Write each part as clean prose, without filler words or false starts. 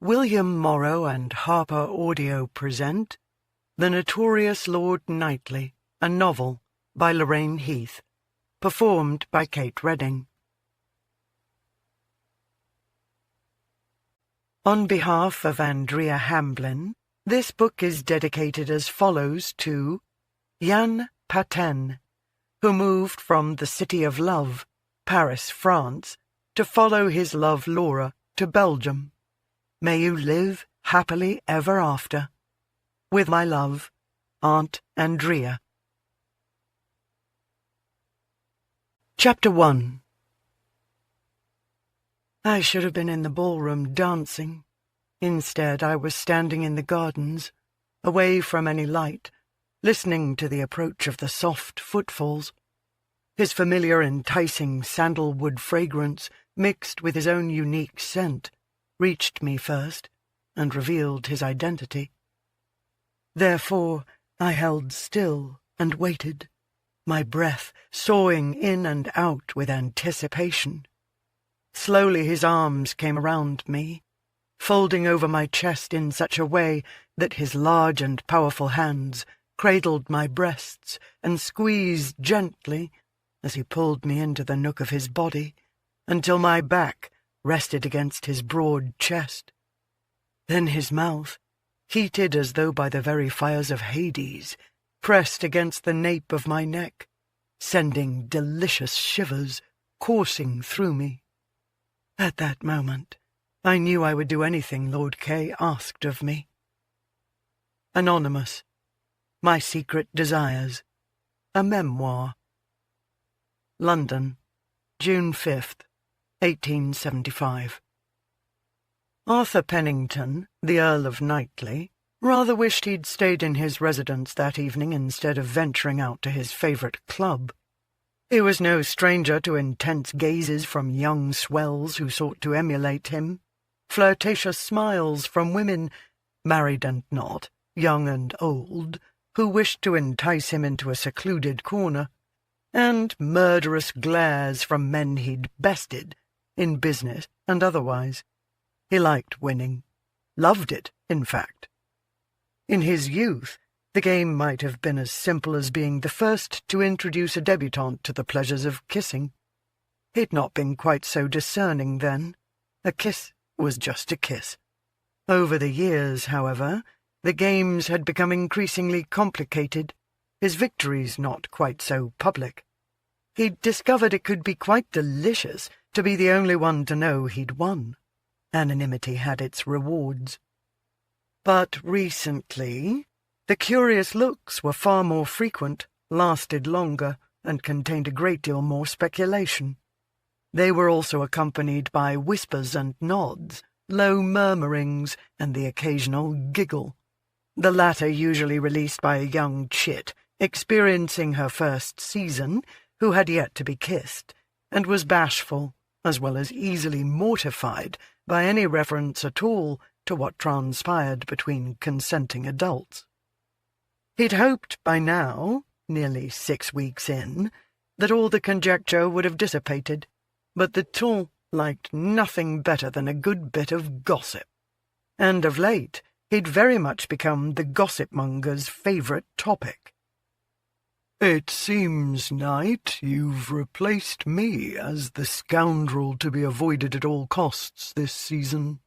William Morrow and Harper Audio present The Notorious Lord Knightly, a novel by Lorraine Heath, performed by Kate Redding. On behalf of Andrea Hamblin, this book is dedicated as follows to Yann Paten, who moved from the City of Love, Paris, France, to follow his love Laura to Belgium. May you live happily ever after. With my love, Aunt Andrea. Chapter 1. I should have been in the ballroom dancing. Instead, I was standing in the gardens, away from any light, listening to the approach of the soft footfalls. His familiar, enticing sandalwood fragrance, mixed with his own unique scent, reached me first, and revealed his identity. Therefore, I held still and waited, my breath sawing in and out with anticipation. Slowly his arms came around me, folding over my chest in such a way that his large and powerful hands cradled my breasts and squeezed gently as he pulled me into the nook of his body until my back rested against his broad chest. Then his mouth, heated as though by the very fires of Hades, pressed against the nape of my neck, sending delicious shivers coursing through me. At that moment, I knew I would do anything Lord K. asked of me. Anonymous. My Secret Desires. A Memoir. London, June 5th, 1875. Arthur Pennington, the Earl of Knightly, rather wished he'd stayed in his residence that evening instead of venturing out to his favourite club. He was no stranger to intense gazes from young swells who sought to emulate him, flirtatious smiles from women, married and not, young and old, who wished to entice him into a secluded corner, and murderous glares from men he'd bested, in business and otherwise. He liked winning. Loved it, in fact. In his youth, the game might have been as simple as being the first to introduce a debutante to the pleasures of kissing. He'd not been quite so discerning then. A kiss was just a kiss. Over the years, however, the games had become increasingly complicated, his victories not quite so public. He'd discovered it could be quite delicious to be the only one to know he'd won. Anonymity had its rewards. But recently, the curious looks were far more frequent, lasted longer, and contained a great deal more speculation. They were also accompanied by whispers and nods, low murmurings, and the occasional giggle, the latter usually released by a young chit experiencing her first season, who had yet to be kissed, and was bashful, as well as easily mortified by any reference at all to what transpired between consenting adults. He'd hoped by now, nearly 6 weeks in, that all the conjecture would have dissipated, but the ton liked nothing better than a good bit of gossip, and of late he'd very much become the gossip-monger's favourite topic. "It seems, Knight, you've replaced me as the scoundrel to be avoided at all costs this season."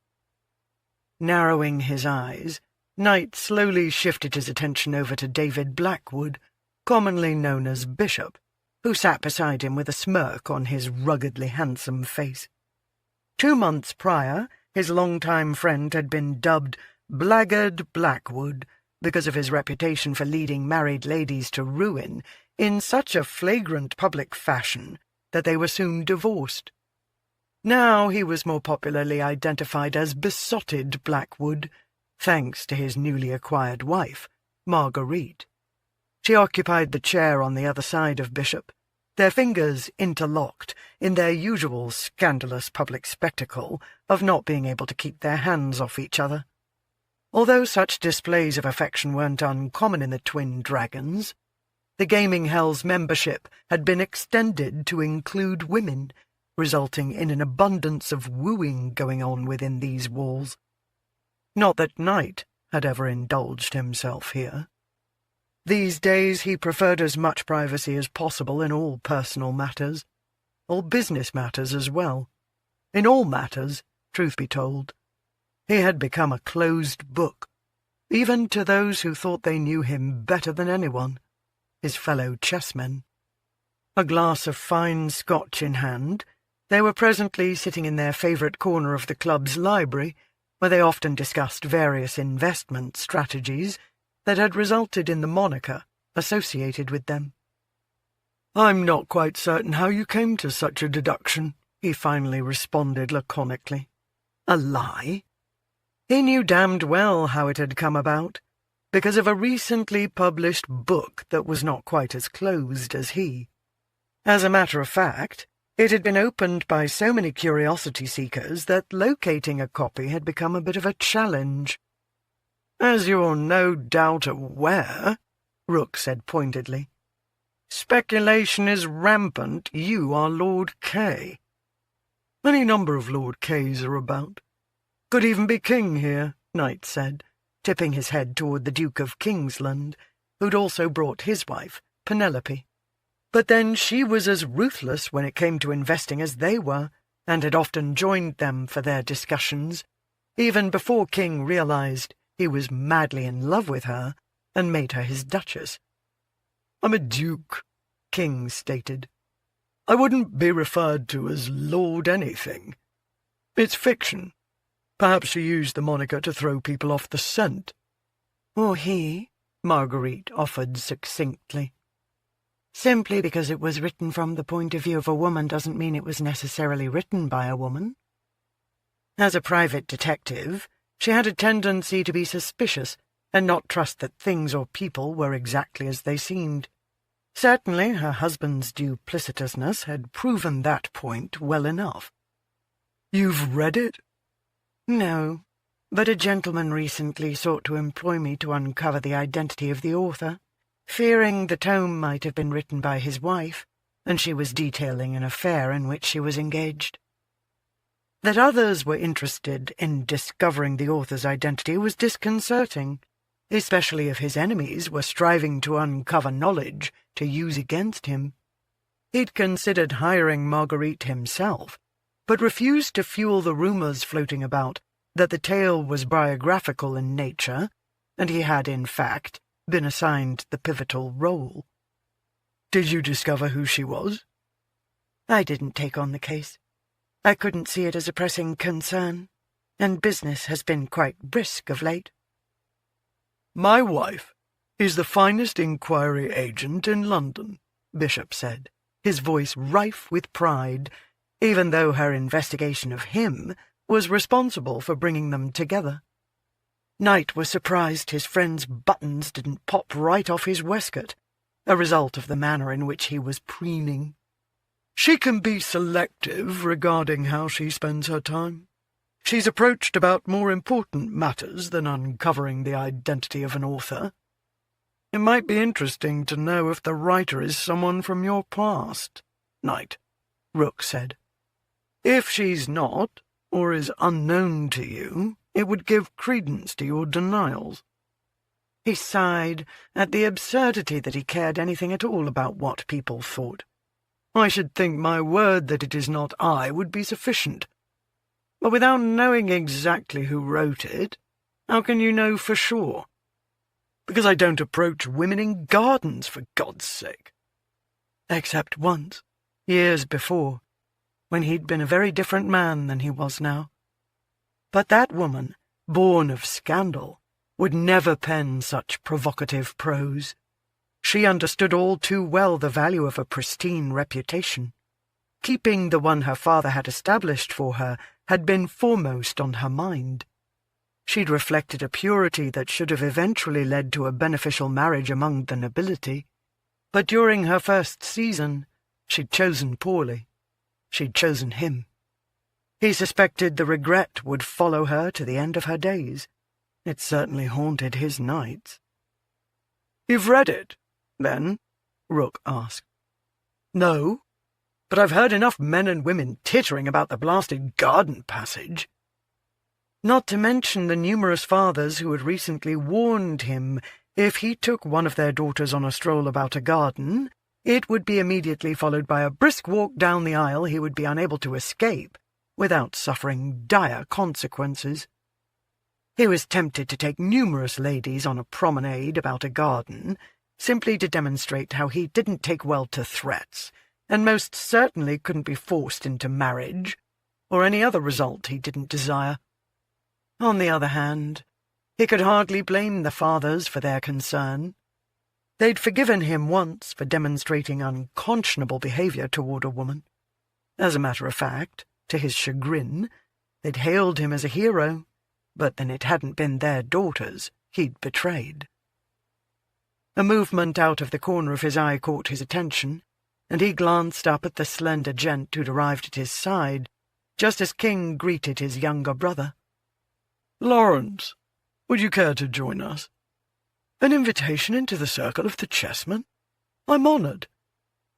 Narrowing his eyes, Knight slowly shifted his attention over to David Blackwood, commonly known as Bishop, who sat beside him with a smirk on his ruggedly handsome face. 2 months prior, his long-time friend had been dubbed Blackguard Blackwood, because of his reputation for leading married ladies to ruin in such a flagrant public fashion that they were soon divorced. Now he was more popularly identified as Besotted Blackwood, thanks to his newly acquired wife, Marguerite. She occupied the chair on the other side of Bishop, their fingers interlocked in their usual scandalous public spectacle of not being able to keep their hands off each other. Although such displays of affection weren't uncommon in the Twin Dragons, the gaming hell's membership had been extended to include women, resulting in an abundance of wooing going on within these walls. Not that Knight had ever indulged himself here. These days he preferred as much privacy as possible in all personal matters, all business matters as well. In all matters, truth be told, he had become a closed book, even to those who thought they knew him better than anyone, his fellow chessmen. A glass of fine Scotch in hand, they were presently sitting in their favourite corner of the club's library, where they often discussed various investment strategies that had resulted in the moniker associated with them. "I'm not quite certain how you came to such a deduction," he finally responded laconically. A lie? He knew damned well how it had come about, because of a recently published book that was not quite as closed as he. As a matter of fact, it had been opened by so many curiosity-seekers that locating a copy had become a bit of a challenge. "As you're no doubt aware," Rook said pointedly, "speculation is rampant. You are Lord K. Any number of Lord Ks are about. Could even be King here," Knight said, tipping his head toward the Duke of Kingsland, who'd also brought his wife, Penelope. But then she was as ruthless when it came to investing as they were, and had often joined them for their discussions, even before King realized he was madly in love with her and made her his Duchess. "I'm a Duke," King stated. "I wouldn't be referred to as Lord anything. It's fiction. Perhaps she used the moniker to throw people off the scent." "Or he," Marguerite offered succinctly. "Simply because it was written from the point of view of a woman doesn't mean it was necessarily written by a woman." As a private detective, she had a tendency to be suspicious and not trust that things or people were exactly as they seemed. Certainly her husband's duplicitousness had proven that point well enough. "You've read it?" "No, but a gentleman recently sought to employ me to uncover the identity of the author, fearing the tome might have been written by his wife, and she was detailing an affair in which she was engaged. That others were interested in discovering the author's identity was disconcerting, especially if his enemies were striving to uncover knowledge to use against him. He'd considered hiring Marguerite himself, but refused to fuel the rumours floating about that the tale was biographical in nature, and he had, in fact, been assigned the pivotal role. "Did you discover who she was?" "I didn't take on the case. I couldn't see it as a pressing concern, and business has been quite brisk of late." "My wife is the finest inquiry agent in London," Bishop said, his voice rife with pride, even though her investigation of him was responsible for bringing them together. Knight was surprised his friend's buttons didn't pop right off his waistcoat, a result of the manner in which he was preening. "She can be selective regarding how she spends her time. She's approached about more important matters than uncovering the identity of an author. It might be interesting to know if the writer is someone from your past, Knight," Rook said. "If she's not, or is unknown to you, it would give credence to your denials." He sighed at the absurdity that he cared anything at all about what people thought. "I should think my word that it is not I would be sufficient. But without knowing exactly who wrote it, how can you know for sure? Because I don't approach women in gardens, for God's sake." Except once, years before, when he'd been a very different man than he was now. But that woman, born of scandal, would never pen such provocative prose. She understood all too well the value of a pristine reputation. Keeping the one her father had established for her had been foremost on her mind. She'd reflected a purity that should have eventually led to a beneficial marriage among the nobility, but during her first season she'd chosen poorly. She'd chosen him. He suspected the regret would follow her to the end of her days. It certainly haunted his nights. "You've read it, then?" Rook asked. "No, but I've heard enough men and women tittering about the blasted garden passage." Not to mention the numerous fathers who had recently warned him if he took one of their daughters on a stroll about a garden, it would be immediately followed by a brisk walk down the aisle he would be unable to escape without suffering dire consequences. He was tempted to take numerous ladies on a promenade about a garden, simply to demonstrate how he didn't take well to threats, and most certainly couldn't be forced into marriage, or any other result he didn't desire. On the other hand, he could hardly blame the fathers for their concern. They'd forgiven him once for demonstrating unconscionable behaviour toward a woman. As a matter of fact, to his chagrin, they'd hailed him as a hero, but then it hadn't been their daughters he'd betrayed. A movement out of the corner of his eye caught his attention, and he glanced up at the slender gent who'd arrived at his side, just as King greeted his younger brother. "Lawrence, would you care to join us? An invitation into the circle of the chessmen? I'm honoured."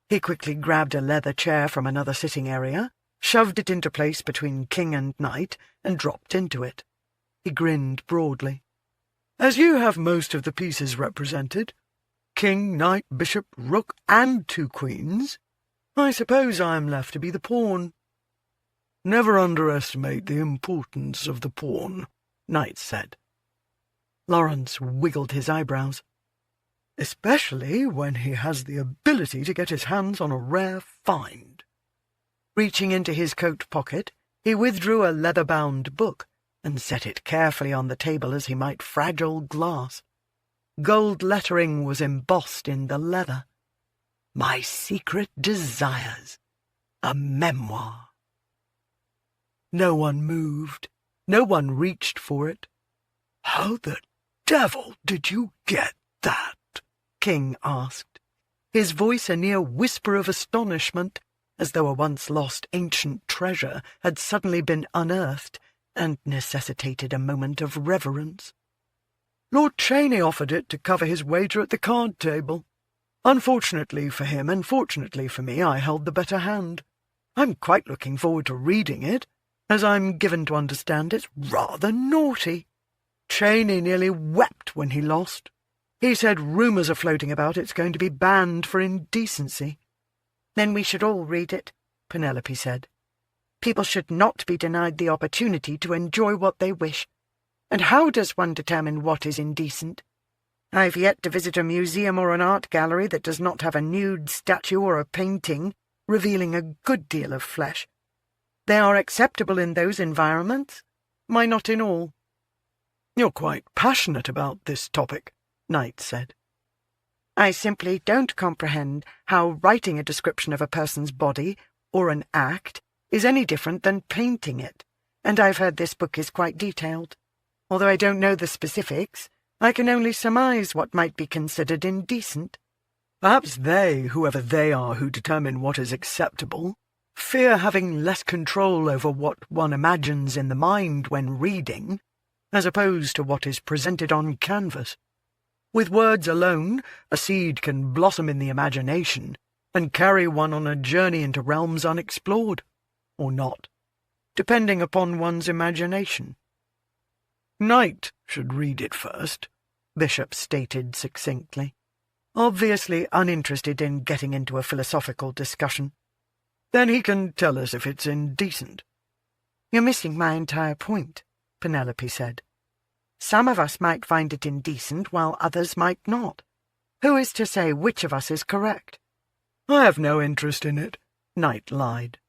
He quickly grabbed a leather chair from another sitting area, shoved it into place between king and knight, and dropped into it. He grinned broadly. "As you have most of the pieces represented, king, knight, bishop, rook, and 2 queens, I suppose I am left to be the pawn." "Never underestimate the importance of the pawn," Knight said. Lawrence wiggled his eyebrows. "Especially when he has the ability to get his hands on a rare find." Reaching into his coat pocket, he withdrew a leather-bound book and set it carefully on the table as he might fragile glass. Gold lettering was embossed in the leather. "My Secret Desires, a memoir." No one moved. No one reached for it. "How the devil did you get that?" King asked, his voice a near whisper of astonishment, as though a once-lost ancient treasure had suddenly been unearthed and necessitated a moment of reverence. "Lord Cheney offered it to cover his wager at the card table. Unfortunately for him and fortunately for me, I held the better hand. I'm quite looking forward to reading it, as I'm given to understand it's rather naughty. Cheney nearly wept when he lost. He said rumours are floating about it's going to be banned for indecency." "Then we should all read it," Penelope said. "People should not be denied the opportunity to enjoy what they wish. And how does one determine what is indecent? I've yet to visit a museum or an art gallery that does not have a nude statue or a painting revealing a good deal of flesh. They are acceptable in those environments. Why not in all?" "You're quite passionate about this topic," Knight said. "I simply don't comprehend how writing a description of a person's body, or an act, is any different than painting it, and I've heard this book is quite detailed. Although I don't know the specifics, I can only surmise what might be considered indecent." "Perhaps they, whoever they are who determine what is acceptable, fear having less control over what one imagines in the mind when reading, as opposed to what is presented on canvas. With words alone, a seed can blossom in the imagination and carry one on a journey into realms unexplored, or not, depending upon one's imagination." "Knight should read it first," Bishop stated succinctly, obviously uninterested in getting into a philosophical discussion. "Then he can tell us if it's indecent." "You're missing my entire point," Penelope said. "Some of us might find it indecent, while others might not. Who is to say which of us is correct?" "I have no interest in it," Knight lied.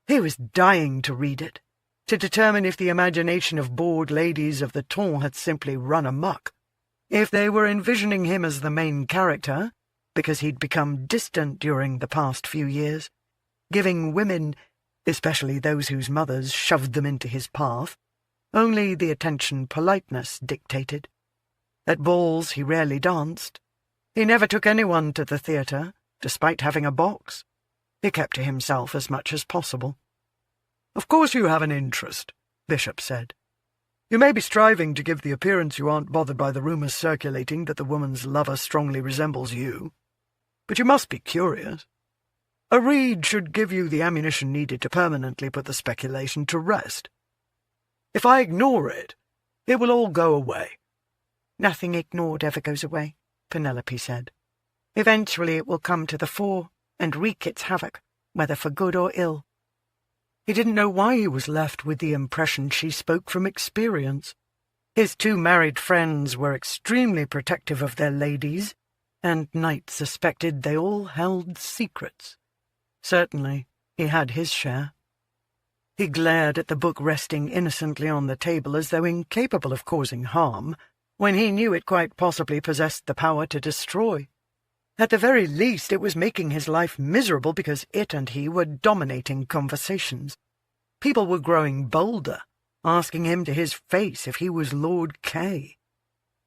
He was dying to read it, to determine if the imagination of bored ladies of the ton had simply run amok, if they were envisioning him as the main character, because he'd become distant during the past few years, giving women, especially those whose mothers shoved them into his path, only the attention politeness dictated. At balls he rarely danced. He never took anyone to the theatre, despite having a box. He kept to himself as much as possible. "Of course you have an interest," Bishop said. "You may be striving to give the appearance you aren't bothered by the rumours circulating that the woman's lover strongly resembles you. But you must be curious. A read should give you the ammunition needed to permanently put the speculation to rest. If I ignore it, it will all go away." "Nothing ignored ever goes away," Penelope said. "Eventually it will come to the fore and wreak its havoc, whether for good or ill." He didn't know why he was left with the impression she spoke from experience. His 2 married friends were extremely protective of their ladies, and Knight suspected they all held secrets. Certainly, he had his share. He glared at the book resting innocently on the table as though incapable of causing harm, when he knew it quite possibly possessed the power to destroy. At the very least, it was making his life miserable because it and he were dominating conversations. People were growing bolder, asking him to his face if he was Lord K.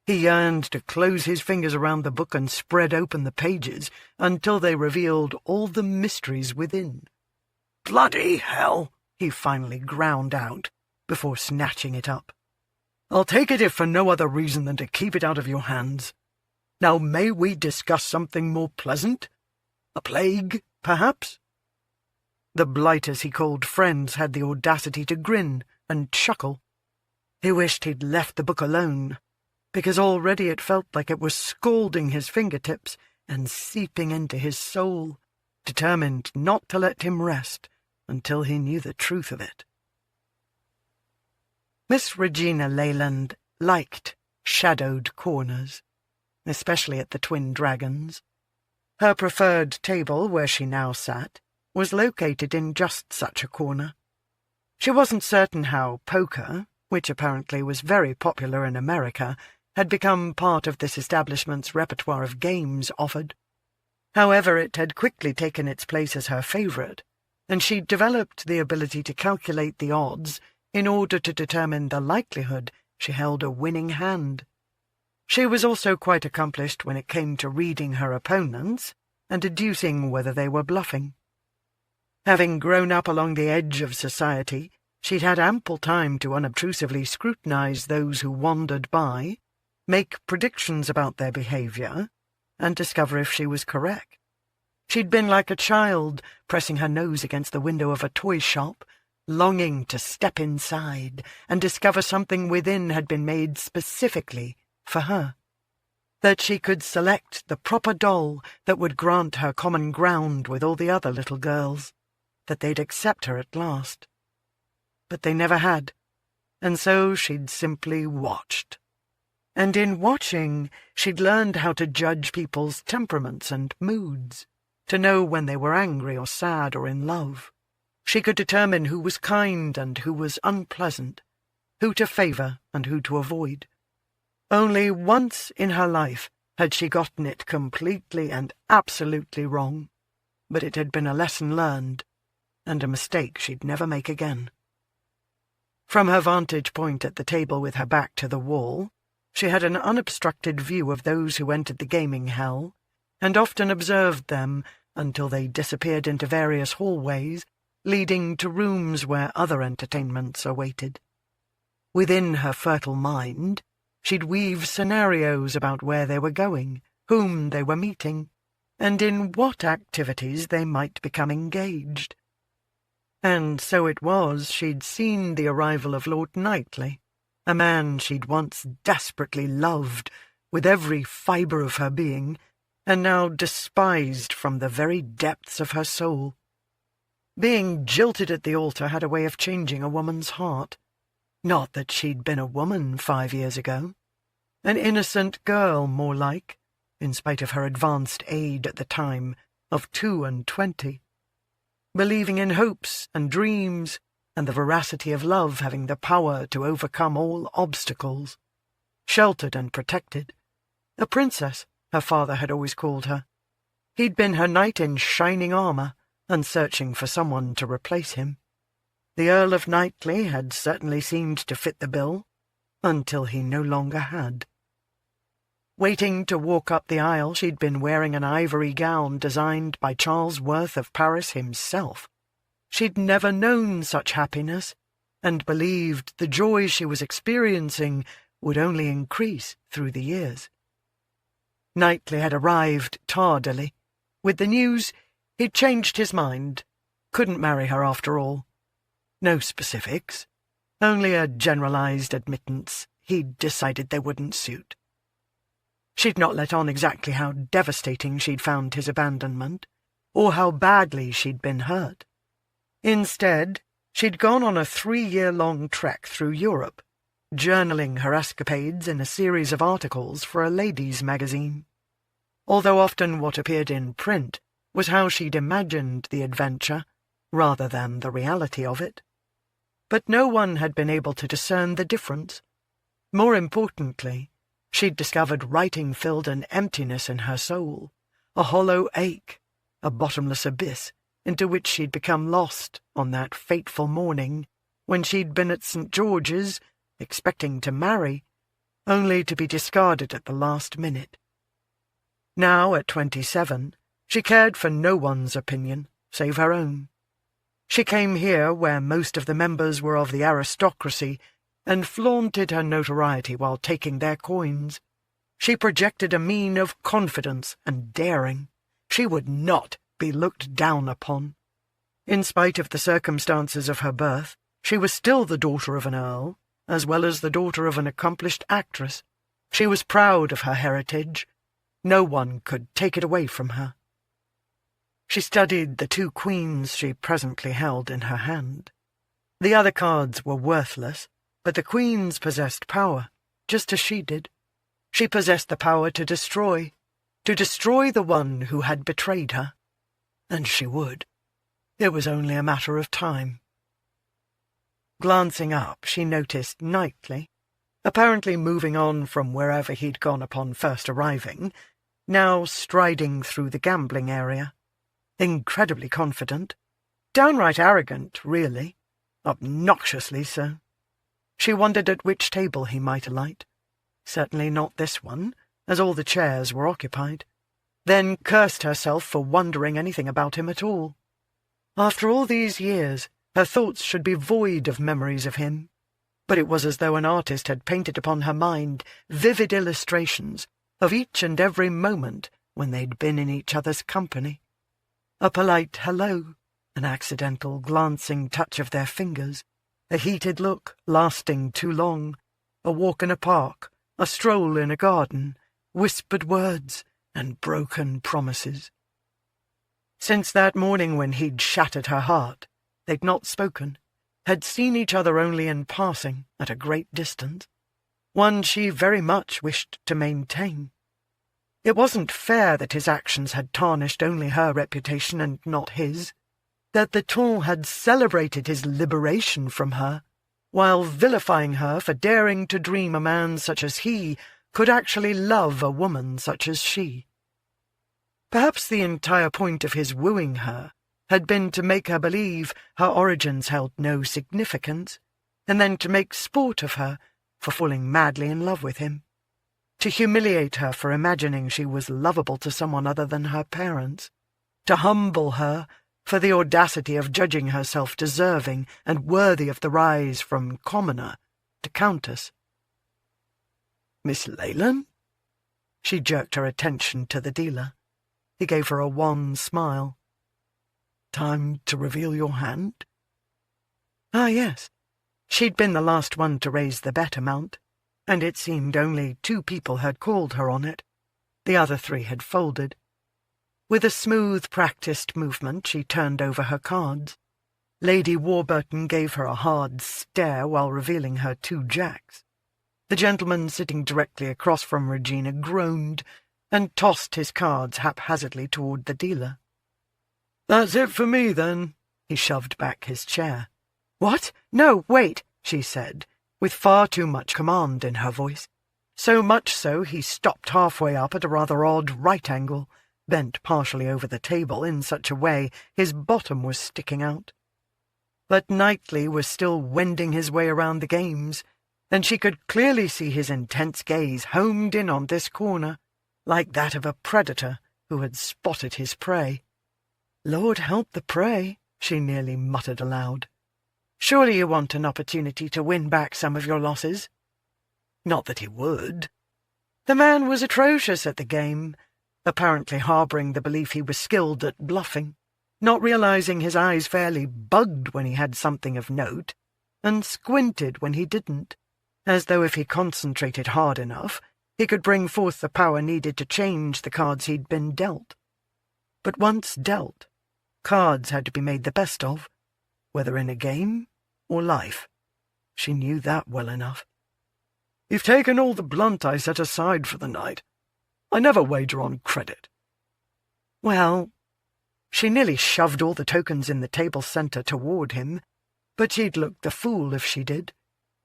He yearned to close his fingers around the book and spread open the pages until they revealed all the mysteries within. "Bloody hell!" he finally ground out, before snatching it up. "I'll take it if for no other reason than to keep it out of your hands. Now may we discuss something more pleasant? A plague, perhaps?" The blighters he called friends had the audacity to grin and chuckle. He wished he'd left the book alone, because already it felt like it was scalding his fingertips and seeping into his soul, determined not to let him rest until he knew the truth of it. Miss Regina Leyland liked shadowed corners, especially at the Twin Dragons. Her preferred table, where she now sat, was located in just such a corner. She wasn't certain how poker, which apparently was very popular in America, had become part of this establishment's repertoire of games offered. However, it had quickly taken its place as her favourite, and she'd developed the ability to calculate the odds in order to determine the likelihood she held a winning hand. She was also quite accomplished when it came to reading her opponents and deducing whether they were bluffing. Having grown up along the edge of society, she'd had ample time to unobtrusively scrutinize those who wandered by, make predictions about their behavior, and discover if she was correct. She'd been like a child, pressing her nose against the window of a toy shop, longing to step inside and discover something within had been made specifically for her, that she could select the proper doll that would grant her common ground with all the other little girls, that they'd accept her at last. But they never had, and so she'd simply watched. And in watching, she'd learned how to judge people's temperaments and moods, to know when they were angry or sad or in love. She could determine who was kind and who was unpleasant, who to favour and who to avoid. Only once in her life had she gotten it completely and absolutely wrong, but it had been a lesson learned, and a mistake she'd never make again. From her vantage point at the table with her back to the wall, she had an unobstructed view of those who entered the gaming hell, and often observed them until they disappeared into various hallways, leading to rooms where other entertainments awaited. Within her fertile mind, she'd weave scenarios about where they were going, whom they were meeting, and in what activities they might become engaged. And so it was she'd seen the arrival of Lord Knightly, a man she'd once desperately loved with every fibre of her being, and now despised from the very depths of her soul. Being jilted at the altar had a way of changing a woman's heart. Not that she'd been a woman 5 years ago. An innocent girl, more like, in spite of her advanced age at the time, of 22, believing in hopes and dreams, and the veracity of love having the power to overcome all obstacles. Sheltered and protected. A princess, her father had always called her. He'd been her knight in shining armour, and searching for someone to replace him. The Earl of Knightly had certainly seemed to fit the bill, until he no longer had. Waiting to walk up the aisle, she'd been wearing an ivory gown designed by Charles Worth of Paris himself. She'd never known such happiness, and believed the joy she was experiencing would only increase through the years. Knightly had arrived tardily. With the news, he'd changed his mind, couldn't marry her after all. No specifics. only a generalized admittance he'd decided they wouldn't suit. She'd not let on exactly how devastating she'd found his abandonment, or how badly she'd been hurt. Instead, she'd gone on a 3-year-long trek through Europe, journaling her escapades in a series of articles for a ladies' magazine, although often what appeared in print was how she'd imagined the adventure, rather than the reality of it. But no one had been able to discern the difference. More importantly, she'd discovered writing filled an emptiness in her soul, a hollow ache, a bottomless abyss into which she'd become lost on that fateful morning when she'd been at St. George's, expecting to marry, only to be discarded at the last minute. Now, at 27, she cared for no one's opinion, save her own. She came here where most of the members were of the aristocracy and flaunted her notoriety while taking their coins. She projected a mien of confidence and daring. She would not be looked down upon. In spite of the circumstances of her birth, she was still the daughter of an earl, as well as the daughter of an accomplished actress. She was proud of her heritage. No one could take it away from her. She studied the 2 queens she presently held in her hand. The other cards were worthless, but the queens possessed power, just as she did. She possessed the power to destroy the one who had betrayed her. And she would. It was only a matter of time. Glancing up, she noticed Knightly, apparently moving on from wherever he'd gone upon first arriving, now striding through the gambling area. Incredibly confident, downright arrogant, really, obnoxiously so. She wondered at which table he might alight. Certainly not this one, as all the chairs were occupied. Then cursed herself for wondering anything about him at all. After all these years, her thoughts should be void of memories of him, but it was as though an artist had painted upon her mind vivid illustrations of each and every moment when they'd been in each other's company. A polite hello, an accidental glancing touch of their fingers, a heated look lasting too long, a walk in a park, a stroll in a garden, whispered words and broken promises. Since that morning when he'd shattered her heart, they'd not spoken, had seen each other only in passing at a great distance, one she very much wished to maintain. It wasn't fair that his actions had tarnished only her reputation and not his, that the ton had celebrated his liberation from her, while vilifying her for daring to dream a man such as he could actually love a woman such as she. Perhaps the entire point of his wooing her had been to make her believe her origins held no significance, and then to make sport of her for falling madly in love with him, to humiliate her for imagining she was lovable to someone other than her parents, to humble her for the audacity of judging herself deserving and worthy of the rise from commoner to countess. "Miss Leyland?" She jerked her attention to the dealer. He gave her a wan smile. "Time to reveal your hand?" Ah, yes. She'd been the last one to raise the bet amount, and it seemed only 2 people had called her on it. The other 3 had folded. With a smooth, practised movement, she turned over her cards. Lady Warburton gave her a hard stare while revealing her 2 jacks. The gentleman sitting directly across from Regina groaned and tossed his cards haphazardly toward the dealer. "That's it for me, then." He shoved back his chair. "What? No, wait," she said, with far too much command in her voice. So much so he stopped halfway up at a rather odd right angle, bent partially over the table in such a way his bottom was sticking out. But Knightly was still wending his way around the games, and she could clearly see his intense gaze homed in on this corner, like that of a predator who had spotted his prey. "Lord help the prey," she nearly muttered aloud. "Surely you want an opportunity to win back some of your losses." Not that he would. The man was atrocious at the game, apparently harbouring the belief he was skilled at bluffing, not realising his eyes fairly bugged when he had something of note, and squinted when he didn't, as though if he concentrated hard enough, he could bring forth the power needed to change the cards he'd been dealt. But once dealt, cards had to be made the best of, whether in a game or life. She knew that well enough. "You've taken all the blunt I set aside for the night. I never wager on credit." Well, she nearly shoved all the tokens in the table centre toward him, but she'd look the fool if she did.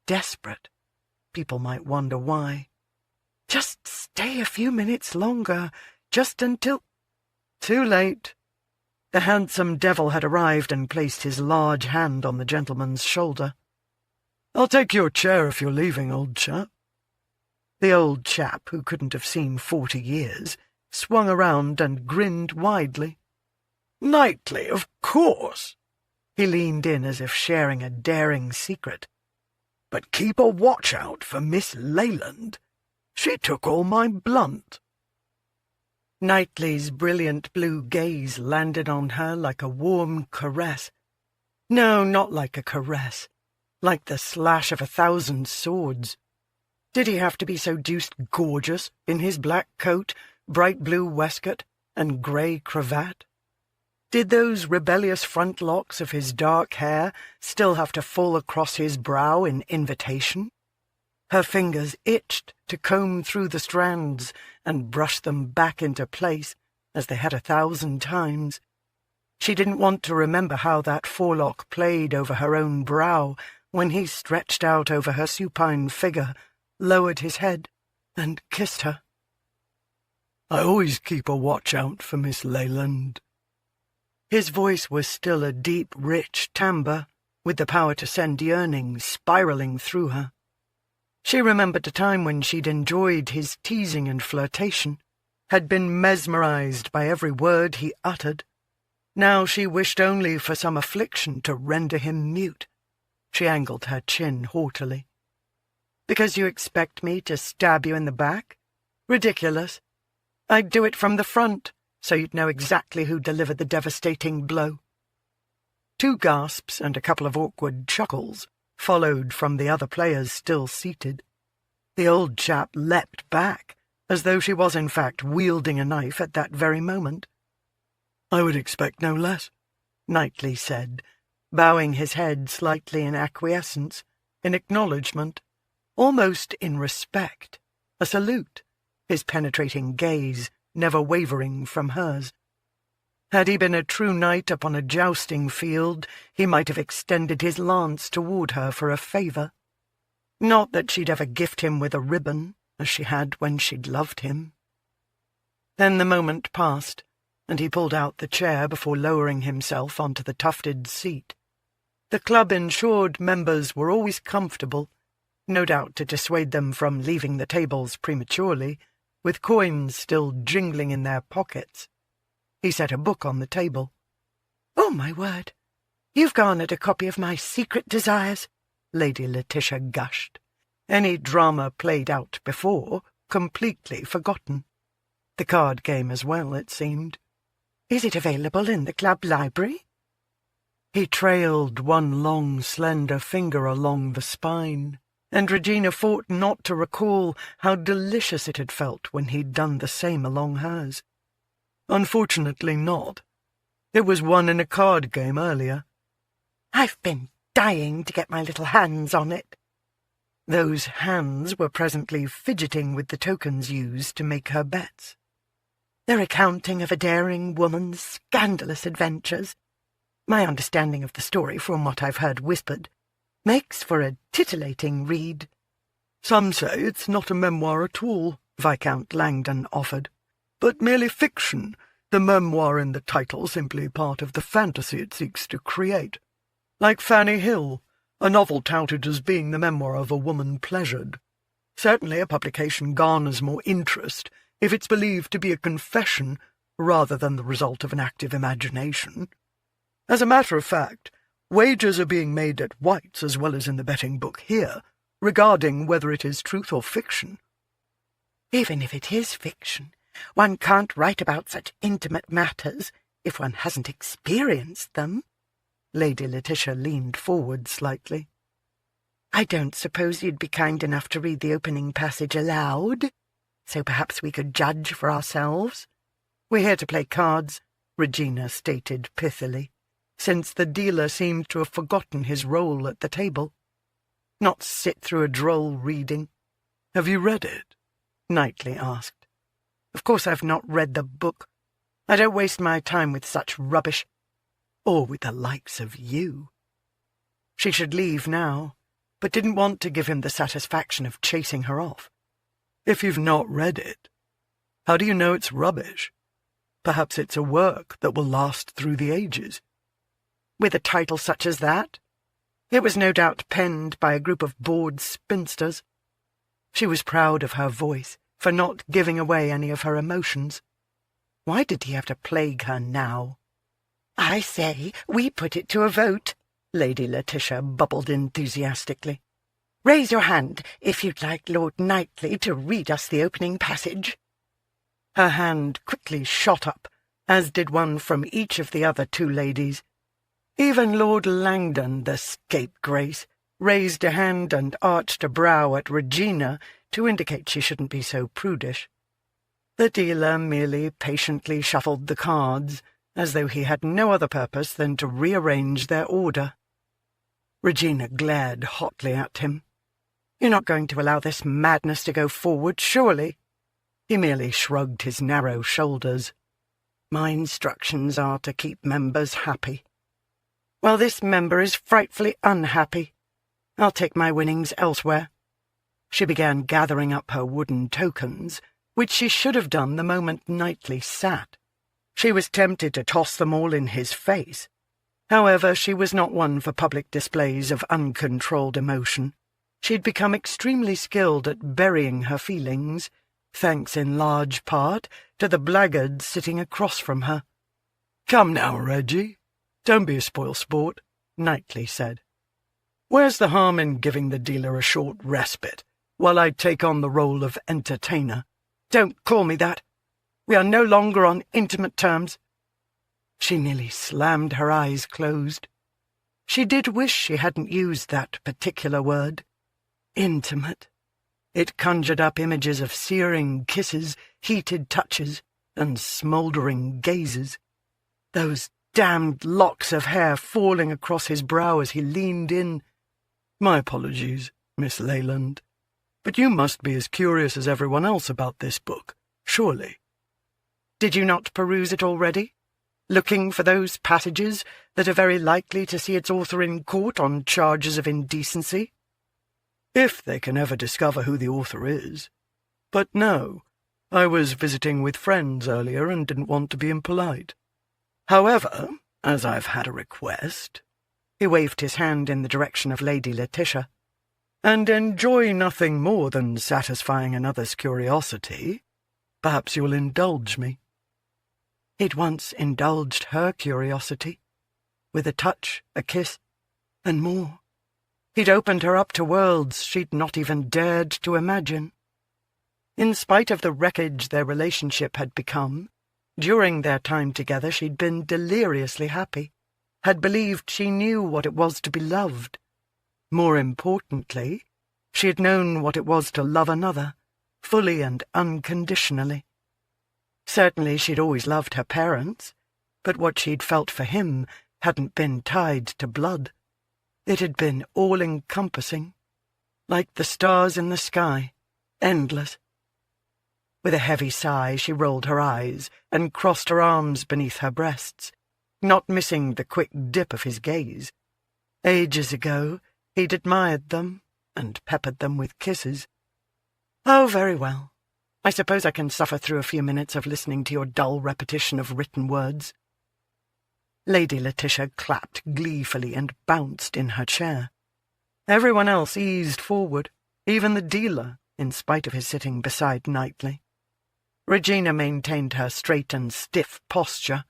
Desperate. People might wonder why. Just stay a few minutes longer, just until— Too late. The handsome devil had arrived and placed his large hand on the gentleman's shoulder. "I'll take your chair if you're leaving, old chap." The old chap, who couldn't have seen 40 years, swung around and grinned widely. "Knightly, of course." He leaned in as if sharing a daring secret. "But keep a watch out for Miss Leyland. She took all my blunt." Knightly's brilliant blue gaze landed on her like a warm caress. No, not like a caress. Like the slash of 1,000 swords. Did he have to be so deuced gorgeous in his black coat, bright blue waistcoat, and grey cravat? Did those rebellious front locks of his dark hair still have to fall across his brow in invitation? Her fingers itched to comb through the strands and brush them back into place, as they had 1,000 times. She didn't want to remember how that forelock played over her own brow when he stretched out over her supine figure, lowered his head, and kissed her. "I always keep a watch out for Miss Leyland." His voice was still a deep, rich timbre, with the power to send yearning spiralling through her. She remembered a time when she'd enjoyed his teasing and flirtation, had been mesmerized by every word he uttered. Now she wished only for some affliction to render him mute. She angled her chin haughtily. "Because you expect me to stab you in the back? Ridiculous. I'd do it from the front, so you'd know exactly who delivered the devastating blow." 2 gasps and a couple of awkward chuckles followed from the other players still seated. The old chap leapt back, as though she was in fact wielding a knife at that very moment. "I would expect no less," Knightly said, bowing his head slightly in acquiescence, in acknowledgment, almost in respect, a salute, his penetrating gaze never wavering from hers. Had he been a true knight upon a jousting field, he might have extended his lance toward her for a favour. Not that she'd ever gift him with a ribbon, as she had when she'd loved him. Then the moment passed, and he pulled out the chair before lowering himself onto the tufted seat. The club-insured members were always comfortable, no doubt to dissuade them from leaving the tables prematurely, with coins still jingling in their pockets. He set a book on the table. "Oh, my word! You've garnered a copy of my Secret Desires," Lady Letitia gushed. Any drama played out before, completely forgotten. The card game as well, it seemed. "Is it available in the club library?" He trailed one long, slender finger along the spine, and Regina fought not to recall how delicious it had felt when he'd done the same along hers. "Unfortunately not. It was won in a card game earlier." "I've been dying to get my little hands on it." Those hands were presently fidgeting with the tokens used to make her bets. "They're recounting of a daring woman's scandalous adventures. My understanding of the story, from what I've heard whispered, makes for a titillating read." "Some say it's not a memoir at all," Viscount Langdon offered, "but merely fiction, the memoir in the title simply part of the fantasy it seeks to create. Like Fanny Hill, a novel touted as being the memoir of a woman pleasured. Certainly a publication garners more interest if it's believed to be a confession rather than the result of an active imagination. As a matter of fact, wagers are being made at White's as well as in the betting book here, regarding whether it is truth or fiction." "Even if it is fiction, one can't write about such intimate matters if one hasn't experienced them." Lady Letitia leaned forward slightly. I don't suppose you'd be kind enough to read the opening passage aloud, so perhaps we could judge for ourselves. We're here to play cards, Regina stated pithily, since the dealer seemed to have forgotten his role at the table. Not sit through a droll reading. Have you read it? Knightly asked. Of course I've not read the book. I don't waste my time with such rubbish, or with the likes of you. She should leave now, but didn't want to give him the satisfaction of chasing her off. If you've not read it, how do you know it's rubbish? Perhaps it's a work that will last through the ages. With a title such as that? It was no doubt penned by a group of bored spinsters. She was proud of her voice for not giving away any of her emotions. Why did he have to plague her now? I say, we put it to a vote, Lady Letitia bubbled enthusiastically. Raise your hand if you'd like Lord Knightly to read us the opening passage. Her hand quickly shot up, as did one from each of the other two ladies. Even Lord Langdon, the scapegrace, raised a hand and arched a brow at Regina to indicate she shouldn't be so prudish. The dealer merely patiently shuffled the cards, as though he had no other purpose than to rearrange their order. Regina glared hotly at him. You're not going to allow this madness to go forward, surely? He merely shrugged his narrow shoulders. My instructions are to keep members happy. Well, this member is frightfully unhappy. I'll take my winnings elsewhere. She began gathering up her wooden tokens, which she should have done the moment Knightly sat. She was tempted to toss them all in his face. However, she was not one for public displays of uncontrolled emotion. She'd become extremely skilled at burying her feelings, thanks in large part to the blackguard sitting across from her. "Come now, Reggie. Don't be a spoil-sport," Knightly said. "Where's the harm in giving the dealer a short respite, while I take on the role of entertainer?" "Don't call me that. We are no longer on intimate terms." She nearly slammed her eyes closed. She did wish she hadn't used that particular word. Intimate. It conjured up images of searing kisses, heated touches, and smouldering gazes. Those damned locks of hair falling across his brow as he leaned in. "My apologies, Miss Leyland, but you must be as curious as everyone else about this book, surely." "Did you not peruse it already? Looking for those passages that are very likely to see its author in court on charges of indecency?" "If they can ever discover who the author is. But no, I was visiting with friends earlier and didn't want to be impolite. However, as I've had a request," he waved his hand in the direction of Lady Letitia, "and enjoy nothing more than satisfying another's curiosity, perhaps you'll indulge me." He'd once indulged her curiosity, with a touch, a kiss, and more. He'd opened her up to worlds she'd not even dared to imagine. In spite of the wreckage their relationship had become, during their time together she'd been deliriously happy, had believed she knew what it was to be loved. More importantly, she had known what it was to love another, fully and unconditionally. Certainly she'd always loved her parents, but what she'd felt for him hadn't been tied to blood. It had been all-encompassing, like the stars in the sky, endless. With a heavy sigh she rolled her eyes and crossed her arms beneath her breasts, not missing the quick dip of his gaze. Ages ago he'd admired them and peppered them with kisses. "Oh, very well. I suppose I can suffer through a few minutes of listening to your dull repetition of written words." Lady Letitia clapped gleefully and bounced in her chair. Everyone else eased forward, even the dealer, in spite of his sitting beside Knightly. Regina maintained her straight and stiff posture,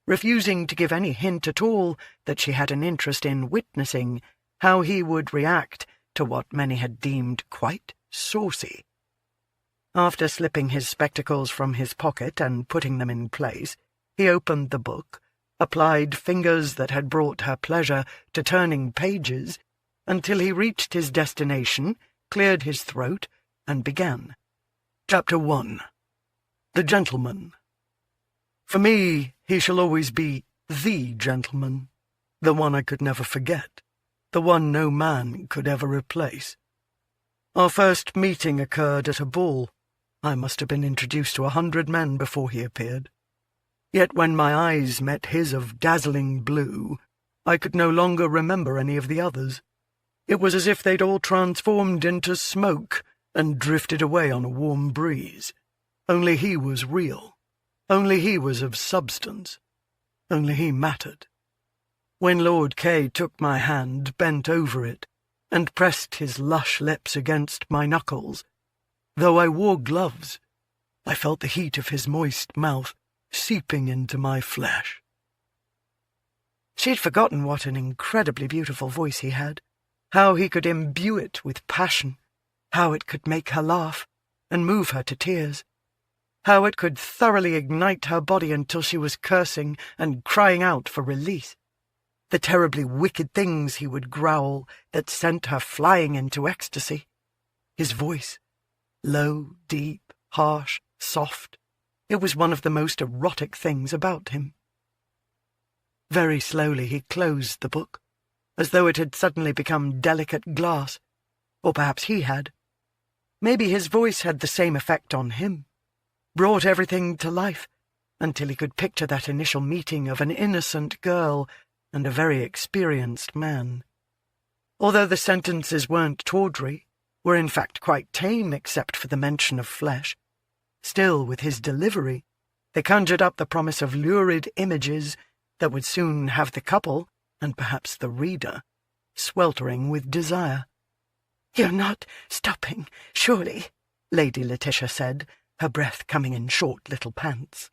refusing to give any hint at all that she had an interest in witnessing how he would react to what many had deemed quite saucy. After slipping his spectacles from his pocket and putting them in place, he opened the book, applied fingers that had brought her pleasure to turning pages, until he reached his destination, cleared his throat, and began. Chapter 1. The Gentleman. For me, he shall always be the gentleman, the one I could never forget, the one no man could ever replace. Our first meeting occurred at a ball. I must have been introduced to 100 men before he appeared. Yet when my eyes met his of dazzling blue, I could no longer remember any of the others. It was as if they'd all transformed into smoke and drifted away on a warm breeze. Only he was real. Only he was of substance. Only he mattered. When Lord K took my hand, bent over it, and pressed his lush lips against my knuckles, though I wore gloves, I felt the heat of his moist mouth seeping into my flesh. She'd forgotten what an incredibly beautiful voice he had, how he could imbue it with passion, how it could make her laugh and move her to tears, how it could thoroughly ignite her body until she was cursing and crying out for release, the terribly wicked things he would growl that sent her flying into ecstasy. His voice, low, deep, harsh, soft, it was one of the most erotic things about him. Very slowly he closed the book, as though it had suddenly become delicate glass, or perhaps he had. Maybe his voice had the same effect on him, brought everything to life, until he could picture that initial meeting of an innocent girl and a very experienced man. Although the sentences weren't tawdry, were in fact quite tame except for the mention of flesh, still with his delivery, they conjured up the promise of lurid images that would soon have the couple, and perhaps the reader, sweltering with desire. "You're not stopping, surely?" Lady Letitia said, her breath coming in short little pants.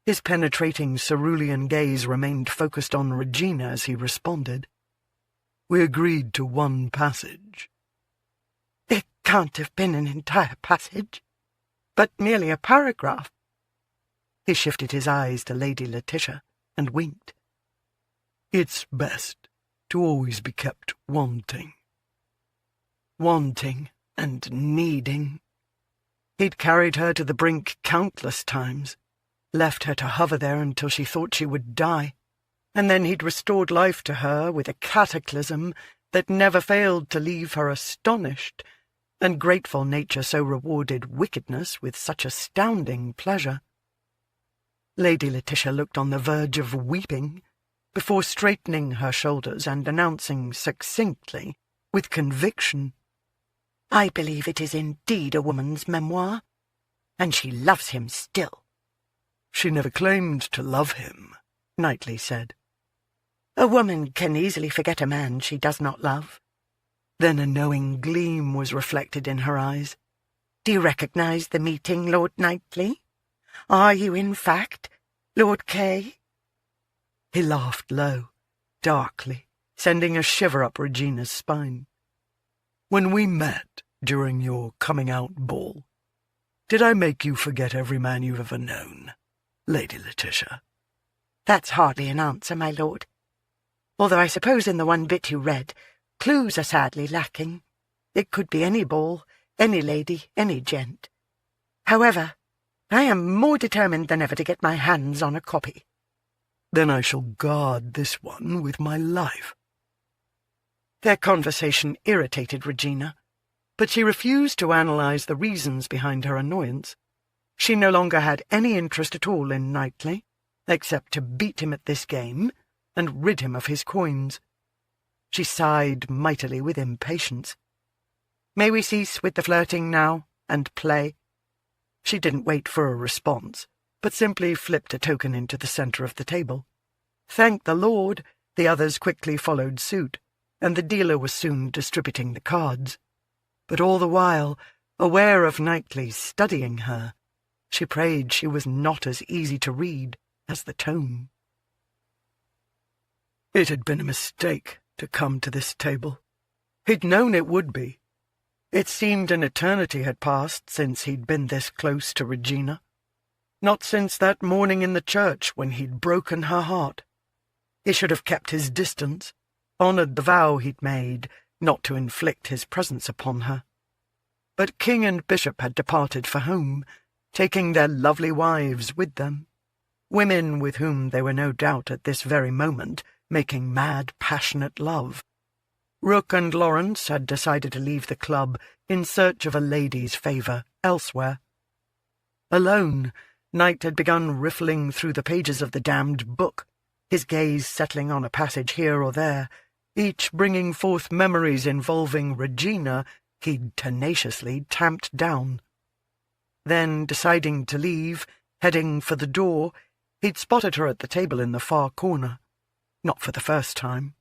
His penetrating cerulean gaze remained focused on Regina as he responded. "We agreed to one passage." "It can't have been an entire passage, but merely a paragraph." He shifted his eyes to Lady Letitia and winked. "It's best to always be kept wanting." Wanting and needing. He'd carried her to the brink countless times, left her to hover there until she thought she would die, and then he'd restored life to her with a cataclysm that never failed to leave her astonished, and grateful nature so rewarded wickedness with such astounding pleasure. Lady Letitia looked on the verge of weeping, before straightening her shoulders and announcing succinctly, with conviction, "I believe it is indeed a woman's memoir, and she loves him still." "She never claimed to love him," Knightly said. "A woman can easily forget a man she does not love." Then a knowing gleam was reflected in her eyes. "Do you recognize the meeting, Lord Knightly? Are you, in fact, Lord K?" He laughed low, darkly, sending a shiver up Regina's spine. "When we met during your coming-out ball, did I make you forget every man you've ever known, Lady Letitia?" "That's hardly an answer, my lord. Although I suppose in the one bit you read, clues are sadly lacking. It could be any ball, any lady, any gent. However, I am more determined than ever to get my hands on a copy." "Then I shall guard this one with my life." Their conversation irritated Regina, but she refused to analyze the reasons behind her annoyance. She no longer had any interest at all in Knightly, except to beat him at this game and rid him of his coins. She sighed mightily with impatience. "May we cease with the flirting now, and play?" She didn't wait for a response, but simply flipped a token into the centre of the table. Thank the Lord, the others quickly followed suit, and the dealer was soon distributing the cards. But all the while, aware of Knightly studying her, she prayed she was not as easy to read as the tone. It had been a mistake to come to this table. He'd known it would be. It seemed an eternity had passed since he'd been this close to Regina. Not since that morning in the church when he'd broken her heart. He should have kept his distance, honoured the vow he'd made not to inflict his presence upon her. But king and bishop had departed for home, taking their lovely wives with them, women with whom they were no doubt at this very moment making mad, passionate love. Rook and Lawrence had decided to leave the club in search of a lady's favour elsewhere. Alone, Knight had begun riffling through the pages of the damned book, his gaze settling on a passage here or there, each bringing forth memories involving Regina he'd tenaciously tamped down. Then, deciding to leave, heading for the door, he'd spotted her at the table in the far corner. Not for the first time.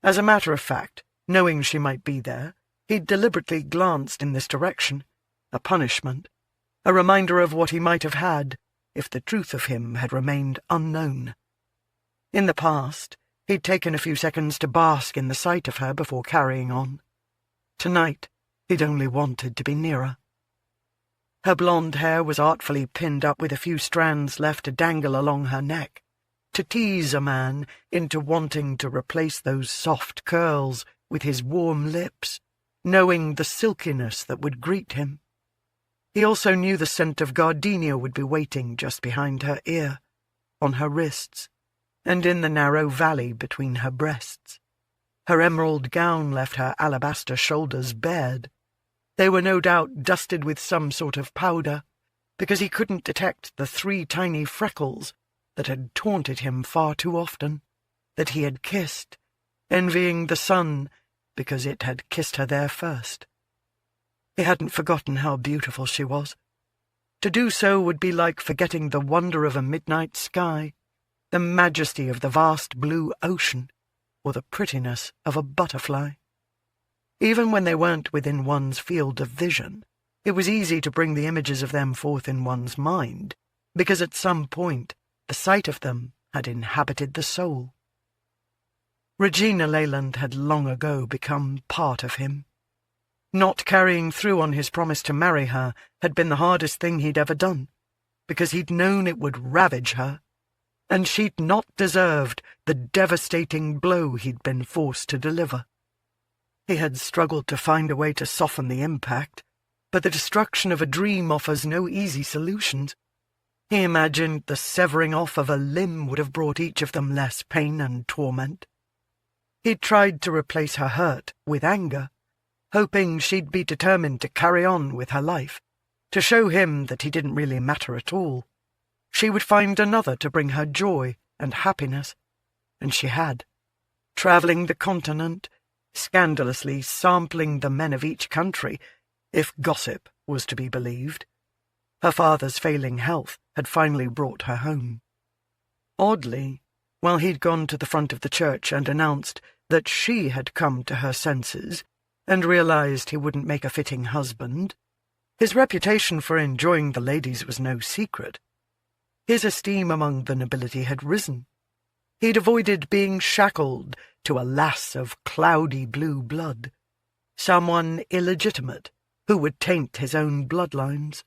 As a matter of fact, knowing she might be there, he'd deliberately glanced in this direction, a punishment, a reminder of what he might have had if the truth of him had remained unknown. In the past, he'd taken a few seconds to bask in the sight of her before carrying on. Tonight, he'd only wanted to be nearer. Her blonde hair was artfully pinned up with a few strands left to dangle along her neck, to tease a man into wanting to replace those soft curls with his warm lips, knowing the silkiness that would greet him. He also knew the scent of gardenia would be waiting just behind her ear, on her wrists, and in the narrow valley between her breasts. Her emerald gown left her alabaster shoulders bared. They were no doubt dusted with some sort of powder, because he couldn't detect the 3 tiny freckles that had taunted him far too often, that he had kissed, envying the sun because it had kissed her there first. He hadn't forgotten how beautiful she was. To do so would be like forgetting the wonder of a midnight sky, the majesty of the vast blue ocean, or the prettiness of a butterfly. Even when they weren't within one's field of vision, it was easy to bring the images of them forth in one's mind, because at some point the sight of them had inhabited the soul. Regina Leyland had long ago become part of him. Not carrying through on his promise to marry her had been the hardest thing he'd ever done, because he'd known it would ravage her, and she'd not deserved the devastating blow he'd been forced to deliver. He had struggled to find a way to soften the impact, but the destruction of a dream offers no easy solutions. He imagined the severing off of a limb would have brought each of them less pain and torment. He'd tried to replace her hurt with anger, hoping she'd be determined to carry on with her life, to show him that he didn't really matter at all. She would find another to bring her joy and happiness, and she had. Travelling the continent, scandalously sampling the men of each country, if gossip was to be believed. Her father's failing health had finally brought her home. Oddly, while he'd gone to the front of the church and announced that she had come to her senses and realized he wouldn't make a fitting husband, his reputation for enjoying the ladies was no secret. His esteem among the nobility had risen. He'd avoided being shackled to a lass of cloudy blue blood, someone illegitimate who would taint his own bloodlines.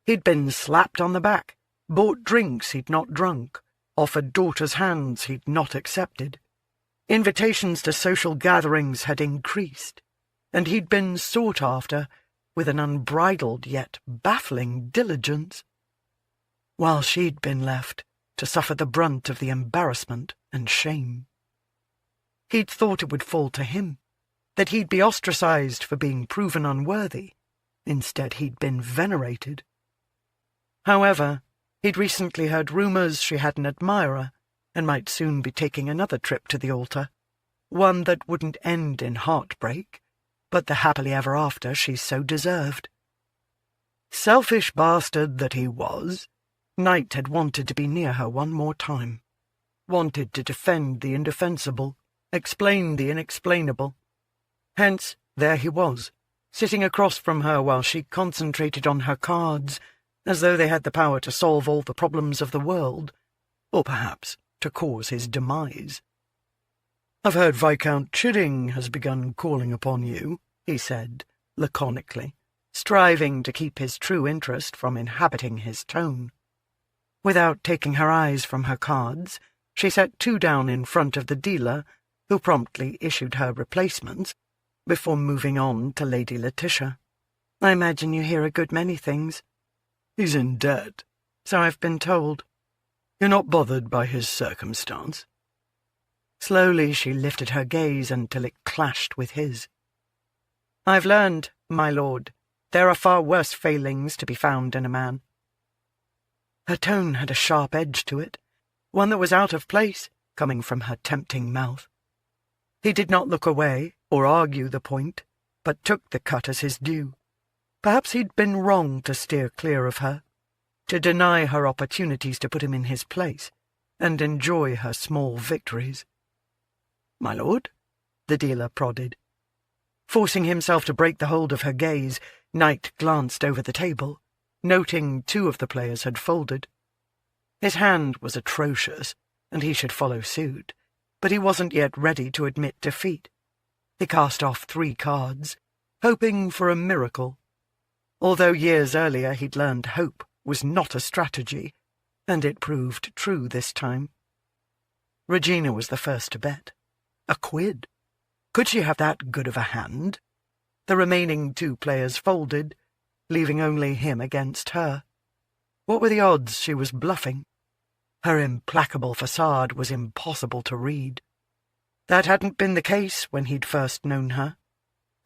He'd been slapped on the back, bought drinks he'd not drunk, offered daughters' hands he'd not accepted. Invitations to social gatherings had increased, and he'd been sought after with an unbridled yet baffling diligence, while she'd been left to suffer the brunt of the embarrassment and shame. He'd thought it would fall to him, that he'd be ostracized for being proven unworthy. Instead, he'd been venerated. However, he'd recently heard rumours she had an admirer, and might soon be taking another trip to the altar, one that wouldn't end in heartbreak, but the happily ever after she so deserved. Selfish bastard that he was, Knight had wanted to be near her one more time, wanted to defend the indefensible, explain the inexplainable. Hence, there he was, sitting across from her while she concentrated on her cards, as though they had the power to solve all the problems of the world, or perhaps to cause his demise. "I've heard Viscount Chidding has begun calling upon you," he said, laconically, striving to keep his true interest from inhabiting his tone. Without taking her eyes from her cards, she set 2 down in front of the dealer who promptly issued her replacements before moving on to Lady Letitia. "I imagine you hear a good many things." "He's in debt." "So I've been told." "You're not bothered by his circumstance?" Slowly she lifted her gaze until it clashed with his. "I've learned, my lord, there are far worse failings to be found in a man." Her tone had a sharp edge to it, one that was out of place, coming from her tempting mouth. He did not look away or argue the point, but took the cut as his due. Perhaps he'd been wrong to steer clear of her, to deny her opportunities to put him in his place, and enjoy her small victories. "My lord?" the dealer prodded. Forcing himself to break the hold of her gaze, Knight glanced over the table, noting 2 of the players had folded. His hand was atrocious, and he should follow suit, but he wasn't yet ready to admit defeat. He cast off 3 cards, hoping for a miracle. Although years earlier he'd learned hope was not a strategy, and it proved true this time. Regina was the first to bet. A quid. Could she have that good of a hand? The remaining 2 players folded, leaving only him against her. What were the odds she was bluffing? Her implacable facade was impossible to read. That hadn't been the case when he'd first known her.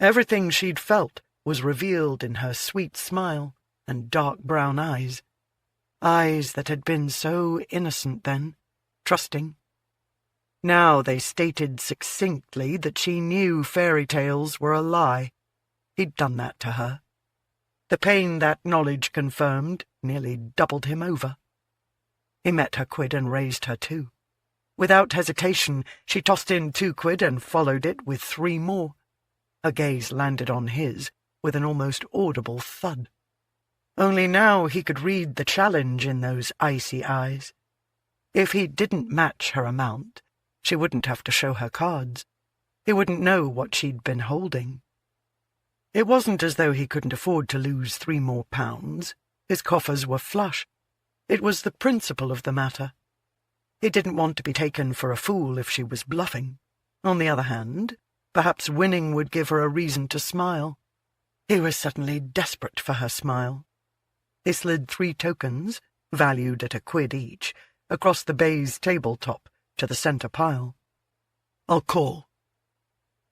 Everything she'd felt was revealed in her sweet smile and dark brown eyes. Eyes that had been so innocent then, trusting. Now they stated succinctly that she knew fairy tales were a lie. He'd done that to her. The pain that knowledge confirmed nearly doubled him over. He met her quid and raised her 2. Without hesitation, she tossed in 2 quid and followed it with 3 more. Her gaze landed on his with an almost audible thud. Only now he could read the challenge in those icy eyes. If he didn't match her amount, she wouldn't have to show her cards. He wouldn't know what she'd been holding. It wasn't as though he couldn't afford to lose 3 more pounds. His coffers were flush. It was the principle of the matter. He didn't want to be taken for a fool if she was bluffing. On the other hand, perhaps winning would give her a reason to smile. He was suddenly desperate for her smile. He slid 3 tokens, valued at a quid each, across the baize tabletop to the centre pile. "I'll call."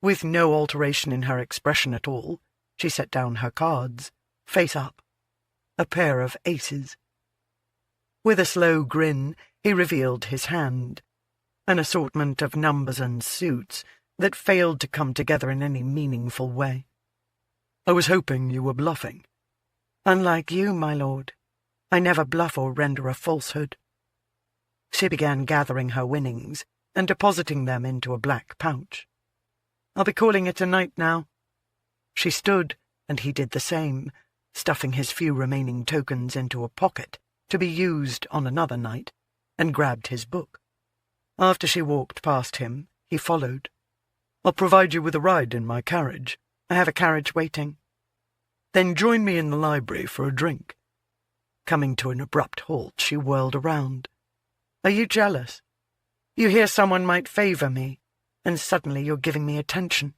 With no alteration in her expression at all, she set down her cards, face up. A pair of aces. With a slow grin, he revealed his hand, an assortment of numbers and suits that failed to come together in any meaningful way. "I was hoping you were bluffing." "Unlike you, my lord, I never bluff or render a falsehood." She began gathering her winnings and depositing them into a black pouch. "I'll be calling it a night now." She stood, and he did the same, stuffing his few remaining tokens into a pocket to be used on another night, and grabbed his book. After she walked past him, he followed. "I'll provide you with a ride in my carriage." "I have a carriage waiting." "Then join me in the library for a drink." Coming to an abrupt halt, she whirled around. "Are you jealous? You hear someone might favour me, and suddenly you're giving me attention.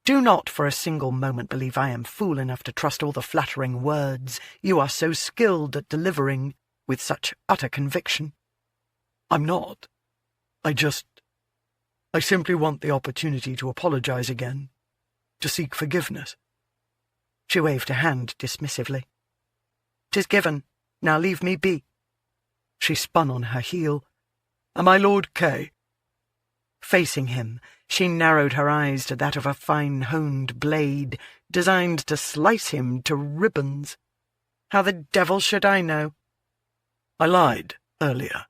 Do not for a single moment believe I am fool enough to trust all the flattering words you are so skilled at delivering with such utter conviction." "I'm not. I simply want the opportunity to apologize again, to seek forgiveness." She waved a hand dismissively. "'Tis given. Now leave me be." She spun on her heel. "Am I Lord K?" Facing him, she narrowed her eyes to that of a fine-honed blade, designed to slice him to ribbons. "How the devil should I know?" "I lied earlier.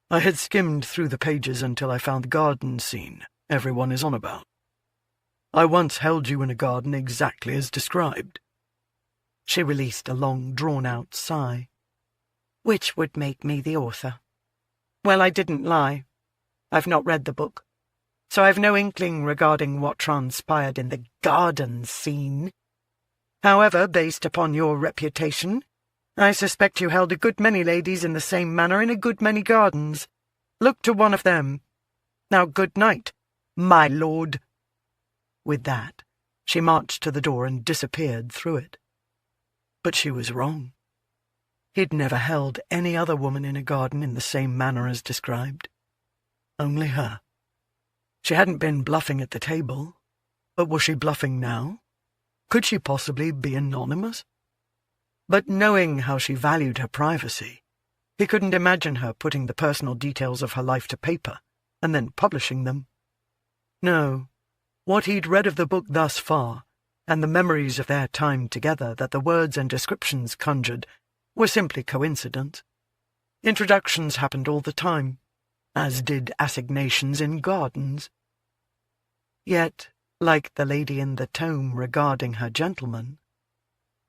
I had skimmed through the pages until I found the garden scene everyone is on about. I once held you in a garden exactly as described." She released a long, drawn-out sigh. "Which would make me the author. Well, I didn't lie. I've not read the book, so I've no inkling regarding what transpired in the garden scene. However, based upon your reputation, I suspect you held a good many ladies in the same manner in a good many gardens. Look to one of them. Now, good night, my lord." With that, she marched to the door and disappeared through it. But she was wrong. He'd never held any other woman in a garden in the same manner as described. Only her. She hadn't been bluffing at the table, but was she bluffing now? Could she possibly be anonymous? But knowing how she valued her privacy, he couldn't imagine her putting the personal details of her life to paper and then publishing them. No, what he'd read of the book thus far, and the memories of their time together that the words and descriptions conjured, were simply coincidence. Introductions happened all the time, as did assignations in gardens. Yet, like the lady in the tome regarding her gentleman,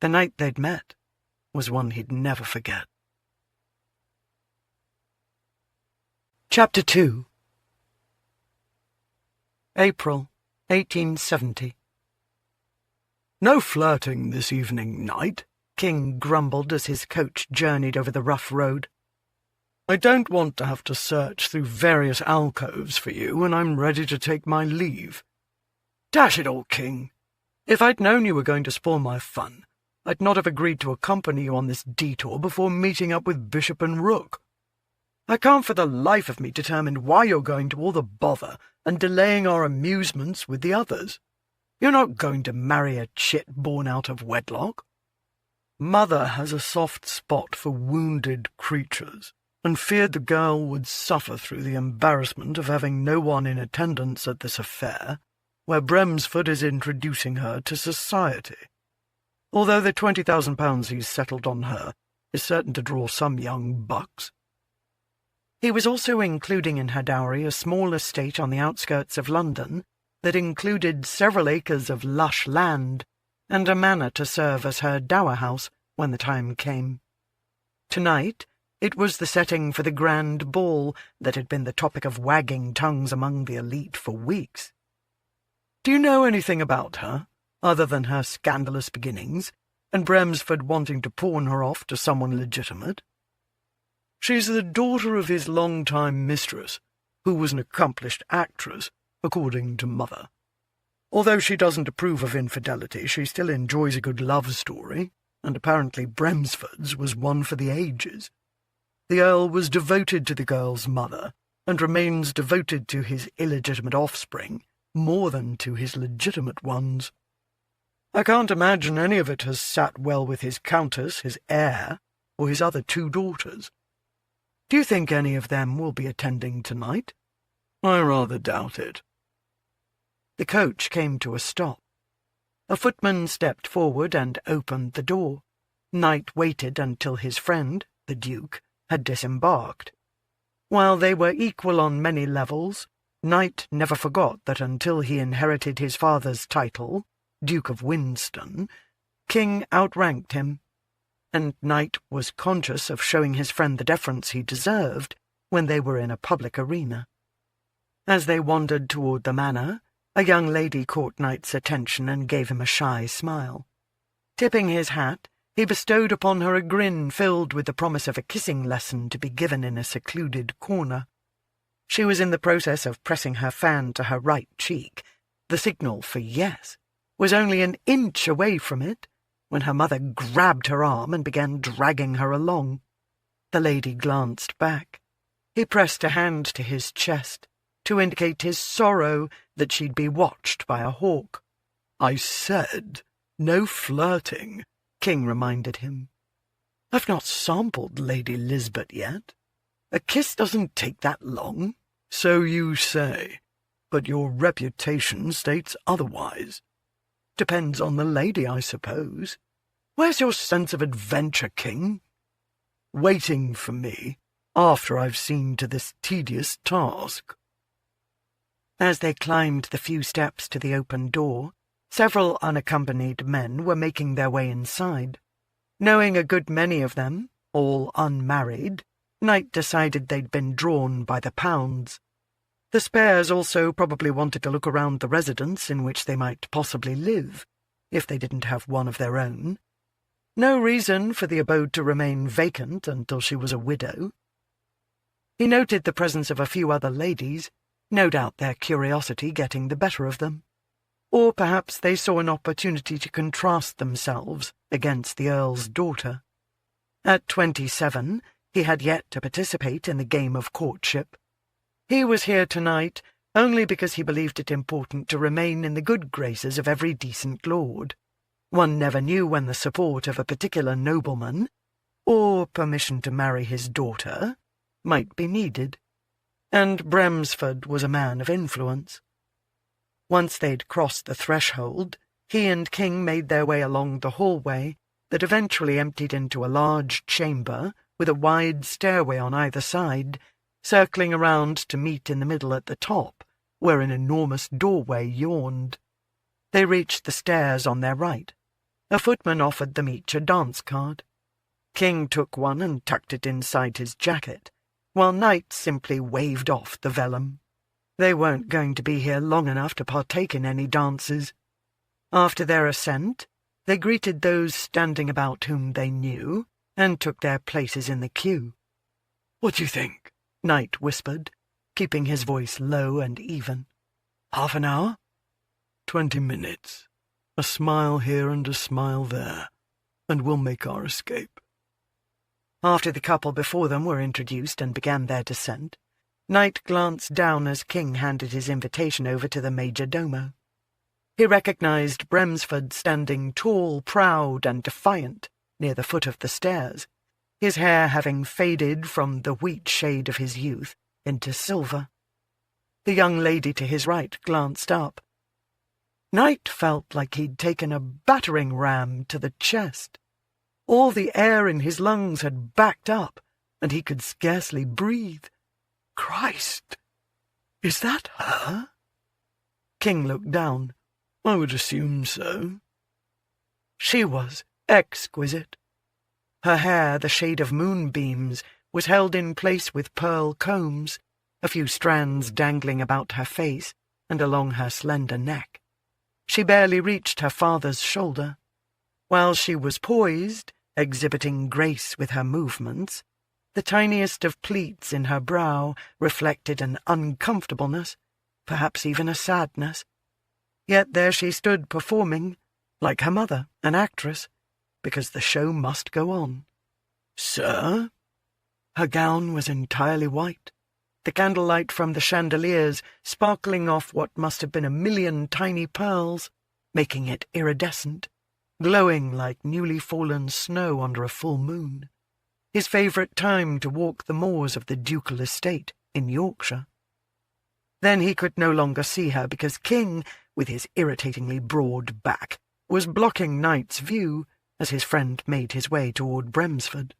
the night they'd met was one he'd never forget. Chapter 2. April, 1870. "No flirting this evening, Knight," King grumbled as his coach journeyed over the rough road. "I don't want to have to search through various alcoves for you when I'm ready to take my leave. Dash it all, King! If I'd known you were going to spoil my fun, I'd not have agreed to accompany you on this detour before meeting up with Bishop and Rook. I can't for the life of me determine why you're going to all the bother and delaying our amusements with the others. You're not going to marry a chit born out of wedlock. Mother has a soft spot for wounded creatures, and feared the girl would suffer through the embarrassment of having no one in attendance at this affair, where Bremsford is introducing her to society, although the £20,000 he's settled on her is certain to draw some young bucks. He was also including in her dowry a small estate on the outskirts of London that included several acres of lush land and a manor to serve as her dower house when the time came. Tonight it was the setting for the grand ball that had been the topic of wagging tongues among the elite for weeks. "Do you know anything about her, other than her scandalous beginnings, and Bremsford wanting to pawn her off to someone legitimate? She's the daughter of his long-time mistress, who was an accomplished actress, according to Mother. Although she doesn't approve of infidelity, she still enjoys a good love story, and apparently Bremsford's was one for the ages. The Earl was devoted to the girl's mother, and remains devoted to his illegitimate offspring more than to his legitimate ones. I can't imagine any of it has sat well with his countess, his heir, or his other 2 daughters. Do you think any of them will be attending tonight? I rather doubt it." The coach came to a stop. A footman stepped forward and opened the door. Knight waited until his friend, the Duke, had disembarked. While they were equal on many levels, Knight never forgot that until he inherited his father's title, Duke of Winston, King outranked him, and Knight was conscious of showing his friend the deference he deserved when they were in a public arena. As they wandered toward the manor, a young lady caught Knight's attention and gave him a shy smile. Tipping his hat, he bestowed upon her a grin filled with the promise of a kissing lesson to be given in a secluded corner. She was in the process of pressing her fan to her right cheek. The signal for yes was only an inch away from it, when her mother grabbed her arm and began dragging her along. The lady glanced back. He pressed a hand to his chest to indicate his sorrow that she'd be watched by a hawk. "I said no flirting," King reminded him. "I've not sampled Lady Lisbeth yet. A kiss doesn't take that long." "So you say, but your reputation states otherwise." "Depends on the lady, I suppose. Where's your sense of adventure, King?" "Waiting for me, after I've seen to this tedious task." As they climbed the few steps to the open door, several unaccompanied men were making their way inside. Knowing a good many of them, all unmarried, Knight decided they'd been drawn by the pounds. The spares also probably wanted to look around the residence in which they might possibly live, if they didn't have one of their own. No reason for the abode to remain vacant until she was a widow. He noted the presence of a few other ladies, no doubt their curiosity getting the better of them. Or perhaps they saw an opportunity to contrast themselves against the Earl's daughter. At 27, he had yet to participate in the game of courtship. He was here tonight only because he believed it important to remain in the good graces of every decent lord. One never knew when the support of a particular nobleman, or permission to marry his daughter, might be needed. And Bremsford was a man of influence. Once they'd crossed the threshold, he and King made their way along the hallway that eventually emptied into a large chamber with a wide stairway on either side, circling around to meet in the middle at the top, where an enormous doorway yawned. They reached the stairs on their right. A footman offered them each a dance card. King took one and tucked it inside his jacket, while Knight simply waved off the vellum. They weren't going to be here long enough to partake in any dances. After their ascent, they greeted those standing about whom they knew, and took their places in the queue. "What do you think?" Knight whispered, keeping his voice low and even. "Half an hour?" 20 minutes. A smile here and a smile there, and we'll make our escape." After the couple before them were introduced and began their descent, Knight glanced down as King handed his invitation over to the major domo. He recognized Bremsford standing tall, proud, and defiant near the foot of the stairs, his hair having faded from the wheat shade of his youth into silver. The young lady to his right glanced up. Knight felt like he'd taken a battering ram to the chest. All the air in his lungs had backed up, and he could scarcely breathe. "Christ! Is that her?" King looked down. "I would assume so." She was exquisite. Her hair, the shade of moonbeams, was held in place with pearl combs, a few strands dangling about her face and along her slender neck. She barely reached her father's shoulder. While she was poised, exhibiting grace with her movements, the tiniest of pleats in her brow reflected an uncomfortableness, perhaps even a sadness. Yet there she stood performing, like her mother, an actress, because the show must go on. "Sir?" Her gown was entirely white, the candlelight from the chandeliers sparkling off what must have been 1,000,000 tiny pearls, making it iridescent, glowing like newly fallen snow under a full moon. His favourite time to walk the moors of the ducal estate in Yorkshire. Then he could no longer see her because King, with his irritatingly broad back, was blocking Knight's view as his friend made his way toward Bremsford.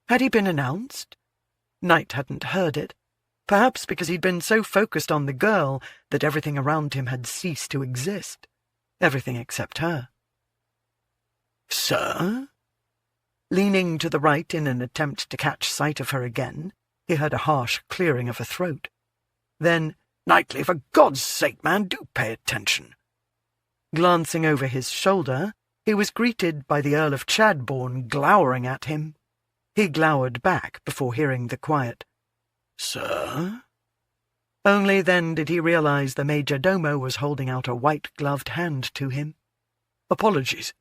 Had he been announced? Knight hadn't heard it, perhaps because he'd been so focused on the girl that everything around him had ceased to exist, everything except her. "Sir?" Leaning to the right in an attempt to catch sight of her again, he heard a harsh clearing of her throat. Then, "Knightly, for God's sake, man, do pay attention." Glancing over his shoulder, he was greeted by the Earl of Chadbourne glowering at him. He glowered back before hearing the quiet, "Sir?" Only then did he realize the major domo was holding out a white-gloved hand to him. "Apologies."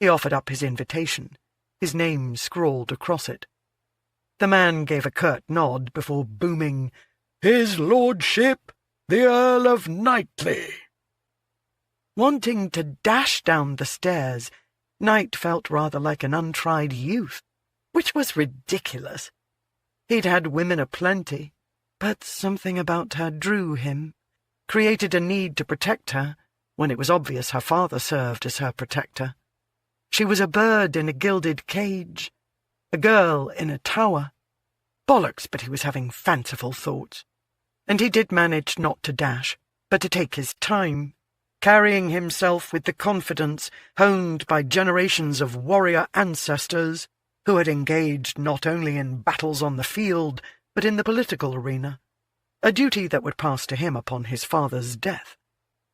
He offered up his invitation, his name scrawled across it. The man gave a curt nod before booming, "His Lordship, the Earl of Knightly." Wanting to dash down the stairs, Knight felt rather like an untried youth, which was ridiculous. He'd had women aplenty, but something about her drew him, created a need to protect her when it was obvious her father served as her protector. She was a bird in a gilded cage, a girl in a tower. Bollocks, but he was having fanciful thoughts. And he did manage not to dash, but to take his time, carrying himself with the confidence honed by generations of warrior ancestors who had engaged not only in battles on the field, but in the political arena, a duty that would pass to him upon his father's death,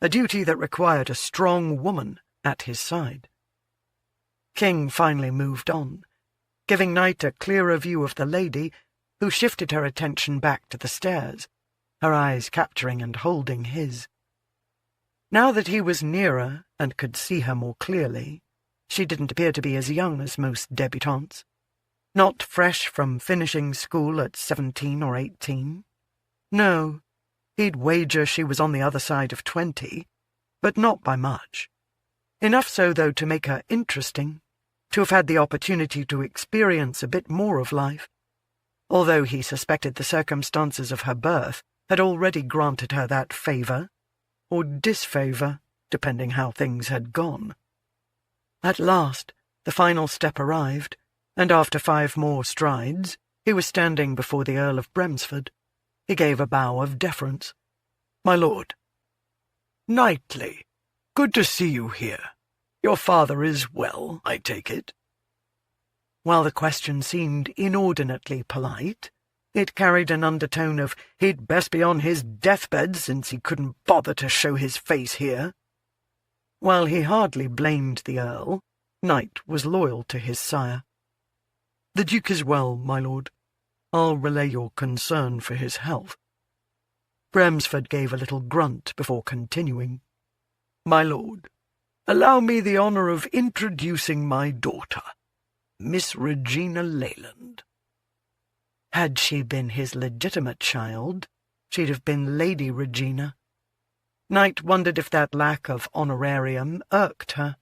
a duty that required a strong woman at his side. King finally moved on, giving Knight a clearer view of the lady, who shifted her attention back to the stairs, her eyes capturing and holding his. Now that he was nearer and could see her more clearly, she didn't appear to be as young as most débutantes. Not fresh from finishing school at 17 or 18. No, he'd wager she was on the other side of 20, but not by much. Enough so, though, to make her interesting, to have had the opportunity to experience a bit more of life, although he suspected the circumstances of her birth had already granted her that favour, or disfavour, depending how things had gone. At last, the final step arrived, and after 5 more strides, he was standing before the Earl of Breford. He gave a bow of deference. "My lord." "Knightly, good to see you here. Your father is well, I take it?" While the question seemed inordinately polite, it carried an undertone of he'd best be on his deathbed since he couldn't bother to show his face here. While he hardly blamed the Earl, Knight was loyal to his sire. "The Duke is well, my lord. I'll relay your concern for his health." Breford gave a little grunt before continuing. "My lord, allow me the honour of introducing my daughter, Miss Regina Leyland." Had she been his legitimate child, she'd have been Lady Regina. Knight wondered if that lack of honorarium irked her.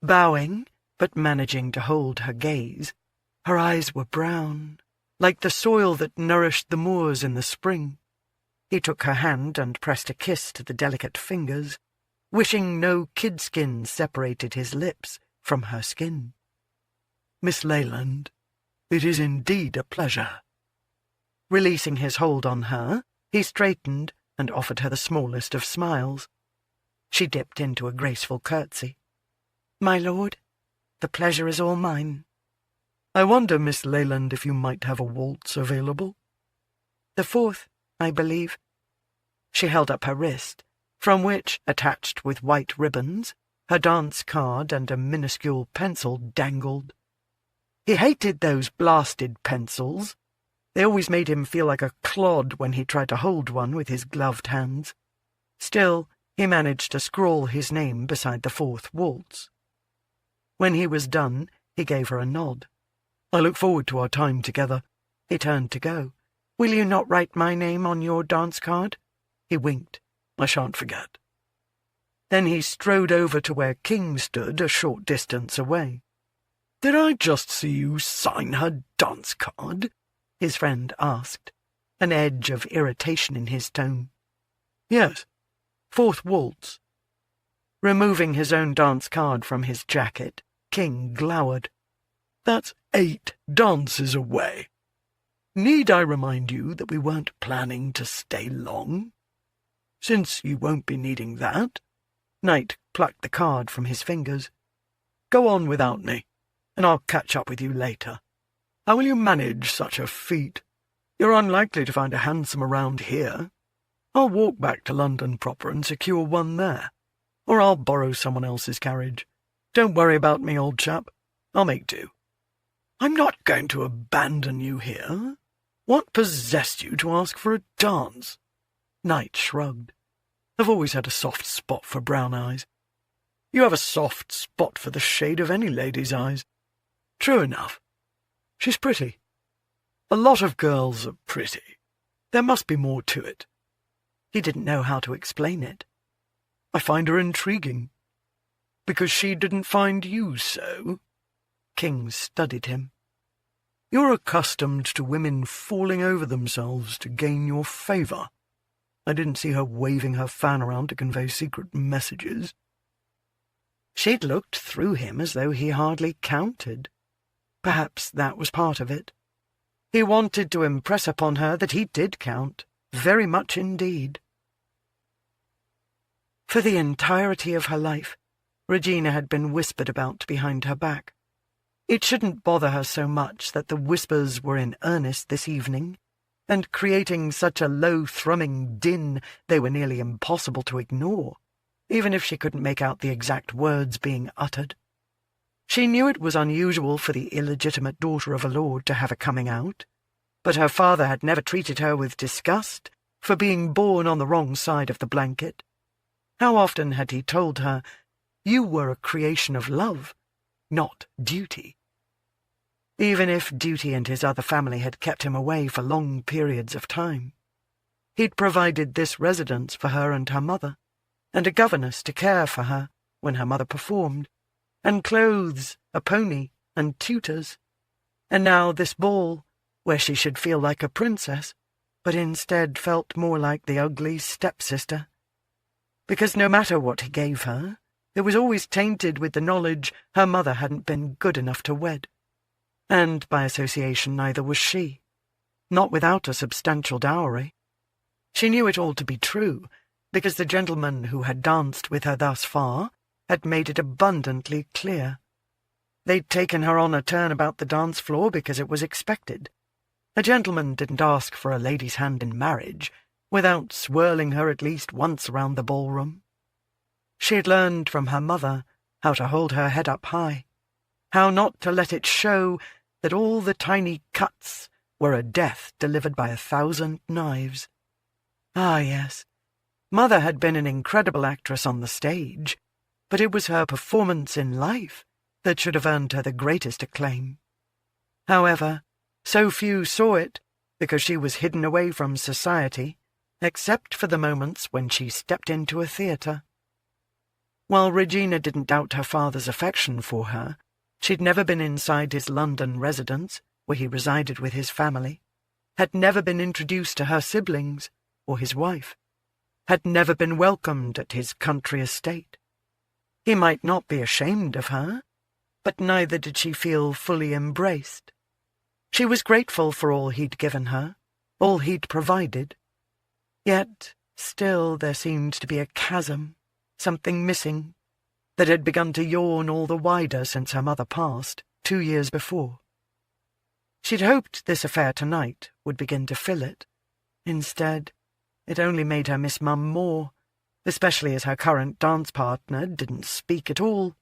Bowing, but managing to hold her gaze, her eyes were brown, like the soil that nourished the moors in the spring. He took her hand and pressed a kiss to the delicate fingers, wishing no kidskin separated his lips from her skin. "Miss Leyland, it is indeed a pleasure." Releasing his hold on her, he straightened and offered her the smallest of smiles. She dipped into a graceful curtsy. "My lord, the pleasure is all mine." "I wonder, Miss Leyland, if you might have a waltz available?" "The 4th, I believe." She held up her wrist, from which, attached with white ribbons, her dance card and a minuscule pencil dangled. He hated those blasted pencils. They always made him feel like a clod when he tried to hold one with his gloved hands. Still, he managed to scrawl his name beside the 4th waltz. When he was done, he gave her a nod. "I look forward to our time together." He turned to go. "Will you not write my name on your dance card?" He winked. "I shan't forget." Then he strode over to where King stood a short distance away. "Did I just see you sign her dance card?" his friend asked, an edge of irritation in his tone. "Yes, 4th waltz." Removing his own dance card from his jacket, King glowered. "That's 8 dances away. Need I remind you that we weren't planning to stay long? Since you won't be needing that," Knight plucked the card from his fingers, "go on without me, and I'll catch up with you later. How will you manage such a feat? You're unlikely to find a hansom around here. I'll walk back to London proper and secure one there, or I'll borrow someone else's carriage. Don't worry about me, old chap. I'll make do. I'm not going to abandon you here. What possessed you to ask for a dance?" Knight shrugged. "I've always had a soft spot for brown eyes." "You have a soft spot for the shade of any lady's eyes." "True enough. She's pretty. A lot of girls are pretty. There must be more to it." He didn't know how to explain it. "I find her intriguing. Because she didn't find you so?" King studied him. "You're accustomed to women falling over themselves to gain your favour. I didn't see her waving her fan around to convey secret messages." She'd looked through him as though he hardly counted. Perhaps that was part of it. He wanted to impress upon her that he did count, very much indeed. For the entirety of her life, Regina had been whispered about behind her back. It shouldn't bother her so much that the whispers were in earnest this evening, and creating such a low-thrumming din they were nearly impossible to ignore, even if she couldn't make out the exact words being uttered. She knew it was unusual for the illegitimate daughter of a lord to have a coming out, but her father had never treated her with disgust, for being born on the wrong side of the blanket. How often had he told her, "You were a creation of love, not duty"? Even if duty and his other family had kept him away for long periods of time, he'd provided this residence for her and her mother, and a governess to care for her when her mother performed, and clothes, a pony, and tutors. And now this ball, where she should feel like a princess, but instead felt more like the ugly stepsister. Because no matter what he gave her, it was always tainted with the knowledge her mother hadn't been good enough to wed. And by association neither was she, not without a substantial dowry. She knew it all to be true, because the gentleman who had danced with her thus far had made it abundantly clear. They'd taken her on a turn about the dance floor because it was expected. A gentleman didn't ask for a lady's hand in marriage without swirling her at least once round the ballroom. She had learned from her mother how to hold her head up high, how not to let it show that all the tiny cuts were a death delivered by 1,000 knives. Ah, yes, Mother had been an incredible actress on the stage, but it was her performance in life that should have earned her the greatest acclaim. However, so few saw it because she was hidden away from society, except for the moments when she stepped into a theatre. While Regina didn't doubt her father's affection for her, she'd never been inside his London residence, where he resided with his family, had never been introduced to her siblings or his wife, had never been welcomed at his country estate. He might not be ashamed of her, but neither did she feel fully embraced. She was grateful for all he'd given her, all he'd provided. Yet still there seemed to be a chasm, something missing, that had begun to yawn all the wider since her mother passed, 2 years before. She'd hoped this affair tonight would begin to fill it. Instead, it only made her miss Mum more, especially as her current dance partner didn't speak at all,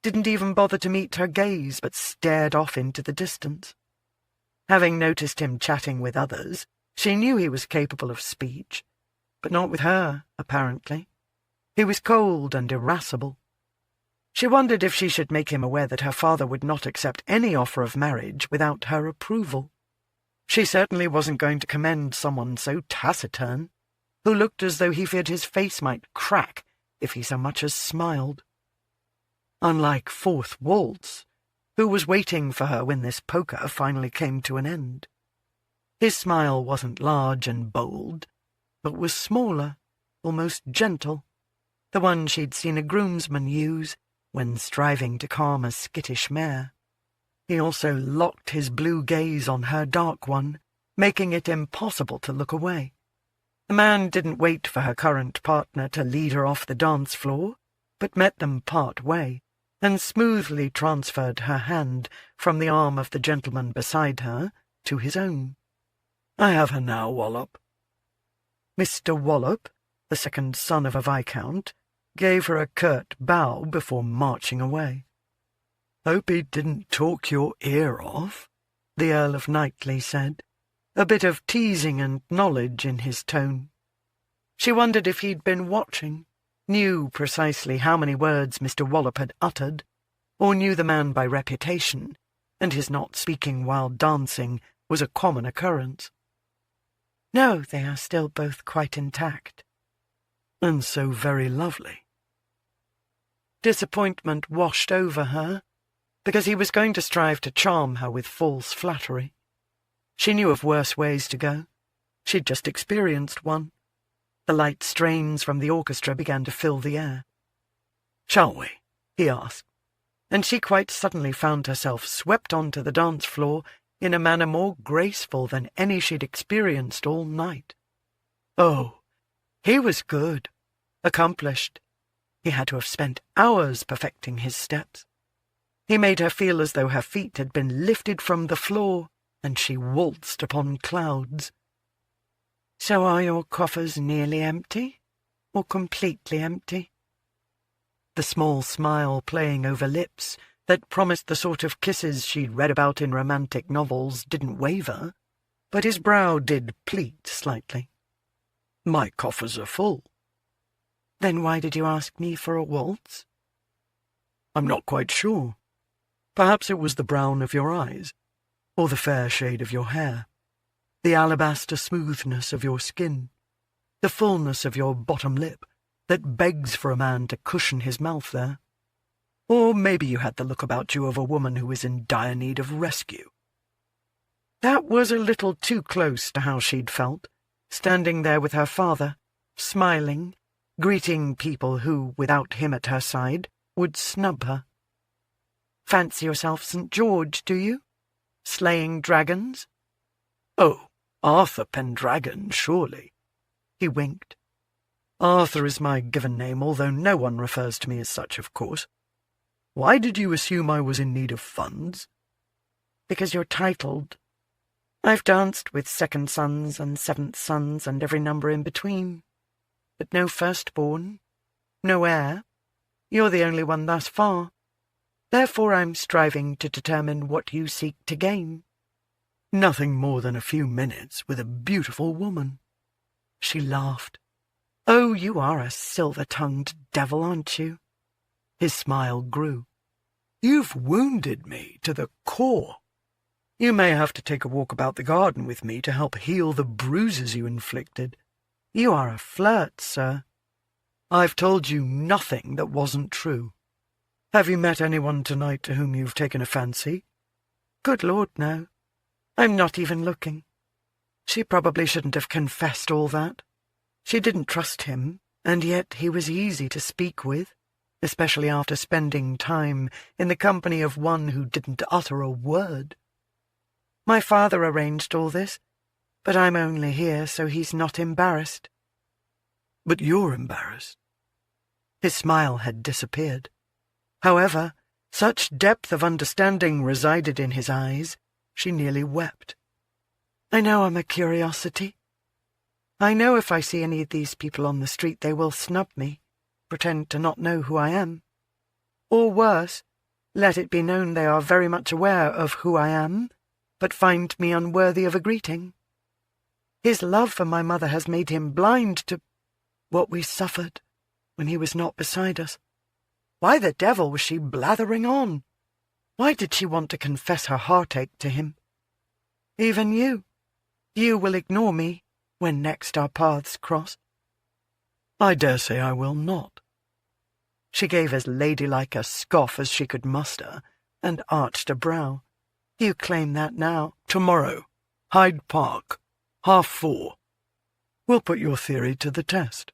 didn't even bother to meet her gaze but stared off into the distance. Having noticed him chatting with others, she knew he was capable of speech, but not with her, apparently. He was cold and irascible. She wondered if she should make him aware that her father would not accept any offer of marriage without her approval. She certainly wasn't going to commend someone so taciturn, who looked as though he feared his face might crack if he so much as smiled. Unlike Fourth Waltz, who was waiting for her when this poker finally came to an end. His smile wasn't large and bold, but was smaller, almost gentle, the one she'd seen a groomsman use when striving to calm a skittish mare. He also locked his blue gaze on her dark one, making it impossible to look away. The man didn't wait for her current partner to lead her off the dance floor, but met them part way, and smoothly transferred her hand from the arm of the gentleman beside her to his own. "I have her now, Wallop." Mr. Wallop, the second son of a viscount, gave her a curt bow before marching away. "Hope he didn't talk your ear off," the Earl of Knightly said, a bit of teasing and knowledge in his tone. She wondered if he'd been watching, knew precisely how many words Mr. Wallop had uttered, or knew the man by reputation, and his not speaking while dancing was a common occurrence. "No, they are still both quite intact." "And so very lovely." Disappointment washed over her, because he was going to strive to charm her with false flattery. She knew of worse ways to go. She'd just experienced one. The light strains from the orchestra began to fill the air. "Shall we?" he asked, and she quite suddenly found herself swept onto the dance floor in a manner more graceful than any she'd experienced all night. Oh, he was good, accomplished. He had to have spent hours perfecting his steps. He made her feel as though her feet had been lifted from the floor and she waltzed upon clouds. "So are your coffers nearly empty, or completely empty?" The small smile playing over lips that promised the sort of kisses she'd read about in romantic novels didn't waver, but his brow did pleat slightly. My coffers are full. Then why did you ask me for a waltz? I'm not quite sure. Perhaps it was the brown of your eyes, or the fair shade of your hair, the alabaster smoothness of your skin, the fullness of your bottom lip that begs for a man to cushion his mouth there. Or maybe you had the look about you of a woman who is in dire need of rescue. That was a little too close to how she'd felt, standing there with her father, smiling, greeting people who, without him at her side, would snub her. Fancy yourself St. George, do you? Slaying dragons? Oh, Arthur Pendragon, surely. He winked. Arthur is my given name, although no one refers to me as such, of course. Why did you assume I was in need of funds? Because you're titled. I've danced with second sons and seventh sons and every number in between. But no firstborn, no heir. You're the only one thus far. Therefore I'm striving to determine what you seek to gain. Nothing more than a few minutes with a beautiful woman. She laughed. Oh, you are a silver-tongued devil, aren't you? His smile grew. You've wounded me to the core. You may have to take a walk about the garden with me to help heal the bruises you inflicted. You are a flirt, sir. I've told you nothing that wasn't true. Have you met anyone tonight to whom you've taken a fancy? Good Lord, no. I'm not even looking. She probably shouldn't have confessed all that. She didn't trust him, and yet he was easy to speak with, especially after spending time in the company of one who didn't utter a word. My father arranged all this, but I'm only here so he's not embarrassed. But you're embarrassed. His smile had disappeared. However, such depth of understanding resided in his eyes, she nearly wept. I know I'm a curiosity. I know if I see any of these people on the street they will snub me, pretend to not know who I am. Or worse, let it be known they are very much aware of who I am, but find me unworthy of a greeting. His love for my mother has made him blind to what we suffered when he was not beside us. Why the devil was she blathering on? Why did she want to confess her heartache to him? Even you will ignore me when next our paths cross. I dare say I will not. She gave as ladylike a scoff as she could muster, and arched a brow. You claim that now. Tomorrow, Hyde Park, 4:30. We'll put your theory to the test.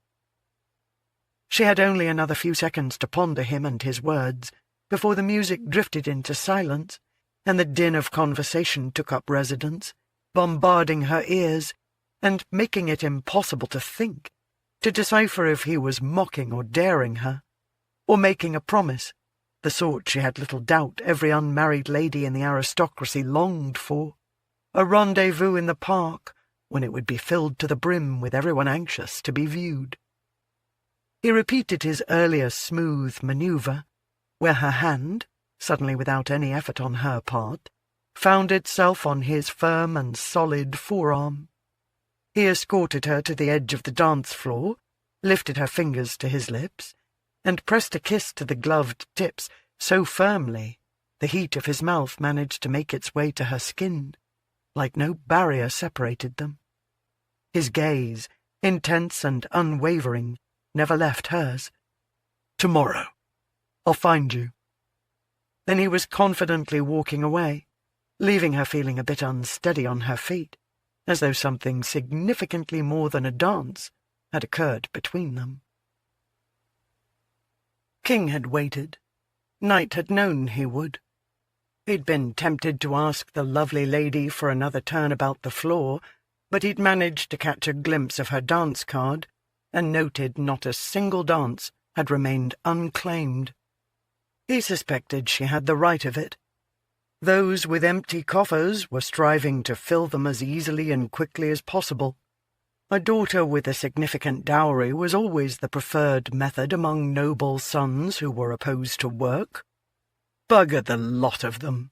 She had only another few seconds to ponder him and his words before the music drifted into silence, and the din of conversation took up residence, bombarding her ears and making it impossible to think, to decipher if he was mocking or daring her, or making a promise, the sort she had little doubt every unmarried lady in the aristocracy longed for, a rendezvous in the park when it would be filled to the brim with everyone anxious to be viewed. He repeated his earlier smooth manoeuvre, where her hand, suddenly without any effort on her part, found itself on his firm and solid forearm. He escorted her to the edge of the dance floor, lifted her fingers to his lips, and pressed a kiss to the gloved tips so firmly the heat of his mouth managed to make its way to her skin, like no barrier separated them. His gaze, intense and unwavering, never left hers. Tomorrow. I'll find you. Then he was confidently walking away, leaving her feeling a bit unsteady on her feet, as though something significantly more than a dance had occurred between them. King had waited. Knight had known he would. He'd been tempted to ask the lovely lady for another turn about the floor, but he'd managed to catch a glimpse of her dance card, and noted not a single dance had remained unclaimed. He suspected she had the right of it. Those with empty coffers were striving to fill them as easily and quickly as possible. A daughter with a significant dowry was always the preferred method among noble sons who were opposed to work. Bugger the lot of them.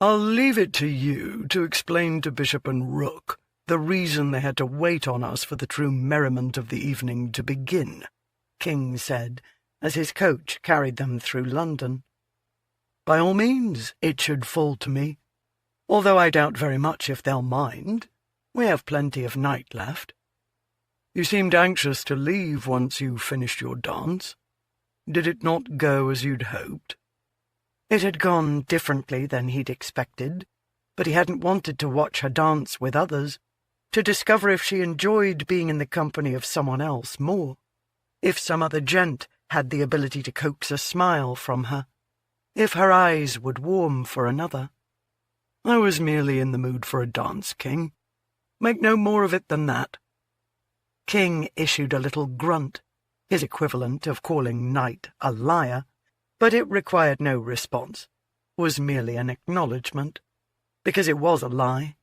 I'll leave it to you to explain to Bishop and Rook the reason they had to wait on us for the true merriment of the evening to begin," King said, as his coach carried them through London. "By all means, it should fall to me, although I doubt very much if they'll mind. We have plenty of night left. You seemed anxious to leave once you finished your dance. Did it not go as you'd hoped?" It had gone differently than he'd expected, but he hadn't wanted to watch her dance with others, to discover if she enjoyed being in the company of someone else more, if some other gent had the ability to coax a smile from her, if her eyes would warm for another. "I was merely in the mood for a dance, King. Make no more of it than that." King issued a little grunt, his equivalent of calling Knight a liar, but it required no response, was merely an acknowledgment, because it was a lie.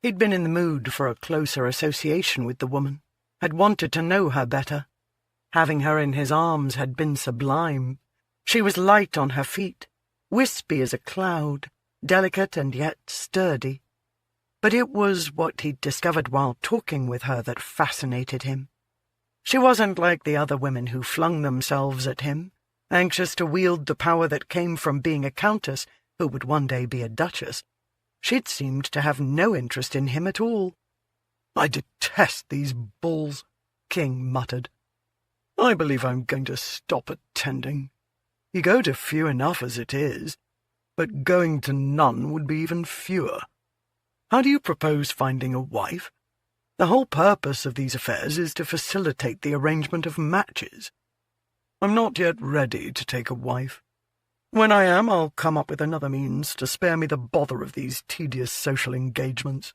He'd been in the mood for a closer association with the woman, had wanted to know her better. Having her in his arms had been sublime. She was light on her feet, wispy as a cloud, delicate and yet sturdy. But it was what he'd discovered while talking with her that fascinated him. She wasn't like the other women who flung themselves at him, anxious to wield the power that came from being a countess who would one day be a duchess. She'd seemed to have no interest in him at all. "I detest these balls," King muttered. "I believe I'm going to stop attending. You go to few enough as it is, but going to none would be even fewer. How do you propose finding a wife? The whole purpose of these affairs is to facilitate the arrangement of matches. I'm not yet ready to take a wife. When I am, I'll come up with another means to spare me the bother of these tedious social engagements.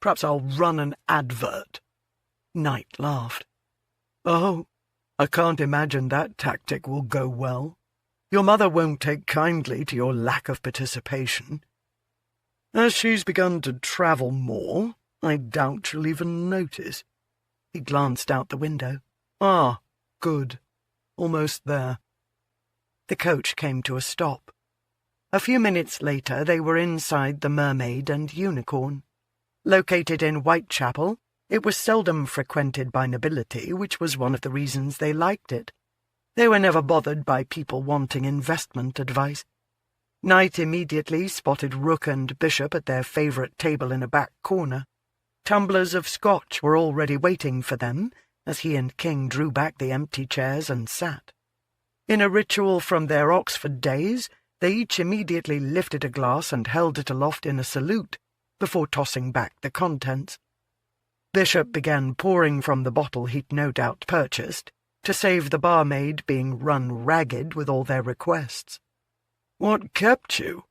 Perhaps I'll run an advert." Knight laughed. "Oh, I can't imagine that tactic will go well. Your mother won't take kindly to your lack of participation. As she's begun to travel more, I doubt she'll even notice." He glanced out the window. "Ah, good. Almost there." The coach came to a stop. A few minutes later they were inside the Mermaid and Unicorn. Located in Whitechapel, it was seldom frequented by nobility, which was one of the reasons they liked it. They were never bothered by people wanting investment advice. Knight immediately spotted Rook and Bishop at their favourite table in a back corner. Tumblers of scotch were already waiting for them, as he and King drew back the empty chairs and sat. In a ritual from their Oxford days, they each immediately lifted a glass and held it aloft in a salute, before tossing back the contents. Bishop began pouring from the bottle he'd no doubt purchased, to save the barmaid being run ragged with all their requests. "What kept you?"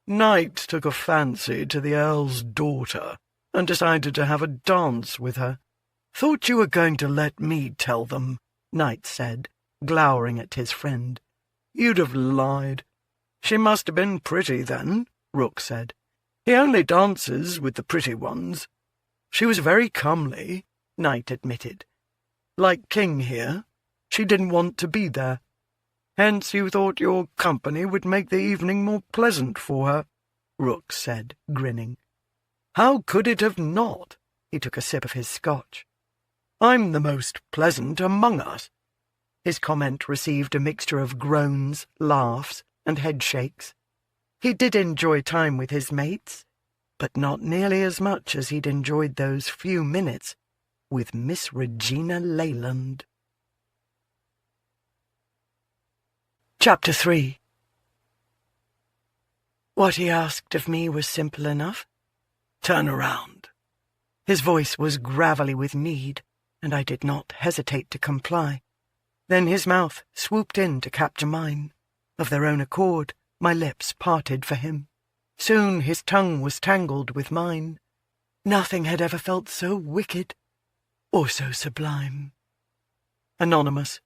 "Knight took a fancy to the Earl's daughter, and decided to have a dance with her. Thought you were going to let me tell them," Knight said, glowering at his friend. "You'd have lied." "She must have been pretty, then," Rook said. "He only dances with the pretty ones." "She was very comely," Knight admitted. "Like King here, she didn't want to be there. Hence you thought your company would make the evening more pleasant for her," Rook said, grinning. "How could it have not?" He took a sip of his scotch. "I'm the most pleasant among us." His comment received a mixture of groans, laughs, and headshakes. He did enjoy time with his mates, but not nearly as much as he'd enjoyed those few minutes with Miss Regina Leyland. Chapter 3. What he asked of me was simple enough. "Turn around." His voice was gravelly with need, and I did not hesitate to comply. Then his mouth swooped in to capture mine. Of their own accord, my lips parted for him. Soon his tongue was tangled with mine. Nothing had ever felt so wicked or so sublime. Anonymous.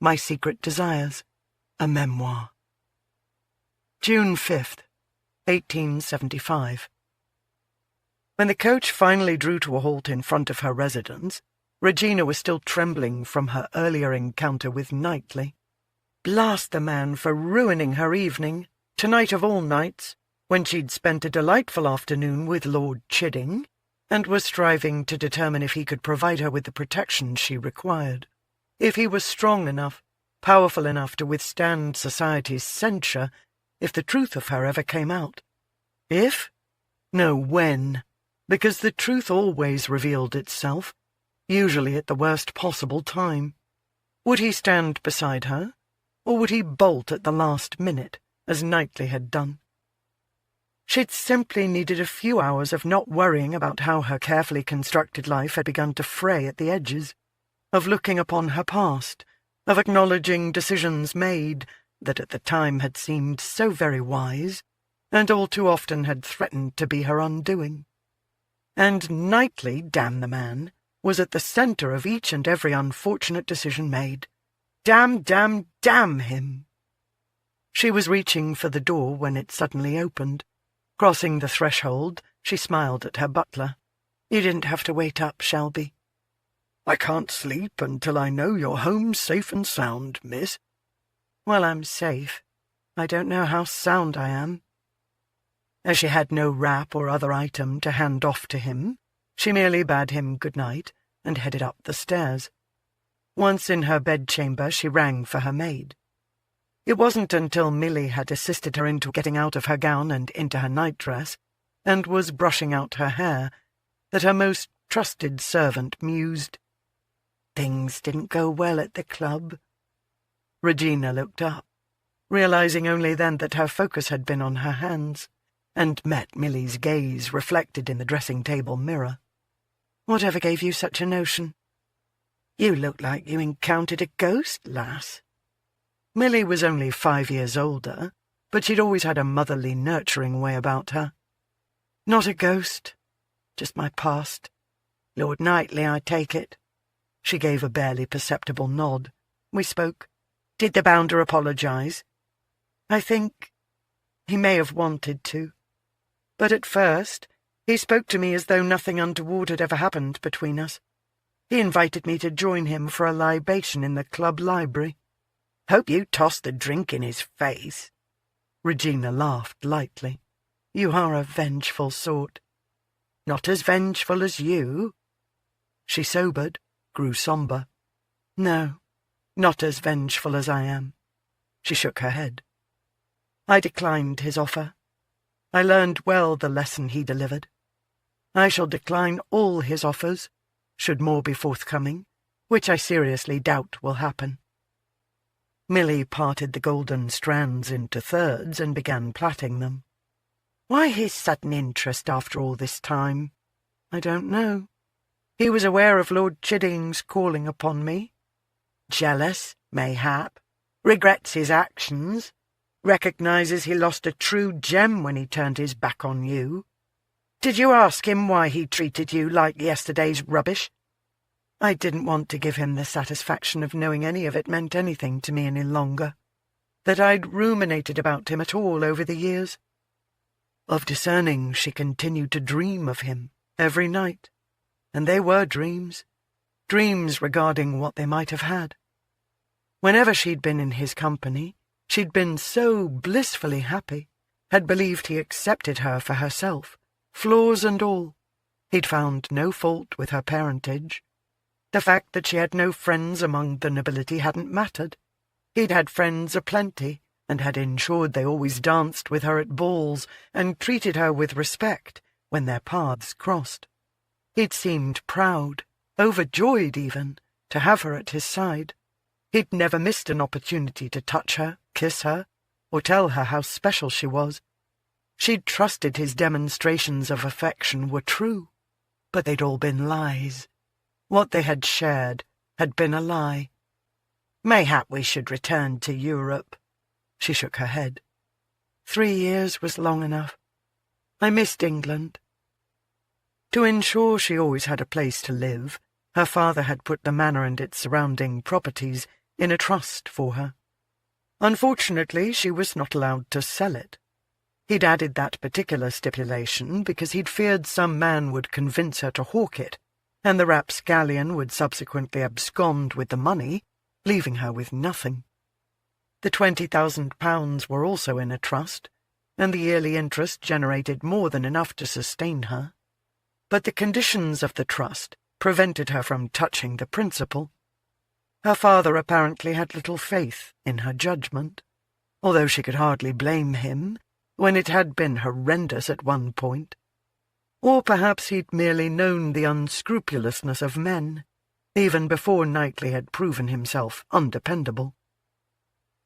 My Secret Desires. A Memoir. June 5th, 1875. When the coach finally drew to a halt in front of her residence, Regina was still trembling from her earlier encounter with Knightly. Blast the man for ruining her evening, tonight of all nights, when she'd spent a delightful afternoon with Lord Chidding, and was striving to determine if he could provide her with the protection she required, if he was strong enough, powerful enough to withstand society's censure if the truth of her ever came out. If? No, when, because the truth always revealed itself, usually at the worst possible time. Would he stand beside her, or would he bolt at the last minute, as Knightly had done? She'd simply needed a few hours of not worrying about how her carefully constructed life had begun to fray at the edges, of looking upon her past, of acknowledging decisions made that at the time had seemed so very wise, and all too often had threatened to be her undoing. And Knightly, damn the man, was at the centre of each and every unfortunate decision made. Damn him! She was reaching for the door when it suddenly opened. Crossing the threshold, she smiled at her butler. "You didn't have to wait up, Shelby." "I can't sleep until I know you're home safe and sound, miss." "Well, I'm safe. I don't know how sound I am." As she had no wrap or other item to hand off to him, she merely bade him good night and headed up the stairs. Once in her bedchamber, she rang for her maid. It wasn't until Milly had assisted her into getting out of her gown and into her nightdress, and was brushing out her hair, that her most trusted servant mused, "Things didn't go well at the club." Regina looked up, realizing only then that her focus had been on her hands, and met Milly's gaze reflected in the dressing-table mirror. "Whatever gave you such a notion?" "You look like you encountered a ghost, lass." Milly was only 5 years older, but she'd always had a motherly, nurturing way about her. "Not a ghost, just my past. Lord Knightly, I take it." She gave a barely perceptible nod. We spoke. "Did the bounder apologise?" "I think he may have wanted to. But at first he spoke to me as though nothing untoward had ever happened between us. He invited me to join him for a libation in the club library." "Hope you tossed the drink in his face." Regina laughed lightly. "You are a vengeful sort." "Not as vengeful as you." She sobered, grew sombre. "No, not as vengeful as I am." She shook her head. "I declined his offer. I learned well the lesson he delivered. I shall decline all his offers, should more be forthcoming, which I seriously doubt will happen." Milly parted the golden strands into thirds and began plaiting them. "Why his sudden interest after all this time?" "I don't know. He was aware of Lord Chidding's calling upon me. Jealous, mayhap. Regrets his actions. Recognises he lost a true gem when he turned his back on you. Did you ask him why he treated you like yesterday's rubbish?" I didn't want to give him the satisfaction of knowing any of it meant anything to me any longer, that I'd ruminated about him at all over the years. Of discerning, she continued to dream of him every night, and they were dreams regarding what they might have had. Whenever she'd been in his company, she'd been so blissfully happy, had believed he accepted her for herself, flaws and all. He'd found no fault with her parentage. The fact that she had no friends among the nobility hadn't mattered. He'd had friends aplenty, and had ensured they always danced with her at balls, and treated her with respect when their paths crossed. He'd seemed proud, overjoyed even, to have her at his side. He'd never missed an opportunity to touch her, kiss her, or tell her how special she was. She'd trusted his demonstrations of affection were true, but they'd all been lies. What they had shared had been a lie. "Mayhap we should return to Europe." She shook her head. 3 years was long enough. I missed England. To ensure she always had a place to live, her father had put the manor and its surrounding properties in a trust for her. Unfortunately, she was not allowed to sell it. He'd added that particular stipulation because he'd feared some man would convince her to hawk it, and the rapscallion would subsequently abscond with the money, leaving her with nothing. The £20,000 were also in a trust, and the yearly interest generated more than enough to sustain her. but the conditions of the trust prevented her from touching the principal. Her father apparently had little faith in her judgment, although she could hardly blame him when it had been horrendous at one point. Or perhaps he'd merely known the unscrupulousness of men, even before Knightly had proven himself undependable.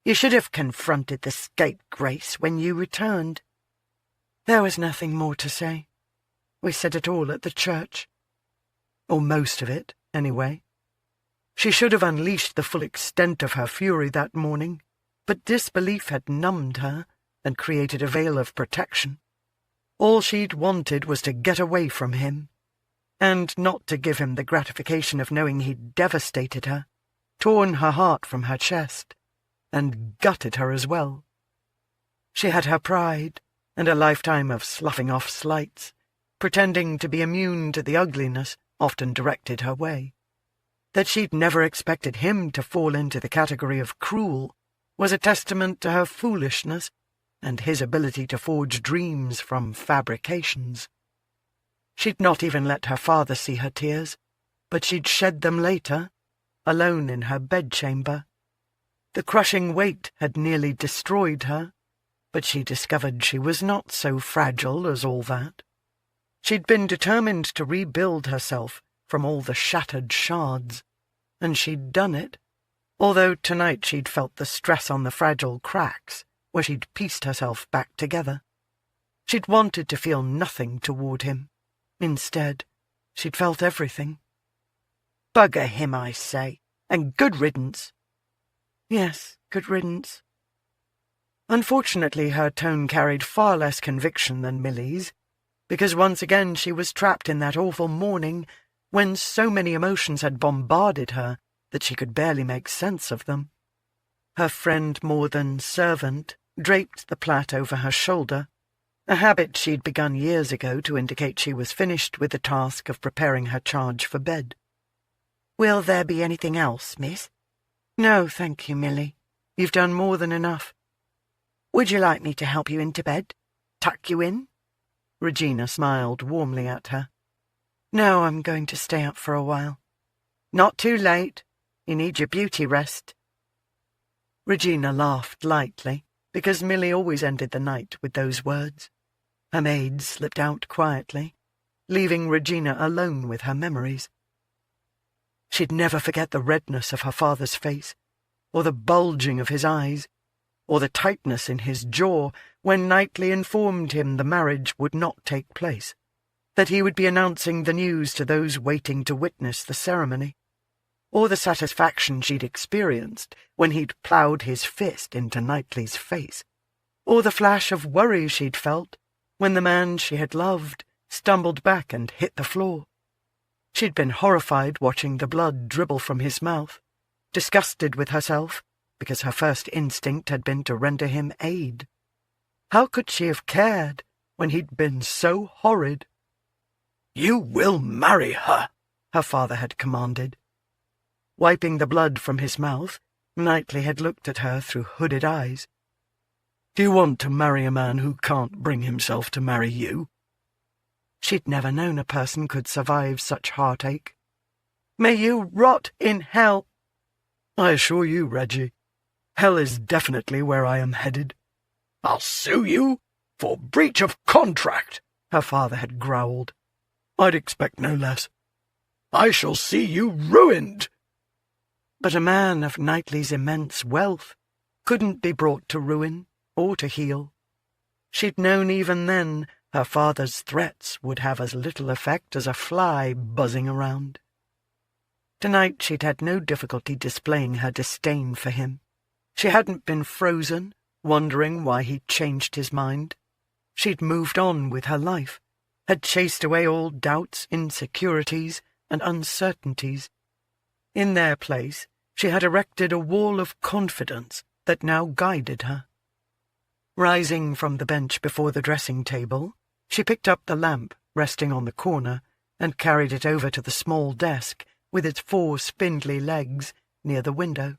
"You should have confronted the scapegrace when you returned." "There was nothing more to say. We said it all at the church. Or most of it, anyway." She should have unleashed the full extent of her fury that morning, but disbelief had numbed her and created a veil of protection. All she'd wanted was to get away from him, and not to give him the gratification of knowing he'd devastated her, torn her heart from her chest, and gutted her as well. She had her pride and a lifetime of sloughing off slights, pretending to be immune to the ugliness often directed her way. That she'd never expected him to fall into the category of cruel was a testament to her foolishness and his ability to forge dreams from fabrications. She'd not even let her father see her tears, but she'd shed them later, alone in her bedchamber. The crushing weight had nearly destroyed her, but she discovered she was not so fragile as all that. She'd been determined to rebuild herself from all the shattered shards, and she'd done it, although tonight she'd felt the stress on the fragile cracks where she'd pieced herself back together. She'd wanted to feel nothing toward him. Instead, she'd felt everything. "Bugger him, I say, and good riddance." "Yes, good riddance." Unfortunately, her tone carried far less conviction than Millie's, because once again she was trapped in that awful morning when so many emotions had bombarded her that she could barely make sense of them. Her friend more than servant draped the plait over her shoulder, a habit she'd begun years ago to indicate she was finished with the task of preparing her charge for bed. "Will there be anything else, miss?" "No, thank you, Millie. You've done more than enough." "Would you like me to help you into bed? Tuck you in?" Regina smiled warmly at her. "No, I'm going to stay up for a while." "Not too late. You need your beauty rest." Regina laughed lightly, because Millie always ended the night with those words. Her maid slipped out quietly, leaving Regina alone with her memories. She'd never forget the redness of her father's face, or the bulging of his eyes, or the tightness in his jaw when Knightly informed him the marriage would not take place, that he would be announcing the news to those waiting to witness the ceremony, or the satisfaction she'd experienced when he'd ploughed his fist into Knightly's face, or the flash of worry she'd felt when the man she had loved stumbled back and hit the floor. She'd been horrified watching the blood dribble from his mouth, disgusted with herself, because her first instinct had been to render him aid. How could she have cared when he'd been so horrid? "You will marry her," her father had commanded. Wiping the blood from his mouth, Knightly had looked at her through hooded eyes. "Do you want to marry a man who can't bring himself to marry you?" She'd never known a person could survive such heartache. "May you rot in hell!" "I assure you, Reggie, hell is definitely where I am headed." "I'll sue you for breach of contract," her father had growled. "I'd expect no less." "I shall see you ruined." But a man of Knightly's immense wealth couldn't be brought to ruin or to heal. She'd known even then her father's threats would have as little effect as a fly buzzing around. Tonight she'd had no difficulty displaying her disdain for him. She hadn't been frozen, wondering why he'd changed his mind. She'd moved on with her life, had chased away all doubts, insecurities, and uncertainties. In their place, she had erected a wall of confidence that now guided her. Rising from the bench before the dressing-table, she picked up the lamp resting on the corner and carried it over to the small desk with its 4 spindly legs near the window.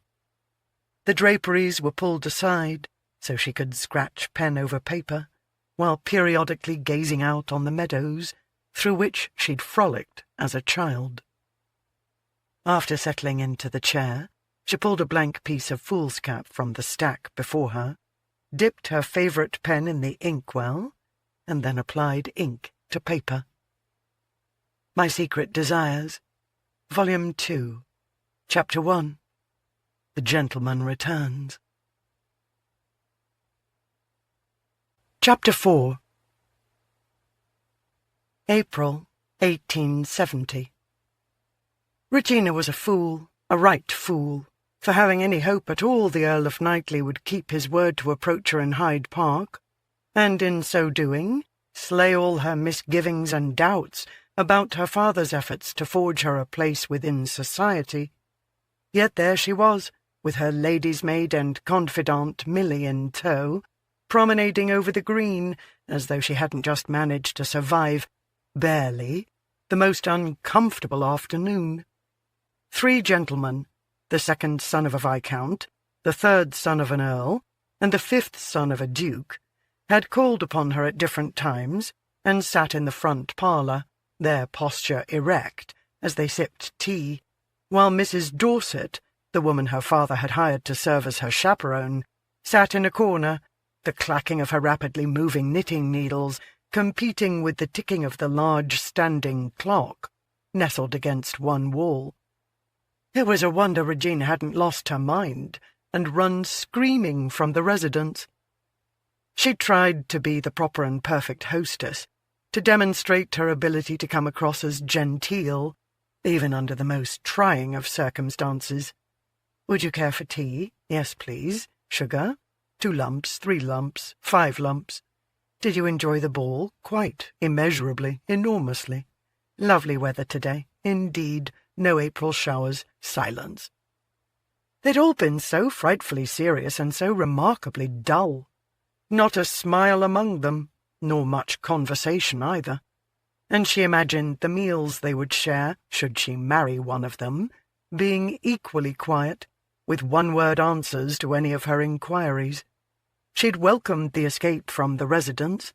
The draperies were pulled aside so she could scratch pen over paper, while periodically gazing out on the meadows, through which she'd frolicked as a child. After settling into the chair, she pulled a blank piece of foolscap from the stack before her, dipped her favourite pen in the inkwell, and then applied ink to paper. My Secret Desires, Volume 2, Chapter 1, The Gentleman Returns. Chapter 4. April 1870. Regina was a fool, a right fool, for having any hope at all the Earl of Knightly would keep his word to approach her in Hyde Park, and in so doing slay all her misgivings and doubts about her father's efforts to forge her a place within society. Yet there she was, with her lady's maid and confidante Milly in tow, promenading over the green as though she hadn't just managed to survive, barely, the most uncomfortable afternoon. 3 gentlemen, the second son of a viscount, the third son of an earl, and the 5th son of a duke, had called upon her at different times and sat in the front parlour, their posture erect, as they sipped tea, while Mrs. Dorset, the woman her father had hired to serve as her chaperone, sat in a corner, the clacking of her rapidly moving knitting needles competing with the ticking of the large standing clock, nestled against one wall. It was a wonder Regina hadn't lost her mind and run screaming from the residence. She tried to be the proper and perfect hostess, to demonstrate her ability to come across as genteel, even under the most trying of circumstances. "Would you care for tea? Yes, please. Sugar? 2 lumps, 3 lumps, 5 lumps. Did you enjoy the ball? Quite, immeasurably, enormously. Lovely weather today. Indeed, no April showers. Silence." They'd all been so frightfully serious and so remarkably dull. Not a smile among them, nor much conversation either. And she imagined the meals they would share, should she marry one of them, being equally quiet, with one-word answers to any of her inquiries. She'd welcomed the escape from the residence,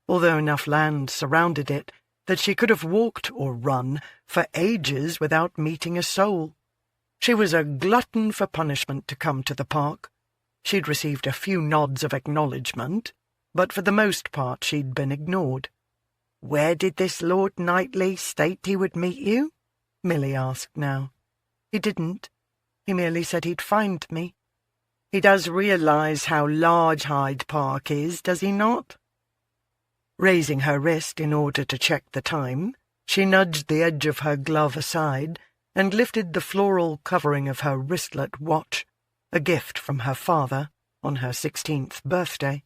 although enough land surrounded it that she could have walked or run for ages without meeting a soul. She was a glutton for punishment to come to the park. She'd received a few nods of acknowledgment, but for the most part she'd been ignored. "Where did this Lord Knightly state he would meet you?" Milly asked now. "He didn't. He merely said he'd find me. He does realise how large Hyde Park is, does he not?" Raising her wrist in order to check the time, she nudged the edge of her glove aside and lifted the floral covering of her wristlet watch, a gift from her father on her 16th birthday.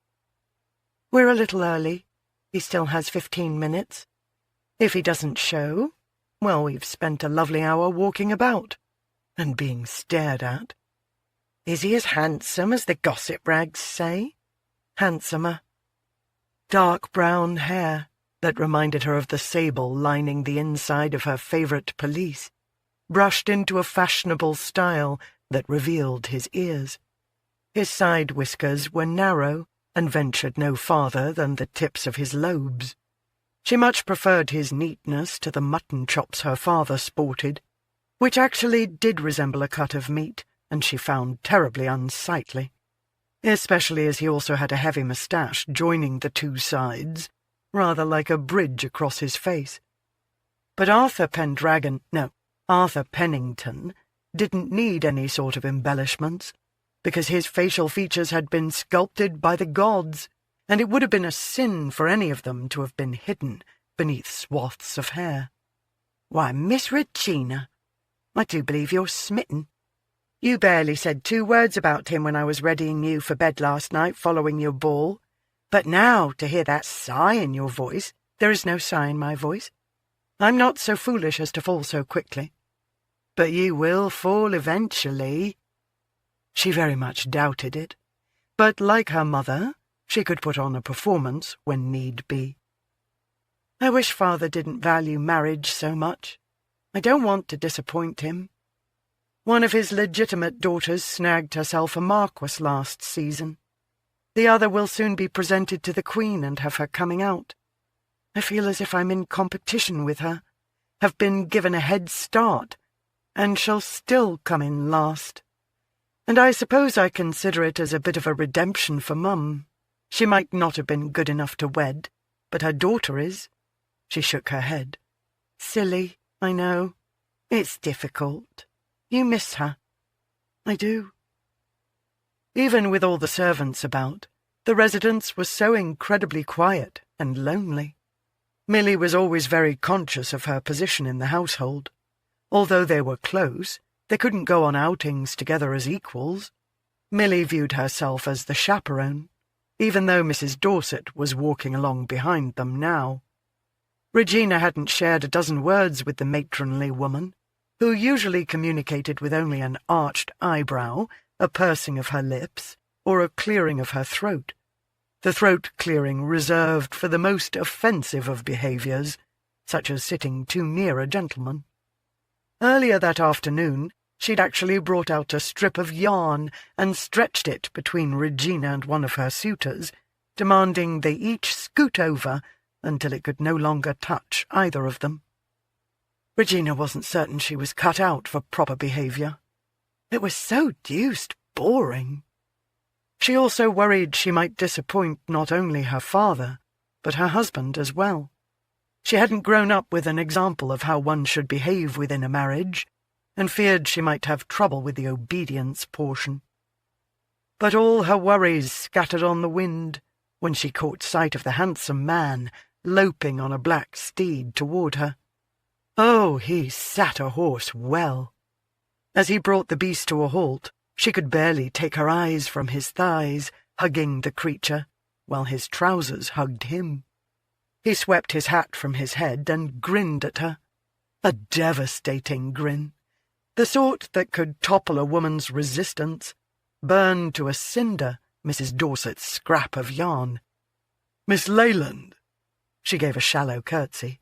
"We're a little early. He still has 15 minutes. If he doesn't show, well, we've spent a lovely hour walking about and being stared at. Is he as handsome as the gossip rags say?" "Handsomer." Dark brown hair that reminded her of the sable lining the inside of her favourite pelisse, brushed into a fashionable style that revealed his ears. His side whiskers were narrow and ventured no farther than the tips of his lobes. She much preferred his neatness to the mutton chops her father sported, which actually did resemble a cut of meat, and she found terribly unsightly, especially as he also had a heavy moustache joining the 2 sides, rather like a bridge across his face. But Arthur Pennington didn't need any sort of embellishments, because his facial features had been sculpted by the gods, and it would have been a sin for any of them to have been hidden beneath swaths of hair. "Why, Miss Regina, I do believe you're smitten. You barely said 2 words about him when I was readying you for bed last night following your ball. But now, to hear that sigh in your voice—" "There is no sigh in my voice. I'm not so foolish as to fall so quickly." "But you will fall eventually." She very much doubted it, but like her mother, she could put on a performance when need be. "I wish Father didn't value marriage so much. I don't want to disappoint him. One of his legitimate daughters snagged herself a marquess last season. The other will soon be presented to the Queen and have her coming out. I feel as if I'm in competition with her, have been given a head start, and shall still come in last. And I suppose I consider it as a bit of a redemption for Mum. She might not have been good enough to wed, but her daughter is." She shook her head. "Silly, I know. It's difficult. You miss her." "I do." Even with all the servants about, the residence was so incredibly quiet and lonely. Milly was always very conscious of her position in the household. Although they were close, they couldn't go on outings together as equals. Milly viewed herself as the chaperone, even though Mrs. Dorset was walking along behind them now. Regina hadn't shared a dozen words with the matronly woman, who usually communicated with only an arched eyebrow, a pursing of her lips, or a clearing of her throat, the throat-clearing reserved for the most offensive of behaviours, such as sitting too near a gentleman. Earlier that afternoon, she'd actually brought out a strip of yarn and stretched it between Regina and one of her suitors, demanding they each scoot over until it could no longer touch either of them. Regina wasn't certain she was cut out for proper behaviour. It was so deuced boring. She also worried she might disappoint not only her father, but her husband as well. She hadn't grown up with an example of how one should behave within a marriage, and feared she might have trouble with the obedience portion. But all her worries scattered on the wind when she caught sight of the handsome man loping on a black steed toward her. Oh, he sat a horse well. As he brought the beast to a halt, she could barely take her eyes from his thighs, hugging the creature, while his trousers hugged him. He swept his hat from his head and grinned at her. A devastating grin, the sort that could topple a woman's resistance, burn to a cinder Mrs. Dorset's scrap of yarn. "Miss Leyland." She gave a shallow curtsy.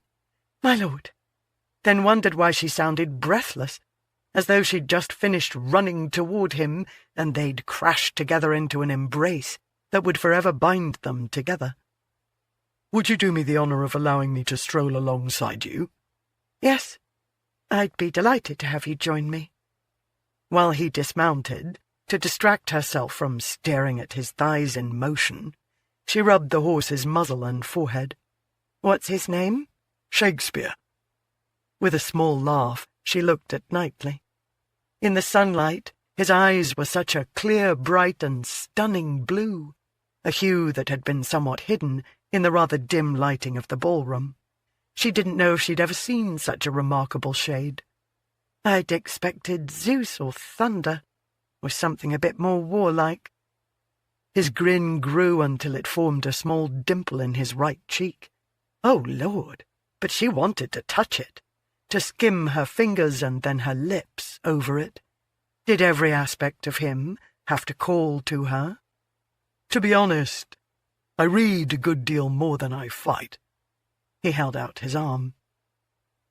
"My lord," then wondered why she sounded breathless, as though she'd just finished running toward him and they'd crashed together into an embrace that would forever bind them together. "Would you do me the honour of allowing me to stroll alongside you?" "Yes, I'd be delighted to have you join me." While he dismounted, to distract herself from staring at his thighs in motion, she rubbed the horse's muzzle and forehead. "What's his name?" "Shakespeare." With a small laugh, she looked at Knightly. In the sunlight, his eyes were such a clear, bright, and stunning blue, a hue that had been somewhat hidden in the rather dim lighting of the ballroom. She didn't know if she'd ever seen such a remarkable shade. "I'd expected Zeus or thunder, or something a bit more warlike." His grin grew until it formed a small dimple in his right cheek. Oh, Lord, but she wanted to touch it, to skim her fingers and then her lips over it. Did every aspect of him have to call to her? "To be honest, I read a good deal more than I fight." He held out his arm.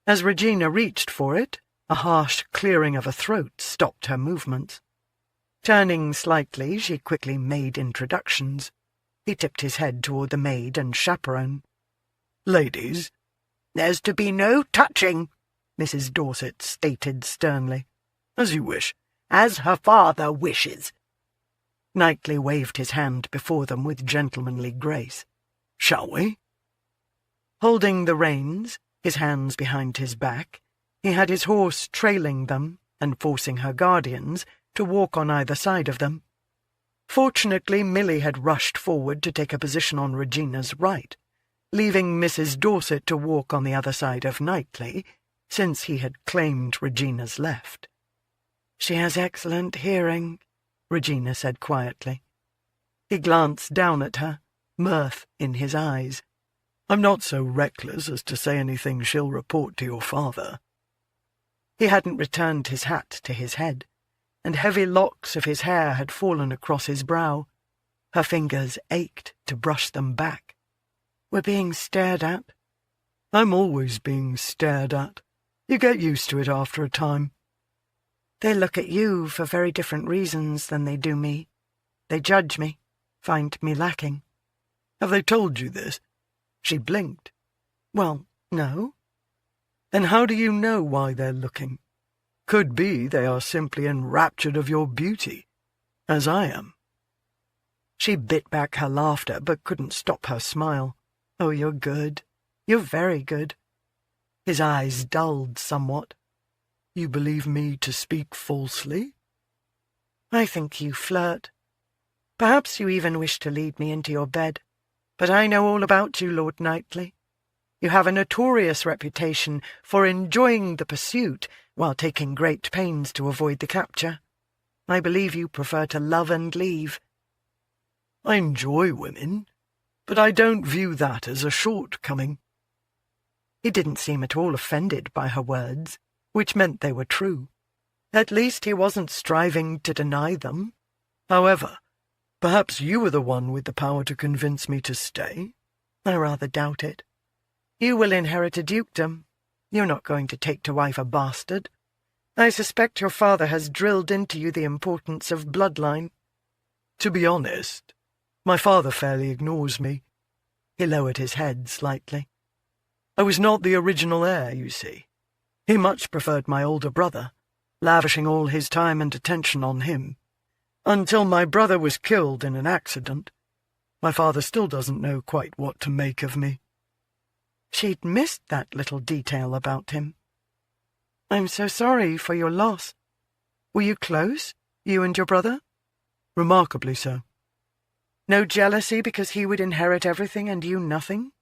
As Regina reached for it, a harsh clearing of a throat stopped her movements. Turning slightly, she quickly made introductions. He tipped his head toward the maid and chaperone. "Ladies." "There's to be no touching," Mrs. Dorset stated sternly. "As you wish." "As her father wishes." Knightly waved his hand before them with gentlemanly grace. "Shall we?" Holding the reins, his hands behind his back, he had his horse trailing them and forcing her guardians to walk on either side of them. Fortunately, Milly had rushed forward to take a position on Regina's right, leaving Mrs. Dorset to walk on the other side of Knightly, since he had claimed Regina's left. "She has excellent hearing," Regina said quietly. He glanced down at her, mirth in his eyes. "I'm not so reckless as to say anything she'll report to your father." He hadn't returned his hat to his head, and heavy locks of his hair had fallen across his brow. Her fingers ached to brush them back. "We're being stared at." "I'm always being stared at. You get used to it after a time." "They look at you for very different reasons than they do me. They judge me, find me lacking." "Have they told you this?" She blinked. Well, no. Then how do you know why they're looking? Could be they are simply enraptured of your beauty, as I am. She bit back her laughter, but couldn't stop her smile. Oh, you're good. You're very good. His eyes dulled somewhat. You believe me to speak falsely? I think you flirt. Perhaps you even wish to lead me into your bed. But I know all about you, Lord Knightly. You have a notorious reputation for enjoying the pursuit while taking great pains to avoid the capture. I believe you prefer to love and leave. I enjoy women, but I don't view that as a shortcoming. He didn't seem at all offended by her words, which meant they were true. At least he wasn't striving to deny them. However, perhaps you were the one with the power to convince me to stay? I rather doubt it. You will inherit a dukedom. You're not going to take to wife a bastard. I suspect your father has drilled into you the importance of bloodline. To be honest, my father fairly ignores me. He lowered his head slightly. I was not the original heir, you see. He much preferred my older brother, lavishing all his time and attention on him. Until my brother was killed in an accident. My father still doesn't know quite what to make of me. She'd missed that little detail about him. I'm so sorry for your loss. Were you close, you and your brother? Remarkably so. No jealousy because he would inherit everything and you nothing?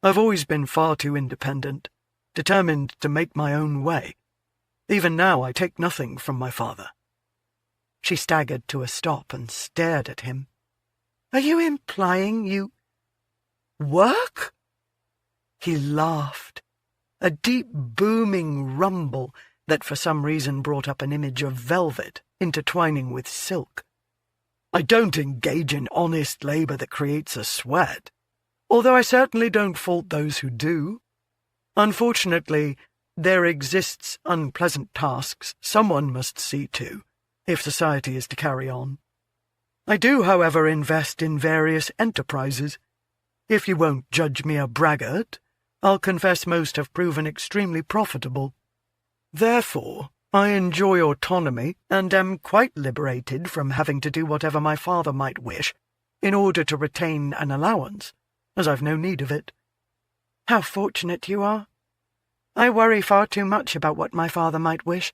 I've always been far too independent, determined to make my own way. Even now I take nothing from my father. She staggered to a stop and stared at him. Are you implying you work? He laughed, a deep booming rumble that for some reason brought up an image of velvet intertwining with silk. I don't engage in honest labour that creates a sweat, although I certainly don't fault those who do. Unfortunately, there exists unpleasant tasks someone must see to, if society is to carry on. I do, however, invest in various enterprises. If you won't judge me a braggart, I'll confess most have proven extremely profitable. Therefore, I enjoy autonomy and am quite liberated from having to do whatever my father might wish in order to retain an allowance, as I've no need of it. How fortunate you are. I worry far too much about what my father might wish,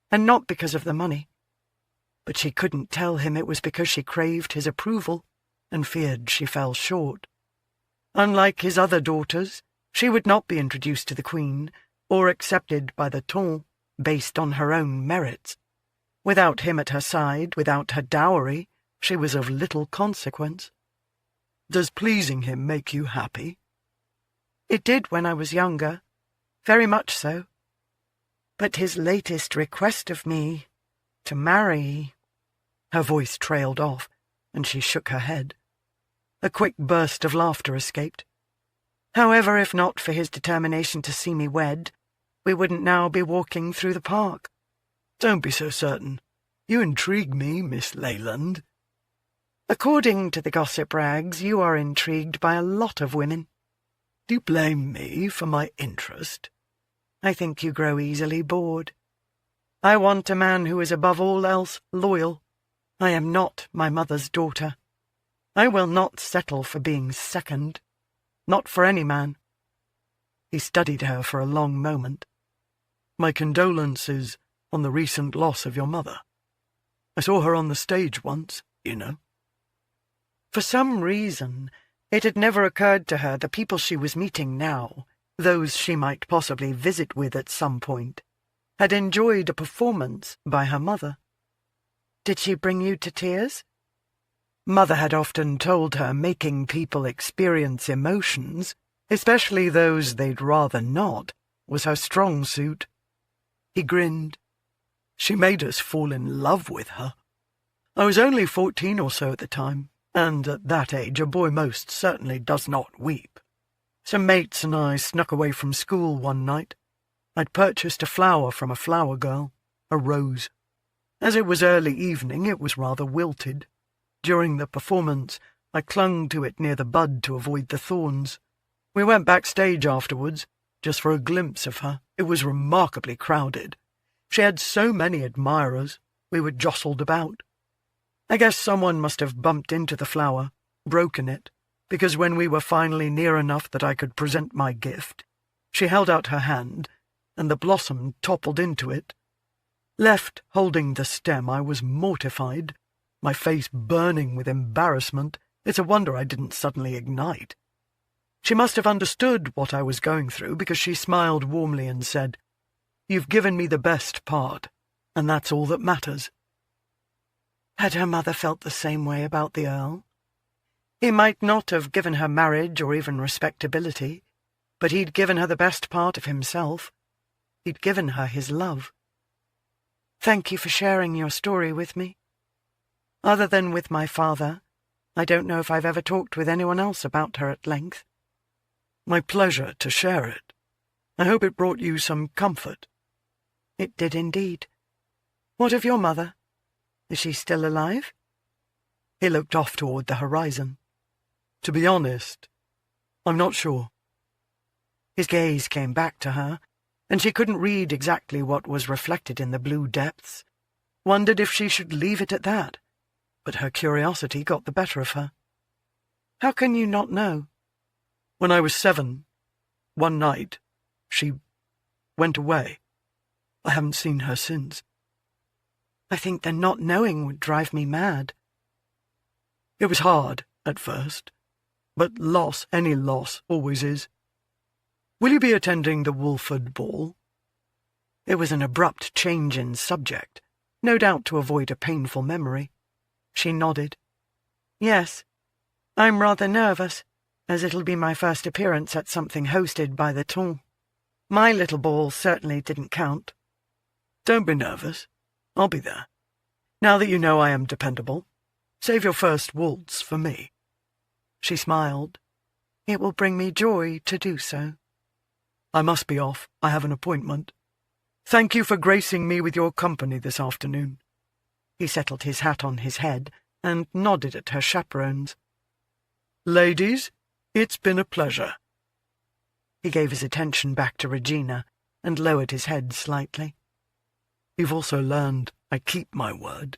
and not because of the money. But she couldn't tell him it was because she craved his approval and feared she fell short. Unlike his other daughters, she would not be introduced to the Queen or accepted by the ton based on her own merits. Without him at her side, without her dowry, she was of little consequence. Does pleasing him make you happy? It did when I was younger, very much so. But his latest request of me, to marry— Her voice trailed off, and she shook her head. A quick burst of laughter escaped. However, if not for his determination to see me wed, we wouldn't now be walking through the park. Don't be so certain. You intrigue me, Miss Leyland. According to the gossip rags, you are intrigued by a lot of women. Do you blame me for my interest? I think you grow easily bored. I want a man who is above all else loyal. I am not my mother's daughter. I will not settle for being second. Not for any man. He studied her for a long moment. My condolences on the recent loss of your mother. I saw her on the stage once, you know. For some reason, it had never occurred to her the people she was meeting now, those she might possibly visit with at some point, had enjoyed a performance by her mother. Did she bring you to tears? Mother had often told her making people experience emotions, especially those they'd rather not, was her strong suit. He grinned. She made us fall in love with her. I was only 14 or so at the time, and at that age a boy most certainly does not weep. Some mates and I snuck away from school one night. I'd purchased a flower from a flower girl, a rose. As it was early evening, it was rather wilted. During the performance, I clung to it near the bud to avoid the thorns. We went backstage afterwards, just for a glimpse of her. It was remarkably crowded. She had so many admirers, we were jostled about. I guess someone must have bumped into the flower, broken it, because when we were finally near enough that I could present my gift, she held out her hand, and the blossom toppled into it. Left holding the stem, I was mortified, my face burning with embarrassment. It's a wonder I didn't suddenly ignite. She must have understood what I was going through, because she smiled warmly and said, "You've given me the best part, and that's all that matters." Had her mother felt the same way about the Earl? He might not have given her marriage or even respectability, but he'd given her the best part of himself. He'd given her his love. Thank you for sharing your story with me. Other than with my father, I don't know if I've ever talked with anyone else about her at length. My pleasure to share it. I hope it brought you some comfort. It did indeed. What of your mother? Is she still alive? He looked off toward the horizon. To be honest, I'm not sure. His gaze came back to her, and she couldn't read exactly what was reflected in the blue depths. Wondered if she should leave it at that, but her curiosity got the better of her. How can you not know? When I was 7, one night, she went away. I haven't seen her since. I think the not knowing would drive me mad. It was hard at first, but loss, any loss, always is. Will you be attending the Wolford ball? It was an abrupt change in subject, no doubt to avoid a painful memory. She nodded. Yes, I'm rather nervous, as it'll be my first appearance at something hosted by the Ton. My little ball certainly didn't count. Don't be nervous. I'll be there. Now that you know I am dependable, save your first waltz for me. She smiled. It will bring me joy to do so. I must be off. I have an appointment. Thank you for gracing me with your company this afternoon. He settled his hat on his head and nodded at her chaperones. Ladies, it's been a pleasure. He gave his attention back to Regina and lowered his head slightly. You've also learned I keep my word,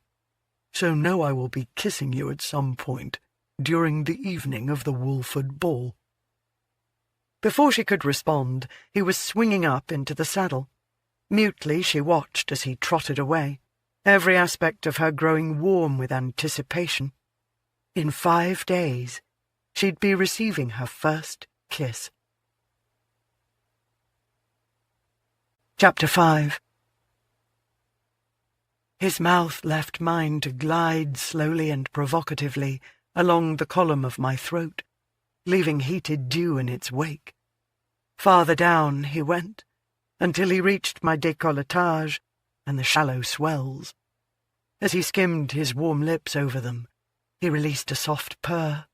so know I will be kissing you at some point during the evening of the Wolford ball. Before she could respond, he was swinging up into the saddle. Mutely she watched as he trotted away, every aspect of her growing warm with anticipation. In 5 days, she'd be receiving her first kiss. Chapter 5. His mouth left mine to glide slowly and provocatively along the column of my throat, leaving heated dew in its wake. Farther down he went, until he reached my décolletage and the shallow swells. As he skimmed his warm lips over them, he released a soft purr.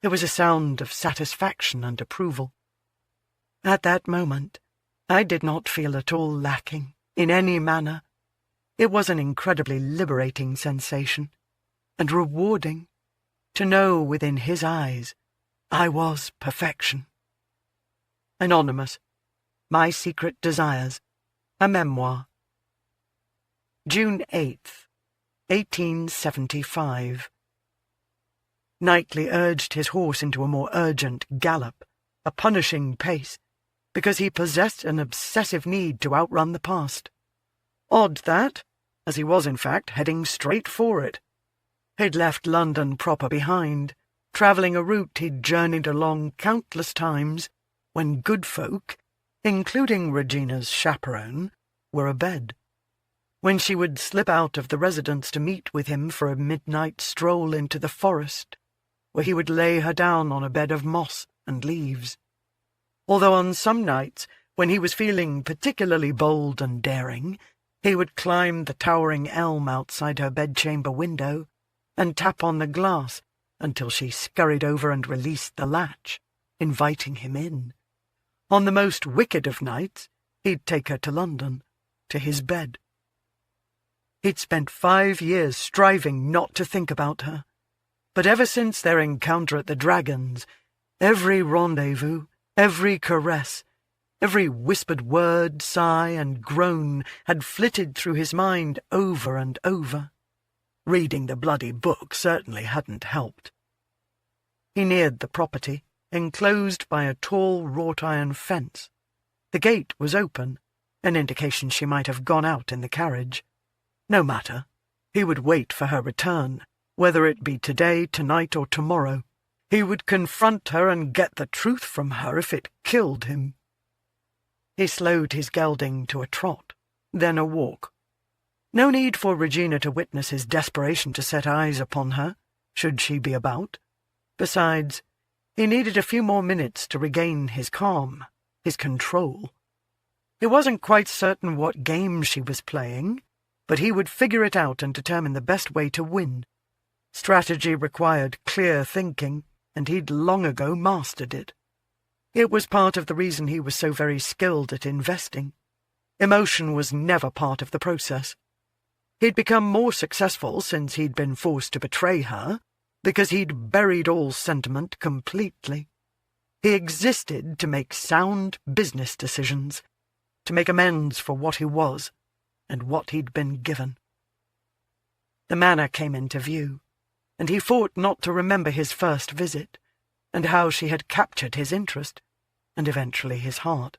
There was a sound of satisfaction and approval. At that moment, I did not feel at all lacking, in any manner. It was an incredibly liberating sensation, and rewarding, to know within his eyes I was perfection. Anonymous. My Secret Desires. A Memoir. June 8th, 1875. Knightly urged his horse into a more urgent gallop, a punishing pace, because he possessed an obsessive need to outrun the past. Odd that, as he was in fact heading straight for it. He'd left London proper behind, travelling a route he'd journeyed along countless times when good folk, including Regina's chaperone, were abed. When she would slip out of the residence to meet with him for a midnight stroll into the forest, where he would lay her down on a bed of moss and leaves. Although on some nights, when he was feeling particularly bold and daring, he would climb the towering elm outside her bedchamber window and tap on the glass until she scurried over and released the latch, inviting him in. On the most wicked of nights, he'd take her to London, to his bed. He'd spent 5 years striving not to think about her, but ever since their encounter at the Dragon's, every rendezvous, Every caress, every whispered word, sigh, and groan had flitted through his mind over and over. Reading the bloody book certainly hadn't helped. He neared the property, enclosed by a tall wrought-iron fence. The gate was open, an indication she might have gone out in the carriage. No matter. He would wait for her return, whether it be today, tonight, or tomorrow. He would confront her and get the truth from her if it killed him. He slowed his gelding to a trot, then a walk. No need for Regina to witness his desperation to set eyes upon her, should she be about. Besides, he needed a few more minutes to regain his calm, his control. He wasn't quite certain what game she was playing, but he would figure it out and determine the best way to win. Strategy required clear thinking, and he'd long ago mastered it. It was part of the reason he was so very skilled at investing. Emotion was never part of the process. He'd become more successful since he'd been forced to betray her, because he'd buried all sentiment completely. He existed to make sound business decisions, to make amends for what he was and what he'd been given. The manor came into view, and he fought not to remember his first visit, and how she had captured his interest, and eventually his heart.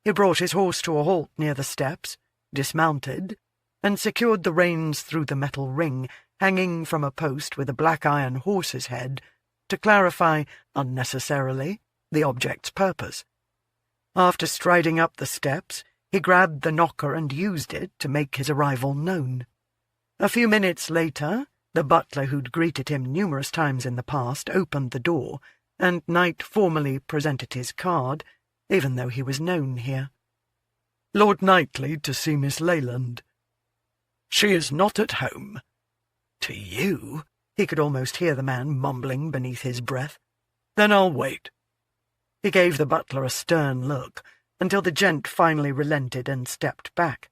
He brought his horse to a halt near the steps, dismounted, and secured the reins through the metal ring hanging from a post with a black iron horse's head to clarify, unnecessarily, the object's purpose. After striding up the steps, he grabbed the knocker and used it to make his arrival known. A few minutes later, the butler who'd greeted him numerous times in the past opened the door, and Knight formally presented his card, even though he was known here. "Lord Knightly to see Miss Leyland." "She is not at home." "To you?" He could almost hear the man mumbling beneath his breath. "Then I'll wait." He gave the butler a stern look, until the gent finally relented and stepped back.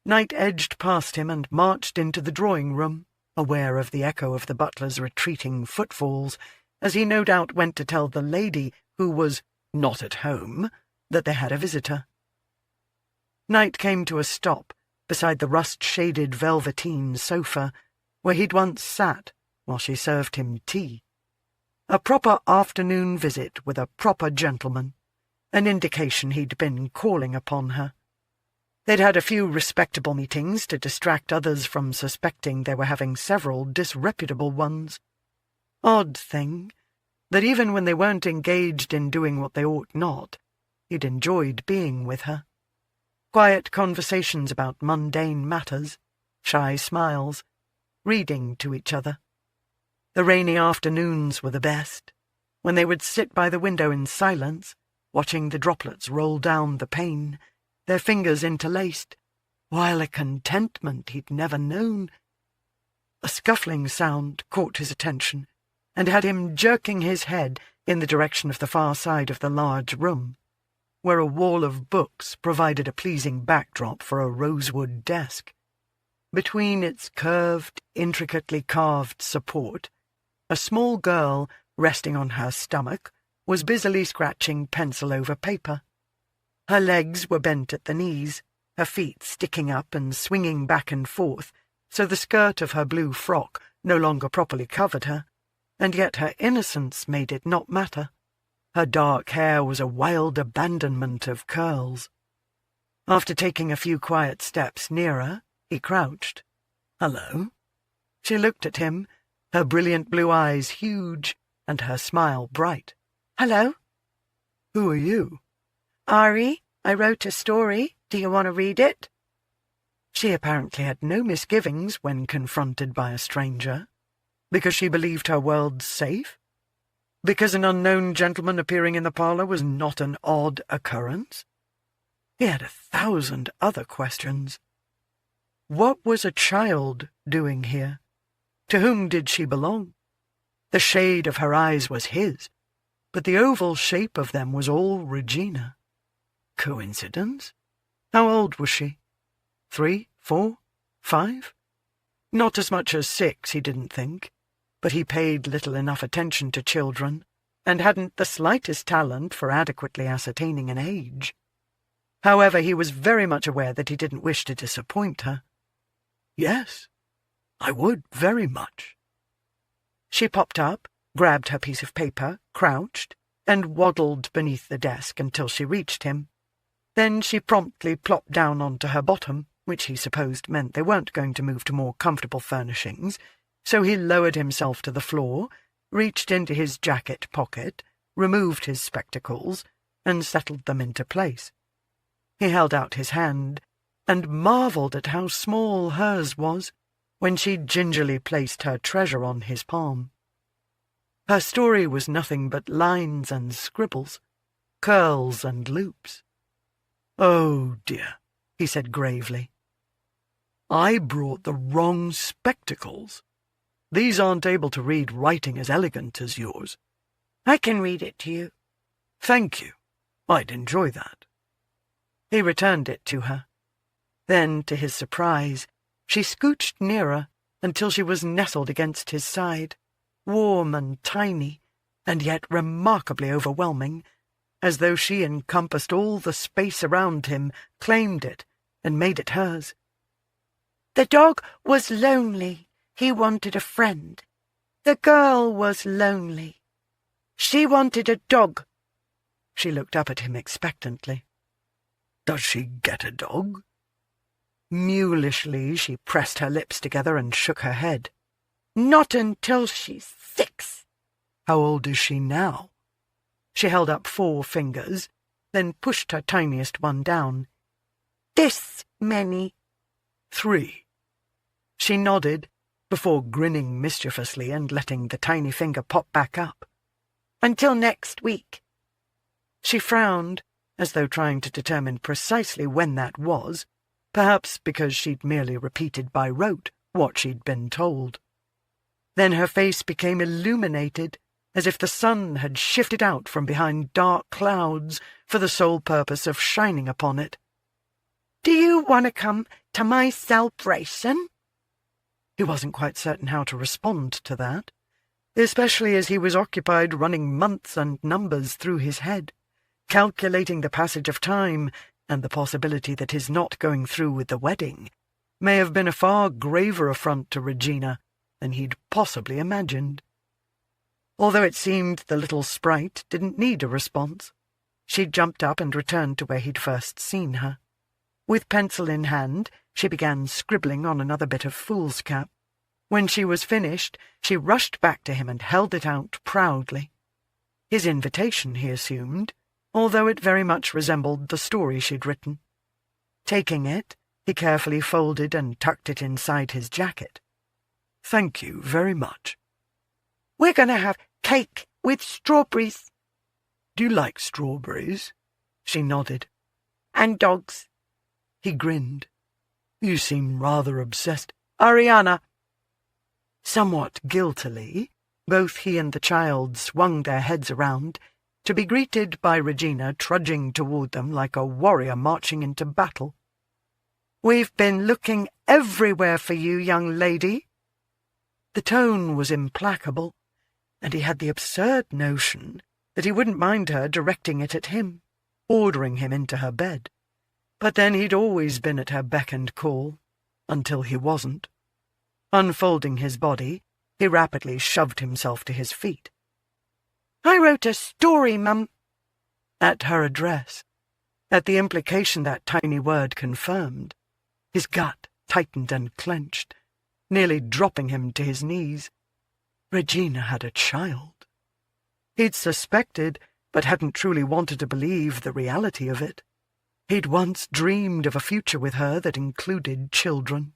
Knight edged past him and marched into the drawing-room, aware of the echo of the butler's retreating footfalls, as he no doubt went to tell the lady, who was not at home, that they had a visitor. Knight came to a stop beside the rust-shaded velveteen sofa, where he'd once sat while she served him tea. A proper afternoon visit with a proper gentleman, an indication he'd been calling upon her. They'd had a few respectable meetings to distract others from suspecting they were having several disreputable ones. Odd thing, that even when they weren't engaged in doing what they ought not, he'd enjoyed being with her. Quiet conversations about mundane matters, shy smiles, reading to each other. The rainy afternoons were the best, when they would sit by the window in silence, watching the droplets roll down the pane, their fingers interlaced, while a contentment he'd never known. A scuffling sound caught his attention, and had him jerking his head in the direction of the far side of the large room, where a wall of books provided a pleasing backdrop for a rosewood desk. Between its curved, intricately carved support, a small girl, resting on her stomach, was busily scratching pencil over paper. Her legs were bent at the knees, her feet sticking up and swinging back and forth, so the skirt of her blue frock no longer properly covered her, and yet her innocence made it not matter. Her dark hair was a wild abandonment of curls. After taking a few quiet steps nearer, he crouched. "Hello?" She looked at him, her brilliant blue eyes huge, and her smile bright. "Hello?" "Who are you?" "Ari, I wrote a story. Do you want to read it?" She apparently had no misgivings when confronted by a stranger. Because she believed her world safe? Because an unknown gentleman appearing in the parlour was not an odd occurrence? He had 1,000 other questions. What was a child doing here? To whom did she belong? The shade of her eyes was his, but the oval shape of them was all Regina. Coincidence? How old was she? 3, 4, 5? Not as much as 6, he didn't think, but he paid little enough attention to children, and hadn't the slightest talent for adequately ascertaining an age. However, he was very much aware that he didn't wish to disappoint her. "Yes, I would very much." She popped up, grabbed her piece of paper, crouched, and waddled beneath the desk until she reached him. Then she promptly plopped down onto her bottom, which he supposed meant they weren't going to move to more comfortable furnishings, so he lowered himself to the floor, reached into his jacket pocket, removed his spectacles, and settled them into place. He held out his hand, and marvelled at how small hers was when she gingerly placed her treasure on his palm. Her story was nothing but lines and scribbles, curls and loops. "Oh, dear," he said gravely. "I brought the wrong spectacles. These aren't able to read writing as elegant as yours." "I can read it to you." "Thank you. I'd enjoy that." He returned it to her. Then, to his surprise, she scooched nearer until she was nestled against his side, warm and tiny, and yet remarkably overwhelming, as though she encompassed all the space around him, claimed it, and made it hers. "The dog was lonely. He wanted a friend. The girl was lonely. She wanted a dog." She looked up at him expectantly. "Does she get a dog?" Mulishly, she pressed her lips together and shook her head. "Not until she's 6. "How old is she now?" She held up 4 fingers, then pushed her tiniest one down. "This many." 3. She nodded, before grinning mischievously and letting the tiny finger pop back up. "Until next week." She frowned, as though trying to determine precisely when that was, perhaps because she'd merely repeated by rote what she'd been told. Then her face became illuminated, as if the sun had shifted out from behind dark clouds for the sole purpose of shining upon it. "Do you want to come to my celebration?" He wasn't quite certain how to respond to that, especially as he was occupied running months and numbers through his head, calculating the passage of time and the possibility that his not going through with the wedding may have been a far graver affront to Regina than he'd possibly imagined. Although it seemed the little sprite didn't need a response, she jumped up and returned to where he'd first seen her. With pencil in hand, she began scribbling on another bit of foolscap. When she was finished, she rushed back to him and held it out proudly. His invitation, he assumed, although it very much resembled the story she'd written. Taking it, he carefully folded and tucked it inside his jacket. "Thank you very much." "We're going to have cake with strawberries." "Do you like strawberries?" She nodded. And dogs. He grinned. You seem rather obsessed. Ariana. Somewhat guiltily, both he and the child swung their heads around, to be greeted by Regina trudging toward them like a warrior marching into battle. "We've been looking everywhere for you, young lady." The tone was implacable, and he had the absurd notion that he wouldn't mind her directing it at him, ordering him into her bed. But then he'd always been at her beck and call, until he wasn't. Unfolding his body, he rapidly shoved himself to his feet. "I wrote a story, Mum." At her address, at the implication that tiny word confirmed, his gut tightened and clenched, nearly dropping him to his knees. Regina had a child. He'd suspected, but hadn't truly wanted to believe the reality of it. He'd once dreamed of a future with her that included children.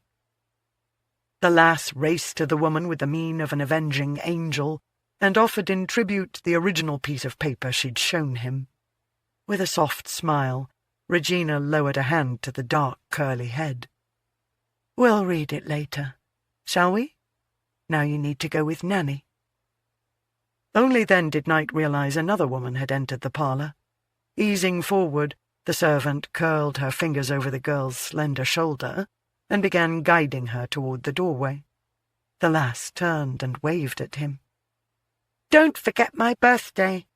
The lass raced to the woman with the mien of an avenging angel and offered in tribute the original piece of paper she'd shown him. With a soft smile, Regina lowered a hand to the dark, curly head. "We'll read it later, shall we? Now you need to go with Nanny." Only then did Knight realize another woman had entered the parlour. Easing forward, the servant curled her fingers over the girl's slender shoulder and began guiding her toward the doorway. The lass turned and waved at him. Don't forget my birthday."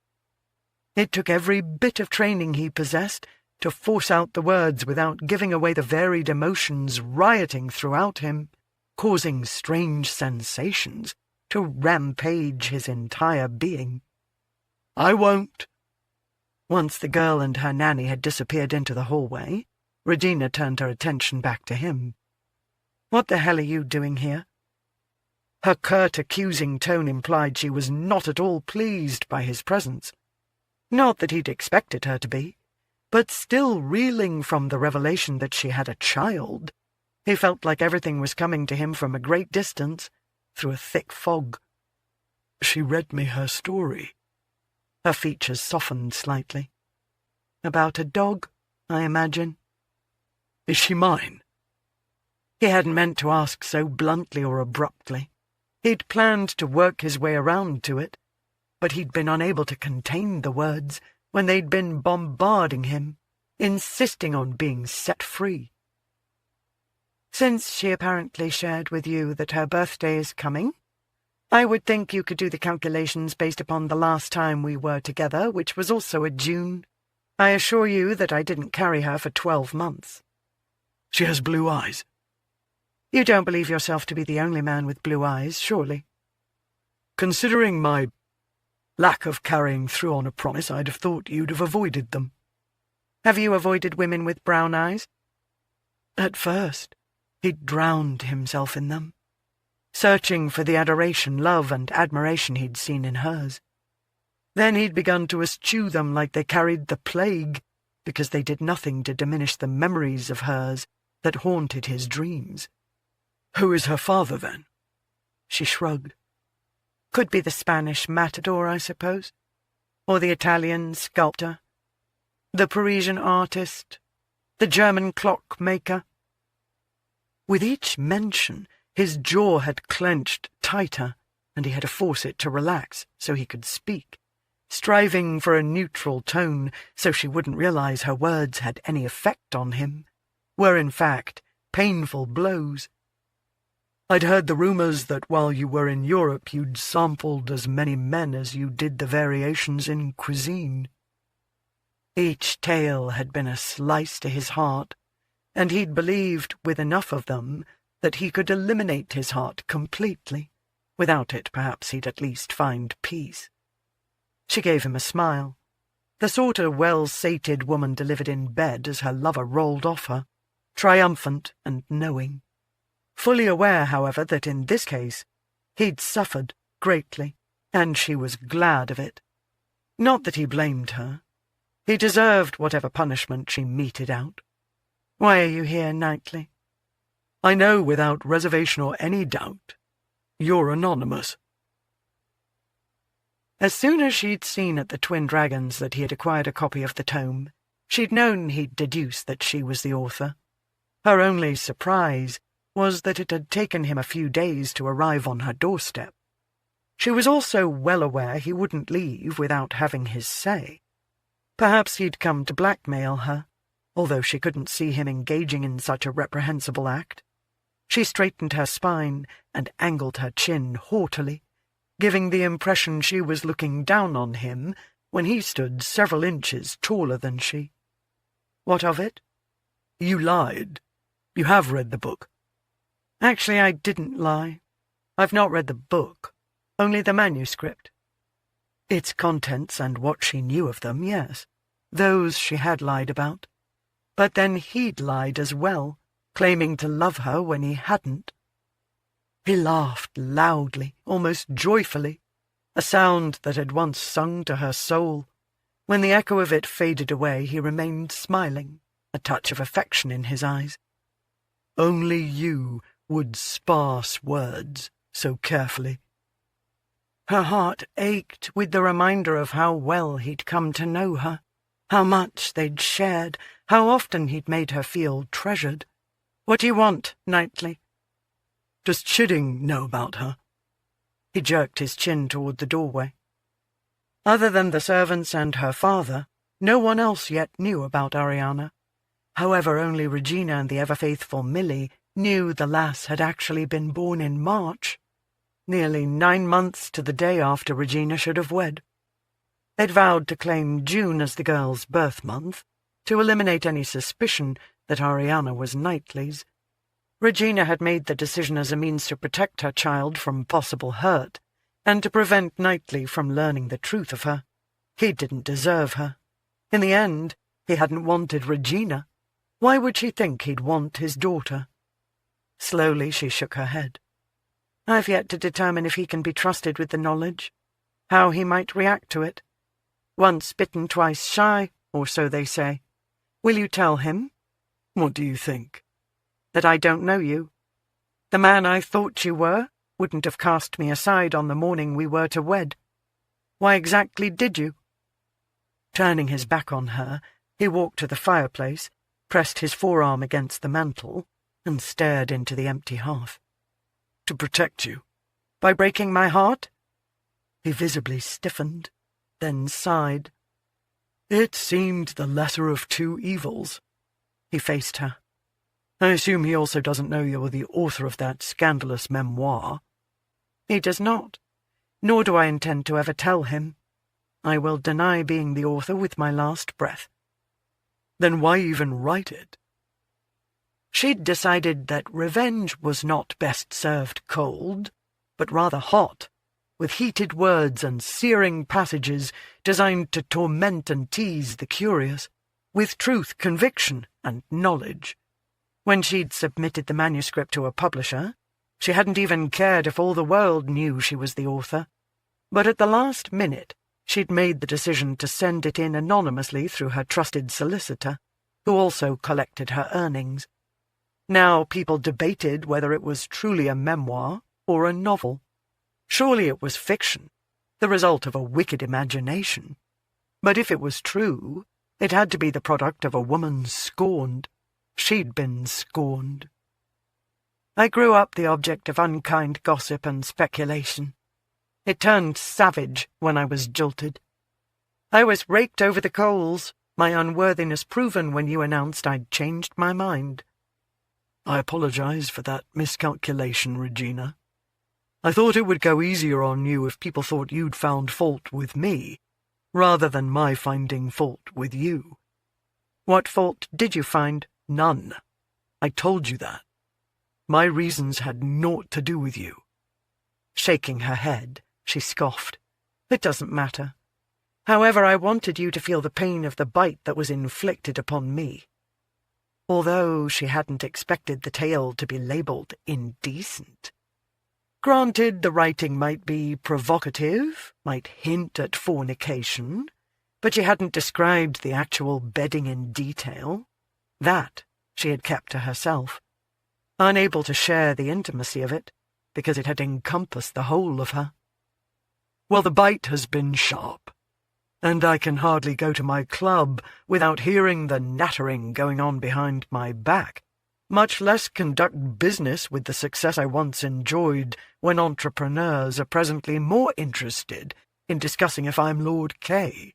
It took every bit of training he possessed to force out the words without giving away the varied emotions rioting throughout him, causing strange sensations to rampage his entire being. "I won't." Once the girl and her nanny had disappeared into the hallway, Regina turned her attention back to him. "What the hell are you doing here?" Her curt, accusing tone implied she was not at all pleased by his presence. Not that he'd expected her to be, but still reeling from the revelation that she had a child, he felt like everything was coming to him from a great distance, through a thick fog. "She read me her story." Her features softened slightly. "About a dog, I imagine." "Is she mine?" He hadn't meant to ask so bluntly or abruptly. He'd planned to work his way around to it, but he'd been unable to contain the words when they'd been bombarding him, insisting on being set free. "Since she apparently shared with you that her birthday is coming, I would think you could do the calculations based upon the last time we were together, which was also a June. I assure you that I didn't carry her for 12 months. "She has blue eyes." You don't believe yourself to be the only man with blue eyes, surely?" "Considering my lack of carrying through on a promise, I'd have thought you'd have avoided them." "Have you avoided women with brown eyes?" At first, he'd drowned himself in them, searching for the adoration, love, and admiration he'd seen in hers. Then he'd begun to eschew them like they carried the plague, because they did nothing to diminish the memories of hers that haunted his dreams. "Who is her father, then?" She shrugged. "Could be the Spanish matador, I suppose. Or the Italian sculptor. The Parisian artist. The German clockmaker." With each mention, his jaw had clenched tighter, and he had to force it to relax so he could speak, striving for a neutral tone so she wouldn't realize her words had any effect on him, were in fact painful blows. "I'd heard the rumors that while you were in Europe you'd sampled as many men as you did the variations in cuisine." Each tale had been a slice to his heart, and he'd believed with enough of them that he could eliminate his heart completely. Without it, perhaps he'd at least find peace. She gave him a smile, the sort a well-sated woman delivered in bed as her lover rolled off her, triumphant and knowing. Fully aware, however, that in this case he'd suffered greatly, and she was glad of it. Not that he blamed her. He deserved whatever punishment she meted out. "Why are you here, Knightly?" "I know without reservation or any doubt. You're anonymous." As soon as she'd seen at the Twin Dragons that he had acquired a copy of the tome, she'd known he'd deduced that she was the author. Her only surprise was that it had taken him a few days to arrive on her doorstep. She was also well aware he wouldn't leave without having his say. Perhaps he'd come to blackmail her, although she couldn't see him engaging in such a reprehensible act. She straightened her spine and angled her chin haughtily, giving the impression she was looking down on him when he stood several inches taller than she. "What of it?" "You lied. You have read the book." "Actually, I didn't lie. I've not read the book, only the manuscript." Its contents and what she knew of them, yes. Those she had lied about. But then he'd lied as well, claiming to love her when he hadn't. He laughed loudly, almost joyfully, a sound that had once sung to her soul. When the echo of it faded away, he remained smiling, a touch of affection in his eyes. "Only you would sparse words so carefully." Her heart ached with the reminder of how well he'd come to know her, how much they'd shared, how often he'd made her feel treasured. "What do you want, Knightly?" "Does Chidding know about her?" He jerked his chin toward the doorway. Other than the servants and her father, no one else yet knew about Ariana. However, only Regina and the ever-faithful Millie knew the lass had actually been born in March. nearly 9 months to the day after Regina should have wed. They'd vowed to claim June as the girl's birth month, to eliminate any suspicion that Ariana was Knightly's. Regina had made the decision as a means to protect her child from possible hurt, and to prevent Knightly from learning the truth of her. He didn't deserve her. In the end, he hadn't wanted Regina. Why would she think he'd want his daughter? Slowly she shook her head. I've yet to determine if he can be trusted with the knowledge, how he might react to it. Once bitten, twice shy, or so they say. Will you tell him? What do you think? That I don't know you. The man I thought you were wouldn't have cast me aside on the morning we were to wed. Why exactly did you? Turning his back on her, he walked to the fireplace, pressed his forearm against the mantel, and stared into the empty hearth. To protect you. By breaking my heart? He visibly stiffened, then sighed. It seemed the lesser of two evils. He faced her. I assume he also doesn't know you're the author of that scandalous memoir. He does not, nor do I intend to ever tell him. I will deny being the author with my last breath. Then why even write it? She'd decided that revenge was not best served cold, but rather hot, with heated words and searing passages designed to torment and tease the curious, with truth, conviction, and knowledge. When she'd submitted the manuscript to a publisher, she hadn't even cared if all the world knew she was the author. But at the last minute, she'd made the decision to send it in anonymously through her trusted solicitor, who also collected her earnings. Now people debated whether it was truly a memoir or a novel. Surely it was fiction, the result of a wicked imagination. But if it was true, it had to be the product of a woman scorned. She'd been scorned. I grew up the object of unkind gossip and speculation. It turned savage when I was jilted. I was raked over the coals, my unworthiness proven when you announced I'd changed my mind. I apologize for that miscalculation, Regina. I thought it would go easier on you if people thought you'd found fault with me, rather than my finding fault with you. What fault did you find? None. I told you that. My reasons had naught to do with you. Shaking her head, she scoffed. It doesn't matter. However, I wanted you to feel the pain of the bite that was inflicted upon me. Although she hadn't expected the tale to be labelled indecent. Granted, the writing might be provocative, might hint at fornication, but she hadn't described the actual bedding in detail. That she had kept to herself, unable to share the intimacy of it, because it had encompassed the whole of her. Well, the bite has been sharp, and I can hardly go to my club without hearing the nattering going on behind my back, much less conduct business with the success I once enjoyed when entrepreneurs are presently more interested in discussing if I'm Lord K.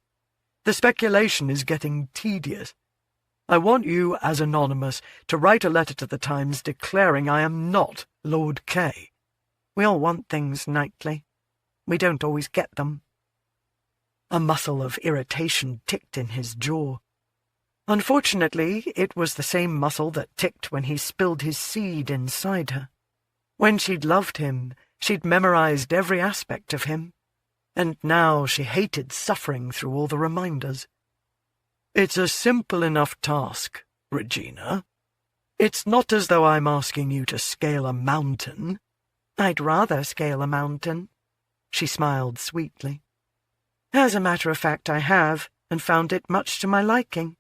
The speculation is getting tedious. I want you, as anonymous, to write a letter to the Times declaring I am not Lord K. We all want things, Knightly. We don't always get them. A muscle of irritation ticked in his jaw. Unfortunately, it was the same muscle that ticked when he spilled his seed inside her. When she'd loved him, she'd memorized every aspect of him, and now she hated suffering through all the reminders. It's a simple enough task, Regina. It's not as though I'm asking you to scale a mountain. I'd rather scale a mountain. She smiled sweetly. As a matter of fact, I have, and found it much to my liking.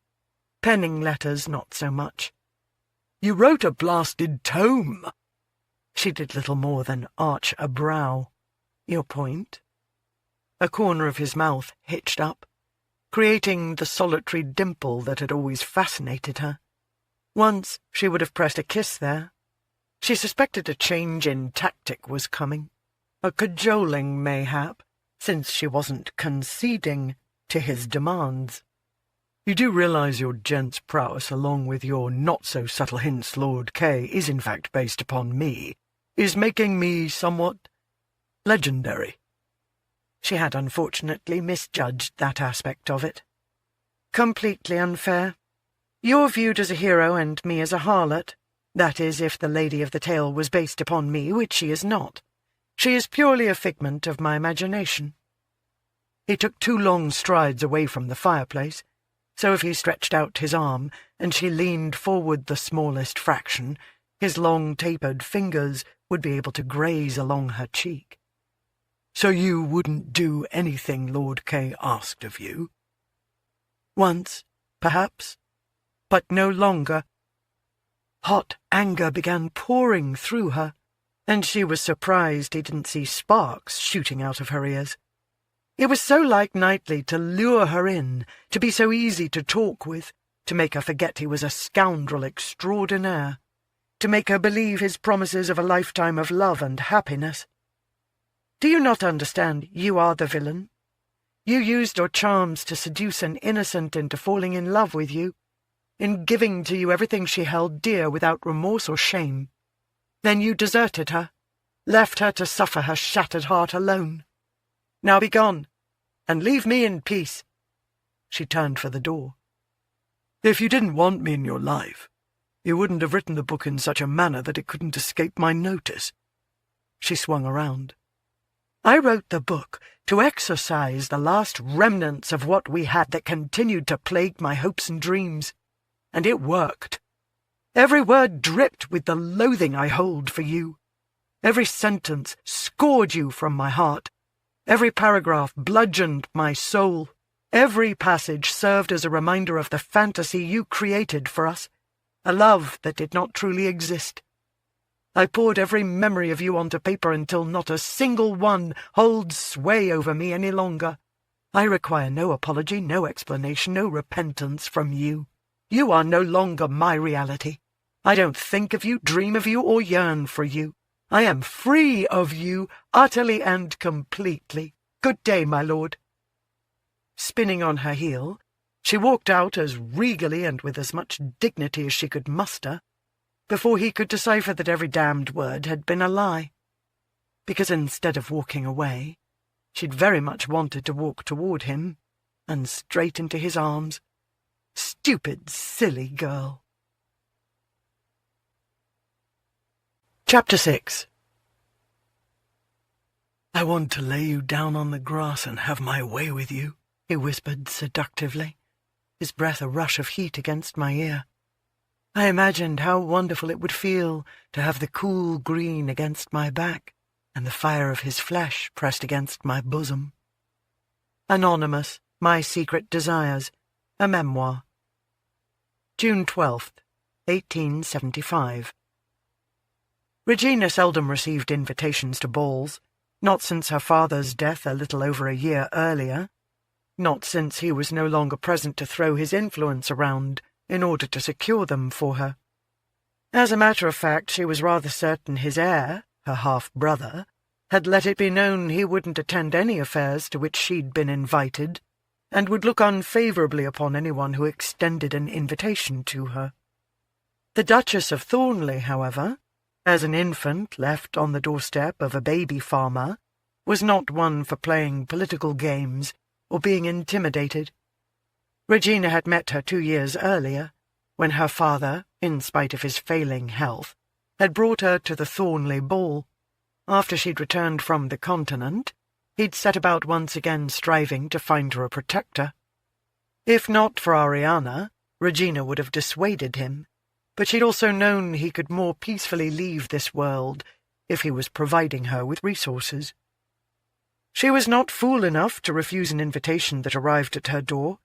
Penning letters, not so much. You wrote a blasted tome. She did little more than arch a brow. Your point? A corner of his mouth hitched up, creating the solitary dimple that had always fascinated her. Once she would have pressed a kiss there. She suspected a change in tactic was coming, a cajoling mayhap, since she wasn't conceding to his demands. You do realize your gent's prowess, along with your not-so-subtle hints Lord K is in fact based upon me, is making me somewhat... legendary. She had unfortunately misjudged that aspect of it. Completely unfair. You're viewed as a hero and me as a harlot. That is, if the lady of the tale was based upon me, which she is not. She is purely a figment of my imagination. He took 2 long strides away from the fireplace, so if he stretched out his arm and she leaned forward the smallest fraction, his long tapered fingers would be able to graze along her cheek. So you wouldn't do anything Lord Kay asked of you? Once, perhaps, but no longer. Hot anger began pouring through her, and she was surprised he didn't see sparks shooting out of her ears. It was so like Knightly to lure her in, to be so easy to talk with, to make her forget he was a scoundrel extraordinaire, to make her believe his promises of a lifetime of love and happiness. Do you not understand you are the villain? You used your charms to seduce an innocent into falling in love with you, in giving to you everything she held dear without remorse or shame. Then you deserted her, left her to suffer her shattered heart alone. Now be gone, and leave me in peace. She turned for the door. If you didn't want me in your life, you wouldn't have written the book in such a manner that it couldn't escape my notice. She swung around. I wrote the book to exorcise the last remnants of what we had that continued to plague my hopes and dreams, and it worked. Every word dripped with the loathing I hold for you. Every sentence scored you from my heart. Every paragraph bludgeoned my soul. Every passage served as a reminder of the fantasy you created for us, a love that did not truly exist. I poured every memory of you onto paper until not a single one holds sway over me any longer. I require no apology, no explanation, no repentance from you. You are no longer my reality. I don't think of you, dream of you, or yearn for you. I am free of you, utterly and completely. Good day, my lord. Spinning on her heel, she walked out as regally and with as much dignity as she could muster, before he could decipher that every damned word had been a lie. Because instead of walking away, she'd very much wanted to walk toward him, and straight into his arms. Stupid, silly girl. Chapter 6. I want to lay you down on the grass and have my way with you, he whispered seductively, his breath a rush of heat against my ear. I imagined how wonderful it would feel to have the cool green against my back and the fire of his flesh pressed against my bosom. Anonymous, My Secret Desires, a Memoir. June 12th, 1875. Regina seldom received invitations to balls, not since her father's death a little over a year earlier, not since he was no longer present to throw his influence around in order to secure them for her. As a matter of fact, she was rather certain his heir, her half-brother, had let it be known he wouldn't attend any affairs to which she'd been invited, and would look unfavourably upon anyone who extended an invitation to her. The Duchess of Thornley, however, as an infant left on the doorstep of a baby farmer, was not one for playing political games or being intimidated. Regina had met her 2 years earlier, when her father, in spite of his failing health, had brought her to the Thornley ball. After she'd returned from the continent, he'd set about once again striving to find her a protector. If not for Ariana, Regina would have dissuaded him, but she'd also known he could more peacefully leave this world if he was providing her with resources. She was not fool enough to refuse an invitation that arrived at her door,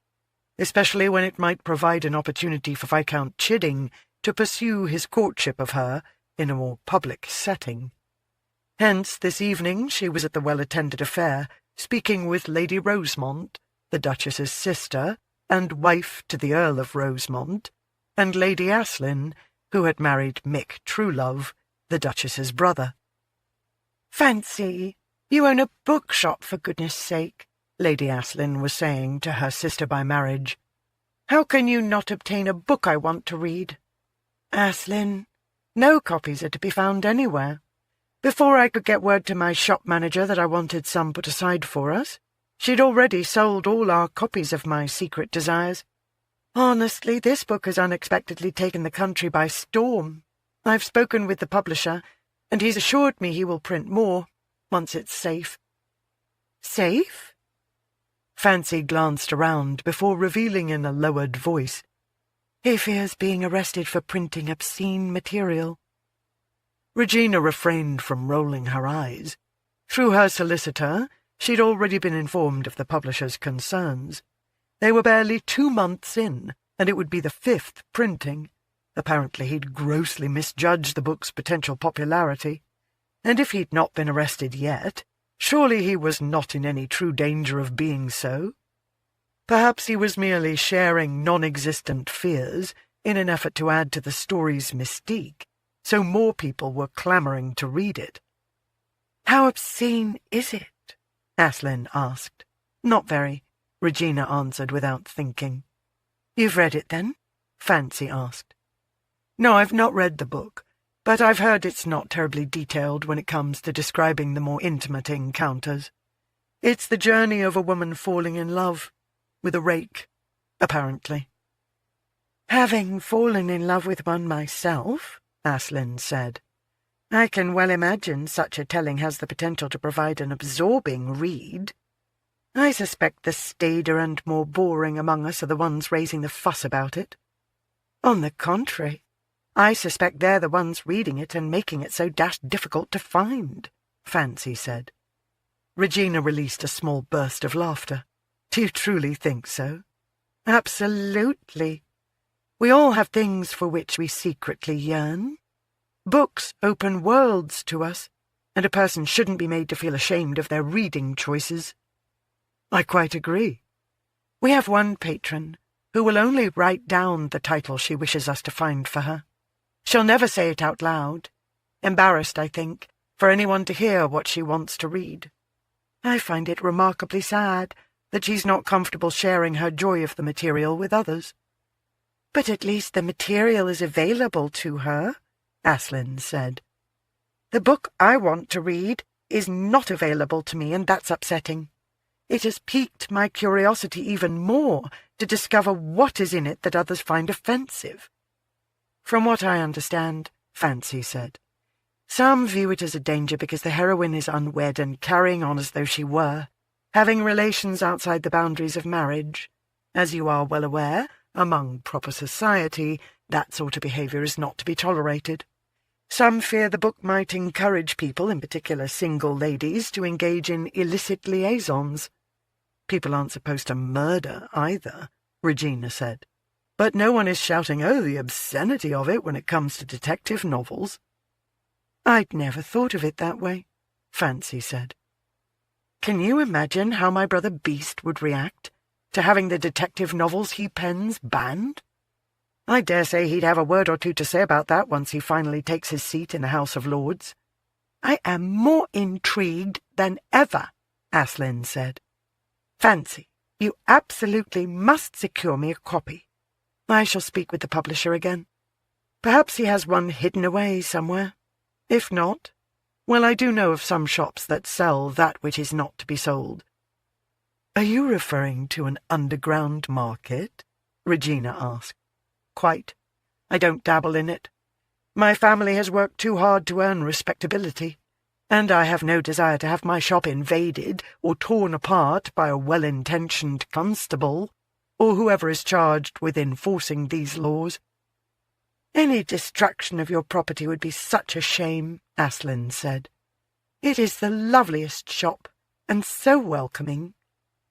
especially when it might provide an opportunity for Viscount Chidding to pursue his courtship of her in a more public setting. Hence, this evening she was at the well-attended affair, speaking with Lady Rosemont, the Duchess's sister, and wife to the Earl of Rosemont, and Lady Aslin, who had married Mick Truelove, the Duchess's brother. "Fancy, you own a bookshop, for goodness sake," Lady Aslin was saying to her sister by marriage. "How can you not obtain a book I want to read?" "Aslin, no copies are to be found anywhere. Before I could get word to my shop manager that I wanted some put aside for us, she'd already sold all our copies of my Secret Desires. Honestly, this book has unexpectedly taken the country by storm. I've spoken with the publisher, and he's assured me he will print more, once it's safe. Safe? Fancy glanced around before revealing in a lowered voice, "He fears being arrested for printing obscene material." Regina refrained from rolling her eyes. Through her solicitor, she'd already been informed of the publisher's concerns. They were barely 2 months in, and it would be the 5th printing. Apparently he'd grossly misjudged the book's potential popularity, and if he'd not been arrested yet, surely he was not in any true danger of being so. Perhaps he was merely sharing non-existent fears in an effort to add to the story's mystique, so more people were clamouring to read it. "How obscene is it?" Aslin asked. "Not very," Regina answered without thinking. "You've read it, then?" Fancy asked. "No, I've not read the book, but I've heard it's not terribly detailed when it comes to describing the more intimate encounters. It's the journey of a woman falling in love with a rake, apparently." "Having fallen in love with one myself," Aslin said, "I can well imagine such a telling has the potential to provide an absorbing read. I suspect the staider and more boring among us are the ones raising the fuss about it. On the contrary, I suspect they're the ones reading it and making it so dashed difficult to find," Fancy said. Regina released a small burst of laughter. "Do you truly think so?" "Absolutely. We all have things for which we secretly yearn. Books open worlds to us, and a person shouldn't be made to feel ashamed of their reading choices." "I quite agree." "We have one patron who will only write down the title she wishes us to find for her. She'll never say it out loud, embarrassed, I think, for anyone to hear what she wants to read. I find it remarkably sad that she's not comfortable sharing her joy of the material with others." "But at least the material is available to her," Aslin said. "The book I want to read is not available to me, and that's upsetting. It has piqued my curiosity even more to discover what is in it that others find offensive." "From what I understand," Fancy said, "some view it as a danger because the heroine is unwed and carrying on as though she were, having relations outside the boundaries of marriage. As you are well aware, among proper society, that sort of behaviour is not to be tolerated. Some fear the book might encourage people, in particular single ladies, to engage in illicit liaisons. People aren't supposed to murder either," Regina said. "But no one is shouting, 'Oh, the obscenity of it,' when it comes to detective novels." "I'd never thought of it that way," Fancy said. "Can you imagine how my brother Beast would react to having the detective novels he pens banned? I dare say he'd have a word or two to say about that once he finally takes his seat in the House of Lords." "I am more intrigued than ever," Aslin said. "Fancy, you absolutely must secure me a copy. I shall speak with the publisher again. Perhaps he has one hidden away somewhere. If not, well, I do know of some shops that sell that which is not to be sold." "Are you referring to an underground market?" Regina asked. "Quite. I don't dabble in it. My family has worked too hard to earn respectability, and I have no desire to have my shop invaded or torn apart by a well-intentioned constable, or whoever is charged with enforcing these laws." "Any destruction of your property would be such a shame," Aslin said. "It is the loveliest shop, and so welcoming.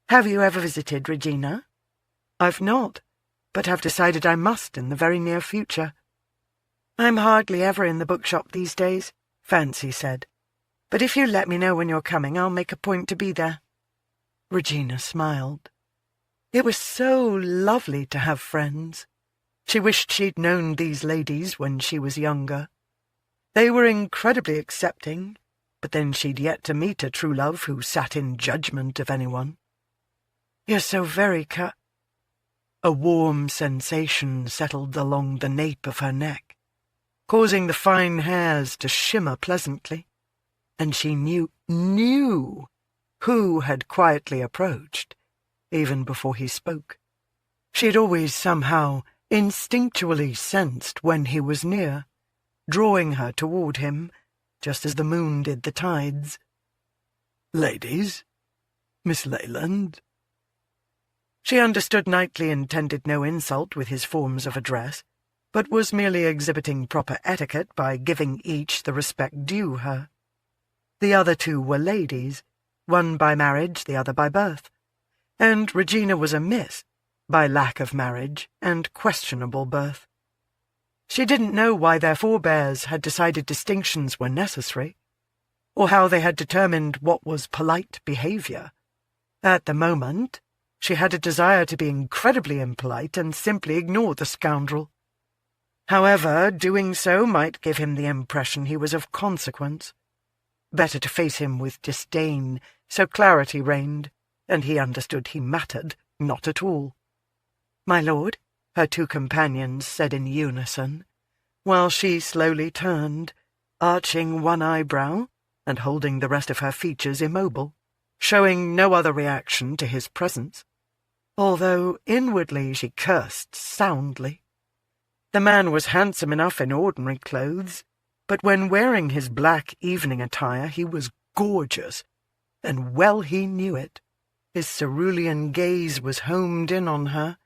Have you ever visited Regina?" "I've not, but have decided I must in the very near future." "I'm hardly ever in the bookshop these days," Fancy said. "But if you let me know when you're coming, I'll make a point to be there." Regina smiled. It was so lovely to have friends. She wished she'd known these ladies when she was younger. They were incredibly accepting, but then she'd yet to meet a true love who sat in judgment of anyone. "You're so very A warm sensation settled along the nape of her neck, causing the fine hairs to shimmer pleasantly. and she knew who had quietly approached, even before he spoke. She had always somehow instinctually sensed when he was near, drawing her toward him, just as the moon did the tides. "Ladies, Miss Leyland." She understood Knightly intended no insult with his forms of address, but was merely exhibiting proper etiquette by giving each the respect due her. The other two were ladies, one by marriage, the other by birth, and Regina was a miss, by lack of marriage and questionable birth. She didn't know why their forebears had decided distinctions were necessary, or how they had determined what was polite behaviour. At the moment, she had a desire to be incredibly impolite and simply ignore the scoundrel. However, doing so might give him the impression he was of consequence. Better to face him with disdain, so clarity reigned, and he understood he mattered not at all. "My lord," her two companions said in unison, while she slowly turned, arching one eyebrow and holding the rest of her features immobile, showing no other reaction to his presence, although inwardly she cursed soundly. The man was handsome enough in ordinary clothes, but when wearing his black evening attire he was gorgeous, and well he knew it. His cerulean gaze was homed in on her,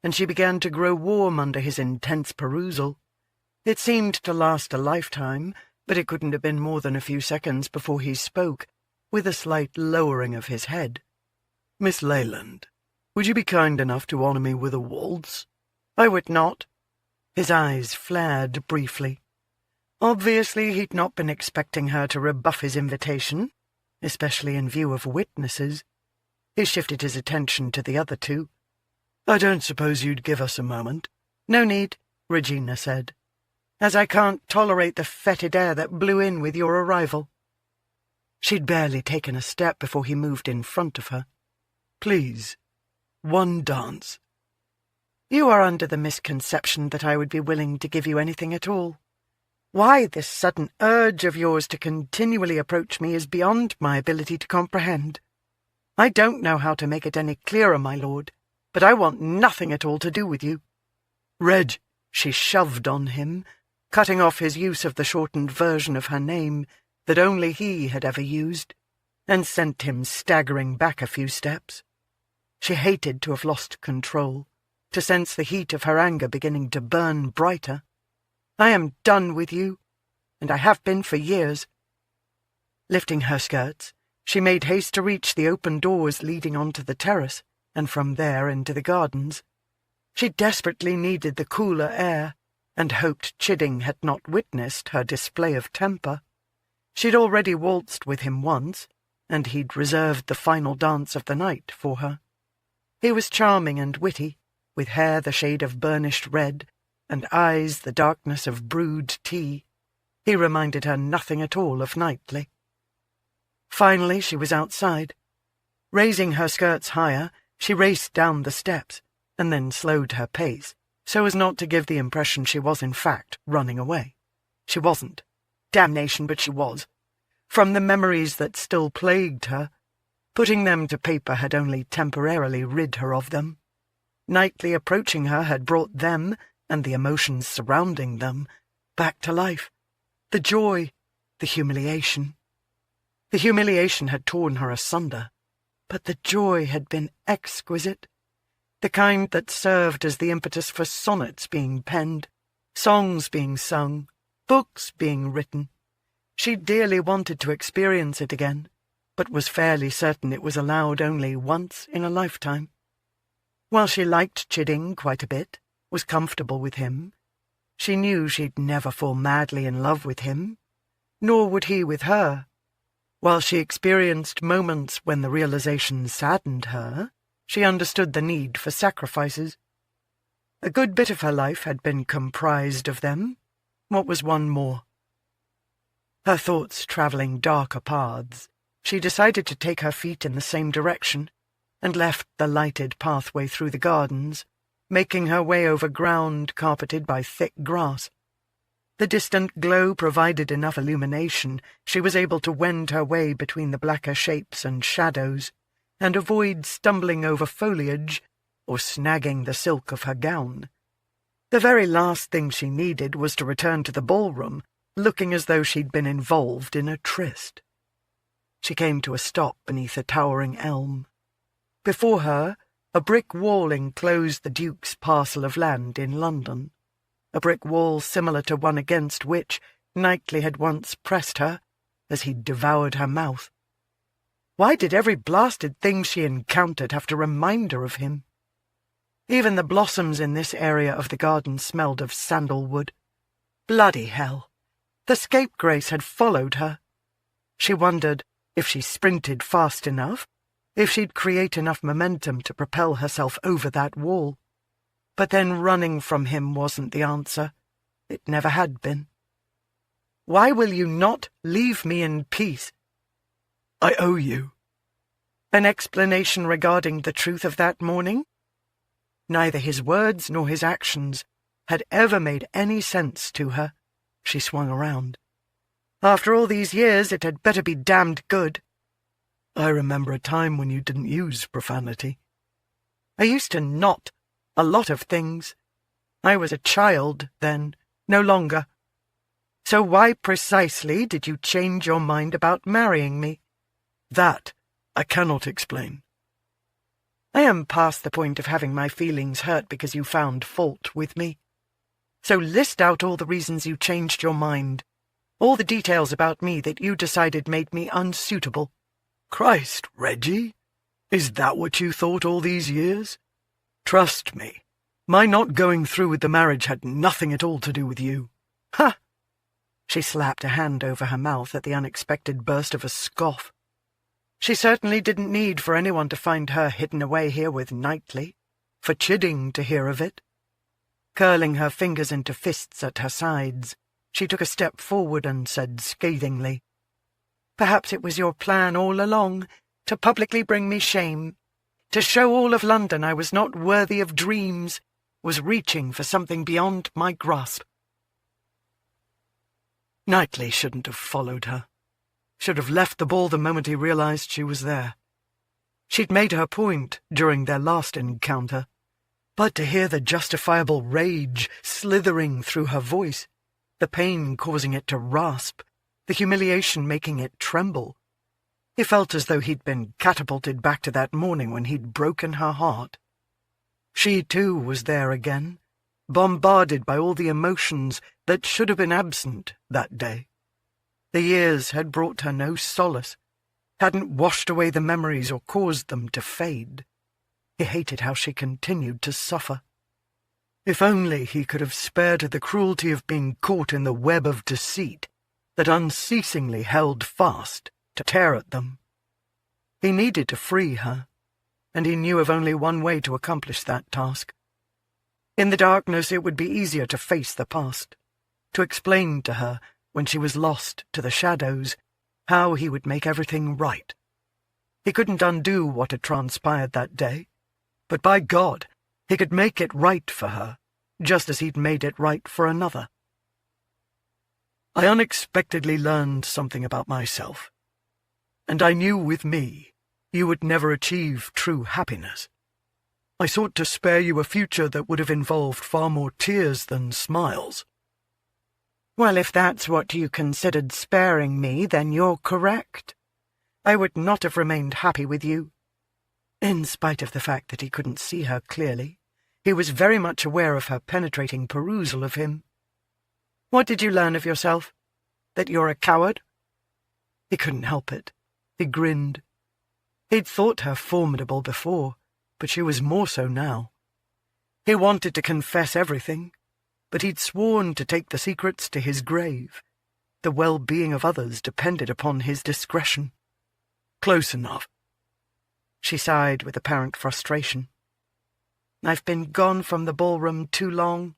and she began to grow warm under his intense perusal. It seemed to last a lifetime, but it couldn't have been more than a few seconds before he spoke, with a slight lowering of his head. "Miss Leyland, would you be kind enough to honour me with a waltz?" "I would not." His eyes flared briefly. Obviously he'd not been expecting her to rebuff his invitation, especially in view of witnesses. He shifted his attention to the other two. "I don't suppose you'd give us a moment?" "No need," Regina said, "as I can't tolerate the fetid air that blew in with your arrival." She'd barely taken a step before he moved in front of her. "Please, one dance." "You are under the misconception that I would be willing to give you anything at all. Why this sudden urge of yours to continually approach me is beyond my ability to comprehend. I don't know how to make it any clearer, my lord, but I want nothing at all to do with you." "Reg," she shoved on him, cutting off his use of the shortened version of her name that only he had ever used, and sent him staggering back a few steps. She hated to have lost control, to sense the heat of her anger beginning to burn brighter. "I am done with you, and I have been for years." Lifting her skirts, she made haste to reach the open doors leading onto the terrace, and from there into the gardens. She desperately needed the cooler air, and hoped Chidding had not witnessed her display of temper. She'd already waltzed with him once, and he'd reserved the final dance of the night for her. He was charming and witty, with hair the shade of burnished red, and eyes the darkness of brewed tea. He reminded her nothing at all of Knightly. Finally she was outside. Raising her skirts higher, she raced down the steps, and then slowed her pace, so as not to give the impression she was in fact running away. She wasn't. Damnation, but she was. From the memories that still plagued her, putting them to paper had only temporarily rid her of them. Knightly approaching her had brought them, and the emotions surrounding them, back to life. The joy, the humiliation. The humiliation had torn her asunder, but the joy had been exquisite, the kind that served as the impetus for sonnets being penned, songs being sung, books being written. She dearly wanted to experience it again, but was fairly certain it was allowed only once in a lifetime. While she liked Chidding quite a bit, was comfortable with him, she knew she'd never fall madly in love with him, nor would he with her. While she experienced moments when the realization saddened her, she understood the need for sacrifices. A good bit of her life had been comprised of them. What was one more? Her thoughts travelling darker paths, she decided to take her feet in the same direction, and left the lighted pathway through the gardens, making her way over ground carpeted by thick grass. The distant glow provided enough illumination. She was able to wend her way between the blacker shapes and shadows, and avoid stumbling over foliage or snagging the silk of her gown. The very last thing she needed was to return to the ballroom, looking as though she'd been involved in a tryst. She came to a stop beneath a towering elm. Before her, a brick wall enclosed the Duke's parcel of land in London, a brick wall similar to one against which Knightly had once pressed her as he'd devoured her mouth. Why did every blasted thing she encountered have to remind her of him? Even the blossoms in this area of the garden smelled of sandalwood. Bloody hell! The scapegrace had followed her. She wondered if she sprinted fast enough, if she'd create enough momentum to propel herself over that wall. But then running from him wasn't the answer. It never had been. "Why will you not leave me in peace?" "I owe you." An explanation regarding the truth of that morning? Neither his words nor his actions had ever made any sense to her. She swung around. After all these years, it had better be damned good. "I remember a time when you didn't use profanity." "I used to not. A lot of things. I was a child then, no longer. So why precisely did you change your mind about marrying me?" "That I cannot explain." "I am past the point of having my feelings hurt because you found fault with me. So list out all the reasons you changed your mind, all the details about me that you decided made me unsuitable." "Christ, Reggie, is that what you thought all these years? Trust me, my not going through with the marriage had nothing at all to do with you." "Ha!" She slapped a hand over her mouth at the unexpected burst of a scoff. She certainly didn't need for anyone to find her hidden away here with Knightly, for Chidding to hear of it. Curling her fingers into fists at her sides, she took a step forward and said scathingly, "Perhaps it was your plan all along, to publicly bring me shame, to show all of London I was not worthy of dreams, was reaching for something beyond my grasp." Knightly shouldn't have followed her. Should have left the ball the moment he realized she was there. She'd made her point during their last encounter, but to hear the justifiable rage slithering through her voice, the pain causing it to rasp, the humiliation making it tremble, he felt as though he'd been catapulted back to that morning when he'd broken her heart. She, too, was there again, bombarded by all the emotions that should have been absent that day. The years had brought her no solace, hadn't washed away the memories or caused them to fade. He hated how she continued to suffer. If only he could have spared her the cruelty of being caught in the web of deceit that unceasingly held fast to tear at them. He needed to free her, and he knew of only one way to accomplish that task. In the darkness it would be easier to face the past, to explain to her, when she was lost to the shadows, how he would make everything right. He couldn't undo what had transpired that day, but by God, he could make it right for her, just as he'd made it right for another. "I unexpectedly learned something about myself, and I knew with me you would never achieve true happiness. I sought to spare you a future that would have involved far more tears than smiles." "Well, if that's what you considered sparing me, then you're correct. I would not have remained happy with you." In spite of the fact that he couldn't see her clearly, he was very much aware of her penetrating perusal of him. "What did you learn of yourself? That you're a coward?" He couldn't help it. He grinned. He'd thought her formidable before, but she was more so now. He wanted to confess everything, but he'd sworn to take the secrets to his grave. The well-being of others depended upon his discretion. "Close enough." She sighed with apparent frustration. "I've been gone from the ballroom too long.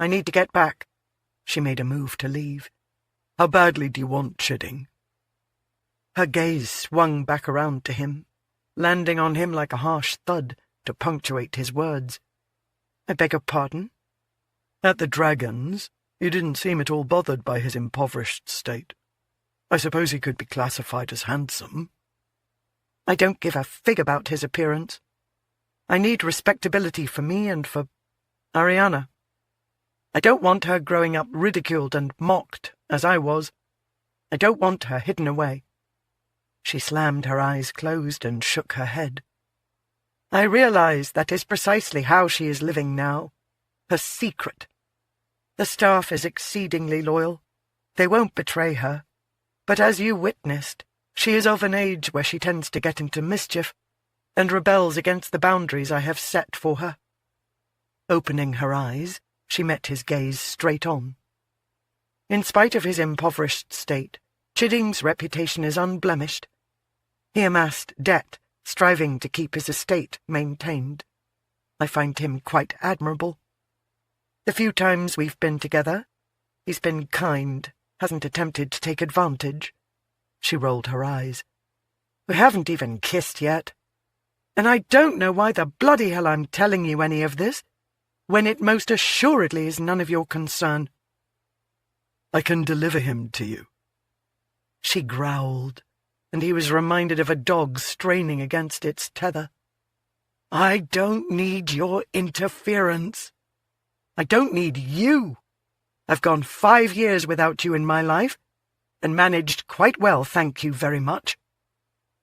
I need to get back." She made a move to leave. "How badly do you want Chidding?" Her gaze swung back around to him, landing on him like a harsh thud to punctuate his words. "I beg your pardon?" "At the Dragons, He didn't seem at all bothered by his impoverished state. I suppose he could be classified as handsome. I don't give a fig about his appearance. I need respectability for me and for Ariana. I don't want her growing up ridiculed and mocked, as I was. I don't want her hidden away. She slammed her eyes closed and shook her head. I realize that is precisely how she is living now. Her secret. The staff is exceedingly loyal. They won't betray her. But as you witnessed, she is of an age where she tends to get into mischief and rebels against the boundaries I have set for her. Opening her eyes, she met his gaze straight on. In spite of his impoverished state, Chidding's reputation is unblemished. He amassed debt, striving to keep his estate maintained. I find him quite admirable. The few times we've been together, he's been kind, hasn't attempted to take advantage. She rolled her eyes. We haven't even kissed yet. And I don't know why the bloody hell I'm telling you any of this, when it most assuredly is none of your concern. I can deliver him to you. She growled, and he was reminded of a dog straining against its tether. I don't need your interference. I don't need you. I've gone 5 years without you in my life, and managed quite well, thank you very much.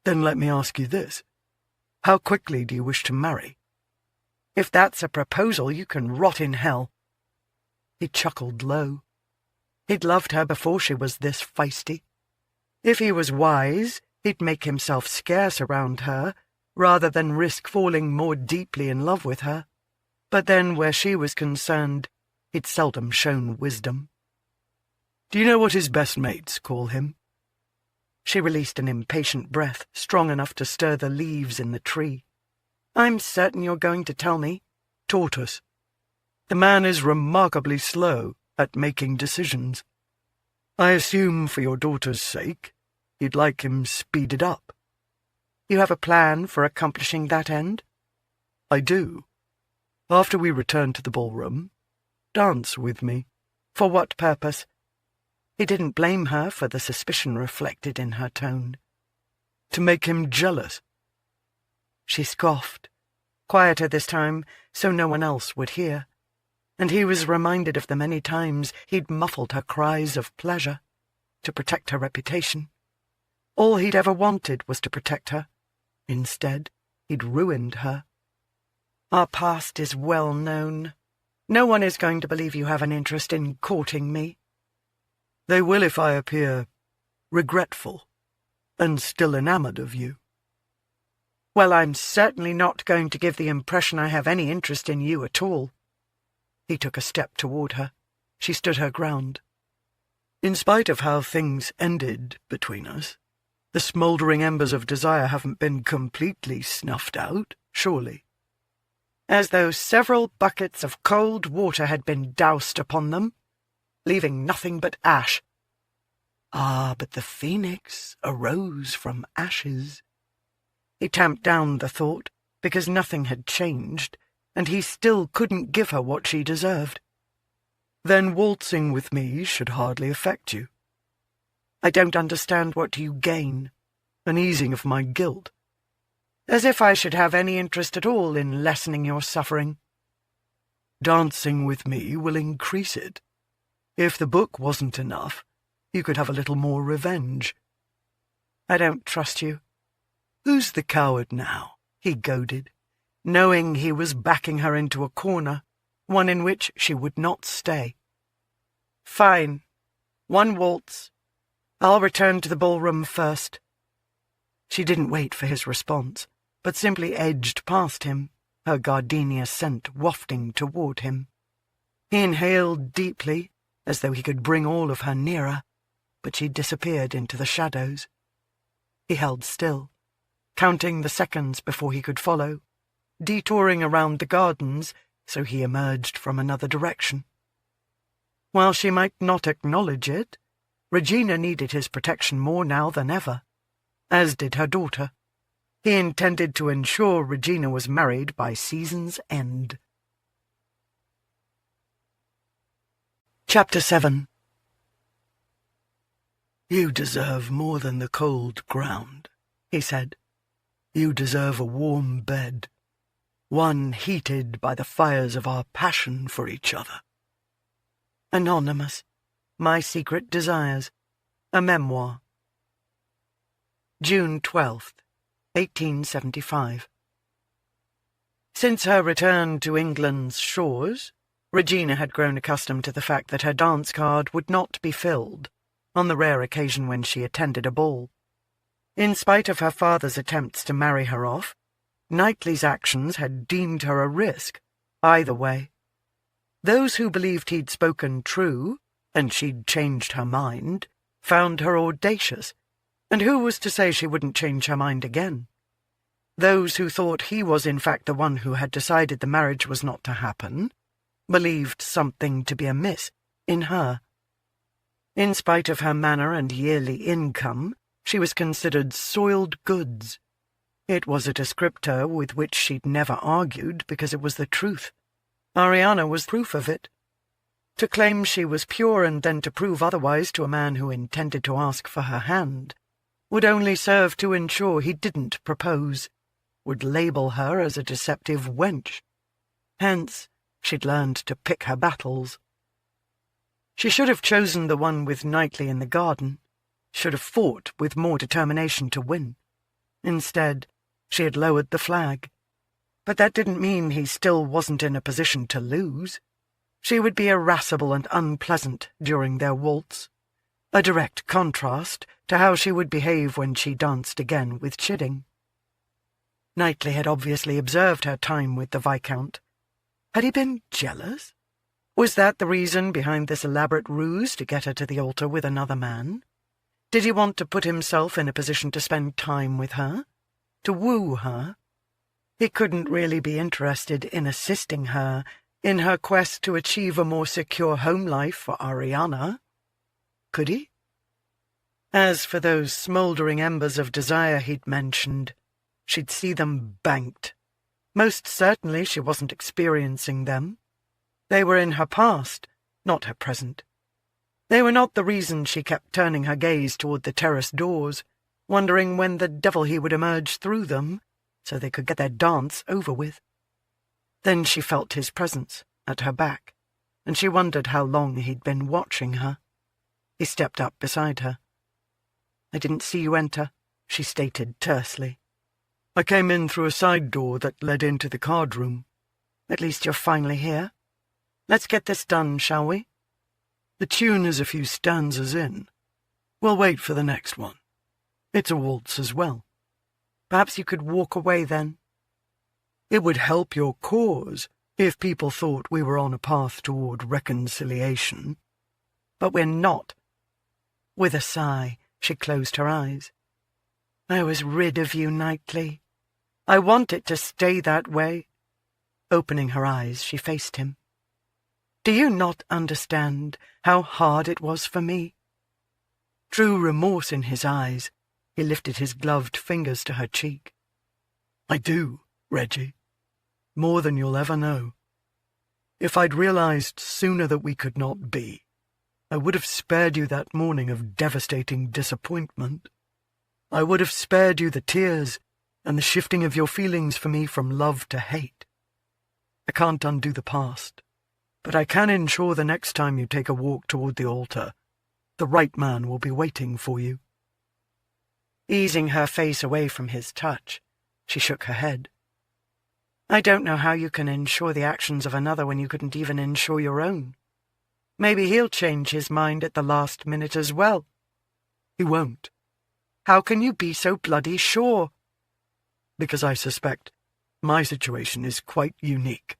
Then let me ask you this. How quickly do you wish to marry? If that's a proposal, you can rot in hell. He chuckled low. He'd loved her before she was this feisty. If he was wise, he'd make himself scarce around her, rather than risk falling more deeply in love with her. But then, where she was concerned, he'd seldom shown wisdom. Do you know what his best mates call him? She released an impatient breath, strong enough to stir the leaves in the tree. I'm certain you're going to tell me. Tortoise. The man is remarkably slow at making decisions. I assume, for your daughter's sake, you'd like him speeded up. You have a plan for accomplishing that end? I do. After we return to the ballroom, dance with me. For what purpose? He didn't blame her for the suspicion reflected in her tone. To make him jealous. She scoffed, quieter this time, so no one else would hear, and he was reminded of the many times he'd muffled her cries of pleasure to protect her reputation. All he'd ever wanted was to protect her. Instead, he'd ruined her. Our past is well known. No one is going to believe you have an interest in courting me. They will if I appear regretful and still enamoured of you. Well, I'm certainly not going to give the impression I have any interest in you at all. He took a step toward her. She stood her ground. In spite of how things ended between us, the smouldering embers of desire haven't been completely snuffed out, surely. As though several buckets of cold water had been doused upon them, leaving nothing but ash. Ah, but the phoenix arose from ashes. He tamped down the thought, because nothing had changed, and he still couldn't give her what she deserved. Then waltzing with me should hardly affect you. I don't understand what you gain. An easing of my guilt. As if I should have any interest at all in lessening your suffering. Dancing with me will increase it. If the book wasn't enough, you could have a little more revenge. I don't trust you. Who's the coward now? He goaded, knowing he was backing her into a corner, one in which she would not stay. Fine. 1 waltz. I'll return to the ballroom first. She didn't wait for his response, but simply edged past him, her gardenia scent wafting toward him. He inhaled deeply, as though he could bring all of her nearer, but she disappeared into the shadows. He held still, counting the seconds before he could follow, detouring around the gardens, so he emerged from another direction. While she might not acknowledge it, Regina needed his protection more now than ever, as did her daughter. He intended to ensure Regina was married by season's end. Chapter 7. "You deserve more than the cold ground," he said. "You deserve a warm bed, one heated by the fires of our passion for each other." Anonymous. My Secret Desires. A Memoir. June 12th, 1875. Since her return to England's shores, Regina had grown accustomed to the fact that her dance card would not be filled, on the rare occasion when she attended a ball. In spite of her father's attempts to marry her off, Knightly's actions had deemed her a risk, either way. Those who believed he'd spoken true, and she'd changed her mind, found her audacious, and who was to say she wouldn't change her mind again? Those who thought he was in fact the one who had decided the marriage was not to happen, believed something to be amiss in her. In spite of her manner and yearly income, she was considered soiled goods. It was a descriptor with which she'd never argued because it was the truth. Ariana was proof of it. To claim she was pure and then to prove otherwise to a man who intended to ask for her hand would only serve to ensure he didn't propose, would label her as a deceptive wench. Hence, she'd learned to pick her battles. She should have chosen the one with Knightly in the garden, should have fought with more determination to win. Instead, she had lowered the flag. But that didn't mean he still wasn't in a position to lose. She would be irascible and unpleasant during their waltz, a direct contrast to how she would behave when she danced again with Chidding. Knightly had obviously observed her time with the Viscount. Had he been jealous? Was that the reason behind this elaborate ruse to get her to the altar with another man? Did he want to put himself in a position to spend time with her? To woo her? He couldn't really be interested in assisting her in her quest to achieve a more secure home life for Ariana. Could he? As for those smouldering embers of desire he'd mentioned, she'd see them banked. Most certainly she wasn't experiencing them. They were in her past, not her present. They were not the reason she kept turning her gaze toward the terrace doors, wondering when the devil he would emerge through them, so they could get their dance over with. Then she felt his presence at her back, and she wondered how long he'd been watching her. He stepped up beside her. "I didn't see you enter," she stated tersely. "I came in through a side door that led into the card room." "At least you're finally here. Let's get this done, shall we?" "The tune is a few stanzas in. We'll wait for the next one. It's a waltz as well." "Perhaps you could walk away then." "It would help your cause if people thought we were on a path toward reconciliation." "But we're not." With a sigh, she closed her eyes. "I was rid of you, Knightly. I want it to stay that way." Opening her eyes, she faced him. "Do you not understand how hard it was for me?" True remorse in his eyes, he lifted his gloved fingers to her cheek. "I do, Reggie. More than you'll ever know. If I'd realized sooner that we could not be, I would have spared you that morning of devastating disappointment. I would have spared you the tears and the shifting of your feelings for me from love to hate. I can't undo the past, but I can ensure the next time you take a walk toward the altar, the right man will be waiting for you." Easing her face away from his touch, she shook her head. "I don't know how you can ensure the actions of another when you couldn't even ensure your own. Maybe he'll change his mind at the last minute as well." "He won't." "How can you be so bloody sure?" "Because I suspect my situation is quite unique."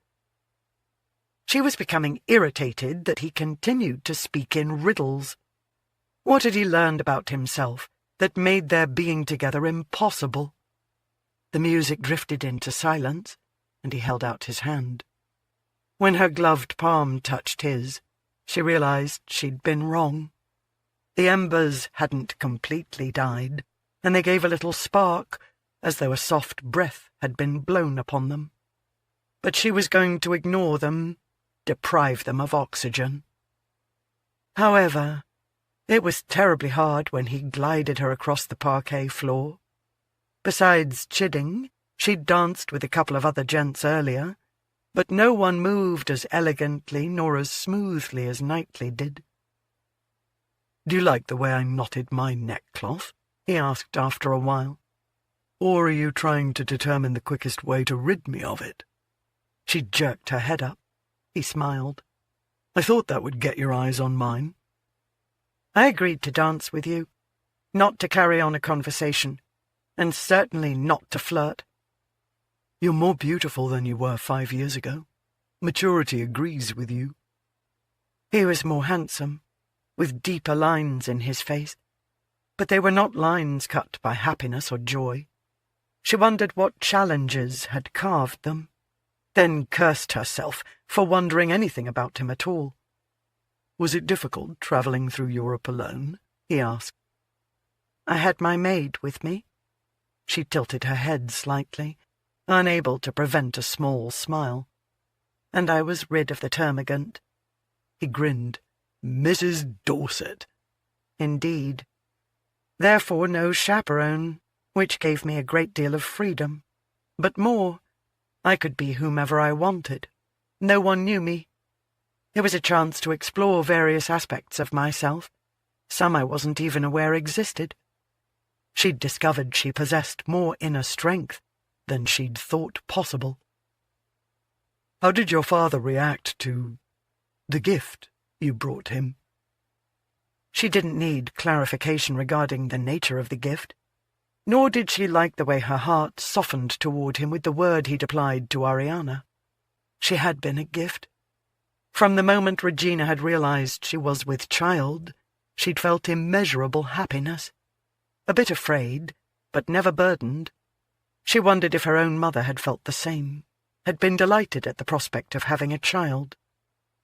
She was becoming irritated that he continued to speak in riddles. What had he learned about himself that made their being together impossible? The music drifted into silence, and he held out his hand. When her gloved palm touched his, she realized she'd been wrong. The embers hadn't completely died, and they gave a little spark, as though a soft breath had been blown upon them. But she was going to ignore them, deprive them of oxygen. However, it was terribly hard when he glided her across the parquet floor. Besides Chidding, she'd danced with a couple of other gents earlier, but no one moved as elegantly nor as smoothly as Knightly did. "Do you like the way I knotted my neckcloth?" he asked after a while. "Or are you trying to determine the quickest way to rid me of it?" She jerked her head up. He smiled. "I thought that would get your eyes on mine." "I agreed to dance with you, not to carry on a conversation, and certainly not to flirt." "You're more beautiful than you were 5 years ago. Maturity agrees with you." He was more handsome, with deeper lines in his face, but they were not lines cut by happiness or joy. She wondered what challenges had carved them, then cursed herself for wondering anything about him at all. "Was it difficult travelling through Europe alone?" he asked. "I had my maid with me." She tilted her head slightly, unable to prevent a small smile. "And I was rid of the termagant." He grinned. "Mrs. Dorset." "Indeed. Therefore no chaperone, which gave me a great deal of freedom. But more, I could be whomever I wanted. No one knew me. It was a chance to explore various aspects of myself, some I wasn't even aware existed. She'd discovered she possessed more inner strength than she'd thought possible." "How did your father react to the gift you brought him?" She didn't need clarification regarding the nature of the gift, nor did she like the way her heart softened toward him with the word he'd applied to Ariana. She had been a gift. From the moment Regina had realized she was with child, she'd felt immeasurable happiness. A bit afraid, but never burdened. She wondered if her own mother had felt the same, had been delighted at the prospect of having a child.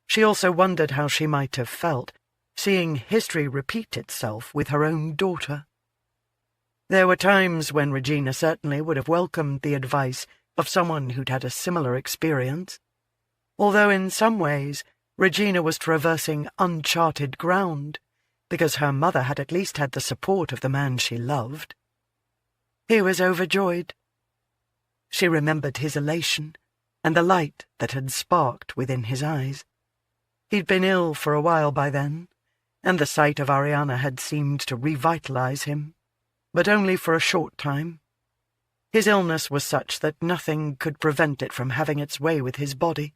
She also wondered how she might have felt, seeing history repeat itself with her own daughter. There were times when Regina certainly would have welcomed the advice of someone who'd had a similar experience, although in some ways Regina was traversing uncharted ground, because her mother had at least had the support of the man she loved. He was overjoyed. She remembered his elation and the light that had sparked within his eyes. He'd been ill for a while by then, and the sight of Ariana had seemed to revitalize him, but only for a short time. His illness was such that nothing could prevent it from having its way with his body.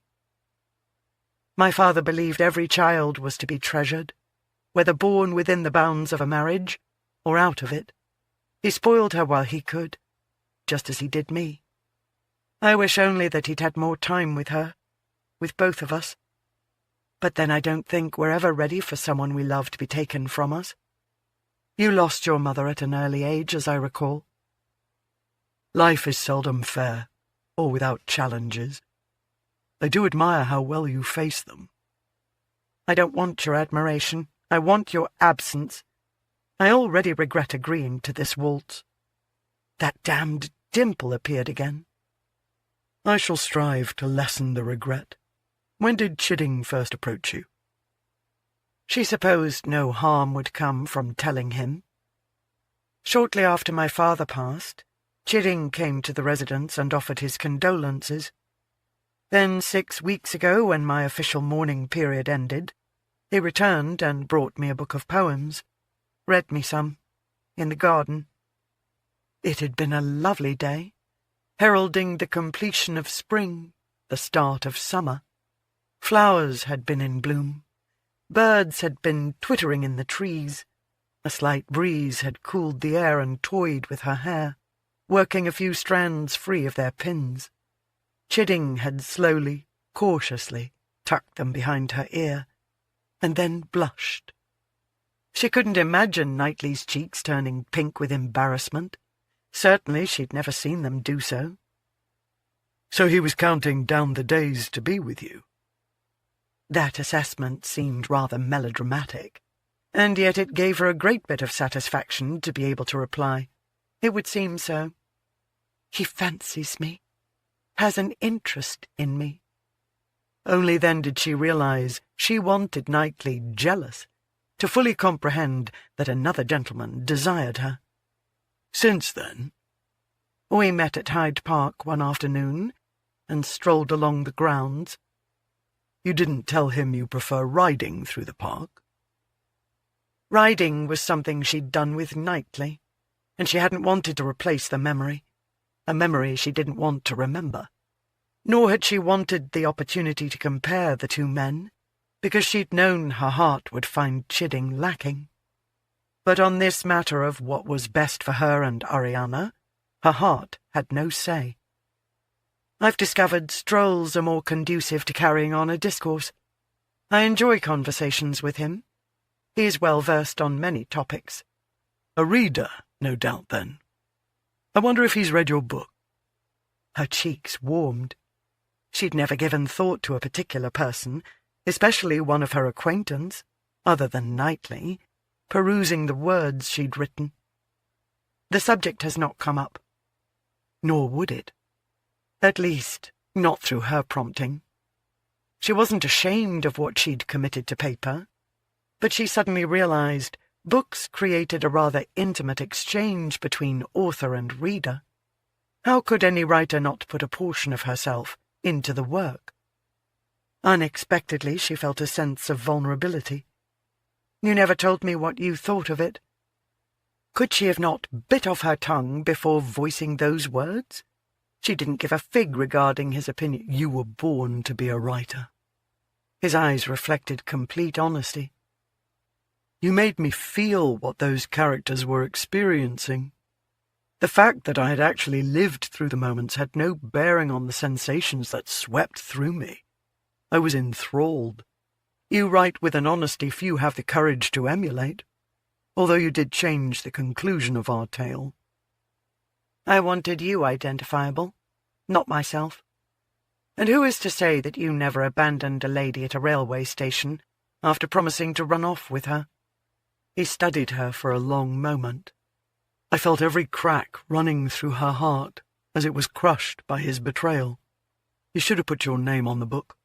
My father believed every child was to be treasured, whether born within the bounds of a marriage or out of it. He spoiled her while he could, just as he did me. I wish only that he'd had more time with her, with both of us. But then I don't think we're ever ready for someone we love to be taken from us. You lost your mother at an early age, as I recall. Life is seldom fair, or without challenges. I do admire how well you face them. I don't want your admiration. I want your absence. I already regret agreeing to this waltz. That damned dimple appeared again. I shall strive to lessen the regret. When did Chidding first approach you? She supposed no harm would come from telling him. Shortly after my father passed, Chidding came to the residence and offered his condolences. Then 6 weeks ago, when my official mourning period ended, he returned and brought me a book of poems, read me some, in the garden. It had been a lovely day, heralding the completion of spring, the start of summer. Flowers had been in bloom. Birds had been twittering in the trees. A slight breeze had cooled the air and toyed with her hair, working a few strands free of their pins. Chidding had slowly, cautiously tucked them behind her ear, and then blushed. She couldn't imagine Knightly's cheeks turning pink with embarrassment. Certainly she'd never seen them do so. So he was counting down the days to be with you? That assessment seemed rather melodramatic, and yet it gave her a great bit of satisfaction to be able to reply. It would seem so. He fancies me, has an interest in me. Only then did she realize she wanted Knightly jealous, to fully comprehend that another gentleman desired her. Since then? We met at Hyde Park one afternoon and strolled along the grounds. You didn't tell him you prefer riding through the park? Riding was something she'd done with Knightly, and she hadn't wanted to replace the memory, a memory she didn't want to remember. Nor had she wanted the opportunity to compare the two men, because she'd known her heart would find Chidding lacking. But on this matter of what was best for her and Ariana, her heart had no say. I've discovered strolls are more conducive to carrying on a discourse. I enjoy conversations with him. He is well versed on many topics. A reader, no doubt, then. I wonder if he's read your book. Her cheeks warmed. She'd never given thought to a particular person, especially one of her acquaintance, other than Knightly, perusing the words she'd written. The subject has not come up. Nor would it. At least, not through her prompting. She wasn't ashamed of what she'd committed to paper, but she suddenly realized books created a rather intimate exchange between author and reader. How could any writer not put a portion of herself into the work? Unexpectedly, she felt a sense of vulnerability. You never told me what you thought of it. Could she have not bit off her tongue before voicing those words? She didn't give a fig regarding his opinion. You were born to be a writer. His eyes reflected complete honesty. You made me feel what those characters were experiencing. The fact that I had actually lived through the moments had no bearing on the sensations that swept through me. I was enthralled. You write with an honesty few have the courage to emulate, although you did change the conclusion of our tale. I wanted you identifiable, not myself. And who is to say that you never abandoned a lady at a railway station after promising to run off with her? He studied her for a long moment. I felt every crack running through her heart as it was crushed by his betrayal. You should have put your name on the book.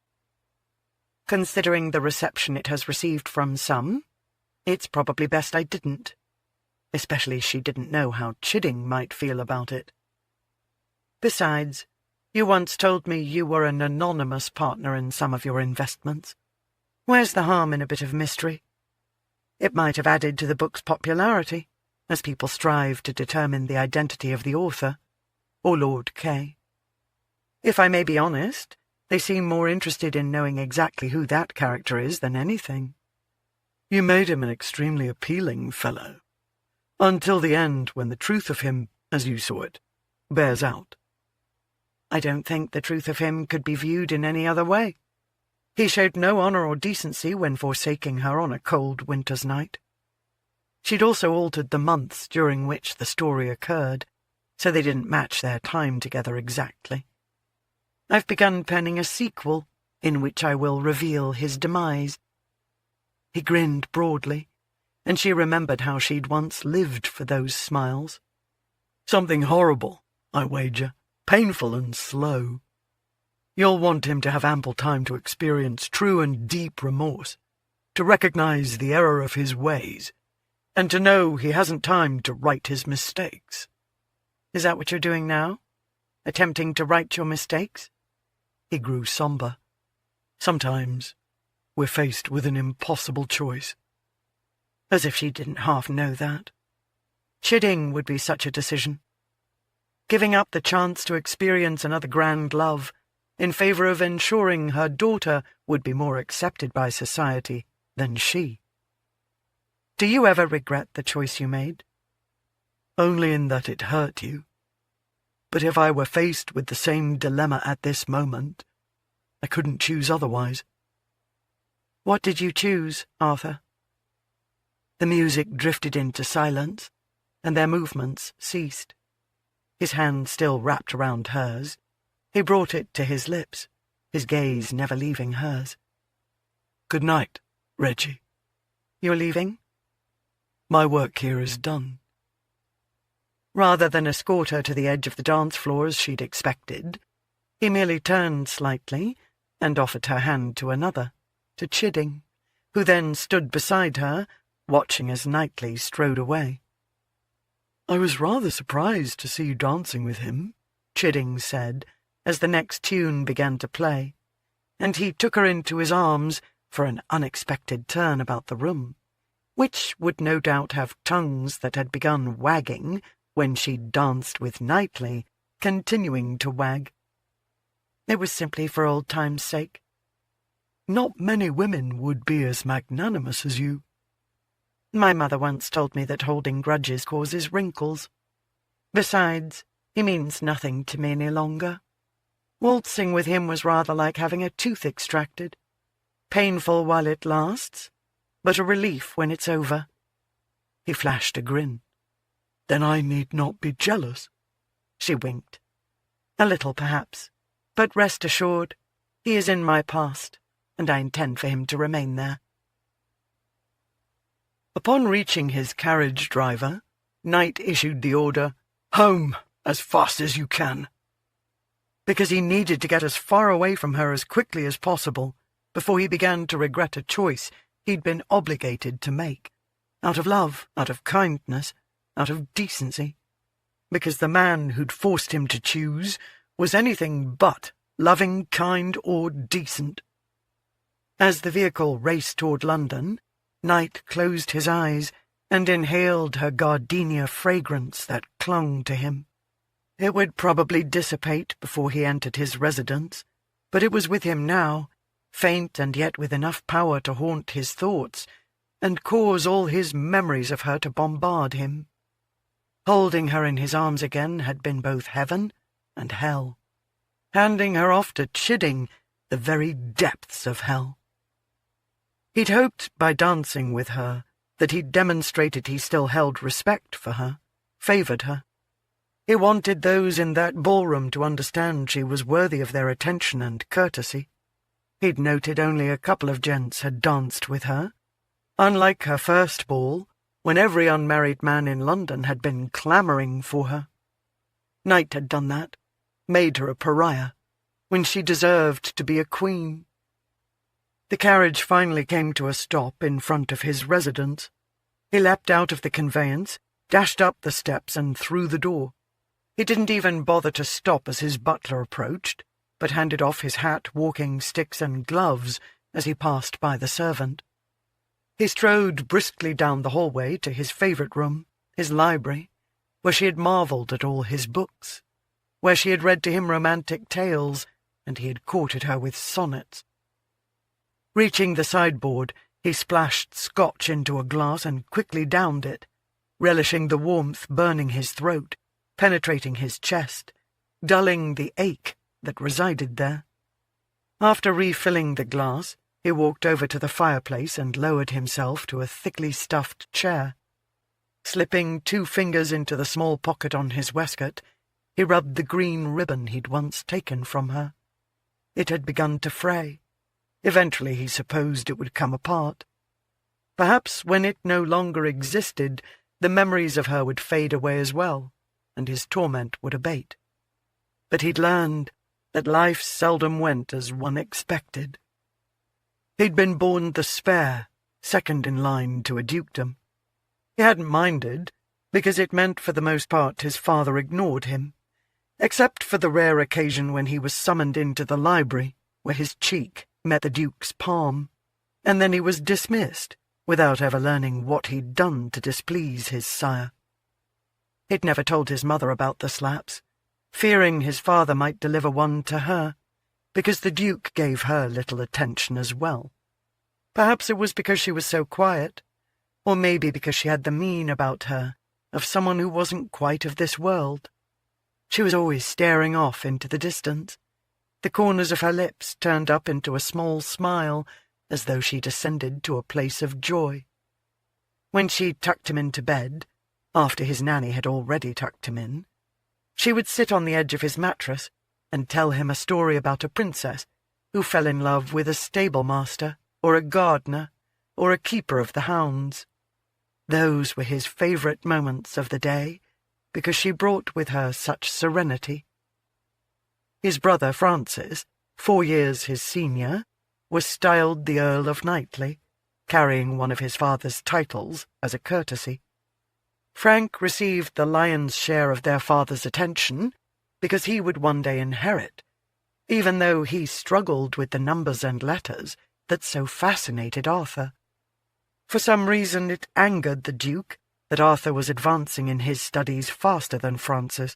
Considering the reception it has received from some, it's probably best I didn't. Especially she didn't know how Chidding might feel about it. Besides, you once told me you were an anonymous partner in some of your investments. Where's the harm in a bit of mystery? It might have added to the book's popularity, as people strive to determine the identity of the author, or Lord K. If I may be honest, they seem more interested in knowing exactly who that character is than anything. You made him an extremely appealing fellow, until the end when the truth of him, as you saw it, bears out. I don't think the truth of him could be viewed in any other way. He showed no honour or decency when forsaking her on a cold winter's night. She'd also altered the months during which the story occurred, so they didn't match their time together exactly. I've begun penning a sequel, in which I will reveal his demise. He grinned broadly, and she remembered how she'd once lived for those smiles. Something horrible, I wager, painful and slow. You'll want him to have ample time to experience true and deep remorse, to recognize the error of his ways, and to know he hasn't time to right his mistakes. Is that what you're doing now? Attempting to right your mistakes? He grew somber. Sometimes we're faced with an impossible choice. As if she didn't half know that. Chidding would be such a decision. Giving up the chance to experience another grand love in favour of ensuring her daughter would be more accepted by society than she. Do you ever regret the choice you made? Only in that it hurt you. But if I were faced with the same dilemma at this moment, I couldn't choose otherwise. What did you choose, Arthur? The music drifted into silence, and their movements ceased. His hand still wrapped around hers. He brought it to his lips, his gaze never leaving hers. Good night, Reggie. You're leaving? My work here is done. Rather than escort her to the edge of the dance floor as she'd expected, he merely turned slightly and offered her hand to another, to Chidding, who then stood beside her, watching as Knightly strode away. "I was rather surprised to see you dancing with him," Chidding said, as the next tune began to play, and he took her into his arms for an unexpected turn about the room, which would no doubt have tongues that had begun wagging when she danced with Knightly, continuing to wag. It was simply for old time's sake. "Not many women would be as magnanimous as you." "My mother once told me that holding grudges causes wrinkles. Besides, he means nothing to me any longer. Waltzing with him was rather like having a tooth extracted. Painful while it lasts, but a relief when it's over." He flashed a grin. "Then I need not be jealous." She winked. "A little, perhaps, but rest assured, he is in my past, and I intend for him to remain there." Upon reaching his carriage driver, Knight issued the order, "Home, as fast as you can," because he needed to get as far away from her as quickly as possible before he began to regret a choice he'd been obligated to make, out of love, out of kindness, out of decency, because the man who'd forced him to choose was anything but loving, kind, or decent. As the vehicle raced toward London, Knight closed his eyes and inhaled her gardenia fragrance that clung to him. It would probably dissipate before he entered his residence, but it was with him now, faint and yet with enough power to haunt his thoughts and cause all his memories of her to bombard him. Holding her in his arms again had been both heaven and hell. Handing her off to Chidding, the very depths of hell. He'd hoped by dancing with her that he'd demonstrated he still held respect for her, favoured her. He wanted those in that ballroom to understand she was worthy of their attention and courtesy. He'd noted only a couple of gents had danced with her, unlike her first ball, when every unmarried man in London had been clamouring for her. Knight had done that, made her a pariah, when she deserved to be a queen. The carriage finally came to a stop in front of his residence. He leapt out of the conveyance, dashed up the steps and through the door. He didn't even bother to stop as his butler approached, but handed off his hat, walking sticks and gloves as he passed by the servant. He strode briskly down the hallway to his favourite room, his library, where she had marvelled at all his books, where she had read to him romantic tales, and he had courted her with sonnets. Reaching the sideboard, he splashed scotch into a glass and quickly downed it, relishing the warmth burning his throat, penetrating his chest, dulling the ache that resided there. After refilling the glass, he walked over to the fireplace and lowered himself to a thickly stuffed chair. Slipping 2 fingers into the small pocket on his waistcoat, he rubbed the green ribbon he'd once taken from her. It had begun to fray. Eventually he supposed it would come apart. Perhaps when it no longer existed, the memories of her would fade away as well, and his torment would abate. But he'd learned that life seldom went as one expected. He'd been born the spare, second in line to a dukedom. He hadn't minded, because it meant for the most part his father ignored him, except for the rare occasion when he was summoned into the library, where his cheek met the Duke's palm, and then he was dismissed, without ever learning what he'd done to displease his sire. He'd never told his mother about the slaps, fearing his father might deliver one to her, because the Duke gave her little attention as well. Perhaps it was because she was so quiet, or maybe because she had the mien about her of someone who wasn't quite of this world. She was always staring off into the distance, the corners of her lips turned up into a small smile, as though she'd ascended to a place of joy. When she tucked him into bed, after his nanny had already tucked him in, she would sit on the edge of his mattress and tell him a story about a princess who fell in love with a stable-master, or a gardener, or a keeper of the hounds. Those were his favourite moments of the day, because she brought with her such serenity. His brother Francis, 4 years his senior, was styled the Earl of Knightly, carrying one of his father's titles as a courtesy. Frank received the lion's share of their father's attention because he would one day inherit, even though he struggled with the numbers and letters that so fascinated Arthur. For some reason it angered the Duke that Arthur was advancing in his studies faster than Francis.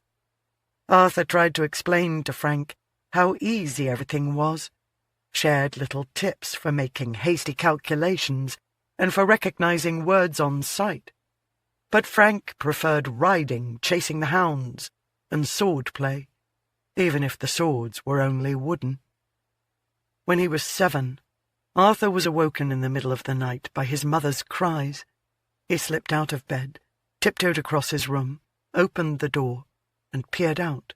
Arthur tried to explain to Frank how easy everything was, shared little tips for making hasty calculations and for recognizing words on sight. But Frank preferred riding, chasing the hounds, and sword-play, even if the swords were only wooden. When he was 7, Arthur was awoken in the middle of the night by his mother's cries. He slipped out of bed, tiptoed across his room, opened the door, and peered out.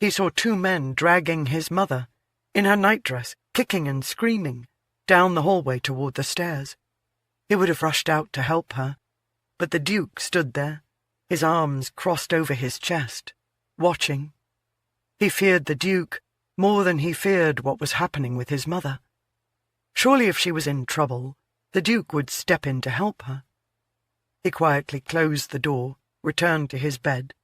He saw 2 men dragging his mother, in her nightdress, kicking and screaming, down the hallway toward the stairs. He would have rushed out to help her, but the Duke stood there, his arms crossed over his chest, watching. He feared the Duke more than he feared what was happening with his mother. Surely if she was in trouble, the Duke would step in to help her. He quietly closed the door, returned to his bed,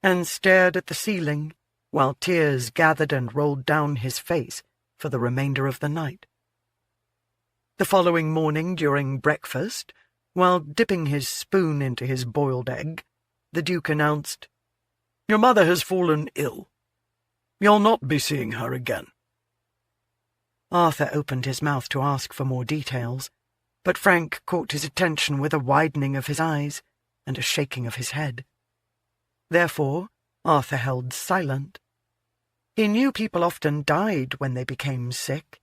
and stared at the ceiling while tears gathered and rolled down his face for the remainder of the night. The following morning during breakfast, while dipping his spoon into his boiled egg, the Duke announced, "Your mother has fallen ill. You'll not be seeing her again." Arthur opened his mouth to ask for more details, but Frank caught his attention with a widening of his eyes and a shaking of his head. Therefore, Arthur held silent. He knew people often died when they became sick.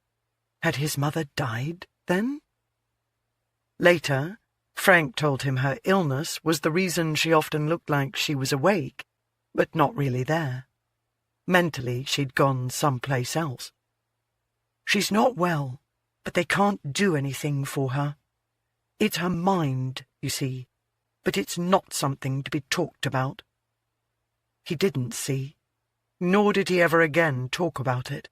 Had his mother died, then? Later, Frank told him her illness was the reason she often looked like she was awake, but not really there. Mentally, she'd gone someplace else. "She's not well, but they can't do anything for her. It's her mind, you see, but it's not something to be talked about." He didn't see, nor did he ever again talk about it.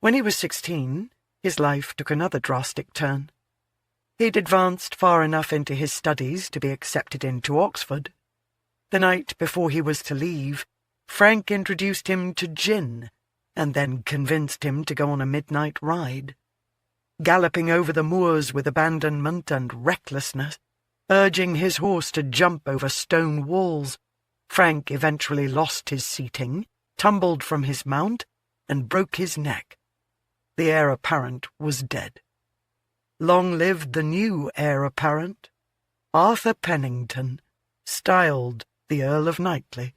When he was 16, his life took another drastic turn. He'd advanced far enough into his studies to be accepted into Oxford. The night before he was to leave, Frank introduced him to gin, and then convinced him to go on a midnight ride. Galloping over the moors with abandonment and recklessness, urging his horse to jump over stone walls, Frank eventually lost his seating, tumbled from his mount, and broke his neck. The heir apparent was dead. Long lived the new heir apparent, Arthur Pennington, styled the Earl of Knightly.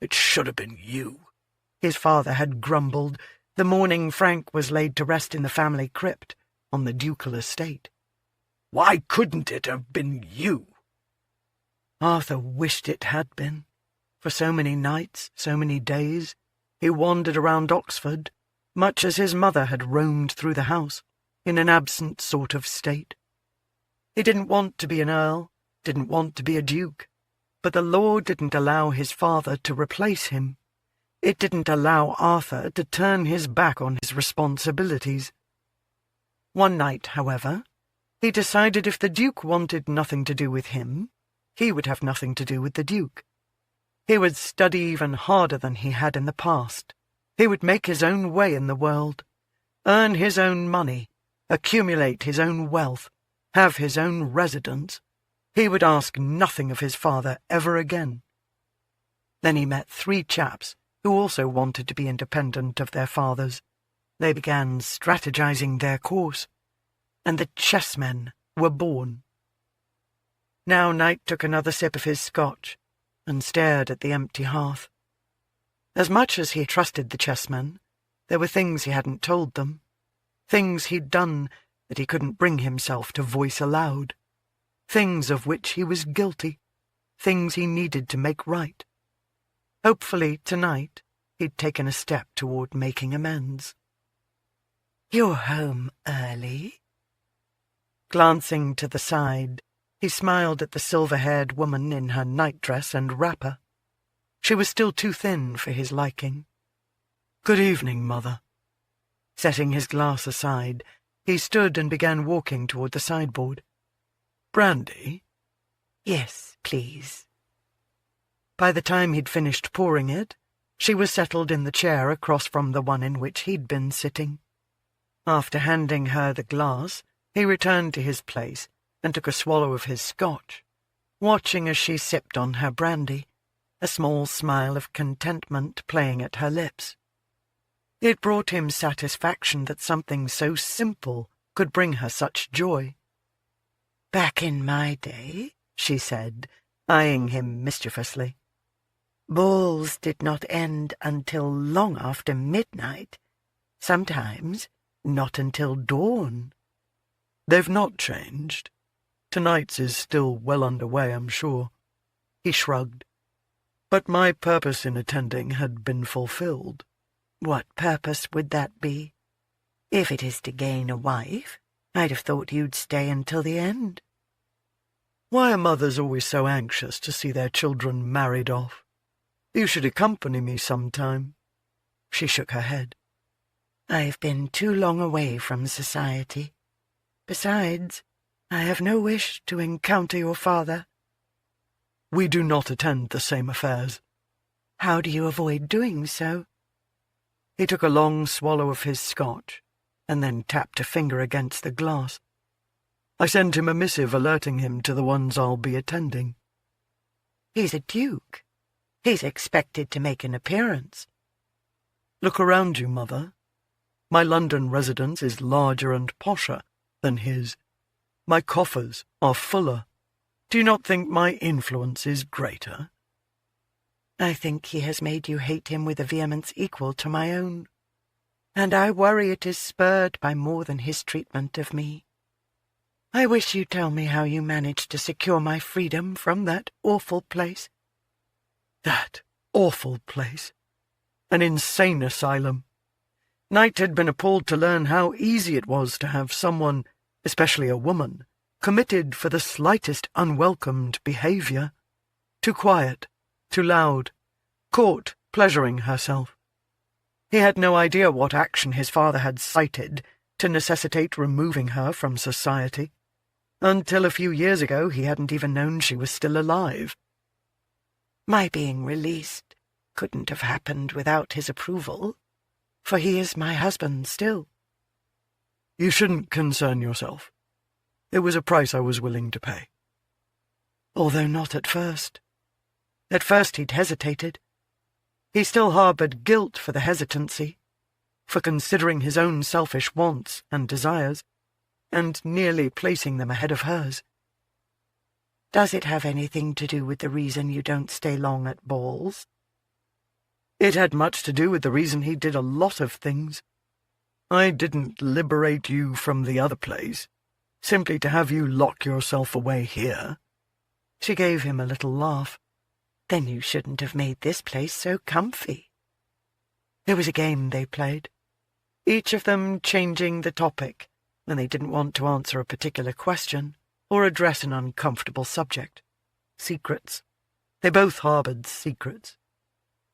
"It should have been you," his father had grumbled the morning Frank was laid to rest in the family crypt on the ducal estate. "Why couldn't it have been you?" Arthur wished it had been. For so many nights, so many days, he wandered around Oxford, much as his mother had roamed through the house, in an absent sort of state. He didn't want to be an earl, didn't want to be a duke, but the law didn't allow his father to replace him. It didn't allow Arthur to turn his back on his responsibilities. One night, however, he decided if the Duke wanted nothing to do with him, he would have nothing to do with the Duke. He would study even harder than he had in the past. He would make his own way in the world, earn his own money, accumulate his own wealth, have his own residence. He would ask nothing of his father ever again. Then he met 3 chaps who also wanted to be independent of their fathers. They began strategizing their course, and the chessmen were born. Now Knight took another sip of his scotch and stared at the empty hearth. As much as he trusted the chessmen, there were things he hadn't told them, things he'd done that he couldn't bring himself to voice aloud, things of which he was guilty, things he needed to make right. Hopefully, tonight, he'd taken a step toward making amends. "You're home early?" Glancing to the side, he smiled at the silver-haired woman in her nightdress and wrapper. She was still too thin for his liking. "Good evening, Mother." Setting his glass aside, He stood and began walking toward the sideboard. "Brandy?" "Yes, please." By the time he'd finished pouring it, she was settled in the chair across from the one in which he'd been sitting. After handing her the glass, he returned to his place and took a swallow of his scotch, watching as she sipped on her brandy, a small smile of contentment playing at her lips. It brought him satisfaction that something so simple could bring her such joy. "Back in my day," she said, eyeing him mischievously, "balls did not end until long after midnight, sometimes not until dawn." "They've not changed. Tonight's is still well underway, I'm sure." He shrugged. "But my purpose in attending had been fulfilled." "What purpose would that be? If it is to gain a wife, I'd have thought you'd stay until the end." "Why are mothers always so anxious to see their children married off? You should accompany me sometime." She shook her head. "I've been too long away from society. Besides, I have no wish to encounter your father." "We do not attend the same affairs." "How do you avoid doing so?" He took a long swallow of his scotch, and then tapped a finger against the glass. "I sent him a missive alerting him to the ones I'll be attending." "He's a duke. He's expected to make an appearance." "Look around you, Mother. My London residence is larger and posher than his. My coffers are fuller. Do you not think my influence is greater?" "I think he has made you hate him with a vehemence equal to my own, and I worry it is spurred by more than his treatment of me. I wish you'd tell me how you managed to secure my freedom from that awful place." That awful place. An insane asylum. Knight had been appalled to learn how easy it was to have someone, especially a woman, committed for the slightest unwelcomed behaviour. Too quiet, too loud, caught pleasuring herself. He had no idea what action his father had cited to necessitate removing her from society. Until a few years ago he hadn't even known she was still alive. My being released couldn't have happened without his approval, for he is my husband still." "You shouldn't concern yourself. It was a price I was willing to pay." Although not at first. At first he'd hesitated. He still harboured guilt for the hesitancy, for considering his own selfish wants and desires, and nearly placing them ahead of hers. "Does it have anything to do with the reason you don't stay long at balls?" It had much to do with the reason he did a lot of things. I didn't liberate you from the other place, simply to have you lock yourself away here. She gave him a little laugh. "Then you shouldn't have made this place so comfy." It was a game they played, each of them changing the topic when they didn't want to answer a particular question or address an uncomfortable subject. Secrets. They both harboured secrets.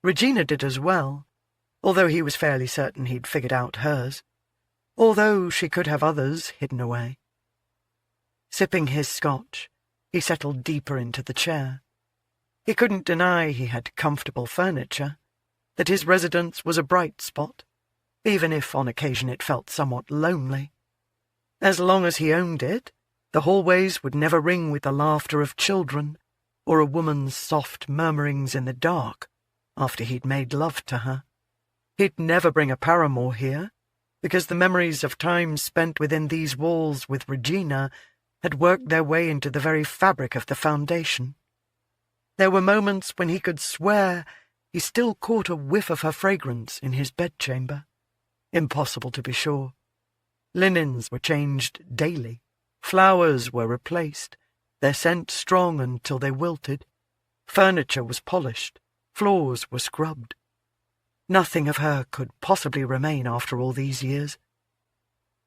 Regina did as well, although he was fairly certain he'd figured out hers, although she could have others hidden away. Sipping his scotch, he settled deeper into the chair. He couldn't deny he had comfortable furniture, that his residence was a bright spot, even if on occasion it felt somewhat lonely. As long as he owned it, the hallways would never ring with the laughter of children, or a woman's soft murmurings in the dark after he'd made love to her. He'd never bring a paramour here, because the memories of time spent within these walls with Regina had worked their way into the very fabric of the foundation. There were moments when he could swear he still caught a whiff of her fragrance in his bedchamber. Impossible to be sure. Linens were changed daily. Flowers were replaced, their scent strong until they wilted. Furniture was polished, floors were scrubbed. Nothing of her could possibly remain after all these years.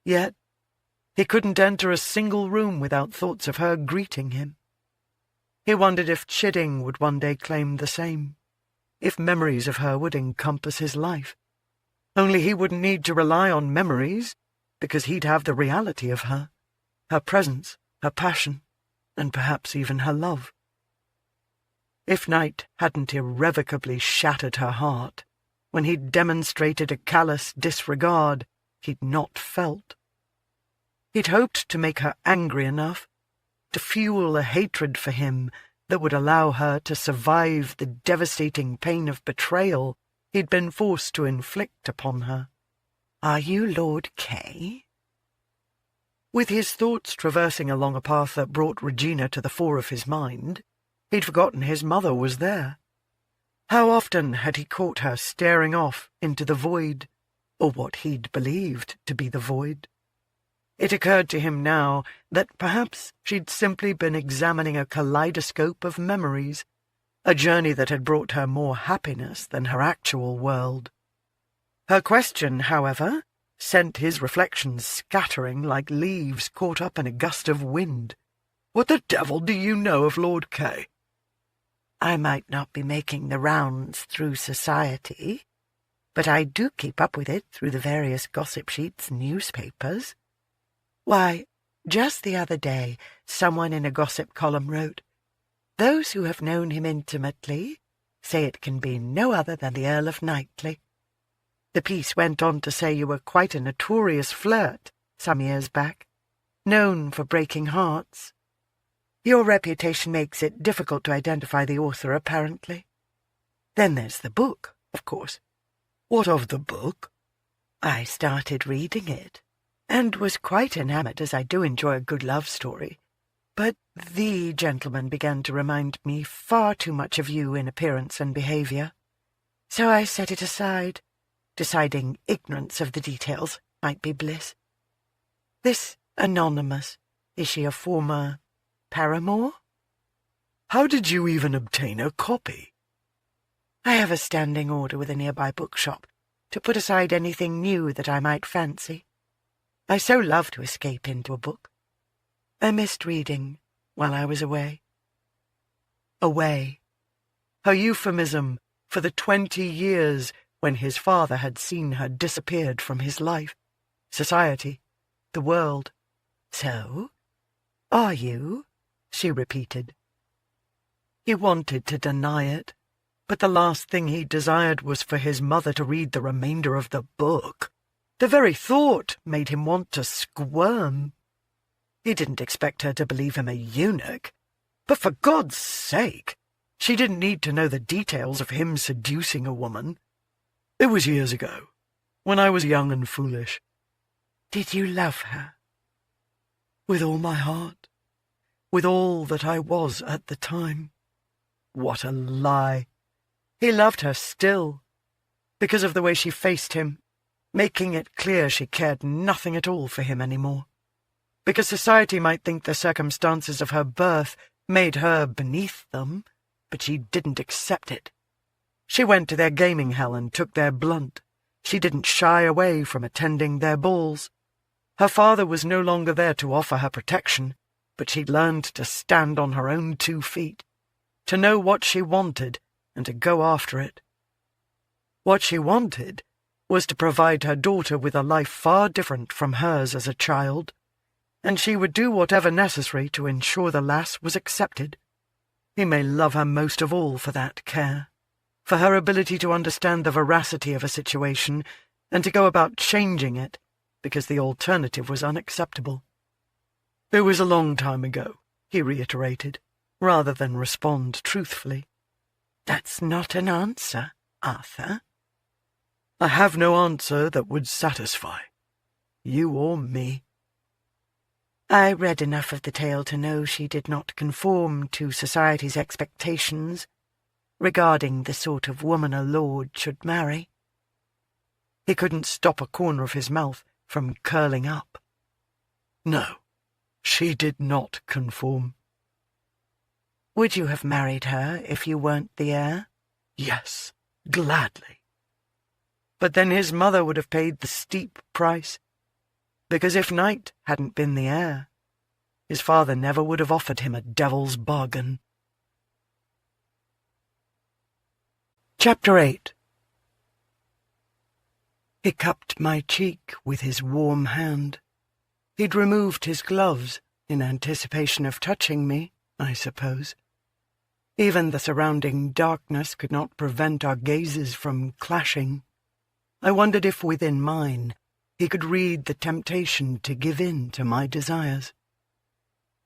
Yet he couldn't enter a single room without thoughts of her greeting him. He wondered if Chidding would one day claim the same, if memories of her would encompass his life. Only he wouldn't need to rely on memories, because he'd have the reality of her presence, her passion, and perhaps even her love. If Knight hadn't irrevocably shattered her heart, when he'd demonstrated a callous disregard he'd not felt, he'd hoped to make her angry enough to fuel a hatred for him that would allow her to survive the devastating pain of betrayal he'd been forced to inflict upon her. "Are you Lord Kay?" With his thoughts traversing along a path that brought Regina to the fore of his mind, he'd forgotten his mother was there. How often had he caught her staring off into the void, or what he'd believed to be the void? It occurred to him now that perhaps she'd simply been examining a kaleidoscope of memories, a journey that had brought her more happiness than her actual world. Her question, however, sent his reflections scattering like leaves caught up in a gust of wind. "What the devil do you know of Lord Kay?" "I might not be making the rounds through society, but I do keep up with it through the various gossip sheets and newspapers. Why, just the other day someone in a gossip column wrote, 'Those who have known him intimately say it can be no other than the Earl of Knightly.' The piece went on to say you were quite a notorious flirt some years back, known for breaking hearts. Your reputation makes it difficult to identify the author, apparently. Then there's the book, of course." "What of the book?" "I started reading it, and was quite enamoured, as I do enjoy a good love story. But the gentleman began to remind me far too much of you in appearance and behaviour. So I set it aside, deciding ignorance of the details might be bliss. This Anonymous, is she a former paramour?" "How did you even obtain a copy?" "I have a standing order with a nearby bookshop to put aside anything new that I might fancy. I so love to escape into a book. I missed reading while I was away." Away. Her euphemism for the 20 years when his father had seen her disappeared from his life, society, the world. "So, are you?" she repeated. He wanted to deny it, but the last thing he desired was for his mother to read the remainder of the book. The very thought made him want to squirm. He didn't expect her to believe him a eunuch, but for God's sake, she didn't need to know the details of him seducing a woman. It was years ago, when I was young and foolish. "Did you love her?" "With all my heart, with all that I was at the time." What a lie! He loved her still, because of the way she faced him, making it clear she cared nothing at all for him anymore. Because society might think the circumstances of her birth made her beneath them, but she didn't accept it. She went to their gaming hell and took their blunt. She didn't shy away from attending their balls. Her father was no longer there to offer her protection, but she'd learned to stand on her own 2 feet, to know what she wanted and to go after it. What she wanted was to provide her daughter with a life far different from hers as a child, and she would do whatever necessary to ensure the lass was accepted. He may love her most of all for that care, for her ability to understand the veracity of a situation and to go about changing it, because the alternative was unacceptable. It was a long time ago, he reiterated, rather than respond truthfully. "That's not an answer, Arthur." "I have no answer that would satisfy you or me." "I read enough of the tale to know she did not conform to society's expectations regarding the sort of woman a lord should marry." He couldn't stop a corner of his mouth from curling up. No, she did not conform. "Would you have married her if you weren't the heir?" "Yes, gladly." But then his mother would have paid the steep price, because if Knight hadn't been the heir, his father never would have offered him a devil's bargain. Chapter 8. He cupped my cheek with his warm hand. He'd removed his gloves in anticipation of touching me, I suppose. Even the surrounding darkness could not prevent our gazes from clashing. I wondered if within mine he could read the temptation to give in to my desires.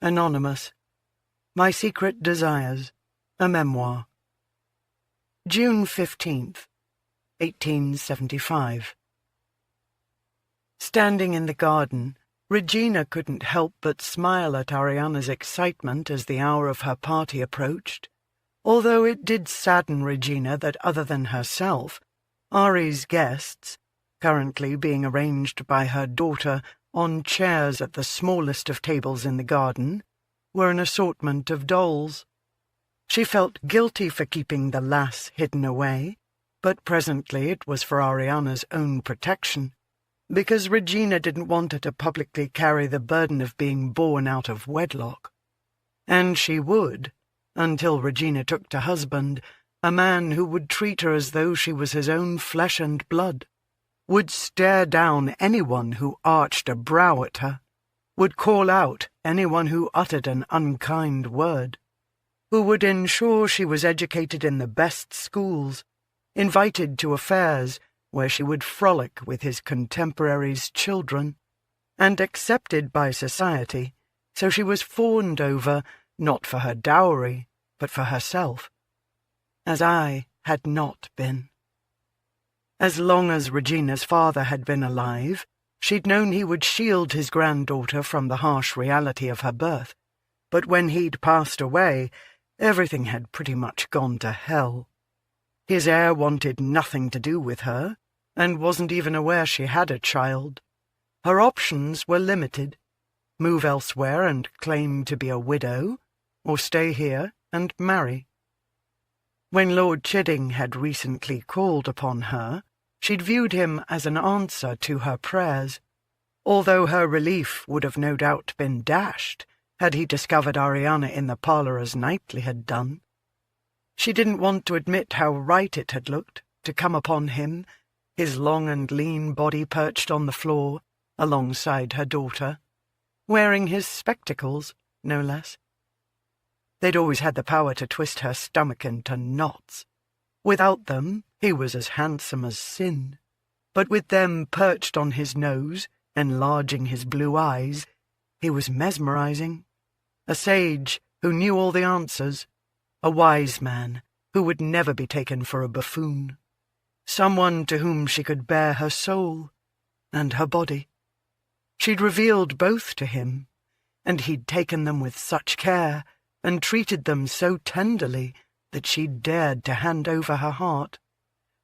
Anonymous. My Secret Desires. A Memoir. June 15th, 1875. Standing in the garden, Regina couldn't help but smile at Ariana's excitement as the hour of her party approached, although it did sadden Regina that other than herself, Ari's guests, currently being arranged by her daughter on chairs at the smallest of tables in the garden, were an assortment of dolls. She felt guilty for keeping the lass hidden away, but presently it was for Ariana's own protection, because Regina didn't want her to publicly carry the burden of being born out of wedlock. And she would, until Regina took to husband a man who would treat her as though she was his own flesh and blood, would stare down anyone who arched a brow at her, would call out anyone who uttered an unkind word, who would ensure she was educated in the best schools, invited to affairs where she would frolic with his contemporaries' children, and accepted by society, so she was fawned over not for her dowry, but for herself, as I had not been. As long as Regina's father had been alive, she'd known he would shield his granddaughter from the harsh reality of her birth, but when he'd passed away, everything had pretty much gone to hell. His heir wanted nothing to do with her, and wasn't even aware she had a child. Her options were limited: move elsewhere and claim to be a widow, or stay here and marry. When Lord Chidding had recently called upon her, she'd viewed him as an answer to her prayers, although her relief would have no doubt been dashed had he discovered Ariana in the parlour as Knightly had done. She didn't want to admit how right it had looked to come upon him, his long and lean body perched on the floor, alongside her daughter, wearing his spectacles, no less. They'd always had the power to twist her stomach into knots. Without them, he was as handsome as sin. But with them perched on his nose, enlarging his blue eyes, he was mesmerizing. A sage who knew all the answers, a wise man who would never be taken for a buffoon, someone to whom she could bare her soul and her body. She'd revealed both to him, and he'd taken them with such care and treated them so tenderly that she'd dared to hand over her heart,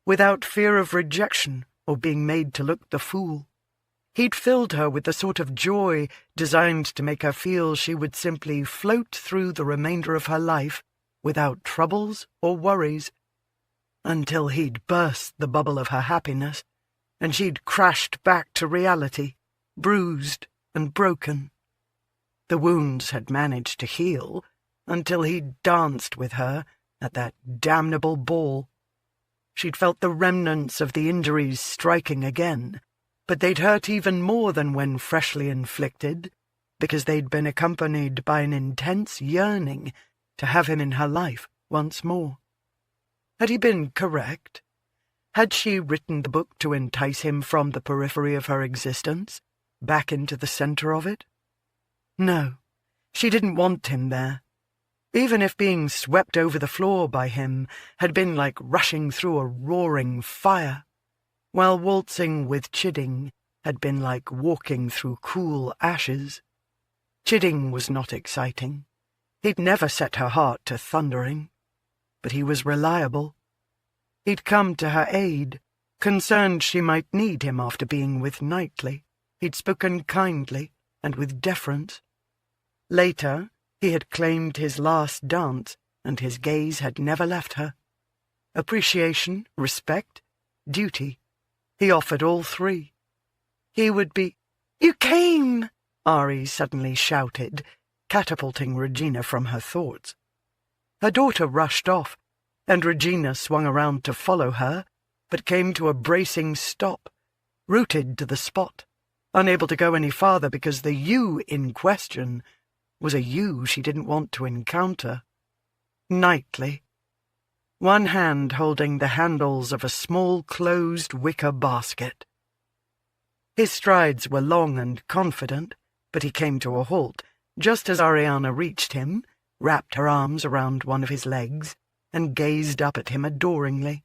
without fear of rejection or being made to look the fool. He'd filled her with the sort of joy designed to make her feel she would simply float through the remainder of her life without troubles or worries, until he'd burst the bubble of her happiness, and she'd crashed back to reality, bruised and broken. The wounds had managed to heal until he'd danced with her at that damnable ball. She'd felt the remnants of the injuries striking again, but they'd hurt even more than when freshly inflicted, because they'd been accompanied by an intense yearning to have him in her life once more. Had he been correct? Had she written the book to entice him from the periphery of her existence, back into the centre of it? No, she didn't want him there. Even if being swept over the floor by him had been like rushing through a roaring fire, while waltzing with Chidding had been like walking through cool ashes. Chidding was not exciting. He'd never set her heart to thundering, but he was reliable. He'd come to her aid, concerned she might need him after being with Knightly. He'd spoken kindly and with deference. Later, he had claimed his last dance, and his gaze had never left her. Appreciation, respect, duty. He offered all three. He would be— "You came!" Ari suddenly shouted, catapulting Regina from her thoughts. Her daughter rushed off, and Regina swung around to follow her, but came to a bracing stop rooted to the spot, unable to go any farther because the you in question was a you she didn't want to encounter. Knightly. One hand holding the handles of a small closed wicker basket. His strides were long and confident, but he came to a halt just as Ariana reached him, wrapped her arms around one of his legs, and gazed up at him adoringly.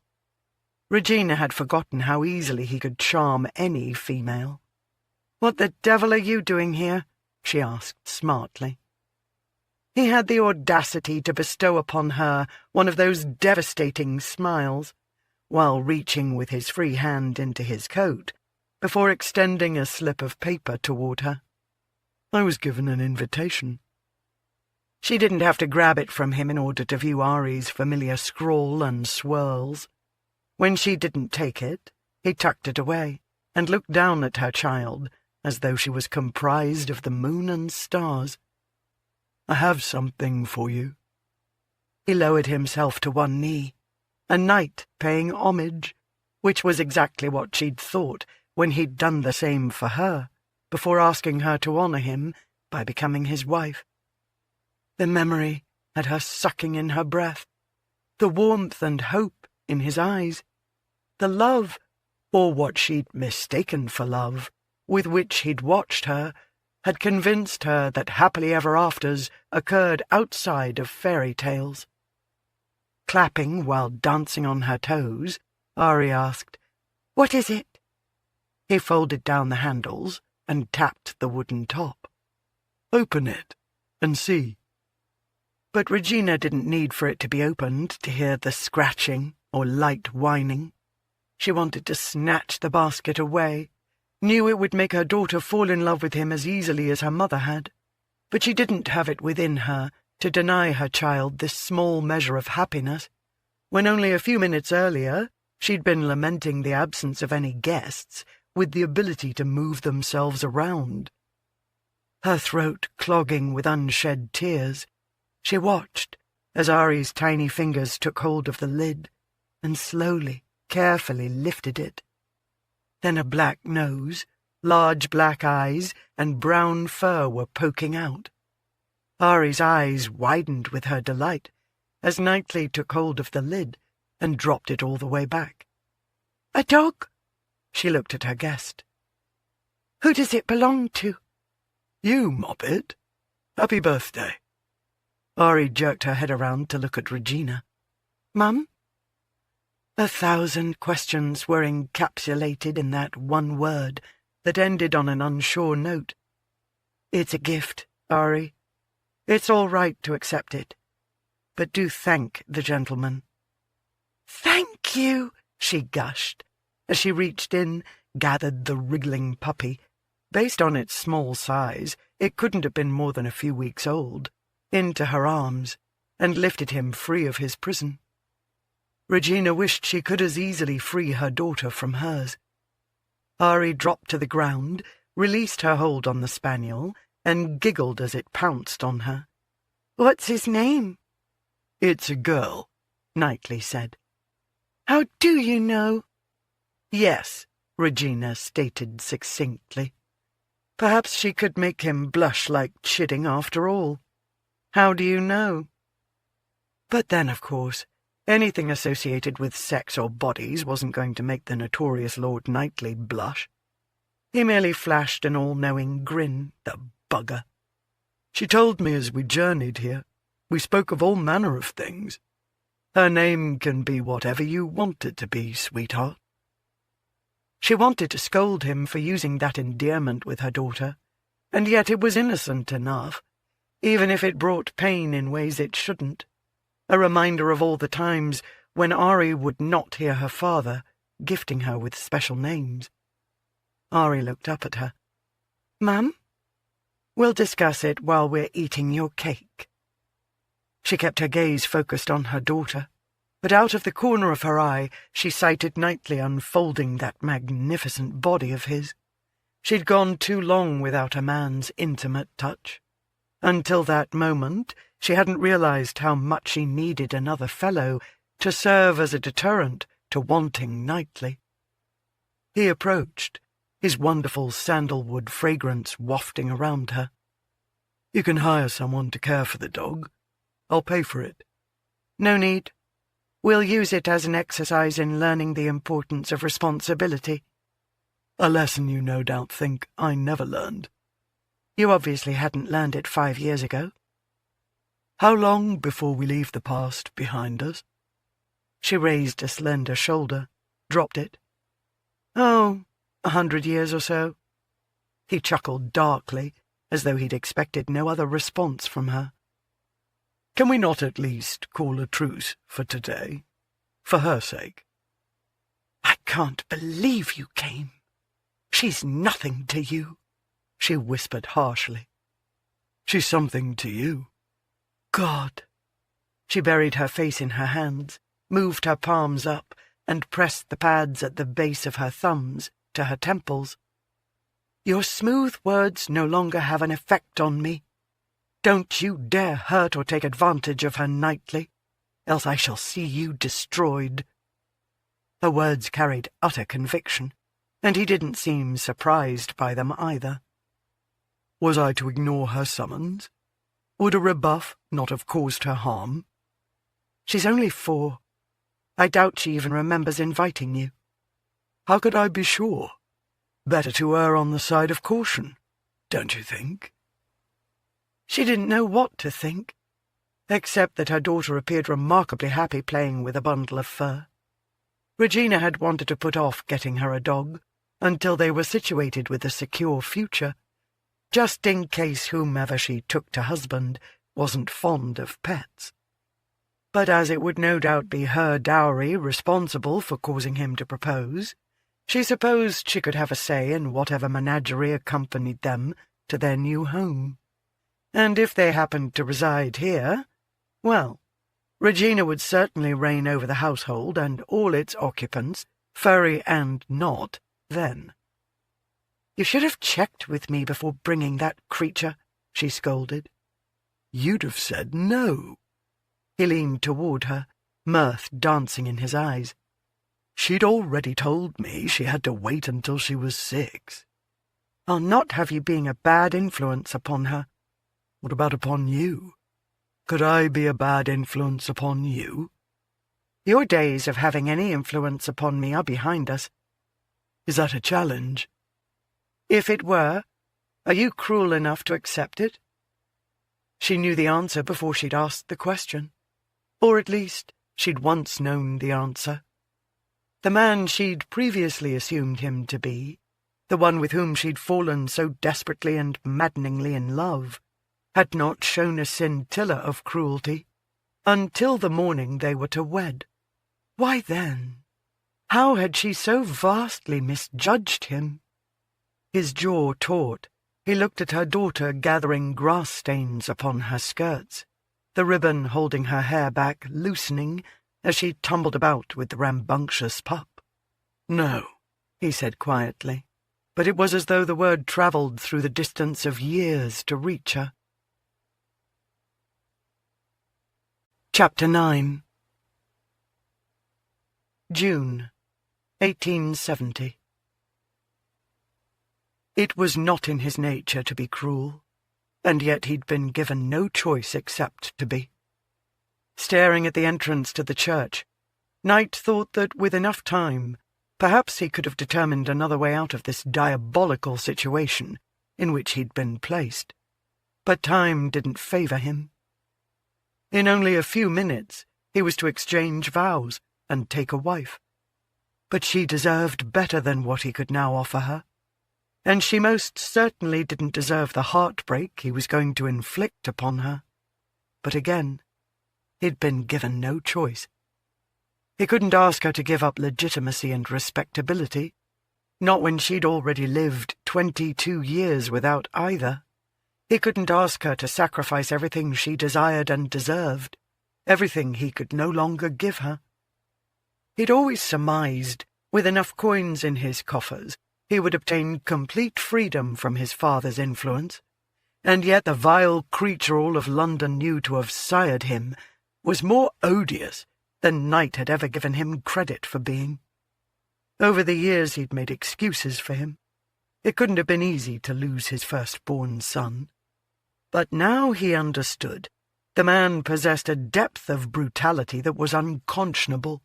Regina had forgotten how easily he could charm any female. "What the devil are you doing here?" she asked smartly. He had the audacity to bestow upon her one of those devastating smiles, while reaching with his free hand into his coat, before extending a slip of paper toward her. "I was given an invitation." She didn't have to grab it from him in order to view Ari's familiar scrawl and swirls. When she didn't take it, he tucked it away and looked down at her child as though she was comprised of the moon and stars. "I have something for you." He lowered himself to one knee, a knight paying homage, which was exactly what she'd thought when he'd done the same for her, before asking her to honour him by becoming his wife. The memory had her sucking in her breath, the warmth and hope in his eyes, the love, or what she'd mistaken for love, with which he'd watched her, had convinced her that happily ever afters occurred outside of fairy tales. Clapping while dancing on her toes, Ari asked, "What is it?" He folded down the handles and tapped the wooden top. "Open it and see." But Regina didn't need for it to be opened to hear the scratching or light whining. She wanted to snatch the basket away, knew it would make her daughter fall in love with him as easily as her mother had, but she didn't have it within her to deny her child this small measure of happiness, when only a few minutes earlier she'd been lamenting the absence of any guests with the ability to move themselves around. Her throat clogging with unshed tears, she watched as Ari's tiny fingers took hold of the lid and slowly, carefully lifted it. Then a black nose, large black eyes, and brown fur were poking out. Ari's eyes widened with her delight as Knightly took hold of the lid and dropped it all the way back. "A dog?" She looked at her guest. "Who does it belong to?" "You, Moppet. Happy birthday." Ari jerked her head around to look at Regina. "Mum?" 1,000 questions were encapsulated in that one word that ended on an unsure note. "It's a gift, Ari. It's all right to accept it. But do thank the gentleman." "Thank you," she gushed, as she reached in, gathered the wriggling puppy. Based on its small size, it couldn't have been more than a few weeks old, into her arms, and lifted him free of his prison. Regina wished she could as easily free her daughter from hers. Ari dropped to the ground, released her hold on the spaniel, and giggled as it pounced on her. "What's his name?" "It's a girl," Knightly said. "How do you know?" "Yes," Regina stated succinctly. Perhaps she could make him blush like chiding after all. "How do you know?" But then, of course, anything associated with sex or bodies wasn't going to make the Notorious Lord Knightly blush. He merely flashed an all-knowing grin, the bugger. "She told me as we journeyed here. We spoke of all manner of things. Her name can be whatever you want it to be, sweetheart." She wanted to scold him for using that endearment with her daughter, and yet it was innocent enough, even if it brought pain in ways it shouldn't. A reminder of all the times when Ari would not hear her father, gifting her with special names. Ari looked up at her. "Mum? We'll discuss it while we're eating your cake." She kept her gaze focused on her daughter, but out of the corner of her eye she sighted Knightly unfolding that magnificent body of his. She'd gone too long without a man's intimate touch. Until that moment, she hadn't realized how much she needed another fellow to serve as a deterrent to wanting Knightly. He approached, his wonderful sandalwood fragrance wafting around her. "You can hire someone to care for the dog. I'll pay for it." "No need. We'll use it as an exercise in learning the importance of responsibility." "A lesson you no doubt think I never learned." "You obviously hadn't learned it 5 years ago." "How long before we leave the past behind us?" She raised a slender shoulder, dropped it. "Oh, 100 years or so." He chuckled darkly, as though he'd expected no other response from her. "Can we not at least call a truce for today? For her sake?" "I can't believe you came. She's nothing to you," she whispered harshly. "She's something to you." "God." She buried her face in her hands, moved her palms up, and pressed the pads at the base of her thumbs to her temples. "Your smooth words no longer have an effect on me. Don't you dare hurt or take advantage of her, Knightly, else I shall see you destroyed." Her words carried utter conviction, and he didn't seem surprised by them either. "Was I to ignore her summons? Would a rebuff not have caused her harm?" "She's only 4. I doubt she even remembers inviting you." "How could I be sure? Better to err on the side of caution, don't you think?" She didn't know what to think, except that her daughter appeared remarkably happy playing with a bundle of fur. Regina had wanted to put off getting her a dog until they were situated with a secure future, just in case whomever she took to husband wasn't fond of pets. But as it would no doubt be her dowry responsible for causing him to propose, she supposed she could have a say in whatever menagerie accompanied them to their new home. And if they happened to reside here, well, Regina would certainly reign over the household and all its occupants, furry and not, then. "You should have checked with me before bringing that creature," she scolded. "You'd have said no." He leaned toward her, mirth dancing in his eyes. "She'd already told me she had to wait until she was 6. "I'll not have you being a bad influence upon her." "What about upon you? Could I be a bad influence upon you?" "Your days of having any influence upon me are behind us." "Is that a challenge?" "If it were, are you cruel enough to accept it?" She knew the answer before she'd asked the question. Or at least, she'd once known the answer. The man she'd previously assumed him to be, the one with whom she'd fallen so desperately and maddeningly in love, had not shown a scintilla of cruelty until the morning they were to wed. Why then? How had she so vastly misjudged him? His jaw taut, he looked at her daughter gathering grass stains upon her skirts, the ribbon holding her hair back loosening as she tumbled about with the rambunctious pup. "No," he said quietly, but it was as though the word travelled through the distance of years to reach her. Chapter 9. June, 1870. It was not in his nature to be cruel, and yet he'd been given no choice except to be. Staring at the entrance to the church, Knight thought that with enough time, perhaps he could have determined another way out of this diabolical situation in which he'd been placed. But time didn't favour him. In only a few minutes, he was to exchange vows and take a wife. But she deserved better than what he could now offer her, and she most certainly didn't deserve the heartbreak he was going to inflict upon her. But again, he'd been given no choice. He couldn't ask her to give up legitimacy and respectability, not when she'd already lived 22 years without either. He couldn't ask her to sacrifice everything she desired and deserved, everything he could no longer give her. He'd always surmised, with enough coins in his coffers, he would obtain complete freedom from his father's influence, and yet the vile creature all of London knew to have sired him was more odious than Knight had ever given him credit for being. Over the years he'd made excuses for him, It couldn't have been easy to lose his firstborn son. But now he understood. The man possessed a depth of brutality that was unconscionable.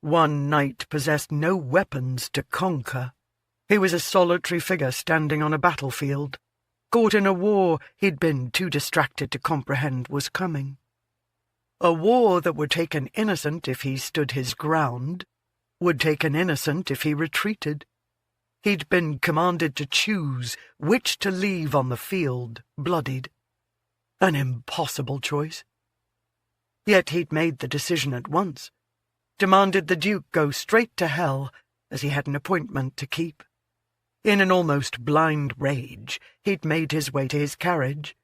One knight possessed no weapons to conquer. He was a solitary figure standing on a battlefield, caught in a war he'd been too distracted to comprehend was coming. A war that would take an innocent if he stood his ground, would take an innocent if he retreated. He'd been commanded to choose which to leave on the field, bloodied. An impossible choice. Yet he'd made the decision at once, demanded the Duke go straight to hell, as he had an appointment to keep. In an almost blind rage, he'd made his way to his carriage,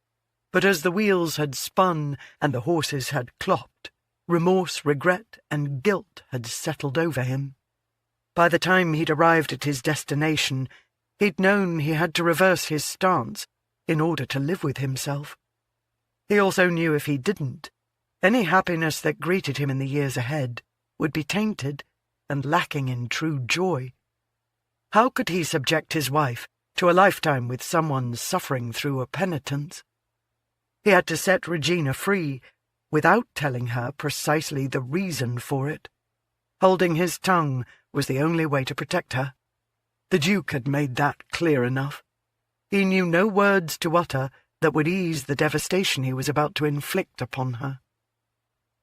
but as the wheels had spun and the horses had clopped, remorse, regret, and guilt had settled over him. By the time he'd arrived at his destination, he'd known he had to reverse his stance in order to live with himself. He also knew if he didn't, any happiness that greeted him in the years ahead would be tainted and lacking in true joy. How could he subject his wife to a lifetime with someone suffering through a penitence? He had to set Regina free without telling her precisely the reason for it. Holding his tongue was the only way to protect her. The Duke had made that clear enough. He knew no words to utter that would ease the devastation he was about to inflict upon her.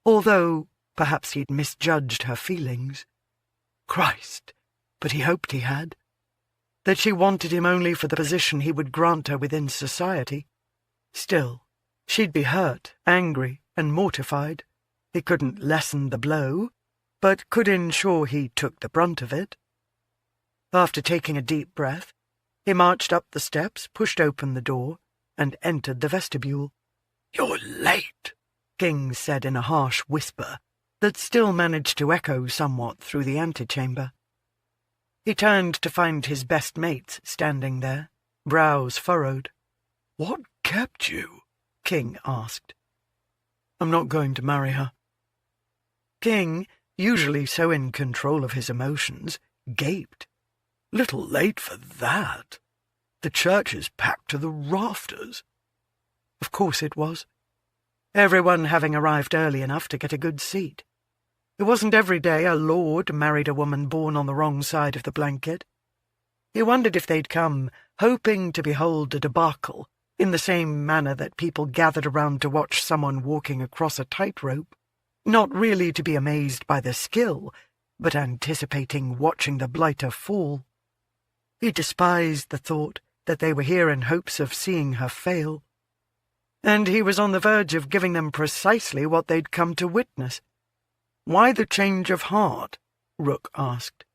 Although perhaps he'd misjudged her feelings. Christ, but he hoped he had. That she wanted him only for the position he would grant her within society. Still, she'd be hurt, angry, and mortified. He couldn't lessen the blow, but could ensure he took the brunt of it. After taking a deep breath, he marched up the steps, pushed open the door, and entered the vestibule. "You're late," King said in a harsh whisper that still managed to echo somewhat through the antechamber. He turned to find his best mates standing there, brows furrowed. "What kept you?" King asked. "I'm not going to marry her." King, usually so in control of his emotions, gaped. "Little late for that. The church is packed to the rafters." Of course it was. Everyone having arrived early enough to get a good seat. It wasn't every day a lord married a woman born on the wrong side of the blanket. He wondered if they'd come, hoping to behold a debacle, in the same manner that people gathered around to watch someone walking across a tightrope, not really to be amazed by the skill, but anticipating watching the blighter fall. He despised the thought that they were here in hopes of seeing her fail. And he was on the verge of giving them precisely what they'd come to witness. "Why the change of heart?" Rook asked.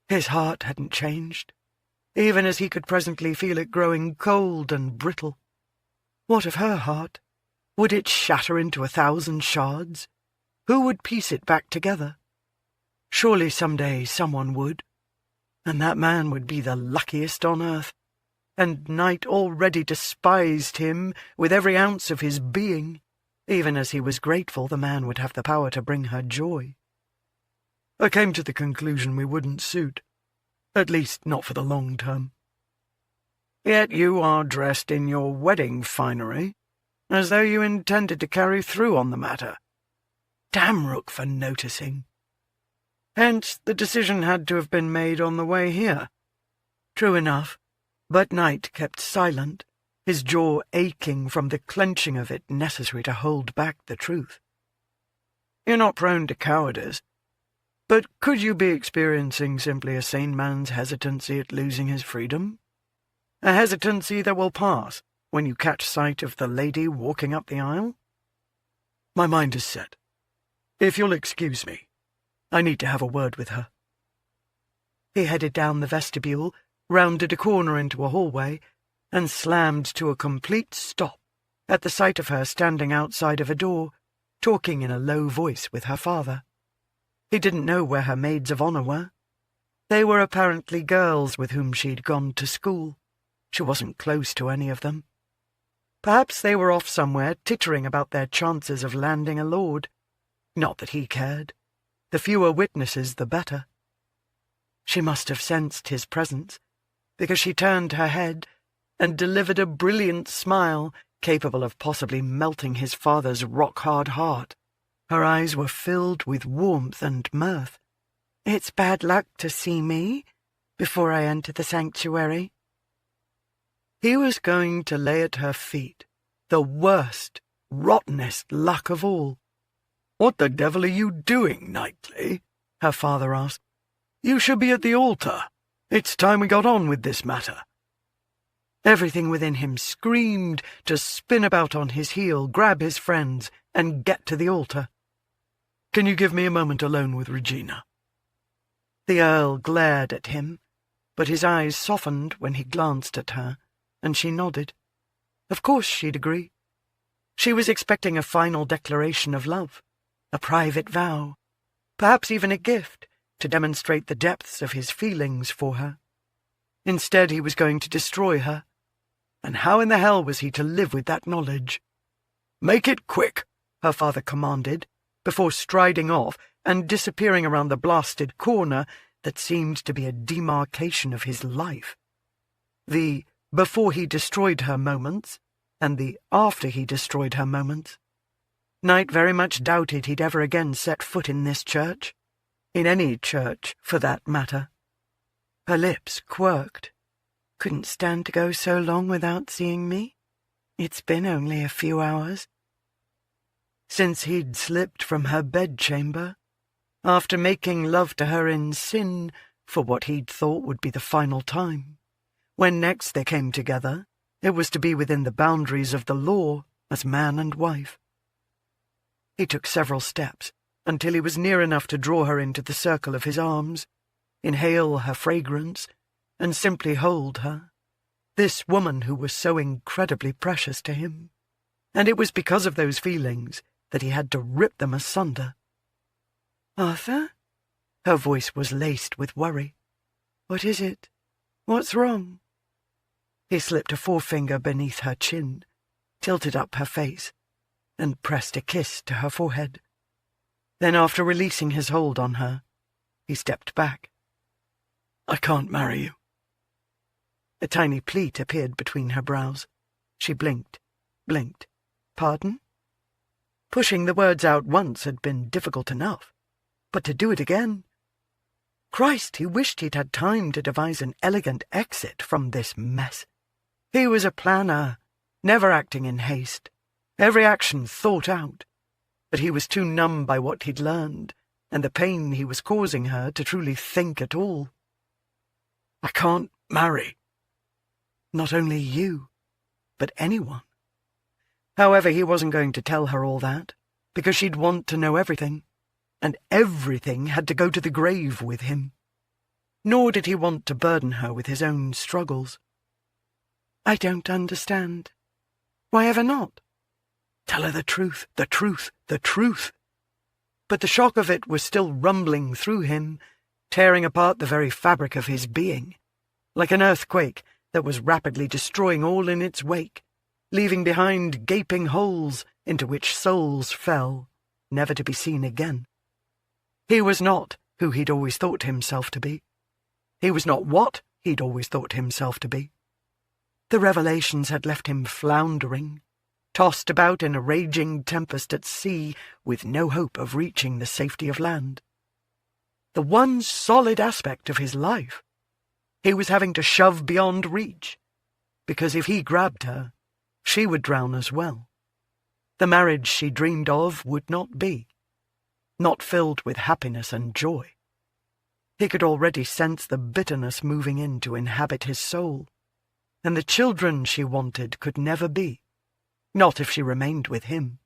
His heart hadn't changed, even as he could presently feel it growing cold and brittle. What of her heart? Would it shatter into 1,000 shards? Who would piece it back together? Surely someday someone would, and that man would be the luckiest on earth, and Night already despised him with every ounce of his being, even as he was grateful the man would have the power to bring her joy. "I came to the conclusion we wouldn't suit, at least not for the long term." "Yet you are dressed in your wedding finery, as though you intended to carry through on the matter." Damn Rook for noticing. "Hence the decision had to have been made on the way here." True enough, but Knight kept silent, his jaw aching from the clenching of it necessary to hold back the truth. "You're not prone to cowardice, but could you be experiencing simply a sane man's hesitancy at losing his freedom? A hesitancy that will pass when you catch sight of the lady walking up the aisle?" "My mind is set. If you'll excuse me, I need to have a word with her." He headed down the vestibule, rounded a corner into a hallway, and slammed to a complete stop at the sight of her standing outside of a door, talking in a low voice with her father. He didn't know where her maids of honour were. They were apparently girls with whom she'd gone to school. She wasn't close to any of them. Perhaps they were off somewhere tittering about their chances of landing a lord. Not that he cared. The fewer witnesses, the better. She must have sensed his presence, because she turned her head and delivered a brilliant smile capable of possibly melting his father's rock-hard heart. Her eyes were filled with warmth and mirth. "It's bad luck to see me before I enter the sanctuary." He was going to lay at her feet the worst, rottenest luck of all. "What the devil are you doing, Knightly?" her father asked. "You should be at the altar. It's time we got on with this matter." Everything within him screamed to spin about on his heel, grab his friends, and get to the altar. "Can you give me a moment alone with Regina?" The Earl glared at him, but his eyes softened when he glanced at her, and she nodded. Of course she'd agree. She was expecting a final declaration of love, a private vow, perhaps even a gift to demonstrate the depths of his feelings for her. Instead, he was going to destroy her, and how in the hell was he to live with that knowledge? "Make it quick," her father commanded, before striding off and disappearing around the blasted corner that seemed to be a demarcation of his life. The before he destroyed her moments, and the after he destroyed her moments. Knight very much doubted he'd ever again set foot in this church, in any church, for that matter. Her lips quirked. "Couldn't stand to go so long without seeing me. It's been only a few hours." Since he'd slipped from her bedchamber, after making love to her in sin for what he'd thought would be the final time, when next they came together, it was to be within the boundaries of the law as man and wife. He took several steps until he was near enough to draw her into the circle of his arms, inhale her fragrance, and simply hold her, this woman who was so incredibly precious to him. And it was because of those feelings that he had to rip them asunder. "Arthur?" Her voice was laced with worry. "What is it? What's wrong?" He slipped a forefinger beneath her chin, tilted up her face, and pressed a kiss to her forehead. Then, after releasing his hold on her, he stepped back. "I can't marry you." A tiny pleat appeared between her brows. She blinked. "Pardon?" Pushing the words out once had been difficult enough, but to do it again— Christ, he wished he'd had time to devise an elegant exit from this mess. He was a planner, never acting in haste, every action thought out, but he was too numb by what he'd learned and the pain he was causing her to truly think at all. "I can't marry." Not only you, but anyone. However, he wasn't going to tell her all that, because she'd want to know everything, and everything had to go to the grave with him. Nor did he want to burden her with his own struggles. "I don't understand. Why ever not?" "Tell her the truth, the truth, the truth." But the shock of it was still rumbling through him, tearing apart the very fabric of his being, like an earthquake that was rapidly destroying all in its wake, leaving behind gaping holes into which souls fell, never to be seen again. He was not who he'd always thought himself to be. He was not what he'd always thought himself to be. The revelations had left him floundering, tossed about in a raging tempest at sea with no hope of reaching the safety of land. The one solid aspect of his life he was having to shove beyond reach, because if he grabbed her, she would drown as well. The marriage she dreamed of would not be, not filled with happiness and joy. He could already sense the bitterness moving in to inhabit his soul, and the children she wanted could never be, not if she remained with him.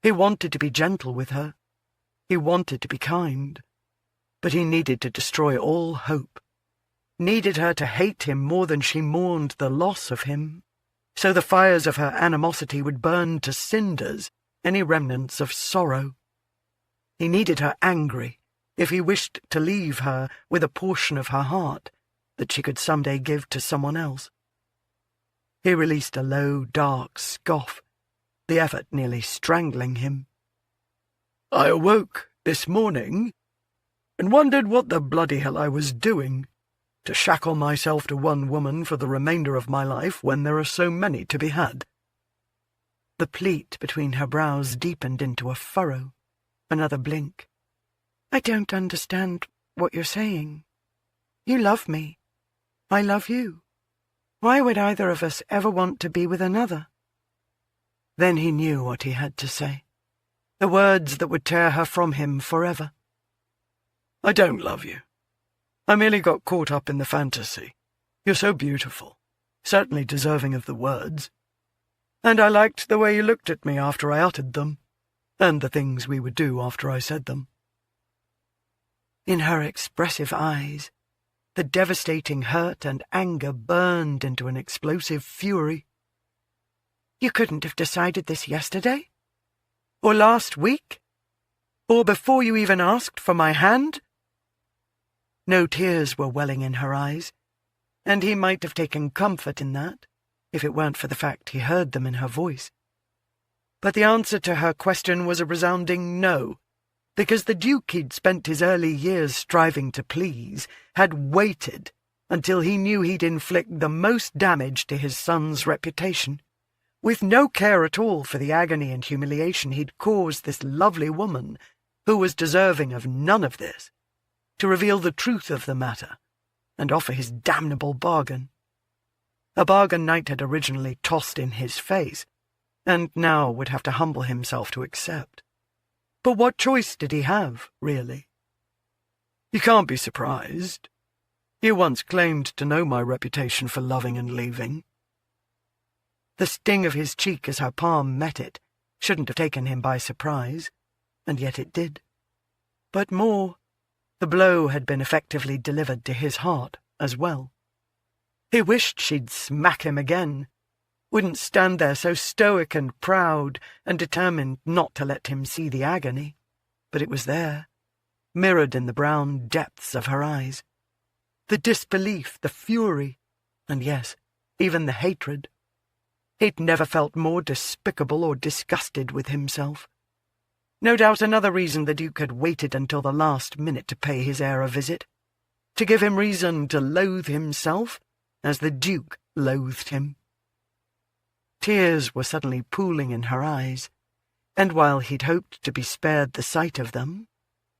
He wanted to be gentle with her, he wanted to be kind, but he needed to destroy all hope, needed her to hate him more than she mourned the loss of him, so the fires of her animosity would burn to cinders any remnants of sorrow. He needed her angry, if he wished to leave her with a portion of her heart that she could someday give to someone else. He released a low, dark scoff, the effort nearly strangling him. "I awoke this morning and wondered what the bloody hell I was doing. to shackle myself to one woman for the remainder of my life when there are so many to be had." The pleat between her brows deepened into a furrow, another blink. "I don't understand what you're saying. You love me. I love you. Why would either of us ever want to be with another?" Then he knew what he had to say, the words that would tear her from him forever. "I don't love you. I merely got caught up in the fantasy. You're so beautiful, certainly deserving of the words. And I liked the way you looked at me after I uttered them, and the things we would do after I said them." In her expressive eyes, the devastating hurt and anger burned into an explosive fury. "You couldn't have decided this yesterday? Or last week? Or before you even asked for my hand?" No tears were welling in her eyes, and he might have taken comfort in that, if it weren't for the fact he heard them in her voice. But the answer to her question was a resounding no, because the Duke he'd spent his early years striving to please had waited until he knew he'd inflict the most damage to his son's reputation, with no care at all for the agony and humiliation he'd caused this lovely woman, who was deserving of none of this, to reveal the truth of the matter and offer his damnable bargain. A bargain Knight had originally tossed in his face, and now would have to humble himself to accept. But what choice did he have, really? "You can't be surprised. You once claimed to know my reputation for loving and leaving." The sting of his cheek as her palm met it shouldn't have taken him by surprise, and yet it did. But more, the blow had been effectively delivered to his heart as well. He wished she'd smack him again, wouldn't stand there so stoic and proud and determined not to let him see the agony, but it was there, mirrored in the brown depths of her eyes. The disbelief, the fury, and yes, even the hatred. He'd never felt more despicable or disgusted with himself. No doubt another reason the Duke had waited until the last minute to pay his heir a visit, to give him reason to loathe himself as the Duke loathed him. Tears were suddenly pooling in her eyes, and while he'd hoped to be spared the sight of them,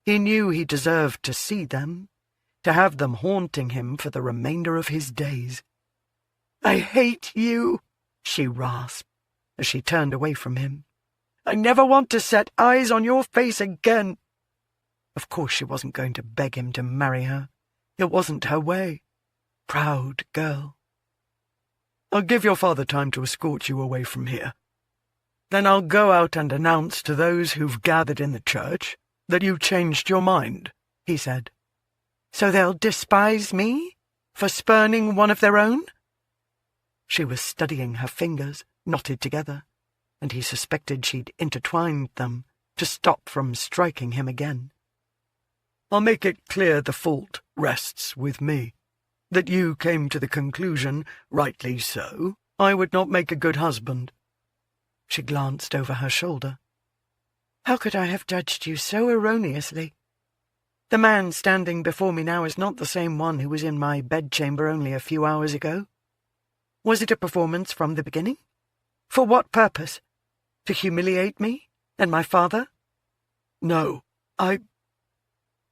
he knew he deserved to see them, to have them haunting him for the remainder of his days. "I hate you," she rasped, as she turned away from him. "I never want to set eyes on your face again." Of course she wasn't going to beg him to marry her. It wasn't her way. Proud girl. "I'll give your father time to escort you away from here. Then I'll go out and announce to those who've gathered in the church that you changed your mind," he said. "So they'll despise me for spurning one of their own?" She was studying her fingers, knotted together, and he suspected she'd intertwined them to stop from striking him again. "I'll make it clear the fault rests with me, that you came to the conclusion, rightly so, I would not make a good husband." She glanced over her shoulder. "How could I have judged you so erroneously? The man standing before me now is not the same one who was in my bedchamber only a few hours ago. Was it a performance from the beginning? For what purpose? To humiliate me and my father?" "No,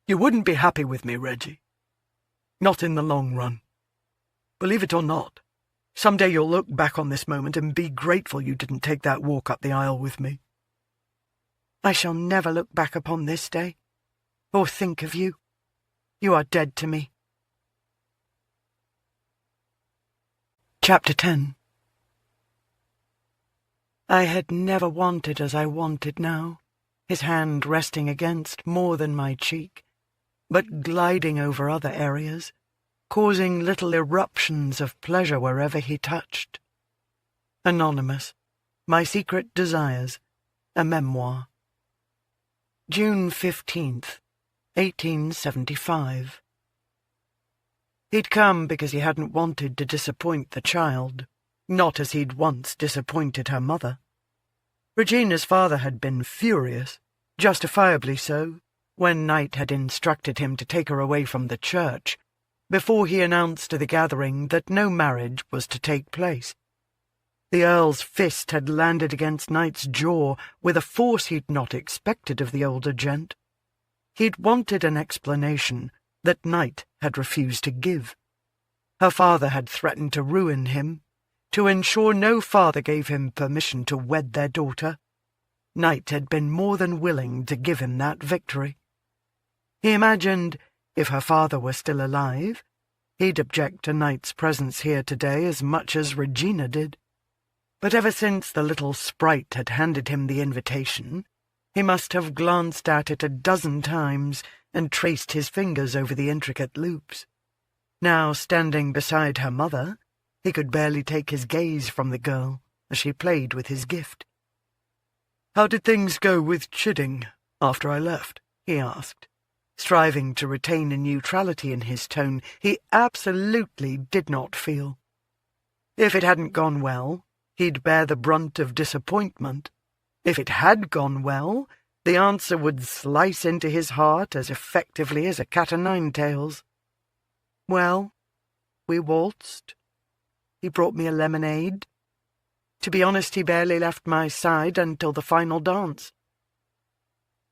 You wouldn't be happy with me, Reggie. Not in the long run. Believe it or not, someday you'll look back on this moment and be grateful you didn't take that walk up the aisle with me." "I shall never look back upon this day, or think of you. You are dead to me." Chapter 10. I had never wanted as I wanted now, his hand resting against more than my cheek, but gliding over other areas, causing little eruptions of pleasure wherever he touched. Anonymous. My Secret Desires. A Memoir. June 15th, 1875. He'd come because he hadn't wanted to disappoint the child, not as he'd once disappointed her mother. Regina's father had been furious, justifiably so, when Knight had instructed him to take her away from the church, before he announced to the gathering that no marriage was to take place. The Earl's fist had landed against Knight's jaw with a force he'd not expected of the older gent. He'd wanted an explanation that Knight had refused to give. Her father had threatened to ruin him, to ensure no father gave him permission to wed their daughter. Knight had been more than willing to give him that victory. He imagined, if her father were still alive, he'd object to Knight's presence here today as much as Regina did. But ever since the little sprite had handed him the invitation, he must have glanced at it a dozen times and traced his fingers over the intricate loops. Now, standing beside her mother, he could barely take his gaze from the girl as she played with his gift. "How did things go with Chidding after I left?" he asked, striving to retain a neutrality in his tone he absolutely did not feel. If it hadn't gone well, he'd bear the brunt of disappointment. If it had gone well, the answer would slice into his heart as effectively as a cat-o'-nine-tails. "Well, we waltzed. He brought me a lemonade. To be honest, he barely left my side until the final dance."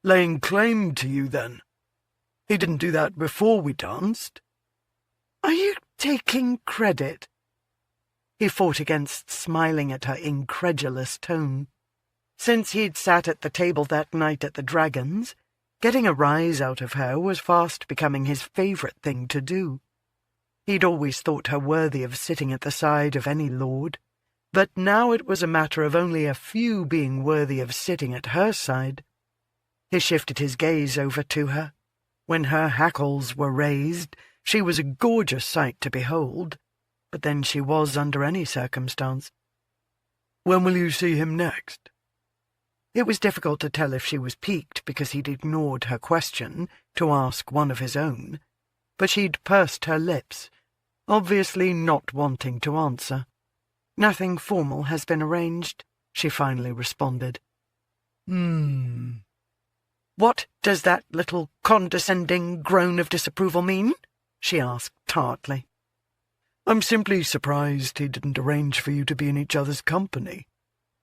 "Laying claim to you, then? He didn't do that before we danced?" "Are you taking credit?" He fought against smiling at her incredulous tone. Since he'd sat at the table that night at the Dragon's, getting a rise out of her was fast becoming his favourite thing to do. He'd always thought her worthy of sitting at the side of any lord, but now it was a matter of only a few being worthy of sitting at her side. He shifted his gaze over to her. When her hackles were raised, she was a gorgeous sight to behold, but then she was under any circumstance. "When will you see him next?" It was difficult to tell if she was piqued because he'd ignored her question to ask one of his own, but she'd pursed her lips, obviously not wanting to answer. "Nothing formal has been arranged," she finally responded. "What does that little condescending groan of disapproval mean?" she asked tartly. "I'm simply surprised he didn't arrange for you to be in each other's company,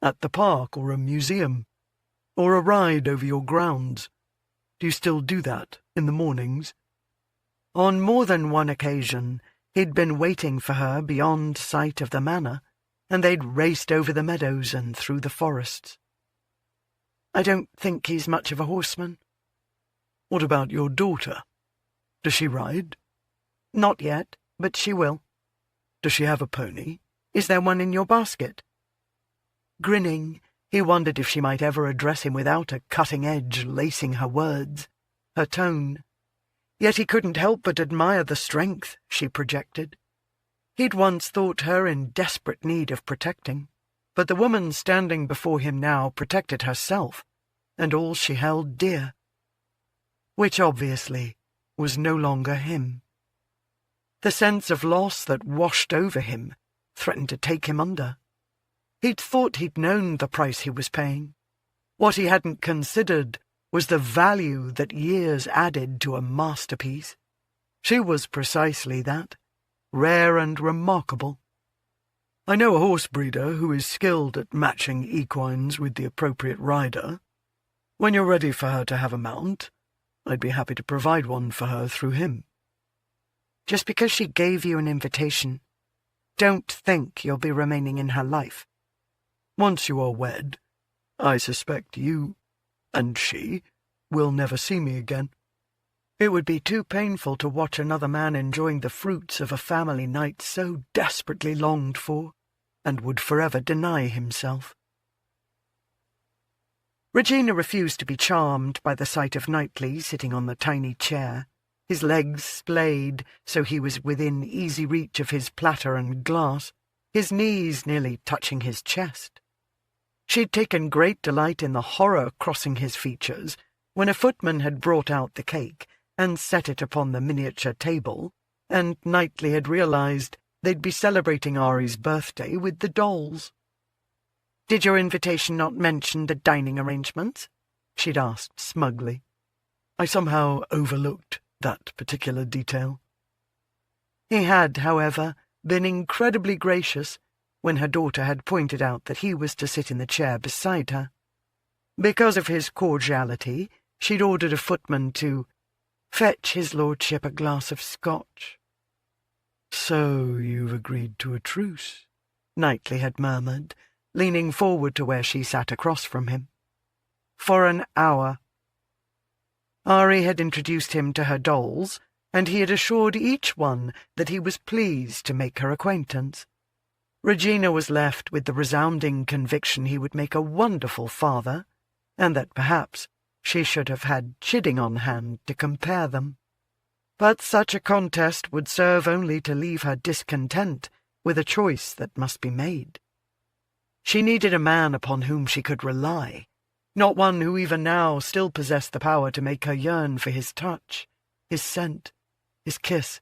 at the park or a museum, or a ride over your grounds. Do you still do that in the mornings?" On more than one occasion, he'd been waiting for her beyond sight of the manor, and they'd raced over the meadows and through the forests. "I don't think he's much of a horseman." "What about your daughter? Does she ride?" "Not yet, but she will." "Does she have a pony?" "Is there one in your basket?" Grinning, he wondered if she might ever address him without a cutting edge lacing her words, her tone. Yet he couldn't help but admire the strength she projected. He'd once thought her in desperate need of protecting, but the woman standing before him now protected herself and all she held dear, which obviously was no longer him. The sense of loss that washed over him threatened to take him under. He'd thought he'd known the price he was paying. What he hadn't considered was the value that years added to a masterpiece. She was precisely that, rare and remarkable. "I know a horse breeder who is skilled at matching equines with the appropriate rider. When you're ready for her to have a mount, I'd be happy to provide one for her through him." "Just because she gave you an invitation, don't think you'll be remaining in her life." "Once you are wed, I suspect you, and she, will never see me again." It would be too painful to watch another man enjoying the fruits of a family Knight so desperately longed for, and would forever deny himself. Regina refused to be charmed by the sight of Knightly sitting on the tiny chair, his legs splayed so he was within easy reach of his platter and glass, his knees nearly touching his chest. She'd taken great delight in the horror crossing his features when a footman had brought out the cake and set it upon the miniature table, and Knightly had realized they'd be celebrating Ari's birthday with the dolls. "Did your invitation not mention the dining arrangements?" she'd asked smugly. "I somehow overlooked that particular detail." He had, however, been incredibly gracious when her daughter had pointed out that he was to sit in the chair beside her. Because of his cordiality, she'd ordered a footman to fetch his lordship a glass of scotch. "So you've agreed to a truce," Knightly had murmured, leaning forward to where she sat across from him. "For an hour." Ari had introduced him to her dolls, and he had assured each one that he was pleased to make her acquaintance. Regina was left with the resounding conviction he would make a wonderful father, and that perhaps she should have had Chidding on hand to compare them. But such a contest would serve only to leave her discontent with a choice that must be made. She needed a man upon whom she could rely, not one who even now still possessed the power to make her yearn for his touch, his scent, his kiss.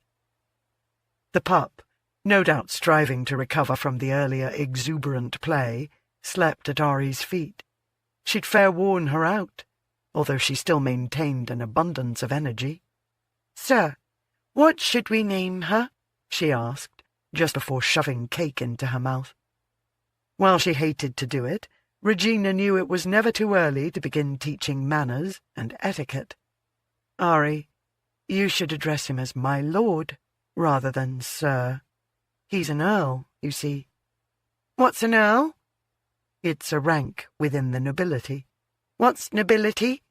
The pup, no doubt striving to recover from the earlier exuberant play, slept at Ari's feet. She'd fair worn her out, although she still maintained an abundance of energy. "Sir, what should we name her?" she asked, just before shoving cake into her mouth. While she hated to do it, Regina knew it was never too early to begin teaching manners and etiquette. "Ari, you should address him as my lord, rather than sir. He's an earl, you see." "What's an earl?" "It's a rank within the nobility." "What's nobility?"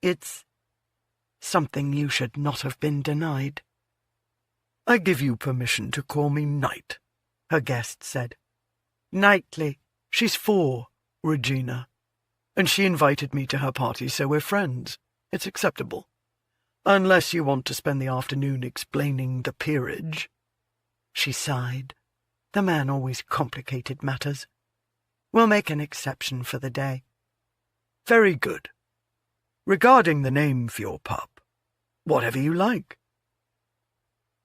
"It's something you should not have been denied." "I give you permission to call me Knight," her guest said. "Knightly. She's 4, Regina, and she invited me to her party, so we're friends. It's acceptable. Unless you want to spend the afternoon explaining the peerage." She sighed. The man always complicated matters. "We'll make an exception for the day." "Very good. Regarding the name for your pup, whatever you like."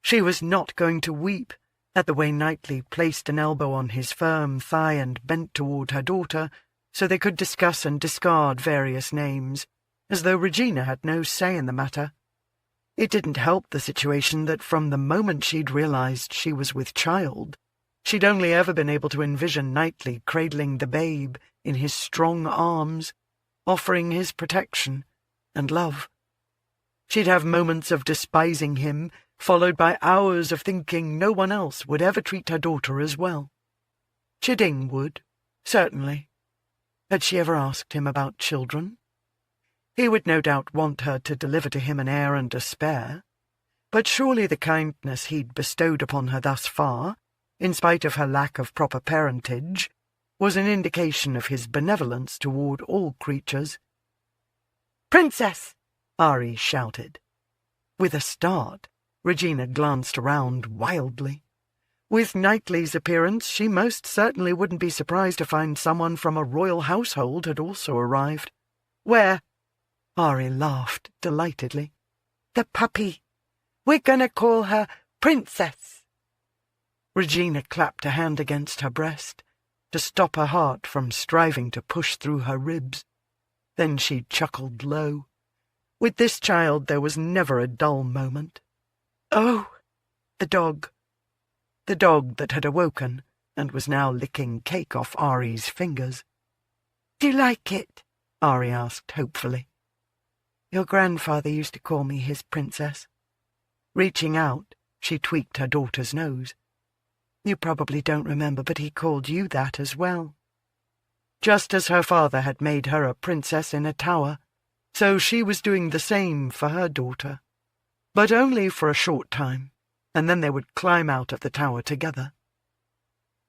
She was not going to weep at the way Knightly placed an elbow on his firm thigh and bent toward her daughter so they could discuss and discard various names, as though Regina had no say in the matter. It didn't help the situation that from the moment she'd realized she was with child, she'd only ever been able to envision Knightly cradling the babe in his strong arms, offering his protection and love. She'd have moments of despising him, followed by hours of thinking no one else would ever treat her daughter as well. Chidding would, certainly. Had she ever asked him about children? He would no doubt want her to deliver to him an heir and a spare, but surely the kindness he'd bestowed upon her thus far, in spite of her lack of proper parentage, was an indication of his benevolence toward all creatures. "Princess!" Ari shouted. With a start, Regina glanced around wildly. With Knightly's appearance, she most certainly wouldn't be surprised to find someone from a royal household had also arrived. "Where?" Ari laughed delightedly. "The puppy. We're going to call her Princess." Regina clapped a hand against her breast to stop her heart from striving to push through her ribs. Then she chuckled low. With this child there was never a dull moment. "Oh, the dog." The dog that had awoken and was now licking cake off Ari's fingers. "Do you like it?" Ari asked hopefully. "Your grandfather used to call me his princess." Reaching out, she tweaked her daughter's nose. "You probably don't remember, but he called you that as well." Just as her father had made her a princess in a tower, so she was doing the same for her daughter. But only for a short time, and then they would climb out of the tower together.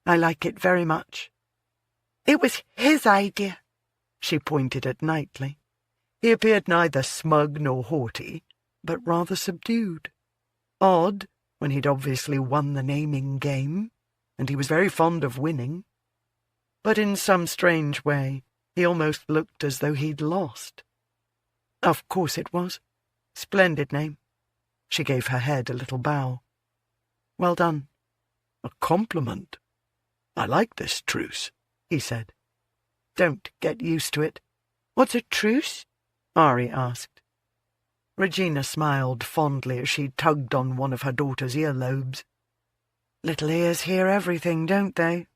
"I like it very much." "It was his idea." She pointed at Knightly. He appeared neither smug nor haughty, but rather subdued. Odd, when he'd obviously won the naming game, and he was very fond of winning. But in some strange way, he almost looked as though he'd lost. "Of course it was. Splendid name." She gave her head a little bow. "Well done." "A compliment. I like this truce," he said. "Don't get used to it." "What's a truce?" Ari asked. Regina smiled fondly as she tugged on one of her daughter's earlobes. Little ears hear everything, don't they?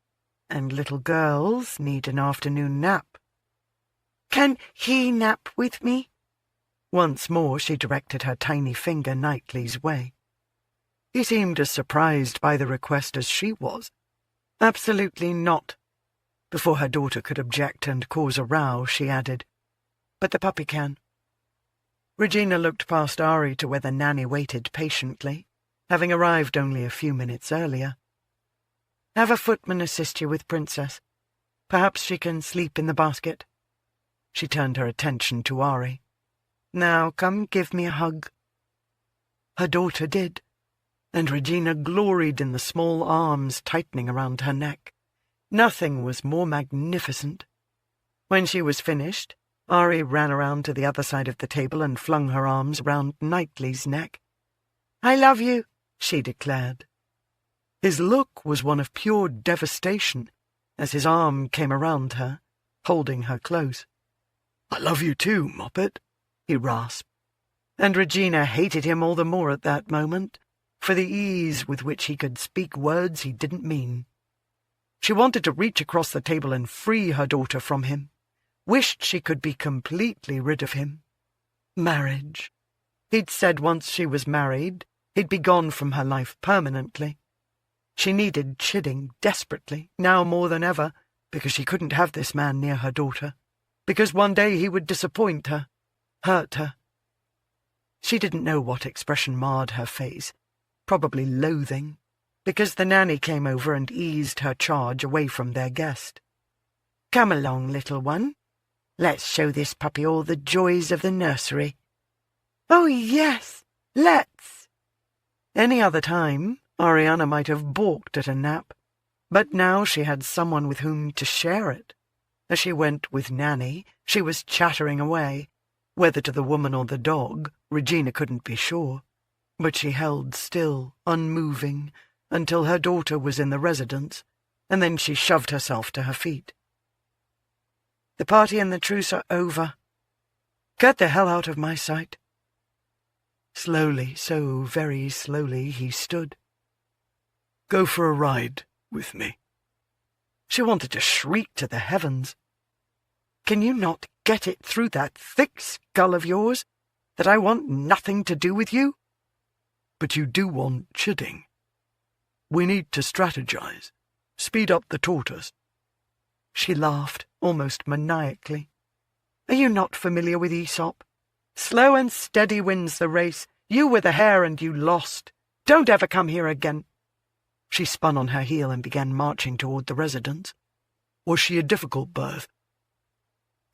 And little girls need an afternoon nap. Can he nap with me? Once more she directed her tiny finger Knightly's way. He seemed as surprised by the request as she was. Absolutely not. Before her daughter could object and cause a row, she added, "But the puppy can." Regina looked past Ari to where the nanny waited patiently, having arrived only a few minutes earlier. "Have a footman assist you with Princess. Perhaps she can sleep in the basket." She turned her attention to Ari. "Now come give me a hug." Her daughter did, and Regina gloried in the small arms tightening around her neck. Nothing was more magnificent. When she was finished, Ari ran around to the other side of the table and flung her arms round Knightly's neck. "I love you," she declared. His look was one of pure devastation as his arm came around her, holding her close. "I love you too, Moppet," he rasped. And Regina hated him all the more at that moment, for the ease with which he could speak words he didn't mean. She wanted to reach across the table and free her daughter from him, wished she could be completely rid of him. Marriage. He'd said once she was married, he'd be gone from her life permanently. She needed chiding desperately, now more than ever, because she couldn't have this man near her daughter, because one day he would disappoint her, hurt her. She didn't know what expression marred her face, probably loathing, because the nanny came over and eased her charge away from their guest. "Come along, little one. Let's show this puppy all the joys of the nursery." "Oh, yes, let's." Any other time, Ariana might have balked at a nap, but now she had someone with whom to share it. As she went with Nanny, she was chattering away. Whether to the woman or the dog, Regina couldn't be sure, but she held still, unmoving, until her daughter was in the residence, and then she shoved herself to her feet. "The party and the truce are over. Get the hell out of my sight." Slowly, so very slowly, he stood. "Go for a ride with me." She wanted to shriek to the heavens. "Can you not get it through that thick skull of yours that I want nothing to do with you?" "But you do want chiding. We need to strategize. Speed up the tortoise." She laughed, almost maniacally. "Are you not familiar with Aesop? Slow and steady wins the race. You were the hare and you lost. Don't ever come here again." She spun on her heel and began marching toward the residence. Was she a difficult birth?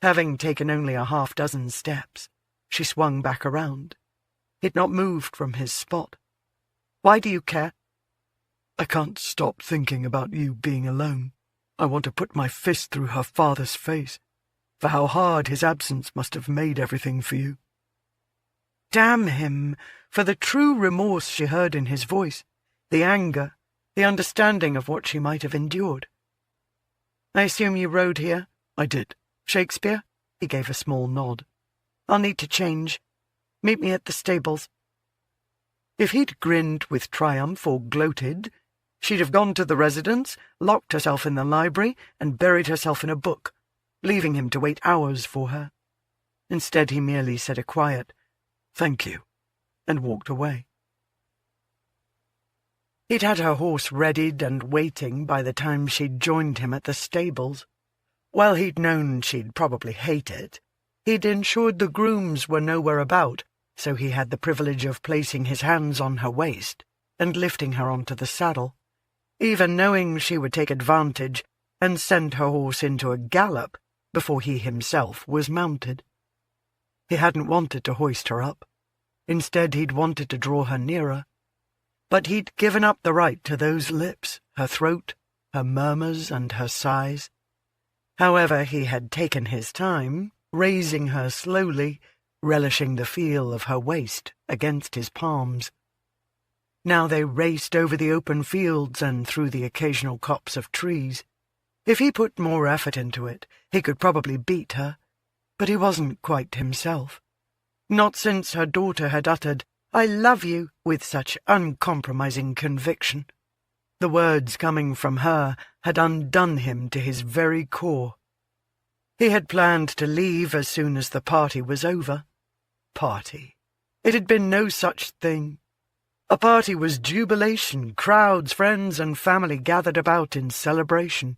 Having taken only a half-dozen steps, she swung back around. He'd not moved from his spot. "Why do you care?" "I can't stop thinking about you being alone. I want to put my fist through her father's face, for how hard his absence must have made everything for you." Damn him, for the true remorse she heard in his voice, the anger, the understanding of what she might have endured. "I assume you rode here?" "I did." "Shakespeare?" He gave a small nod. "I'll need to change. Meet me at the stables." If he'd grinned with triumph or gloated, she'd have gone to the residence, locked herself in the library, and buried herself in a book, leaving him to wait hours for her. Instead, he merely said a quiet, "Thank you," and walked away. He'd had her horse readied and waiting by the time she'd joined him at the stables. While he'd known she'd probably hate it, he'd ensured the grooms were nowhere about, so he had the privilege of placing his hands on her waist and lifting her onto the saddle, even knowing she would take advantage and send her horse into a gallop before he himself was mounted. He hadn't wanted to hoist her up. Instead, he'd wanted to draw her nearer. But he'd given up the right to those lips, her throat, her murmurs and her sighs. However, he had taken his time, raising her slowly, relishing the feel of her waist against his palms. Now they raced over the open fields and through the occasional copse of trees. If he put more effort into it, he could probably beat her, but he wasn't quite himself. Not since her daughter had uttered, "I love you," with such uncompromising conviction. The words coming from her had undone him to his very core. He had planned to leave as soon as the party was over. Party. It had been no such thing. A party was jubilation, crowds, friends, and family gathered about in celebration.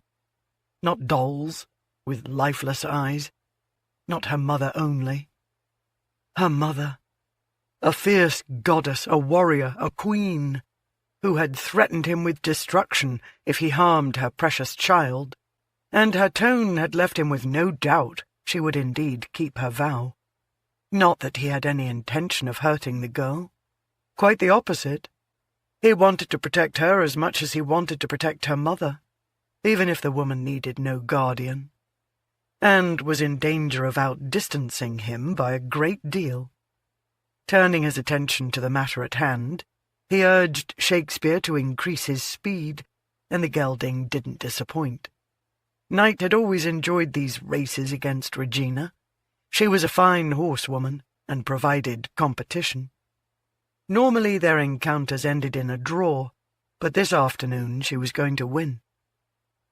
Not dolls with lifeless eyes. Not her mother only. Her mother. A fierce goddess, a warrior, a queen, who had threatened him with destruction if he harmed her precious child, and her tone had left him with no doubt she would indeed keep her vow. Not that he had any intention of hurting the girl. Quite the opposite. He wanted to protect her as much as he wanted to protect her mother, even if the woman needed no guardian, and was in danger of outdistancing him by a great deal. Turning his attention to the matter at hand, he urged Shakespeare to increase his speed, and the gelding didn't disappoint. Knight had always enjoyed these races against Regina. She was a fine horsewoman, and provided competition. Normally their encounters ended in a draw, but this afternoon she was going to win.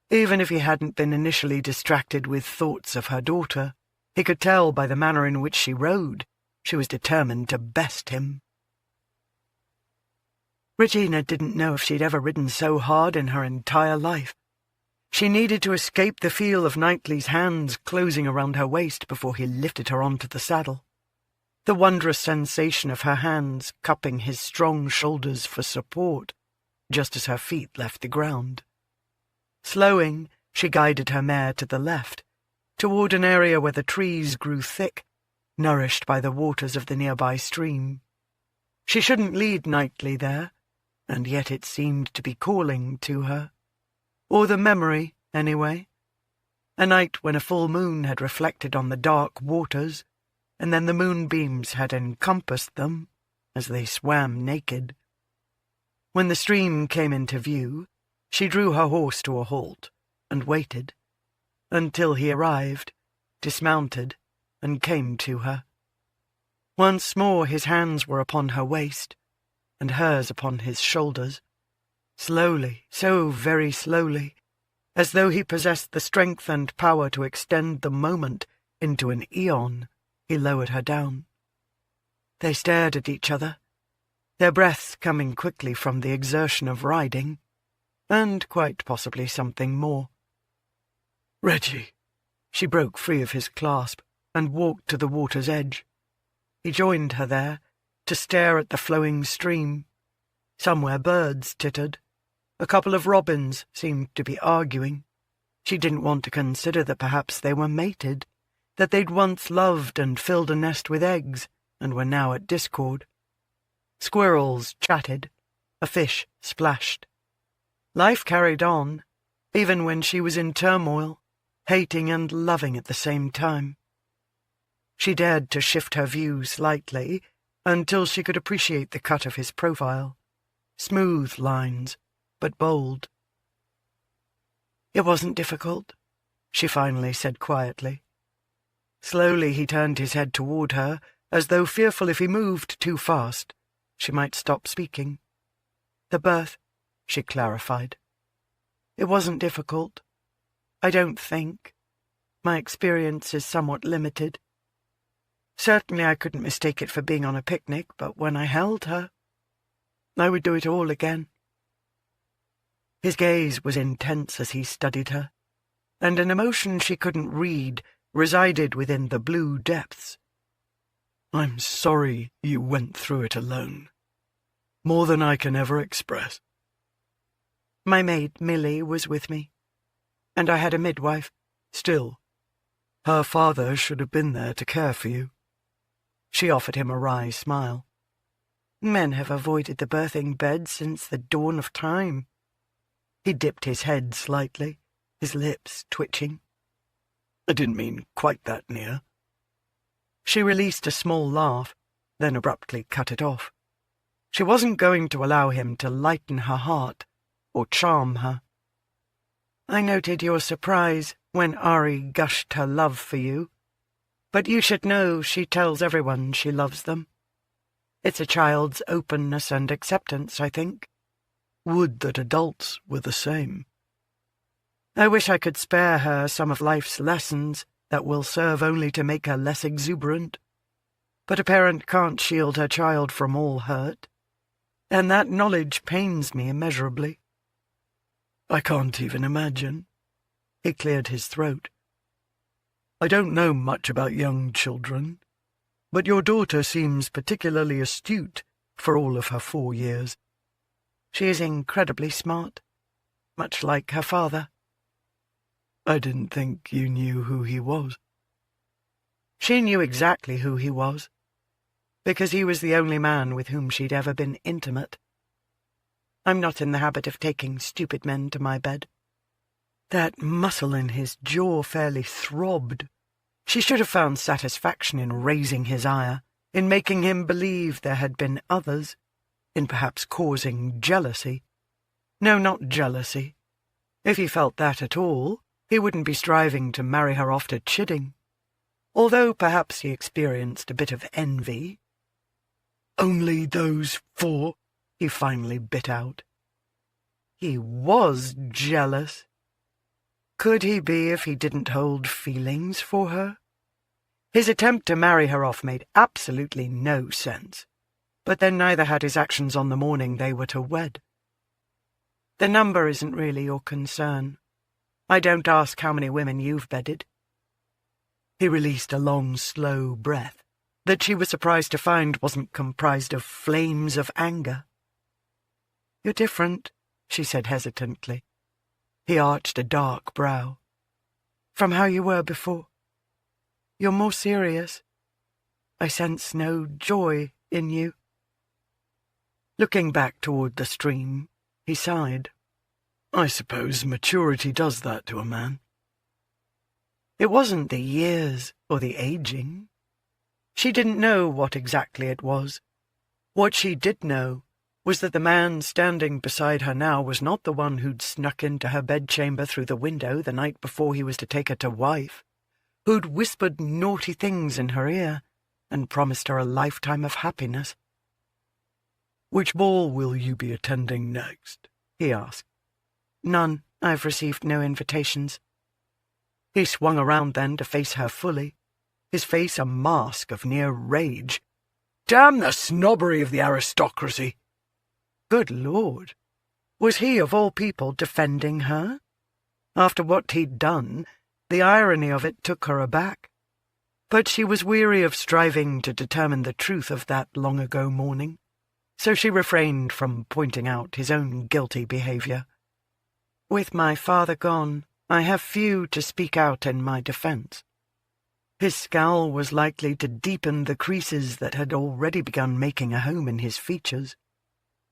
Even if he hadn't been initially distracted with thoughts of her daughter, he could tell by the manner in which she rode she was determined to best him. Regina didn't know if she'd ever ridden so hard in her entire life. She needed to escape the feel of Knightly's hands closing around her waist before he lifted her onto the saddle. The wondrous sensation of her hands cupping his strong shoulders for support, just as her feet left the ground. Slowing, she guided her mare to the left, toward an area where the trees grew thick, nourished by the waters of the nearby stream. She shouldn't lead Knightly there, and yet it seemed to be calling to her. Or the memory, anyway. A night when a full moon had reflected on the dark waters, and then the moonbeams had encompassed them as they swam naked. When the stream came into view, she drew her horse to a halt and waited, until he arrived, dismounted, and came to her. Once more his hands were upon her waist, and hers upon his shoulders. Slowly, so very slowly, as though he possessed the strength and power to extend the moment into an eon, he lowered her down. They stared at each other, their breaths coming quickly from the exertion of riding, and quite possibly something more. "Reggie!" She broke free of his clasp and walked to the water's edge. He joined her there, to stare at the flowing stream. Somewhere birds tittered. A couple of robins seemed to be arguing. She didn't want to consider that perhaps they were mated, that they'd once loved and filled a nest with eggs, and were now at discord. Squirrels chatted. A fish splashed. Life carried on, even when she was in turmoil, hating and loving at the same time. She dared to shift her view slightly, until she could appreciate the cut of his profile. Smooth lines, but bold. "It wasn't difficult," she finally said quietly. Slowly he turned his head toward her, as though fearful if he moved too fast, she might stop speaking. "The birth," she clarified. "It wasn't difficult. I don't think. My experience is somewhat limited. Certainly I couldn't mistake it for being on a picnic, but when I held her, I would do it all again." His gaze was intense as he studied her, and an emotion she couldn't read resided within the blue depths. "I'm sorry you went through it alone. More than I can ever express." "My maid, Millie, was with me, and I had a midwife." "Still, her father should have been there to care for you." She offered him a wry smile. "Men have avoided the birthing bed since the dawn of time." He dipped his head slightly, his lips twitching. "I didn't mean quite that near." She released a small laugh, then abruptly cut it off. She wasn't going to allow him to lighten her heart or charm her. "I noted your surprise when Ari gushed her love for you, but you should know she tells everyone she loves them. It's a child's openness and acceptance, I think." Would that adults were the same. I wish I could spare her some of life's lessons that will serve only to make her less exuberant. But a parent can't shield her child from all hurt, and that knowledge pains me immeasurably. I can't even imagine. He cleared his throat. I don't know much about young children, but your daughter seems particularly astute for all of her 4 years. She is incredibly smart, much like her father. I didn't think you knew who he was. She knew exactly who he was, because he was the only man with whom she'd ever been intimate. I'm not in the habit of taking stupid men to my bed. That muscle in his jaw fairly throbbed. She should have found satisfaction in raising his ire, in making him believe there had been others, in perhaps causing jealousy. No, not jealousy. If he felt that at all, he wouldn't be striving to marry her off to Chidding. Although perhaps he experienced a bit of envy. Only those 4, he finally bit out. He was jealous. Could he be if he didn't hold feelings for her? His attempt to marry her off made absolutely no sense, but then neither had his actions on the morning they were to wed. The number isn't really your concern. I don't ask how many women you've bedded. He released a long, slow breath that she was surprised to find wasn't comprised of flames of anger. You're different, she said hesitantly. He arched a dark brow. From how you were before. You're more serious. I sense no joy in you. Looking back toward the stream, he sighed. I suppose maturity does that to a man. It wasn't the years or the aging. She didn't know what exactly it was. What she did know was that the man standing beside her now was not the one who'd snuck into her bedchamber through the window the night before he was to take her to wife, who'd whispered naughty things in her ear and promised her a lifetime of happiness. "Which ball will you be attending next?" he asked. "None. I've received no invitations." He swung around then to face her fully, his face a mask of near rage. "Damn the snobbery of the aristocracy!" Good Lord! Was he, of all people, defending her? After what he'd done, the irony of it took her aback. But she was weary of striving to determine the truth of that long-ago morning, so she refrained from pointing out his own guilty behaviour. With my father gone, I have few to speak out in my defence. His scowl was likely to deepen the creases that had already begun making a home in his features.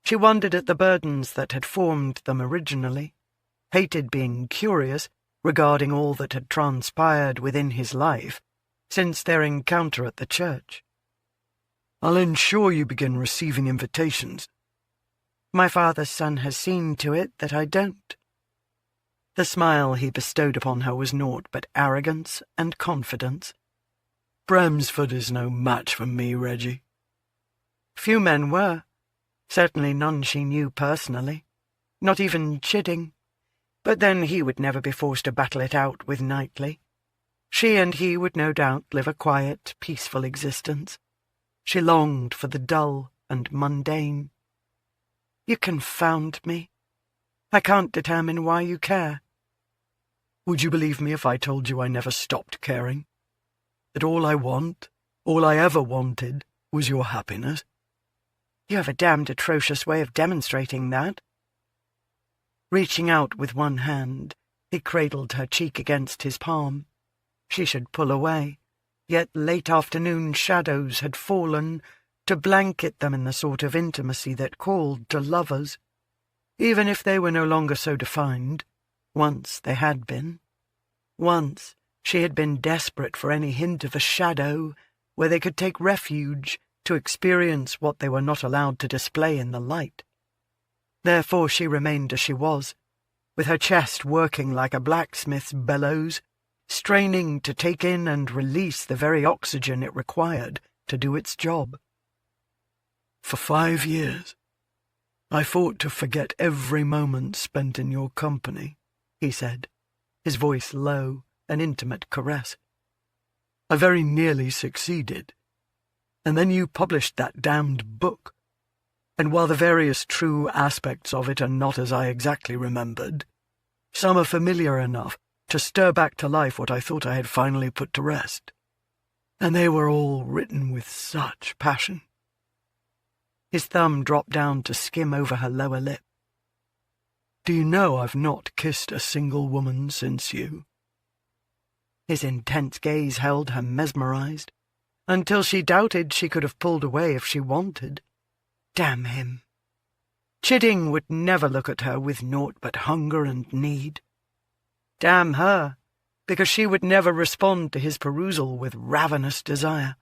She wondered at the burdens that had formed them originally, hated being curious regarding all that had transpired within his life since their encounter at the church. "I'll ensure you begin receiving invitations." My father's son has seen to it that I don't. The smile he bestowed upon her was naught but arrogance and confidence. "Bremsford is no match for me, Reggie." Few men were. Certainly none she knew personally. Not even Chidding. But then he would never be forced to battle it out with Knightly. She and he would no doubt live a quiet, peaceful existence. She longed for the dull and mundane. You confound me. I can't determine why you care. Would you believe me if I told you I never stopped caring? That all I want, all I ever wanted, was your happiness? You have a damned atrocious way of demonstrating that. Reaching out with one hand, he cradled her cheek against his palm. She should pull away, yet late afternoon shadows had fallen to blanket them in the sort of intimacy that called to lovers, even if they were no longer so defined. Once they had been. Once she had been desperate for any hint of a shadow where they could take refuge to experience what they were not allowed to display in the light. Therefore she remained as she was, with her chest working like a blacksmith's bellows, straining to take in and release the very oxygen it required to do its job. For 5 years. "I fought to forget every moment spent in your company," he said, his voice low, an intimate caress. "I very nearly succeeded. And then you published that damned book. And while the various true aspects of it are not as I exactly remembered, some are familiar enough to stir back to life what I thought I had finally put to rest. And they were all written with such passion." His thumb dropped down to skim over her lower lip. "Do you know I've not kissed a single woman since you?" His intense gaze held her mesmerized, until she doubted she could have pulled away if she wanted. Damn him. Chidding would never look at her with naught but hunger and need. Damn her, because she would never respond to his perusal with ravenous desire.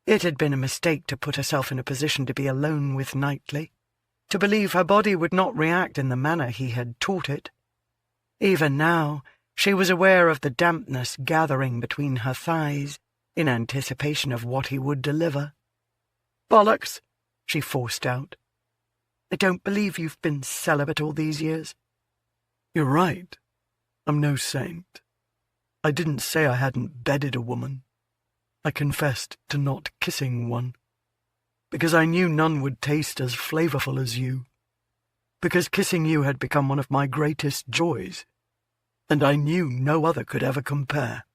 It had been a mistake to put herself in a position to be alone with Knightly, to believe her body would not react in the manner he had taught it. Even now, she was aware of the dampness gathering between her thighs in anticipation of what he would deliver. "Bollocks," she forced out. "I don't believe you've been celibate all these years." "You're right. I'm no saint. I didn't say I hadn't bedded a woman. I confessed to not kissing one, because I knew none would taste as flavorful as you, because kissing you had become one of my greatest joys, and I knew no other could ever compare."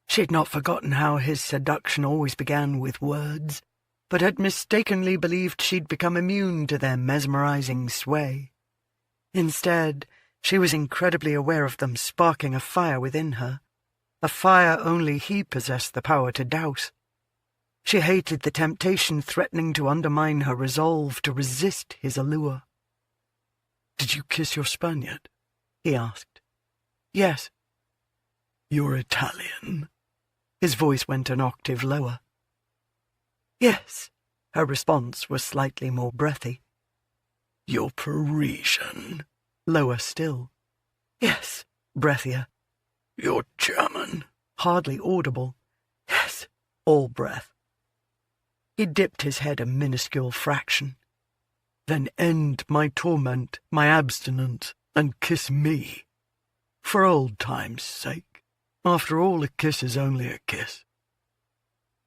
She had not forgotten how his seduction always began with words, but had mistakenly believed she'd become immune to their mesmerizing sway. Instead, she was incredibly aware of them sparking a fire within her, a fire only he possessed the power to douse. She hated the temptation threatening to undermine her resolve to resist his allure. "Did you kiss your Spaniard?" he asked. "Yes." "You're Italian." His voice went an octave lower. "Yes." Her response was slightly more breathy. "You're Parisian." Lower still. "Yes." Breathier. "You're German." Hardly audible. "Yes." All breath. He dipped his head a minuscule fraction. "Then end my torment, my abstinence, and kiss me. For old time's sake. After all, a kiss is only a kiss."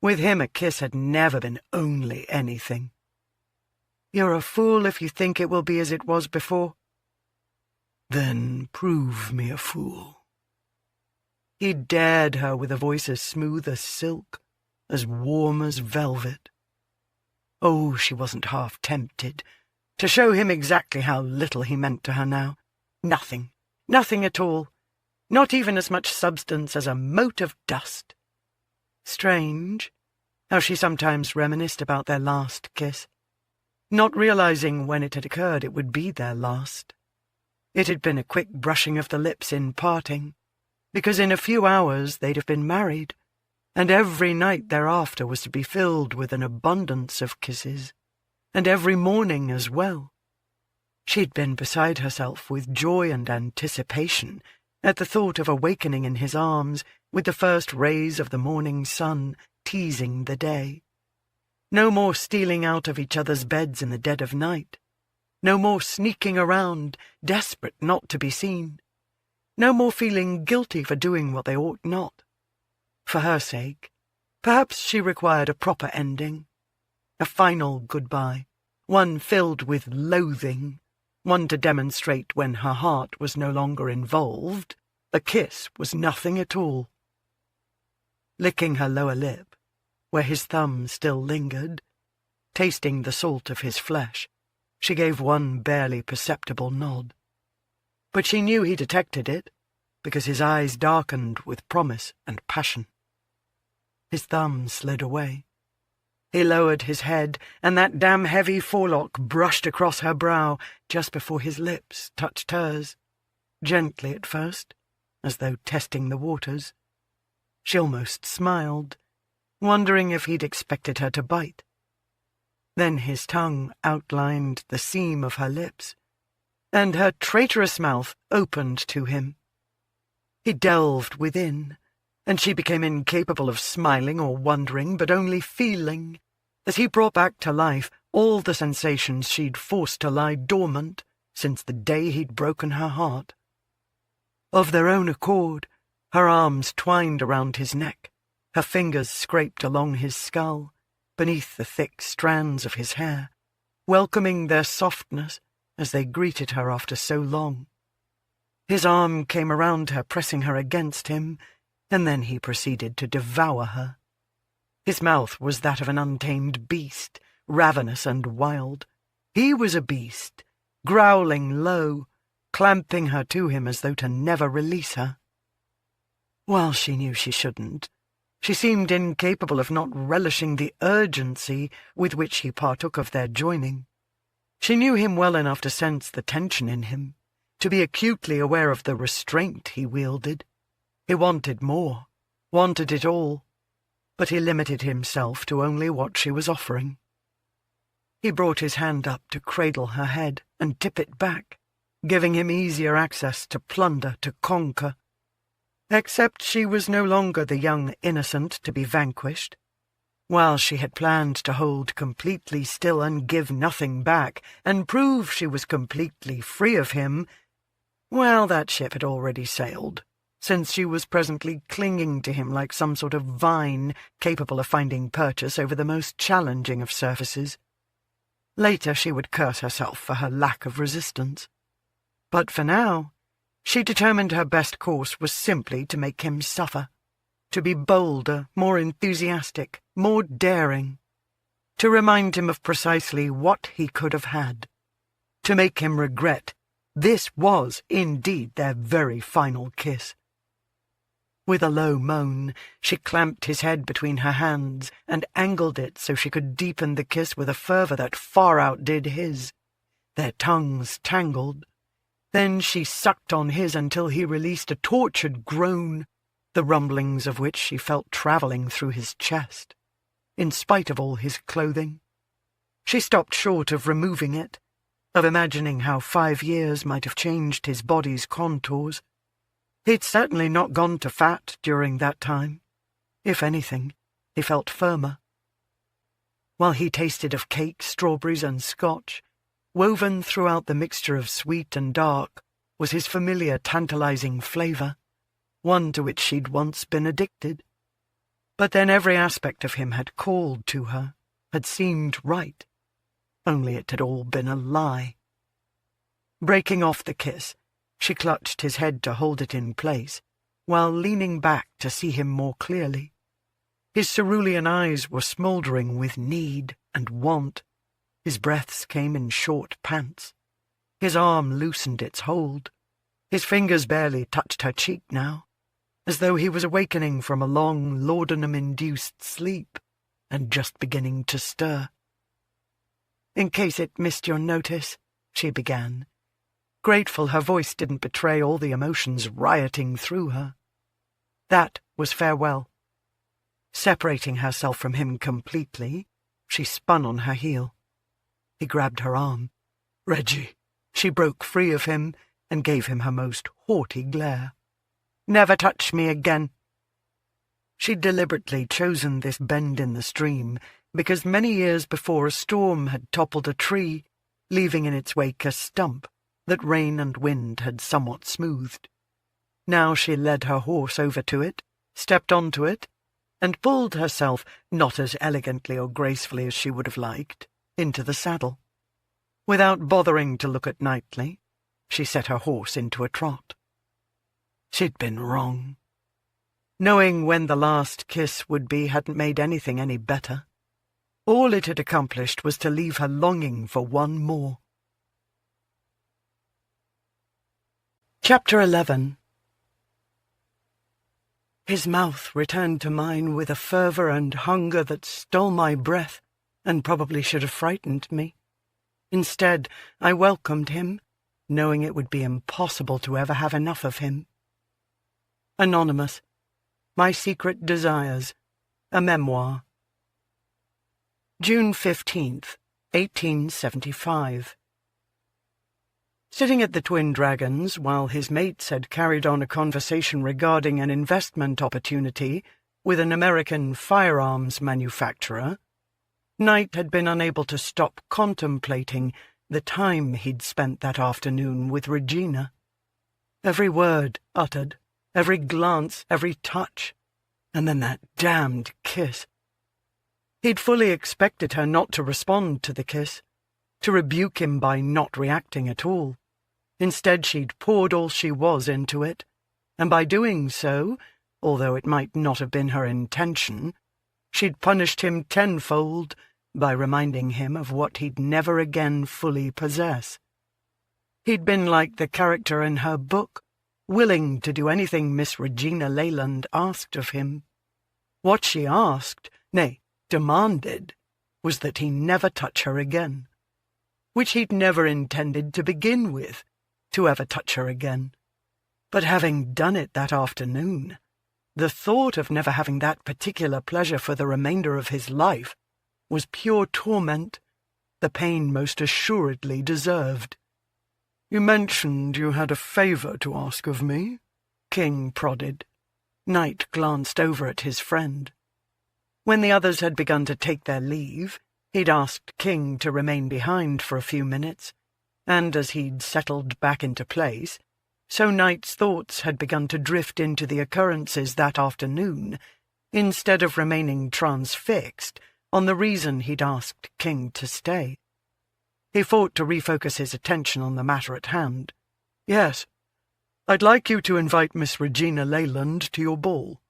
With him a kiss had never been only anything. "You're a fool if you think it will be as it was before." "Then prove me a fool." He dared her with a voice as smooth as silk, as warm as velvet. Oh, she wasn't half tempted to show him exactly how little he meant to her now. Nothing, nothing at all, not even as much substance as a mote of dust. Strange, how she sometimes reminisced about their last kiss, not realizing when it had occurred it would be their last. It had been a quick brushing of the lips in parting, because in a few hours they'd have been married, and every night thereafter was to be filled with an abundance of kisses, and every morning as well. She'd been beside herself with joy and anticipation at the thought of awakening in his arms with the first rays of the morning sun teasing the day. No more stealing out of each other's beds in the dead of night. No more sneaking around, desperate not to be seen. No more feeling guilty for doing what they ought not. For her sake, perhaps she required a proper ending, a final goodbye, one filled with loathing, one to demonstrate when her heart was no longer involved, a kiss was nothing at all. Licking her lower lip, where his thumb still lingered, tasting the salt of his flesh, she gave one barely perceptible nod. But she knew he detected it, because his eyes darkened with promise and passion. His thumb slid away. He lowered his head, and that damn heavy forelock brushed across her brow just before his lips touched hers, gently at first, as though testing the waters. She almost smiled, wondering if he'd expected her to bite. Then his tongue outlined the seam of her lips, and her traitorous mouth opened to him. He delved within, and she became incapable of smiling or wondering, but only feeling, as he brought back to life all the sensations she'd forced to lie dormant since the day he'd broken her heart. Of their own accord, her arms twined around his neck, her fingers scraped along his skull, beneath the thick strands of his hair, welcoming their softness as they greeted her after so long. His arm came around her, pressing her against him, and then he proceeded to devour her. His mouth was that of an untamed beast, ravenous and wild. He was a beast, growling low, clamping her to him as though to never release her. While she knew she shouldn't, she seemed incapable of not relishing the urgency with which he partook of their joining. She knew him well enough to sense the tension in him, to be acutely aware of the restraint he wielded. He wanted more, wanted it all, but he limited himself to only what she was offering. He brought his hand up to cradle her head and tip it back, giving him easier access to plunder, to conquer. Except she was no longer the young innocent to be vanquished. While she had planned to hold completely still and give nothing back, and prove she was completely free of him, well, that ship had already sailed, since she was presently clinging to him like some sort of vine capable of finding purchase over the most challenging of surfaces. Later she would curse herself for her lack of resistance. But for now, she determined her best course was simply to make him suffer, to be bolder, more enthusiastic, more daring, to remind him of precisely what he could have had, to make him regret this was indeed their very final kiss. With a low moan, she clamped his head between her hands and angled it so she could deepen the kiss with a fervour that far outdid his. Their tongues tangled. Then she sucked on his until he released a tortured groan, the rumblings of which she felt travelling through his chest, in spite of all his clothing. She stopped short of removing it, of imagining how 5 years might have changed his body's contours. He'd certainly not gone to fat during that time. If anything, he felt firmer. While he tasted of cake, strawberries, and scotch, woven throughout the mixture of sweet and dark was his familiar tantalizing flavour, one to which she'd once been addicted. But then every aspect of him had called to her, had seemed right, only it had all been a lie. Breaking off the kiss, she clutched his head to hold it in place, while leaning back to see him more clearly. His cerulean eyes were smouldering with need and want. His breaths came in short pants. His arm loosened its hold. His fingers barely touched her cheek now, as though he was awakening from a long, laudanum-induced sleep and just beginning to stir. "In case it missed your notice," she began, grateful her voice didn't betray all the emotions rioting through her. That was farewell. Separating herself from him completely, she spun on her heel. He grabbed her arm. "Reggie!" She broke free of him and gave him her most haughty glare. "Never touch me again." She'd deliberately chosen this bend in the stream because many years before a storm had toppled a tree, leaving in its wake a stump that rain and wind had somewhat smoothed. Now she led her horse over to it, stepped onto it, and pulled herself, not as elegantly or gracefully as she would have liked, into the saddle. Without bothering to look at Knightly, she set her horse into a trot. She'd been wrong. Knowing when the last kiss would be hadn't made anything any better. All it had accomplished was to leave her longing for one more. Chapter 11. His mouth returned to mine with a fervour and hunger that stole my breath and probably should have frightened me. Instead, I welcomed him, knowing it would be impossible to ever have enough of him. Anonymous. My Secret Desires. A Memoir. June 15th, 1875. Sitting at the Twin Dragons, while his mates had carried on a conversation regarding an investment opportunity with an American firearms manufacturer, Knight had been unable to stop contemplating the time he'd spent that afternoon with Regina. Every word uttered, every glance, every touch, and then that damned kiss. He'd fully expected her not to respond to the kiss, to rebuke him by not reacting at all. Instead, she'd poured all she was into it, and by doing so, although it might not have been her intention, she'd punished him tenfold by reminding him of what he'd never again fully possess. He'd been like the character in her book, willing to do anything Miss Regina Leyland asked of him. What she asked, nay, demanded, was that he never touch her again, which he'd never intended to begin with, to ever touch her again. But having done it that afternoon, the thought of never having that particular pleasure for the remainder of his life was pure torment, the pain most assuredly deserved. "You mentioned you had a favour to ask of me?" King prodded. Knight glanced over at his friend. When the others had begun to take their leave, he'd asked King to remain behind for a few minutes, and as he'd settled back into place, so Knight's thoughts had begun to drift into the occurrences that afternoon, instead of remaining transfixed on the reason he'd asked King to stay. He fought to refocus his attention on the matter at hand. "Yes, I'd like you to invite Miss Regina Leyland to your ball."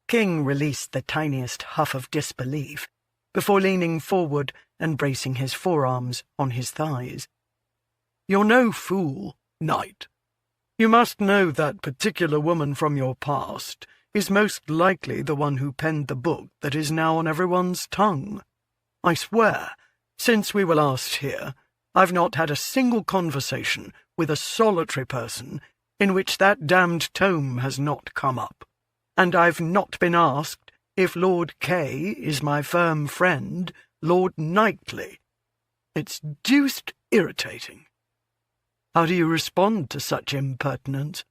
King released the tiniest huff of disbelief before leaning forward and bracing his forearms on his thighs. "You're no fool, Knight. You must know that particular woman from your past is most likely the one who penned the book that is now on everyone's tongue. I swear, since we were last here, I've not had a single conversation with a solitary person in which that damned tome has not come up, and I've not been asked if Lord K is my firm friend, Lord Knightly. It's deuced irritating." "How do you respond to such impertinence?"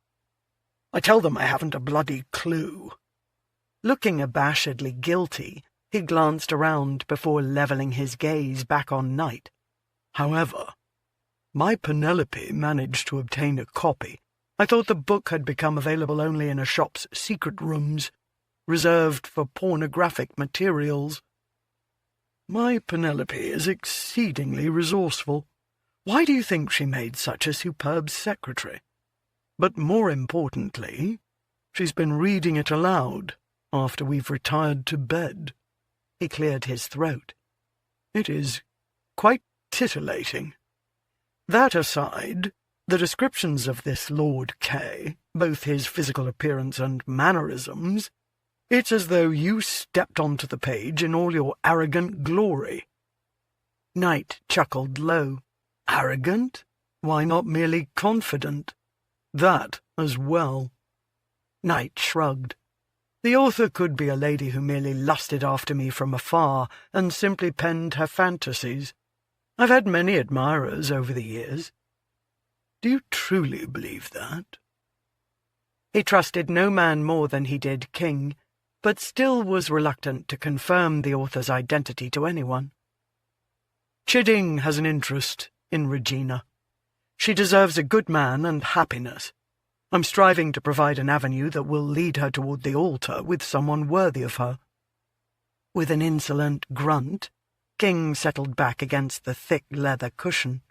"I tell them I haven't a bloody clue." Looking abashedly guilty, he glanced around before levelling his gaze back on Knight. "However, my Penelope managed to obtain a copy. I thought the book had become available only in a shop's secret rooms, reserved for pornographic materials. My Penelope is exceedingly resourceful. Why do you think she made such a superb secretary? But more importantly, she's been reading it aloud after we've retired to bed." He cleared his throat. "It is quite titillating. That aside, the descriptions of this Lord K, both his physical appearance and mannerisms, it's as though you stepped onto the page in all your arrogant glory." Knight chuckled low. "Arrogant? Why not merely confident? That as well." Knight shrugged. "The author could be a lady who merely lusted after me from afar and simply penned her fantasies. I've had many admirers over the years." "Do you truly believe that?" He trusted no man more than he did King, but still was reluctant to confirm the author's identity to anyone. "Chidding has an interest in Regina. She deserves a good man and happiness. I'm striving to provide an avenue that will lead her toward the altar with someone worthy of her." With an insolent grunt, King settled back against the thick leather cushion.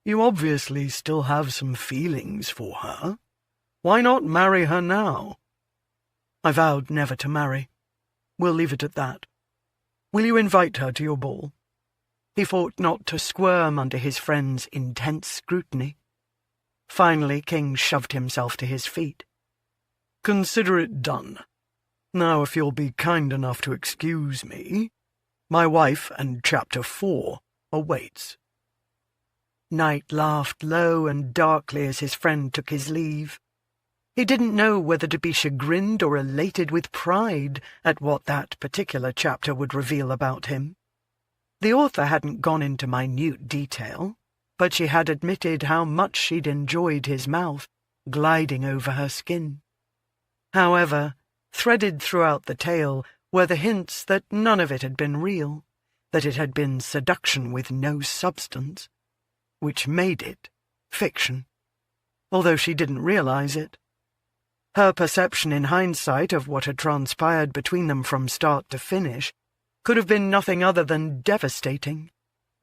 "You obviously still have some feelings for her. Why not marry her now?" "I vowed never to marry. We'll leave it at that. Will you invite her to your ball?" He fought not to squirm under his friend's intense scrutiny. Finally, King shoved himself to his feet. "Consider it done. Now, if you'll be kind enough to excuse me, my wife and Chapter 4 awaits." Knight laughed low and darkly as his friend took his leave. He didn't know whether to be chagrined or elated with pride at what that particular chapter would reveal about him. The author hadn't gone into minute detail, but she had admitted how much she'd enjoyed his mouth gliding over her skin. However, threaded throughout the tale were the hints that none of it had been real, that it had been seduction with no substance, which made it fiction, although she didn't realize it. Her perception in hindsight of what had transpired between them from start to finish could have been nothing other than devastating,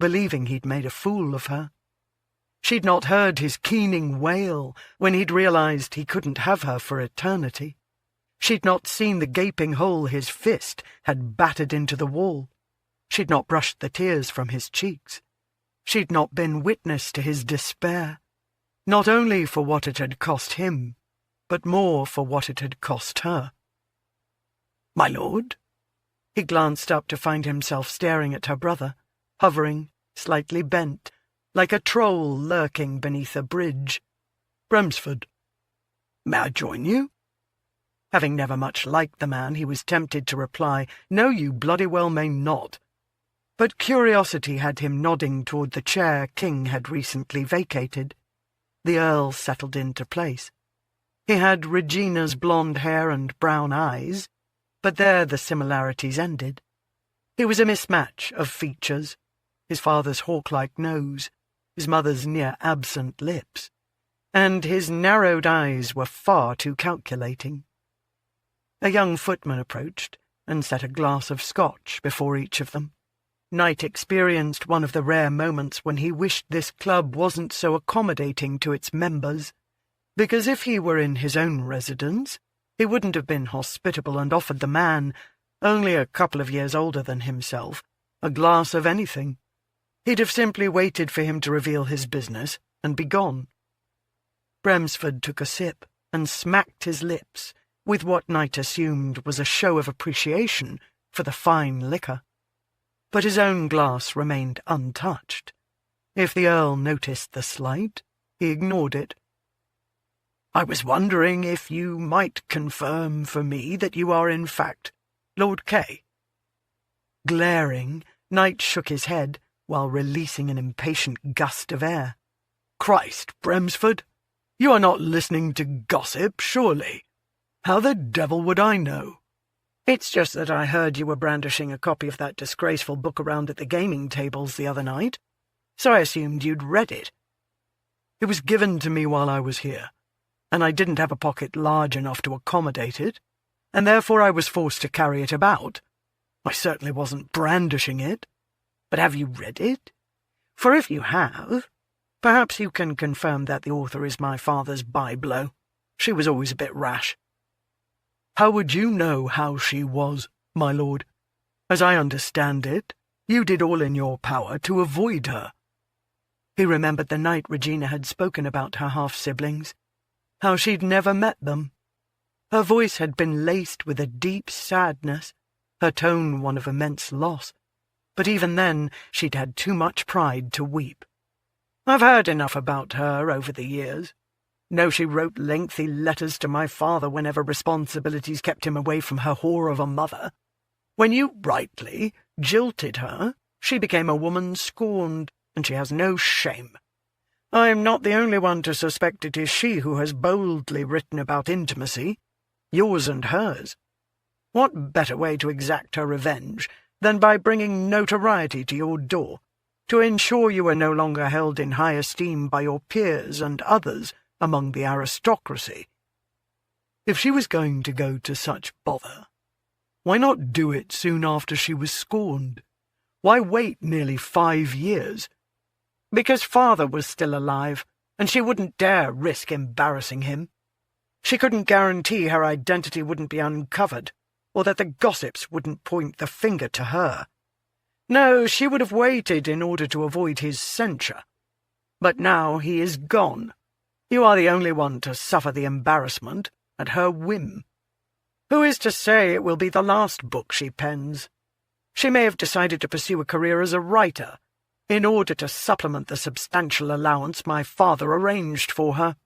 believing he'd made a fool of her. She'd not heard his keening wail when he'd realized he couldn't have her for eternity. She'd not seen the gaping hole his fist had battered into the wall. She'd not brushed the tears from his cheeks. She'd not been witness to his despair, not only for what it had cost him, but more for what it had cost her. "My lord?" He glanced up to find himself staring at her brother, hovering, slightly bent, like a troll lurking beneath a bridge. "Bremsford. May I join you?" Having never much liked the man, he was tempted to reply, "No, you bloody well may not." But curiosity had him nodding toward the chair King had recently vacated. The Earl settled into place. He had Regina's blonde hair and brown eyes, but there the similarities ended. He was a mismatch of features, his father's hawk-like nose, his mother's near-absent lips, and his narrowed eyes were far too calculating. A young footman approached and set a glass of scotch before each of them. Knight experienced one of the rare moments when he wished this club wasn't so accommodating to its members, because if he were in his own residence, he wouldn't have been hospitable and offered the man, only a couple of years older than himself, a glass of anything. He'd have simply waited for him to reveal his business and be gone. Bremsford took a sip and smacked his lips with what Knight assumed was a show of appreciation for the fine liquor. But his own glass remained untouched. If the Earl noticed the slight, he ignored it. "I was wondering if you might confirm for me that you are in fact Lord K." Glaring, Knight shook his head while releasing an impatient gust of air. "Christ, Bremsford, you are not listening to gossip, surely? How the devil would I know?" "It's just that I heard you were brandishing a copy of that disgraceful book around at the gaming tables the other night, so I assumed you'd read it." "It was given to me while I was here, and I didn't have a pocket large enough to accommodate it, and therefore I was forced to carry it about. I certainly wasn't brandishing it. But have you read it? For if you have, perhaps you can confirm that the author is my father's bye-blow. She was always a bit rash." "How would you know how she was, my lord? As I understand it, you did all in your power to avoid her." He remembered the night Regina had spoken about her half-siblings, how she'd never met them. Her voice had been laced with a deep sadness, her tone one of immense loss, but even then she'd had too much pride to weep. "I've heard enough about her over the years. Know she wrote lengthy letters to my father whenever responsibilities kept him away from her whore of a mother. When you rightly jilted her, she became a woman scorned, and she has no shame. I'm not the only one to suspect it is she who has boldly written about intimacy, yours and hers. What better way to exact her revenge than by bringing notoriety to your door, to ensure you are no longer held in high esteem by your peers and others among the aristocracy? If she was going to go to such bother, why not do it soon after she was scorned? Why wait nearly 5 years? Because father was still alive, and she wouldn't dare risk embarrassing him. She couldn't guarantee her identity wouldn't be uncovered, or that the gossips wouldn't point the finger to her. No, she would have waited in order to avoid his censure. But now he is gone. You are the only one to suffer the embarrassment at her whim. Who is to say it will be the last book she pens? She may have decided to pursue a career as a writer, in order to supplement the substantial allowance my father arranged for her.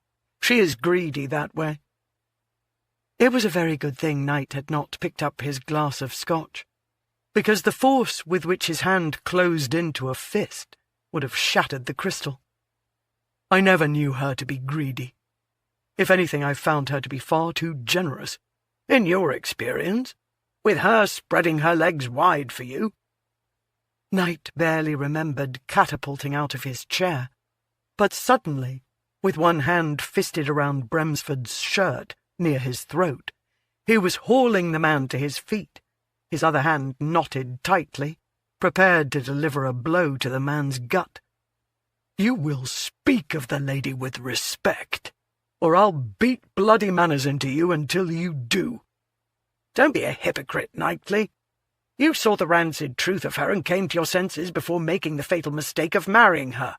She is greedy that way." It was a very good thing Knight had not picked up his glass of scotch, because the force with which his hand closed into a fist would have shattered the crystal. "I never knew her to be greedy. If anything, I found her to be far too generous." "In your experience, with her spreading her legs wide for you?" Knight barely remembered catapulting out of his chair, but suddenly, with one hand fisted around Bremsford's shirt near his throat, he was hauling the man to his feet, his other hand knotted tightly, prepared to deliver a blow to the man's gut. "You will speak of the lady with respect, or I'll beat bloody manners into you until you do. Don't be a hypocrite, Knightly. You saw the rancid truth of her and came to your senses before making the fatal mistake of marrying her.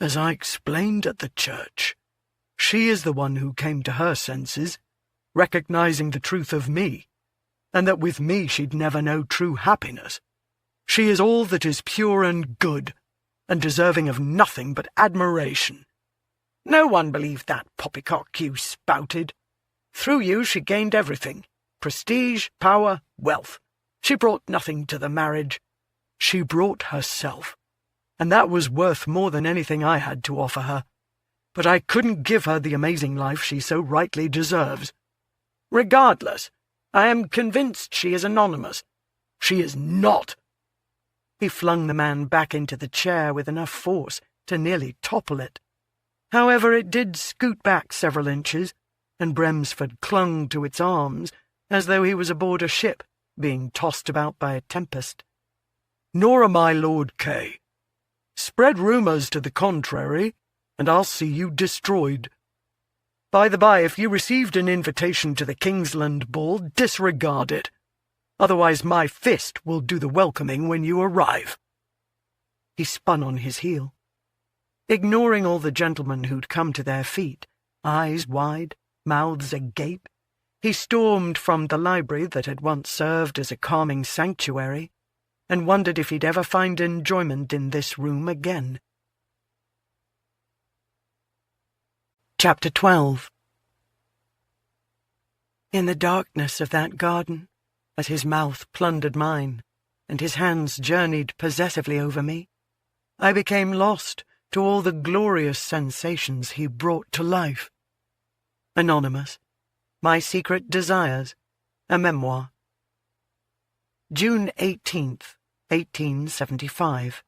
As I explained at the church, she is the one who came to her senses, recognizing the truth of me, and that with me she'd never know true happiness. She is all that is pure and good, and deserving of nothing but admiration. No one believed that poppycock you spouted. Through you she gained everything: prestige, power, wealth. She brought nothing to the marriage. She brought herself, and that was worth more than anything I had to offer her. But I couldn't give her the amazing life she so rightly deserves. Regardless, I am convinced she is anonymous. She is not." He flung the man back into the chair with enough force to nearly topple it. However, it did scoot back several inches, and Bremsford clung to its arms as though he was aboard a ship being tossed about by a tempest. "Nor am I Lord Kay. Spread rumours to the contrary, and I'll see you destroyed. By the by, if you received an invitation to the Kingsland ball, disregard it. Otherwise my fist will do the welcoming when you arrive." He spun on his heel. Ignoring all the gentlemen who'd come to their feet, eyes wide, mouths agape, he stormed from the library that had once served as a calming sanctuary, and wondered if he'd ever find enjoyment in this room again. Chapter 12. In the darkness of that garden, as his mouth plundered mine, and his hands journeyed possessively over me, I became lost to all the glorious sensations he brought to life. Anonymous. My Secret Desires. A Memoir. June 18th, 1875.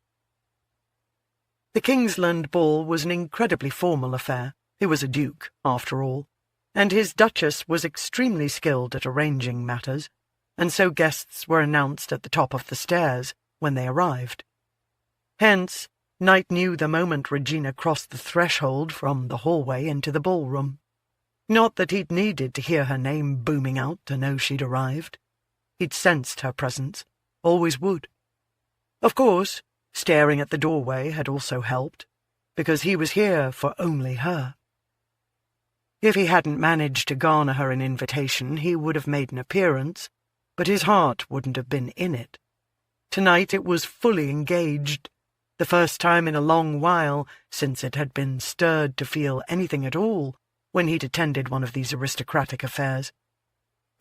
The Kingsland ball was an incredibly formal affair. He was a duke, after all, and his duchess was extremely skilled at arranging matters, and so guests were announced at the top of the stairs when they arrived. Hence, Knight knew the moment Regina crossed the threshold from the hallway into the ballroom. Not that he'd needed to hear her name booming out to know she'd arrived. He'd sensed her presence, always would. Of course, staring at the doorway had also helped, because he was here for only her. If he hadn't managed to garner her an invitation, he would have made an appearance, but his heart wouldn't have been in it. Tonight it was fully engaged, the first time in a long while since it had been stirred to feel anything at all when he'd attended one of these aristocratic affairs.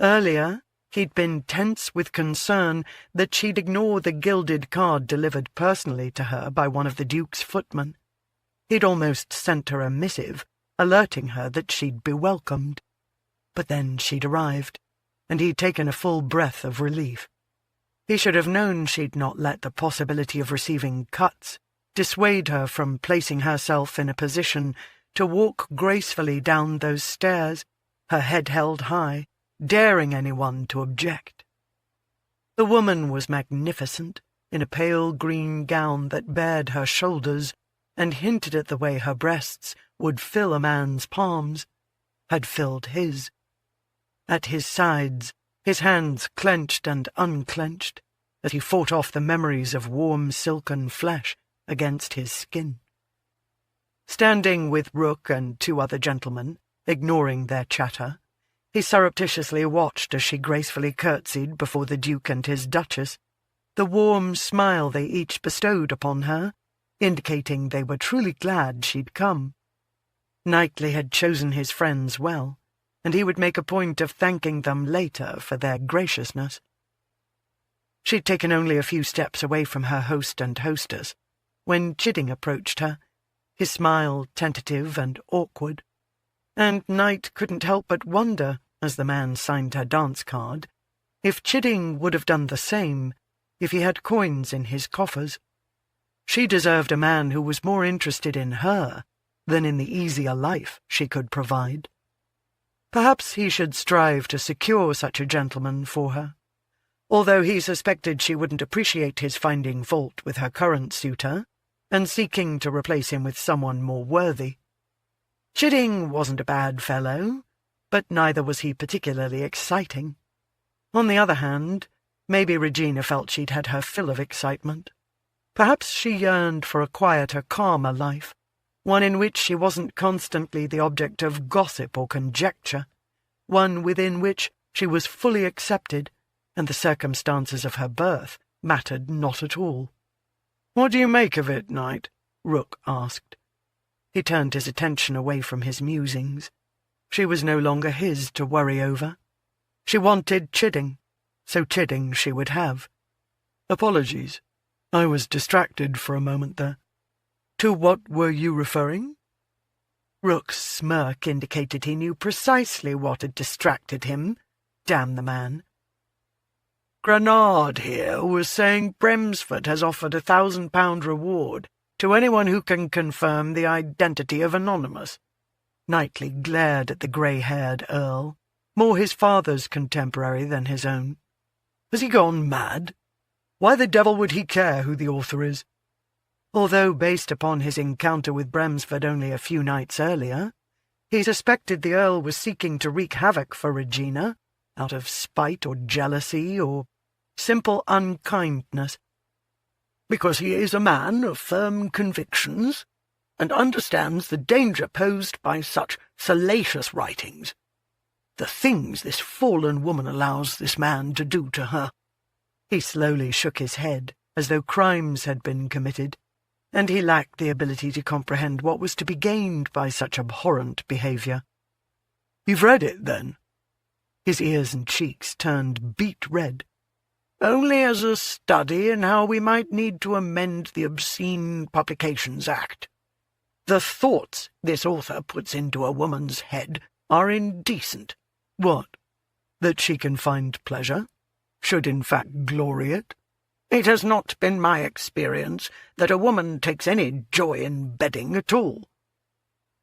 Earlier, he'd been tense with concern that she'd ignore the gilded card delivered personally to her by one of the Duke's footmen. He'd almost sent her a missive, alerting her that she'd be welcomed. But then she'd arrived, and he'd taken a full breath of relief. He should have known she'd not let the possibility of receiving cuts dissuade her from placing herself in a position to walk gracefully down those stairs, her head held high, daring anyone to object. The woman was magnificent, in a pale green gown that bared her shoulders and hinted at the way her breasts would fill a man's palms, had filled his. At his sides, his hands clenched and unclenched, as he fought off the memories of warm silken flesh against his skin. Standing with Rook and two other gentlemen, ignoring their chatter, he surreptitiously watched as she gracefully curtsied before the Duke and his Duchess, the warm smile they each bestowed upon her, indicating they were truly glad she'd come. Knightly had chosen his friends well, and he would make a point of thanking them later for their graciousness. She'd taken only a few steps away from her host and hostess, when Chidding approached her, his smile tentative and awkward, and Knight couldn't help but wonder, as the man signed her dance card, if Chidding would have done the same if he had coins in his coffers. She deserved a man who was more interested in her than in the easier life she could provide. Perhaps he should strive to secure such a gentleman for her, although he suspected she wouldn't appreciate his finding fault with her current suitor and seeking to replace him with someone more worthy. Chidding wasn't a bad fellow, but neither was he particularly exciting. On the other hand, maybe Regina felt she'd had her fill of excitement. Perhaps she yearned for a quieter, calmer life, one in which she wasn't constantly the object of gossip or conjecture, one within which she was fully accepted and the circumstances of her birth mattered not at all. "What do you make of it, Knight?" Rook asked. He turned his attention away from his musings. She was no longer his to worry over. She wanted Chidding, so Chidding she would have. "Apologies. I was distracted for a moment there. To what were you referring?" Rook's smirk indicated he knew precisely what had distracted him. Damn the man. "Granard here was saying Bremsford has offered £1,000 reward to anyone who can confirm the identity of Anonymous." Knightly glared at the grey-haired Earl, more his father's contemporary than his own. "Has he gone mad? Why the devil would he care who the author is?" Although, based upon his encounter with Bremsford only a few nights earlier, he suspected the Earl was seeking to wreak havoc for Regina, out of spite or jealousy or simple unkindness. "Because he is a man of firm convictions, and understands the danger posed by such salacious writings. The things this fallen woman allows this man to do to her." He slowly shook his head, as though crimes had been committed, and he lacked the ability to comprehend what was to be gained by such abhorrent behaviour. "You've read it, then?" His ears and cheeks turned beet red. "Only as a study in how we might need to amend the Obscene Publications Act. The thoughts this author puts into a woman's head are indecent." "What? That she can find pleasure? Should in fact glory it?" "It has not been my experience that a woman takes any joy in bedding at all."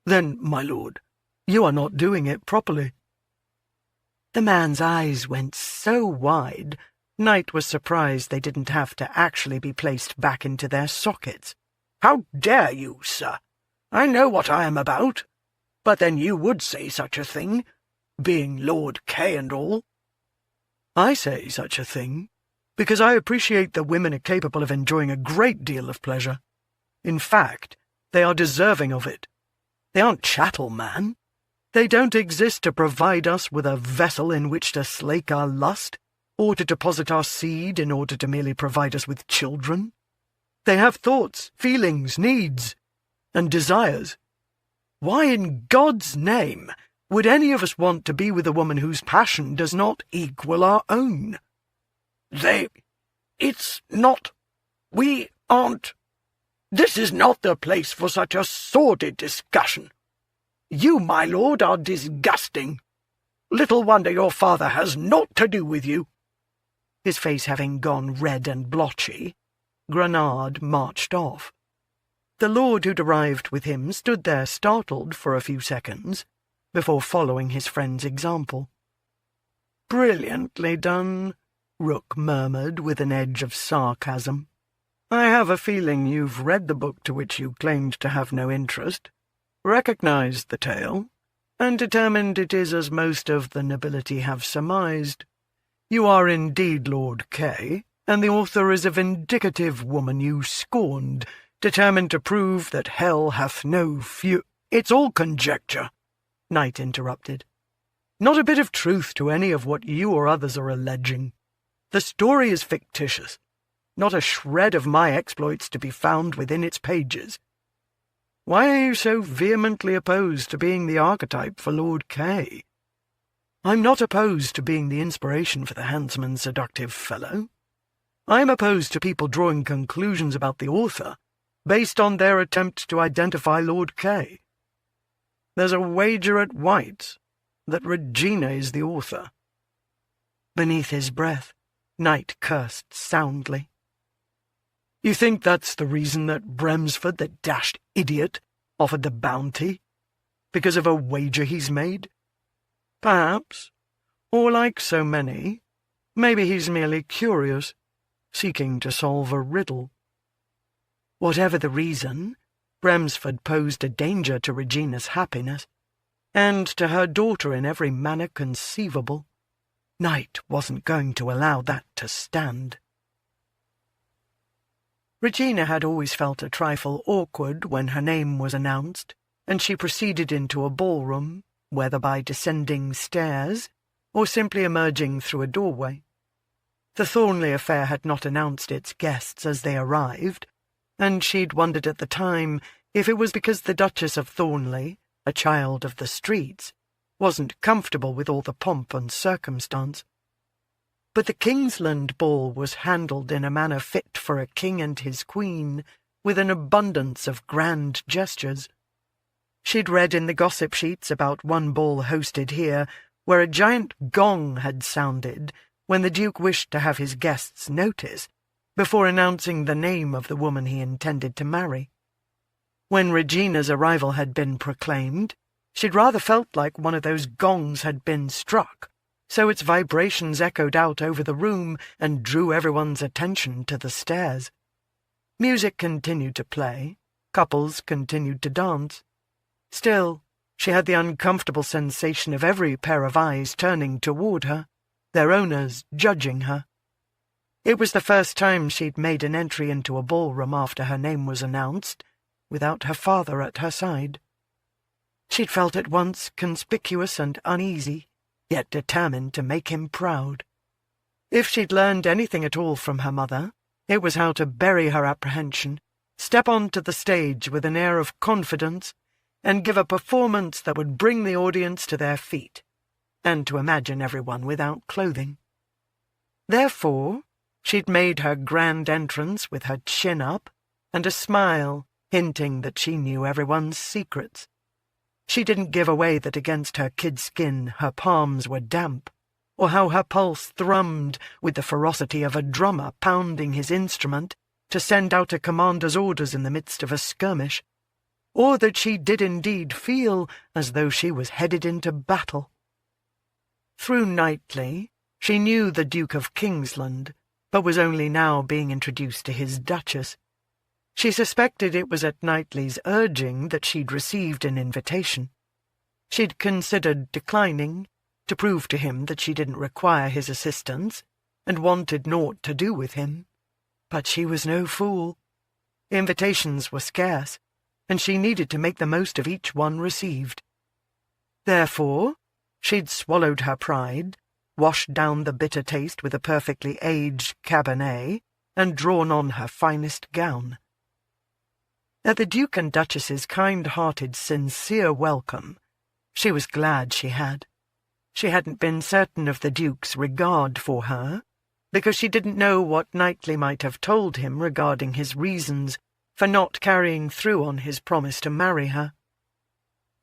"Then, my lord, you are not doing it properly." The man's eyes went so wide, Knight was surprised they didn't have to actually be placed back into their sockets. "How dare you, sir? I know what I am about. But then you would say such a thing, being Lord K and all." "I say such a thing because I appreciate that women are capable of enjoying a great deal of pleasure. In fact, they are deserving of it. They aren't chattel, man. They don't exist to provide us with a vessel in which to slake our lust, or to deposit our seed in order to merely provide us with children. They have thoughts, feelings, needs, and desires. Why in God's name would any of us want to be with a woman whose passion does not equal our own?" It's not. We aren't. This is not the place for such a sordid discussion. You, my lord, are disgusting. Little wonder your father has naught to do with you." His face having gone red and blotchy, Granard marched off. The lord who'd arrived with him stood there startled for a few seconds, before following his friend's example. "Brilliantly done," Rook murmured with an edge of sarcasm. "I have a feeling you've read the book to which you claimed to have no interest, recognized the tale, and determined it is as most of the nobility have surmised. You are indeed Lord K, and the author is a vindicative woman you scorned, determined to prove that hell hath no "It's all conjecture," Knight interrupted. "Not a bit of truth to any of what you or others are alleging. The story is fictitious, not a shred of my exploits to be found within its pages. Why are you so vehemently opposed to being the archetype for Lord K? I'm not opposed to being the inspiration for the handsome and seductive fellow. I'm opposed to people drawing conclusions about the author based on their attempt to identify Lord K. There's a wager at White's that Regina is the author." Beneath his breath, Knight cursed soundly. You think that's the reason that Breford, the dashed idiot, offered the bounty? Because of a wager he's made? Perhaps. Or like so many, maybe he's merely curious, seeking to solve a riddle. Whatever the reason, Breford posed a danger to Regina's happiness, and to her daughter in every manner conceivable. Knight wasn't going to allow that to stand. Regina had always felt a trifle awkward when her name was announced, and she proceeded into a ballroom, whether by descending stairs or simply emerging through a doorway. The Thornley affair had not announced its guests as they arrived, and she'd wondered at the time if it was because the Duchess of Thornley, a child of the streets, wasn't comfortable with all the pomp and circumstance. But the Kingsland ball was handled in a manner fit for a king and his queen, with an abundance of grand gestures. She'd read in the gossip sheets about one ball hosted here, where a giant gong had sounded when the Duke wished to have his guests notice, before announcing the name of the woman he intended to marry. When Regina's arrival had been proclaimed, she'd rather felt like one of those gongs had been struck, so its vibrations echoed out over the room and drew everyone's attention to the stairs. Music continued to play, couples continued to dance. Still, she had the uncomfortable sensation of every pair of eyes turning toward her, their owners judging her. It was the first time she'd made an entry into a ballroom after her name was announced, without her father at her side. She'd felt at once conspicuous and uneasy, yet determined to make him proud. If she'd learned anything at all from her mother, it was how to bury her apprehension, step onto the stage with an air of confidence, and give a performance that would bring the audience to their feet, and to imagine everyone without clothing. Therefore, she'd made her grand entrance with her chin up, and a smile hinting that she knew everyone's secrets. She didn't give away that against her kid skin her palms were damp, or how her pulse thrummed with the ferocity of a drummer pounding his instrument to send out a commander's orders in the midst of a skirmish, or that she did indeed feel as though she was headed into battle. Through Knightly, she knew the Duke of Kingsland, but was only now being introduced to his Duchess. She suspected it was at Knightly's urging that she'd received an invitation. She'd considered declining, to prove to him that she didn't require his assistance, and wanted naught to do with him. But she was no fool. Invitations were scarce, and she needed to make the most of each one received. Therefore, she'd swallowed her pride, washed down the bitter taste with a perfectly aged Cabernet, and drawn on her finest gown. At the Duke and Duchess's kind-hearted, sincere welcome, she was glad she had. She hadn't been certain of the Duke's regard for her, because she didn't know what Knightly might have told him regarding his reasons for not carrying through on his promise to marry her.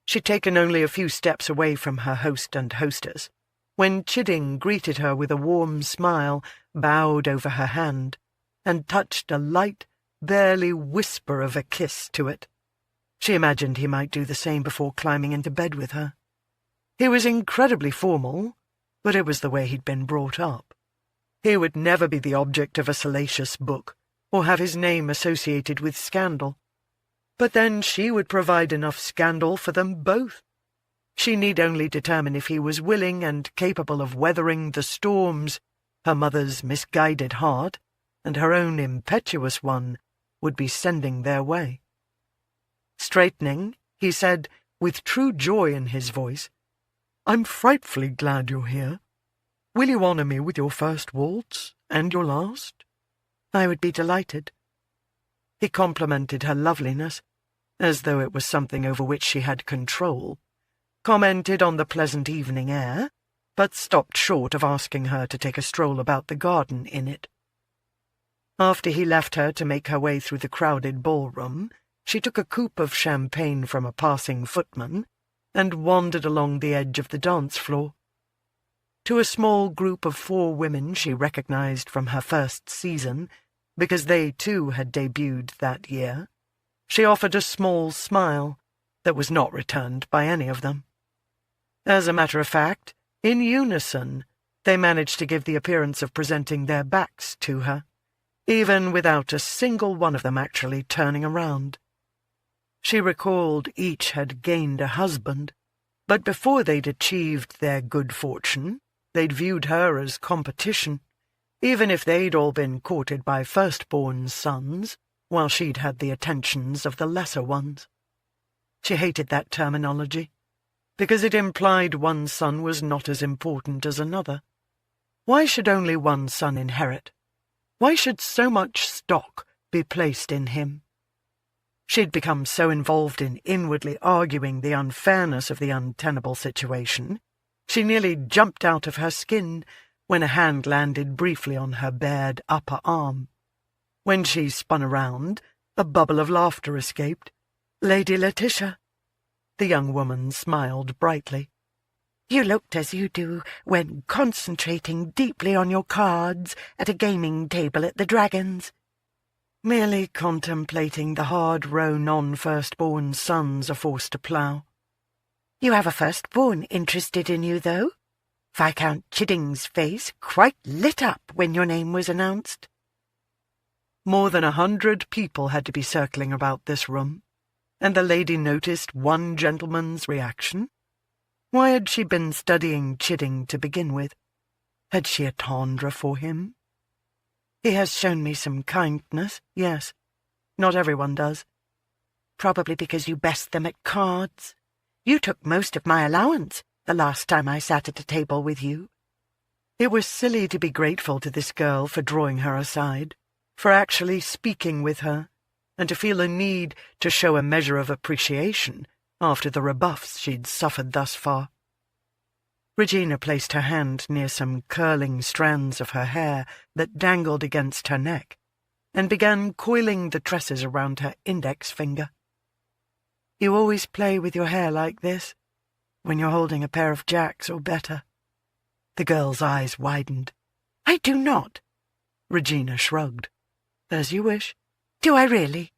She'd taken only a few steps away from her host and hostess, when Chidding greeted her with a warm smile, bowed over her hand, and touched a light, barely whisper of a kiss to it. She imagined he might do the same before climbing into bed with her. He was incredibly formal, but it was the way he'd been brought up. He would never be the object of a salacious book, or have his name associated with scandal. But then she would provide enough scandal for them both. She need only determine if he was willing and capable of weathering the storms her mother's misguided heart and her own impetuous one would be sending their way. Straightening, he said, with true joy in his voice, "I'm frightfully glad you're here. Will you honour me with your first waltz, and your last?" "I would be delighted." He complimented her loveliness, as though it was something over which she had control, commented on the pleasant evening air, but stopped short of asking her to take a stroll about the garden in it. After he left her to make her way through the crowded ballroom, she took a coupe of champagne from a passing footman and wandered along the edge of the dance floor. To a small group of 4 women she recognized from her first season, because they too had debuted that year, she offered a small smile that was not returned by any of them. As a matter of fact, in unison, they managed to give the appearance of presenting their backs to her, even without a single one of them actually turning around. She recalled each had gained a husband, but before they'd achieved their good fortune, they'd viewed her as competition, even if they'd all been courted by firstborn sons, while she'd had the attentions of the lesser ones. She hated that terminology, because it implied one son was not as important as another. Why should only one son inherit? Why should so much stock be placed in him? She'd become so involved in inwardly arguing the unfairness of the untenable situation, she nearly jumped out of her skin when a hand landed briefly on her bared upper arm. When she spun around, a bubble of laughter escaped. "Lady Letitia." The young woman smiled brightly. "You looked as you do when concentrating deeply on your cards at a gaming table at the Dragon's." "Merely contemplating the hard row non-firstborn sons are forced to plough." "You have a firstborn interested in you, though. Viscount Chidding's face quite lit up when your name was announced." More than 100 people had to be circling about this room, and the lady noticed one gentleman's reaction. Why had she been studying Chidding to begin with? Had she a tendre for him? "He has shown me some kindness, yes. Not everyone does." "Probably because you best them at cards. You took most of my allowance the last time I sat at a table with you." It was silly to be grateful to this girl for drawing her aside, for actually speaking with her, and to feel a need to show a measure of appreciation after the rebuffs she'd suffered thus far. Regina placed her hand near some curling strands of her hair that dangled against her neck, and began coiling the tresses around her index finger. "You always play with your hair like this, when you're holding a pair of jacks or better." The girl's eyes widened. "I do not." Regina shrugged. "As you wish." "Do I really?"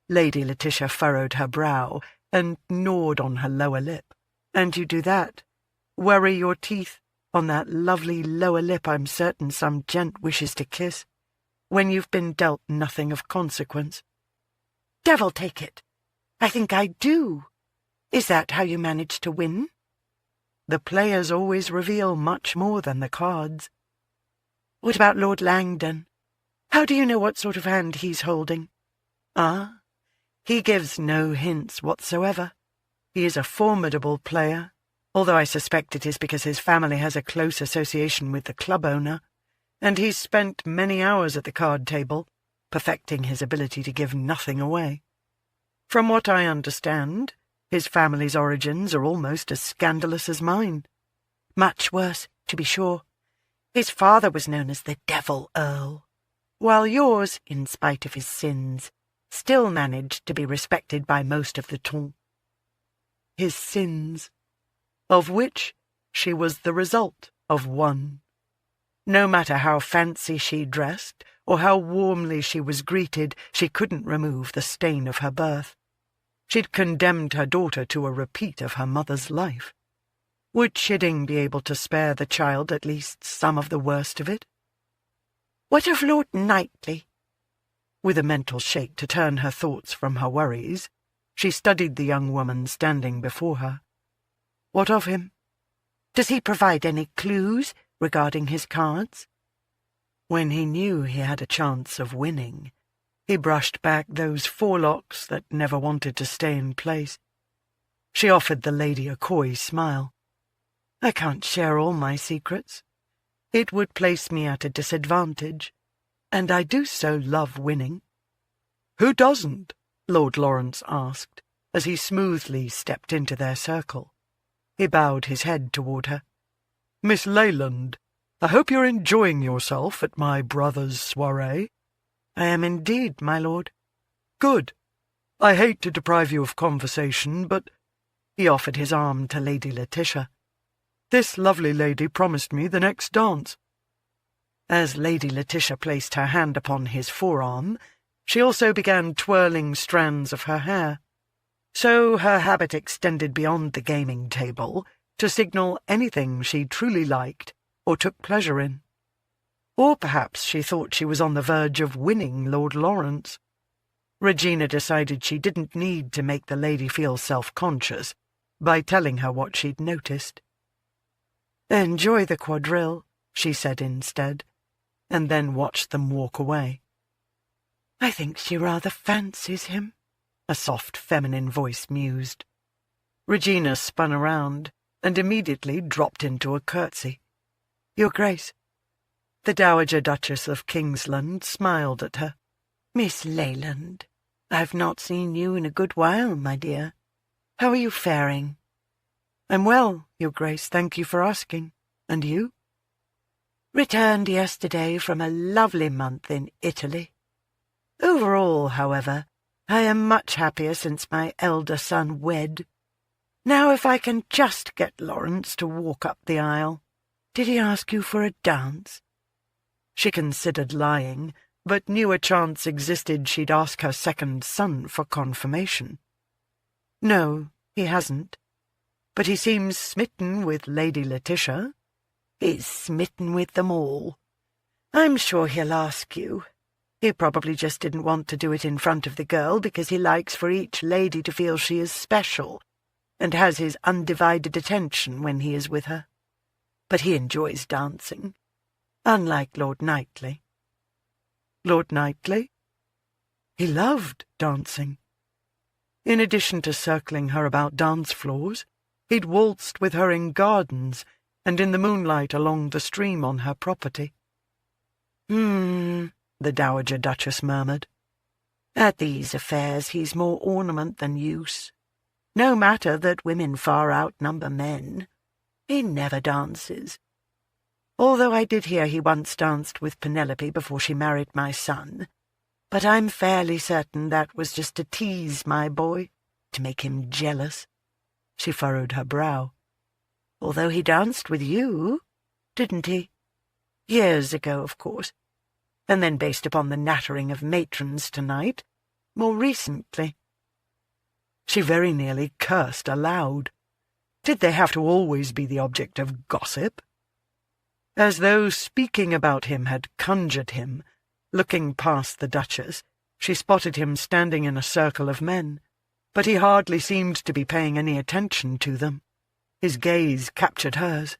Lady Letitia furrowed her brow and gnawed on her lower lip. "And you do that? Worry your teeth on that lovely lower lip I'm certain some gent wishes to kiss, when you've been dealt nothing of consequence?" "Devil take it! I think I do. Is that how you manage to win?" "The players always reveal much more than the cards." "What about Lord Langdon? How do you know what sort of hand he's holding?" "Ah, he gives no hints whatsoever. He is a formidable player, although I suspect it is because his family has a close association with the club owner, and he's spent many hours at the card table, perfecting his ability to give nothing away. From what I understand, his family's origins are almost as scandalous as mine." "Much worse, to be sure. His father was known as the Devil Earl, while yours, in spite of his sins, still managed to be respected by most of the ton." His sins, of which she was the result of one. No matter how fancy she dressed, or how warmly she was greeted, she couldn't remove the stain of her birth. She'd condemned her daughter to a repeat of her mother's life. Would Chidding be able to spare the child at least some of the worst of it? "What of Lord Knightly?" With a mental shake to turn her thoughts from her worries, she studied the young woman standing before her. "What of him?" "Does he provide any clues regarding his cards?" When he knew he had a chance of winning, he brushed back those forelocks that never wanted to stay in place. She offered the lady a coy smile. "I can't share all my secrets. It would place me at a disadvantage, and I do so love winning." "Who doesn't?" Lord Lawrence asked, as he smoothly stepped into their circle. He bowed his head toward her. "Miss Leyland, I hope you're enjoying yourself at my brother's soiree." "I am indeed, my lord." "Good. I hate to deprive you of conversation, but—" He offered his arm to Lady Letitia. "This lovely lady promised me the next dance." As Lady Letitia placed her hand upon his forearm, she also began twirling strands of her hair. So her habit extended beyond the gaming table to signal anything she truly liked or took pleasure in. Or perhaps she thought she was on the verge of winning Lord Lawrence. Regina decided she didn't need to make the lady feel self-conscious by telling her what she'd noticed. "Enjoy the quadrille," she said instead, and then watched them walk away. "I think she rather fancies him," a soft feminine voice mused. Regina spun around and immediately dropped into a curtsy. "Your Grace." The Dowager Duchess of Kingsland smiled at her. "Miss Leyland, I've not seen you in a good while, my dear. How are you faring?" "I'm well, Your Grace, thank you for asking. And you?" "Returned yesterday from a lovely month in Italy. Overall, however, I am much happier since my elder son wed. Now if I can just get Lawrence to walk up the aisle. Did he ask you for a dance?" She considered lying, but knew a chance existed she'd ask her second son for confirmation. "No, he hasn't. But he seems smitten with Lady Letitia." "He's smitten with them all. I'm sure he'll ask you. He probably just didn't want to do it in front of the girl because he likes for each lady to feel she is special and has his undivided attention when he is with her. But he enjoys dancing, unlike Lord Knightly." "Lord Knightly?" He loved dancing. In addition to circling her about dance floors, he'd waltzed with her in gardens and in the moonlight along the stream on her property. The Dowager Duchess murmured. "At these affairs he's more ornament than use. No matter that women far outnumber men. He never dances. Although I did hear he once danced with Penelope before she married my son. But I'm fairly certain that was just to tease my boy, to make him jealous." She furrowed her brow. "Although he danced with you, didn't he? Years ago, of course. And then based upon the nattering of matrons tonight, more recently." She very nearly cursed aloud. Did they have to always be the object of gossip? As though speaking about him had conjured him, looking past the Duchess, she spotted him standing in a circle of men, but he hardly seemed to be paying any attention to them. His gaze captured hers,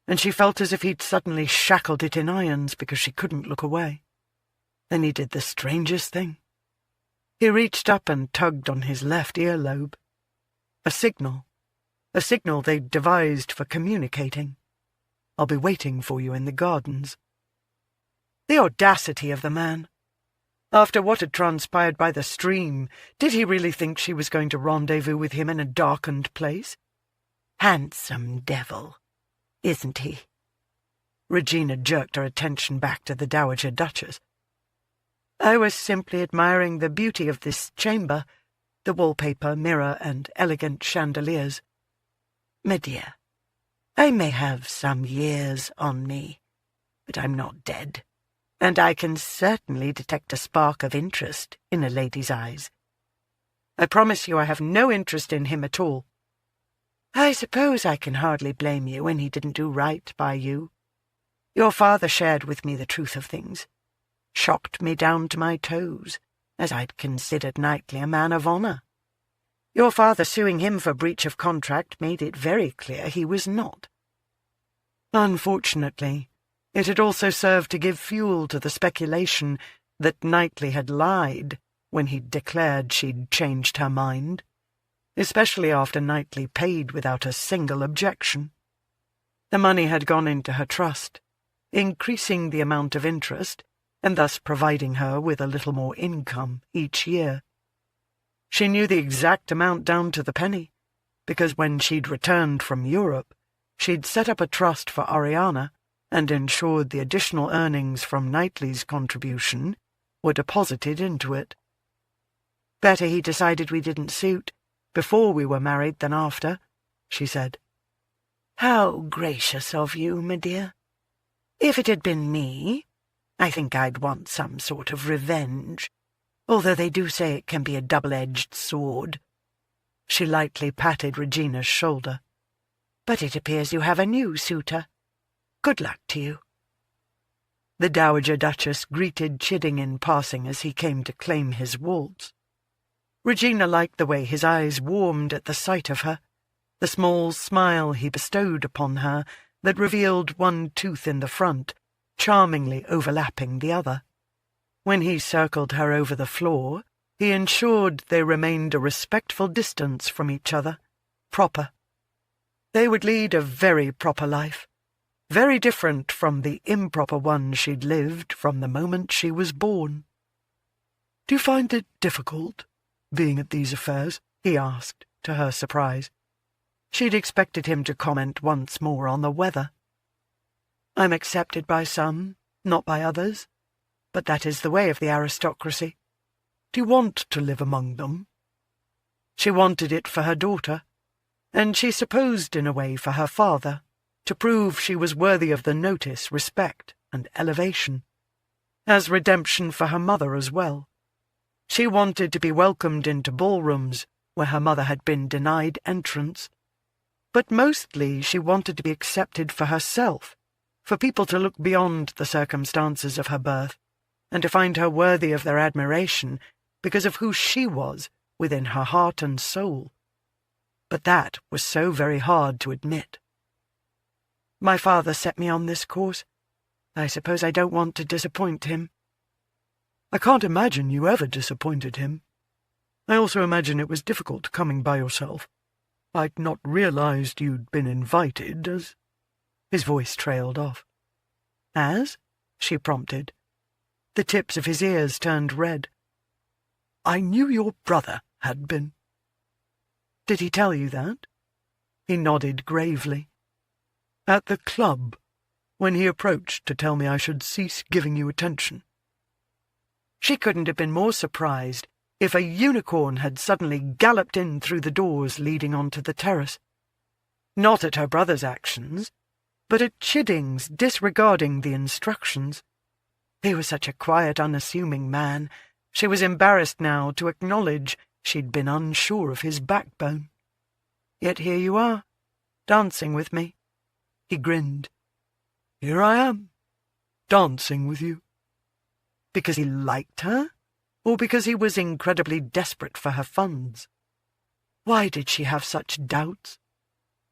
and she felt as if he'd suddenly shackled it in irons because she couldn't look away. Then he did the strangest thing. He reached up and tugged on his left earlobe. A signal they'd devised for communicating. "I'll be waiting for you in the gardens." The audacity of the man! After what had transpired by the stream, did he really think she was going to rendezvous with him in a darkened place? Handsome devil, isn't he? Regina jerked her attention back to the Dowager Duchess. "I was simply admiring the beauty of this chamber, the wallpaper, mirror, and elegant chandeliers. My dear, I may have some years on me, but I'm not dead, and I can certainly detect a spark of interest in a lady's eyes. I promise you I have no interest in him at all. I suppose I can hardly blame you when he didn't do right by you. Your father shared with me the truth of things, shocked me down to my toes, as I'd considered Knightly a man of honour. Your father suing him for breach of contract made it very clear he was not. Unfortunately, it had also served to give fuel to the speculation that Knightly had lied when he'd declared she'd changed her mind, especially after Knightly paid without a single objection. The money had gone into her trust, increasing the amount of interest and thus providing her with a little more income each year. She knew the exact amount down to the penny, because when she'd returned from Europe, she'd set up a trust for Ariana and ensured the additional earnings from Knightly's contribution were deposited into it. "Better he decided we didn't suit before we were married than after," she said. "How gracious of you, my dear. If it had been me, I think I'd want some sort of revenge, although they do say it can be a double-edged sword." She lightly patted Regina's shoulder. "But it appears you have a new suitor. Good luck to you." The Dowager Duchess greeted Chidding in passing as he came to claim his waltz. Regina liked the way his eyes warmed at the sight of her, the small smile he bestowed upon her that revealed one tooth in the front, charmingly overlapping the other. When he circled her over the floor, he ensured they remained a respectful distance from each other, proper. They would lead a very proper life, very different from the improper one she'd lived from the moment she was born. "Do you find it difficult, being at these affairs?" he asked, to her surprise. She'd expected him to comment once more on the weather. "I'm accepted by some, not by others, but that is the way of the aristocracy." "Do you want to live among them?" She wanted it for her daughter, and she supposed in a way for her father, to prove she was worthy of the notice, respect, and elevation, as redemption for her mother as well. She wanted to be welcomed into ballrooms where her mother had been denied entrance, but mostly she wanted to be accepted for herself, for people to look beyond the circumstances of her birth, and to find her worthy of their admiration because of who she was within her heart and soul. But that was so very hard to admit. "My father set me on this course. I suppose I don't want to disappoint him." "I can't imagine you ever disappointed him. I also imagine it was difficult coming by yourself. I'd not realized you'd been invited, as—" His voice trailed off. "As?" she prompted. The tips of his ears turned red. "I knew your brother had been." "Did he tell you that?" He nodded gravely. "At the club, when he approached to tell me I should cease giving you attention." She couldn't have been more surprised if a unicorn had suddenly galloped in through the doors leading onto the terrace. Not at her brother's actions, but at Chidding's disregarding the instructions. He was such a quiet, unassuming man, she was embarrassed now to acknowledge she'd been unsure of his backbone. Yet here you are, dancing with me. He grinned. "Here I am, dancing with you." Because he liked her, or because he was incredibly desperate for her funds? Why did she have such doubts?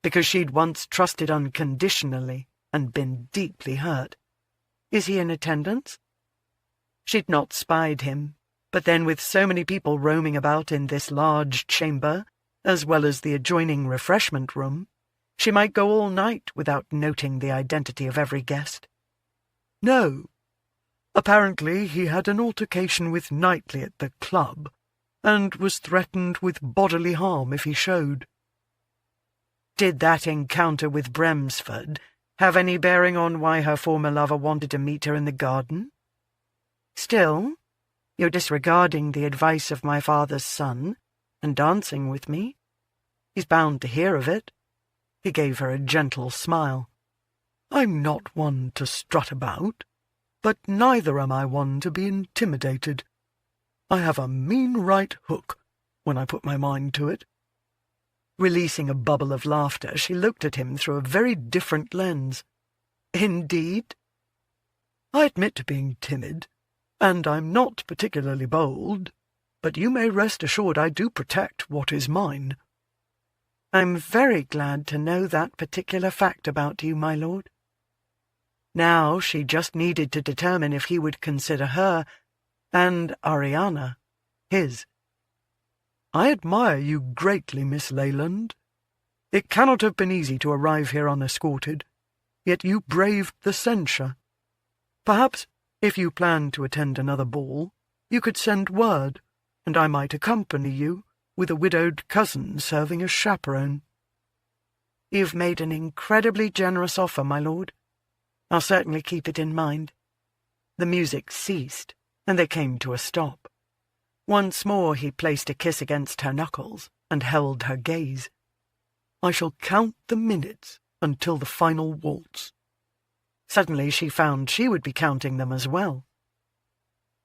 Because she'd once trusted unconditionally and been deeply hurt. Is he in attendance? She'd not spied him, but then with so many people roaming about in this large chamber, as well as the adjoining refreshment room, she might go all night without noting the identity of every guest. "No. Apparently he had an altercation with Knightly at the club, and was threatened with bodily harm if he showed." Did that encounter with Breford have any bearing on why her former lover wanted to meet her in the garden? Still, you're disregarding the advice of my father's son, and dancing with me. He's bound to hear of it. He gave her a gentle smile. "I'm not one to strut about, but neither am I one to be intimidated. I have a mean right hook when I put my mind to it." Releasing a bubble of laughter, she looked at him through a very different lens. "Indeed?" "I admit to being timid, and I'm not particularly bold, but you may rest assured I do protect what is mine." "I'm very glad to know that particular fact about you, my lord." Now she just needed to determine if he would consider her, and Ariana, his. "I admire you greatly, Miss Leyland. It cannot have been easy to arrive here unescorted, yet you braved the censure. Perhaps, if you plan to attend another ball, you could send word, and I might accompany you, with a widowed cousin serving as chaperone." "You've made an incredibly generous offer, my lord. I'll certainly keep it in mind." The music ceased, and they came to a stop. Once more he placed a kiss against her knuckles and held her gaze. "I shall count the minutes until the final waltz." Suddenly she found she would be counting them as well.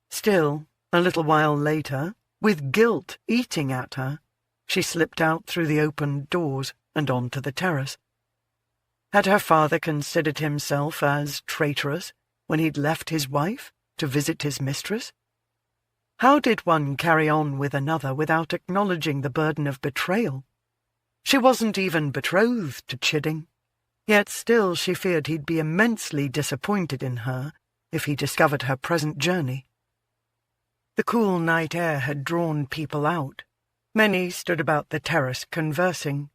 Still, a little while later, with guilt eating at her, she slipped out through the opened doors and onto the terrace. Had her father considered himself as traitorous when he'd left his wife to visit his mistress? How did one carry on with another without acknowledging the burden of betrayal? She wasn't even betrothed to Chidding, yet still she feared he'd be immensely disappointed in her if he discovered her present journey. The cool night air had drawn people out. Many stood about the terrace conversing.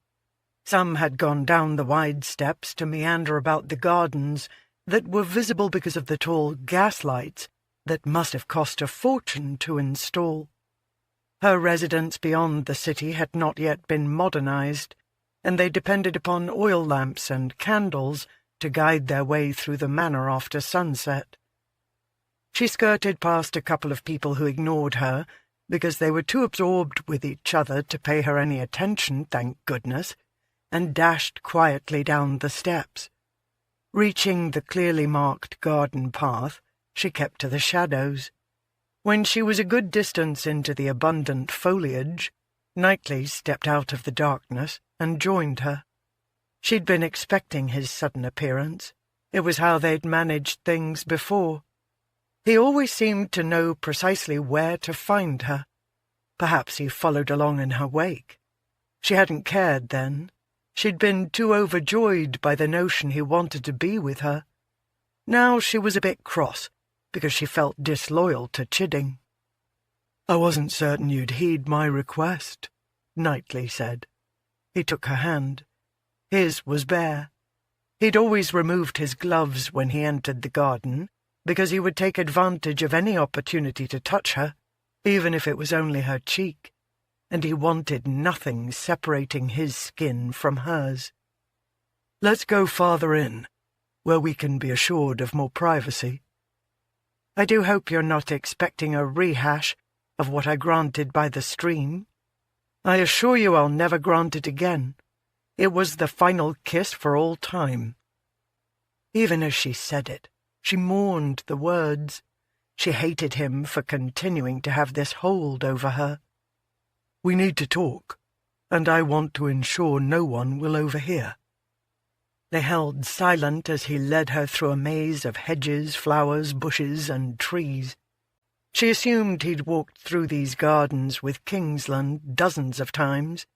Some had gone down the wide steps to meander about the gardens that were visible because of the tall gaslights that must have cost a fortune to install. Her residence beyond the city had not yet been modernized, and they depended upon oil lamps and candles to guide their way through the manor after sunset. She skirted past a couple of people who ignored her because they were too absorbed with each other to pay her any attention, thank goodness, and dashed quietly down the steps. Reaching the clearly marked garden path, she kept to the shadows. When she was a good distance into the abundant foliage, Knightly stepped out of the darkness and joined her. She'd been expecting his sudden appearance. It was how they'd managed things before. He always seemed to know precisely where to find her. Perhaps he followed along in her wake. She hadn't cared then. She'd been too overjoyed by the notion he wanted to be with her. Now she was a bit cross, because she felt disloyal to Chidding. "I wasn't certain you'd heed my request," Knightly said. He took her hand. His was bare. He'd always removed his gloves when he entered the garden, because he would take advantage of any opportunity to touch her, even if it was only her cheek, and he wanted nothing separating his skin from hers. "Let's go farther in, where we can be assured of more privacy. I do hope you're not expecting a rehash of what I granted by the stream. I assure you I'll never grant it again. It was the final kiss for all time." Even as she said it, she mourned the words. She hated him for continuing to have this hold over her. "We need to talk, and I want to ensure no one will overhear." They held silent as he led her through a maze of hedges, flowers, bushes, and trees. She assumed he'd walked through these gardens with Kingsland dozens of times,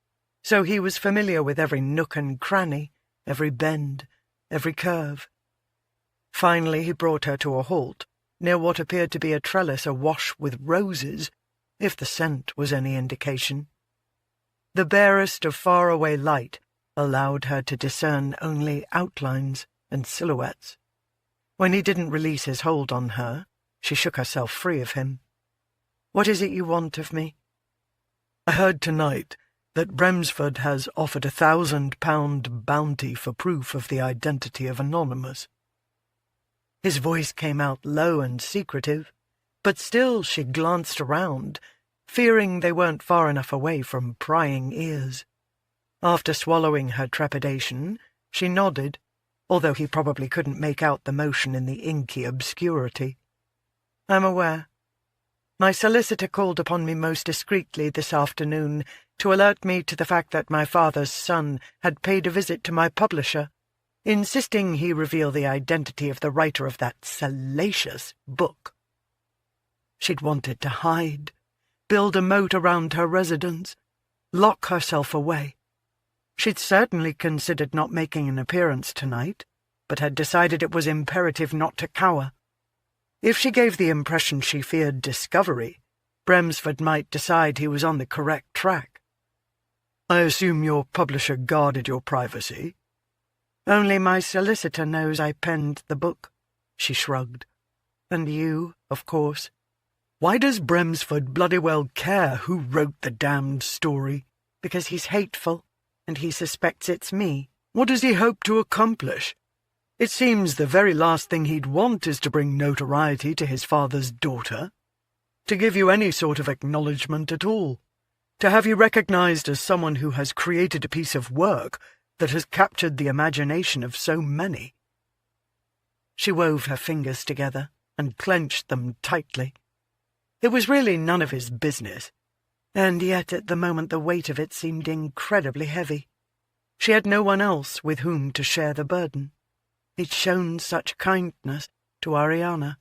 so he was familiar with every nook and cranny, every bend, every curve. Finally he brought her to a halt, near what appeared to be a trellis awash with roses, if the scent was any indication. The barest of faraway light allowed her to discern only outlines and silhouettes. When he didn't release his hold on her, she shook herself free of him. "What is it you want of me?" "I heard tonight that Breford has offered £1,000 bounty for proof of the identity of Anonymous." His voice came out low and secretive, but still she glanced around, fearing they weren't far enough away from prying ears. After swallowing her trepidation, she nodded, although he probably couldn't make out the motion in the inky obscurity. "I'm aware. My solicitor called upon me most discreetly this afternoon to alert me to the fact that my father's son had paid a visit to my publisher, insisting he reveal the identity of the writer of that salacious book." She'd wanted to hide, build a moat around her residence, lock herself away. She'd certainly considered not making an appearance tonight, but had decided it was imperative not to cower. If she gave the impression she feared discovery, Breford might decide he was on the correct track. "I assume your publisher guarded your privacy?" "Only my solicitor knows I penned the book," she shrugged. "And you, of course." "Why does Breford bloody well care who wrote the damned story?" "Because he's hateful, and he suspects it's me." "What does he hope to accomplish? It seems the very last thing he'd want is to bring notoriety to his father's daughter, to give you any sort of acknowledgement at all, to have you recognized as someone who has created a piece of work that has captured the imagination of so many." She wove her fingers together and clenched them tightly. It was really none of his business, and yet at the moment the weight of it seemed incredibly heavy. She had no one else with whom to share the burden. He'd shown such kindness to Ariana.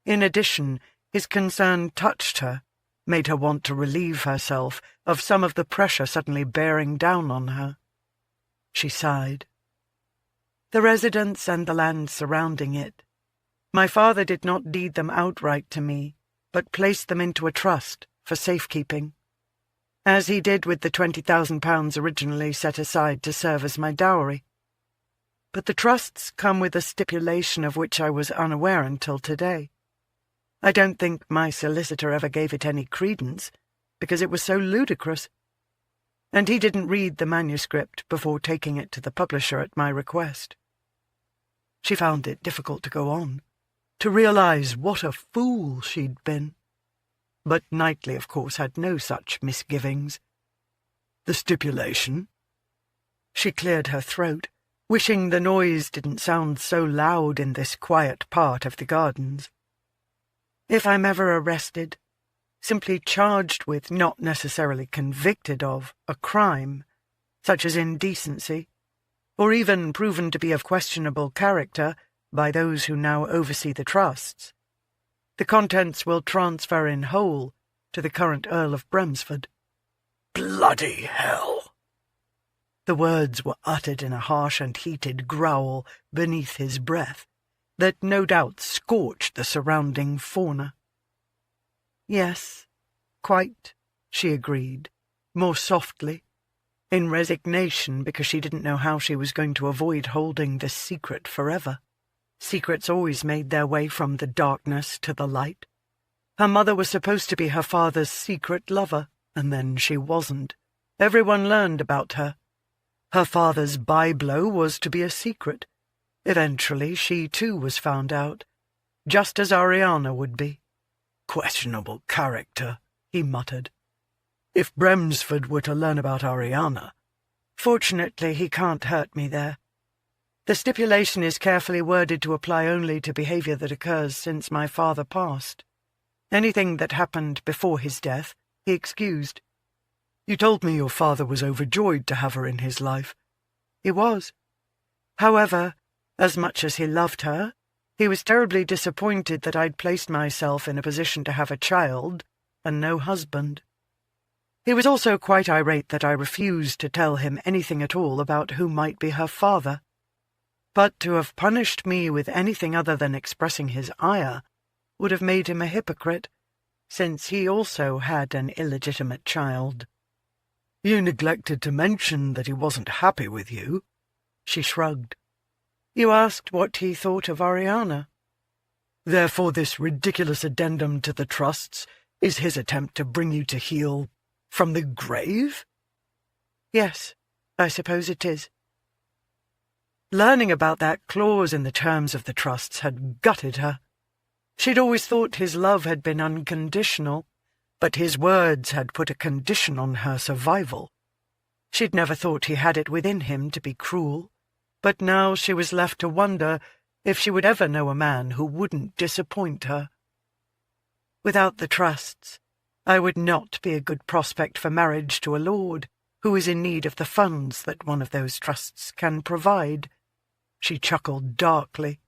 In addition, his concern touched her, made her want to relieve herself of some of the pressure suddenly bearing down on her. She sighed. The residence and the land surrounding it. My father did not deed them outright to me, but placed them into a trust for safekeeping, as he did with the £20,000 originally set aside to serve as my dowry. But the trusts come with a stipulation of which I was unaware until today. I don't think my solicitor ever gave it any credence, because it was so ludicrous, and he didn't read the manuscript before taking it to the publisher at my request. She found it difficult to go on, to realize what a fool she'd been. But Knightly, of course, had no such misgivings. The stipulation? She cleared her throat, wishing the noise didn't sound so loud in this quiet part of the gardens. If I'm ever arrested, simply charged with, not necessarily convicted of, a crime, such as indecency, or even proven to be of questionable character by those who now oversee the trusts, the contents will transfer in whole to the current Earl of Bremsford. Bloody hell! The words were uttered in a harsh and heated growl beneath his breath that no doubt scorched the surrounding fauna. Yes, quite, she agreed, more softly, in resignation because she didn't know how she was going to avoid holding this secret forever. Secrets always made their way from the darkness to the light. Her mother was supposed to be her father's secret lover, and then she wasn't. Everyone learned about her. Her father's byblow was to be a secret. Eventually she too was found out, just as Ariana would be. Questionable character, he muttered. If Bremsford were to learn about Ariana... Fortunately, he can't hurt me there. The stipulation is carefully worded to apply only to behaviour that occurs since my father passed. Anything that happened before his death, he excused. You told me your father was overjoyed to have her in his life. He was. However, as much as he loved her, he was terribly disappointed that I'd placed myself in a position to have a child and no husband. He was also quite irate that I refused to tell him anything at all about who might be her father. But to have punished me with anything other than expressing his ire would have made him a hypocrite, since he also had an illegitimate child. You neglected to mention that he wasn't happy with you. She shrugged. You asked what he thought of Ariana. Therefore this ridiculous addendum to the trusts is his attempt to bring you to heel from the grave? Yes, I suppose it is. Learning about that clause in the terms of the trusts had gutted her. She'd always thought his love had been unconditional, but his words had put a condition on her survival. She'd never thought he had it within him to be cruel, but now she was left to wonder if she would ever know a man who wouldn't disappoint her. Without the trusts, I would not be a good prospect for marriage to a lord who is in need of the funds that one of those trusts can provide. She chuckled darkly.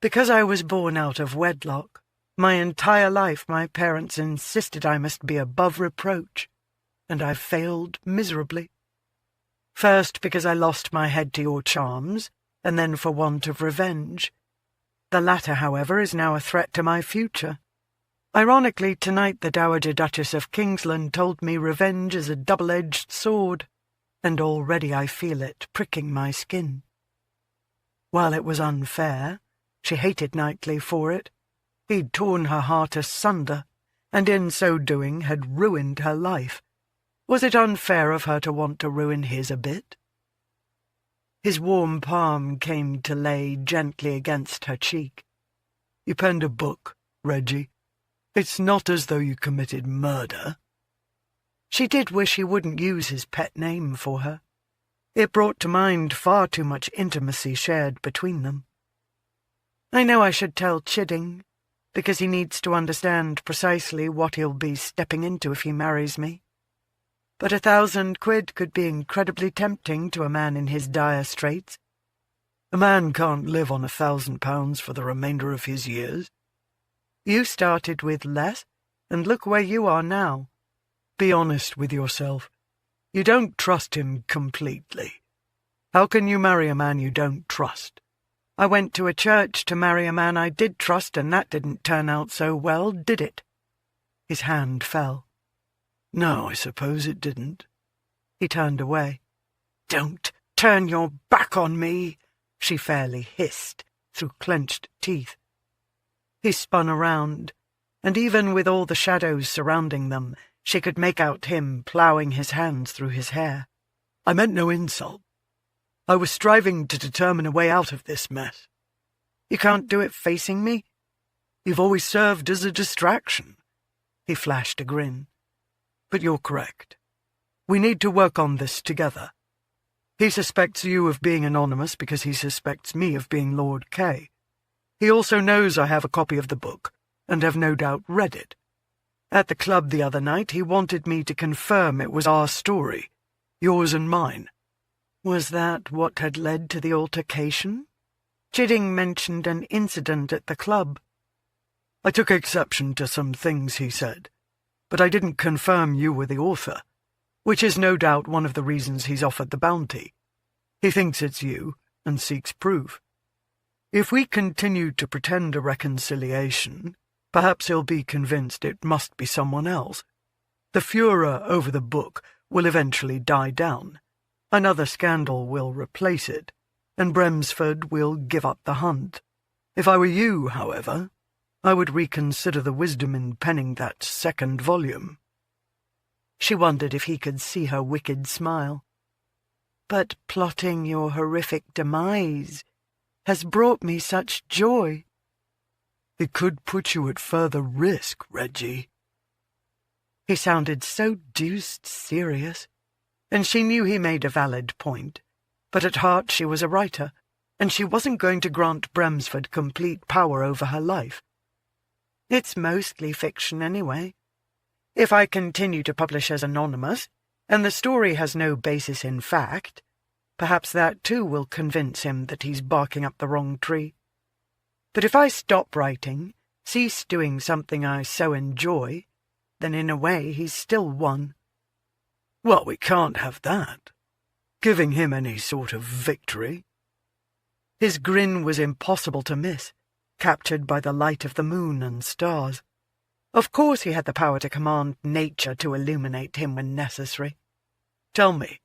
Because I was born out of wedlock, my entire life my parents insisted I must be above reproach, and I've failed miserably. First because I lost my head to your charms, and then for want of revenge. The latter, however, is now a threat to my future. Ironically, tonight the Dowager Duchess of Kingsland told me revenge is a double-edged sword, and already I feel it pricking my skin. While it was unfair, she hated Knightly for it. He'd torn her heart asunder, and in so doing had ruined her life. Was it unfair of her to want to ruin his a bit? His warm palm came to lay gently against her cheek. You penned a book, Reggie. It's not as though you committed murder. She did wish he wouldn't use his pet name for her. It brought to mind far too much intimacy shared between them. I know I should tell Chidding, because he needs to understand precisely what he'll be stepping into if he marries me. But 1,000 quid could be incredibly tempting to a man in his dire straits. A man can't live on £1,000 for the remainder of his years. You started with less, and look where you are now. Be honest with yourself. You don't trust him completely. How can you marry a man you don't trust? I went to a church to marry a man I did trust, and that didn't turn out so well, did it? His hand fell. No, I suppose it didn't. He turned away. Don't turn your back on me, she fairly hissed through clenched teeth. He spun around, and even with all the shadows surrounding them, she could make out him ploughing his hands through his hair. I meant no insult. I was striving to determine a way out of this mess. You can't do it facing me? You've always served as a distraction. He flashed a grin. But you're correct. We need to work on this together. He suspects you of being anonymous because he suspects me of being Lord K. He also knows I have a copy of the book, and have no doubt read it. At the club the other night, he wanted me to confirm it was our story, yours and mine. Was that what had led to the altercation? Chidding mentioned an incident at the club. I took exception to some things he said, but I didn't confirm you were the author, which is no doubt one of the reasons he's offered the bounty. He thinks it's you, and seeks proof. If we continue to pretend a reconciliation, perhaps he'll be convinced it must be someone else. The furor over the book will eventually die down. Another scandal will replace it, and Bremsford will give up the hunt. If I were you, however, I would reconsider the wisdom in penning that second volume. She wondered if he could see her wicked smile. But plotting your horrific demise has brought me such joy. It could put you at further risk, Reggie. He sounded so deuced serious, and she knew he made a valid point, but at heart she was a writer, and she wasn't going to grant Bremsford complete power over her life. It's mostly fiction anyway. If I continue to publish as anonymous, and the story has no basis in fact, perhaps that too will convince him that he's barking up the wrong tree. But if I stop writing, cease doing something I so enjoy, then in a way he's still won. Well, we can't have that. Giving him any sort of victory. His grin was impossible to miss, captured by the light of the moon and stars. Of course he had the power to command nature to illuminate him when necessary. Tell me,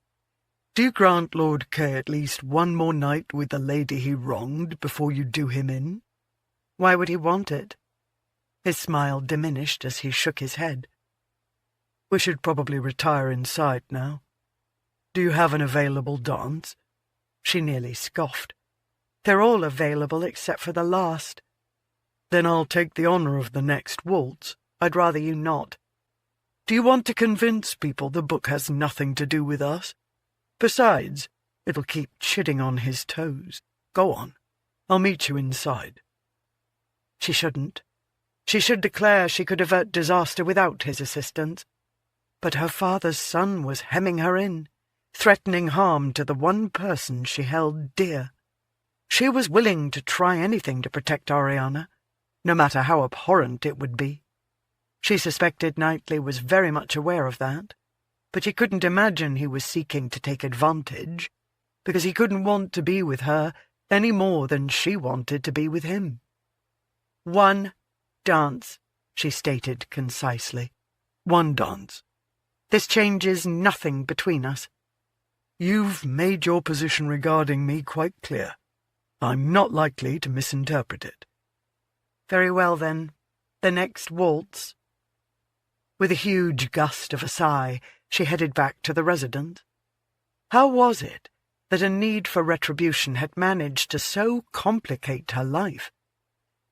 do you grant Lord K at least one more night with the lady he wronged before you do him in? Why would he want it? His smile diminished as he shook his head. We should probably retire inside now. Do you have an available dance? She nearly scoffed. They're all available except for the last. Then I'll take the honour of the next waltz. I'd rather you not. Do you want to convince people the book has nothing to do with us? Besides, it'll keep Chidding on his toes. Go on. I'll meet you inside. She shouldn't. She should declare she could avert disaster without his assistance. But her father's son was hemming her in, threatening harm to the one person she held dear. She was willing to try anything to protect Ariana, no matter how abhorrent it would be. She suspected Knightly was very much aware of that, but she couldn't imagine he was seeking to take advantage, because he couldn't want to be with her any more than she wanted to be with him. One dance, she stated concisely. One dance. This changes nothing between us. You've made your position regarding me quite clear. I'm not likely to misinterpret it. Very well, then. The next waltz. With a huge gust of a sigh, she headed back to the residence. How was it that a need for retribution had managed to so complicate her life?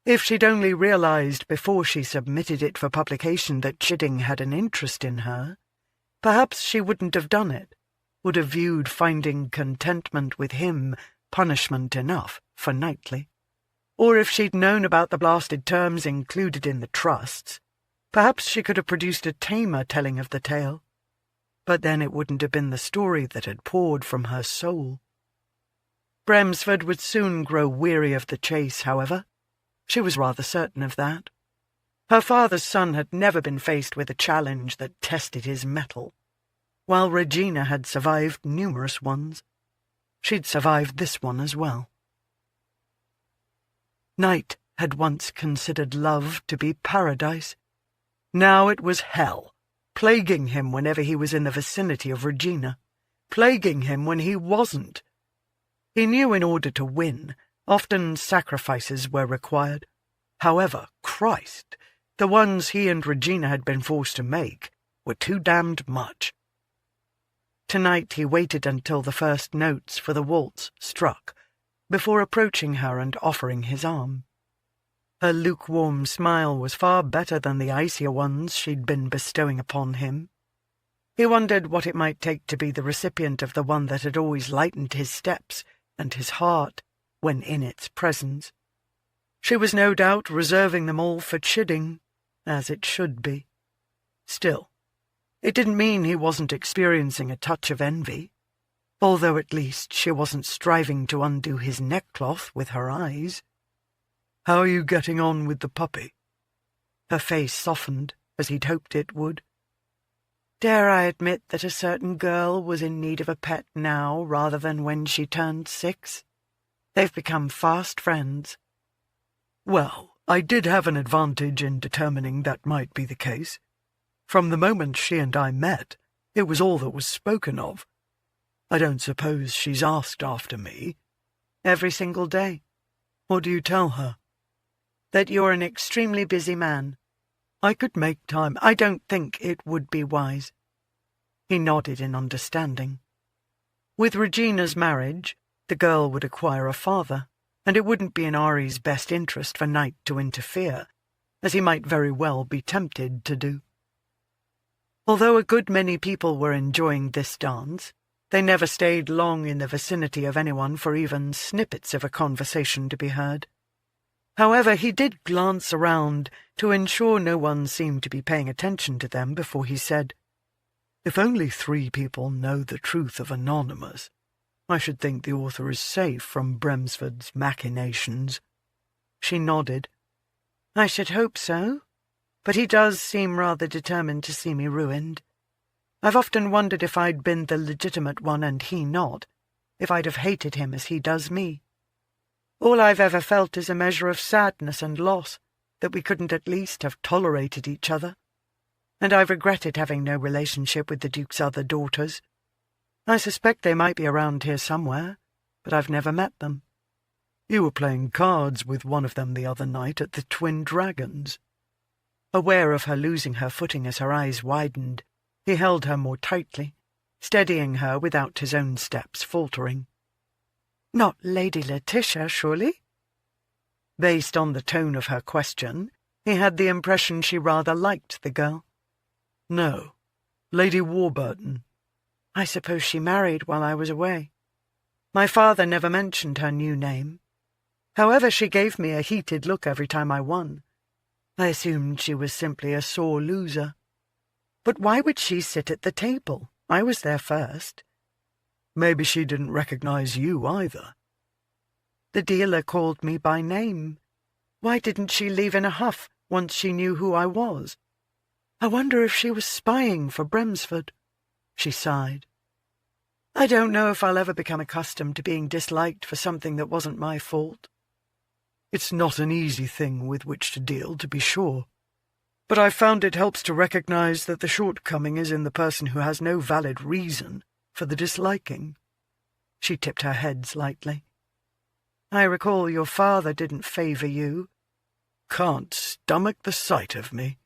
If she'd only realized before she submitted it for publication that Chidding had an interest in her, perhaps she wouldn't have done it, would have viewed finding contentment with him punishment enough for Knightly. Or if she'd known about the blasted terms included in the trusts, perhaps she could have produced a tamer telling of the tale. But then it wouldn't have been the story that had poured from her soul. Bremsford would soon grow weary of the chase, however. She was rather certain of that. Her father's son had never been faced with a challenge that tested his mettle, while Regina had survived numerous ones. She'd survived this one as well. Knight had once considered love to be paradise. Now it was hell, plaguing him whenever he was in the vicinity of Regina, plaguing him when he wasn't. He knew in order to win, often sacrifices were required. However, Christ, the ones he and Regina had been forced to make were too damned much. Tonight he waited until the first notes for the waltz struck, before approaching her and offering his arm. Her lukewarm smile was far better than the icier ones she'd been bestowing upon him. He wondered what it might take to be the recipient of the one that had always lightened his steps and his heart when in its presence. She was no doubt reserving them all for chiding, as it should be. Still, it didn't mean he wasn't experiencing a touch of envy, although at least she wasn't striving to undo his neckcloth with her eyes. "How are you getting on with the puppy?" Her face softened, as he'd hoped it would. Dare I admit that a certain girl was in need of a pet now rather than when she turned 6? They've become fast friends. Well, I did have an advantage in determining that might be the case. From the moment she and I met, it was all that was spoken of. I don't suppose she's asked after me. Every single day. What do you tell her? That you're an extremely busy man. I could make time. I don't think it would be wise. He nodded in understanding. With Regina's marriage, the girl would acquire a father, and it wouldn't be in Ari's best interest for Knight to interfere, as he might very well be tempted to do. Although a good many people were enjoying this dance, they never stayed long in the vicinity of anyone for even snippets of a conversation to be heard. However, he did glance around to ensure no one seemed to be paying attention to them before he said, "If only 3 people know the truth of Anonymous, I should think the author is safe from Bremsford's machinations." She nodded. "I should hope so, but he does seem rather determined to see me ruined. I've often wondered if I'd been the legitimate one and he not, if I'd have hated him as he does me. All I've ever felt is a measure of sadness and loss, that we couldn't at least have tolerated each other. And I've regretted having no relationship with the Duke's other daughters. I suspect they might be around here somewhere, but I've never met them." "You were playing cards with one of them the other night at the Twin Dragons." Aware of her losing her footing as her eyes widened, he held her more tightly, steadying her without his own steps faltering. "Not Lady Letitia, surely?" Based on the tone of her question, he had the impression she rather liked the girl. "No, Lady Warburton." "I suppose she married while I was away. My father never mentioned her new name. However, she gave me a heated look every time I won. I assumed she was simply a sore loser. But why would she sit at the table? I was there first." "Maybe she didn't recognize you either." "The dealer called me by name. Why didn't she leave in a huff once she knew who I was? I wonder if she was spying for Bremsford." She sighed. "I don't know if I'll ever become accustomed to being disliked for something that wasn't my fault." "It's not an easy thing with which to deal, to be sure. But I've found it helps to recognize that the shortcoming is in the person who has no valid reason for the disliking." She tipped her head slightly. "I recall your father didn't favour you." "Can't stomach the sight of me."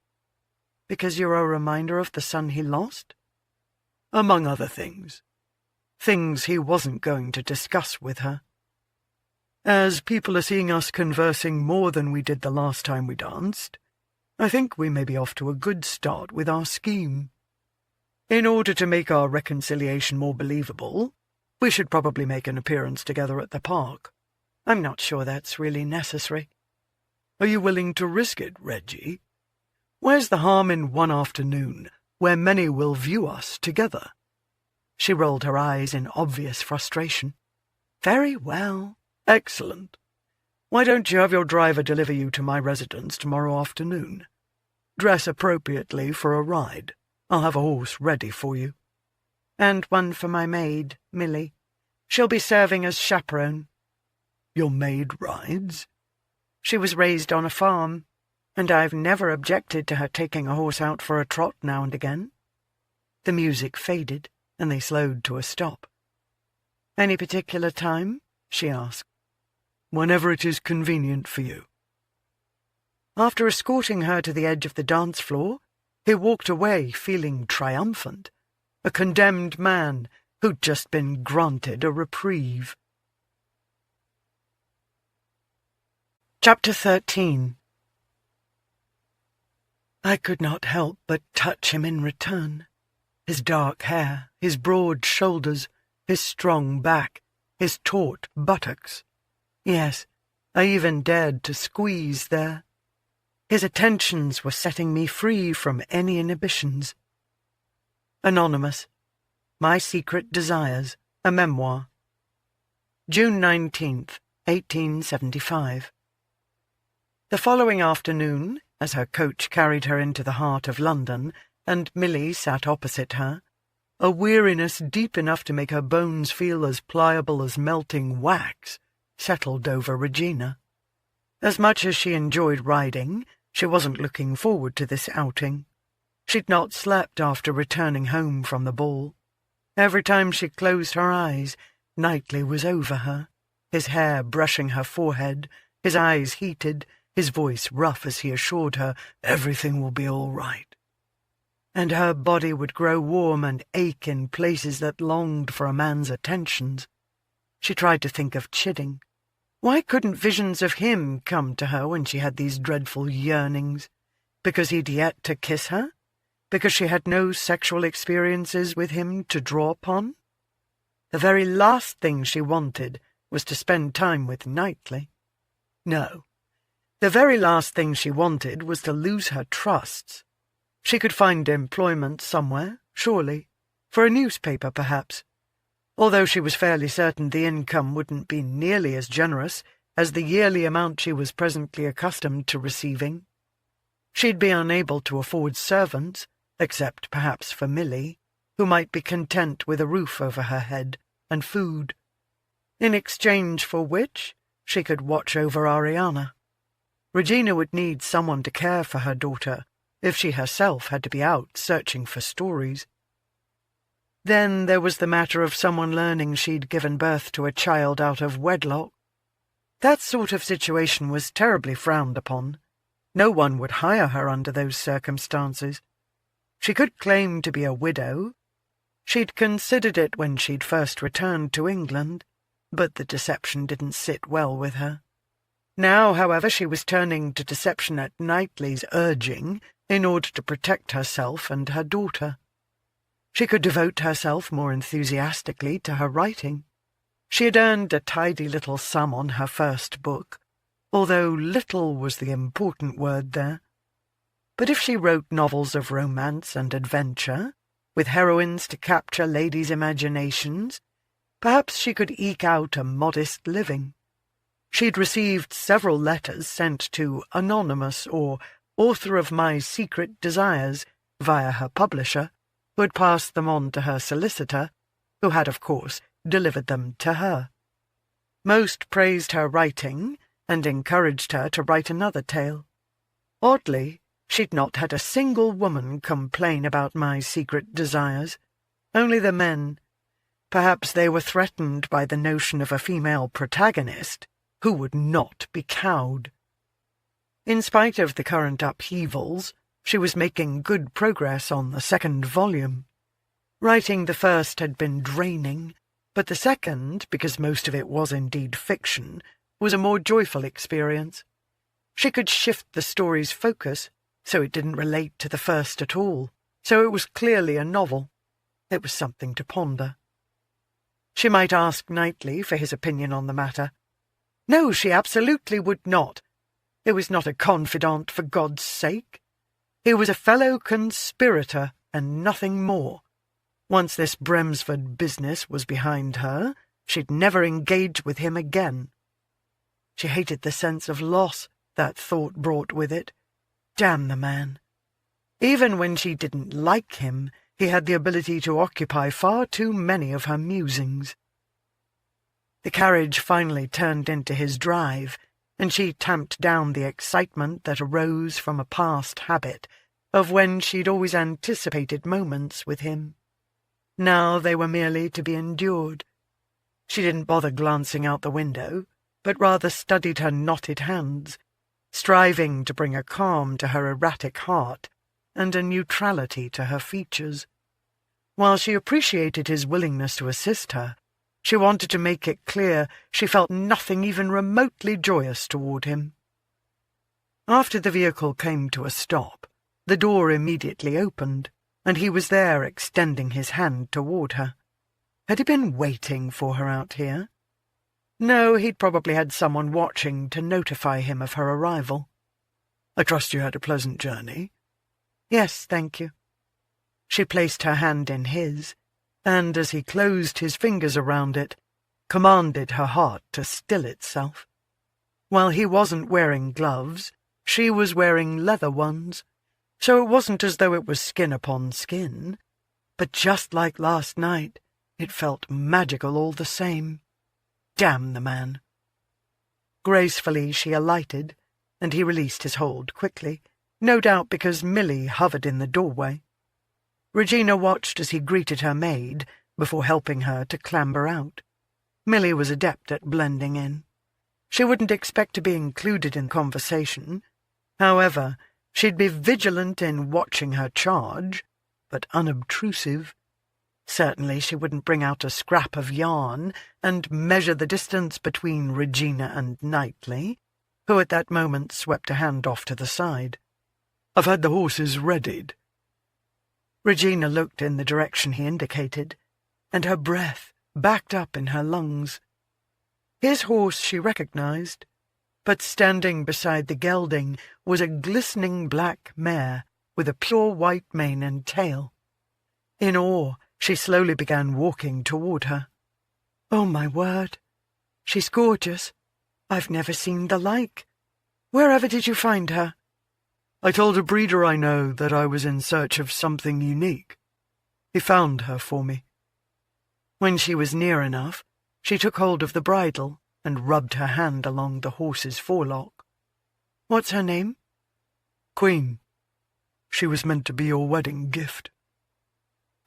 "Because you're a reminder of the son he lost?" "Among other things. Things he wasn't going to discuss with her. As people are seeing us conversing more than we did the last time we danced, I think we may be off to a good start with our scheme. In order to make our reconciliation more believable, we should probably make an appearance together at the park. I'm not sure that's really necessary. Are you willing to risk it, Reggie? Where's the harm in one afternoon, where many will view us together? She rolled her eyes in obvious frustration. Very well. Excellent. Why don't you have your driver deliver you to my residence tomorrow afternoon? Dress appropriately for a ride. I'll have a horse ready for you. And one for my maid, Millie. She'll be serving as chaperone. Your maid rides? She was raised on a farm, and I've never objected to her taking a horse out for a trot now and again. The music faded, and they slowed to a stop. Any particular time? She asked. Whenever it is convenient for you. After escorting her to the edge of the dance floor, he walked away feeling triumphant, a condemned man who'd just been granted a reprieve. Chapter 13. I could not help but touch him in return. His dark hair, his broad shoulders, his strong back, his taut buttocks. Yes, I even dared to squeeze there. His attentions were setting me free from any inhibitions. Anonymous. My Secret Desires, a Memoir. June 19th, 1875. The following afternoon, as her coach carried her into the heart of London, and Millie sat opposite her, a weariness deep enough to make her bones feel as pliable as melting wax settled over Regina. As much as she enjoyed riding, she wasn't looking forward to this outing. She'd not slept after returning home from the ball. Every time she closed her eyes, Knightly was over her, his hair brushing her forehead, his eyes heated, his voice rough as he assured her everything will be all right. And her body would grow warm and ache in places that longed for a man's attentions. She tried to think of chiding. Why couldn't visions of him come to her when she had these dreadful yearnings? Because he'd yet to kiss her? Because she had no sexual experiences with him to draw upon? The very last thing she wanted was to spend time with Knightly. No. The very last thing she wanted was to lose her trusts. She could find employment somewhere, surely, for a newspaper perhaps, although she was fairly certain the income wouldn't be nearly as generous as the yearly amount she was presently accustomed to receiving. She'd be unable to afford servants, except perhaps for Millie, who might be content with a roof over her head and food, in exchange for which she could watch over Ariana. Regina would need someone to care for her daughter if she herself had to be out searching for stories. Then there was the matter of someone learning she'd given birth to a child out of wedlock. That sort of situation was terribly frowned upon. No one would hire her under those circumstances. She could claim to be a widow. She'd considered it when she'd first returned to England, but the deception didn't sit well with her. Now, however, she was turning to deception at Knightly's urging in order to protect herself and her daughter. She could devote herself more enthusiastically to her writing. She had earned a tidy little sum on her first book, although little was the important word there. But if she wrote novels of romance and adventure, with heroines to capture ladies' imaginations, perhaps she could eke out a modest living. She'd received several letters sent to Anonymous or Author of My Secret Desires via her publisher, who had passed them on to her solicitor, who had, of course, delivered them to her. Most praised her writing and encouraged her to write another tale. Oddly, she'd not had a single woman complain about My Secret Desires, only the men. Perhaps they were threatened by the notion of a female protagonist who would not be cowed. In spite of the current upheavals, she was making good progress on the second volume. Writing the first had been draining, but the second, because most of it was indeed fiction, was a more joyful experience. She could shift the story's focus, so it didn't relate to the first at all, so it was clearly a novel. It was something to ponder. She might ask Knightly for his opinion on the matter. No, she absolutely would not. He was not a confidant, for God's sake. He was a fellow conspirator, and nothing more. Once this Breford business was behind her, she'd never engage with him again. She hated the sense of loss that thought brought with it. Damn the man. Even when she didn't like him, he had the ability to occupy far too many of her musings. The carriage finally turned into his drive, and she tamped down the excitement that arose from a past habit of when she'd always anticipated moments with him. Now they were merely to be endured. She didn't bother glancing out the window, but rather studied her knotted hands, striving to bring a calm to her erratic heart and a neutrality to her features. While she appreciated his willingness to assist her, she wanted to make it clear she felt nothing even remotely joyous toward him. After the vehicle came to a stop, the door immediately opened, and he was there extending his hand toward her. Had he been waiting for her out here? No, he'd probably had someone watching to notify him of her arrival. I trust you had a pleasant journey. Yes, thank you. She placed her hand in his, and as he closed his fingers around it, commanded her heart to still itself. While he wasn't wearing gloves, she was wearing leather ones, so it wasn't as though it was skin upon skin, but just like last night, it felt magical all the same. Damn the man. Gracefully she alighted, and he released his hold quickly, no doubt because Millie hovered in the doorway. Regina watched as he greeted her maid before helping her to clamber out. Millie was adept at blending in. She wouldn't expect to be included in conversation. However, she'd be vigilant in watching her charge, but unobtrusive. Certainly she wouldn't bring out a scrap of yarn and measure the distance between Regina and Knightly, who at that moment swept a hand off to the side. I've had the horses readied. Regina looked in the direction he indicated, and her breath backed up in her lungs. His horse she recognized, but standing beside the gelding was a glistening black mare with a pure white mane and tail. In awe, she slowly began walking toward her. Oh, my word! She's gorgeous. I've never seen the like. Wherever did you find her? I told a breeder I know that I was in search of something unique. He found her for me. When she was near enough, she took hold of the bridle and rubbed her hand along the horse's forelock. What's her name? Queen. She was meant to be your wedding gift.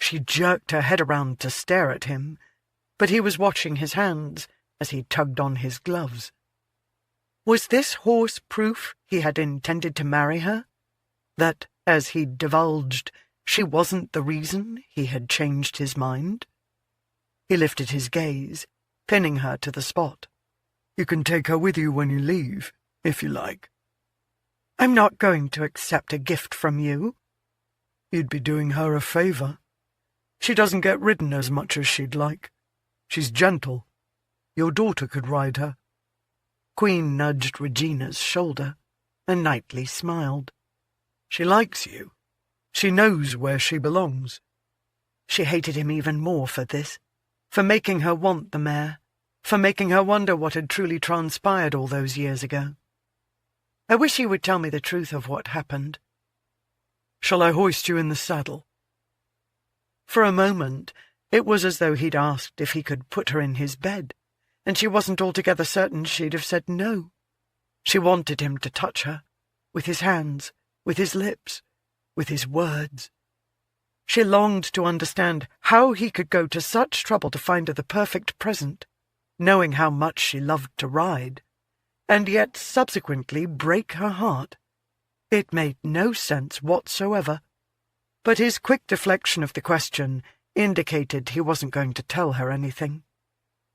She jerked her head around to stare at him, but he was watching his hands as he tugged on his gloves. Was this horse proof he had intended to marry her? That, as he'd divulged, she wasn't the reason he had changed his mind? He lifted his gaze, pinning her to the spot. You can take her with you when you leave, if you like. I'm not going to accept a gift from you. You'd be doing her a favour. She doesn't get ridden as much as she'd like. She's gentle. Your daughter could ride her. Queen nudged Regina's shoulder, and Knightly smiled. She likes you. She knows where she belongs. She hated him even more for this, for making her want the mare, for making her wonder what had truly transpired all those years ago. I wish he would tell me the truth of what happened. Shall I hoist you in the saddle? For a moment, it was as though he'd asked if he could put her in his bed, and she wasn't altogether certain she'd have said no. She wanted him to touch her, with his hands, with his lips, with his words. She longed to understand how he could go to such trouble to find her the perfect present, knowing how much she loved to ride, and yet subsequently break her heart. It made no sense whatsoever, but his quick deflection of the question indicated he wasn't going to tell her anything.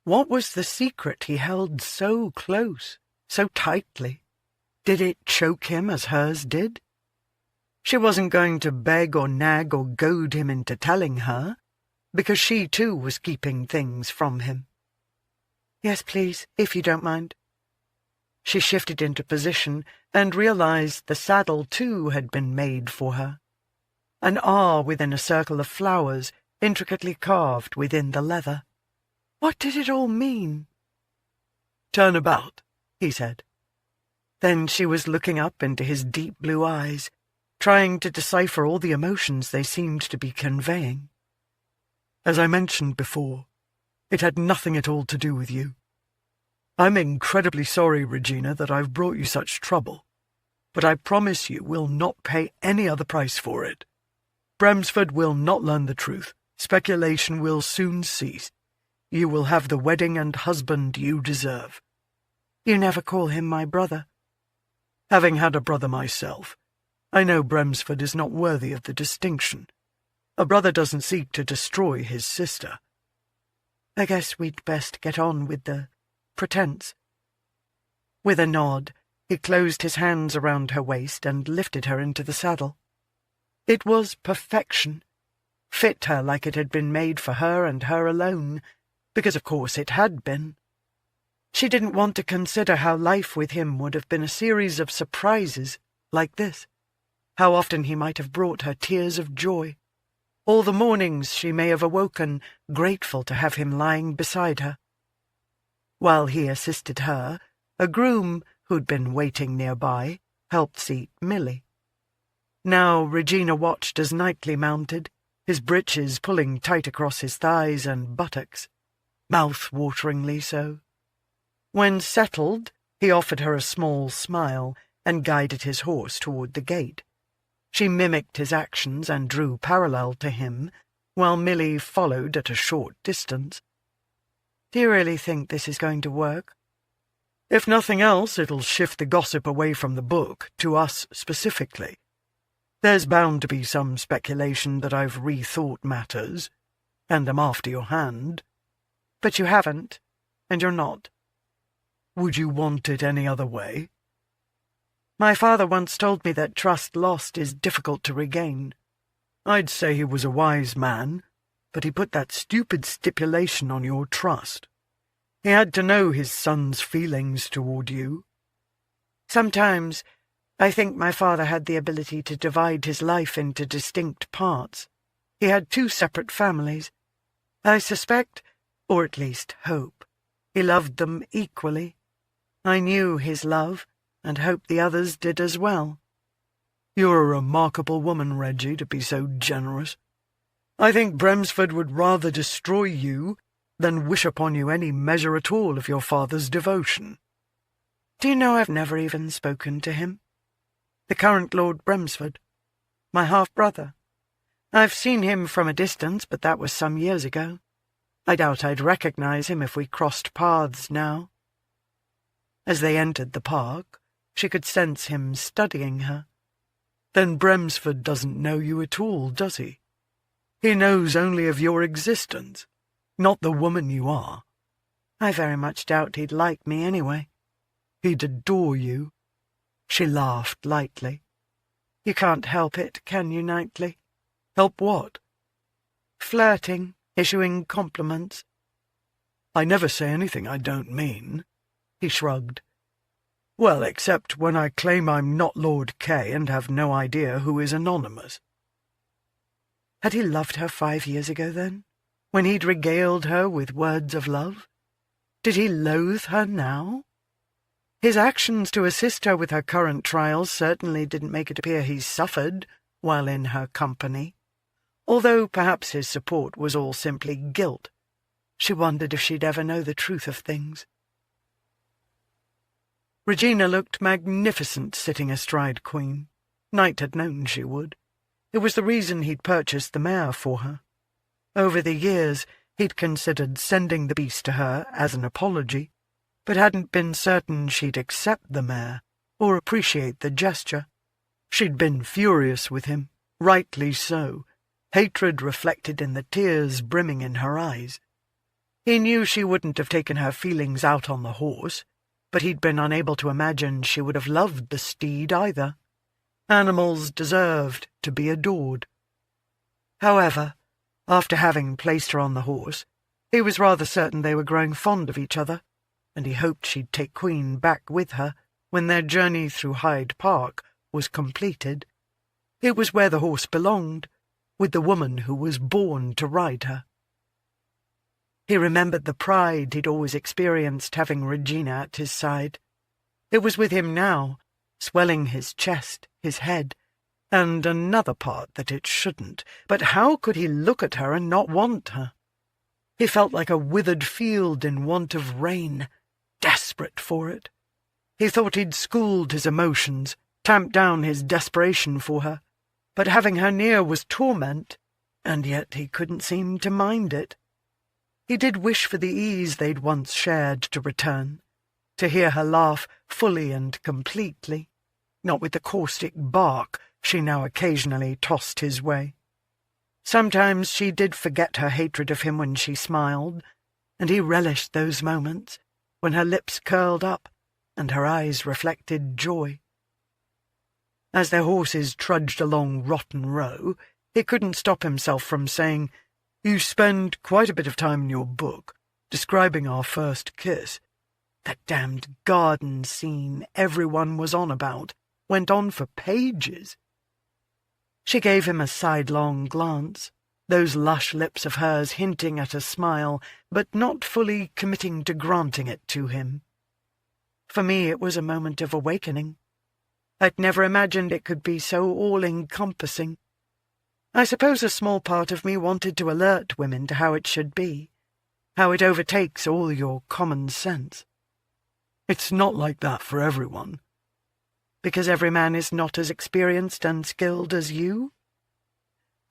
What was the secret he held so close, so tightly? Did it choke him as hers did? She wasn't going to beg or nag or goad him into telling her, because she too was keeping things from him. Yes, please, if you don't mind. She shifted into position and realized the saddle, too, had been made for her. An R within a circle of flowers, intricately carved within the leather. What did it all mean? "Turn about," he said. Then she was looking up into his deep blue eyes, trying to decipher all the emotions they seemed to be conveying. "As I mentioned before, it had nothing at all to do with you. I'm incredibly sorry, Regina, that I've brought you such trouble, but I promise you will not pay any other price for it. Bremsford will not learn the truth. Speculation will soon cease. You will have the wedding and husband you deserve." You never call him my brother. Having had a brother myself, I know Bremsford is not worthy of the distinction. A brother doesn't seek to destroy his sister. I guess we'd best get on with the pretense. With a nod, he closed his hands around her waist and lifted her into the saddle. It was perfection, fit her like it had been made for her and her alone, because of course it had been. She didn't want to consider how life with him would have been a series of surprises like this, how often he might have brought her tears of joy. All the mornings she may have awoken, grateful to have him lying beside her. While he assisted her, a groom, who'd been waiting nearby, helped seat Milly. Now Regina watched as Knightly mounted, his breeches pulling tight across his thighs and buttocks, mouth-wateringly so. When settled, he offered her a small smile and guided his horse toward the gate. She mimicked his actions and drew parallel to him, while Milly followed at a short distance. "Do you really think this is going to work?" "If nothing else, it'll shift the gossip away from the book, to us specifically. There's bound to be some speculation that I've rethought matters, and am after your hand." "But you haven't, and you're not." "Would you want it any other way?" "My father once told me that trust lost is difficult to regain." "I'd say he was a wise man, but he put that stupid stipulation on your trust. He had to know his son's feelings toward you." "Sometimes I think my father had the ability to divide his life into distinct parts. He had 2 separate families. I suspect, or at least hope, he loved them equally. I knew his love, and hoped the others did as well." "You're a remarkable woman, Reggie, to be so generous. I think Bremsford would rather destroy you than wish upon you any measure at all of your father's devotion." "Do you know I've never even spoken to him? The current Lord Bremsford, my half-brother. I've seen him from a distance, but that was some years ago. I doubt I'd recognize him if we crossed paths now." As they entered the park, she could sense him studying her. "Then Bremsford doesn't know you at all, does he? He knows only of your existence, not the woman you are." "I very much doubt he'd like me anyway." "He'd adore you." She laughed lightly. "You can't help it, can you, Knightly?" "Help what?" "Flirting, issuing compliments." "I never say anything I don't mean." He shrugged. "Well, except when I claim I'm not Lord K and have no idea who is anonymous." Had he loved her 5 years ago, then, when he'd regaled her with words of love? Did he loathe her now? His actions to assist her with her current trials certainly didn't make it appear he suffered while in her company, although perhaps his support was all simply guilt. She wondered if she'd ever know the truth of things. Regina looked magnificent sitting astride Queen. Knight had known she would. It was the reason he'd purchased the mare for her. Over the years, he'd considered sending the beast to her as an apology, but hadn't been certain she'd accept the mare or appreciate the gesture. She'd been furious with him, rightly so, hatred reflected in the tears brimming in her eyes. He knew she wouldn't have taken her feelings out on the horse, but he'd been unable to imagine she would have loved the steed either. Animals deserved to be adored. However, after having placed her on the horse, he was rather certain they were growing fond of each other, and he hoped she'd take Queen back with her when their journey through Hyde Park was completed. It was where the horse belonged, with the woman who was born to ride her. He remembered the pride he'd always experienced having Regina at his side. It was with him now, swelling his chest, his head, and another part that it shouldn't. But how could he look at her and not want her? He felt like a withered field in want of rain, desperate for it. He thought he'd schooled his emotions, tamped down his desperation for her, but having her near was torment, and yet he couldn't seem to mind it. He did wish for the ease they'd once shared to return, to hear her laugh fully and completely, not with the caustic bark she now occasionally tossed his way. Sometimes she did forget her hatred of him when she smiled, and he relished those moments when her lips curled up and her eyes reflected joy. As their horses trudged along Rotten Row, he couldn't stop himself from saying, "You spend quite a bit of time in your book describing our first kiss. That damned garden scene everyone was on about went on for pages." She gave him a sidelong glance, those lush lips of hers hinting at a smile, but not fully committing to granting it to him. For me it was a moment of awakening. I'd never imagined it could be so all-encompassing. I suppose a small part of me wanted to alert women to how it should be, how it overtakes all your common sense. It's not like that for everyone. Because every man is not as experienced and skilled as you?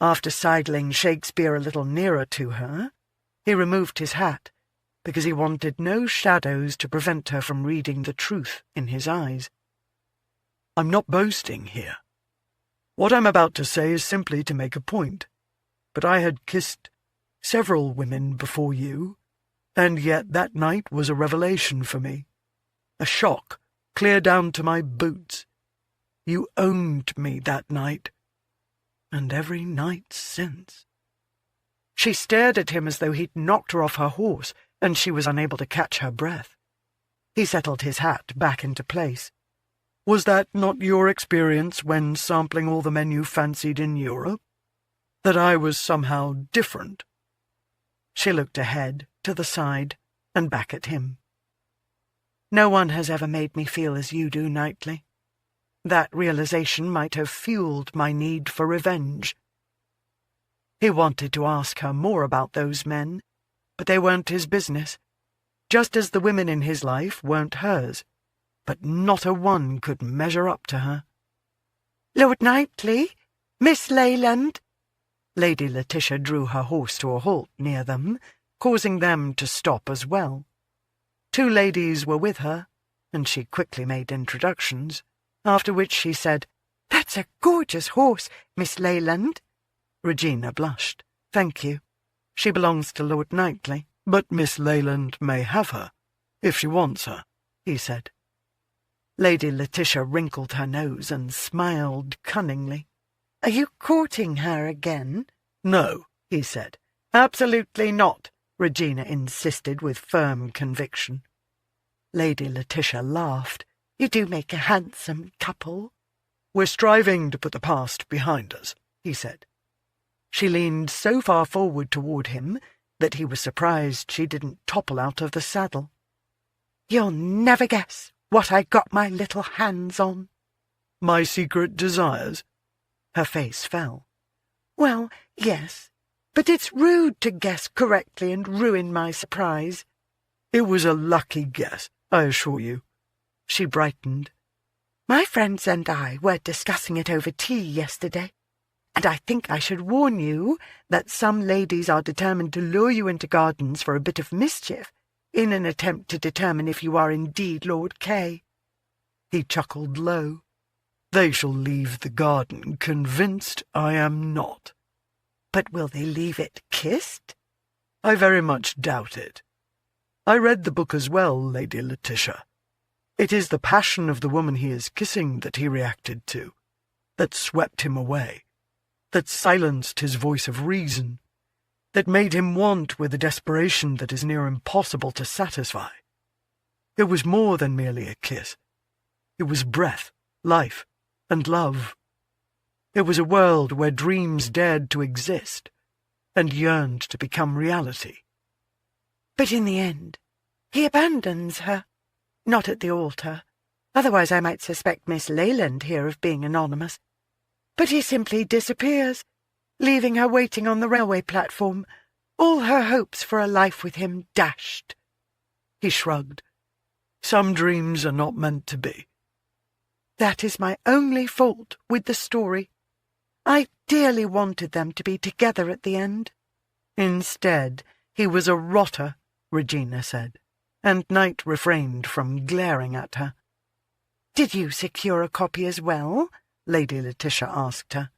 After sidling Shakespeare a little nearer to her, he removed his hat, because he wanted no shadows to prevent her from reading the truth in his eyes. I'm not boasting here. What I'm about to say is simply to make a point. But I had kissed several women before you, and yet that night was a revelation for me. A shock, clear down to my boots. You owned me that night, and every night since. She stared at him as though he'd knocked her off her horse, and she was unable to catch her breath. He settled his hat back into place. Was that not your experience when sampling all the men you fancied in Europe? That I was somehow different? She looked ahead, to the side, and back at him. No one has ever made me feel as you do, Knightly. That realization might have fueled my need for revenge. He wanted to ask her more about those men, but they weren't his business, just as the women in his life weren't hers. But not a one could measure up to her. "Lord Knightly, Miss Leyland." Lady Letitia drew her horse to a halt near them, causing them to stop as well. Two ladies were with her, and she quickly made introductions, after which she said, "That's a gorgeous horse, Miss Leyland." Regina blushed. "Thank you. She belongs to Lord Knightly." "But Miss Leyland may have her, if she wants her," he said. Lady Letitia wrinkled her nose and smiled cunningly. "Are you courting her again?" "No," he said. "Absolutely not," Regina insisted with firm conviction. Lady Letitia laughed. "You do make a handsome couple." "We're striving to put the past behind us," he said. She leaned so far forward toward him that he was surprised she didn't topple out of the saddle. "You'll never guess what I got my little hands on." "My secret desires?" Her face fell. "Well, yes, but it's rude to guess correctly and ruin my surprise." "It was a lucky guess, I assure you." She brightened. "My friends and I were discussing it over tea yesterday, and I think I should warn you that some ladies are determined to lure you into gardens for a bit of mischief, in an attempt to determine if you are indeed Lord K." He chuckled low. "They shall leave the garden convinced I am not." "But will they leave it kissed?" "I very much doubt it. I read the book as well, Lady Letitia. It is the passion of the woman he is kissing that he reacted to, that swept him away, that silenced his voice of reason, that made him want with a desperation that is near impossible to satisfy. It was more than merely a kiss. It was breath, life, and love. It was a world where dreams dared to exist and yearned to become reality. But in the end, he abandons her. Not at the altar. Otherwise I might suspect Miss Leyland here of being anonymous. But he simply disappears, leaving her waiting on the railway platform, all her hopes for a life with him dashed. He shrugged. Some dreams are not meant to be. That is my only fault with the story. I dearly wanted them to be together at the end. Instead, he was a rotter, Regina said, and Knight refrained from glaring at her. Did you secure a copy as well? Lady Letitia asked her.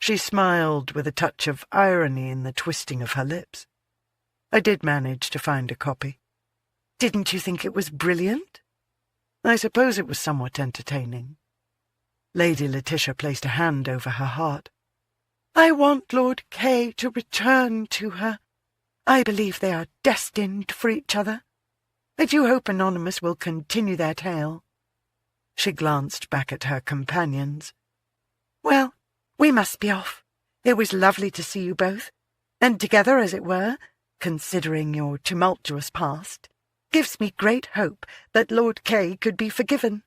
She smiled with a touch of irony in the twisting of her lips. I did manage to find a copy. Didn't you think it was brilliant? I suppose it was somewhat entertaining. Lady Letitia placed a hand over her heart. I want Lord Kay to return to her. I believe they are destined for each other. I do hope Anonymous will continue their tale. She glanced back at her companions. Well, we must be off. It was lovely to see you both, and together, as it were, considering your tumultuous past. Gives me great hope that Lord Kay could be forgiven.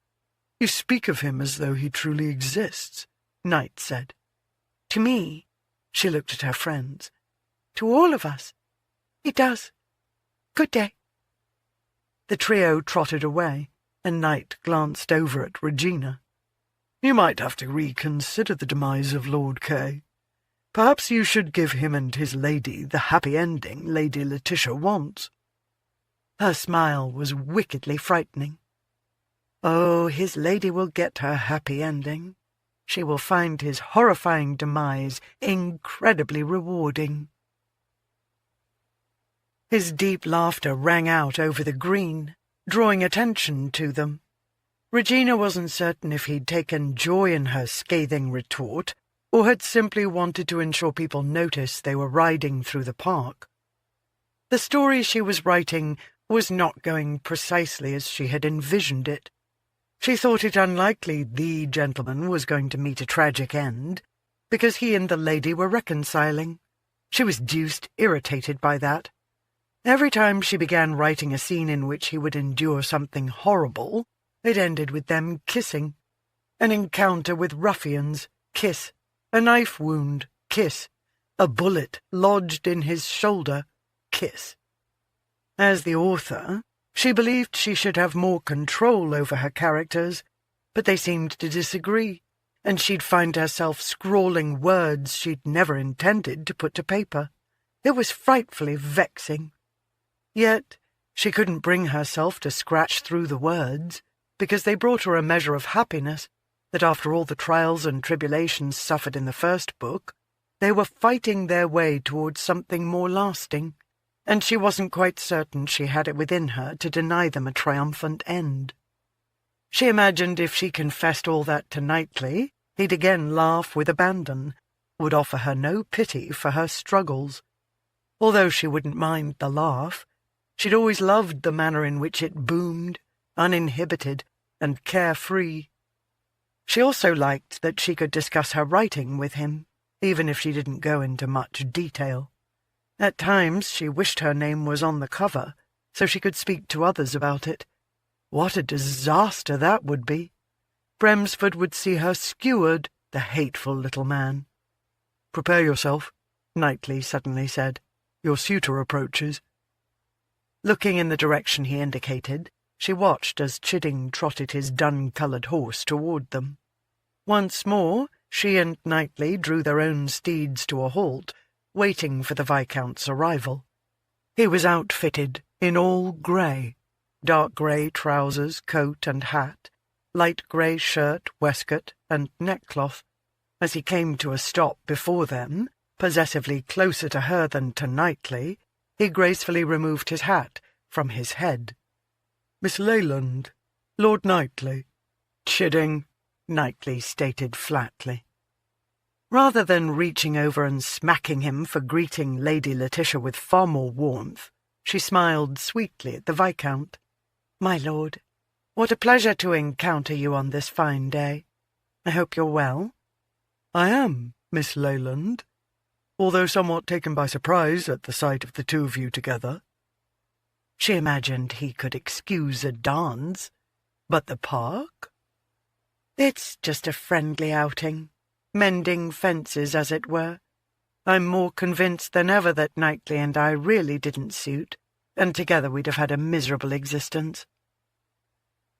You speak of him as though he truly exists, Knight said. To me, she looked at her friends. To all of us, he does. Good day. The trio trotted away, and Knight glanced over at Regina. You might have to reconsider the demise of Lord Kay. Perhaps you should give him and his lady the happy ending Lady Letitia wants. Her smile was wickedly frightening. Oh, his lady will get her happy ending. She will find his horrifying demise incredibly rewarding. His deep laughter rang out over the green, drawing attention to them. Regina wasn't certain if he'd taken joy in her scathing retort, or had simply wanted to ensure people noticed they were riding through the park. The story she was writing was not going precisely as she had envisioned it. She thought it unlikely the gentleman was going to meet a tragic end, because he and the lady were reconciling. She was deuced irritated by that. Every time she began writing a scene in which he would endure something horrible, it ended with them kissing. An encounter with ruffians, kiss. A knife wound, kiss. A bullet lodged in his shoulder, kiss. As the author, she believed she should have more control over her characters, but they seemed to disagree, and she'd find herself scrawling words she'd never intended to put to paper. It was frightfully vexing. Yet she couldn't bring herself to scratch through the words, because they brought her a measure of happiness that after all the trials and tribulations suffered in the first book, they were fighting their way towards something more lasting, and she wasn't quite certain she had it within her to deny them a triumphant end. She imagined if she confessed all that to Knightly, he'd again laugh with abandon, would offer her no pity for her struggles. Although she wouldn't mind the laugh, she'd always loved the manner in which it boomed, uninhibited and carefree. She also liked that she could discuss her writing with him, even if she didn't go into much detail. At times she wished her name was on the cover, so she could speak to others about it. What a disaster that would be! Bremsford would see her skewered, the hateful little man. "Prepare yourself," Knightly suddenly said. "Your suitor approaches." Looking in the direction he indicated, she watched as Chidding trotted his dun-coloured horse toward them. Once more, she and Knightly drew their own steeds to a halt, waiting for the Viscount's arrival. He was outfitted in all grey, dark grey trousers, coat and hat, light grey shirt, waistcoat and neckcloth. As he came to a stop before them, possessively closer to her than to Knightly, he gracefully removed his hat from his head. "Miss Leyland, Lord Knightly." "Chidding," Knightly stated flatly. Rather than reaching over and smacking him for greeting Lady Letitia with far more warmth, she smiled sweetly at the Viscount. My lord, what a pleasure to encounter you on this fine day. I hope you're well. I am, Miss Leyland, although somewhat taken by surprise at the sight of the two of you together. She imagined he could excuse a dance, but the park? It's just a friendly outing, mending fences, as it were. I'm more convinced than ever that Knightly and I really didn't suit, and together we'd have had a miserable existence.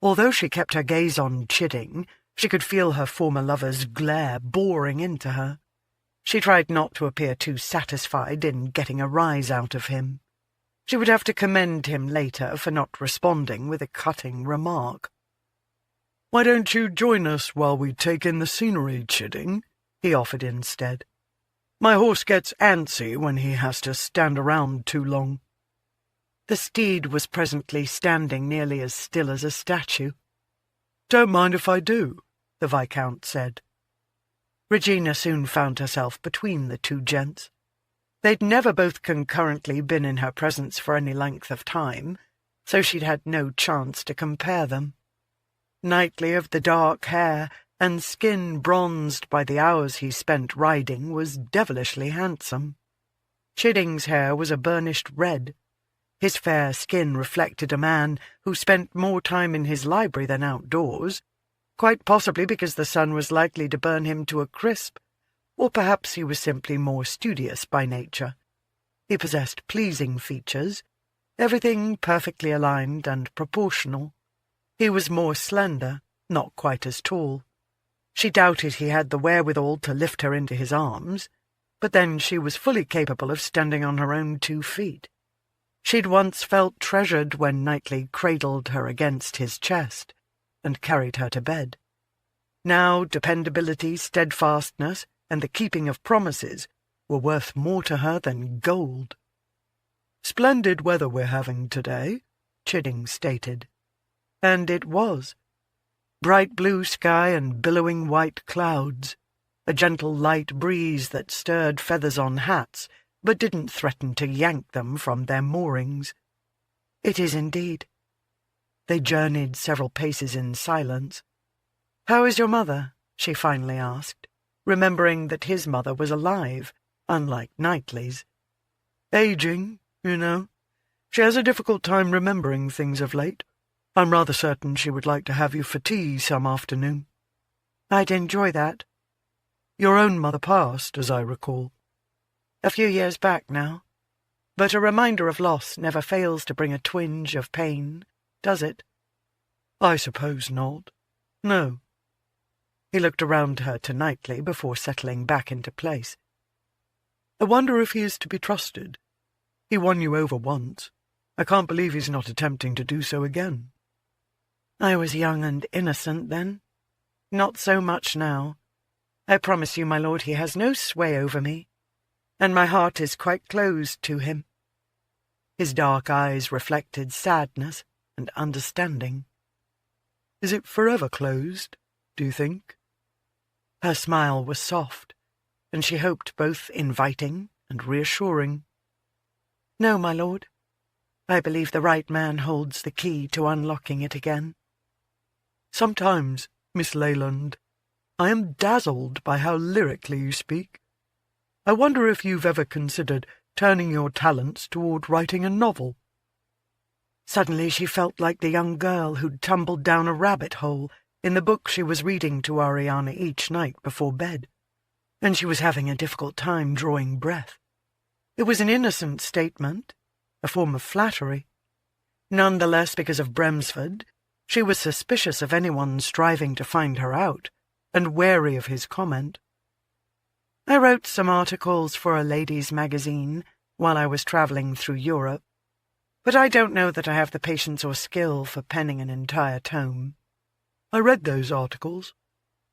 Although she kept her gaze on Chidding, she could feel her former lover's glare boring into her. She tried not to appear too satisfied in getting a rise out of him. She would have to commend him later for not responding with a cutting remark. "Why don't you join us while we take in the scenery, Chidding?" he offered instead. "My horse gets antsy when he has to stand around too long." The steed was presently standing nearly as still as a statue. "Don't mind if I do," the Viscount said. Regina soon found herself between the two gents. They'd never both concurrently been in her presence for any length of time, so she'd had no chance to compare them. Knightly, of the dark hair and skin bronzed by the hours he spent riding, was devilishly handsome. Chidding's hair was a burnished red. His fair skin reflected a man who spent more time in his library than outdoors, quite possibly because the sun was likely to burn him to a crisp, or perhaps he was simply more studious by nature. He possessed pleasing features, everything perfectly aligned and proportional. He was more slender, not quite as tall. She doubted he had the wherewithal to lift her into his arms, but then she was fully capable of standing on her own 2 feet. She'd once felt treasured when Knightly cradled her against his chest and carried her to bed. Now dependability, steadfastness, and the keeping of promises were worth more to her than gold. "Splendid weather we're having today," Chidding stated. And it was. Bright blue sky and billowing white clouds, a gentle light breeze that stirred feathers on hats, but didn't threaten to yank them from their moorings. It is indeed. They journeyed several paces in silence. "How is your mother?" she finally asked, remembering that his mother was alive, unlike Knightly's. "Aging, you know. She has a difficult time remembering things of late. I'm rather certain she would like to have you for tea some afternoon." "I'd enjoy that." "Your own mother passed, as I recall." "A few years back now. But a reminder of loss never fails to bring a twinge of pain, does it?" "I suppose not. No." He looked around her to Knightly before settling back into place. "I wonder if he is to be trusted. He won you over once. I can't believe he's not attempting to do so again." "I was young and innocent then. Not so much now. I promise you, my lord, he has no sway over me, and my heart is quite closed to him." His dark eyes reflected sadness and understanding. "Is it forever closed, do you think?" Her smile was soft, and she hoped both inviting and reassuring. "No, my lord. I believe the right man holds the key to unlocking it again." "Sometimes, Miss Leyland, I am dazzled by how lyrically you speak. I wonder if you've ever considered turning your talents toward writing a novel." Suddenly she felt like the young girl who'd tumbled down a rabbit hole in the book she was reading to Ariana each night before bed, and she was having a difficult time drawing breath. It was an innocent statement, a form of flattery. Nonetheless, because of Breford, she was suspicious of anyone striving to find her out, and wary of his comment. "I wrote some articles for a ladies' magazine while I was travelling through Europe, but I don't know that I have the patience or skill for penning an entire tome." "I read those articles.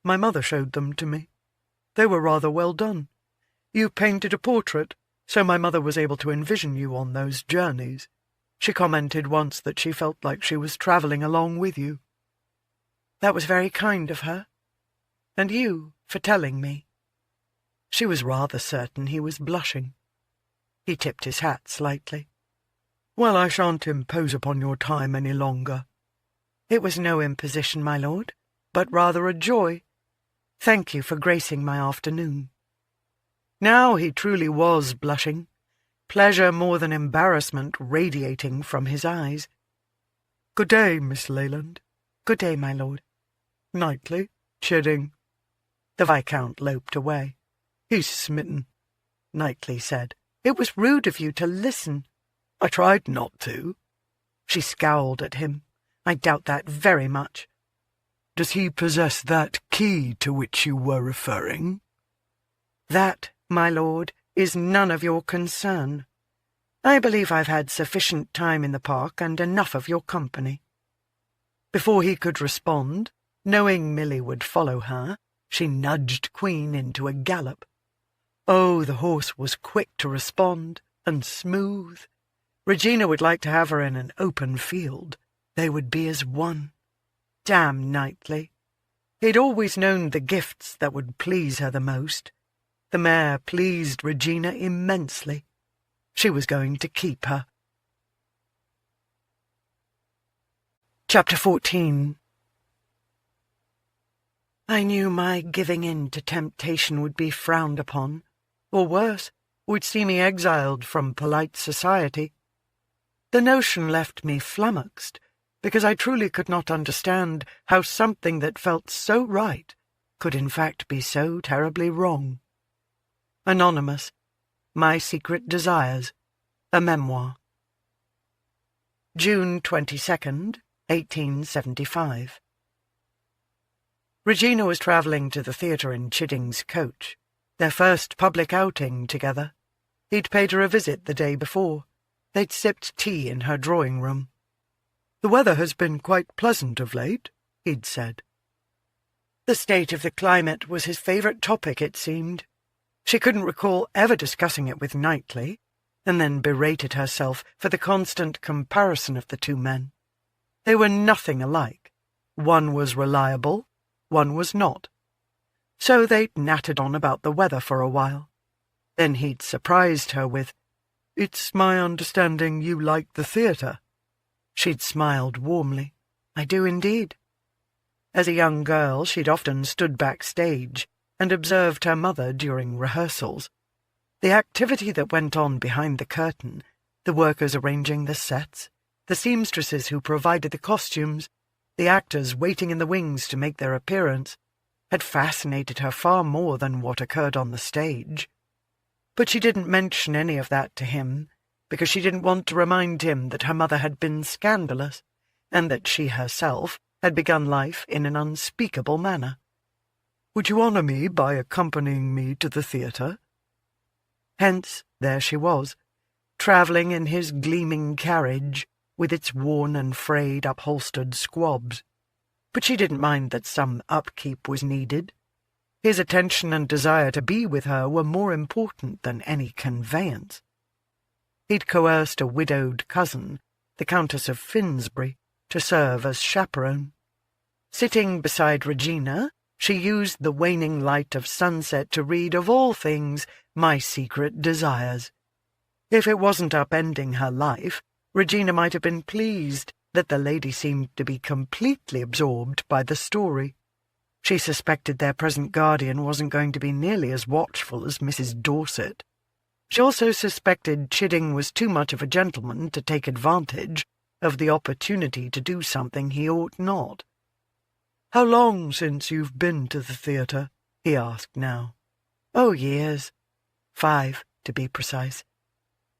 My mother showed them to me. They were rather well done. You painted a portrait, so my mother was able to envision you on those journeys. She commented once that she felt like she was travelling along with you." "That was very kind of her. And you, for telling me." She was rather certain he was blushing. He tipped his hat slightly. "Well, I shan't impose upon your time any longer," It was no imposition, my lord, but rather a joy. Thank you for gracing my afternoon. Now he truly was blushing, pleasure more than embarrassment radiating from his eyes. Good day, Miss Leyland. Good day, my lord. Knightly, Chidding. The Viscount loped away. He's smitten, Knightly said. It was rude of you to listen. I tried not to. She scowled at him. I doubt that very much. Does he possess that key to which you were referring? That, my lord, is none of your concern. I believe I've had sufficient time in the park and enough of your company. Before he could respond, knowing Milly would follow her, she nudged Queen into a gallop. Oh, the horse was quick to respond, and smooth. Regina would like to have her in an open field. They would be as one. Damn Knightly. He'd always known the gifts that would please her the most. The mare pleased Regina immensely. She was going to keep her. Chapter 14. I knew my giving in to temptation would be frowned upon, or worse, would see me exiled from polite society. The notion left me flummoxed, because I truly could not understand how something that felt so right could in fact be so terribly wrong. Anonymous. My Secret Desires. A Memoir. June 22nd, 1875. Regina was travelling to the theatre in Chidding's coach, their first public outing together. He'd paid her a visit the day before. They'd sipped tea in her drawing-room. The weather has been quite pleasant of late, he'd said. The state of the climate was his favourite topic, it seemed. She couldn't recall ever discussing it with Knightly, and then berated herself for the constant comparison of the two men. They were nothing alike. One was reliable, one was not. So they'd nattered on about the weather for a while. Then he'd surprised her with, "It's my understanding you like the theatre." She'd smiled warmly. I do indeed. As a young girl, she'd often stood backstage and observed her mother during rehearsals. The activity that went on behind the curtain, the workers arranging the sets, the seamstresses who provided the costumes, the actors waiting in the wings to make their appearance, had fascinated her far more than what occurred on the stage. But she didn't mention any of that to him, because she didn't want to remind him that her mother had been scandalous, and that she herself had begun life in an unspeakable manner. "Would you honour me by accompanying me to the theatre?" Hence, there she was, travelling in his gleaming carriage, with its worn and frayed upholstered squabs. But she didn't mind that some upkeep was needed. His attention and desire to be with her were more important than any conveyance. He'd coerced a widowed cousin, the Countess of Finsbury, to serve as chaperone. Sitting beside Regina, she used the waning light of sunset to read, of all things, My Secret Desires. If it wasn't upending her life, Regina might have been pleased that the lady seemed to be completely absorbed by the story. She suspected their present guardian wasn't going to be nearly as watchful as Mrs. Dorset. She also suspected Chidding was too much of a gentleman to take advantage of the opportunity to do something he ought not. "How long since you've been to the theatre?" he asked now. "Oh, years. 5, to be precise."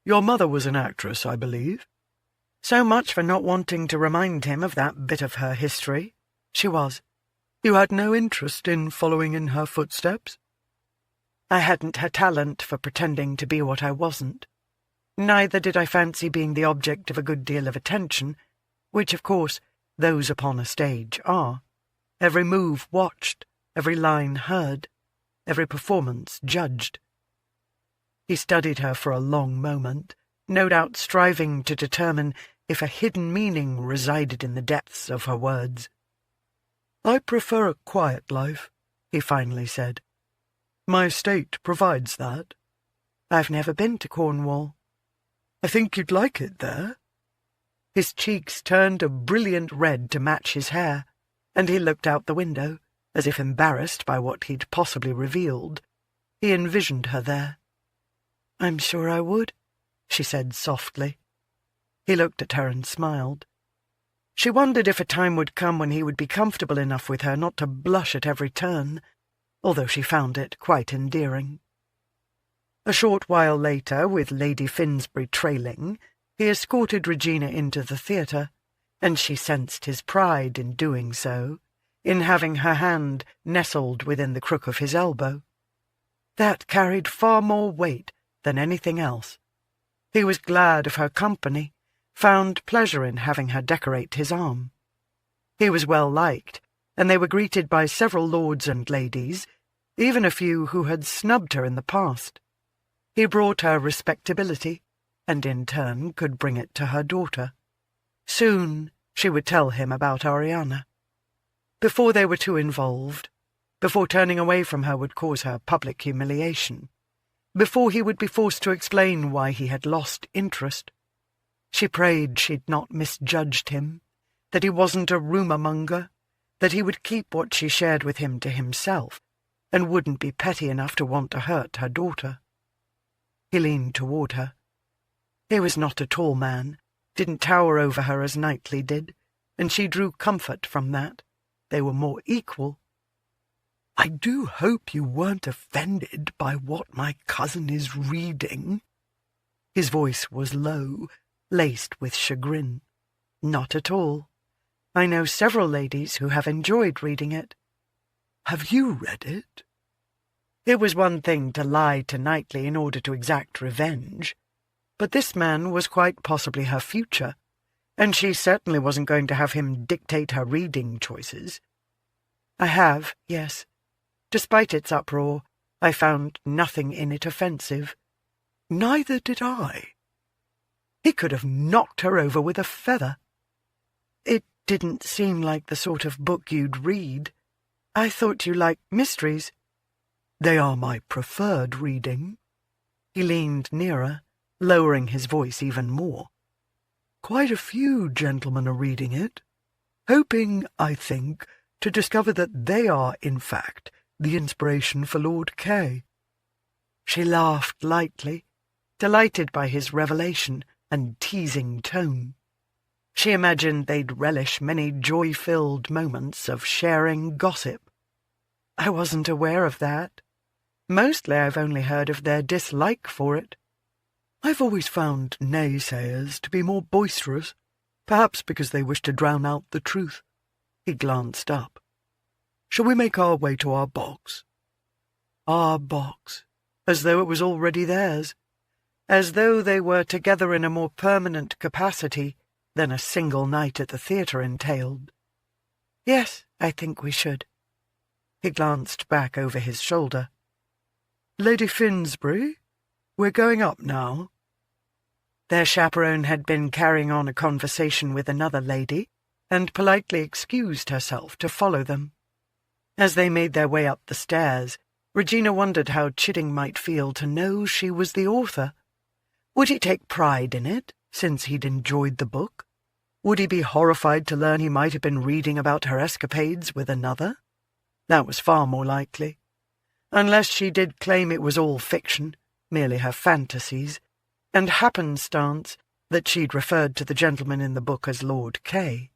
"Your mother was an actress, I believe?" So much for not wanting to remind him of that bit of her history. She was. "You had no interest in following in her footsteps?" "I hadn't her talent for pretending to be what I wasn't. Neither did I fancy being the object of a good deal of attention, which, of course, those upon a stage are. Every move watched, every line heard, every performance judged." He studied her for a long moment, no doubt striving to determine if a hidden meaning resided in the depths of her words. "I prefer a quiet life," he finally said. "My estate provides that." "I've never been to Cornwall." "I think you'd like it there." His cheeks turned a brilliant red to match his hair, and he looked out the window, as if embarrassed by what he'd possibly revealed. He envisioned her there. "I'm sure I would," she said softly. He looked at her and smiled. She wondered if a time would come when he would be comfortable enough with her not to blush at every turn, although she found it quite endearing. A short while later, with Lady Finsbury trailing, he escorted Regina into the theatre, and she sensed his pride in doing so, in having her hand nestled within the crook of his elbow. That carried far more weight than anything else. He was glad of her company, found pleasure in having her decorate his arm. He was well liked, and they were greeted by several lords and ladies, even a few who had snubbed her in the past. He brought her respectability, and in turn could bring it to her daughter. Soon she would tell him about Ariana. Before they were too involved, before turning away from her would cause her public humiliation, before he would be forced to explain why he had lost interest. She prayed she'd not misjudged him, that he wasn't a rumour-monger, that he would keep what she shared with him to himself, and wouldn't be petty enough to want to hurt her daughter. He leaned toward her. He was not a tall man, didn't tower over her as Knightly did, and she drew comfort from that. They were more equal. "I do hope you weren't offended by what my cousin is reading." His voice was low, laced with chagrin. "Not at all. I know several ladies who have enjoyed reading it." "Have you read it?" It was one thing to lie to Knightly in order to exact revenge, but this man was quite possibly her future, and she certainly wasn't going to have him dictate her reading choices. "I have, yes. Despite its uproar, I found nothing in it offensive." "Neither did I." He could have knocked her over with a feather. "It didn't seem like the sort of book you'd read. I thought you liked mysteries." "They are my preferred reading." He leaned nearer, lowering his voice even more. "Quite a few gentlemen are reading it, hoping, I think, to discover that they are, in fact, the inspiration for Lord K." She laughed lightly, delighted by his revelation and teasing tone. She imagined they'd relish many joy-filled moments of sharing gossip. "I wasn't aware of that. Mostly I've only heard of their dislike for it." "I've always found naysayers to be more boisterous, perhaps because they wish to drown out the truth." He glanced up. "Shall we make our way to our box?" Our box, as though it was already theirs, as though they were together in a more permanent capacity than a single night at the theatre entailed. "Yes, I think we should." He glanced back over his shoulder. "Lady Finsbury, we're going up now." Their chaperone had been carrying on a conversation with another lady, and politely excused herself to follow them. As they made their way up the stairs, Regina wondered how Chidding might feel to know she was the author. Would he take pride in it, since he'd enjoyed the book? Would he be horrified to learn he might have been reading about her escapades with another? That was far more likely. Unless she did claim it was all fiction, merely her fantasies, and happenstance that she'd referred to the gentleman in the book as Lord K,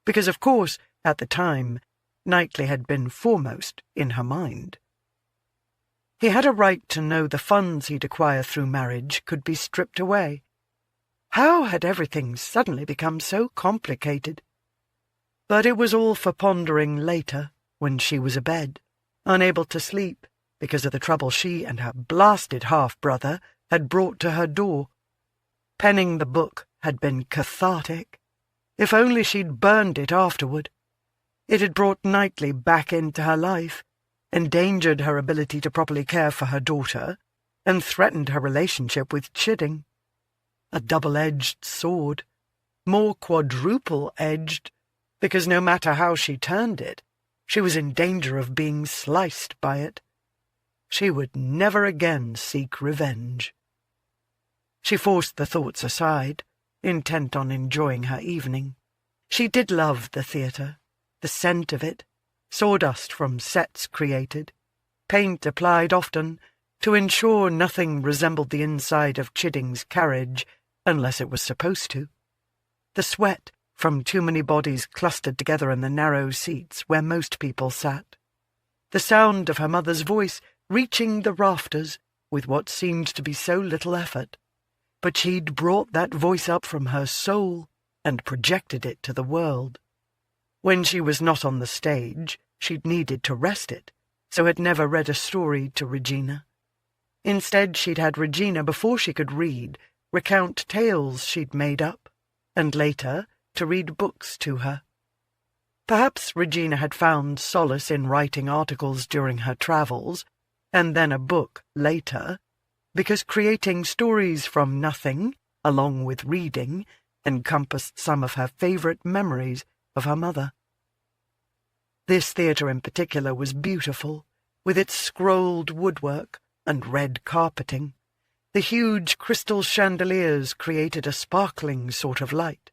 because, of course, at the time, Knightly had been foremost in her mind. He had a right to know the funds he'd acquire through marriage could be stripped away. How had everything suddenly become so complicated? But it was all for pondering later, when she was abed, unable to sleep because of the trouble she and her blasted half-brother had brought to her door. Penning the book had been cathartic. If only she'd burned it afterward. It had brought Knightly back into her life, endangered her ability to properly care for her daughter, and threatened her relationship with Chidding. A double-edged sword, more quadruple-edged, because no matter how she turned it, she was in danger of being sliced by it. She would never again seek revenge. She forced the thoughts aside, intent on enjoying her evening. She did love the theatre, the scent of it, sawdust from sets created, paint applied often to ensure nothing resembled the inside of Chidding's carriage unless it was supposed to, the sweat from too many bodies clustered together in the narrow seats where most people sat, the sound of her mother's voice reaching the rafters with what seemed to be so little effort, but she'd brought that voice up from her soul and projected it to the world. When she was not on the stage, she'd needed to rest it, so had never read a story to Regina. Instead, she'd had Regina, before she could read, recount tales she'd made up, and later to read books to her. Perhaps Regina had found solace in writing articles during her travels, and then a book later, because creating stories from nothing, along with reading, encompassed some of her favourite memories of her mother. This theatre in particular was beautiful, with its scrolled woodwork and red carpeting. The huge crystal chandeliers created a sparkling sort of light.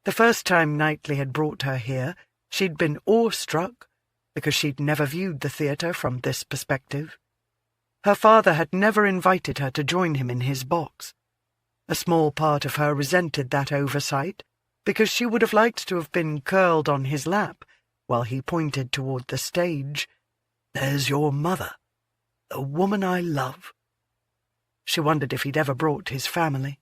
The first time Knightly had brought her here, she'd been awestruck, because she'd never viewed the theatre from this perspective. Her father had never invited her to join him in his box. A small part of her resented that oversight, because she would have liked to have been curled on his lap while he pointed toward the stage. "There's your mother, the woman I love." She wondered if he'd ever brought his family,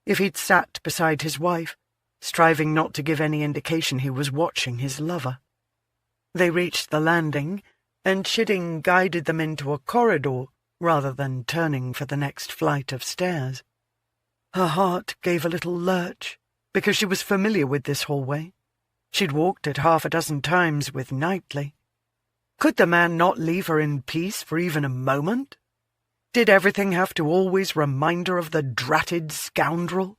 if he'd sat beside his wife, striving not to give any indication he was watching his lover. They reached the landing, and Chidding guided them into a corridor rather than turning for the next flight of stairs. Her heart gave a little lurch, because she was familiar with this hallway. She'd walked it half a dozen times with Knightly. Could the man not leave her in peace for even a moment? Did everything have to always remind her of the dratted scoundrel?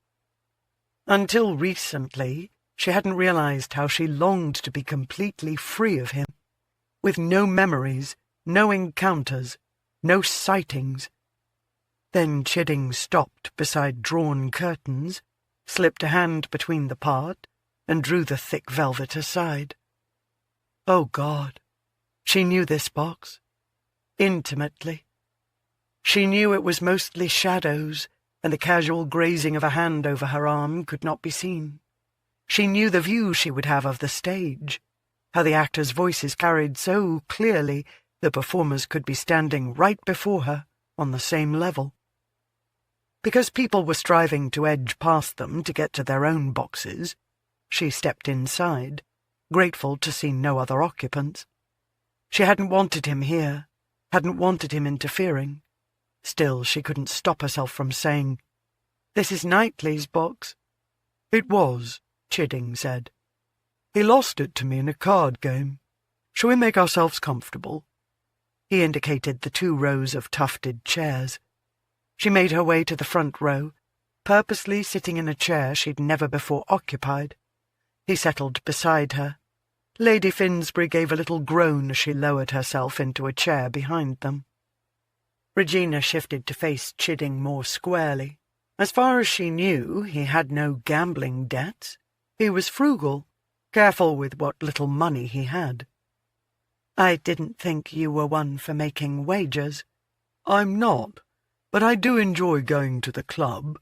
Until recently, she hadn't realized how she longed to be completely free of him, with no memories, no encounters, no sightings. Then Chidding stopped beside drawn curtains, slipped a hand between the part, and drew the thick velvet aside. Oh, God! She knew this box. Intimately. She knew it was mostly shadows, and the casual grazing of a hand over her arm could not be seen. She knew the view she would have of the stage, how the actors' voices carried so clearly the performers could be standing right before her on the same level. Because people were striving to edge past them to get to their own boxes, she stepped inside, grateful to see no other occupants. She hadn't wanted him here, hadn't wanted him interfering. Still, she couldn't stop herself from saying, "This is Knightly's box." "It was," Chidding said. "He lost it to me in a card game. Shall we make ourselves comfortable?" He indicated the 2 rows of tufted chairs. She made her way to the front row, purposely sitting in a chair she'd never before occupied. He settled beside her. Lady Finsbury gave a little groan as she lowered herself into a chair behind them. Regina shifted to face Chidding more squarely. As far as she knew, he had no gambling debts. He was frugal, careful with what little money he had. "I didn't think you were one for making wagers." "I'm not, but I do enjoy going to the club.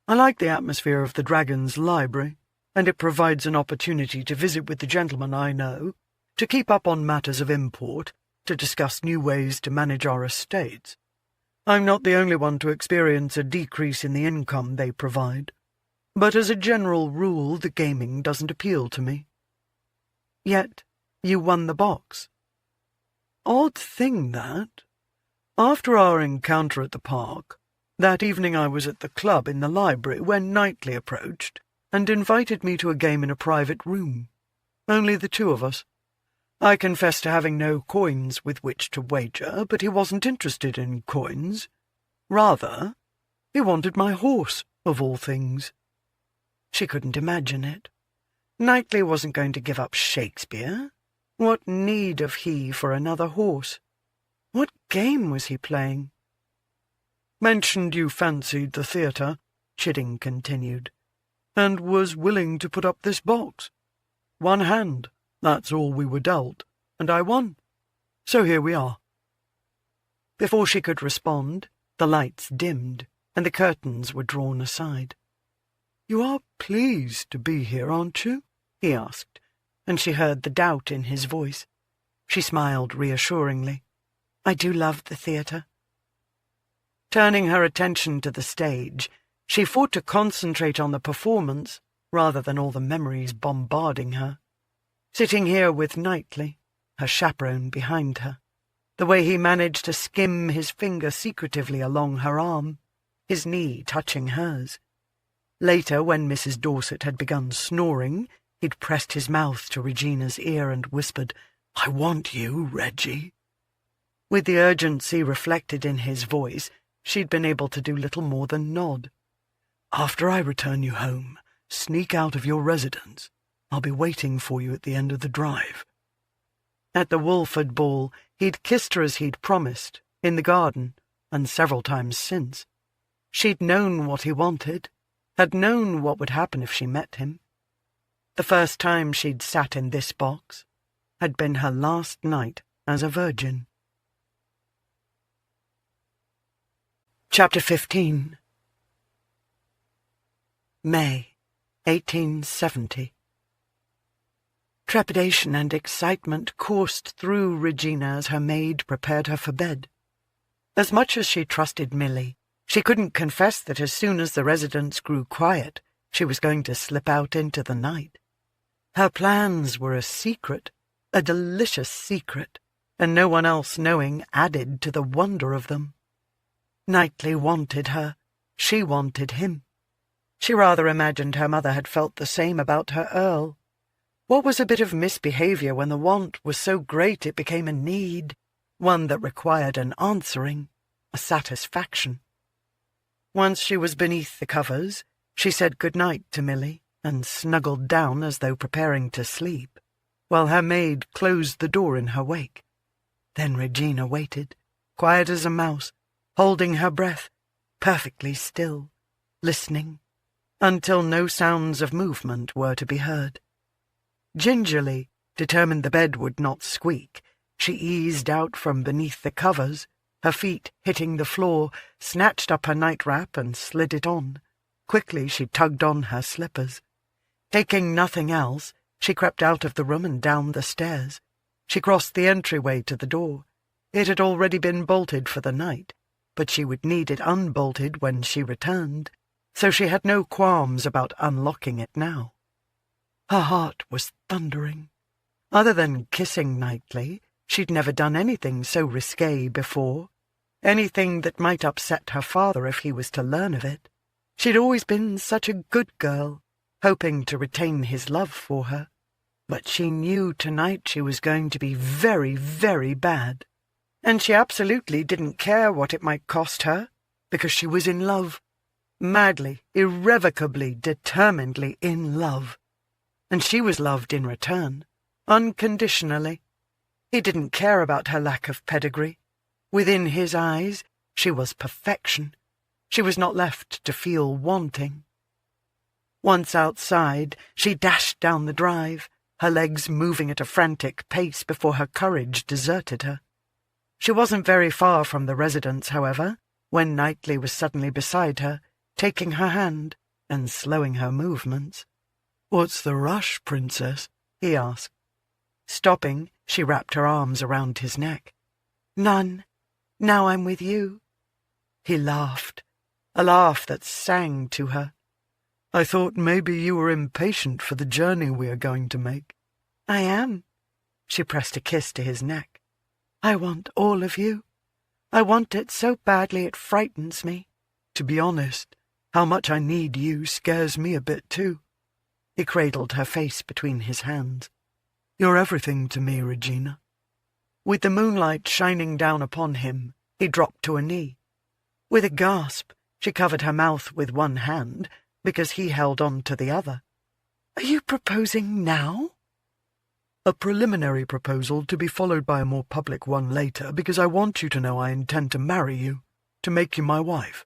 I like the atmosphere of the Dragon's Library, and it provides an opportunity to visit with the gentlemen I know, to keep up on matters of import, to discuss new ways to manage our estates. I'm not the only one to experience a decrease in the income they provide, but as a general rule the gaming doesn't appeal to me." "Yet you won the box." "Odd thing, that. After our encounter at the park, that evening I was at the club in the library when Knightly approached and invited me to a game in a private room. Only the 2 of us. I confess to having no coins with which to wager, but he wasn't interested in coins. Rather, he wanted my horse, of all things." She couldn't imagine it. Knightly wasn't going to give up Shakespeare. What need of he for another horse? What game was he playing? "Mentioned you fancied the theatre," Chidding continued. and was willing to put up this box. One hand, that's all we were dealt, and I won. So here we are." Before she could respond, the lights dimmed, and the curtains were drawn aside. "You are pleased to be here, aren't you?" he asked, and she heard the doubt in his voice. She smiled reassuringly. "I do love the theatre." Turning her attention to the stage, she fought to concentrate on the performance rather than all the memories bombarding her. Sitting here with Knightly, her chaperone behind her, the way he managed to skim his finger secretively along her arm, his knee touching hers. Later, when Mrs. Dorset had begun snoring, he'd pressed his mouth to Regina's ear and whispered, "I want you, Reggie." With the urgency reflected in his voice, she'd been able to do little more than nod. "After I return you home, sneak out of your residence. I'll be waiting for you at the end of the drive." At the Wolford ball, he'd kissed her as he'd promised, in the garden, and several times since. She'd known what he wanted, had known what would happen if she met him. The first time she'd sat in this box had been her last night as a virgin. Chapter 15. May, 1870. Trepidation and excitement coursed through Regina as her maid prepared her for bed. As much as she trusted Milly, she couldn't confess that as soon as the residence grew quiet, she was going to slip out into the night. Her plans were a secret, a delicious secret, and no one else knowing added to the wonder of them. Knightly wanted her. She wanted him. She rather imagined her mother had felt the same about her Earl. What was a bit of misbehaviour when the want was so great it became a need, one that required an answering, a satisfaction? Once she was beneath the covers, she said good-night to Milly and snuggled down as though preparing to sleep, while her maid closed the door in her wake. Then Regina waited, quiet as a mouse, holding her breath, perfectly still, listening, until no sounds of movement were to be heard. Gingerly, determined the bed would not squeak, she eased out from beneath the covers, her feet hitting the floor, snatched up her night-wrap and slid it on. Quickly she tugged on her slippers. Taking nothing else, she crept out of the room and down the stairs. She crossed the entryway to the door. It had already been bolted for the night, but she would need it unbolted when she returned, so she had no qualms about unlocking it now. Her heart was thundering. Other than kissing Knightly, she'd never done anything so risqué before, anything that might upset her father if he was to learn of it. She'd always been such a good girl, hoping to retain his love for her. But she knew tonight she was going to be very, very bad. And she absolutely didn't care what it might cost her, because she was in love. Madly, irrevocably, determinedly in love. And she was loved in return, unconditionally. He didn't care about her lack of pedigree. Within his eyes, she was perfection. She was not left to feel wanting. Once outside, she dashed down the drive, her legs moving at a frantic pace before her courage deserted her. She wasn't very far from the residence, however, when Knightly was suddenly beside her, taking her hand and slowing her movements. "What's the rush, Princess?" he asked. Stopping, she wrapped her arms around his neck. "None. Now I'm with you." He laughed, a laugh that sang to her. "I thought maybe you were impatient for the journey we are going to make." "I am." She pressed a kiss to his neck. "I want all of you. I want it so badly it frightens me." "To be honest, how much I need you scares me a bit too." He cradled her face between his hands. "You're everything to me, Regina." With the moonlight shining down upon him, he dropped to a knee. With a gasp, she covered her mouth with one hand, because he held on to the other. "Are you proposing now?" "A preliminary proposal to be followed by a more public one later, because I want you to know I intend to marry you, to make you my wife.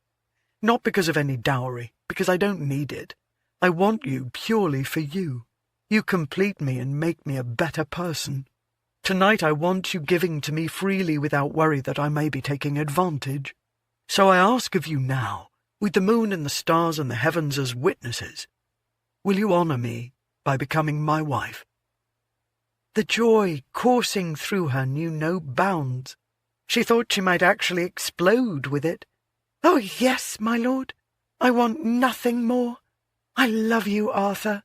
Not because of any dowry, because I don't need it. I want you purely for you. You complete me and make me a better person. Tonight I want you giving to me freely without worry that I may be taking advantage. So I ask of you now, with the moon and the stars and the heavens as witnesses, will you honour me by becoming my wife?" The joy coursing through her knew no bounds. She thought she might actually explode with it. "Oh, yes, my lord. I want nothing more. I love you, Arthur."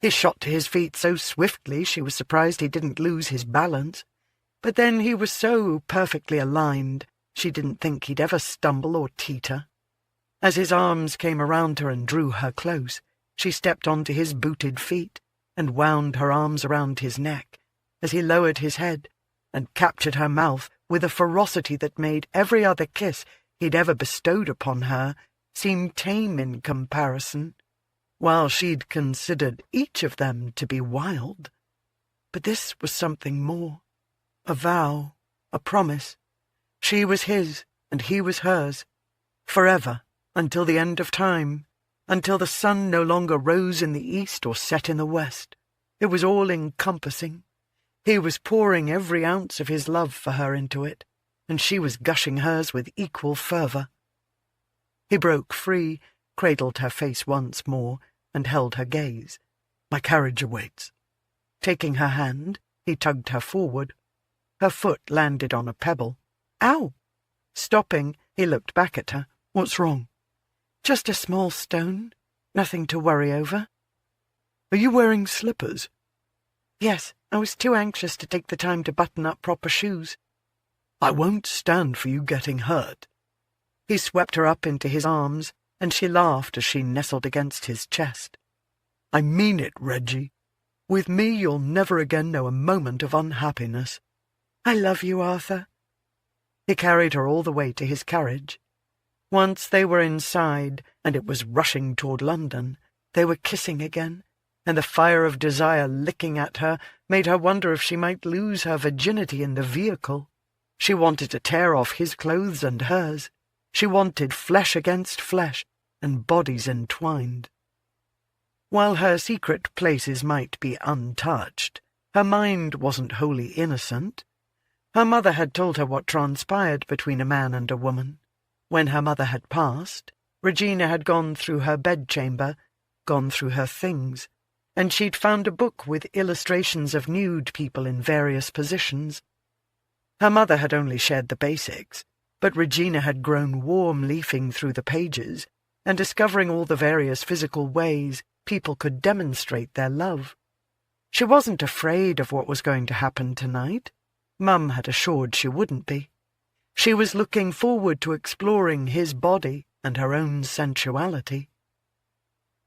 He shot to his feet so swiftly she was surprised he didn't lose his balance. But then he was so perfectly aligned, she didn't think he'd ever stumble or teeter. As his arms came around her and drew her close, she stepped onto his booted feet and wound her arms around his neck as he lowered his head and captured her mouth with a ferocity that made every other kiss he'd ever bestowed upon her seem tame in comparison, while she'd considered each of them to be wild. But this was something more, a vow, a promise. She was his, and he was hers, forever, until the end of time, until the sun no longer rose in the east or set in the west. It was all-encompassing. He was pouring every ounce of his love for her into it, and she was gushing hers with equal fervour. He broke free, cradled her face once more, and held her gaze. "My carriage awaits." Taking her hand, he tugged her forward. Her foot landed on a pebble. "Ow!" Stopping, he looked back at her. "What's wrong?" "Just a small stone. Nothing to worry over." "Are you wearing slippers?" "Yes, I was too anxious to take the time to button up proper shoes." "I won't stand for you getting hurt." He swept her up into his arms, and she laughed as she nestled against his chest. "I mean it, Reggie. With me you'll never again know a moment of unhappiness." "I love you, Arthur." He carried her all the way to his carriage. Once they were inside, and it was rushing toward London, they were kissing again, and the fire of desire licking at her made her wonder if she might lose her virginity in the vehicle. She wanted to tear off his clothes and hers. She wanted flesh against flesh, and bodies entwined. While her secret places might be untouched, her mind wasn't wholly innocent. Her mother had told her what transpired between a man and a woman. When her mother had passed, Regina had gone through her bedchamber, gone through her things, and she'd found a book with illustrations of nude people in various positions. Her mother had only shared the basics, but Regina had grown warm leafing through the pages and discovering all the various physical ways people could demonstrate their love. She wasn't afraid of what was going to happen tonight. Mum had assured she wouldn't be. She was looking forward to exploring his body and her own sensuality.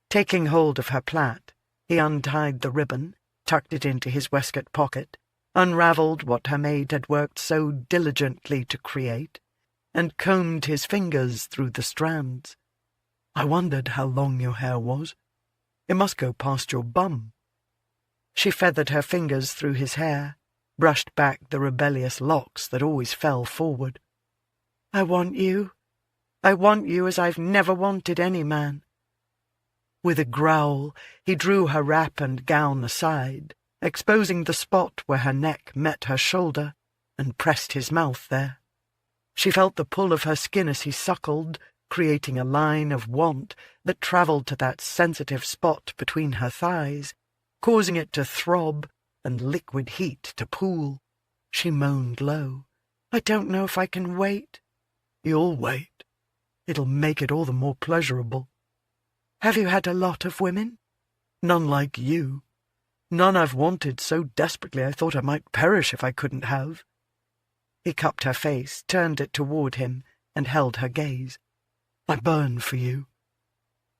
Taking hold of her plait, he untied the ribbon, tucked it into his waistcoat pocket, unravelled what her maid had worked so diligently to create, and combed his fingers through the strands. "I wondered how long your hair was. It must go past your bum." She feathered her fingers through his hair, brushed back the rebellious locks that always fell forward. "I want you. I want you as I've never wanted any man." With a growl, he drew her wrap and gown aside, exposing the spot where her neck met her shoulder, and pressed his mouth there. She felt the pull of her skin as he suckled, creating a line of want that travelled to that sensitive spot between her thighs, causing it to throb and liquid heat to pool. She moaned low. "I don't know if I can wait." "You'll wait. It'll make it all the more pleasurable." "Have you had a lot of women?" "None like you. None I've wanted so desperately I thought I might perish if I couldn't have." He cupped her face, turned it toward him, and held her gaze. "I burn for you."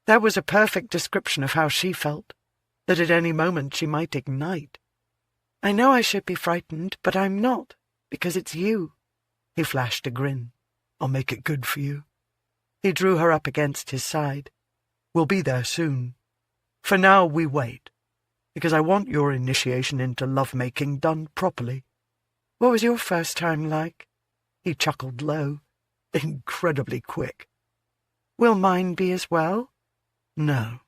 That was a perfect description of how she felt, that at any moment she might ignite. "I know I should be frightened, but I'm not, because it's you." He flashed a grin. "I'll make it good for you." He drew her up against his side. "We'll be there soon. For now we wait, because I want your initiation into love-making done properly." "What was your first time like?" He chuckled low. "Incredibly quick." "Will mine be as well?" "No.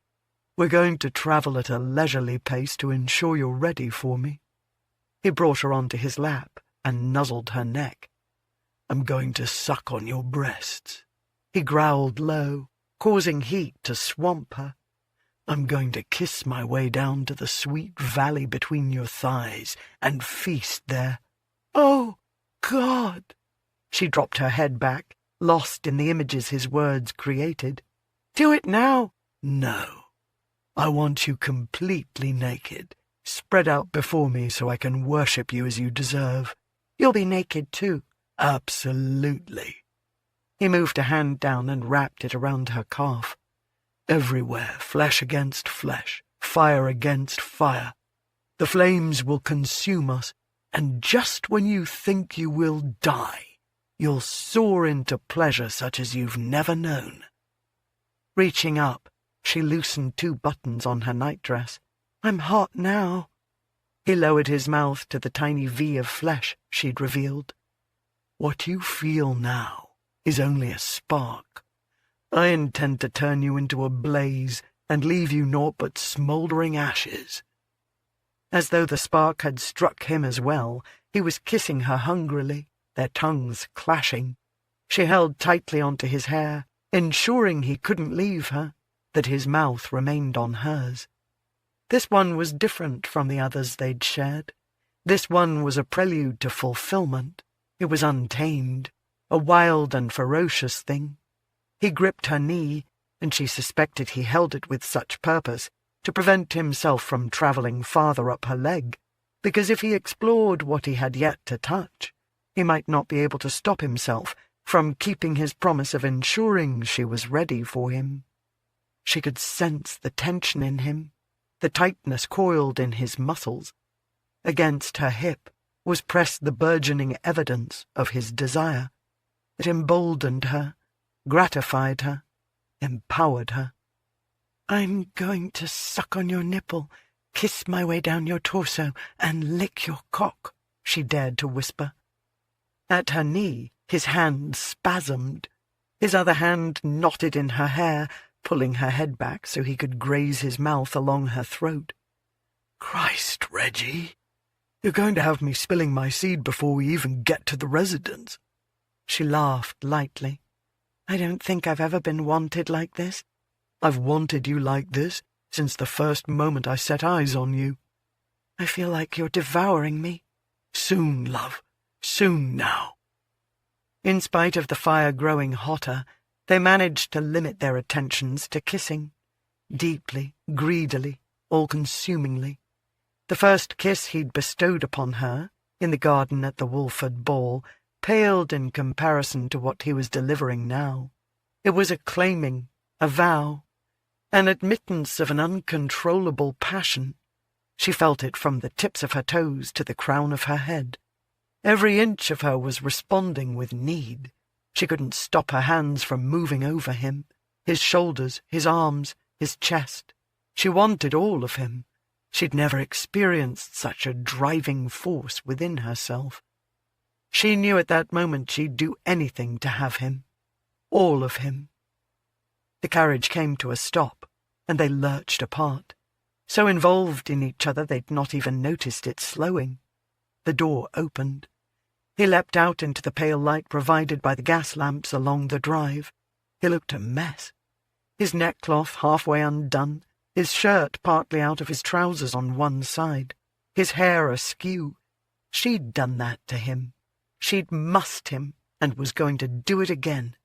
We're going to travel at a leisurely pace to ensure you're ready for me." He brought her onto his lap and nuzzled her neck. "I'm going to suck on your breasts," he growled low, causing heat to swamp her. "I'm going to kiss my way down to the sweet valley between your thighs and feast there." "Oh, God!" She dropped her head back, lost in the images his words created. "Do it now." "No. I want you completely naked, spread out before me so I can worship you as you deserve." "You'll be naked too." "Absolutely." He moved a hand down and wrapped it around her calf. "Everywhere, flesh against flesh, fire against fire. The flames will consume us, and just when you think you will die, you'll soar into pleasure such as you've never known." Reaching up, she loosened 2 buttons on her nightdress. "I'm hot now." He lowered his mouth to the tiny V of flesh she'd revealed. "What you feel now is only a spark. I intend to turn you into a blaze and leave you naught but smouldering ashes." As though the spark had struck him as well, he was kissing her hungrily, their tongues clashing. She held tightly onto his hair, ensuring he couldn't leave her, that his mouth remained on hers. This one was different from the others they'd shared. This one was a prelude to fulfillment. It was untamed, a wild and ferocious thing. He gripped her knee, and she suspected he held it with such purpose to prevent himself from travelling farther up her leg, because if he explored what he had yet to touch, he might not be able to stop himself from keeping his promise of ensuring she was ready for him. She could sense the tension in him, the tightness coiled in his muscles. Against her hip was pressed the burgeoning evidence of his desire. It emboldened her, gratified her, empowered her. "I'm going to suck on your nipple, kiss my way down your torso, and lick your cock," she dared to whisper. At her knee, his hand spasmed. His other hand knotted in her hair, pulling her head back so he could graze his mouth along her throat. "Christ, Reggie! You're going to have me spilling my seed before we even get to the residence." She laughed lightly. "I don't think I've ever been wanted like this." "I've wanted you like this since the first moment I set eyes on you." "I feel like you're devouring me." "Soon, love. Soon now." In spite of the fire growing hotter, they managed to limit their attentions to kissing. Deeply, greedily, all-consumingly. The first kiss he'd bestowed upon her, in the garden at the Wolford ball, paled in comparison to what he was delivering now. It was a claiming, a vow, an admittance of an uncontrollable passion. She felt it from the tips of her toes to the crown of her head. Every inch of her was responding with need. She couldn't stop her hands from moving over him, his shoulders, his arms, his chest. She wanted all of him. She'd never experienced such a driving force within herself. She knew at that moment she'd do anything to have him. All of him. The carriage came to a stop, and they lurched apart, so involved in each other they'd not even noticed it slowing. The door opened. He leapt out into the pale light provided by the gas lamps along the drive. He looked a mess. His neckcloth halfway undone, his shirt partly out of his trousers on one side, his hair askew. She'd done that to him. She'd mussed him, and was going to do it again.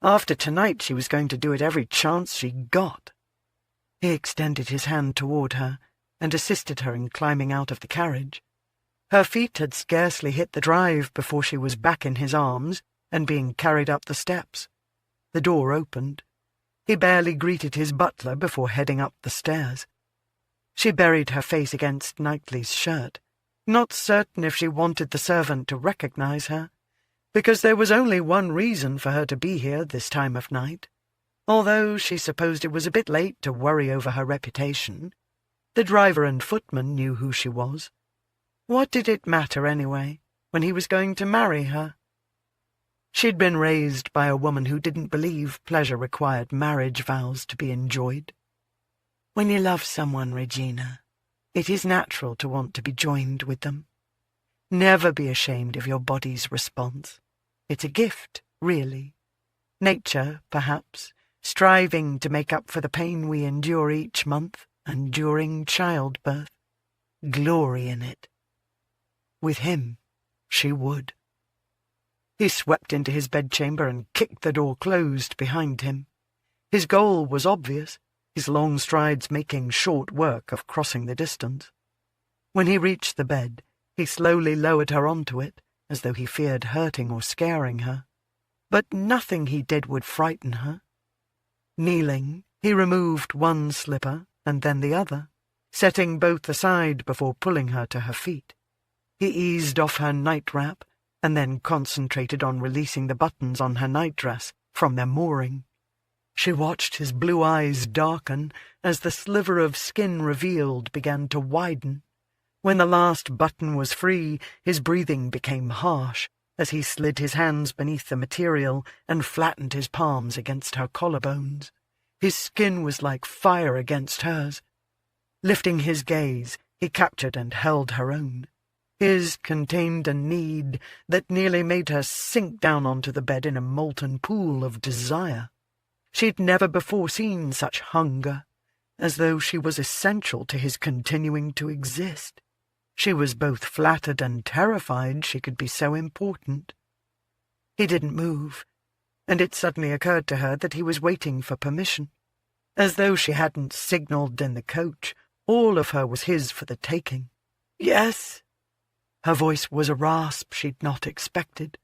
After tonight she was going to do it every chance she got. He extended his hand toward her, and assisted her in climbing out of the carriage. Her feet had scarcely hit the drive before she was back in his arms and being carried up the steps. The door opened. He barely greeted his butler before heading up the stairs. She buried her face against Knightly's shirt, not certain if she wanted the servant to recognize her, because there was only one reason for her to be here this time of night, although she supposed it was a bit late to worry over her reputation. The driver and footman knew who she was. What did it matter, anyway, when he was going to marry her? She'd been raised by a woman who didn't believe pleasure required marriage vows to be enjoyed. When you love someone, Regina, it is natural to want to be joined with them. Never be ashamed of your body's response. It's a gift, really. Nature, perhaps, striving to make up for the pain we endure each month and during childbirth. Glory in it. With him, she would. He swept into his bedchamber and kicked the door closed behind him. His goal was obvious, his long strides making short work of crossing the distance. When he reached the bed, he slowly lowered her onto it, as though he feared hurting or scaring her. But nothing he did would frighten her. Kneeling, he removed one slipper and then the other, setting both aside before pulling her to her feet. He eased off her night-wrap and then concentrated on releasing the buttons on her nightdress from their mooring. She watched his blue eyes darken as the sliver of skin revealed began to widen. When the last button was free, his breathing became harsh as he slid his hands beneath the material and flattened his palms against her collarbones. His skin was like fire against hers. Lifting his gaze, he captured and held her own. His contained a need that nearly made her sink down onto the bed in a molten pool of desire. She'd never before seen such hunger, as though she was essential to his continuing to exist. She was both flattered and terrified she could be so important. He didn't move, and it suddenly occurred to her that he was waiting for permission. As though she hadn't signalled in the coach, all of her was his for the taking. "Yes." Her voice was a rasp she'd not expected,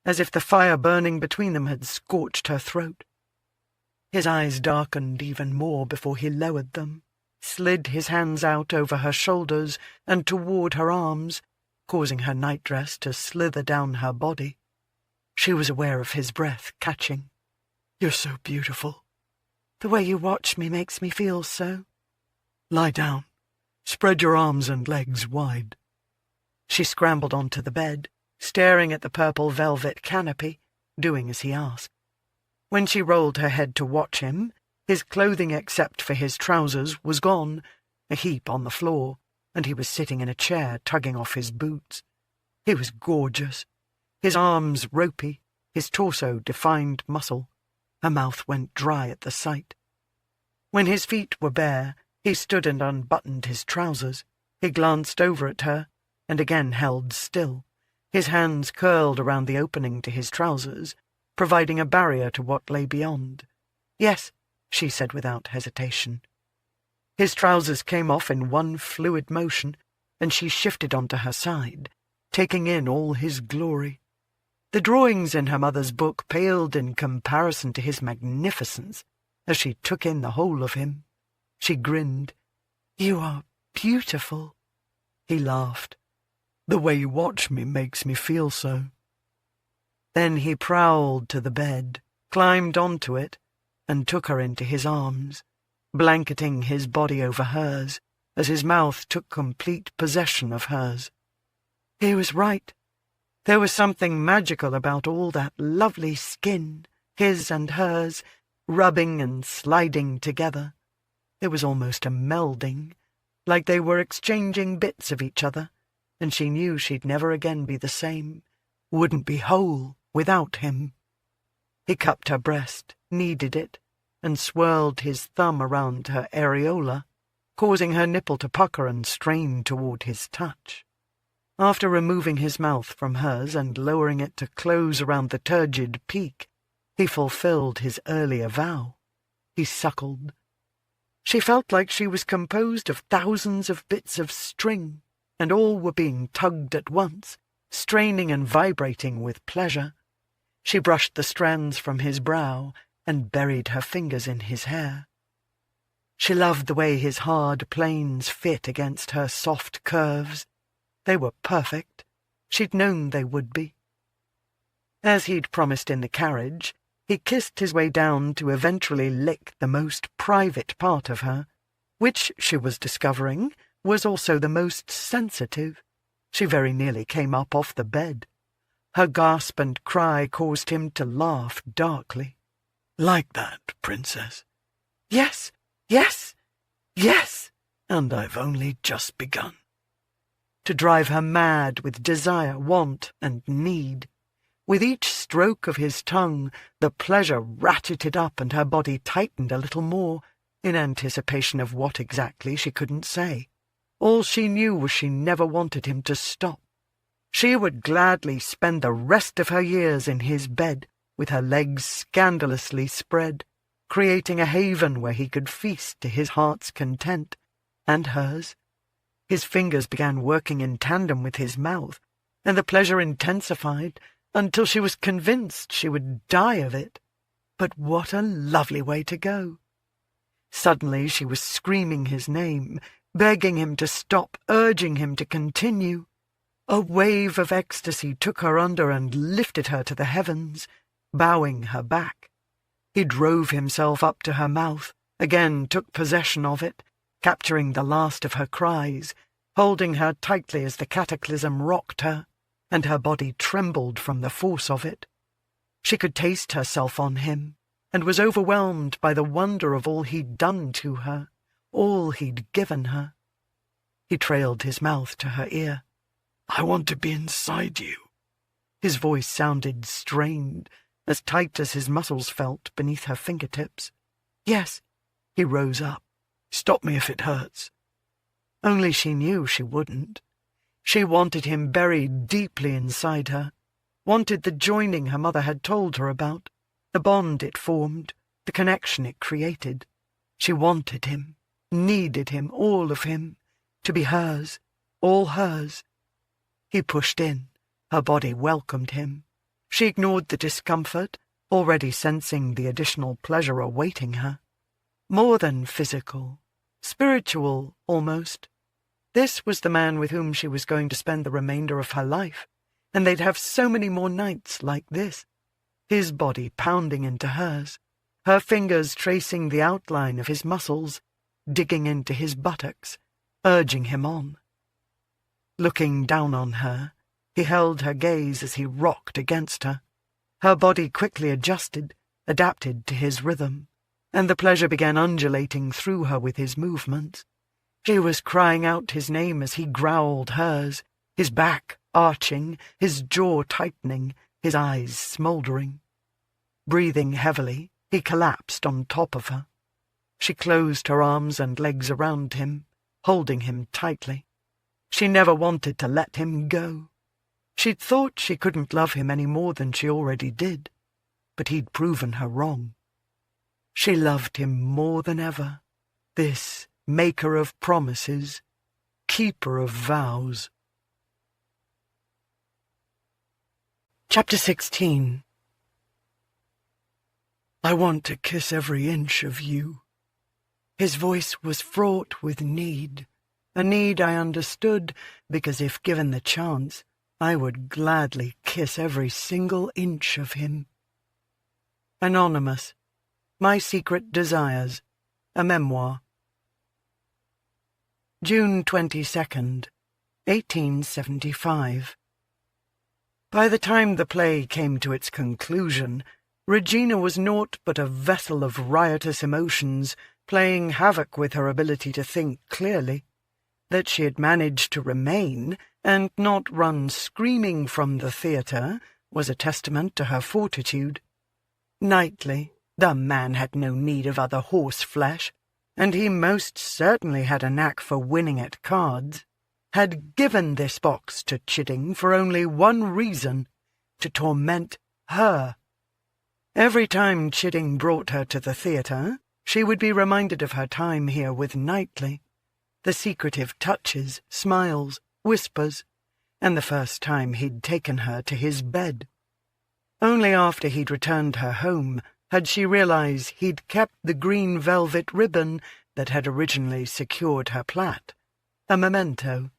as if the fire burning between them had scorched her throat. His eyes darkened even more before he lowered them, slid his hands out over her shoulders and toward her arms, causing her nightdress to slither down her body. She was aware of his breath catching. "You're so beautiful. The way you watch me makes me feel so." "Lie down. Spread your arms and legs wide." She scrambled onto the bed, staring at the purple velvet canopy, doing as he asked. When she rolled her head to watch him, his clothing except for his trousers was gone, a heap on the floor, and he was sitting in a chair tugging off his boots. He was gorgeous, his arms ropey, his torso defined muscle. Her mouth went dry at the sight. When his feet were bare, he stood and unbuttoned his trousers. He glanced over at her, and again held still, his hands curled around the opening to his trousers, providing a barrier to what lay beyond. "Yes," she said without hesitation. His trousers came off in one fluid motion, and she shifted onto her side, taking in all his glory. The drawings in her mother's book paled in comparison to his magnificence as she took in the whole of him. She grinned. "You are beautiful." He laughed. "The way you watch me makes me feel so." Then he prowled to the bed, climbed onto it, and took her into his arms, blanketing his body over hers as his mouth took complete possession of hers. He was right. There was something magical about all that lovely skin, his and hers, rubbing and sliding together. It was almost a melding, like they were exchanging bits of each other, and she knew she'd never again be the same, wouldn't be whole without him. He cupped her breast, kneaded it, and swirled his thumb around her areola, causing her nipple to pucker and strain toward his touch. After removing his mouth from hers and lowering it to close around the turgid peak, he fulfilled his earlier vow. He suckled. She felt like she was composed of thousands of bits of string, and all were being tugged at once, straining and vibrating with pleasure. She brushed the strands from his brow and buried her fingers in his hair. She loved the way his hard planes fit against her soft curves. They were perfect. She'd known they would be. As he'd promised in the carriage, he kissed his way down to eventually lick the most private part of her, which, she was discovering, was also the most sensitive. She very nearly came up off the bed. Her gasp and cry caused him to laugh darkly. "Like that, Princess?" "Yes, yes." Yes, and I've only just begun. To drive her mad with desire, want, and need. With each stroke of his tongue, the pleasure ratcheted up and her body tightened a little more, in anticipation of what exactly she couldn't say. All she knew was she never wanted him to stop. She would gladly spend the rest of her years in his bed, with her legs scandalously spread, creating a haven where he could feast to his heart's content, and hers. His fingers began working in tandem with his mouth, and the pleasure intensified until she was convinced she would die of it. But what a lovely way to go! Suddenly she was screaming his name, begging him to stop, urging him to continue. A wave of ecstasy took her under and lifted her to the heavens, bowing her back. He drove himself up to her mouth, again took possession of it, capturing the last of her cries, holding her tightly as the cataclysm rocked her, and her body trembled from the force of it. She could taste herself on him, and was overwhelmed by the wonder of all he'd done to her, all he'd given her. He trailed his mouth to her ear. "I want to be inside you." His voice sounded strained, as tight as his muscles felt beneath her fingertips. "Yes." He rose up. "Stop me if it hurts." Only she knew she wouldn't. She wanted him buried deeply inside her, wanted the joining her mother had told her about, the bond it formed, the connection it created. She wanted him, needed him, all of him, to be hers, all hers. He pushed in. Her body welcomed him. She ignored the discomfort, already sensing the additional pleasure awaiting her. More than physical, spiritual, almost. This was the man with whom she was going to spend the remainder of her life, and they'd have so many more nights like this. His body pounding into hers, her fingers tracing the outline of his muscles, digging into his buttocks, urging him on. Looking down on her, he held her gaze as he rocked against her. Her body quickly adjusted, adapted to his rhythm, and the pleasure began undulating through her with his movements. She was crying out his name as he growled hers, his back arching, his jaw tightening, his eyes smouldering. Breathing heavily, he collapsed on top of her. She closed her arms and legs around him, holding him tightly. She never wanted to let him go. She'd thought she couldn't love him any more than she already did, but he'd proven her wrong. She loved him more than ever, this maker of promises, keeper of vows. Chapter 16. "I want to kiss every inch of you." His voice was fraught with need, a need I understood, because if given the chance, I would gladly kiss every single inch of him. Anonymous. My Secret Desires. A Memoir. June 22nd, 1875. By the time the play came to its conclusion, Regina was naught but a vessel of riotous emotions, playing havoc with her ability to think clearly. That she had managed to remain, and not run screaming from the theatre, was a testament to her fortitude. Knightly, the man had no need of other horse-flesh, and he most certainly had a knack for winning at cards, had given this box to Chidding for only one reason, to torment her. Every time Chidding brought her to the theatre, she would be reminded of her time here with Knightly, the secretive touches, smiles, whispers, and the first time he'd taken her to his bed. Only after he'd returned her home had she realized he'd kept the green velvet ribbon that had originally secured her plat, a memento,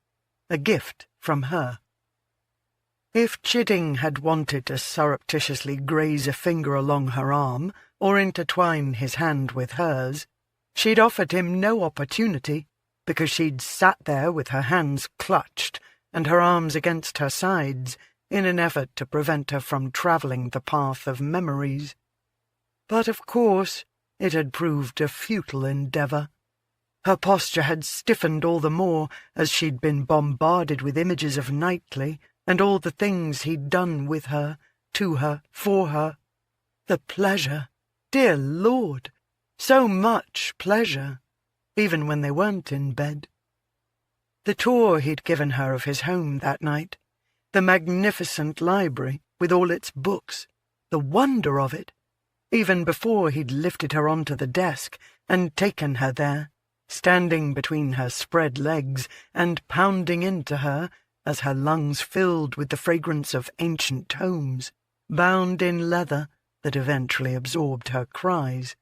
a gift from her. If Chidding had wanted to surreptitiously graze a finger along her arm or intertwine his hand with hers, she'd offered him no opportunity, because she'd sat there with her hands clutched and her arms against her sides in an effort to prevent her from travelling the path of memories. But of course it had proved a futile endeavour. Her posture had stiffened all the more as she'd been bombarded with images of Knightly and all the things he'd done with her, to her, for her. The pleasure! Dear Lord! So much pleasure, even when they weren't in bed. The tour he'd given her of his home that night, the magnificent library with all its books, the wonder of it, even before he'd lifted her onto the desk and taken her there, standing between her spread legs and pounding into her as her lungs filled with the fragrance of ancient tomes, bound in leather that eventually absorbed her cries.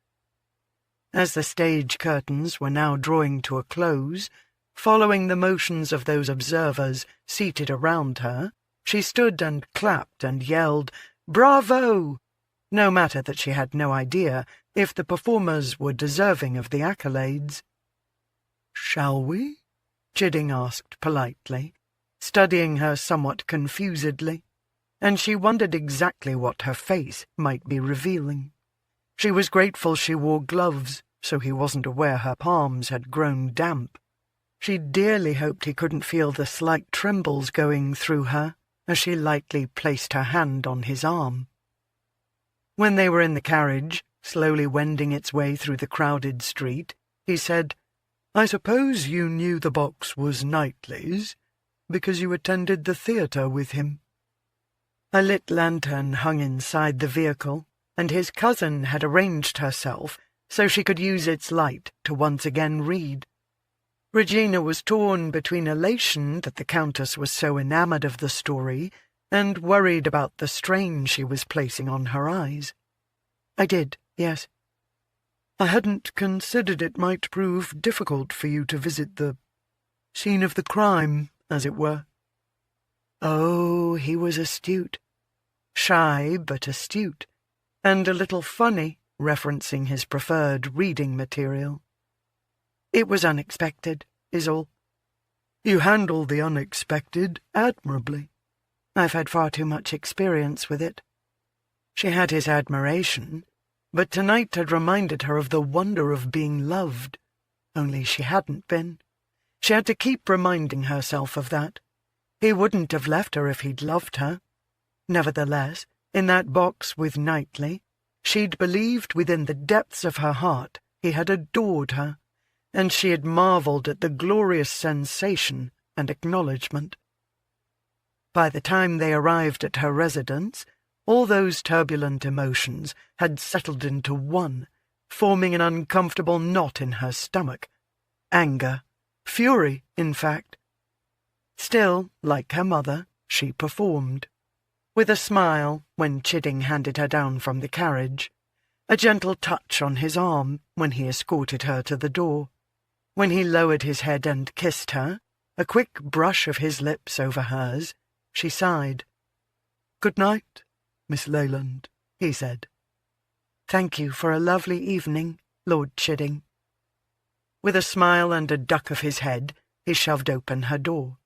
As the stage curtains were now drawing to a close, following the motions of those observers seated around her, she stood and clapped and yelled, "Bravo!" no matter that she had no idea if the performers were deserving of the accolades. "Shall we?" Chidding asked politely, studying her somewhat confusedly, and she wondered exactly what her face might be revealing. She was grateful she wore gloves, so he wasn't aware her palms had grown damp. She dearly hoped he couldn't feel the slight trembles going through her as she lightly placed her hand on his arm. When they were in the carriage, slowly wending its way through the crowded street, he said, "I suppose you knew the box was Knightly's, because you attended the theatre with him." A lit lantern hung inside the vehicle, and his cousin had arranged herself so she could use its light to once again read. Regina was torn between elation that the Countess was so enamoured of the story and worried about the strain she was placing on her eyes. "I did, yes. I hadn't considered it might prove difficult for you to visit the scene of the crime, as it were." Oh, he was astute. Shy but astute, and a little funny, referencing his preferred reading material. "It was unexpected, is all." "You handle the unexpected admirably." "I've had far too much experience with it." She had his admiration, but tonight had reminded her of the wonder of being loved, only she hadn't been. She had to keep reminding herself of that. He wouldn't have left her if he'd loved her. Nevertheless, in that box with Knightly, she'd believed within the depths of her heart he had adored her, and she had marvelled at the glorious sensation and acknowledgment. By the time they arrived at her residence, all those turbulent emotions had settled into one, forming an uncomfortable knot in her stomach. Anger, fury, in fact. Still, like her mother, she performed. With a smile when Chidding handed her down from the carriage, a gentle touch on his arm when he escorted her to the door. When he lowered his head and kissed her, a quick brush of his lips over hers, she sighed. "Good night, Miss Leyland," he said. "Thank you for a lovely evening, Lord Chidding." With a smile and a duck of his head, he shoved open her door.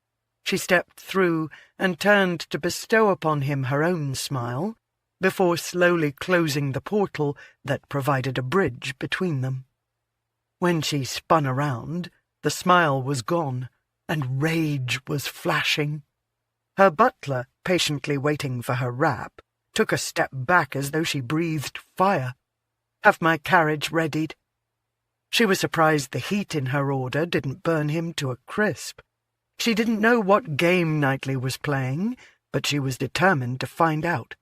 She stepped through and turned to bestow upon him her own smile, before slowly closing the portal that provided a bridge between them. When she spun around, the smile was gone, and rage was flashing. Her butler, patiently waiting for her rap, took a step back as though she breathed fire. "Have my carriage readied." She was surprised the heat in her order didn't burn him to a crisp. She didn't know what game Knightly was playing, but she was determined to find out.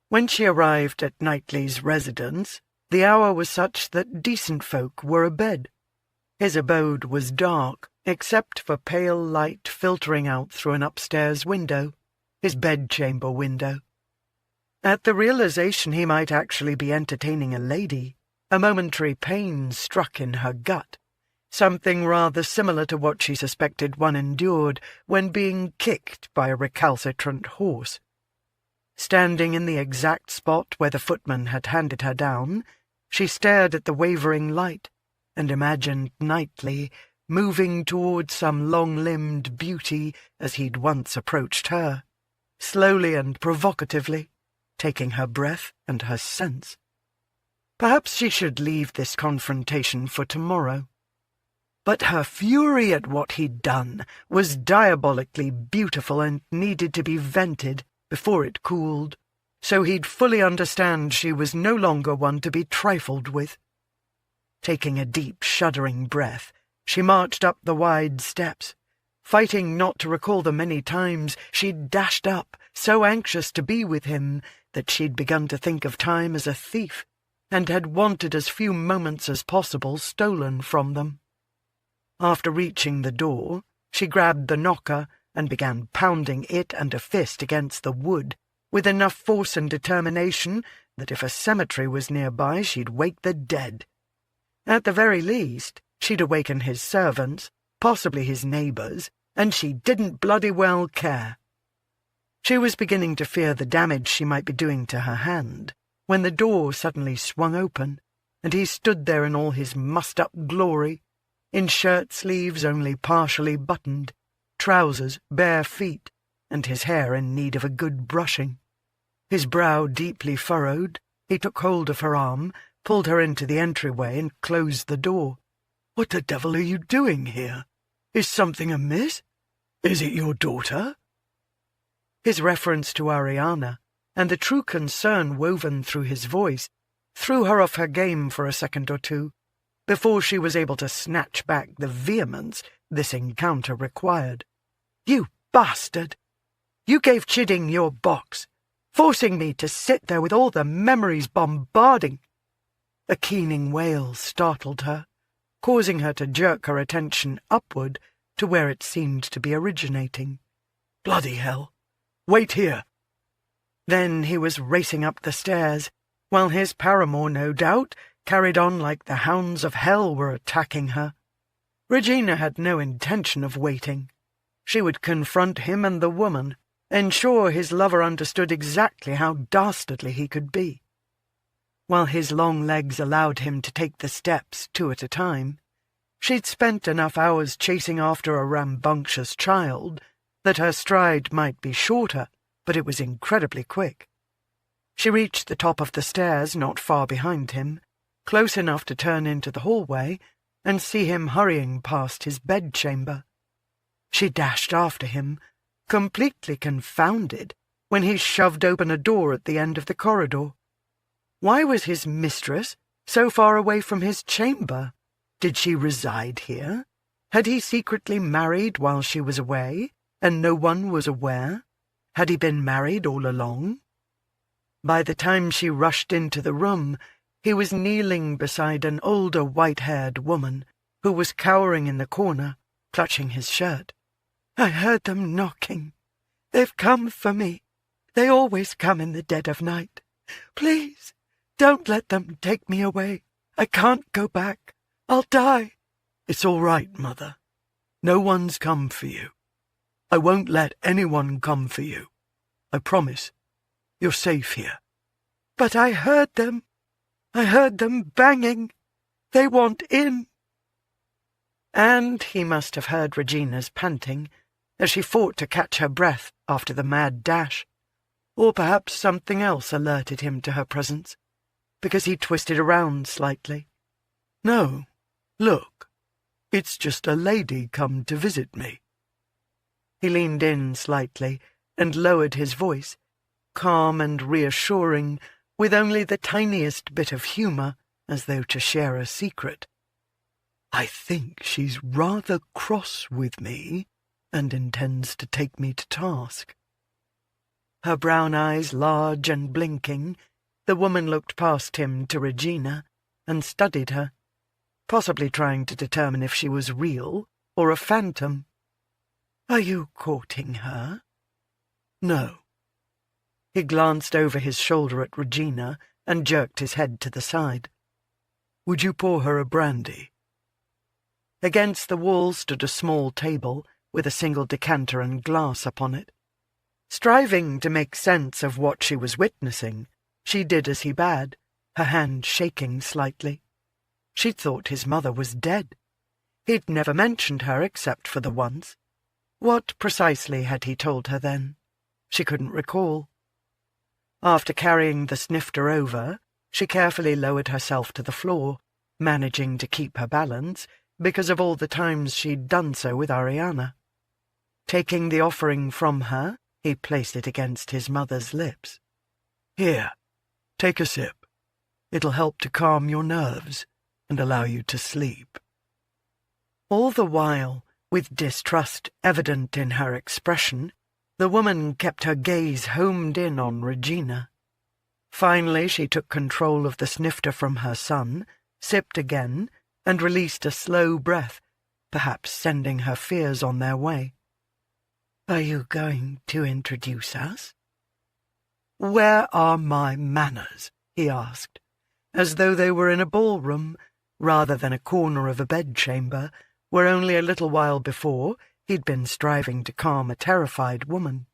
When she arrived at Knightly's residence, the hour was such that decent folk were abed. His abode was dark, except for pale light filtering out through an upstairs window, his bedchamber window. At the realization he might actually be entertaining a lady, a momentary pain struck in her gut, something rather similar to what she suspected one endured when being kicked by a recalcitrant horse. Standing in the exact spot where the footman had handed her down, she stared at the wavering light and imagined Knightly moving toward some long-limbed beauty as he'd once approached her, slowly and provocatively, taking her breath and her sense. Perhaps she should leave this confrontation for tomorrow. But her fury at what he'd done was diabolically beautiful and needed to be vented before it cooled, so he'd fully understand she was no longer one to be trifled with. Taking a deep, shuddering breath, she marched up the wide steps, fighting not to recall the many times she'd dashed up, so anxious to be with him that she'd begun to think of time as a thief, and had wanted as few moments as possible stolen from them. After reaching the door, she grabbed the knocker and began pounding it and a fist against the wood, with enough force and determination that if a cemetery was nearby she'd wake the dead. At the very least, she'd awaken his servants, possibly his neighbours, and she didn't bloody well care. She was beginning to fear the damage she might be doing to her hand, when the door suddenly swung open, and he stood there in all his mussed-up glory, in shirt-sleeves only partially buttoned, trousers, bare feet, and his hair in need of a good brushing. His brow deeply furrowed, he took hold of her arm, pulled her into the entryway, and closed the door. "What the devil are you doing here? Is something amiss? Is it your daughter?" His reference to Ariana, and the true concern woven through his voice, threw her off her game for a second or two, before she was able to snatch back the vehemence this encounter required. "You bastard! You gave Chidding your box, forcing me to sit there with all the memories bombarding." A keening wail startled her, causing her to jerk her attention upward to where it seemed to be originating. "Bloody hell! Wait here!" Then he was racing up the stairs, while his paramour, no doubt, carried on like the hounds of hell were attacking her. Regina had no intention of waiting. She would confront him and the woman, ensure his lover understood exactly how dastardly he could be. While his long legs allowed him to take the steps 2 at a time, she'd spent enough hours chasing after a rambunctious child that her stride might be shorter, but it was incredibly quick. She reached the top of the stairs not far behind him, close enough to turn into the hallway and see him hurrying past his bedchamber. She dashed after him, completely confounded, when he shoved open a door at the end of the corridor. Why was his mistress so far away from his chamber? Did she reside here? Had he secretly married while she was away, and no one was aware? Had he been married all along? By the time she rushed into the room, he was kneeling beside an older white-haired woman who was cowering in the corner, clutching his shirt. "I heard them knocking. They've come for me. They always come in the dead of night. Please, don't let them take me away. I can't go back. I'll die." "It's all right, Mother. No one's come for you. I won't let anyone come for you. I promise. You're safe here." "But I heard them. I heard them banging. They want in." And he must have heard Regina's panting as she fought to catch her breath after the mad dash, or perhaps something else alerted him to her presence, because he twisted around slightly. "No, look, it's just a lady come to visit me." He leaned in slightly and lowered his voice, calm and reassuring, with only the tiniest bit of humour, as though to share a secret. "I think she's rather cross with me, and intends to take me to task." Her brown eyes large and blinking, the woman looked past him to Regina and studied her, possibly trying to determine if she was real or a phantom. "Are you courting her?" "No." He glanced over his shoulder at Regina and jerked his head to the side. "Would you pour her a brandy?" Against the wall stood a small table with a single decanter and glass upon it. Striving to make sense of what she was witnessing, she did as he bade, her hand shaking slightly. She'd thought his mother was dead. He'd never mentioned her except for the once. What precisely had he told her then? She couldn't recall. After carrying the snifter over, She carefully lowered herself to the floor, managing to keep her balance because of all the times she'd done so with Ariana. Taking the offering from her, he placed it against his mother's lips. "Here, take a sip. It'll help to calm your nerves and allow you to sleep." All the while, with distrust evident in her expression, the woman kept her gaze homed in on Regina. Finally, she took control of the snifter from her son, sipped again, and released a slow breath, perhaps sending her fears on their way. "Are you going to introduce us?" "Where are my manners?" he asked, as though they were in a ballroom rather than a corner of a bedchamber where only a little while before he'd been striving to calm a terrified woman.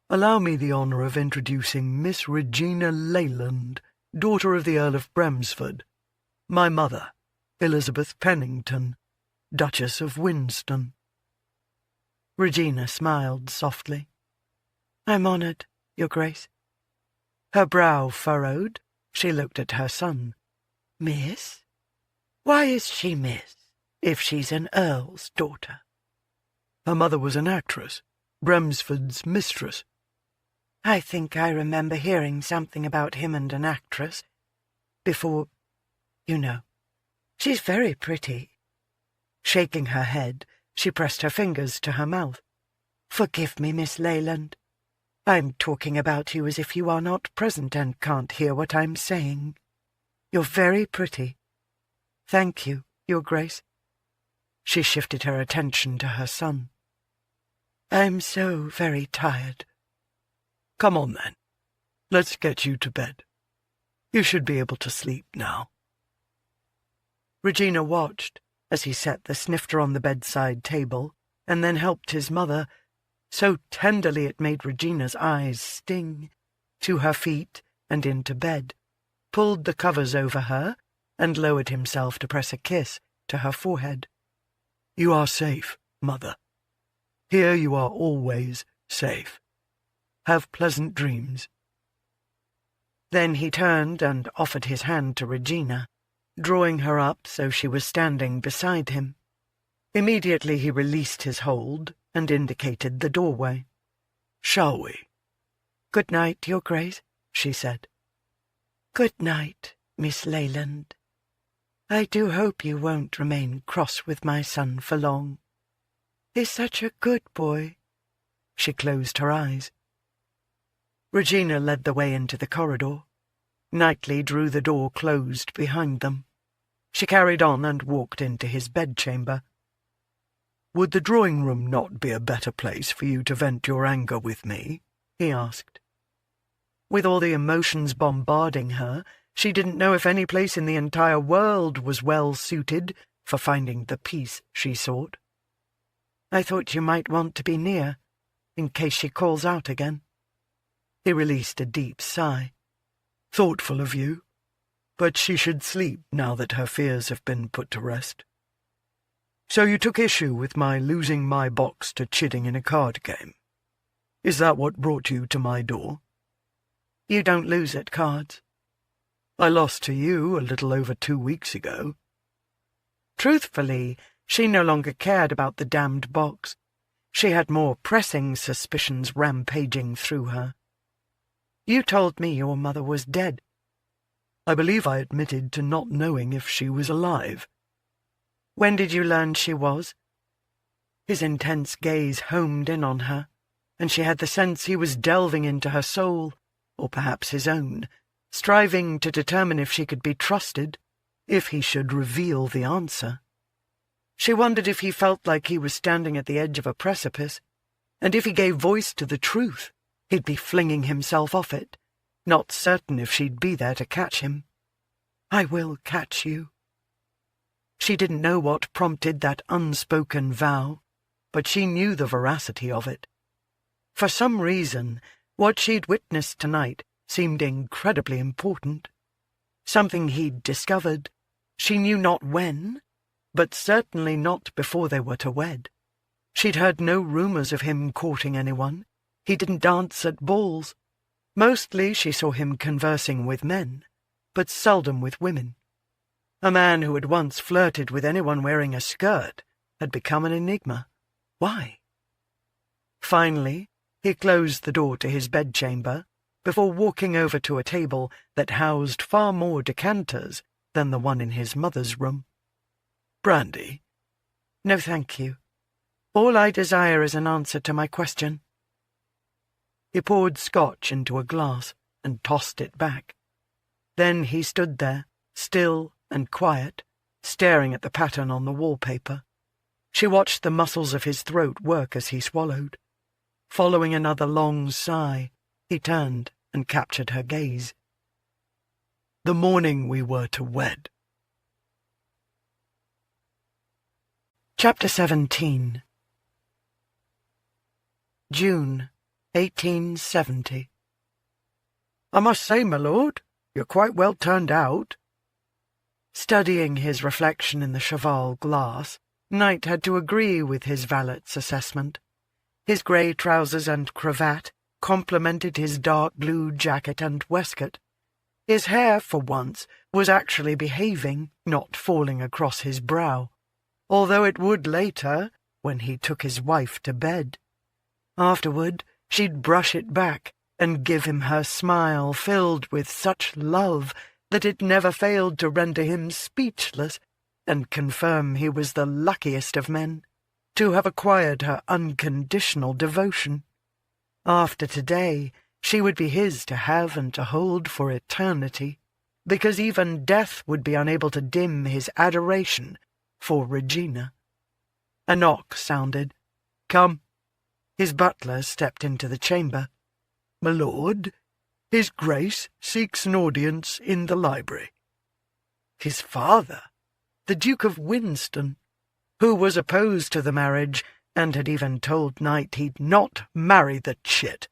"Allow me the honour of introducing Miss Regina Leyland, daughter of the Earl of Breford. My mother, Elizabeth Pennington, Duchess of Winston." Regina smiled softly. "I'm honoured, Your Grace." Her brow furrowed, she looked at her son. "Miss? Why is she Miss, if she's an earl's daughter?" "Her mother was an actress, Bremsford's mistress." "I think I remember hearing something about him and an actress. Before, you know. She's very pretty." Shaking her head, she pressed her fingers to her mouth. "Forgive me, Miss Leyland. I'm talking about you as if you are not present and can't hear what I'm saying. You're very pretty. Thank you, Your Grace." She shifted her attention to her son. "I'm so very tired." "Come on, then. Let's get you to bed. You should be able to sleep now." Regina watched as he set the snifter on the bedside table and then helped his mother, so tenderly it made Regina's eyes sting, to her feet and into bed, pulled the covers over her, and lowered himself to press a kiss to her forehead. "You are safe, Mother. Here you are always safe. Have pleasant dreams." Then he turned and offered his hand to Regina, drawing her up so she was standing beside him. Immediately he released his hold and indicated the doorway. "Shall we?" "Good night, Your Grace," she said. "Good night, Miss Leyland. I do hope you won't remain cross with my son for long. He's such a good boy." She closed her eyes. Regina led the way into the corridor. Knightly drew the door closed behind them. She carried on and walked into his bedchamber. "Would the drawing-room not be a better place for you to vent your anger with me?" he asked. With all the emotions bombarding her, she didn't know if any place in the entire world was well suited for finding the peace she sought. "I thought you might want to be near, in case she calls out again." He released a deep sigh. "Thoughtful of you, but she should sleep now that her fears have been put to rest. So you took issue with my losing my box to Chidding in a card game. Is that what brought you to my door?" "You don't lose at cards." "I lost to you a little over 2 weeks ago." Truthfully, she no longer cared about the damned box. She had more pressing suspicions rampaging through her. "You told me your mother was dead." "I believe I admitted to not knowing if she was alive." "When did you learn she was?" His intense gaze homed in on her, and she had the sense he was delving into her soul, or perhaps his own, striving to determine if she could be trusted, if he should reveal the answer. She wondered if he felt like he was standing at the edge of a precipice, and if he gave voice to the truth, he'd be flinging himself off it, not certain if she'd be there to catch him. "I will catch you." She didn't know what prompted that unspoken vow, but she knew the veracity of it. For some reason, what she'd witnessed tonight seemed incredibly important. Something he'd discovered, she knew not when, but certainly not before they were to wed. She'd heard no rumours of him courting anyone. He didn't dance at balls. Mostly she saw him conversing with men, but seldom with women. A man who had once flirted with anyone wearing a skirt had become an enigma. Why? Finally, he closed the door to his bedchamber before walking over to a table that housed far more decanters than the one in his mother's room. "Brandy?" "No, thank you. All I desire is an answer to my question." He poured scotch into a glass and tossed it back. Then he stood there, still and quiet, staring at the pattern on the wallpaper. She watched the muscles of his throat work as he swallowed. Following another long sigh, he turned and captured her gaze. "The morning we were to wed." Chapter 17. June, 1870. "I must say, my lord, you're quite well turned out." Studying his reflection in the cheval glass, Knight had to agree with his valet's assessment. His grey trousers and cravat complemented his dark blue jacket and waistcoat. His hair, for once, was actually behaving, not falling across his brow, although it would later, when he took his wife to bed. Afterward, she'd brush it back and give him her smile filled with such love that it never failed to render him speechless and confirm he was the luckiest of men to have acquired her unconditional devotion. After today, she would be his to have and to hold for eternity, because even death would be unable to dim his adoration for Regina. A knock sounded. "Come." His butler stepped into the chamber. "My lord, His Grace seeks an audience in the library." His father, the Duke of Winston, who was opposed to the marriage and had even told Knight he'd not marry the chit.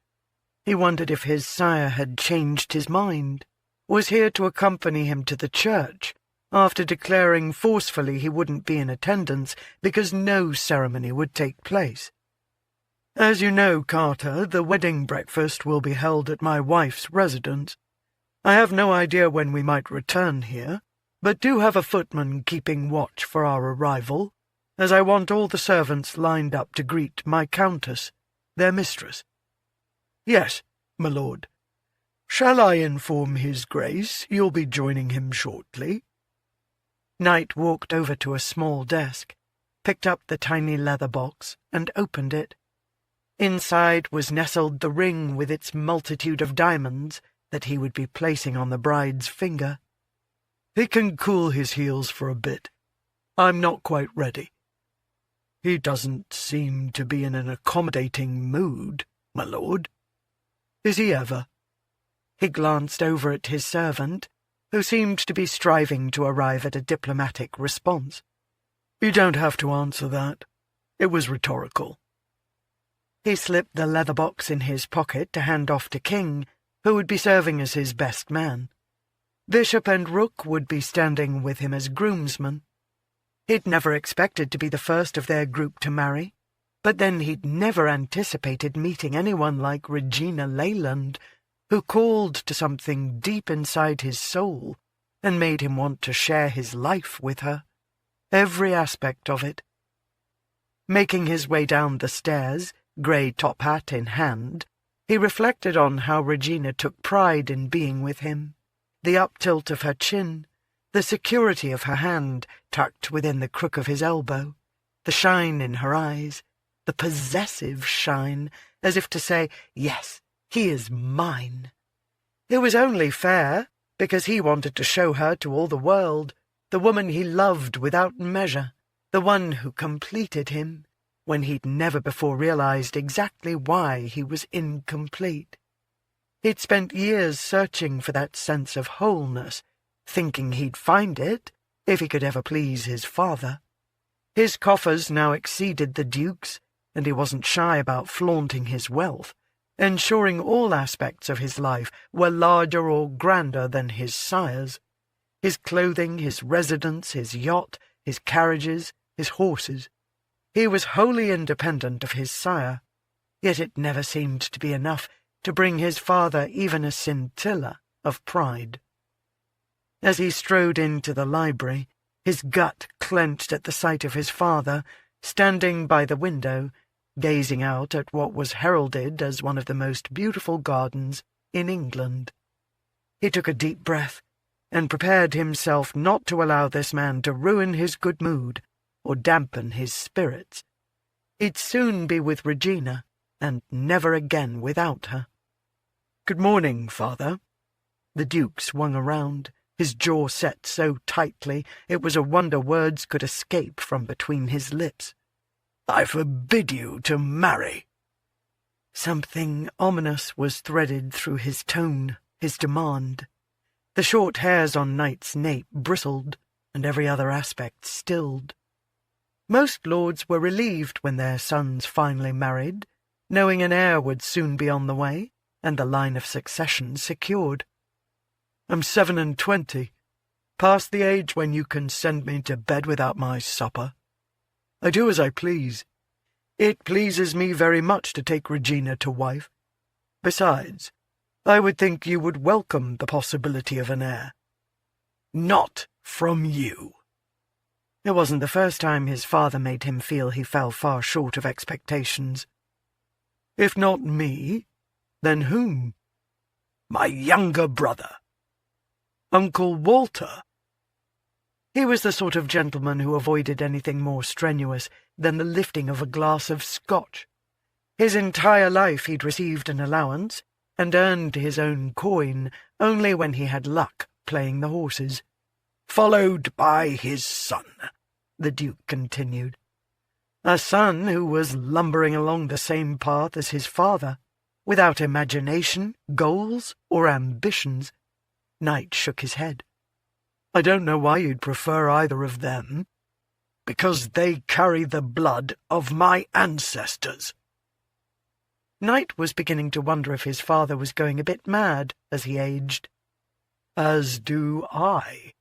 He wondered if his sire had changed his mind, was here to accompany him to the church, after declaring forcefully he wouldn't be in attendance because no ceremony would take place. "As you know, Carter, the wedding breakfast will be held at my wife's residence. I have no idea when we might return here, but do have a footman keeping watch for our arrival, as I want all the servants lined up to greet my countess, their mistress." "Yes, my lord. Shall I inform His Grace you'll be joining him shortly?" Knight walked over to a small desk, picked up the tiny leather box, and opened it. Inside was nestled the ring with its multitude of diamonds that he would be placing on the bride's finger. "He can cool his heels for a bit. I'm not quite ready." "He doesn't seem to be in an accommodating mood, my lord." "Is he ever?" He glanced over at his servant, who seemed to be striving to arrive at a diplomatic response. "You don't have to answer that. It was rhetorical." He slipped the leather box in his pocket to hand off to King, who would be serving as his best man. Bishop and Rook would be standing with him as groomsmen. He'd never expected to be the first of their group to marry, but then he'd never anticipated meeting anyone like Regina Leyland, who called to something deep inside his soul and made him want to share his life with her, every aspect of it. Making his way down the stairs, grey top hat in hand, he reflected on how Regina took pride in being with him, the uptilt of her chin, the security of her hand tucked within the crook of his elbow, the shine in her eyes, the possessive shine, as if to say, "Yes, he is mine." It was only fair, because he wanted to show her to all the world, the woman he loved without measure, the one who completed him, when he'd never before realized exactly why he was incomplete. He'd spent years searching for that sense of wholeness, thinking he'd find it if he could ever please his father. His coffers now exceeded the Duke's, and he wasn't shy about flaunting his wealth, ensuring all aspects of his life were larger or grander than his sire's. His clothing, his residence, his yacht, his carriages, his horses. He was wholly independent of his sire, yet it never seemed to be enough to bring his father even a scintilla of pride. As he strode into the library, his gut clenched at the sight of his father, standing by the window, gazing out at what was heralded as one of the most beautiful gardens in England. He took a deep breath, and prepared himself not to allow this man to ruin his good mood or dampen his spirits. He'd soon be with Regina, and never again without her. "Good morning, father." The Duke swung around, his jaw set so tightly it was a wonder words could escape from between his lips. "I forbid you to marry." Something ominous was threaded through his tone, his demand. The short hairs on Knight's nape bristled, and every other aspect stilled. Most lords were relieved when their sons finally married, knowing an heir would soon be on the way, and the line of succession secured. "I'm 27, past the age when you can send me to bed without my supper. I do as I please. It pleases me very much to take Regina to wife. Besides, I would think you would welcome the possibility of an heir." "Not from you." It wasn't the first time his father made him feel he fell far short of expectations. "If not me, then whom?" "My younger brother." "Uncle Walter?" He was the sort of gentleman who avoided anything more strenuous than the lifting of a glass of Scotch. His entire life he'd received an allowance, and earned his own coin only when he had luck playing the horses. "Followed by his son," the Duke continued. A son who was lumbering along the same path as his father, without imagination, goals, or ambitions. Knight shook his head. "I don't know why you'd prefer either of them." "Because they carry the blood of my ancestors." Knight was beginning to wonder if his father was going a bit mad as he aged. "As do I."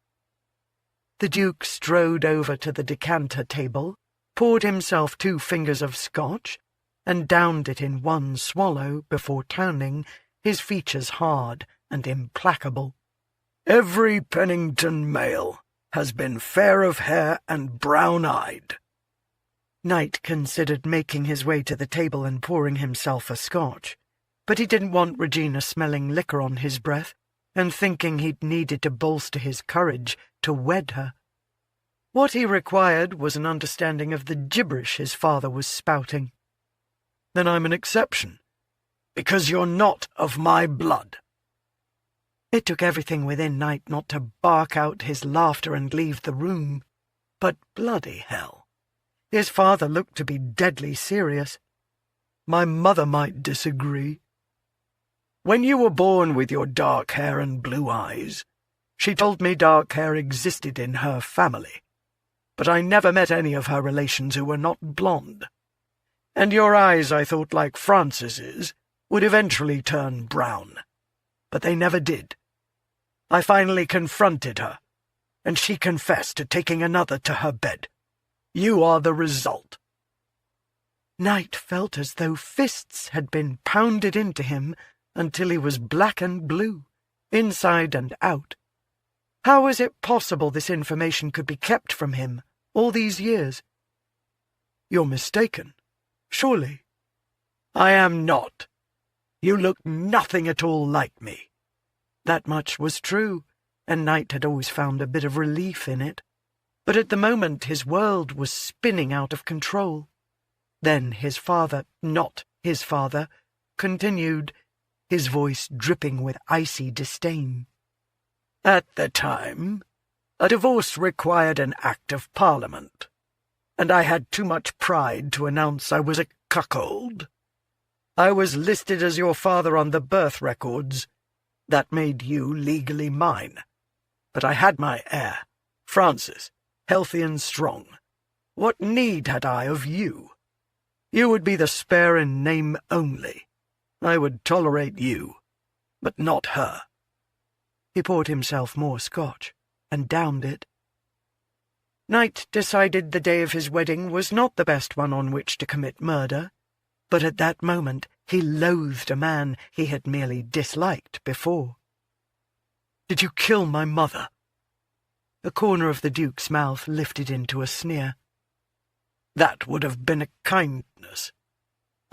The Duke strode over to the decanter table, poured himself 2 fingers of Scotch, and downed it in one swallow before turning, his features hard and implacable. "Every Pennington male has been fair of hair and brown-eyed." Knight considered making his way to the table and pouring himself a Scotch, but he didn't want Regina smelling liquor on his breath and thinking he'd needed to bolster his courage to wed her. What he required was an understanding of the gibberish his father was spouting. "Then I'm an exception." "Because you're not of my blood." It took everything within Knight not to bark out his laughter and leave the room. But bloody hell, his father looked to be deadly serious. "My mother might disagree." "When you were born with your dark hair and blue eyes, she told me dark hair existed in her family, but I never met any of her relations who were not blonde. And your eyes, I thought, like Frances's, would eventually turn brown, but they never did. I finally confronted her, and she confessed to taking another to her bed. You are the result." Knight felt as though fists had been pounded into him until he was black and blue, inside and out. How was it possible this information could be kept from him all these years? "You're mistaken, surely." "I am not. You look nothing at all like me." That much was true, and Knight had always found a bit of relief in it. But at the moment his world was spinning out of control. Then his father, not his father, continued, his voice dripping with icy disdain. "At the time, a divorce required an Act of Parliament, and I had too much pride to announce I was a cuckold. I was listed as your father on the birth records. That made you legally mine. But I had my heir, Francis, healthy and strong. What need had I of you? You would be the spare in name only. I would tolerate you, but not her." He poured himself more Scotch, and downed it. Knight decided the day of his wedding was not the best one on which to commit murder, but at that moment he loathed a man he had merely disliked before. "Did you kill my mother?" A corner of the Duke's mouth lifted into a sneer. "That would have been a kindness.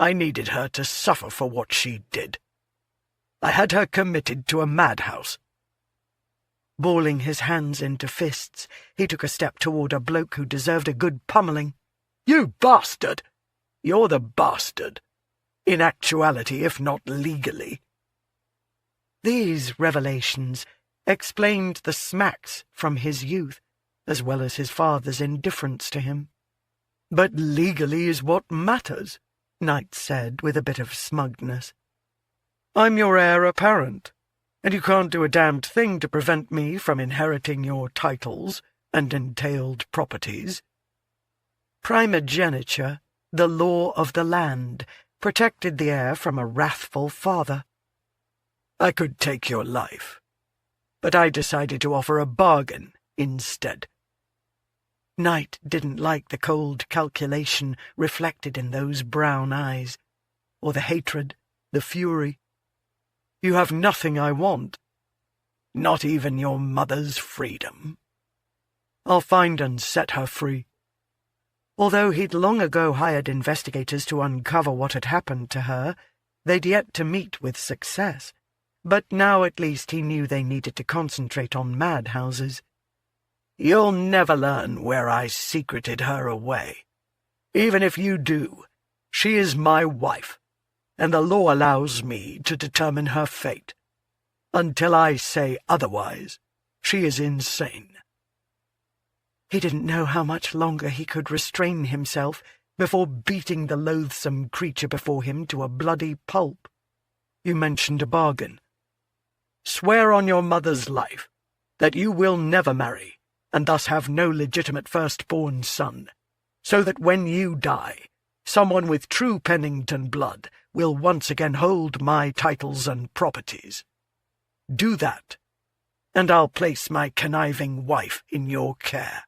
I needed her to suffer for what she did. I had her committed to a madhouse." Balling his hands into fists, he took a step toward a bloke who deserved a good pummeling. "You bastard! You're the bastard. In actuality, if not legally." These revelations explained the smacks from his youth, as well as his father's indifference to him. "But legally is what matters," Knight said with a bit of smugness. "I'm your heir apparent, and you can't do a damned thing to prevent me from inheriting your titles and entailed properties. Primogeniture, the law of the land, protected the heir from a wrathful father. I could take your life, but I decided to offer a bargain instead." Knight didn't like the cold calculation reflected in those brown eyes, or the hatred, the fury. "You have nothing I want. Not even your mother's freedom. I'll find and set her free." Although he'd long ago hired investigators to uncover what had happened to her, they'd yet to meet with success. But now at least he knew they needed to concentrate on madhouses. "You'll never learn where I secreted her away. Even if you do, she is my wife, and the law allows me to determine her fate. Until I say otherwise, she is insane." He didn't know how much longer he could restrain himself before beating the loathsome creature before him to a bloody pulp. "You mentioned a bargain. Swear on your mother's life that you will never marry, and thus have no legitimate firstborn son, so that when you die, someone with true Pennington blood will once again hold my titles and properties. Do that, and I'll place my conniving wife in your care."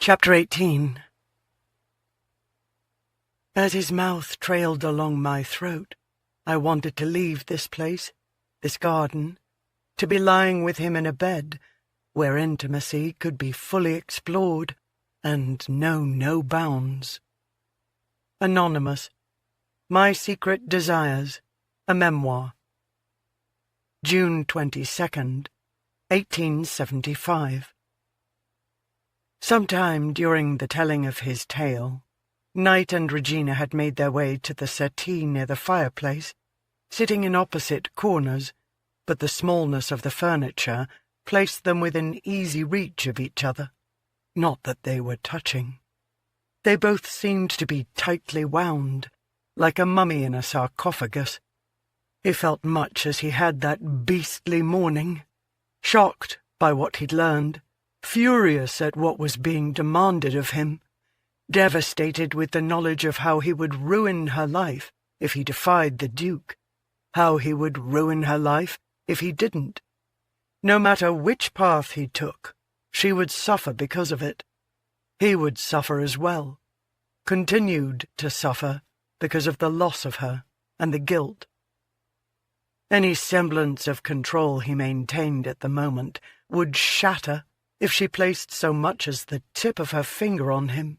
Chapter 18. As his mouth trailed along my throat, I wanted to leave this place, this garden, to be lying with him in a bed, where intimacy could be fully explored and know no bounds. Anonymous. My Secret Desires. A Memoir. June 22nd, 1875. Sometime during the telling of his tale, Knight and Regina had made their way to the settee near the fireplace, sitting in opposite corners, but the smallness of the furniture placed them within easy reach of each other. Not that they were touching. They both seemed to be tightly wound, like a mummy in a sarcophagus. He felt much as he had that beastly morning, shocked by what he'd learned, furious at what was being demanded of him, devastated with the knowledge of how he would ruin her life if he defied the Duke, how he would ruin her life if he didn't. No matter which path he took, she would suffer because of it. He would suffer as well, continued to suffer because of the loss of her and the guilt. Any semblance of control he maintained at the moment would shatter if she placed so much as the tip of her finger on him.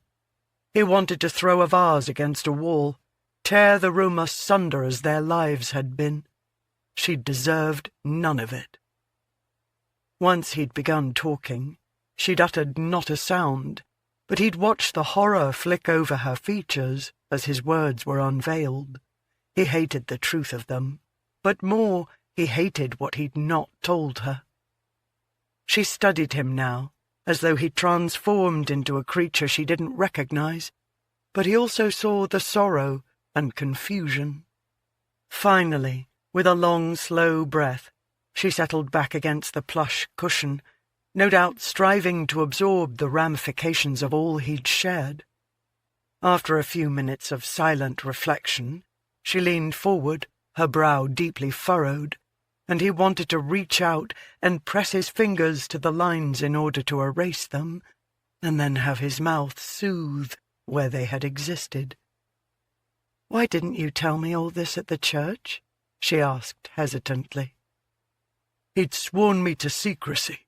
He wanted to throw a vase against a wall, tear the room asunder as their lives had been. She deserved none of it. Once he'd begun talking, she'd uttered not a sound, but he'd watched the horror flick over her features as his words were unveiled. He hated the truth of them, but more, he hated what he'd not told her. She studied him now, as though he'd transformed into a creature she didn't recognize, but he also saw the sorrow and confusion. Finally, with a long, slow breath, she settled back against the plush cushion, no doubt striving to absorb the ramifications of all he'd shared. After a few minutes of silent reflection, she leaned forward, her brow deeply furrowed, and he wanted to reach out and press his fingers to the lines in order to erase them, and then have his mouth soothe where they had existed. "Why didn't you tell me all this at the church?" she asked hesitantly. He'd sworn me to secrecy,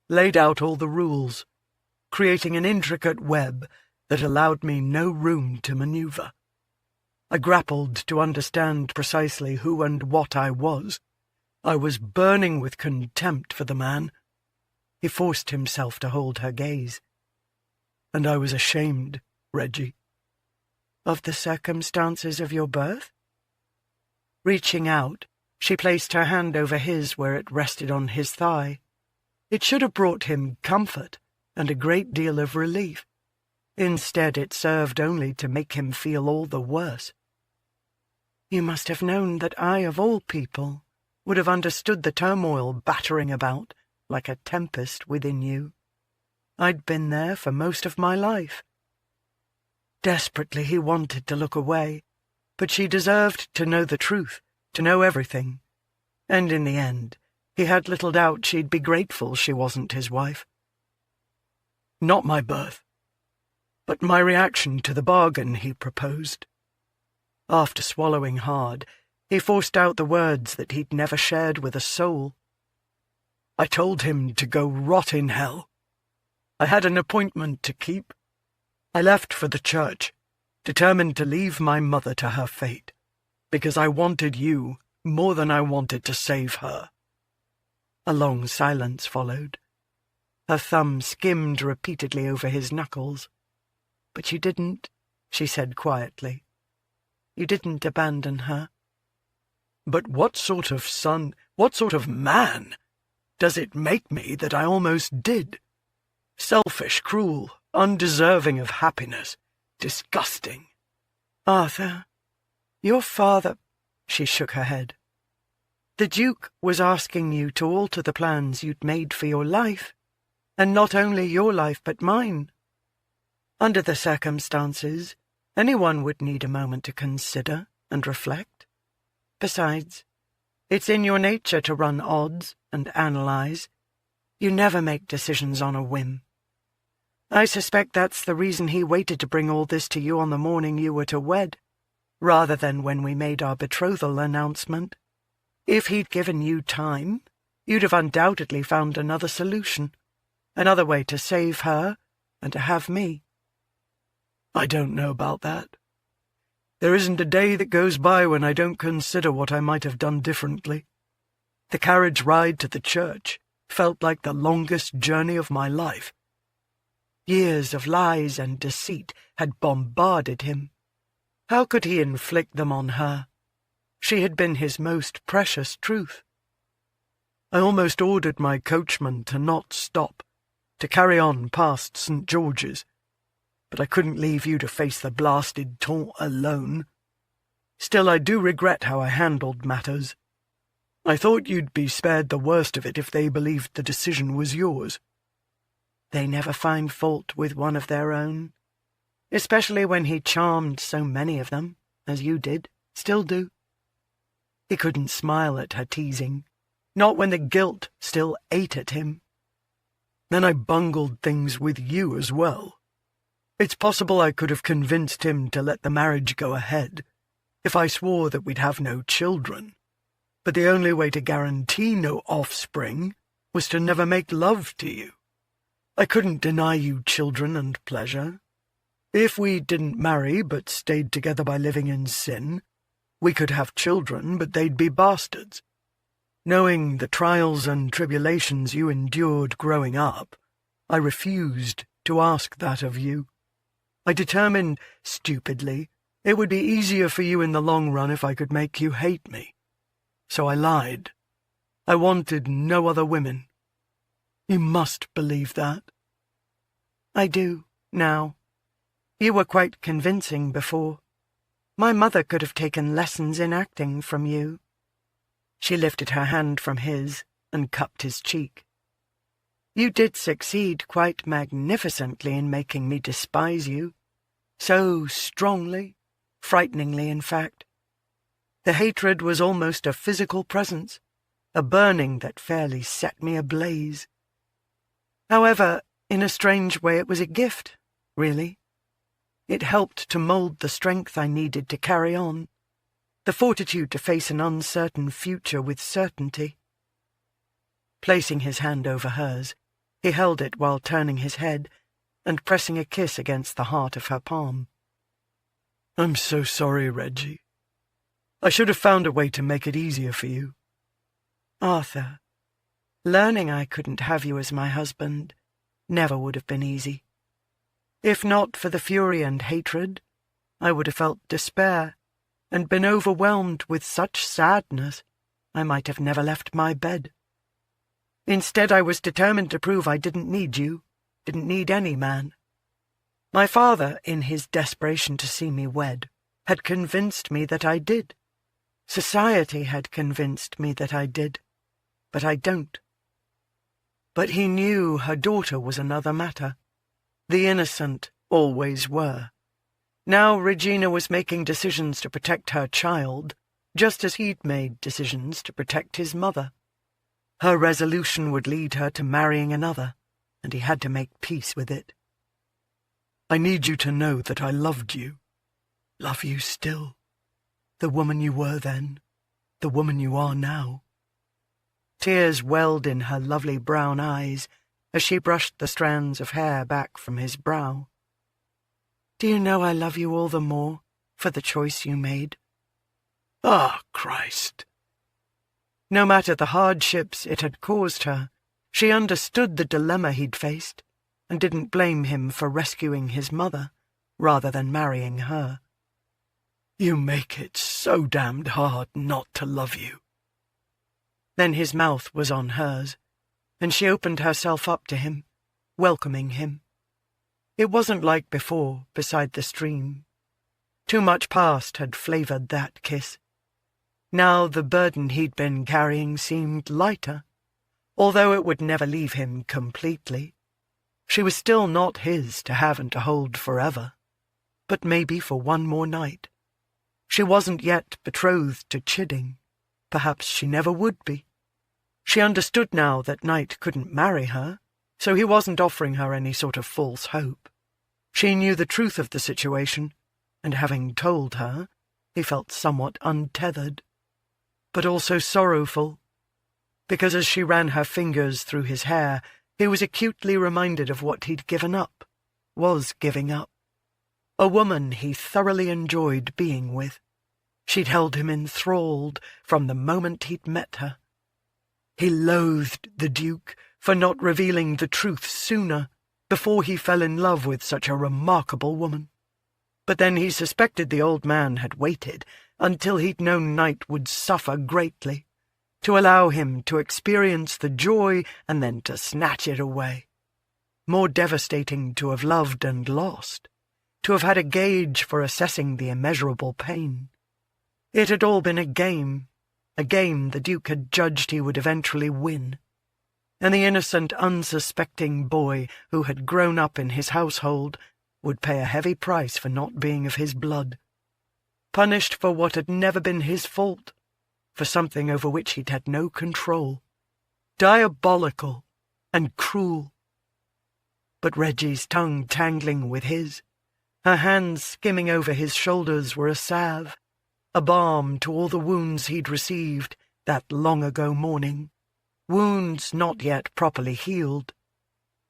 laid out all the rules, creating an intricate web that allowed me no room to maneuver. I grappled to understand precisely who and what I was. I was burning with contempt for the man. He forced himself to hold her gaze. And I was ashamed, Reggie. Of the circumstances of your birth? Reaching out, she placed her hand over his where it rested on his thigh. It should have brought him comfort and a great deal of relief. Instead, it served only to make him feel all the worse. You must have known that I, of all people, would have understood the turmoil battering about like a tempest within you. I'd been there for most of my life. Desperately he wanted to look away, but she deserved to know the truth, to know everything. And in the end, he had little doubt she'd be grateful she wasn't his wife. Not my birth, but my reaction to the bargain he proposed. After swallowing hard, he forced out the words that he'd never shared with a soul. I told him to go rot in hell. I had an appointment to keep. I left for the church, determined to leave my mother to her fate, because I wanted you more than I wanted to save her. A long silence followed. Her thumb skimmed repeatedly over his knuckles. But you didn't, she said quietly. You didn't abandon her. But what sort of son, what sort of man, does it make me that I almost did? Selfish, cruel, undeserving of happiness, disgusting. Arthur, your father— she shook her head. The Duke was asking you to alter the plans you'd made for your life, and not only your life but mine. Under the circumstances, anyone would need a moment to consider and reflect. Besides, it's in your nature to run odds and analyze. You never make decisions on a whim. I suspect that's the reason he waited to bring all this to you on the morning you were to wed, rather than when we made our betrothal announcement. If he'd given you time, you'd have undoubtedly found another solution, another way to save her and to have me. I don't know about that. There isn't a day that goes by when I don't consider what I might have done differently. The carriage ride to the church felt like the longest journey of my life. Years of lies and deceit had bombarded him. How could he inflict them on her? She had been his most precious truth. I almost ordered my coachman to not stop, to carry on past St. George's, but I couldn't leave you to face the blasted taunt alone. Still, I do regret how I handled matters. I thought you'd be spared the worst of it if they believed the decision was yours. They never find fault with one of their own, especially when he charmed so many of them, as you did, still do. He couldn't smile at her teasing, not when the guilt still ate at him. Then I bungled things with you as well. It's possible I could have convinced him to let the marriage go ahead, if I swore that we'd have no children. But the only way to guarantee no offspring was to never make love to you. I couldn't deny you children and pleasure. If we didn't marry but stayed together by living in sin, we could have children, but they'd be bastards. Knowing the trials and tribulations you endured growing up, I refused to ask that of you. I determined, stupidly, it would be easier for you in the long run if I could make you hate me. So I lied. I wanted no other women. You must believe that. I do, now. You were quite convincing before. My mother could have taken lessons in acting from you. She lifted her hand from his and cupped his cheek. You did succeed quite magnificently in making me despise you. So strongly, frighteningly, in fact. The hatred was almost a physical presence, a burning that fairly set me ablaze. However, in a strange way it was a gift, really. It helped to mould the strength I needed to carry on, the fortitude to face an uncertain future with certainty. Placing his hand over hers, he held it while turning his head and pressing a kiss against the heart of her palm. "I'm so sorry, Reggie. I should have found a way to make it easier for you." "Arthur, learning I couldn't have you as my husband never would have been easy. If not for the fury and hatred, I would have felt despair and been overwhelmed with such sadness I might have never left my bed. Instead, I was determined to prove I didn't need you, didn't need any man. My father, in his desperation to see me wed, had convinced me that I did. Society had convinced me that I did, but I don't. But he knew her daughter was another matter. The innocent always were. Now Regina was making decisions to protect her child, just as he'd made decisions to protect his mother. Her resolution would lead her to marrying another, and he had to make peace with it. "I need you to know that I loved you. Love you still. The woman you were then, the woman you are now." Tears welled in her lovely brown eyes as she brushed the strands of hair back from his brow. "Do you know I love you all the more for the choice you made?" Ah, Christ! No matter the hardships it had caused her, she understood the dilemma he'd faced and didn't blame him for rescuing his mother rather than marrying her. You make it so damned hard not to love you. Then his mouth was on hers, and she opened herself up to him, welcoming him. It wasn't like before beside the stream. Too much past had flavoured that kiss. Now the burden he'd been carrying seemed lighter, although it would never leave him completely. She was still not his to have and to hold forever, but maybe for one more night. She wasn't yet betrothed to Chidding. Perhaps she never would be. She understood now that Knight couldn't marry her, so he wasn't offering her any sort of false hope. She knew the truth of the situation, and having told her, he felt somewhat untethered, but also sorrowful, because as she ran her fingers through his hair, he was acutely reminded of what he'd given up, was giving up. A woman he thoroughly enjoyed being with. She'd held him enthralled from the moment he'd met her. He loathed the Duke for not revealing the truth sooner, before he fell in love with such a remarkable woman. But then he suspected the old man had waited until he'd known Knight would suffer greatly, to allow him to experience the joy and then to snatch it away. More devastating to have loved and lost, to have had a gauge for assessing the immeasurable pain. It had all been a game the Duke had judged he would eventually win, and the innocent, unsuspecting boy who had grown up in his household would pay a heavy price for not being of his blood, punished for what had never been his fault, for something over which he'd had no control. Diabolical and cruel. But Reggie's tongue tangling with his, her hands skimming over his shoulders were a salve, a balm to all the wounds he'd received that long-ago morning, wounds not yet properly healed,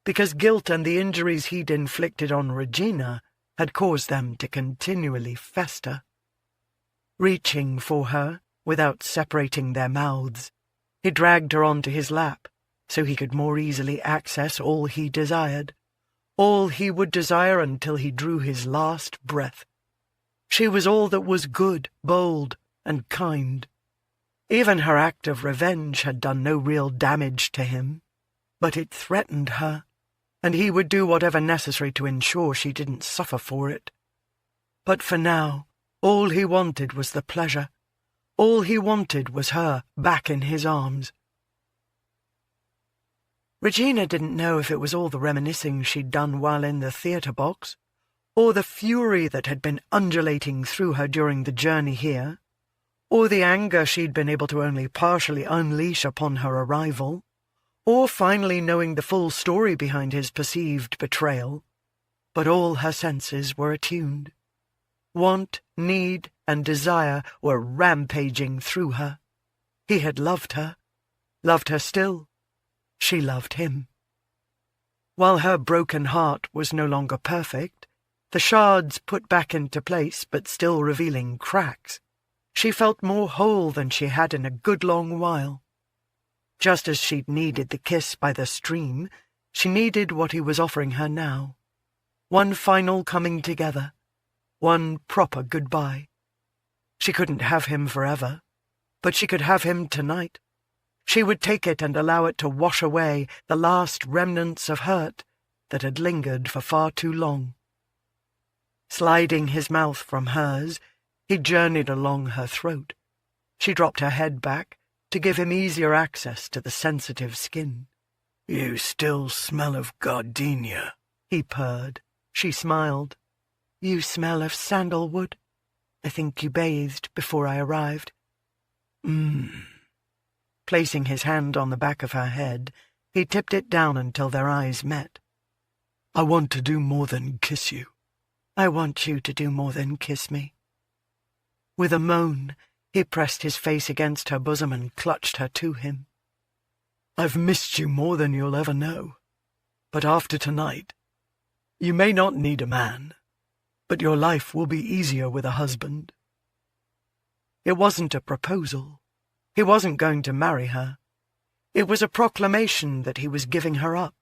because guilt and the injuries he'd inflicted on Regina had caused them to continually fester. Reaching for her, without separating their mouths, he dragged her onto his lap, so he could more easily access all he desired, all he would desire until he drew his last breath. She was all that was good, bold, and kind. Even her act of revenge had done no real damage to him, but it threatened her, and he would do whatever necessary to ensure she didn't suffer for it. But for now, all he wanted was the pleasure. All he wanted was her back in his arms. Regina didn't know if it was all the reminiscing she'd done while in the theatre box, or the fury that had been undulating through her during the journey here, or the anger she'd been able to only partially unleash upon her arrival, or finally knowing the full story behind his perceived betrayal, but all her senses were attuned. Want, need, and desire were rampaging through her. He had loved her still, She loved him. While her broken heart was no longer perfect, the shards put back into place but still revealing cracks, she felt more whole than she had in a good long while. Just as she'd needed the kiss by the stream, she needed what he was offering her now. One final coming together, one proper goodbye. She couldn't have him forever, but she could have him tonight. She would take it and allow it to wash away the last remnants of hurt that had lingered for far too long. Sliding his mouth from hers, he journeyed along her throat. She dropped her head back to give him easier access to the sensitive skin. "You still smell of gardenia," he purred. She smiled. "You smell of sandalwood. I think you bathed before I arrived." Placing his hand on the back of her head, he tipped it down until their eyes met. "I want to do more than kiss you." "I want you to do more than kiss me." With a moan, he pressed his face against her bosom and clutched her to him. "I've missed you more than you'll ever know. But after tonight, you may not need a man, but your life will be easier with a husband." It wasn't a proposal. He wasn't going to marry her. It was a proclamation that he was giving her up.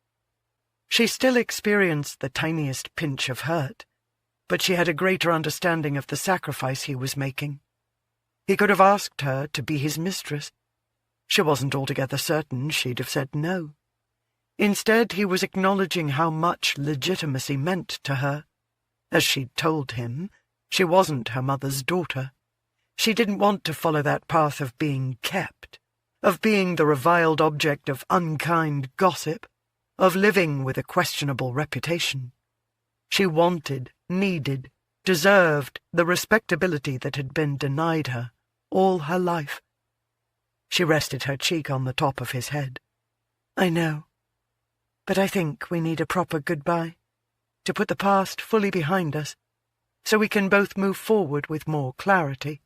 She still experienced the tiniest pinch of hurt, but she had a greater understanding of the sacrifice he was making. He could have asked her to be his mistress. She wasn't altogether certain she'd have said no. Instead, he was acknowledging how much legitimacy meant to her. As she'd told him, she wasn't her mother's daughter. She didn't want to follow that path of being kept, of being the reviled object of unkind gossip, of living with a questionable reputation. She wanted, needed, deserved the respectability that had been denied her all her life. She rested her cheek on the top of his head. "I know, but I think we need a proper goodbye, to put the past fully behind us, so we can both move forward with more clarity."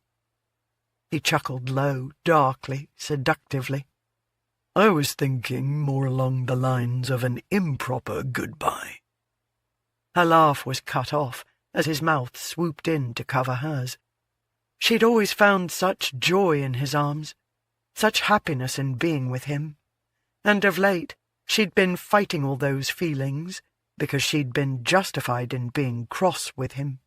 He chuckled low, darkly, seductively. "I was thinking more along the lines of an improper goodbye." Her laugh was cut off as his mouth swooped in to cover hers. She'd always found such joy in his arms, such happiness in being with him, and of late she'd been fighting all those feelings because she'd been justified in being cross with him.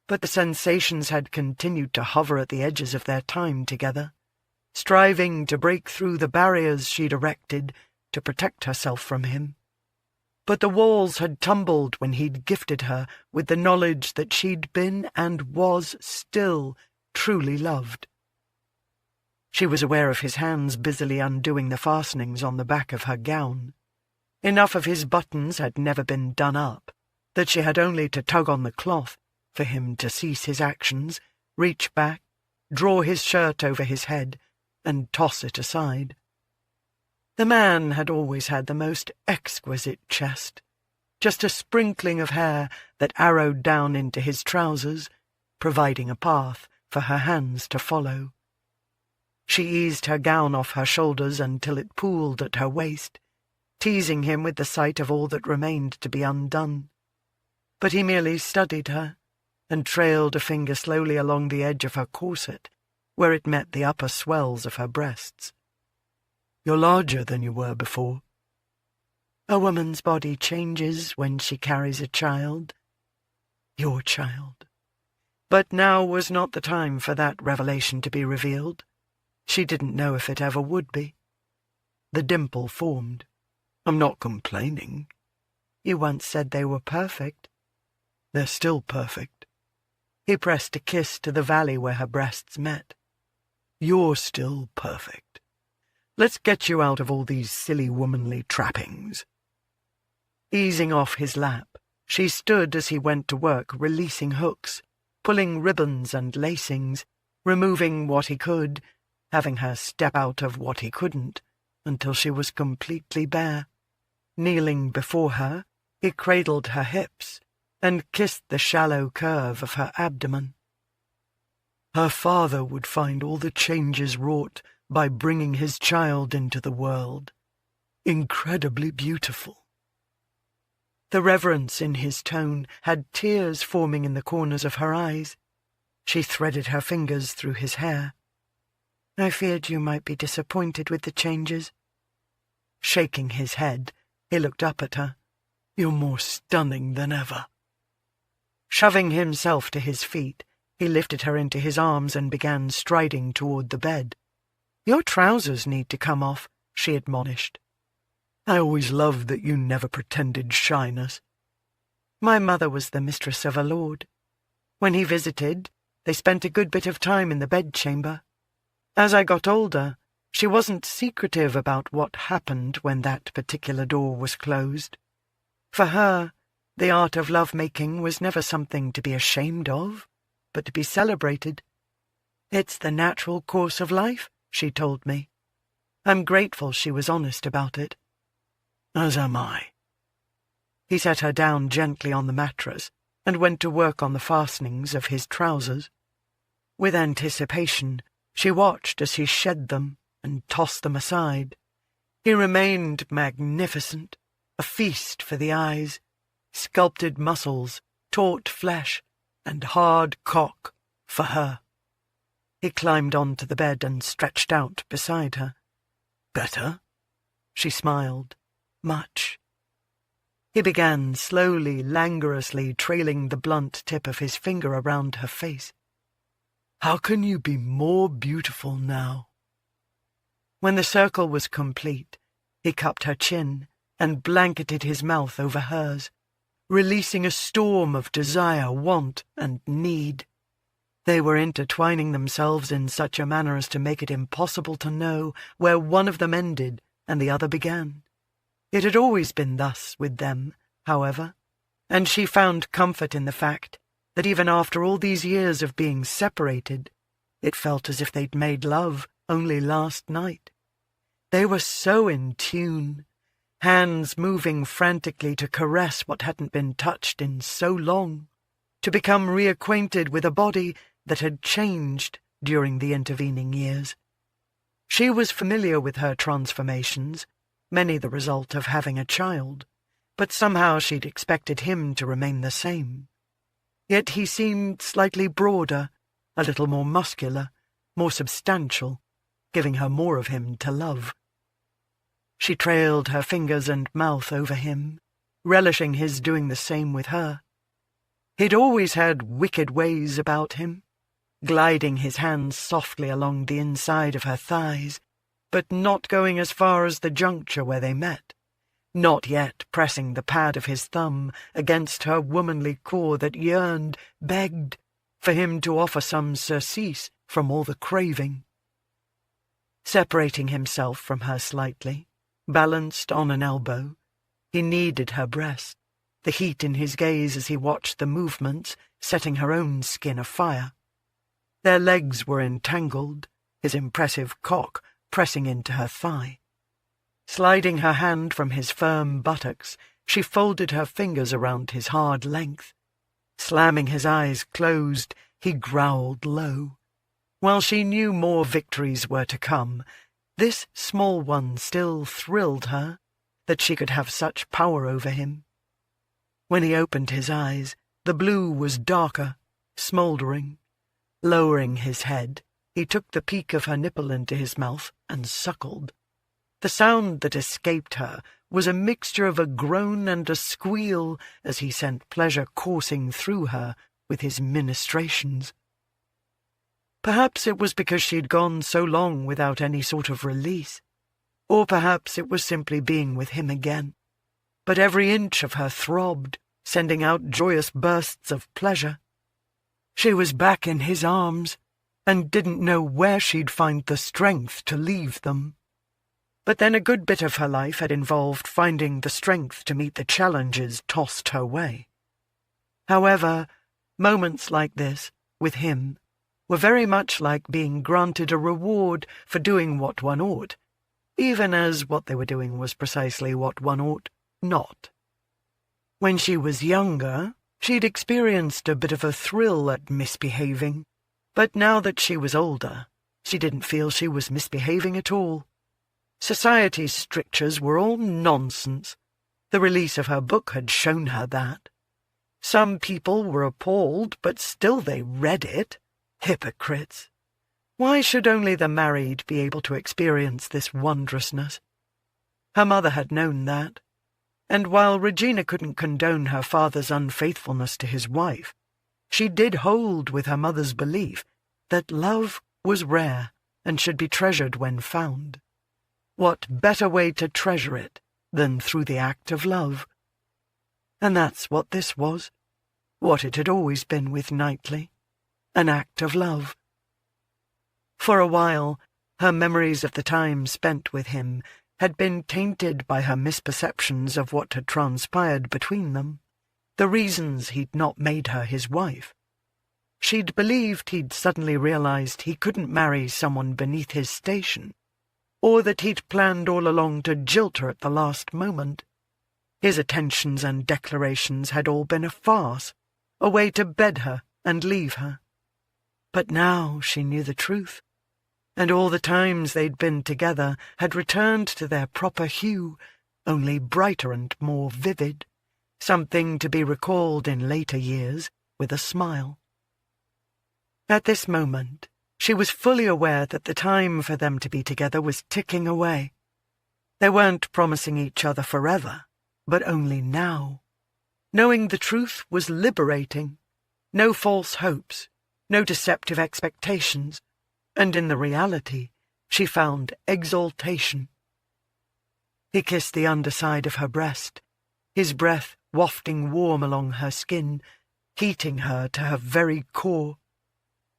But the sensations had continued to hover at the edges of their time together, striving to break through the barriers she'd erected to protect herself from him. But the walls had tumbled when he'd gifted her with the knowledge that she'd been and was still truly loved. She was aware of his hands busily undoing the fastenings on the back of her gown. Enough of his buttons had never been done up that she had only to tug on the cloth for him to cease his actions, reach back, draw his shirt over his head, and toss it aside. The man had always had the most exquisite chest, just a sprinkling of hair that arrowed down into his trousers, providing a path for her hands to follow. She eased her gown off her shoulders until it pooled at her waist, teasing him with the sight of all that remained to be undone. But he merely studied her, and trailed a finger slowly along the edge of her corset, where it met the upper swells of her breasts. "You're larger than you were before." "A woman's body changes when she carries a child. Your child." But now was not the time for that revelation to be revealed. She didn't know if it ever would be. The dimple formed. "I'm not complaining." "You once said they were perfect." "They're still perfect." He pressed a kiss to the valley where her breasts met. "You're still perfect. Let's get you out of all these silly womanly trappings." Easing off his lap, she stood as he went to work releasing hooks, pulling ribbons and lacings, removing what he could, having her step out of what he couldn't, until she was completely bare. Kneeling before her, he cradled her hips and kissed the shallow curve of her abdomen. "Her father would find all the changes wrought by bringing his child into the world incredibly beautiful." The reverence in his tone had tears forming in the corners of her eyes. She threaded her fingers through his hair. "I feared you might be disappointed with the changes." Shaking his head, he looked up at her. "You're more stunning than ever." Shoving himself to his feet, he lifted her into his arms and began striding toward the bed. "Your trousers need to come off," she admonished. "I always loved that you never pretended shyness." "My mother was the mistress of a lord. When he visited, they spent a good bit of time in the bedchamber. As I got older, she wasn't secretive about what happened when that particular door was closed. For her, the art of love-making was never something to be ashamed of, but to be celebrated. It's the natural course of life, she told me. I'm grateful she was honest about it." "As am I." He set her down gently on the mattress and went to work on the fastenings of his trousers. With anticipation, she watched as he shed them and tossed them aside. He remained magnificent, a feast for the eyes, sculpted muscles, taut flesh, and hard cock for her. He climbed onto the bed and stretched out beside her. "Better?" She smiled. "Much." He began slowly, languorously trailing the blunt tip of his finger around her face. "How can you be more beautiful now?" When the circle was complete, he cupped her chin and blanketed his mouth over hers, releasing a storm of desire, want, and need. They were intertwining themselves in such a manner as to make it impossible to know where one of them ended and the other began. It had always been thus with them, however, and she found comfort in the fact that even after all these years of being separated, it felt as if they'd made love only last night. They were so in tune, hands moving frantically to caress what hadn't been touched in so long, to become reacquainted with a body that had changed during the intervening years. She was familiar with her transformations, many the result of having a child, but somehow she'd expected him to remain the same. Yet he seemed slightly broader, a little more muscular, more substantial, giving her more of him to love. She trailed her fingers and mouth over him, relishing his doing the same with her. He'd always had wicked ways about him, gliding his hands softly along the inside of her thighs, but not going as far as the juncture where they met, not yet pressing the pad of his thumb against her womanly core that yearned, begged, for him to offer some surcease from all the craving. Separating himself from her slightly, balanced on an elbow, he kneaded her breast, the heat in his gaze as he watched the movements setting her own skin afire. Their legs were entangled, his impressive cock pressing into her thigh. Sliding her hand from his firm buttocks, she folded her fingers around his hard length. Slamming his eyes closed, he growled low. While she knew more victories were to come, this small one still thrilled her, that she could have such power over him. When he opened his eyes, the blue was darker, smouldering. Lowering his head, he took the peak of her nipple into his mouth and suckled. The sound that escaped her was a mixture of a groan and a squeal as he sent pleasure coursing through her with his ministrations. Perhaps it was because she'd gone so long without any sort of release, or perhaps it was simply being with him again. But every inch of her throbbed, sending out joyous bursts of pleasure. She was back in his arms, and didn't know where she'd find the strength to leave them. But then a good bit of her life had involved finding the strength to meet the challenges tossed her way. However, moments like this, with him, were very much like being granted a reward for doing what one ought, even as what they were doing was precisely what one ought not. When she was younger, she'd experienced a bit of a thrill at misbehaving, but now that she was older, she didn't feel she was misbehaving at all. Society's strictures were all nonsense. The release of her book had shown her that. Some people were appalled, but still they read it. Hypocrites. Why should only the married be able to experience this wondrousness? Her mother had known that, and while Regina couldn't condone her father's unfaithfulness to his wife, she did hold with her mother's belief that love was rare and should be treasured when found. What better way to treasure it than through the act of love? And that's what this was, what it had always been with Knightly, an act of love. For a while, her memories of the time spent with him had been tainted by her misperceptions of what had transpired between them, the reasons he'd not made her his wife. She'd believed he'd suddenly realized he couldn't marry someone beneath his station, or that he'd planned all along to jilt her at the last moment. His attentions and declarations had all been a farce, a way to bed her and leave her. But now she knew the truth, and all the times they'd been together had returned to their proper hue, only brighter and more vivid, something to be recalled in later years with a smile. At this moment, she was fully aware that the time for them to be together was ticking away. They weren't promising each other forever, but only now. Knowing the truth was liberating. No false hopes, no deceptive expectations, and in the reality she found exaltation. He kissed the underside of her breast, his breath wafting warm along her skin, heating her to her very core.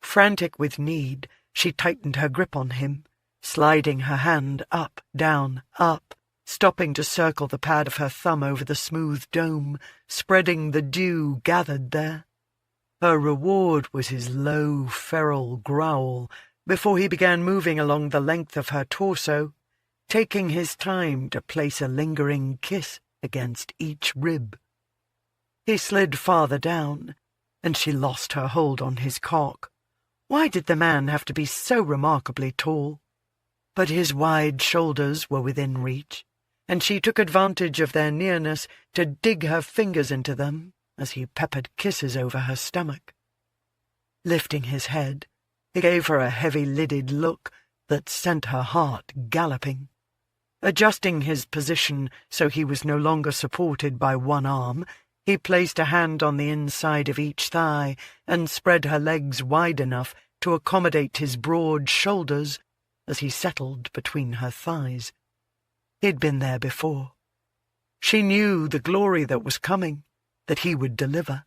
Frantic with need, she tightened her grip on him, sliding her hand up, down, up, stopping to circle the pad of her thumb over the smooth dome, spreading the dew gathered there. Her reward was his low, feral growl before he began moving along the length of her torso, taking his time to place a lingering kiss against each rib. He slid farther down, and she lost her hold on his cock. Why did the man have to be so remarkably tall? But his wide shoulders were within reach, and she took advantage of their nearness to dig her fingers into them as he peppered kisses over her stomach. Lifting his head, he gave her a heavy-lidded look that sent her heart galloping. Adjusting his position so he was no longer supported by one arm, he placed a hand on the inside of each thigh and spread her legs wide enough to accommodate his broad shoulders as he settled between her thighs. He'd been there before. She knew the glory that was coming, that he would deliver.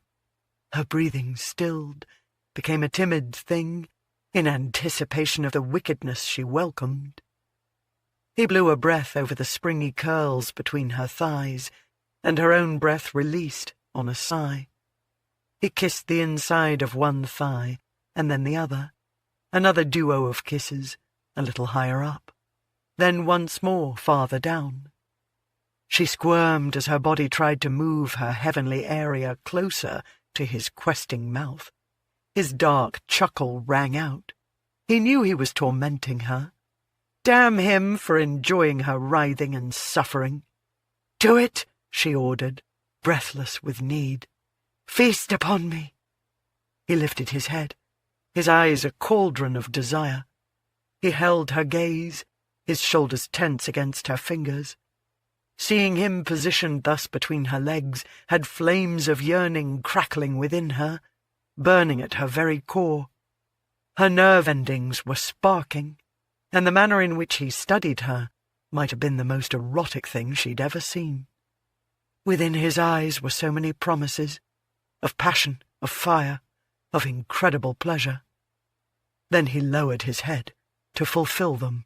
Her breathing stilled, became a timid thing, in anticipation of the wickedness she welcomed. He blew a breath over the springy curls between her thighs, and her own breath released on a sigh. He kissed the inside of one thigh, and then the other, another duo of kisses, a little higher up, then once more farther down. She squirmed as her body tried to move her heavenly area closer to his questing mouth. His dark chuckle rang out. He knew he was tormenting her. Damn him for enjoying her writhing and suffering. "Do it," she ordered, breathless with need. "Feast upon me." He lifted his head, his eyes a cauldron of desire. He held her gaze, his shoulders tense against her fingers. Seeing him positioned thus between her legs had flames of yearning crackling within her, burning at her very core. Her nerve endings were sparking, and the manner in which he studied her might have been the most erotic thing she'd ever seen. Within his eyes were so many promises, of passion, of fire, of incredible pleasure. Then he lowered his head to fulfill them.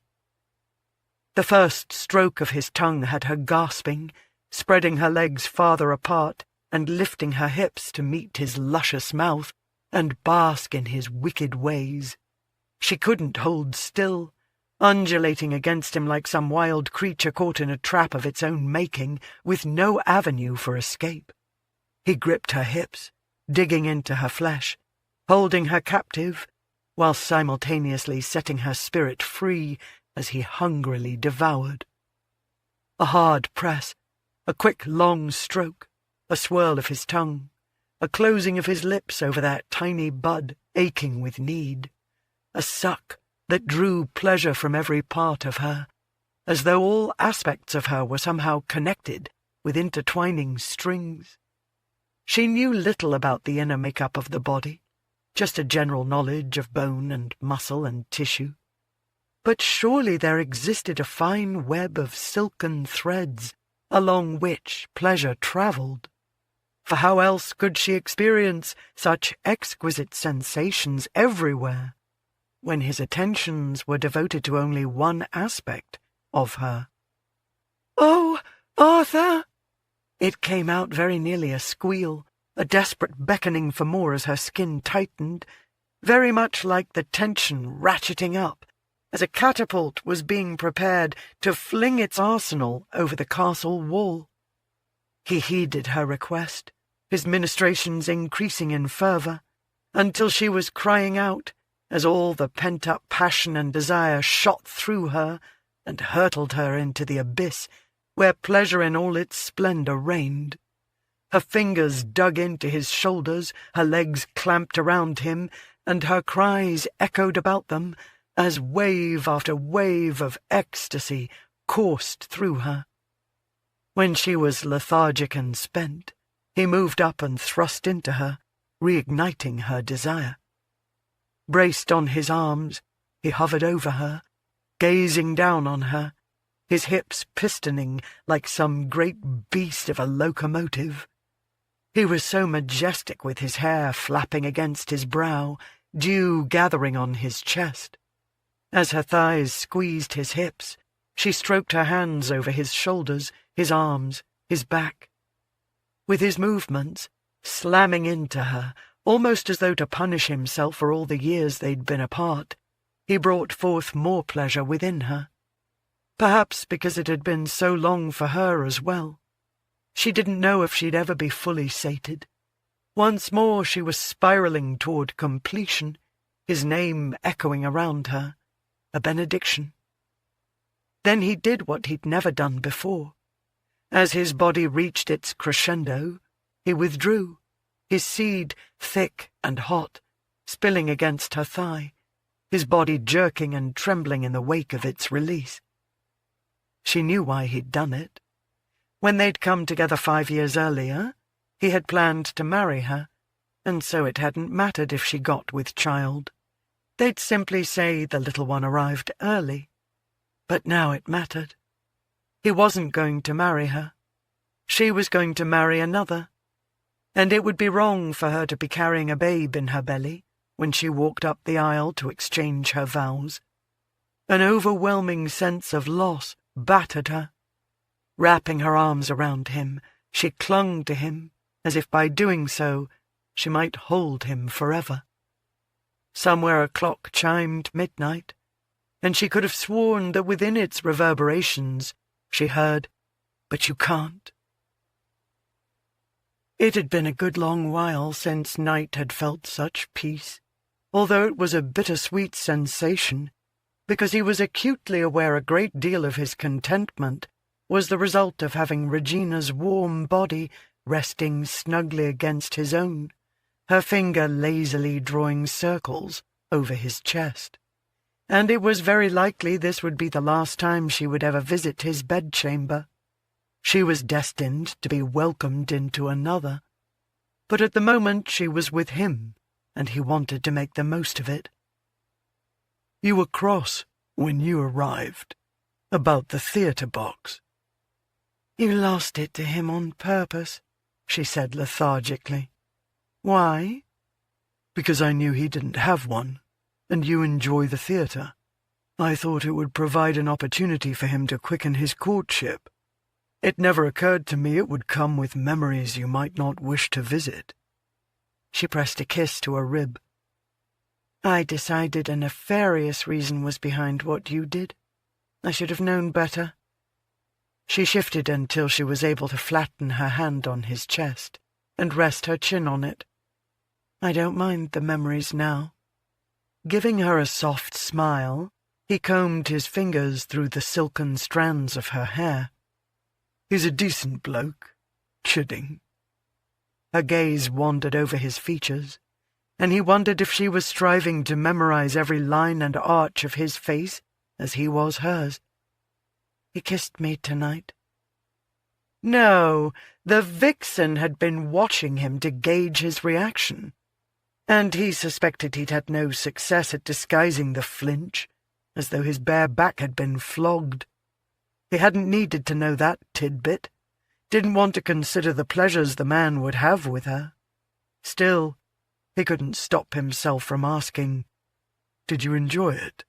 The first stroke of his tongue had her gasping, spreading her legs farther apart and lifting her hips to meet his luscious mouth and bask in his wicked ways. She couldn't hold still, undulating against him like some wild creature caught in a trap of its own making, with no avenue for escape. He gripped her hips, digging into her flesh, holding her captive, while simultaneously setting her spirit free as he hungrily devoured. A hard press, a quick long stroke, a swirl of his tongue, a closing of his lips over that tiny bud aching with need, a suck that drew pleasure from every part of her, as though all aspects of her were somehow connected with intertwining strings. She knew little about the inner makeup of the body, just a general knowledge of bone and muscle and tissue. But surely there existed a fine web of silken threads along which pleasure travelled. For how else could she experience such exquisite sensations everywhere, when his attentions were devoted to only one aspect of her? "Oh, Arthur!" It came out very nearly a squeal, a desperate beckoning for more as her skin tightened, very much like the tension ratcheting up as a catapult was being prepared to fling its arsenal over the castle wall. He heeded her request, his ministrations increasing in fervour, until she was crying out as all the pent-up passion and desire shot through her and hurtled her into the abyss where pleasure in all its splendour reigned. Her fingers dug into his shoulders, her legs clamped around him, and her cries echoed about them as wave after wave of ecstasy coursed through her. When she was lethargic and spent, he moved up and thrust into her, reigniting her desire. Braced on his arms, he hovered over her, gazing down on her, his hips pistoning like some great beast of a locomotive. He was so majestic with his hair flapping against his brow, dew gathering on his chest. As her thighs squeezed his hips, she stroked her hands over his shoulders, his arms, his back. With his movements, slamming into her, almost as though to punish himself for all the years they'd been apart, he brought forth more pleasure within her. Perhaps because it had been so long for her as well. She didn't know if she'd ever be fully sated. Once more she was spiralling toward completion, his name echoing around her, a benediction. Then he did what he'd never done before. As his body reached its crescendo, he withdrew, his seed thick and hot, spilling against her thigh, his body jerking and trembling in the wake of its release. She knew why he'd done it. When they'd come together 5 years earlier, he had planned to marry her, and so it hadn't mattered if she got with child. They'd simply say the little one arrived early. But now it mattered. He wasn't going to marry her. She was going to marry another, and it would be wrong for her to be carrying a babe in her belly when she walked up the aisle to exchange her vows. An overwhelming sense of loss battered her. Wrapping her arms around him, she clung to him, as if by doing so she might hold him forever. Somewhere a clock chimed midnight, and she could have sworn that within its reverberations she heard, "But you can't." It had been a good long while since Knight had felt such peace, although it was a bittersweet sensation, because he was acutely aware a great deal of his contentment was the result of having Regina's warm body resting snugly against his own, her finger lazily drawing circles over his chest. And it was very likely this would be the last time she would ever visit his bedchamber. She was destined to be welcomed into another. But at the moment she was with him, and he wanted to make the most of it. "You were cross when you arrived, about the theatre box." "You lost it to him on purpose," she said lethargically. "Why?" "Because I knew he didn't have one, and you enjoy the theatre. I thought it would provide an opportunity for him to quicken his courtship. It never occurred to me it would come with memories you might not wish to visit." She pressed a kiss to her rib. "I decided a nefarious reason was behind what you did. I should have known better." She shifted until she was able to flatten her hand on his chest and rest her chin on it. "I don't mind the memories now." Giving her a soft smile, He combed his fingers through the silken strands of her hair. "He's a decent bloke. Kidding." Her gaze wandered over his features, and he wondered if she was striving to memorize every line and arch of his face as he was hers. "He kissed me tonight." No, the vixen had been watching him to gauge his reaction, and he suspected he'd had no success at disguising the flinch, as though his bare back had been flogged. He hadn't needed to know that tidbit, didn't want to consider the pleasures the man would have with her. Still, he couldn't stop himself from asking, "Did you enjoy it?"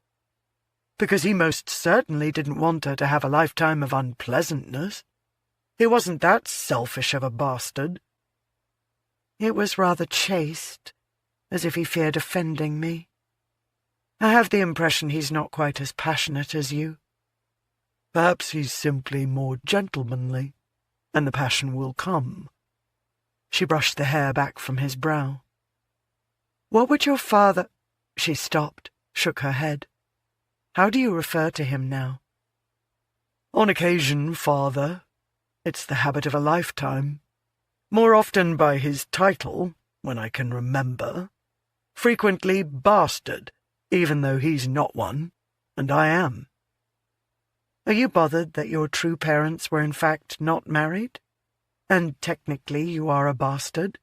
Because he most certainly didn't want her to have a lifetime of unpleasantness. He wasn't that selfish of a bastard. It was rather chaste, as if he feared offending me. I have the impression he's not quite as passionate as you. Perhaps he's simply more gentlemanly, and the passion will come. She brushed the hair back from his brow. What would your father— She stopped, shook her head. How do you refer to him now? On occasion, father. It's the habit of a lifetime. More often by his title, when I can remember. Frequently bastard, even though he's not one, and I am. Are you bothered that your true parents were in fact not married? And technically you are a bastard?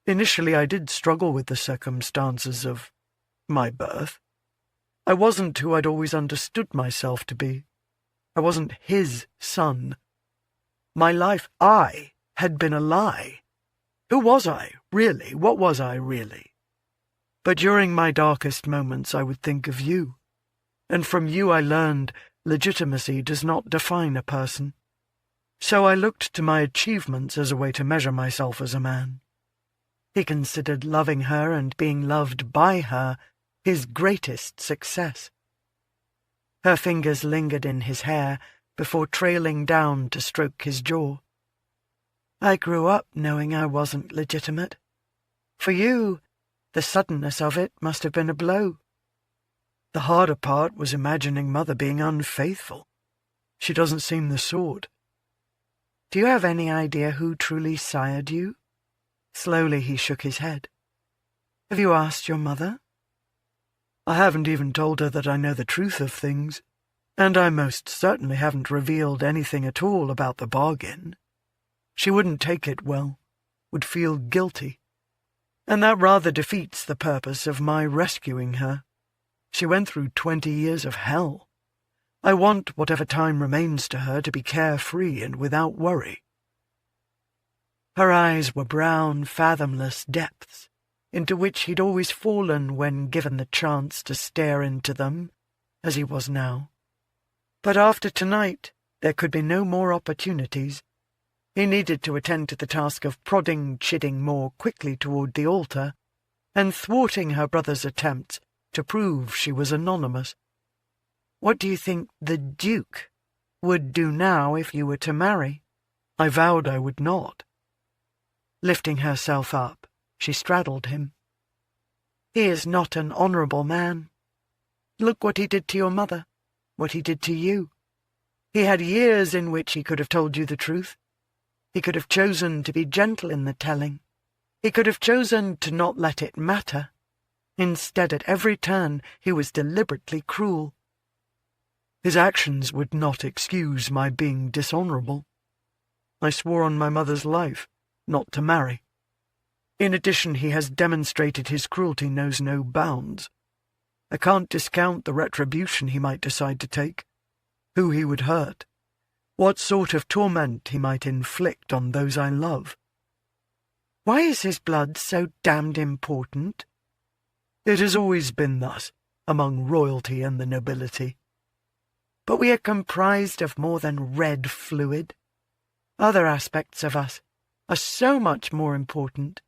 Initially I did struggle with the circumstances of my birth. I wasn't who I'd always understood myself to be. I wasn't his son. My life, I, had been a lie. Who was I, really? What was I, really? But during my darkest moments I would think of you, and from you I learned legitimacy does not define a person. So I looked to my achievements as a way to measure myself as a man. He considered loving her and being loved by her his greatest success. Her fingers lingered in his hair before trailing down to stroke his jaw. I grew up knowing I wasn't legitimate. For you, the suddenness of it must have been a blow. The harder part was imagining Mother being unfaithful. She doesn't seem the sort. Do you have any idea who truly sired you? Slowly he shook his head. Have you asked your mother? I haven't even told her that I know the truth of things. And I most certainly haven't revealed anything at all about the bargain. She wouldn't take it well, would feel guilty, and that rather defeats the purpose of my rescuing her. She went through 20 years of hell. I want whatever time remains to her to be carefree and without worry. Her eyes were brown, fathomless depths, into which he'd always fallen when given the chance to stare into them, as he was now. But after tonight, there could be no more opportunities. He needed to attend to the task of prodding Chidding more quickly toward the altar, and thwarting her brother's attempts to prove she was anonymous. What do you think the Duke would do now if you were to marry? I vowed I would not. Lifting herself up, she straddled him. He is not an honourable man. Look what he did to your mother. What he did to you. He had years in which he could have told you the truth. He could have chosen to be gentle in the telling. He could have chosen to not let it matter. Instead, at every turn, he was deliberately cruel. His actions would not excuse my being dishonourable. I swore on my mother's life not to marry. In addition, he has demonstrated his cruelty knows no bounds. I can't discount the retribution he might decide to take, who he would hurt, what sort of torment he might inflict on those I love. Why is his blood so damned important? It has always been thus, among royalty and the nobility. But we are comprised of more than red fluid. Other aspects of us are so much more important.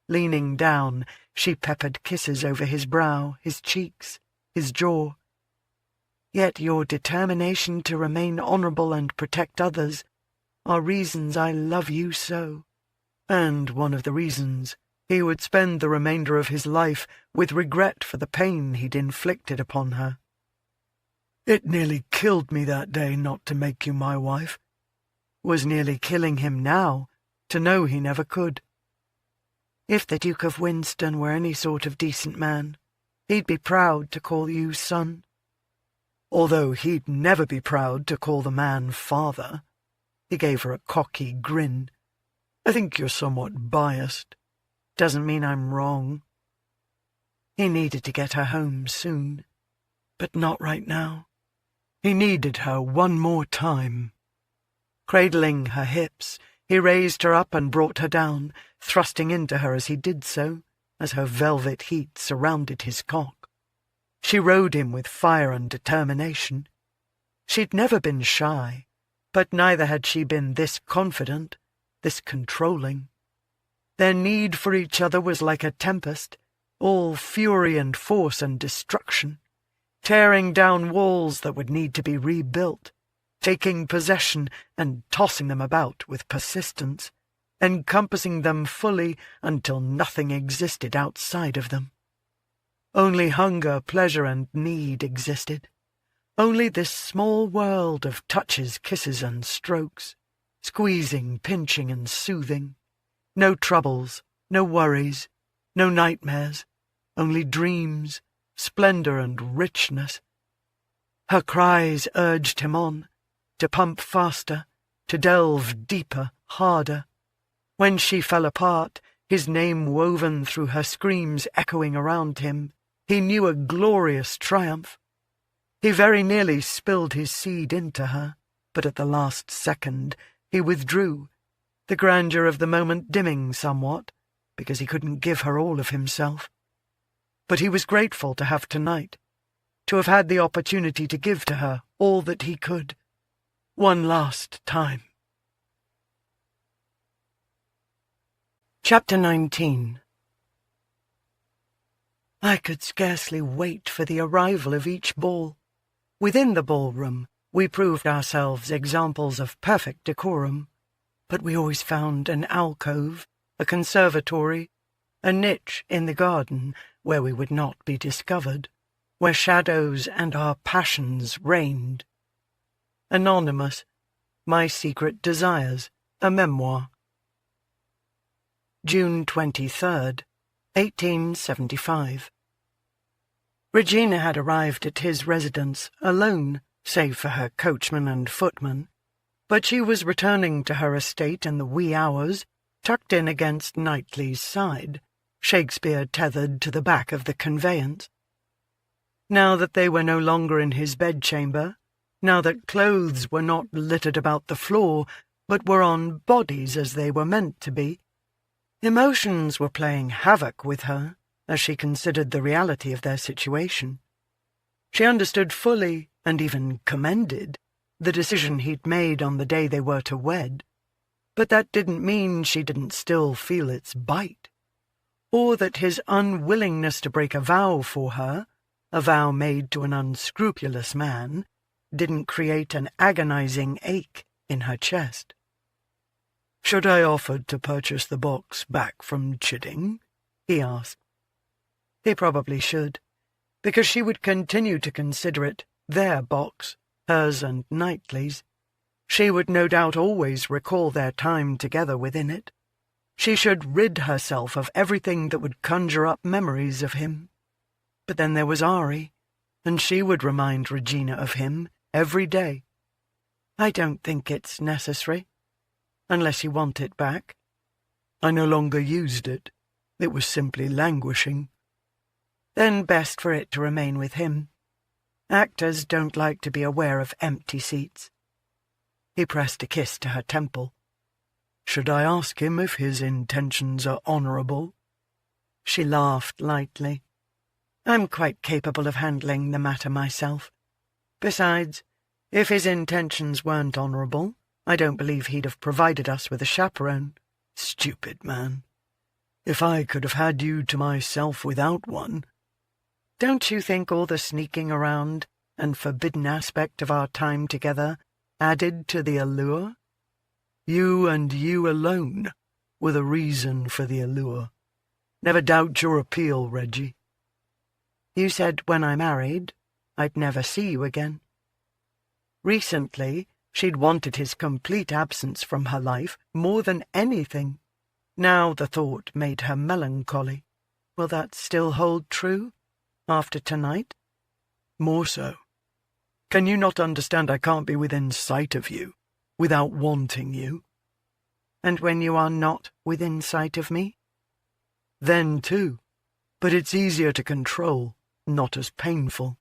Leaning down, she peppered kisses over his brow, his cheeks, his jaw. Yet your determination to remain honourable and protect others are reasons I love you so, and one of the reasons He would spend the remainder of his life with regret for the pain he'd inflicted upon her. "It nearly killed me that day not to make you my wife. Was nearly killing him now to know he never could. If the Duke of Winston were any sort of decent man, he'd be proud to call you son. Although he'd never be proud to call the man father." He gave her a cocky grin. "I think you're somewhat biased. Doesn't mean I'm wrong." He needed to get her home soon, but not right now. He needed her one more time. Cradling her hips, he raised her up and brought her down, thrusting into her as he did so, as her velvet heat surrounded his cock. She rode him with fire and determination. She'd never been shy, but neither had she been this confident, this controlling. Their need for each other was like a tempest, all fury and force and destruction, tearing down walls that would need to be rebuilt, taking possession and tossing them about with persistence, encompassing them fully until nothing existed outside of them. Only hunger, pleasure, and need existed. Only this small world of touches, kisses, and strokes, squeezing, pinching, and soothing. No troubles, no worries, no nightmares, only dreams, splendor, and richness. Her cries urged him on, to pump faster, to delve deeper, harder. When she fell apart, his name woven through her screams echoing around him, he knew a glorious triumph. He very nearly spilled his seed into her, but at the last second he withdrew, the grandeur of the moment dimming somewhat, because he couldn't give her all of himself. But he was grateful to have tonight, to have had the opportunity to give to her all that he could, one last time. Chapter 19. I could scarcely wait for the arrival of each ball. Within the ballroom, we proved ourselves examples of perfect decorum, but we always found an alcove, a conservatory, a niche in the garden where we would not be discovered, where shadows and our passions reigned. Anonymous, My Secret Desires, a Memoir. June 23rd, 1875. Regina had arrived at his residence alone, save for her coachman and footman, but she was returning to her estate in the wee hours, tucked in against Knightly's side, Shakespeare tethered to the back of the conveyance. Now that they were no longer in his bedchamber, now that clothes were not littered about the floor, but were on bodies as they were meant to be, emotions were playing havoc with her as she considered the reality of their situation. She understood fully, and even commended, the decision he'd made on the day they were to wed, but that didn't mean she didn't still feel its bite, or that his unwillingness to break a vow for her, a vow made to an unscrupulous man, didn't create an agonizing ache in her chest. "Should I offer to purchase the box back from Chidding?" he asked. He probably should, because she would continue to consider it their box, hers and Knightly's. She would no doubt always recall their time together within it. She should rid herself of everything that would conjure up memories of him. But then there was Ari, and she would remind Regina of him every day. "I don't think it's necessary, unless you want it back." "I no longer used it. It was simply languishing." "Then best for it to remain with him. Actors don't like to be aware of empty seats." He pressed a kiss to her temple. "Should I ask him if his intentions are honourable?" She laughed lightly. "I'm quite capable of handling the matter myself. Besides, if his intentions weren't honourable, I don't believe he'd have provided us with a chaperone." "Stupid man. If I could have had you to myself without one—" "Don't you think all the sneaking around and forbidden aspect of our time together added to the allure?" "You and you alone were the reason for the allure. Never doubt your appeal, Reggie. You said when I married, I'd never see you again. Recently, she'd wanted his complete absence from her life more than anything. Now the thought made her melancholy. Will that still hold true, after tonight? More so. Can you not understand I can't be within sight of you, without wanting you? And when you are not within sight of me? Then too. But it's easier to control, not as painful.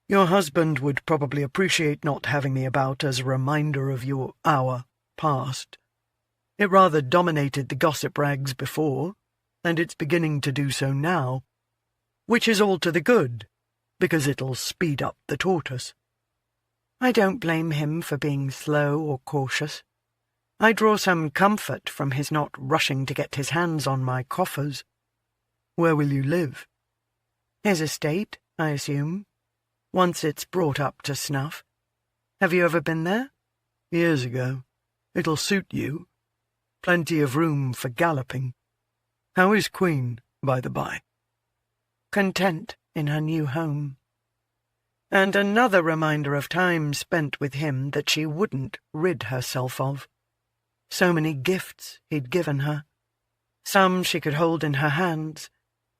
Your husband would probably appreciate not having me about as a reminder of our past. It rather dominated the gossip rags before, and it's beginning to do so now, which is all to the good, because it'll speed up the tortoise. I don't blame him for being slow or cautious. I draw some comfort from his not rushing to get his hands on my coffers. Where will you live? His estate, I assume, once it's brought up to snuff. Have you ever been there? Years ago. It'll suit you. Plenty of room for galloping. How is Queen, by the by? Content in her new home. And another reminder of time spent with him that she wouldn't rid herself of. So many gifts he'd given her. Some she could hold in her hands,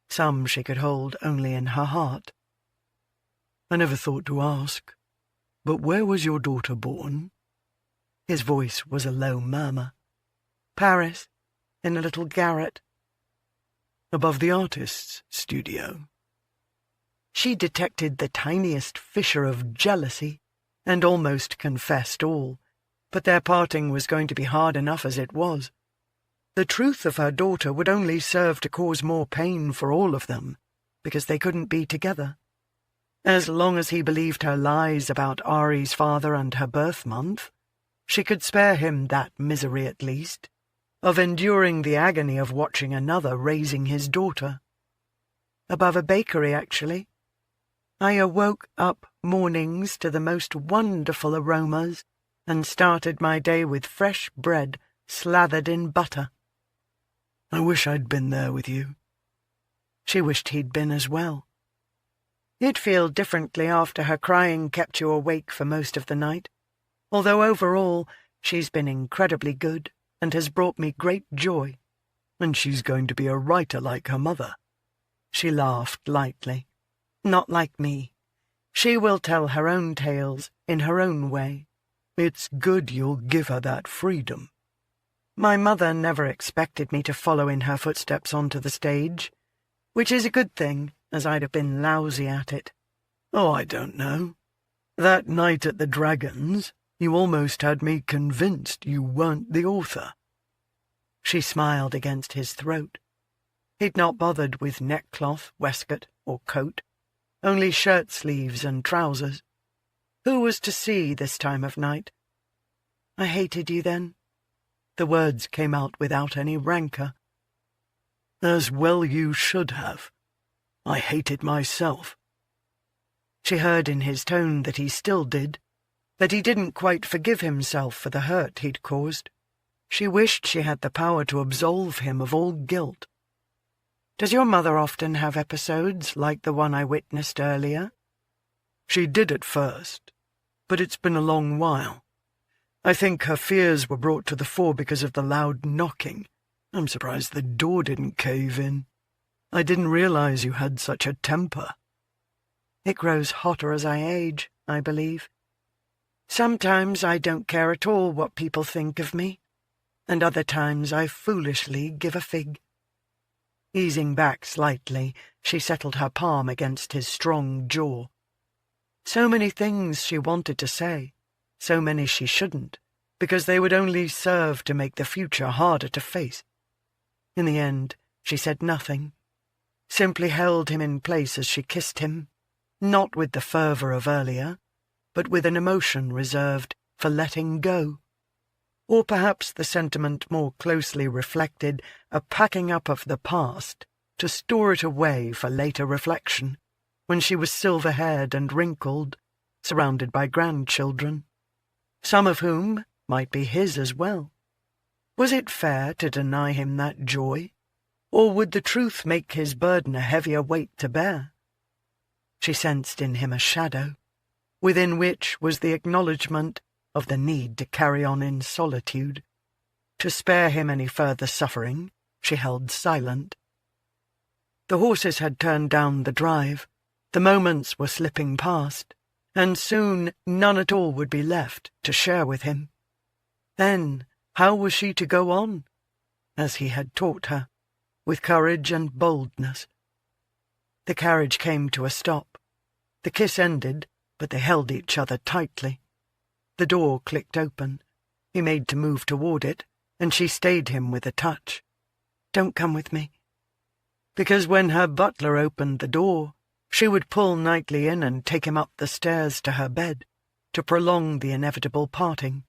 some she could hold only in her heart. I never thought to ask, but where was your daughter born? His voice was a low murmur. Paris, in a little garret. Above the artist's studio. She detected the tiniest fissure of jealousy, and almost confessed all, but their parting was going to be hard enough as it was. The truth of her daughter would only serve to cause more pain for all of them, because they couldn't be together. As long as he believed her lies about Ari's father and her birth month, she could spare him that misery at least, of enduring the agony of watching another raising his daughter. Above a bakery, actually. I awoke up mornings to the most wonderful aromas and started my day with fresh bread slathered in butter. I wish I'd been there with you. She wished he'd been as well. You'd feel differently after her crying kept you awake for most of the night, although overall she's been incredibly good and has brought me great joy. And she's going to be a writer like her mother. She laughed lightly. Not like me. She will tell her own tales in her own way. It's good you'll give her that freedom. My mother never expected me to follow in her footsteps onto the stage, which is a good thing, as I'd have been lousy at it. Oh, I don't know. That night at the Dragons, you almost had me convinced you weren't the author. She smiled against his throat. He'd not bothered with neckcloth, waistcoat, or coat, only shirt sleeves and trousers. Who was to see this time of night? I hated you then. The words came out without any rancour. As well you should have. I hated myself. She heard in his tone that he still did, that he didn't quite forgive himself for the hurt he'd caused. She wished she had the power to absolve him of all guilt. Does your mother often have episodes like the one I witnessed earlier? She did at first, but it's been a long while. I think her fears were brought to the fore because of the loud knocking. I'm surprised the door didn't cave in. I didn't realize you had such a temper. It grows hotter as I age, I believe. Sometimes I don't care at all what people think of me, and other times I foolishly give a fig. Easing back slightly, she settled her palm against his strong jaw. So many things she wanted to say, so many she shouldn't, because they would only serve to make the future harder to face. In the end, she said nothing, simply held him in place as she kissed him, not with the fervour of earlier, but with an emotion reserved for letting go. Or perhaps the sentiment more closely reflected a packing up of the past to store it away for later reflection, when she was silver-haired and wrinkled, surrounded by grandchildren, some of whom might be his as well. Was it fair to deny him that joy? Or would the truth make his burden a heavier weight to bear? She sensed in him a shadow, within which was the acknowledgment of the need to carry on in solitude. To spare him any further suffering, she held silent. The horses had turned down the drive, the moments were slipping past, and soon none at all would be left to share with him. Then how was she to go on, as he had taught her, with courage and boldness? The carriage came to a stop. The kiss ended, but they held each other tightly. The door clicked open. He made to move toward it, and she stayed him with a touch. "Don't come with me." Because when her butler opened the door, she would pull Knightly in and take him up the stairs to her bed, to prolong the inevitable parting.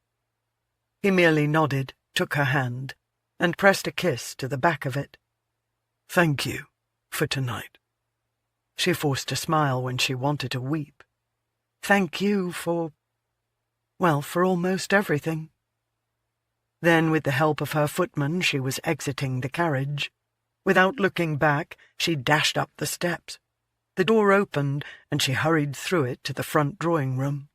He merely nodded, took her hand, and pressed a kiss to the back of it. "Thank you for tonight." She forced a smile when she wanted to weep. "Thank you for almost everything." Then, with the help of her footman, she was exiting the carriage. Without looking back, she dashed up the steps. The door opened, and she hurried through it to the front drawing-room.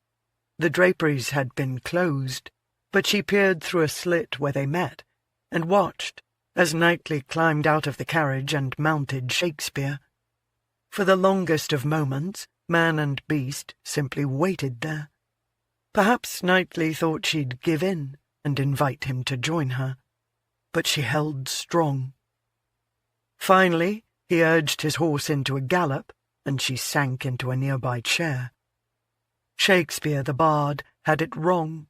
The draperies had been closed, but she peered through a slit where they met, and watched as Knightly climbed out of the carriage and mounted Shakespeare. For the longest of moments, man and beast simply waited there. Perhaps Knightly thought she'd give in and invite him to join her, but she held strong. Finally, he urged his horse into a gallop, and she sank into a nearby chair. Shakespeare the bard had it wrong.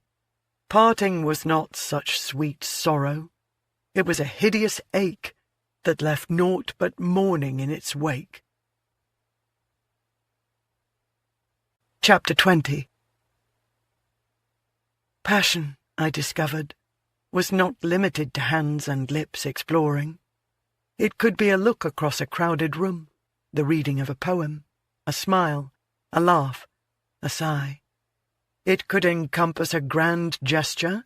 Parting was not such sweet sorrow. It was a hideous ache that left naught but mourning in its wake. Chapter 20. Passion, I discovered, was not limited to hands and lips exploring. It could be a look across a crowded room, the reading of a poem, a smile, a laugh, a sigh. It could encompass a grand gesture,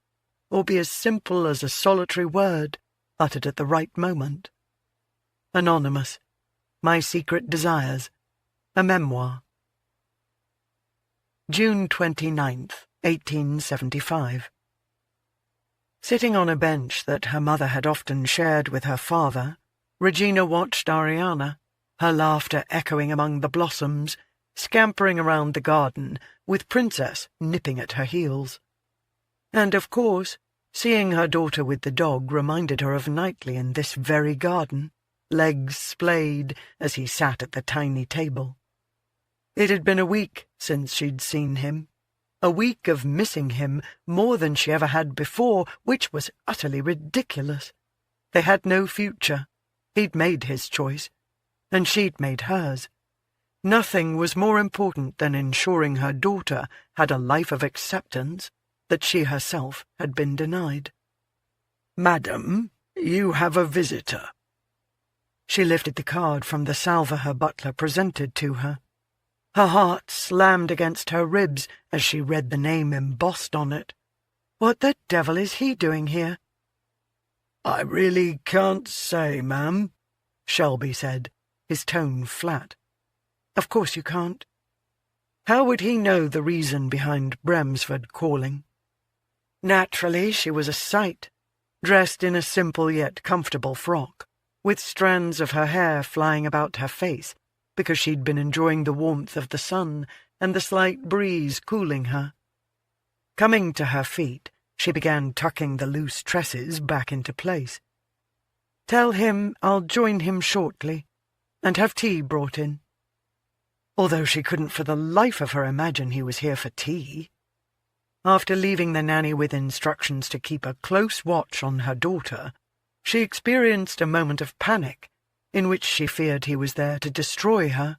or be as simple as a solitary word uttered at the right moment. Anonymous. My Secret Desires. A Memoir. June 29th, 1875. Sitting on a bench that her mother had often shared with her father, Regina watched Ariana, her laughter echoing among the blossoms, scampering around the garden, with Princess nipping at her heels. And, of course, seeing her daughter with the dog reminded her of Knightly in this very garden, legs splayed as he sat at the tiny table. It had been a week since she'd seen him, a week of missing him more than she ever had before, which was utterly ridiculous. They had no future. He'd made his choice, and she'd made hers. Nothing was more important than ensuring her daughter had a life of acceptance that she herself had been denied. "Madam, you have a visitor." She lifted the card from the salver her butler presented to her. Her heart slammed against her ribs as she read the name embossed on it. What the devil is he doing here? "I really can't say, ma'am," Shelby said, his tone flat. "Of course you can't." How would he know the reason behind Bremsford calling? Naturally, she was a sight, dressed in a simple yet comfortable frock, with strands of her hair flying about her face, because she'd been enjoying the warmth of the sun and the slight breeze cooling her. Coming to her feet, she began tucking the loose tresses back into place. "Tell him I'll join him shortly, and have tea brought in." Although she couldn't for the life of her imagine he was here for tea. After leaving the nanny with instructions to keep a close watch on her daughter, she experienced a moment of panic, in which she feared he was there to destroy her,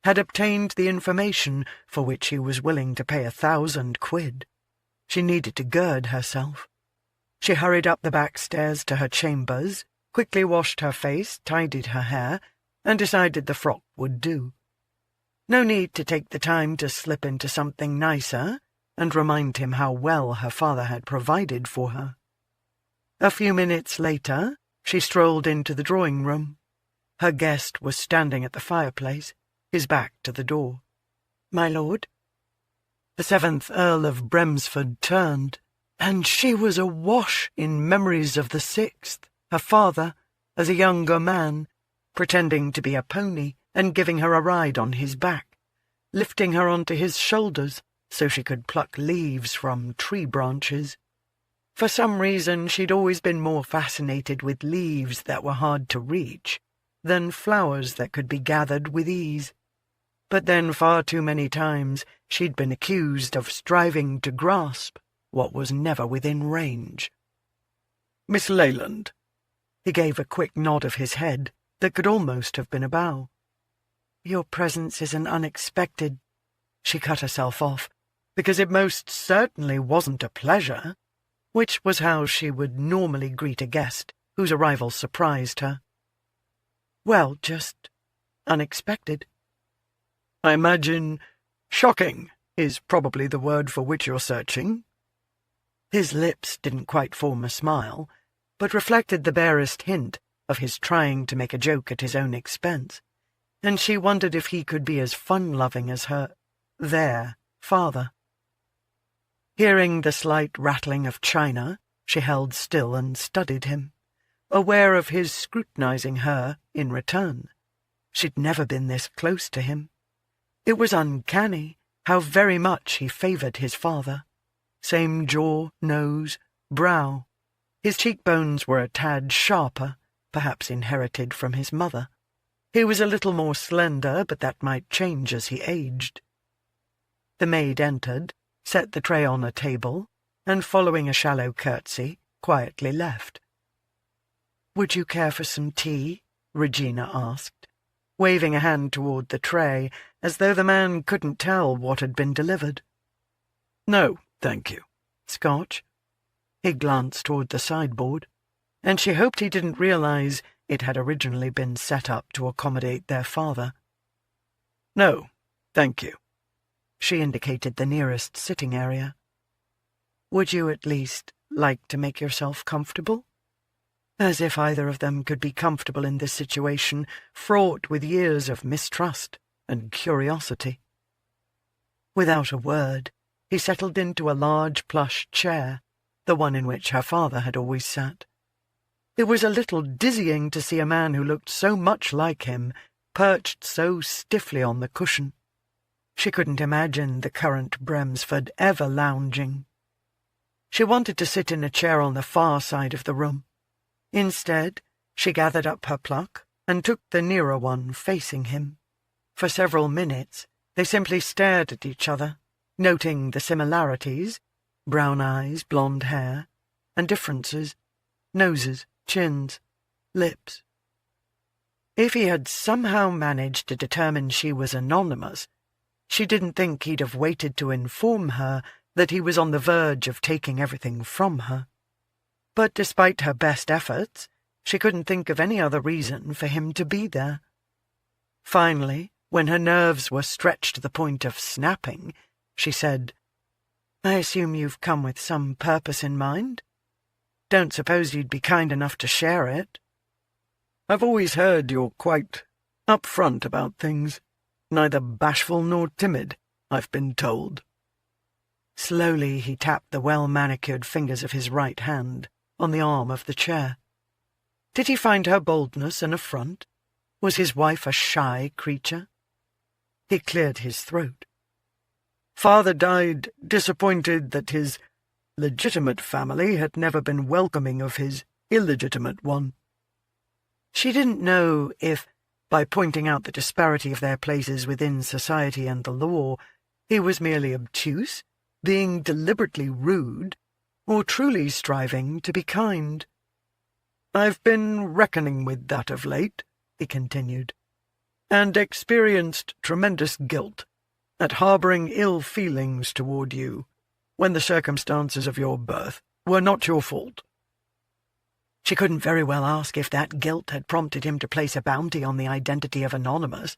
had obtained the information for which he was willing to pay 1,000 quid. She needed to gird herself. She hurried up the back stairs to her chambers, quickly washed her face, tidied her hair, and decided the frock would do. No need to take the time to slip into something nicer and remind him how well her father had provided for her. A few minutes later, She strolled into the drawing-room. Her guest was standing at the fireplace, his back to the door. "My lord?" The 7th Earl of Bremsford turned, and she was awash in memories of the 6th, her father, as a younger man, pretending to be a pony and giving her a ride on his back, lifting her onto his shoulders so she could pluck leaves from tree branches. For some reason she'd always been more fascinated with leaves that were hard to reach than flowers that could be gathered with ease. But then far too many times she'd been accused of striving to grasp what was never within range. "Miss Leyland." He gave a quick nod of his head that could almost have been a bow. "Your presence is an unexpected—" She cut herself off, because it most certainly wasn't a pleasure, which was how she would normally greet a guest whose arrival surprised her. "Well, just unexpected." "I imagine shocking is probably the word for which you're searching." His lips didn't quite form a smile, but reflected the barest hint of his trying to make a joke at his own expense, and she wondered if he could be as fun-loving as their father. Hearing the slight rattling of china, she held still and studied him, aware of his scrutinizing her in return. She'd never been this close to him. It was uncanny how very much he favoured his father. Same jaw, nose, brow. His cheekbones were a tad sharper, perhaps inherited from his mother. He was a little more slender, but that might change as he aged. The maid entered, set the tray on a table, and following a shallow curtsy, quietly left. "Would you care for some tea?" Regina asked, waving a hand toward the tray, as though the man couldn't tell what had been delivered. "No, thank you." "Scotch?" He glanced toward the sideboard, and she hoped he didn't realize it had originally been set up to accommodate their father. "No, thank you." She indicated the nearest sitting area. "Would you at least like to make yourself comfortable?" As if either of them could be comfortable in this situation, fraught with years of mistrust and curiosity. Without a word, he settled into a large plush chair, the one in which her father had always sat. It was a little dizzying to see a man who looked so much like him, perched so stiffly on the cushion. She couldn't imagine the current Bremsford ever lounging. She wanted to sit in a chair on the far side of the room. Instead, she gathered up her pluck and took the nearer one facing him. For several minutes, they simply stared at each other, noting the similarities, brown eyes, blonde hair, and differences, noses, chins, lips. If he had somehow managed to determine she was anonymous, she didn't think he'd have waited to inform her that he was on the verge of taking everything from her. But despite her best efforts, she couldn't think of any other reason for him to be there. Finally, when her nerves were stretched to the point of snapping, she said, "I assume you've come with some purpose in mind? Don't suppose you'd be kind enough to share it?" "I've always heard you're quite upfront about things. Neither bashful nor timid, I've been told." Slowly he tapped the well-manicured fingers of his right hand on the arm of the chair. Did he find her boldness an affront? Was his wife a shy creature? He cleared his throat. "Father died disappointed that his legitimate family had never been welcoming of his illegitimate one." She didn't know if, by pointing out the disparity of their places within society and the law, he was merely obtuse, being deliberately rude, or truly striving to be kind. "I've been reckoning with that of late," he continued, "and experienced tremendous guilt at harbouring ill feelings toward you, when the circumstances of your birth were not your fault." She couldn't very well ask if that guilt had prompted him to place a bounty on the identity of Anonymous,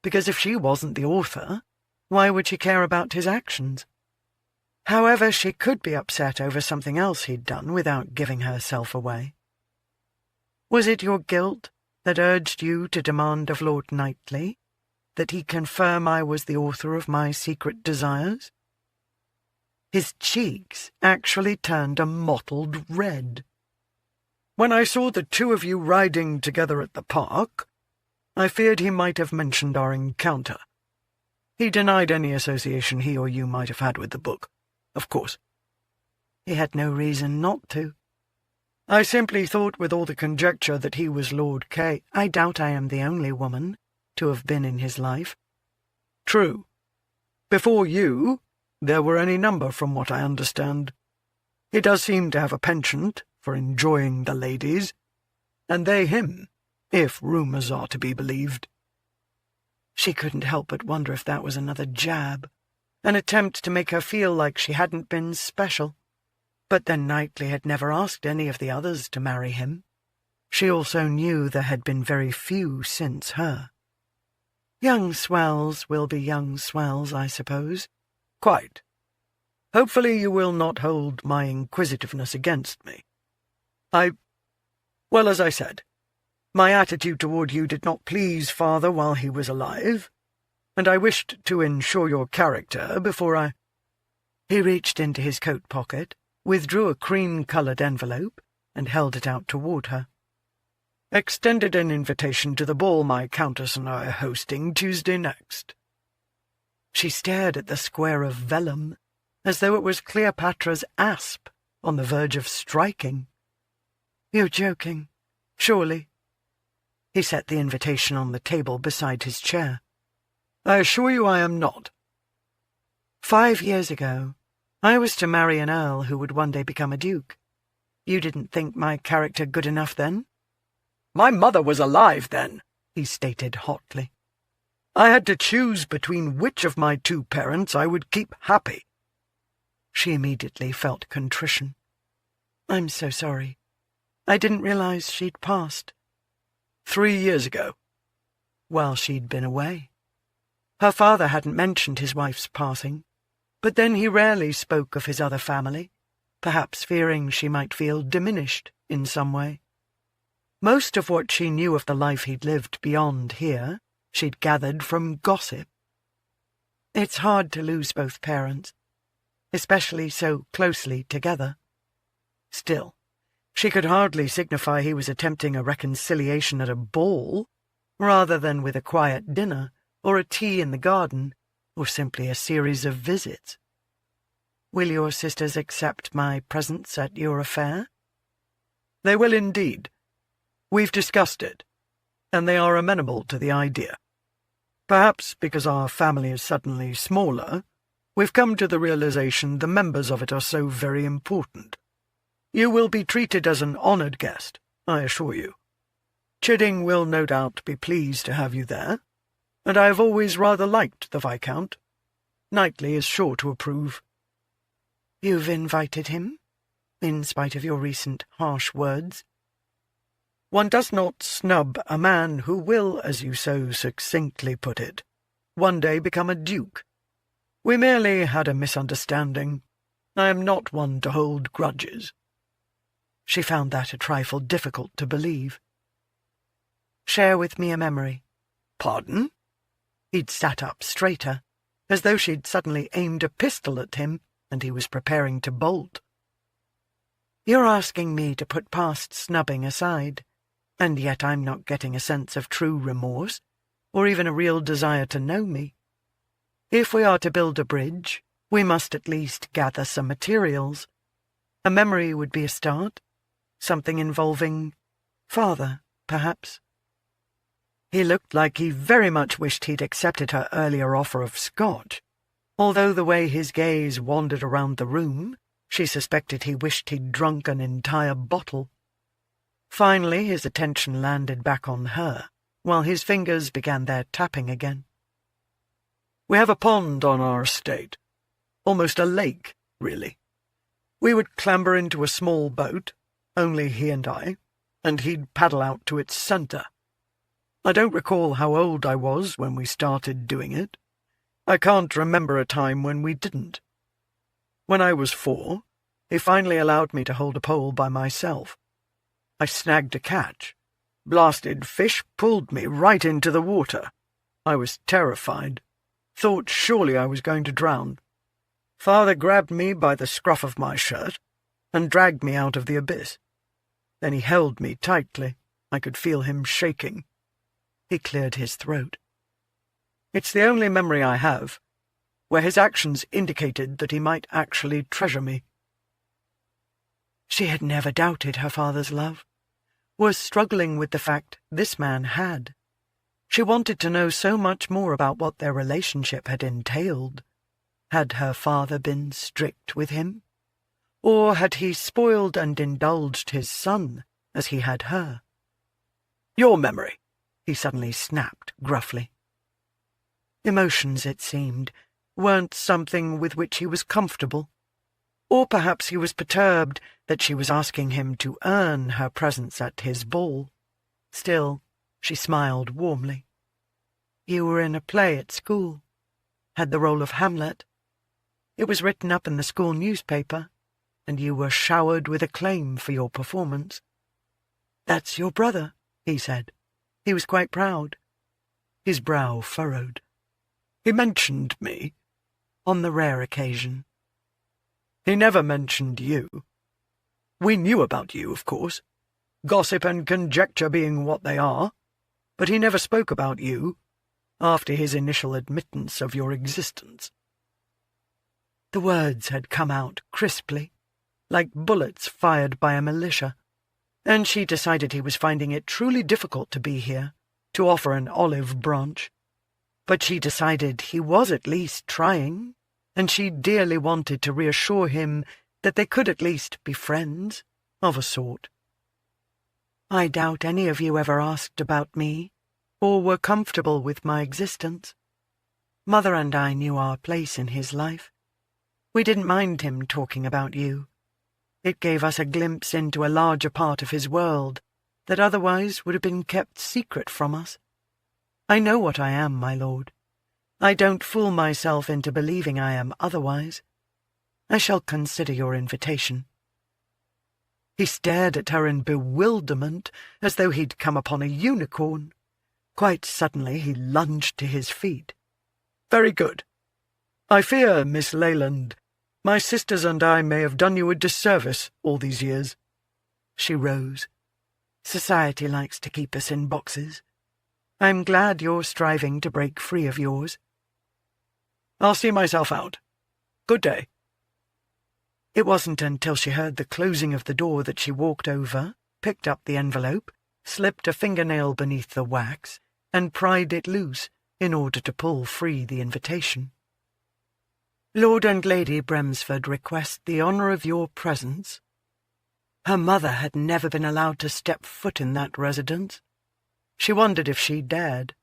because if she wasn't the author, why would she care about his actions? However, she could be upset over something else he'd done without giving herself away. Was it your guilt that urged you to demand of Lord Knightly that he confirm I was the author of my secret desires? His cheeks actually turned a mottled red. When I saw the two of you riding together at the park, I feared he might have mentioned our encounter. He denied any association he or you might have had with the book, of course. He had no reason not to. I simply thought with all the conjecture that he was Lord K. I doubt I am the only woman to have been in his life. True. Before you, there were any number from what I understand. He does seem to have a penchant for enjoying the ladies, and they him, if rumours are to be believed. She couldn't help but wonder if that was another jab, an attempt to make her feel like she hadn't been special. But then Knightly had never asked any of the others to marry him. She also knew there had been very few since her. Young swells will be young swells, I suppose. Quite. Hopefully you will not hold my inquisitiveness against me. Well, as I said, my attitude toward you did not please Father while he was alive, and I wished to ensure your character before I— He reached into his coat pocket, withdrew a cream-coloured envelope, and held it out toward her. Extended an invitation to the ball my Countess and I are hosting Tuesday next. She stared at the square of vellum, as though it was Cleopatra's asp on the verge of striking. You're joking, surely. He set the invitation on the table beside his chair. I assure you I am not. 5 years ago, I was to marry an earl who would one day become a duke. You didn't think my character good enough then? My mother was alive then, he stated hotly. I had to choose between which of my two parents I would keep happy. She immediately felt contrition. I'm so sorry. I didn't realize she'd passed. 3 years ago. While she'd been away. Her father hadn't mentioned his wife's passing, but then he rarely spoke of his other family, perhaps fearing she might feel diminished in some way. Most of what she knew of the life he'd lived beyond here she'd gathered from gossip. It's hard to lose both parents, especially so closely together. Still, she could hardly signify he was attempting a reconciliation at a ball, rather than with a quiet dinner, or a tea in the garden, or simply a series of visits. Will your sisters accept my presence at your affair? They will indeed. We've discussed it, and they are amenable to the idea. Perhaps because our family is suddenly smaller, we've come to the realization the members of it are so very important. You will be treated as an honoured guest, I assure you. Chidding will no doubt be pleased to have you there, and I have always rather liked the Viscount. Knightly is sure to approve. You've invited him, in spite of your recent harsh words? One does not snub a man who will, as you so succinctly put it, one day become a duke. We merely had a misunderstanding. I am not one to hold grudges. She found that a trifle difficult to believe. Share with me a memory. Pardon? He'd sat up straighter, as though she'd suddenly aimed a pistol at him, and he was preparing to bolt. You're asking me to put past snubbing aside, and yet I'm not getting a sense of true remorse, or even a real desire to know me. If we are to build a bridge, we must at least gather some materials. A memory would be a start, something involving Father, perhaps. He looked like he very much wished he'd accepted her earlier offer of scotch, although the way his gaze wandered around the room, she suspected he wished he'd drunk an entire bottle. Finally, his attention landed back on her, while his fingers began their tapping again. We have a pond on our estate. Almost a lake, really. We would clamber into a small boat, only he and I, and he'd paddle out to its centre. I don't recall how old I was when we started doing it. I can't remember a time when we didn't. When I was 4, he finally allowed me to hold a pole by myself. I snagged a catch. Blasted fish pulled me right into the water. I was terrified. Thought surely I was going to drown. Father grabbed me by the scruff of my shirt and dragged me out of the abyss. Then he held me tightly. I could feel him shaking. He cleared his throat. It's the only memory I have where his actions indicated that he might actually treasure me. She had never doubted her father's love, was struggling with the fact this man had. She wanted to know so much more about what their relationship had entailed. Had her father been strict with him? Or had he spoiled and indulged his son as he had her? Your memory, he suddenly snapped gruffly. Emotions, it seemed, weren't something with which he was comfortable. Or perhaps he was perturbed that she was asking him to earn her presence at his ball. Still, she smiled warmly. You were in a play at school, had the role of Hamlet. It was written up in the school newspaper, and you were showered with acclaim for your performance. That's your brother, he said. He was quite proud. His brow furrowed. He mentioned me. On the rare occasion. He never mentioned you. We knew about you, of course, gossip and conjecture being what they are, but he never spoke about you after his initial admittance of your existence. The words had come out crisply, like bullets fired by a militia, and she decided he was finding it truly difficult to be here, to offer an olive branch. But she decided he was at least trying, and she dearly wanted to reassure him that they could at least be friends, of a sort. I doubt any of you ever asked about me, or were comfortable with my existence. Mother and I knew our place in his life. We didn't mind him talking about you. It gave us a glimpse into a larger part of his world that otherwise would have been kept secret from us. I know what I am, my lord. I don't fool myself into believing I am otherwise. I shall consider your invitation. He stared at her in bewilderment, as though he'd come upon a unicorn. Quite suddenly he lunged to his feet. Very good. I fear, Miss Leyland, my sisters and I may have done you a disservice all these years. She rose. Society likes to keep us in boxes. I'm glad you're striving to break free of yours. I'll see myself out. Good day. It wasn't until she heard the closing of the door that she walked over, picked up the envelope, slipped a fingernail beneath the wax, and pried it loose in order to pull free the invitation. Lord and Lady Bremsford request the honour of your presence. Her mother had never been allowed to step foot in that residence. She wondered if she dared.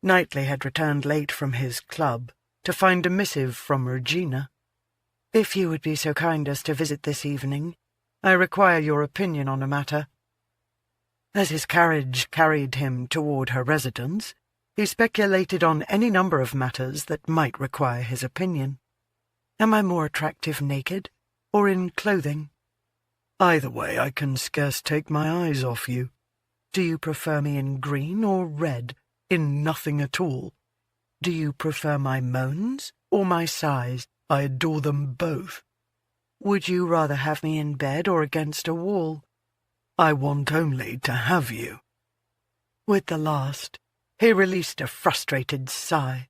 Knightly had returned late from his club to find a missive from Regina. If you would be so kind as to visit this evening, I require your opinion on a matter. As his carriage carried him toward her residence, he speculated on any number of matters that might require his opinion. Am I more attractive naked, or in clothing? Either way, I can scarce take my eyes off you. Do you prefer me in green or red? In nothing at all. Do you prefer my moans or my sighs? I adore them both. Would you rather have me in bed or against a wall? I want only to have you. With the last, he released a frustrated sigh.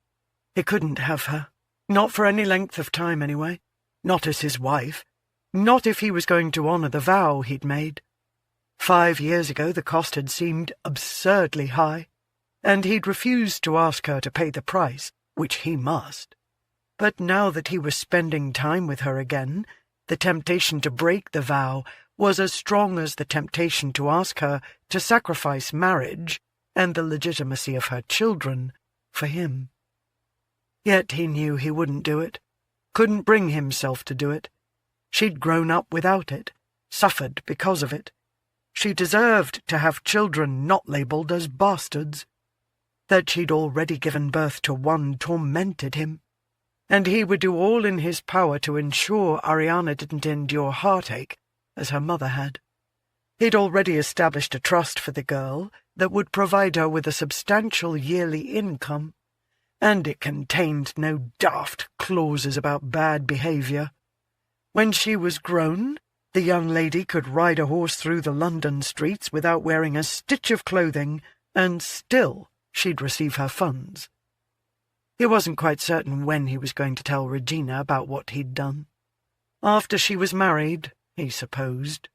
He couldn't have her. Not for any length of time, anyway. Not as his wife. Not if he was going to honour the vow he'd made. 5 years ago the cost had seemed absurdly high, and he'd refused to ask her to pay the price, which he must. But now that he was spending time with her again, the temptation to break the vow was as strong as the temptation to ask her to sacrifice marriage and the legitimacy of her children for him. Yet he knew he wouldn't do it, couldn't bring himself to do it. She'd grown up without it, suffered because of it. She deserved to have children not labelled as bastards. That she'd already given birth to one tormented him, and he would do all in his power to ensure Ariana didn't endure heartache as her mother had. He'd already established a trust for the girl that would provide her with a substantial yearly income, and it contained no daft clauses about bad behaviour. When she was grown, the young lady could ride a horse through the London streets without wearing a stitch of clothing, and still she'd receive her funds. He wasn't quite certain when he was going to tell Regina about what he'd done. After she was married, he supposed.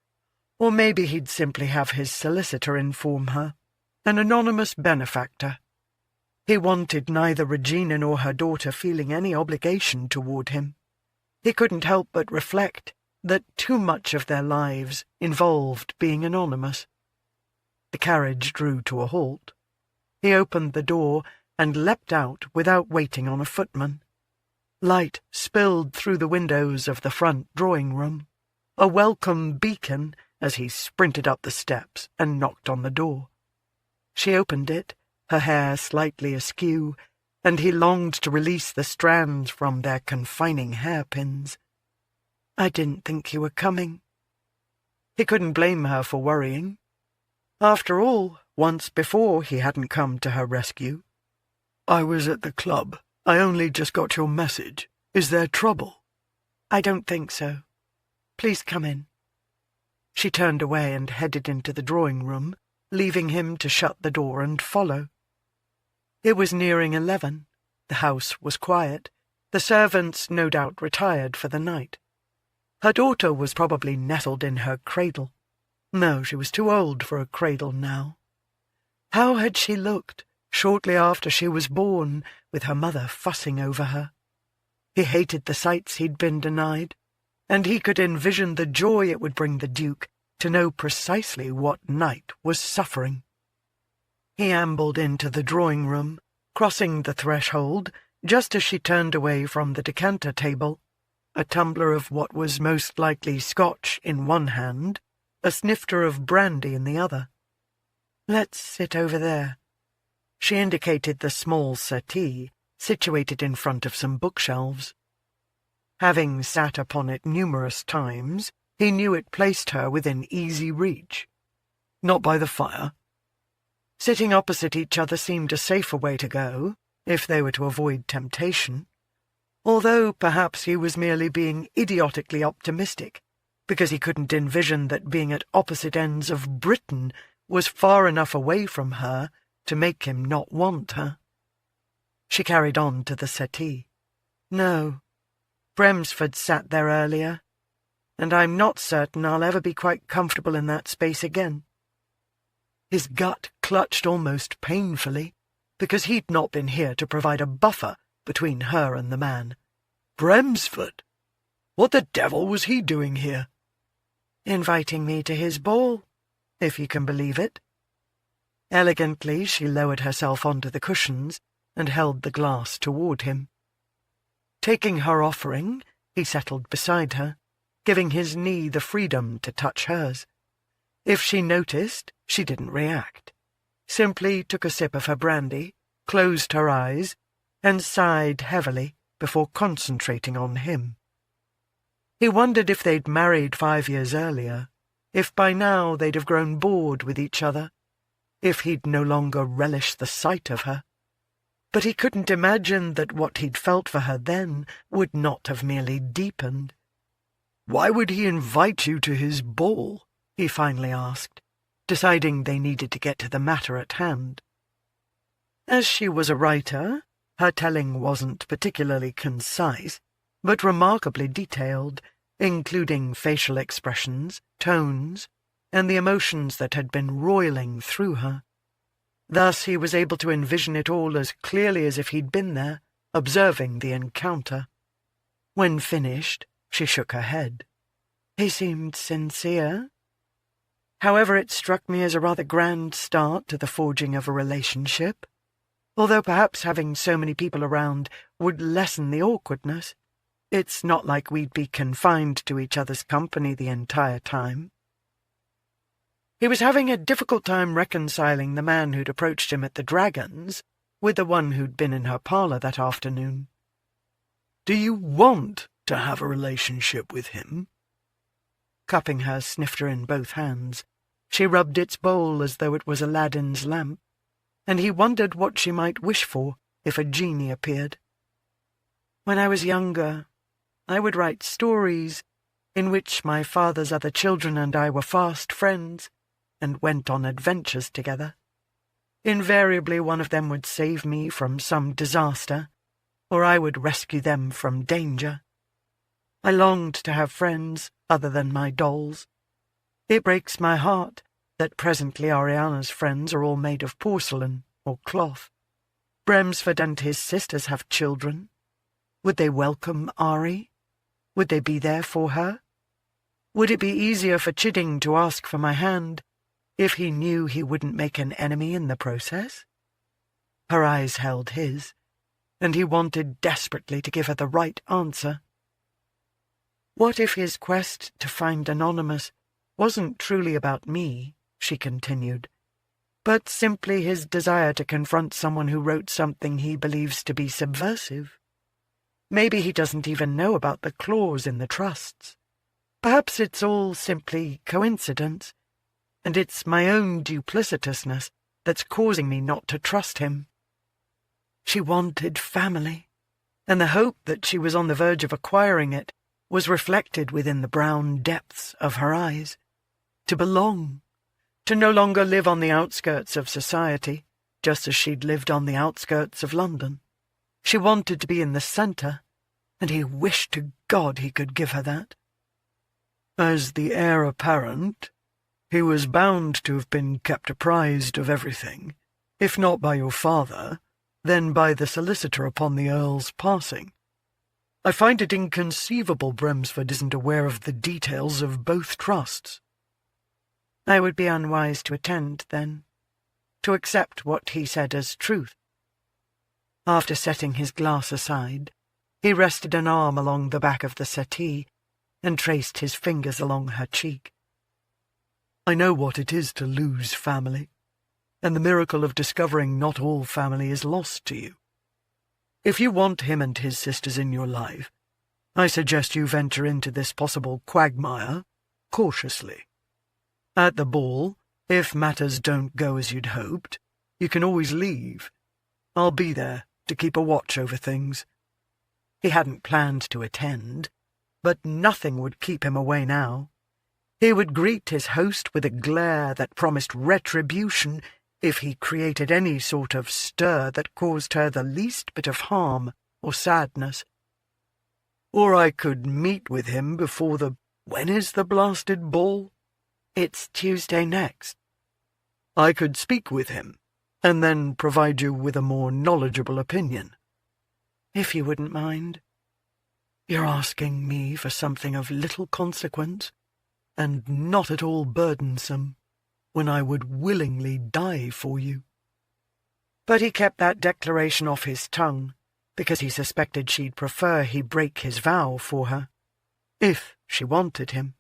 Or maybe he'd simply have his solicitor inform her, an anonymous benefactor. He wanted neither Regina nor her daughter feeling any obligation toward him. He couldn't help but reflect that too much of their lives involved being anonymous. The carriage drew to a halt. He opened the door and leapt out without waiting on a footman. Light spilled through the windows of the front drawing-room, a welcome beacon as he sprinted up the steps and knocked on the door. She opened it, her hair slightly askew, and he longed to release the strands from their confining hairpins. "I didn't think you were coming." He couldn't blame her for worrying. After all, once before he hadn't come to her rescue. "I was at the club. I only just got your message. Is there trouble?" "I don't think so. Please come in." She turned away and headed into the drawing-room, leaving him to shut the door and follow. It was nearing 11. The house was quiet. The servants no doubt retired for the night. Her daughter was probably nestled in her cradle. No, she was too old for a cradle now. How had she looked shortly after she was born, with her mother fussing over her? He hated the sights he'd been denied, and he could envision the joy it would bring the Duke to know precisely what Knight was suffering. He ambled into the drawing-room, crossing the threshold just as she turned away from the decanter table, a tumbler of what was most likely Scotch in one hand, a snifter of brandy in the other. "Let's sit over there." She indicated the small settee, situated in front of some bookshelves. Having sat upon it numerous times, he knew it placed her within easy reach. "Not by the fire?" Sitting opposite each other seemed a safer way to go, if they were to avoid temptation, although perhaps he was merely being idiotically optimistic, because he couldn't envision that being at opposite ends of Britain was far enough away from her to make him not want her. She carried on to the settee. "No, Bremsford sat there earlier, and I'm not certain I'll ever be quite comfortable in that space again." His gut clutched almost painfully, because he'd not been here to provide a buffer between her and the man. "Bremsford? What the devil was he doing here?" "Inviting me to his ball, if you can believe it." Elegantly she lowered herself onto the cushions and held the glass toward him. Taking her offering, he settled beside her, giving his knee the freedom to touch hers. If she noticed, she didn't react, simply took a sip of her brandy, closed her eyes, and sighed heavily before concentrating on him. He wondered if they'd married 5 years earlier, if by now they'd have grown bored with each other, if he'd no longer relished the sight of her. But he couldn't imagine that what he'd felt for her then would not have merely deepened. "Why would he invite you to his ball?" he finally asked, deciding they needed to get to the matter at hand. As she was a writer, her telling wasn't particularly concise, but remarkably detailed, including facial expressions, tones, and the emotions that had been roiling through her. Thus he was able to envision it all as clearly as if he'd been there, observing the encounter. When finished, she shook her head. He seemed sincere. However, it struck me as a rather grand start to the forging of a relationship, although perhaps having so many people around would lessen the awkwardness. It's not like we'd be confined to each other's company the entire time. He was having a difficult time reconciling the man who'd approached him at the Dragon's with the one who'd been in her parlour that afternoon. "Do you want to have a relationship with him?" Cupping her snifter in both hands, she rubbed its bowl as though it was Aladdin's lamp, and he wondered what she might wish for if a genie appeared. When I was younger, I would write stories in which my father's other children and I were fast friends and went on adventures together. Invariably one of them would save me from some disaster, or I would rescue them from danger. I longed to have friends other than my dolls. It breaks my heart that presently Ariana's friends are all made of porcelain or cloth. Bremsford and his sisters have children. Would they welcome Ari? Would they be there for her? Would it be easier for Chidding to ask for my hand if he knew he wouldn't make an enemy in the process? Her eyes held his, and he wanted desperately to give her the right answer. What if his quest to find Anonymous wasn't truly about me, she continued, but simply his desire to confront someone who wrote something he believes to be subversive? Maybe he doesn't even know about the clause in the trusts. Perhaps it's all simply coincidence, and it's my own duplicitousness that's causing me not to trust him. She wanted family, and the hope that she was on the verge of acquiring it was reflected within the brown depths of her eyes. To belong, to no longer live on the outskirts of society, just as she'd lived on the outskirts of London. She wanted to be in the centre, and he wished to God he could give her that. As the heir apparent, he was bound to have been kept apprised of everything, if not by your father, then by the solicitor upon the Earl's passing. I find it inconceivable Bremsford isn't aware of the details of both trusts. I would be unwise to attend, then, to accept what he said as truth. After setting his glass aside, he rested an arm along the back of the settee and traced his fingers along her cheek. I know what it is to lose family, and the miracle of discovering not all family is lost to you. If you want him and his sisters in your life, I suggest you venture into this possible quagmire cautiously. At the ball, if matters don't go as you'd hoped, you can always leave. I'll be there to keep a watch over things. He hadn't planned to attend, but nothing would keep him away now. He would greet his host with a glare that promised retribution if he created any sort of stir that caused her the least bit of harm or sadness. Or I could meet with him before the— When is the blasted ball? It's Tuesday next. I could speak with him, and then provide you with a more knowledgeable opinion. If you wouldn't mind. You're asking me for something of little consequence, and not at all burdensome, when I would willingly die for you. But he kept that declaration off his tongue, because he suspected she'd prefer he break his vow for her, if she wanted him.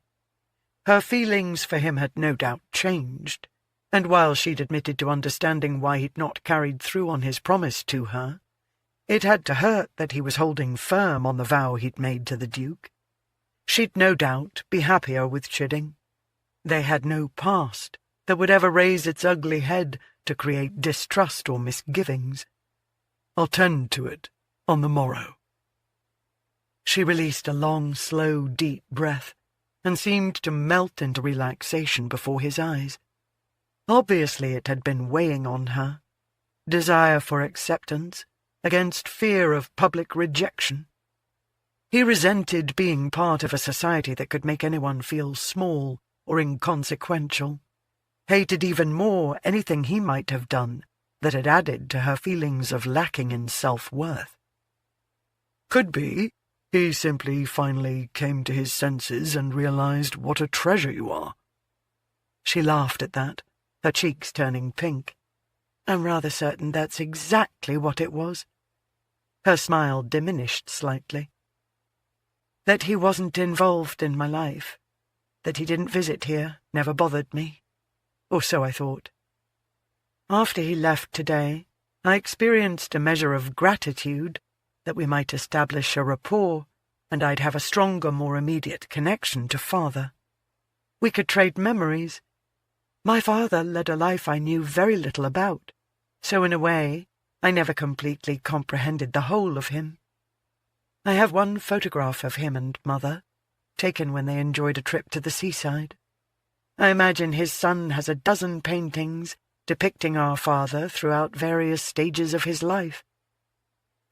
Her feelings for him had no doubt changed, and while she'd admitted to understanding why he'd not carried through on his promise to her, it had to hurt that he was holding firm on the vow he'd made to the Duke. She'd no doubt be happier with Chidding. They had no past that would ever raise its ugly head to create distrust or misgivings. I'll tend to it on the morrow. She released a long, slow, deep breath and seemed to melt into relaxation before his eyes. Obviously it had been weighing on her, desire for acceptance against fear of public rejection. He resented being part of a society that could make anyone feel small or inconsequential, hated even more anything he might have done that had added to her feelings of lacking in self-worth. Could be he simply finally came to his senses and realized what a treasure you are. She laughed at that, her cheeks turning pink. I'm rather certain that's exactly what it was. Her smile diminished slightly. That he wasn't involved in my life, that he didn't visit here, never bothered me. Or so I thought. After he left today, I experienced a measure of gratitude that we might establish a rapport, and I'd have a stronger, more immediate connection to Father. We could trade memories. My father led a life I knew very little about, so in a way I never completely comprehended the whole of him. I have one photograph of him and Mother, taken when they enjoyed a trip to the seaside. I imagine his son has a dozen paintings depicting our father throughout various stages of his life.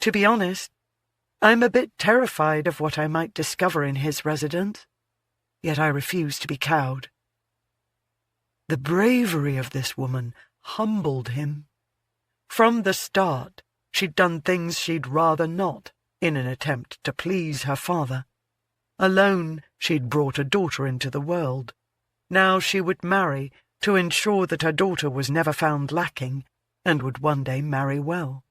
To be honest, I'm a bit terrified of what I might discover in his residence, yet I refuse to be cowed. The bravery of this woman humbled him. From the start, she'd done things she'd rather not, in an attempt to please her father. Alone, she'd brought a daughter into the world. Now she would marry to ensure that her daughter was never found lacking and would one day marry well.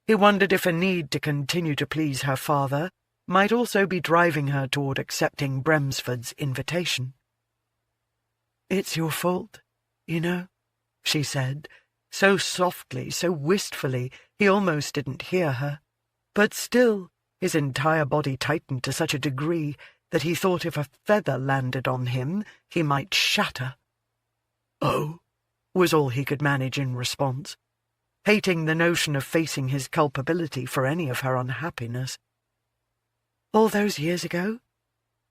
He wondered if a need to continue to please her father might also be driving her toward accepting Bremsford's invitation. "It's your fault, you know," she said, so softly, so wistfully, he almost didn't hear her. But still, his entire body tightened to such a degree that he thought if a feather landed on him, he might shatter. "Oh," was all he could manage in response, hating the notion of facing his culpability for any of her unhappiness. "All those years ago,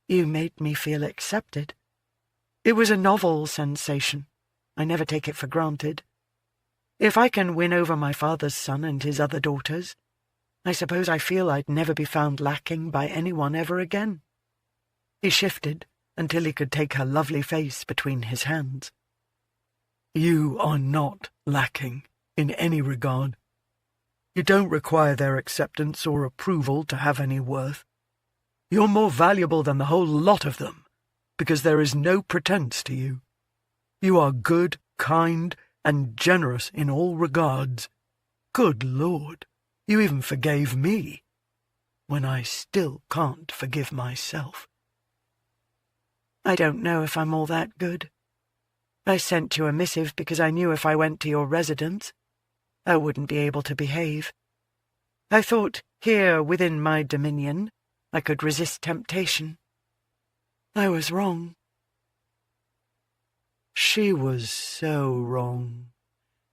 you made me feel accepted. It was a novel sensation. I never take it for granted. If I can win over my father's son and his other daughters, I suppose I feel I'd never be found lacking by anyone ever again." He shifted until he could take her lovely face between his hands. "You are not lacking in any regard. You don't require their acceptance or approval to have any worth. You're more valuable than the whole lot of them, because there is no pretense to you. You are good, kind, and generous in all regards. Good Lord, you even forgave me, when I still can't forgive myself." "I don't know if I'm all that good. I sent you a missive because I knew if I went to your residence, I wouldn't be able to behave. I thought here within my dominion I could resist temptation. I was wrong." She was so wrong,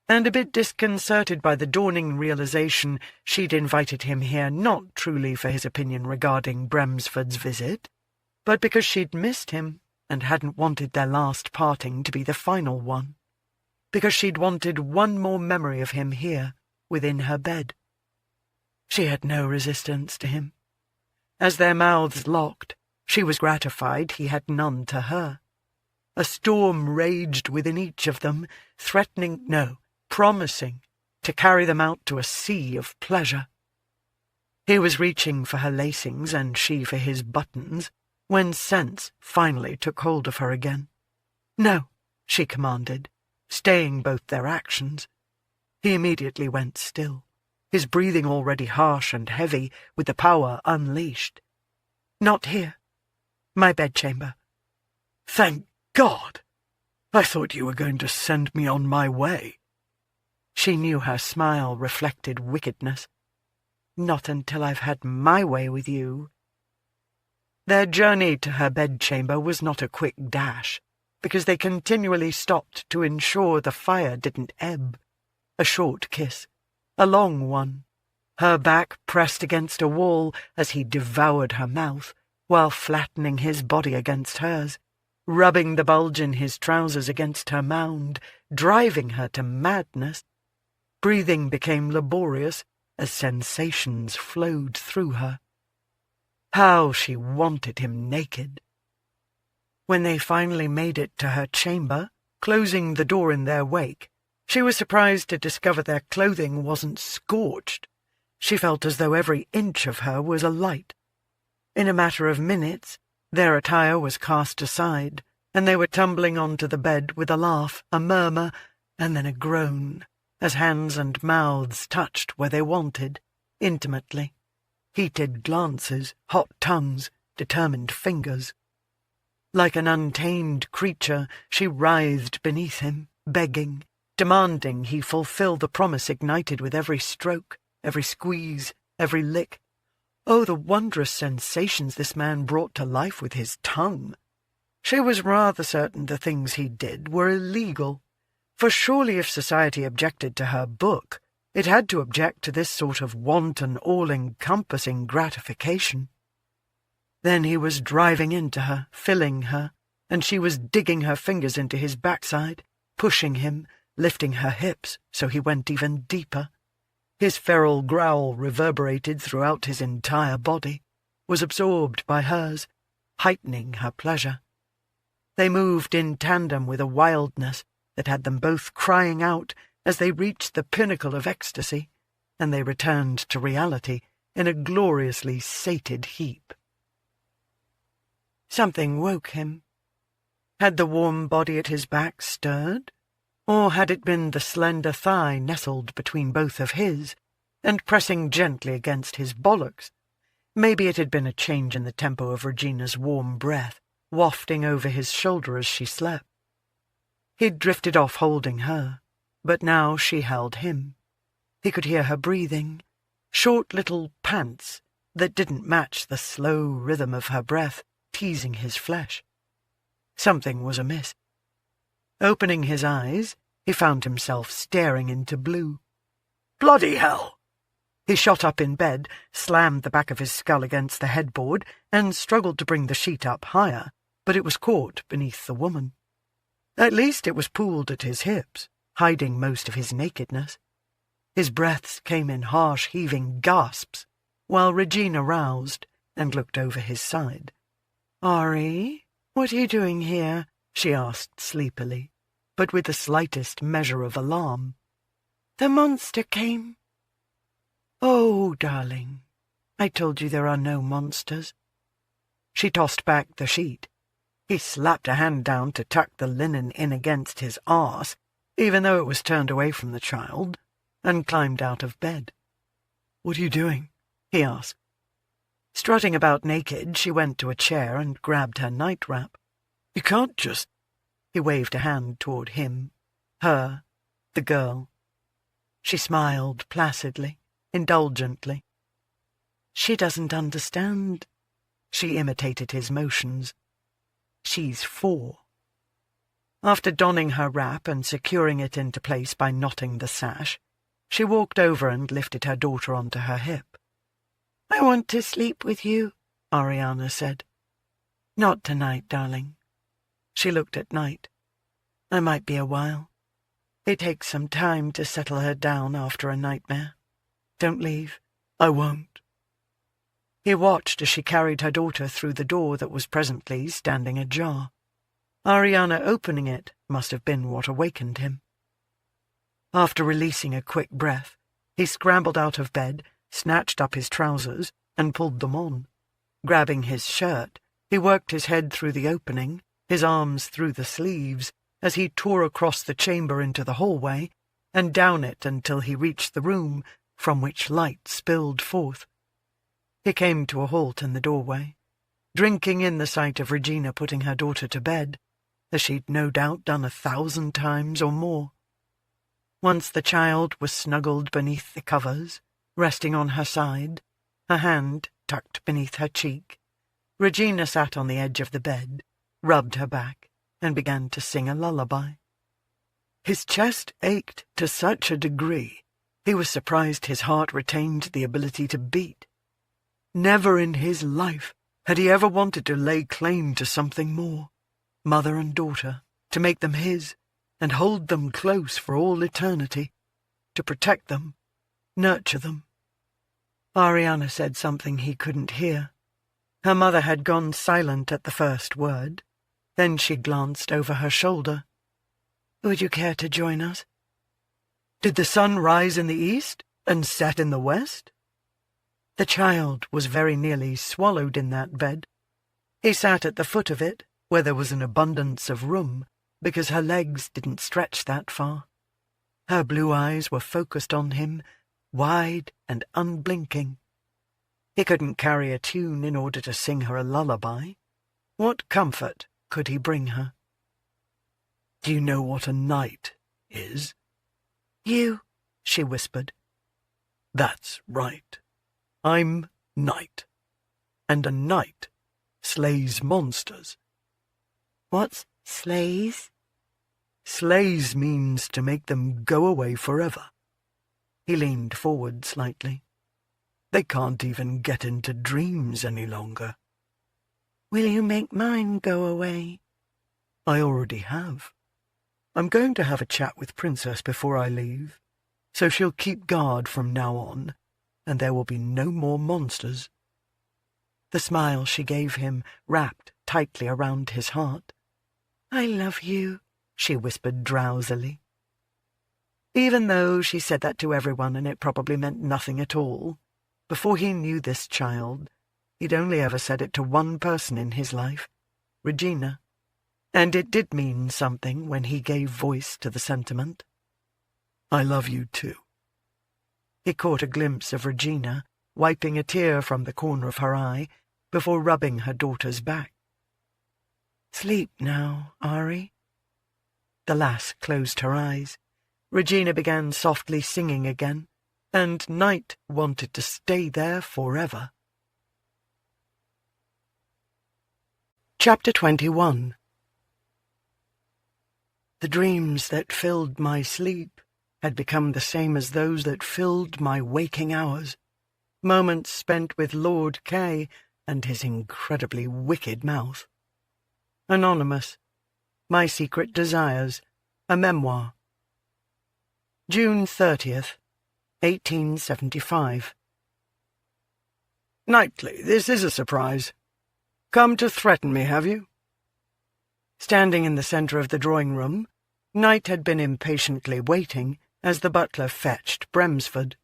and a bit disconcerted by the dawning realization she'd invited him here not truly for his opinion regarding Bremsford's visit, but because she'd missed him and hadn't wanted their last parting to be the final one, because she'd wanted one more memory of him here within her bed. She had no resistance to him. As their mouths locked, she was gratified he had none to her. A storm raged within each of them, promising to carry them out to a sea of pleasure. He was reaching for her lacings and she for his buttons, when sense finally took hold of her again. "No," she commanded, staying both their actions. He immediately went still, his breathing already harsh and heavy with the power unleashed. "Not here. My bedchamber." "Thank God! I thought you were going to send me on my way." She knew her smile reflected wickedness. "Not until I've had my way with you." Their journey to her bedchamber was not a quick dash, because they continually stopped to ensure the fire didn't ebb. A short kiss, a long one, her back pressed against a wall as he devoured her mouth, while flattening his body against hers, rubbing the bulge in his trousers against her mound, driving her to madness. Breathing became laborious as sensations flowed through her. How she wanted him naked. When they finally made it to her chamber, closing the door in their wake, she was surprised to discover their clothing wasn't scorched. She felt as though every inch of her was alight. In a matter of minutes, their attire was cast aside, and they were tumbling onto the bed with a laugh, a murmur, and then a groan, as hands and mouths touched where they wanted, intimately. Heated glances, hot tongues, determined fingers. Like an untamed creature, she writhed beneath him, begging, demanding he fulfill the promise ignited with every stroke, every squeeze, every lick. Oh, the wondrous sensations this man brought to life with his tongue! She was rather certain the things he did were illegal, for surely if society objected to her book, it had to object to this sort of wanton, all-encompassing gratification. Then he was driving into her, filling her, and she was digging her fingers into his backside, pushing him, lifting her hips so he went even deeper. His feral growl reverberated throughout his entire body, was absorbed by hers, heightening her pleasure. They moved in tandem with a wildness that had them both crying out as they reached the pinnacle of ecstasy, and they returned to reality in a gloriously sated heap. Something woke him. Had the warm body at his back stirred, or had it been the slender thigh nestled between both of his, and pressing gently against his bollocks? Maybe it had been a change in the tempo of Regina's warm breath, wafting over his shoulder as she slept. He'd drifted off holding her, but now she held him. He could hear her breathing, short little pants that didn't match the slow rhythm of her breath, teasing his flesh. Something was amiss. Opening his eyes, he found himself staring into blue. "Bloody hell!" He shot up in bed, slammed the back of his skull against the headboard, and struggled to bring the sheet up higher, but it was caught beneath the woman. At least it was pooled at his hips, hiding most of his nakedness. His breaths came in harsh, heaving gasps, while Regina roused and looked over his side. "Ari, what are you doing here?" she asked sleepily, but with the slightest measure of alarm. "The monster came." "Oh, darling, I told you there are no monsters." She tossed back the sheet. He slapped a hand down to tuck the linen in against his arse, even though it was turned away from the child, and climbed out of bed. "What are you doing?" he asked. Strutting about naked, she went to a chair and grabbed her nightwrap. "You can't just—" He waved a hand toward him, her, the girl. She smiled placidly, indulgently. "She doesn't understand." She imitated his motions. "She's 4. After donning her wrap and securing it into place by knotting the sash, she walked over and lifted her daughter onto her hip. "I want to sleep with you," Ariana said. "Not tonight, darling." She looked at Night. "I might be a while. It takes some time to settle her down after a nightmare. Don't leave." "I won't." He watched as she carried her daughter through the door that was presently standing ajar. Ariana opening it must have been what awakened him. After releasing a quick breath, he scrambled out of bed, snatched up his trousers, and pulled them on. Grabbing his shirt, he worked his head through the opening, his arms through the sleeves, as he tore across the chamber into the hallway, and down it until he reached the room from which light spilled forth. He came to a halt in the doorway, drinking in the sight of Regina putting her daughter to bed, as she'd no doubt done 1,000 times or more. Once the child was snuggled beneath the covers, resting on her side, her hand tucked beneath her cheek, Regina sat on the edge of the bed, rubbed her back, and began to sing a lullaby. His chest ached to such a degree he was surprised his heart retained the ability to beat. Never in his life had he ever wanted to lay claim to something more, mother and daughter, to make them his, and hold them close for all eternity, to protect them, nurture them. Ariana said something he couldn't hear. Her mother had gone silent at the first word. Then she glanced over her shoulder. "Would you care to join us?" Did the sun rise in the east and set in the west? The child was very nearly swallowed in that bed. He sat at the foot of it, where there was an abundance of room, because her legs didn't stretch that far. Her blue eyes were focused on him, wide and unblinking. He couldn't carry a tune in order to sing her a lullaby. What comfort could he bring her? "Do you know what a knight is?" "You," she whispered. "That's right. I'm Knight, and a knight slays monsters." What's slays? Slays means to make them go away forever. He leaned forward slightly. They can't even get into dreams any longer. Will you make mine go away? I already have. I'm going to have a chat with Princess before I leave, so she'll keep guard from now on, and there will be no more monsters. The smile she gave him wrapped tightly around his heart. I love you, she whispered drowsily. Even though she said that to everyone and it probably meant nothing at all, before he knew this child, he'd only ever said it to one person in his life, Regina, and it did mean something when he gave voice to the sentiment. I love you too. He caught a glimpse of Regina, wiping a tear from the corner of her eye, before rubbing her daughter's back. Sleep now, Ari. The lass closed her eyes. Regina began softly singing again, and Knight wanted to stay there forever. Chapter 21. The dreams that filled my sleep had become the same as those that filled my waking hours, moments spent with Lord K and his incredibly wicked mouth. Anonymous. My Secret Desires. A Memoir. June 30th, 1875. Knightly, this is a surprise. Come to threaten me, have you? Standing in the centre of the drawing-room, Knight had been impatiently waiting as the butler fetched Breford.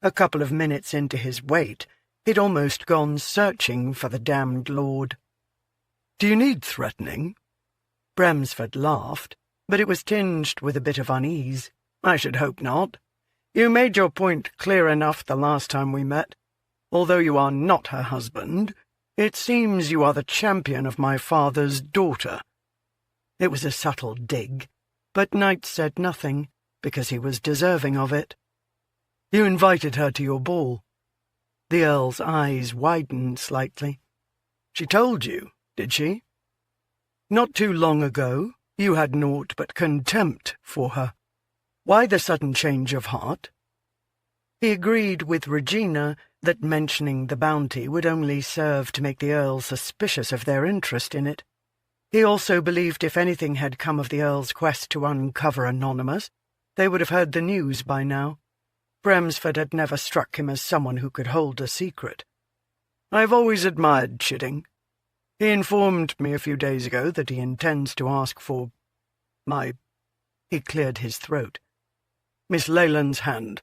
A couple of minutes into his wait, he'd almost gone searching for the damned lord. Do you need threatening? Breford laughed, but it was tinged with a bit of unease. I should hope not. You made your point clear enough the last time we met. Although you are not her husband, it seems you are the champion of my father's daughter. It was a subtle dig, but Knight said nothing, because he was deserving of it. You invited her to your ball. The Earl's eyes widened slightly. She told you, did she? Not too long ago, you had naught but contempt for her. Why the sudden change of heart? He agreed with Regina that mentioning the bounty would only serve to make the Earl suspicious of their interest in it. He also believed if anything had come of the Earl's quest to uncover Anonymous, they would have heard the news by now. Breford had never struck him as someone who could hold a secret. I've always admired Chidding. He informed me a few days ago that he intends to ask for He cleared his throat. Miss Leyland's hand.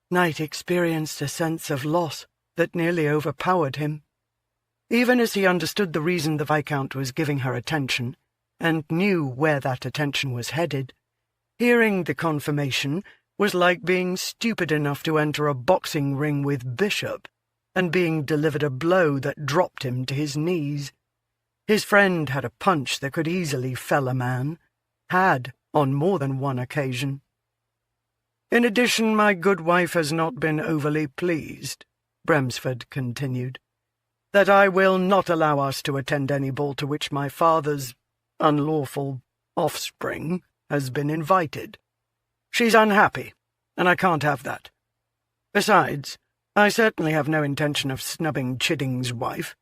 Knight experienced a sense of loss that nearly overpowered him. Even as he understood the reason the Viscount was giving her attention, and knew where that attention was headed, hearing the confirmation was like being stupid enough to enter a boxing ring with Bishop, and being delivered a blow that dropped him to his knees. His friend had a punch that could easily fell a man, had on more than one occasion. In addition, my good wife has not been overly pleased, Breford continued, that I will not allow us to attend any ball to which my father's unlawful offspring has been invited. She's unhappy, and I can't have that. Besides, I certainly have no intention of snubbing Chidding's wife.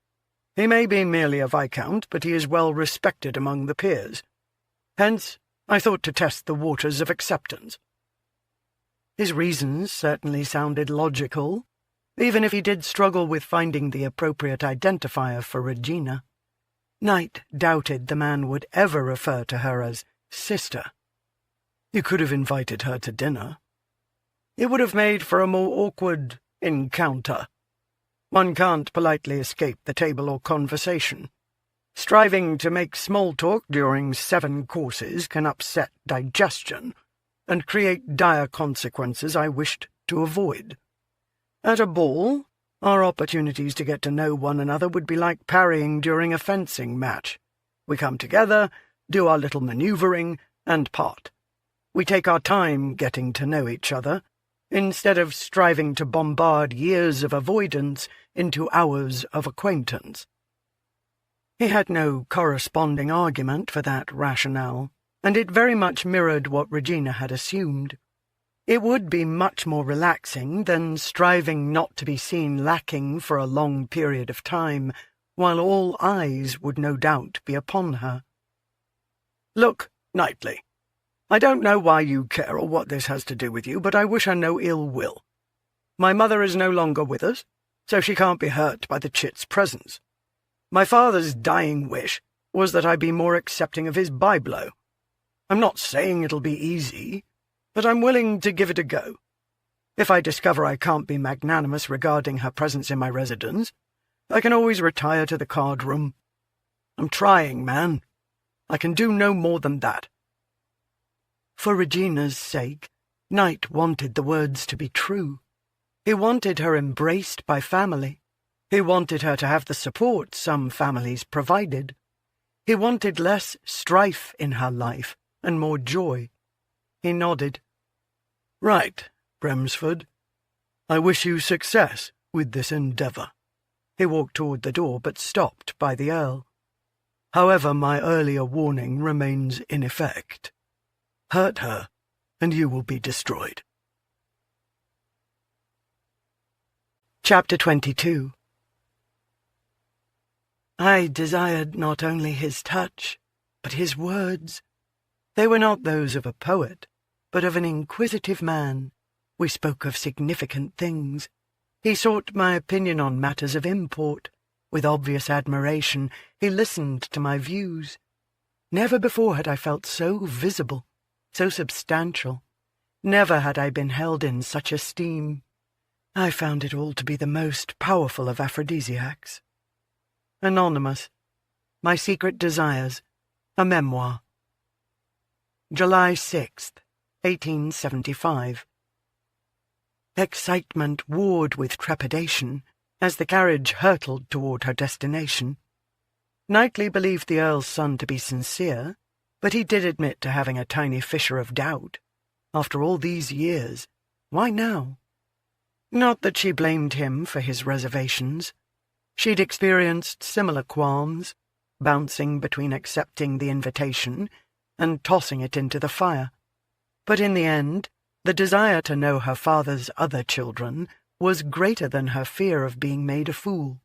He may be merely a Viscount, but he is well respected among the peers. Hence, I thought to test the waters of acceptance. His reasons certainly sounded logical, even if he did struggle with finding the appropriate identifier for Regina. Knight doubted the man would ever refer to her as sister. You could have invited her to dinner. It would have made for a more awkward encounter. One can't politely escape the table or conversation. Striving to make small talk during 7 courses can upset digestion and create dire consequences I wished to avoid. At a ball, our opportunities to get to know one another would be like parrying during a fencing match. We come together, do our little manoeuvring, and part. We take our time getting to know each other, instead of striving to bombard years of avoidance into hours of acquaintance. He had no corresponding argument for that rationale, and it very much mirrored what Regina had assumed. It would be much more relaxing than striving not to be seen lacking for a long period of time, while all eyes would no doubt be upon her. "Look, Knightly, I don't know why you care or what this has to do with you, but I wish her no ill will. My mother is no longer with us, so she can't be hurt by the chit's presence. My father's dying wish was that I be more accepting of his bye-blow. I'm not saying it'll be easy, but I'm willing to give it a go. If I discover I can't be magnanimous regarding her presence in my residence, I can always retire to the card-room. I'm trying, man. I can do no more than that." For Regina's sake, Knight wanted the words to be true. He wanted her embraced by family. He wanted her to have the support some families provided. He wanted less strife in her life and more joy. He nodded. "Right, Bremsford. I wish you success with this endeavour." He walked toward the door, but stopped by the Earl. "However, my earlier warning remains in effect. Hurt her, and you will be destroyed." Chapter 22. I desired not only his touch, but his words. They were not those of a poet, but of an inquisitive man. We spoke of significant things. He sought my opinion on matters of import. With obvious admiration, he listened to my views. Never before had I felt so visible, so substantial. Never had I been held in such esteem. I found it all to be the most powerful of aphrodisiacs. Anonymous. My Secret Desires. A Memoir. July 6th, 1875. Excitement warred with trepidation as the carriage hurtled toward her destination. Knightly believed the Earl's son to be sincere, but he did admit to having a tiny fissure of doubt. After all these years, why now? Not that she blamed him for his reservations. She'd experienced similar qualms, bouncing between accepting the invitation and tossing it into the fire. But in the end, the desire to know her father's other children was greater than her fear of being made a fool.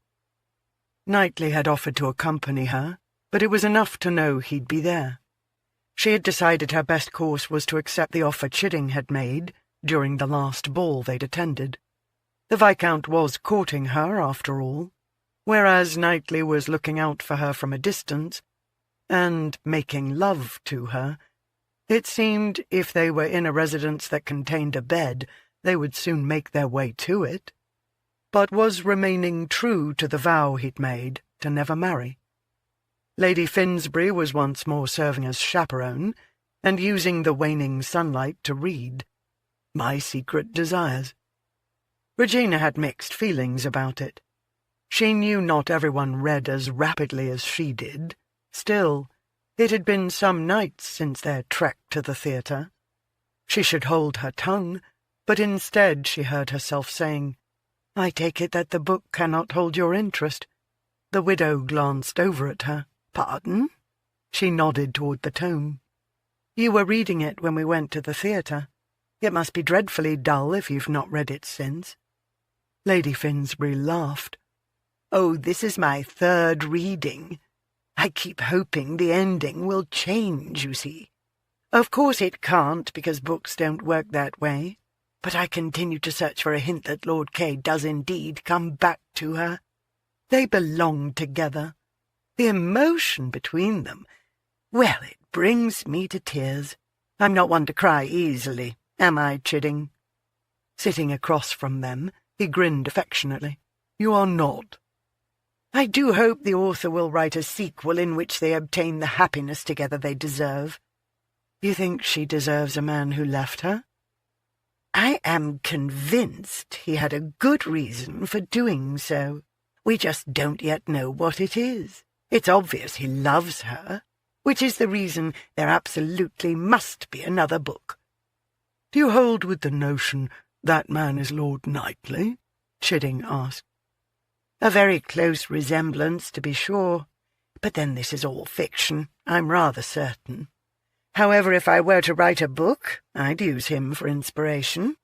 Knightly had offered to accompany her, but it was enough to know he'd be there. She had decided her best course was to accept the offer Chidding had made during the last ball they'd attended. The Viscount was courting her, after all, whereas Knightly was looking out for her from a distance and making love to her. It seemed if they were in a residence that contained a bed, they would soon make their way to it, but was remaining true to the vow he'd made to never marry. Lady Finsbury was once more serving as chaperone, and using the waning sunlight to read My Secret Desires. Regina had mixed feelings about it. She knew not everyone read as rapidly as she did. Still, it had been some nights since their trek to the theatre. She should hold her tongue, but instead she heard herself saying, "I take it that the book cannot hold your interest." The widow glanced over at her. "Pardon?" She nodded toward the tome. "You were reading it when we went to the theatre. It must be dreadfully dull if you've not read it since." Lady Finsbury laughed. "Oh, this is my third reading. I keep hoping the ending will change, you see. Of course it can't, because books don't work that way. But I continue to search for a hint that Lord K does indeed come back to her. They belong together. The emotion between them, well, it brings me to tears. I'm not one to cry easily, am I, Chidding?" Sitting across from them, he grinned affectionately. "You are not." "I do hope the author will write a sequel in which they obtain the happiness together they deserve." "You think she deserves a man who left her?" "I am convinced he had a good reason for doing so. We just don't yet know what it is. It's obvious he loves her, which is the reason there absolutely must be another book." "Do you hold with the notion that man is Lord Knightly?" Chidding asked. "A very close resemblance, to be sure, But then this is all fiction, I'm rather certain. However, if I were to write a book, I'd use him for inspiration.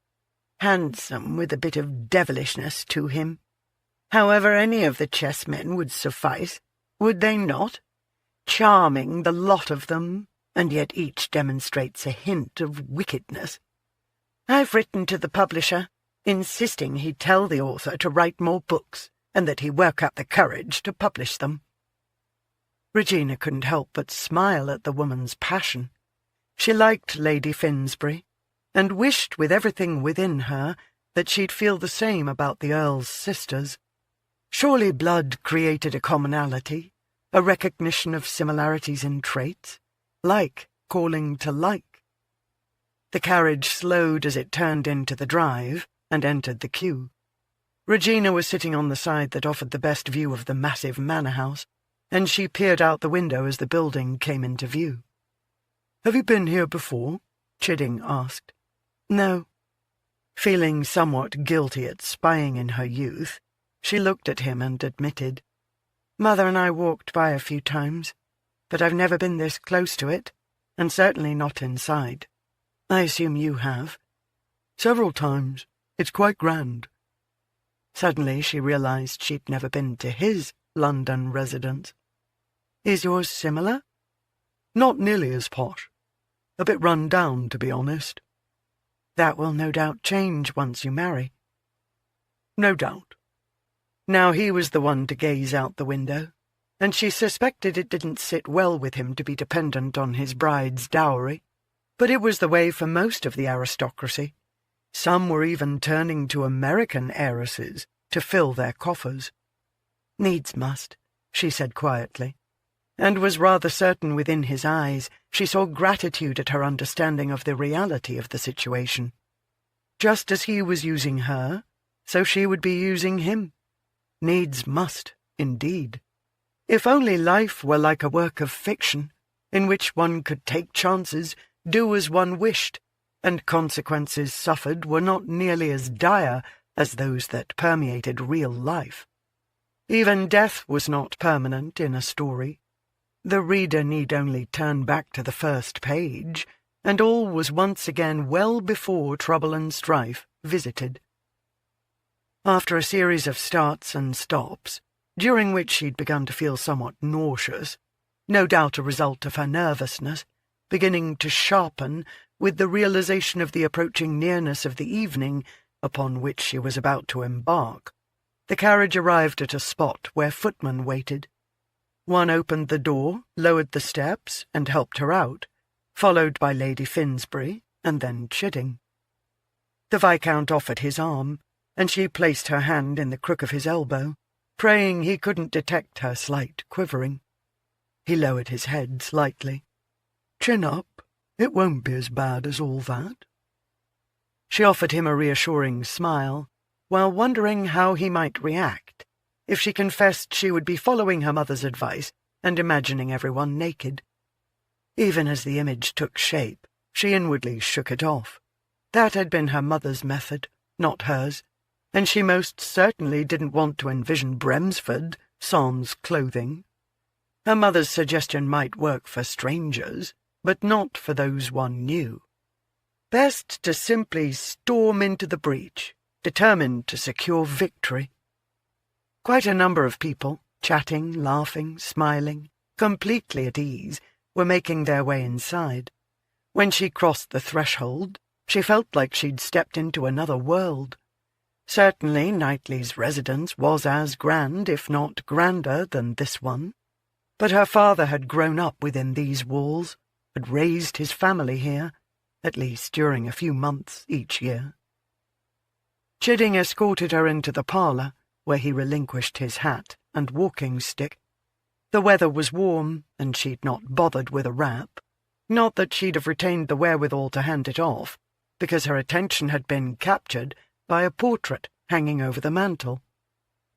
Handsome, with a bit of devilishness to him. However, any of the chessmen would suffice, would they not? Charming, the lot of them, and yet each demonstrates a hint of wickedness. I've written to the publisher, insisting he'd tell the author to write more books, and that he work up the courage to publish them. Regina couldn't help but smile at the woman's passion. She liked Lady Finsbury, and wished with everything within her that she'd feel the same about the Earl's sisters. Surely blood created a commonality, a recognition of similarities in traits, like calling to like. The carriage slowed as it turned into the drive and entered the queue. Regina was sitting on the side that offered the best view of the massive manor house, and she peered out the window as the building came into view. "Have you been here before?" Chidding asked. "No." Feeling somewhat guilty at spying in her youth, she looked at him and admitted, "Mother and I walked by a few times, but I've never been this close to it, and certainly not inside. I assume you have." "Several times. It's quite grand." Suddenly she realized she'd never been to his London residence. "Is yours similar?" "Not nearly as posh. A bit run down, to be honest." "That will no doubt change once you marry." "No doubt." Now he was the one to gaze out the window, and she suspected it didn't sit well with him to be dependent on his bride's dowry. But it was the way for most of the aristocracy. Some were even turning to American heiresses to fill their coffers. "Needs must," she said quietly, and was rather certain within his eyes she saw gratitude at her understanding of the reality of the situation. Just as he was using her, so she would be using him. Needs must, indeed. If only life were like a work of fiction, in which one could take chances, do as one wished, and consequences suffered were not nearly as dire as those that permeated real life. Even death was not permanent in a story. The reader need only turn back to the first page, and all was once again well before trouble and strife visited. After a series of starts and stops, during which she'd begun to feel somewhat nauseous, no doubt a result of her nervousness, beginning to sharpen with the realization of the approaching nearness of the evening upon which she was about to embark, the carriage arrived at a spot where footmen waited. One opened the door, lowered the steps, and helped her out, followed by Lady Finsbury, and then Chidding. The Viscount offered his arm, and she placed her hand in the crook of his elbow, praying he couldn't detect her slight quivering. He lowered his head slightly. "Chin up. It won't be as bad as all that." She offered him a reassuring smile, while wondering how he might react if she confessed she would be following her mother's advice and imagining everyone naked. Even as the image took shape, she inwardly shook it off. That had been her mother's method, not hers, and she most certainly didn't want to envision Breford sans clothing. Her mother's suggestion might work for strangers, but not for those one knew. Best to simply storm into the breach, determined to secure victory. Quite a number of people, chatting, laughing, smiling, completely at ease, were making their way inside. When she crossed the threshold, she felt like she'd stepped into another world. Certainly Knightly's residence was as grand, if not grander, than this one. But her father had grown up within these walls, had raised his family here, at least during a few months each year. Chidding escorted her into the parlour, where he relinquished his hat and walking stick. The weather was warm, and she'd not bothered with a wrap. Not that she'd have retained the wherewithal to hand it off, because her attention had been captured by a portrait hanging over the mantel.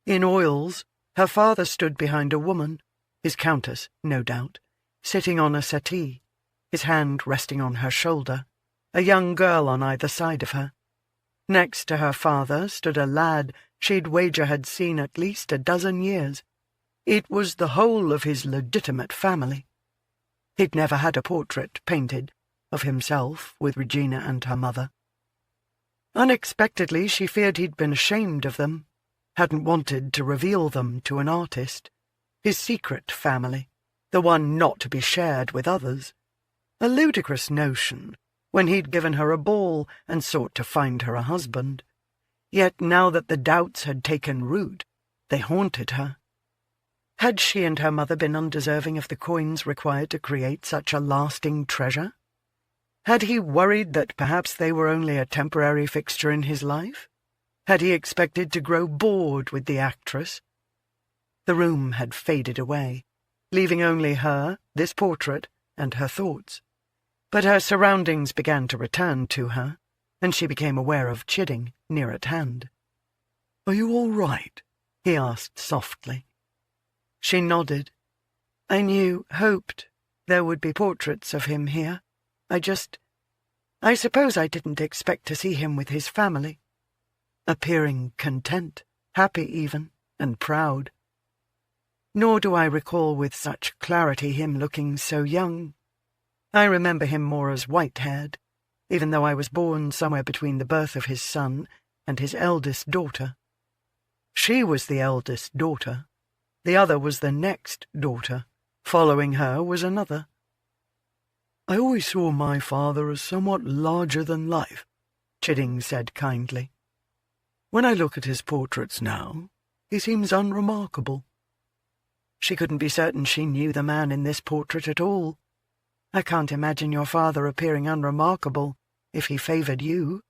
In oils, her father stood behind a woman, his countess, no doubt, sitting on a settee, his hand resting on her shoulder, a young girl on either side of her. Next to her father stood a lad she'd wager had seen at least a dozen years. It was the whole of his legitimate family. He'd never had a portrait painted of himself with Regina and her mother. Unexpectedly, she feared he'd been ashamed of them, hadn't wanted to reveal them to an artist. His secret family, the one not to be shared with others. A ludicrous notion, when he'd given her a ball and sought to find her a husband. Yet now that the doubts had taken root, they haunted her. Had she and her mother been undeserving of the coins required to create such a lasting treasure? Had he worried that perhaps they were only a temporary fixture in his life? Had he expected to grow bored with the actress? The room had faded away, leaving only her, this portrait, and her thoughts. But her surroundings began to return to her, and she became aware of Chidding near at hand. "Are you all right?" he asked softly. She nodded. "I hoped there would be portraits of him here. I suppose I didn't expect to see him with his family, appearing content, happy even, and proud. Nor do I recall with such clarity him looking so young. I remember him more as white-haired, even though I was born somewhere between the birth of his son and his eldest daughter. She was the eldest daughter. The other was the next daughter. Following her was another. I always saw my father as somewhat larger than life," Chidding said kindly. "When I look at his portraits now, he seems unremarkable." She couldn't be certain she knew the man in this portrait at all. "I can't imagine your father appearing unremarkable if he favoured you."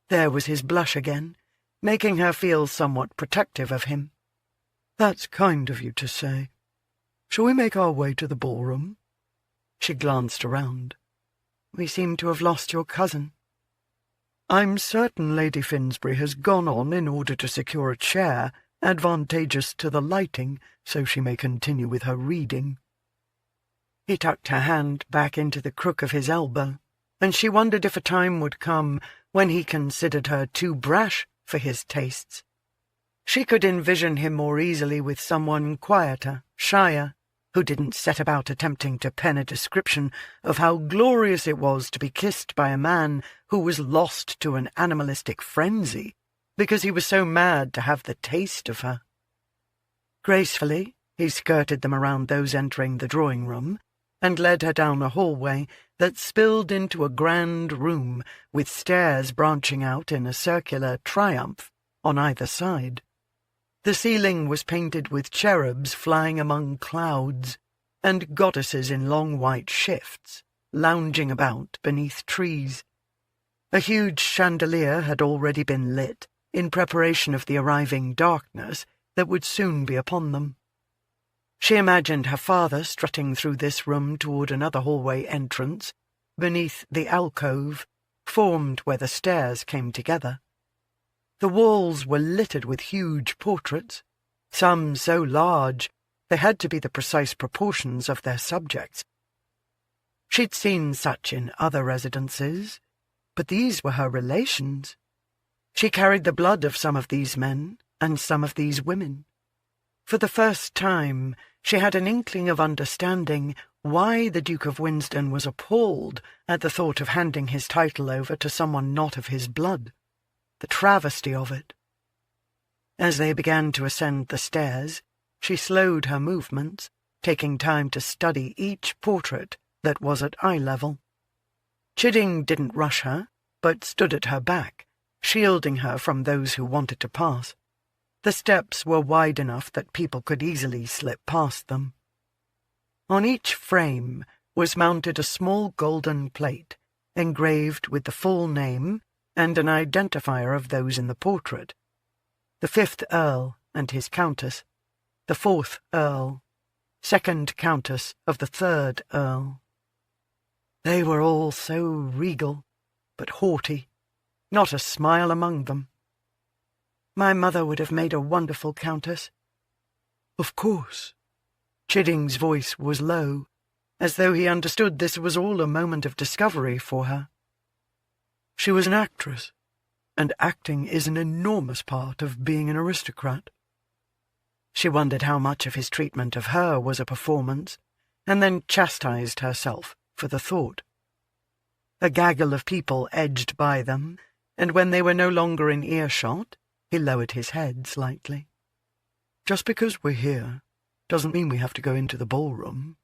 There was his blush again, making her feel somewhat protective of him. "That's kind of you to say. Shall we make our way to the ballroom?" She glanced around. "We seem to have lost your cousin." "I'm certain Lady Finsbury has gone on in order to secure a chair advantageous to the lighting, so she may continue with her reading." He tucked her hand back into the crook of his elbow, and she wondered if a time would come when he considered her too brash for his tastes. She could envision him more easily with someone quieter, shyer, who didn't set about attempting to pen a description of how glorious it was to be kissed by a man who was lost to an animalistic frenzy because he was so mad to have the taste of her. Gracefully, he skirted them around those entering the drawing-room and led her down a hallway that spilled into a grand room with stairs branching out in a circular triumph on either side. The ceiling was painted with cherubs flying among clouds, and goddesses in long white shifts, lounging about beneath trees. A huge chandelier had already been lit, in preparation of the arriving darkness that would soon be upon them. She imagined her father strutting through this room toward another hallway entrance, beneath the alcove, formed where the stairs came together. The walls were littered with huge portraits, some so large they had to be the precise proportions of their subjects. She'd seen such in other residences, but these were her relations. She carried the blood of some of these men and some of these women. For the first time, she had an inkling of understanding why the Duke of Winston was appalled at the thought of handing his title over to someone not of his blood. The travesty of it. As they began to ascend the stairs, she slowed her movements, taking time to study each portrait that was at eye level. Chidding didn't rush her, but stood at her back, shielding her from those who wanted to pass. The steps were wide enough that people could easily slip past them. On each frame was mounted a small golden plate, engraved with the full name and an identifier of those in the portrait. The 5th Earl and his Countess, the 4th Earl, 2nd Countess of the 3rd Earl. They were all so regal, but haughty, not a smile among them. My mother would have made a wonderful countess. Of course. Chidding's voice was low, as though he understood this was all a moment of discovery for her. She was an actress, and acting is an enormous part of being an aristocrat. She wondered how much of his treatment of her was a performance, and then chastised herself for the thought. A gaggle of people edged by them, and when they were no longer in earshot, he lowered his head slightly. "Just because we're here doesn't mean we have to go into the ballroom.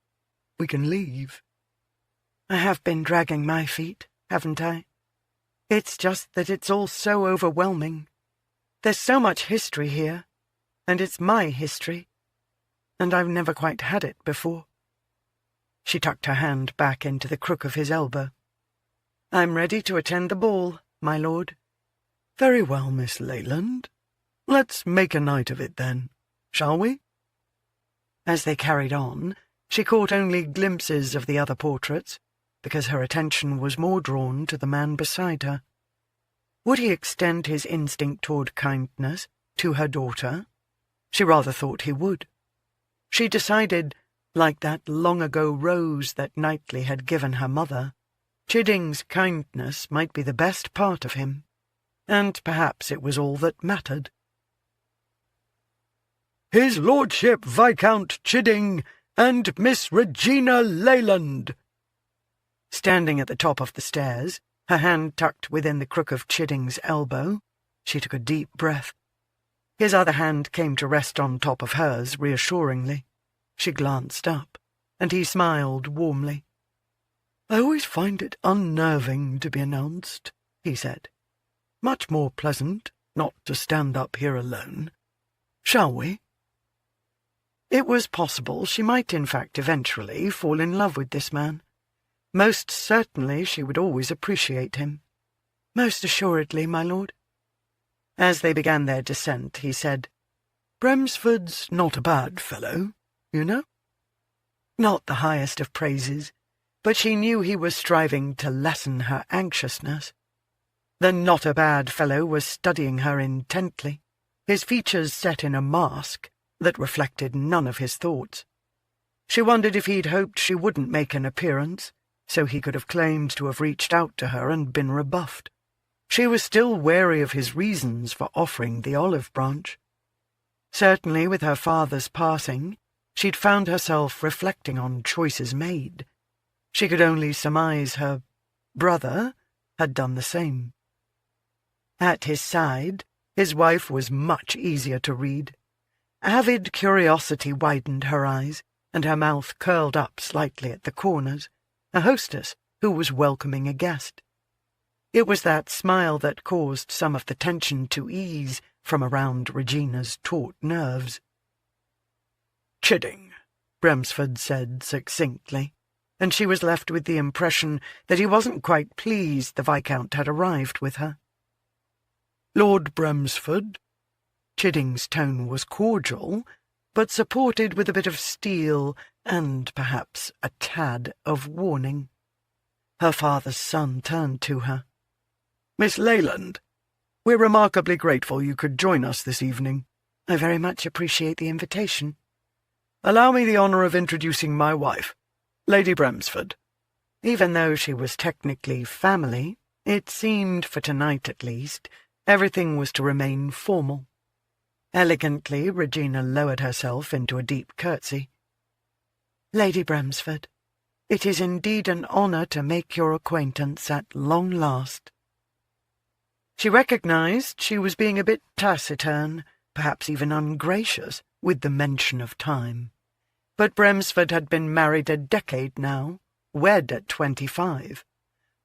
We can leave." "I have been dragging my feet, haven't I? It's just that it's all so overwhelming. There's so much history here, and it's my history, and I've never quite had it before." She tucked her hand back into the crook of his elbow. "I'm ready to attend the ball, my lord." "Very well, Miss Leyland. Let's make a night of it then, shall we?" As they carried on, she caught only glimpses of the other portraits, because her attention was more drawn to the man beside her. Would he extend his instinct toward kindness to her daughter? She rather thought he would. She decided, like that long-ago rose that Knightly had given her mother, Chidding's kindness might be the best part of him, and perhaps it was all that mattered. "His Lordship Viscount Chidding and Miss Regina Leyland." Standing at the top of the stairs, her hand tucked within the crook of Chidding's elbow, she took a deep breath. His other hand came to rest on top of hers reassuringly. She glanced up, and he smiled warmly. "I always find it unnerving to be announced," he said. "Much more pleasant not to stand up here alone. Shall we?" It was possible she might in fact eventually fall in love with this man. Most certainly she would always appreciate him. "Most assuredly, my lord." As they began their descent, he said, "Bremsford's not a bad fellow, you know." Not the highest of praises, but she knew he was striving to lessen her anxiousness. The not-a-bad-fellow was studying her intently, his features set in a mask that reflected none of his thoughts. She wondered if he'd hoped she wouldn't make an appearance, so he could have claimed to have reached out to her and been rebuffed. She was still wary of his reasons for offering the olive branch. Certainly, with her father's passing, she'd found herself reflecting on choices made. She could only surmise her brother had done the same. At his side, his wife was much easier to read. Avid curiosity widened her eyes, and her mouth curled up slightly at the corners, a hostess who was welcoming a guest. It was that smile that caused some of the tension to ease from around Regina's taut nerves. "Chidding," Bremsford said succinctly, and she was left with the impression that he wasn't quite pleased the Viscount had arrived with her. "Lord Bremsford." Chidding's tone was cordial, but supported with a bit of steel and perhaps a tad of warning. Her father's son turned to her. "Miss Leyland, we're remarkably grateful you could join us this evening." "I very much appreciate the invitation." "Allow me the honour of introducing my wife, Lady Bremsford." Even though she was technically family, it seemed, for tonight at least, everything was to remain formal. Elegantly, Regina lowered herself into a deep curtsy. "Lady Bremsford, it is indeed an honour to make your acquaintance at long last." She recognized she was being a bit taciturn, perhaps even ungracious, with the mention of time. But Bremsford had been married a decade now, wed at 25.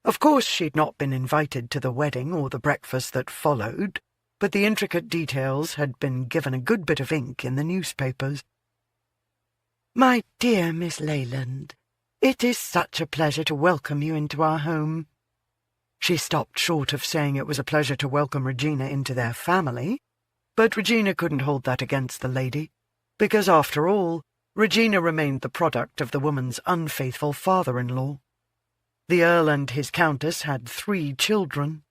Of course she'd not been invited to the wedding or the breakfast that followed, but the intricate details had been given a good bit of ink in the newspapers. "My dear Miss Leyland, it is such a pleasure to welcome you into our home." She stopped short of saying it was a pleasure to welcome Regina into their family, but Regina couldn't hold that against the lady, because, after all, Regina remained the product of the woman's unfaithful father-in-law. The Earl and his Countess had 3 children,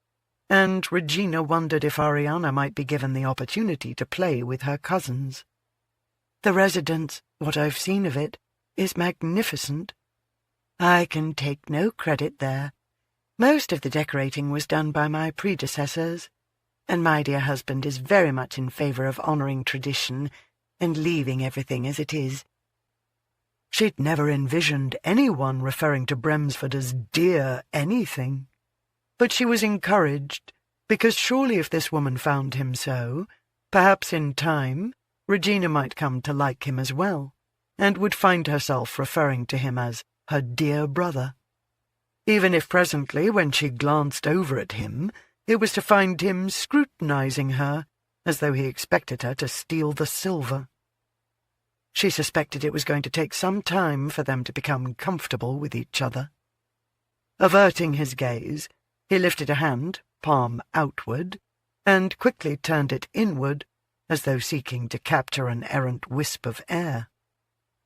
and Regina wondered if Ariana might be given the opportunity to play with her cousins. "The residence, what I've seen of it, is magnificent. I can take no credit there. Most of the decorating was done by my predecessors, and my dear husband is very much in favour of honouring tradition, and leaving everything as it is. She'd never envisioned anyone referring to Bremsford as dear anything. But she was encouraged, because surely if this woman found him so, perhaps in time Regina might come to like him as well, and would find herself referring to him as her dear brother. Even if presently, when she glanced over at him, it was to find him scrutinizing her, as though he expected her to steal the silver. She suspected it was going to take some time for them to become comfortable with each other. Averting his gaze, he lifted a hand, palm outward, and quickly turned it inward, as though seeking to capture an errant wisp of air.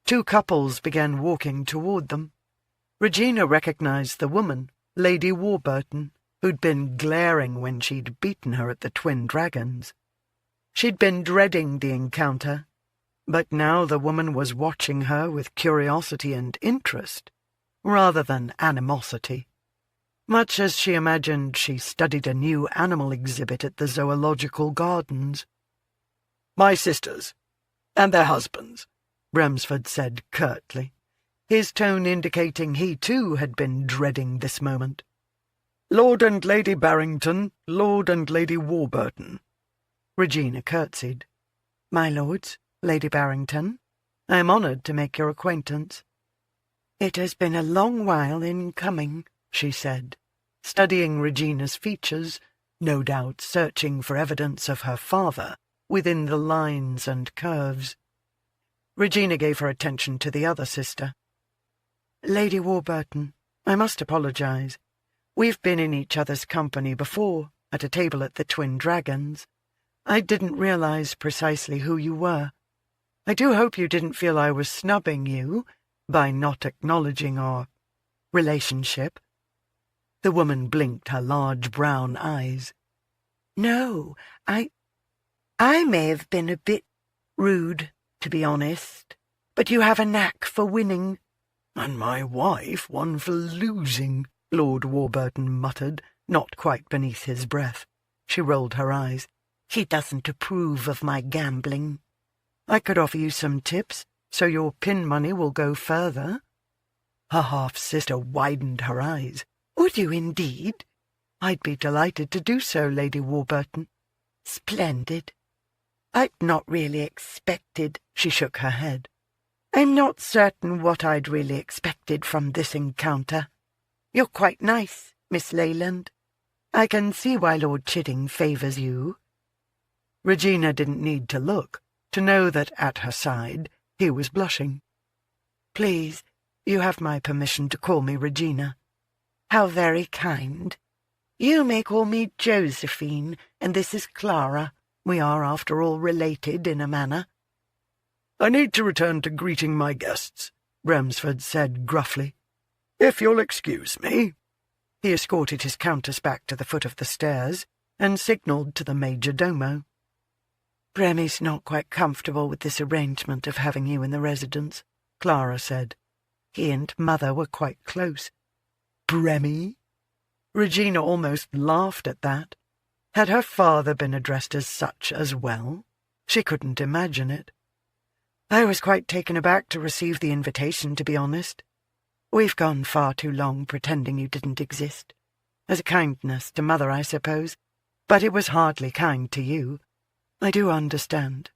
Two couples began walking toward them. Regina recognized the woman, Lady Warburton, who'd been glaring when she'd beaten her at the Twin Dragons. She'd been dreading the encounter, but now the woman was watching her with curiosity and interest, rather than animosity, much as she imagined she studied a new animal exhibit at the Zoological Gardens. "My sisters, and their husbands," Bremsford said curtly, his tone indicating he too had been dreading this moment. "Lord and Lady Barrington, Lord and Lady Warburton." Regina curtsied. "My lords, Lady Barrington, I am honoured to make your acquaintance." "It has been a long while in coming," she said, studying Regina's features, no doubt searching for evidence of her father within the lines and curves. Regina gave her attention to the other sister. "Lady Warburton, I must apologize. We've been in each other's company before, at a table at the Twin Dragons. I didn't realize precisely who you were. I do hope you didn't feel I was snubbing you by not acknowledging our relationship." The woman blinked her large brown eyes. "No, I may have been a bit rude, to be honest, but you have a knack for winning." "And my wife one for losing," Lord Warburton muttered, not quite beneath his breath. She rolled her eyes. "He doesn't approve of my gambling." "I could offer you some tips, so your pin money will go further." Her half-sister widened her eyes. "Would you indeed?" "I'd be delighted to do so, Lady Warburton." "Splendid. I'd not really expected—" She shook her head. "I'm not certain what I'd really expected from this encounter. You're quite nice, Miss Leyland. I can see why Lord Chidding favours you." Regina didn't need to look to know that at her side he was blushing. "Please, you have my permission to call me Regina." "How very kind. You may call me Josephine, and this is Clara. We are, after all, related in a manner." "I need to return to greeting my guests," Bremsford said gruffly. "If you'll excuse me." He escorted his countess back to the foot of the stairs and signalled to the major domo. "Bremmy's not quite comfortable with this arrangement of having you in the residence," Clara said. "He and Mother were quite close." "Bremmy?" Regina almost laughed at that. Had her father been addressed as such as well? She couldn't imagine it. "I was quite taken aback to receive the invitation, to be honest. We've gone far too long pretending you didn't exist. As a kindness to Mother, I suppose, but it was hardly kind to you. I do understand.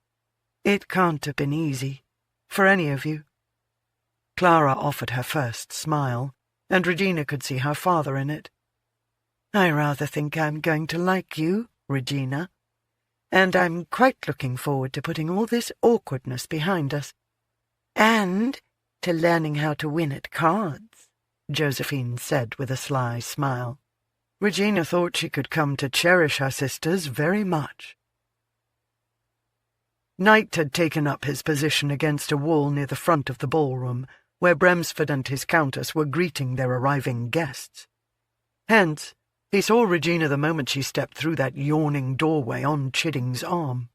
It can't have been easy, for any of you." Clara offered her first smile, and Regina could see her father in it. "I rather think I'm going to like you, Regina, and I'm quite looking forward to putting all this awkwardness behind us." "And to learning how to win at cards," Josephine said with a sly smile. Regina thought she could come to cherish her sisters very much. Knight had taken up his position against a wall near the front of the ballroom, where Bremsford and his countess were greeting their arriving guests. Hence, he saw Regina the moment she stepped through that yawning doorway on Chidding's arm,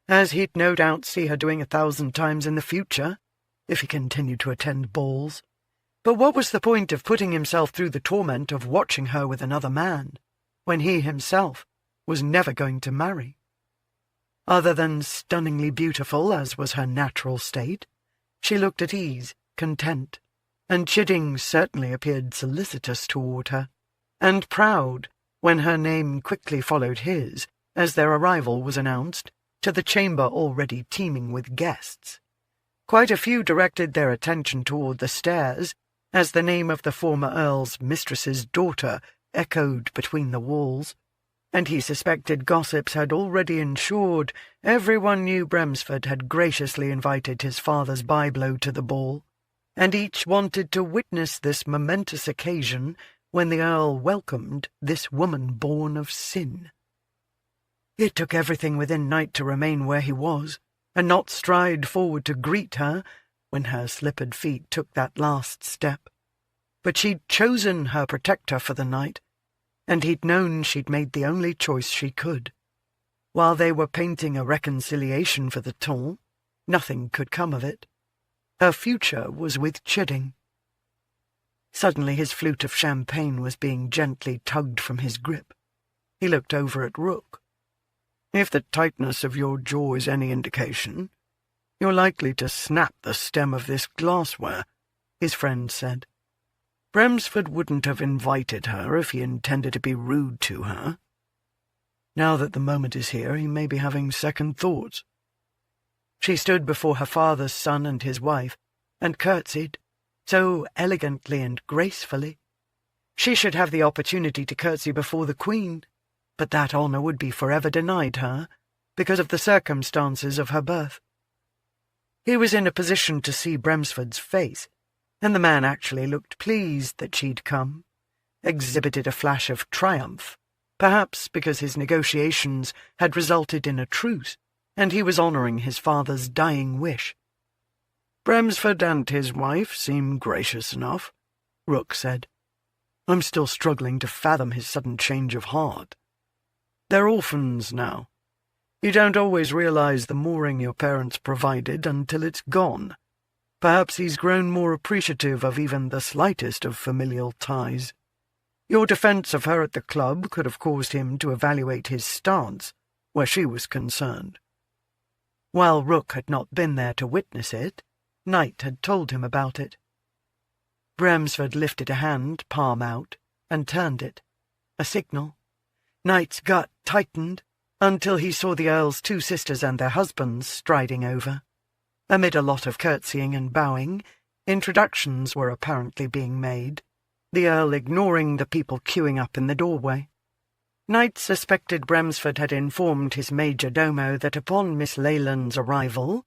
as he'd no doubt see her doing 1,000 times in the future, if he continued to attend balls. But what was the point of putting himself through the torment of watching her with another man, when he himself was never going to marry? Other than stunningly beautiful, as was her natural state, she looked at ease, content, and Chidding certainly appeared solicitous toward her, and proud when her name quickly followed his, as their arrival was announced, to the chamber already teeming with guests. Quite a few directed their attention toward the stairs, as the name of the former Earl's mistress's daughter echoed between the walls, and he suspected gossips had already ensured everyone knew Bremsford had graciously invited his father's byblow to the ball, and each wanted to witness this momentous occasion when the Earl welcomed this woman born of sin. It took everything within Knight to remain where he was, and not stride forward to greet her when her slippered feet took that last step. But she'd chosen her protector for the night, and he'd known she'd made the only choice she could. While they were painting a reconciliation for the Ton, nothing could come of it. Her future was with Chidding. Suddenly his flute of champagne was being gently tugged from his grip. He looked over at Rook. "If the tightness of your jaw is any indication, you're likely to snap the stem of this glassware," his friend said. "Bremsford wouldn't have invited her if he intended to be rude to her. Now that the moment is here, he may be having second thoughts." She stood before her father's son and his wife, and curtsied, so elegantly and gracefully. She should have the opportunity to curtsy before the Queen, but that honour would be forever denied her, because of the circumstances of her birth. He was in a position to see Bremsford's face, and the man actually looked pleased that she'd come, exhibited a flash of triumph, perhaps because his negotiations had resulted in a truce, and he was honouring his father's dying wish. "Bremsford and his wife seem gracious enough," Rook said. "I'm still struggling to fathom his sudden change of heart. They're orphans now. You don't always realize the mooring your parents provided until it's gone. Perhaps he's grown more appreciative of even the slightest of familial ties. Your defence of her at the club could have caused him to evaluate his stance where she was concerned." While Rook had not been there to witness it, Knight had told him about it. Bremsford lifted a hand, palm out, and turned it. A signal. Knight's gut tightened until he saw the Earl's two sisters and their husbands striding over. Amid a lot of curtsying and bowing, introductions were apparently being made, the Earl ignoring the people queuing up in the doorway. Knight suspected Bremsford had informed his major domo that upon Miss Leyland's arrival,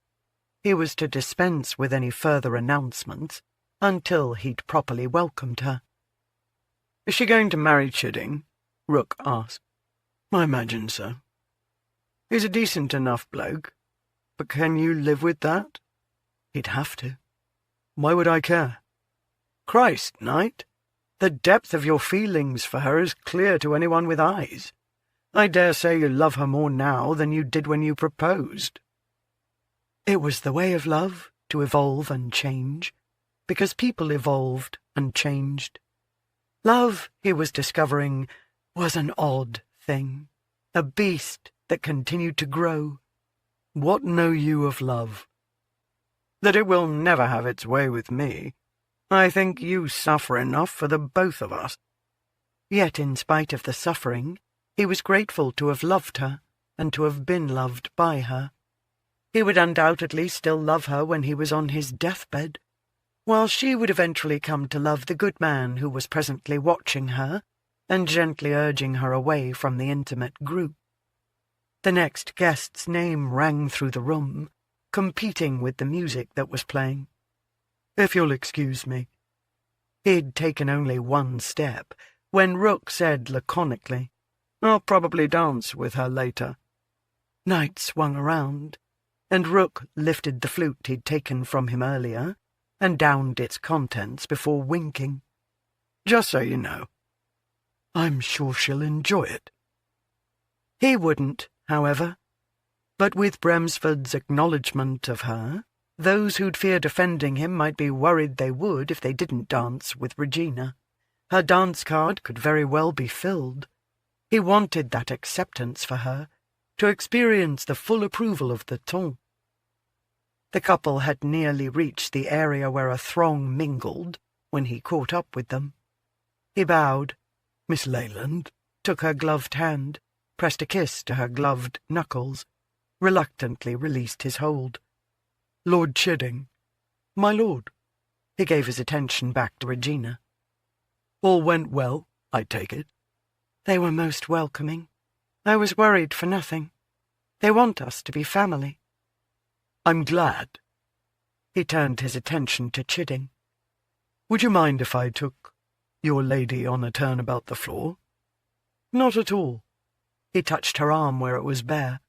he was to dispense with any further announcements until he'd properly welcomed her. "Is she going to marry Chidding?" Rook asked. "I imagine so. He's a decent enough bloke, but can you live with that?" "He'd have to." "Why would I care?" "Christ, Knight, the depth of your feelings for her is clear to anyone with eyes. I dare say you love her more now than you did when you proposed." It was the way of love to evolve and change, because people evolved and changed. Love, he was discovering, was an odd thing, a beast that continued to grow. "What know you of love?" "That it will never have its way with me. I think you suffer enough for the both of us." Yet, in spite of the suffering, he was grateful to have loved her, and to have been loved by her. He would undoubtedly still love her when he was on his deathbed, while she would eventually come to love the good man who was presently watching her and gently urging her away from the intimate group. The next guest's name rang through the room, competing with the music that was playing. "If you'll excuse me." He'd taken only one step when Rook said laconically, "I'll probably dance with her later." Knight swung around, and Rook lifted the flute he'd taken from him earlier and downed its contents before winking. "Just so you know. I'm sure she'll enjoy it." He wouldn't, however, but with Bremsford's acknowledgment of her, those who'd feared offending him might be worried they would if they didn't dance with Regina. Her dance card could very well be filled. He wanted that acceptance for her, to experience the full approval of the ton. The couple had nearly reached the area where a throng mingled when he caught up with them. He bowed. Miss Leyland took her gloved hand, pressed a kiss to her gloved knuckles, reluctantly released his hold. Lord Chidding. My lord. He gave his attention back to Regina. All went well, I take it? They were most welcoming. I was worried for nothing. They want us to be family. I'm glad. He turned his attention to Chidding. Would you mind if I took your lady on a turn about the floor? Not at all. He touched her arm where it was bare.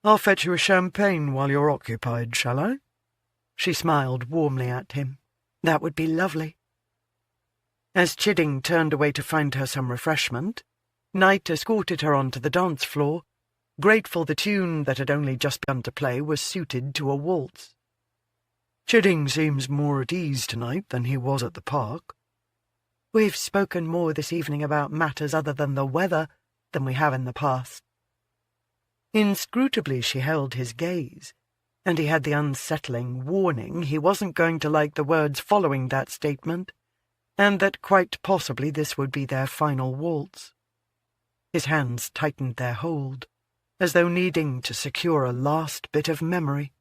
I'll fetch you a champagne while you're occupied, shall I? She smiled warmly at him. That would be lovely. As Chidding turned away to find her some refreshment, Knight escorted her onto the dance floor, grateful the tune that had only just begun to play was suited to a waltz. Chidding seems more at ease tonight than he was at the park. We've spoken more this evening about matters other than the weather than we have in the past. Inscrutably she held his gaze, and he had the unsettling warning he wasn't going to like the words following that statement, and that quite possibly this would be their final waltz. His hands tightened their hold, as though needing to secure a last bit of memory.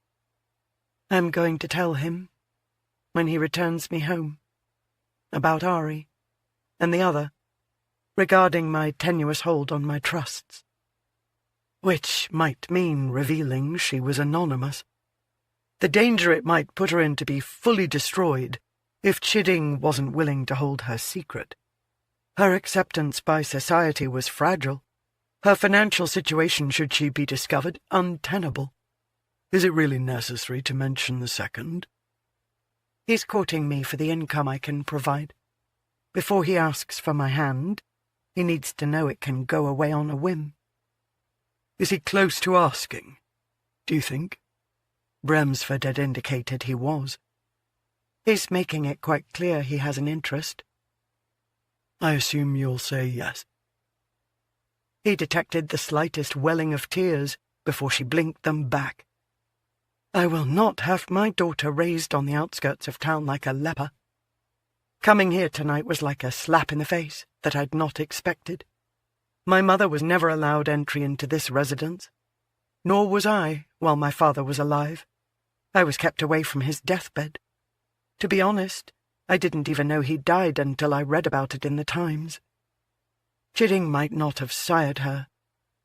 I'm going to tell him, when he returns me home, about Ari, and the other, regarding my tenuous hold on my trusts. Which might mean revealing she was anonymous. The danger it might put her in to be fully destroyed if Chidding wasn't willing to hold her secret. Her acceptance by society was fragile. Her financial situation, should she be discovered, untenable. Is it really necessary to mention the second? He's courting me for the income I can provide. Before he asks for my hand, he needs to know it can go away on a whim. Is he close to asking, do you think? Bremsford had indicated he was. He's making it quite clear he has an interest. I assume you'll say yes. He detected the slightest welling of tears before she blinked them back. I will not have my daughter raised on the outskirts of town like a leper. Coming here tonight was like a slap in the face that I'd not expected. My mother was never allowed entry into this residence, nor was I while my father was alive. I was kept away from his deathbed. To be honest, I didn't even know he died until I read about it in the Times. Chidding might not have sired her,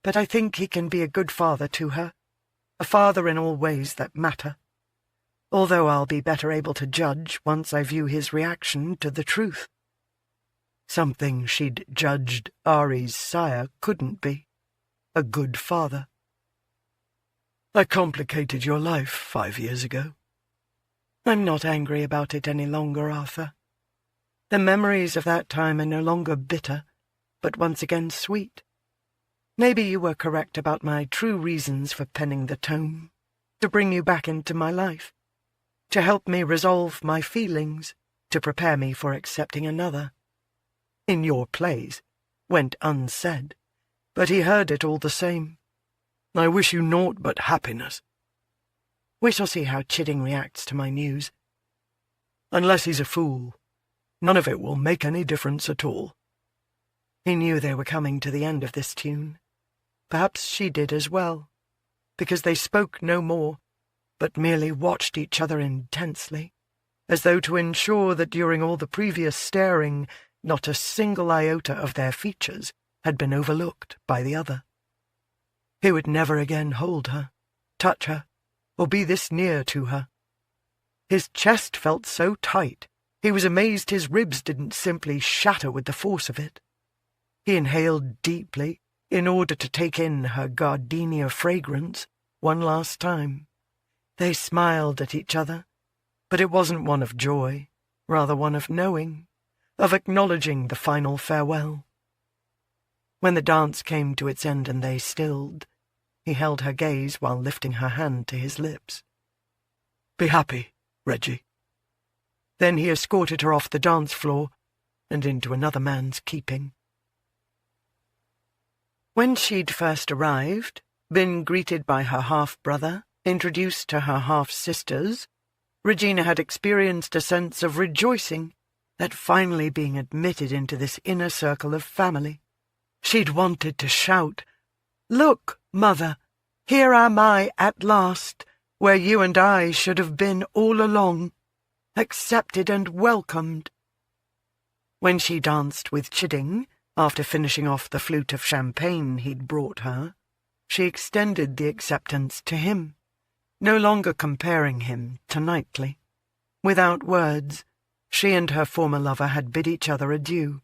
but I think he can be a good father to her, a father in all ways that matter, although I'll be better able to judge once I view his reaction to the truth. Something she'd judged Ari's sire couldn't be, a good father. I complicated your life 5 years ago. I'm not angry about it any longer, Arthur. The memories of that time are no longer bitter, but once again sweet. Maybe you were correct about my true reasons for penning the tome, to bring you back into my life, to help me resolve my feelings, to prepare me for accepting another. In your place, went unsaid, but he heard it all the same. I wish you naught but happiness. We shall see how Chidding reacts to my news. Unless he's a fool, none of it will make any difference at all. He knew they were coming to the end of this tune. Perhaps she did as well, because they spoke no more, but merely watched each other intensely, as though to ensure that during all the previous staring, not a single iota of their features had been overlooked by the other. He would never again hold her, touch her, or be this near to her. His chest felt so tight, he was amazed his ribs didn't simply shatter with the force of it. He inhaled deeply in order to take in her gardenia fragrance one last time. They smiled at each other, but it wasn't one of joy, rather one of knowing, of acknowledging the final farewell. When the dance came to its end and they stilled, he held her gaze while lifting her hand to his lips. "Be happy, Reggie." Then he escorted her off the dance floor and into another man's keeping. When she'd first arrived, been greeted by her half-brother, introduced to her half-sisters, Regina had experienced a sense of rejoicing at finally being admitted into this inner circle of family. She'd wanted to shout, "Look, Mother, here am I at last, where you and I should have been all along, accepted and welcomed." When she danced with Chidding, after finishing off the flute of champagne he'd brought her, she extended the acceptance to him, no longer comparing him to Knightly. Without words, she and her former lover had bid each other adieu.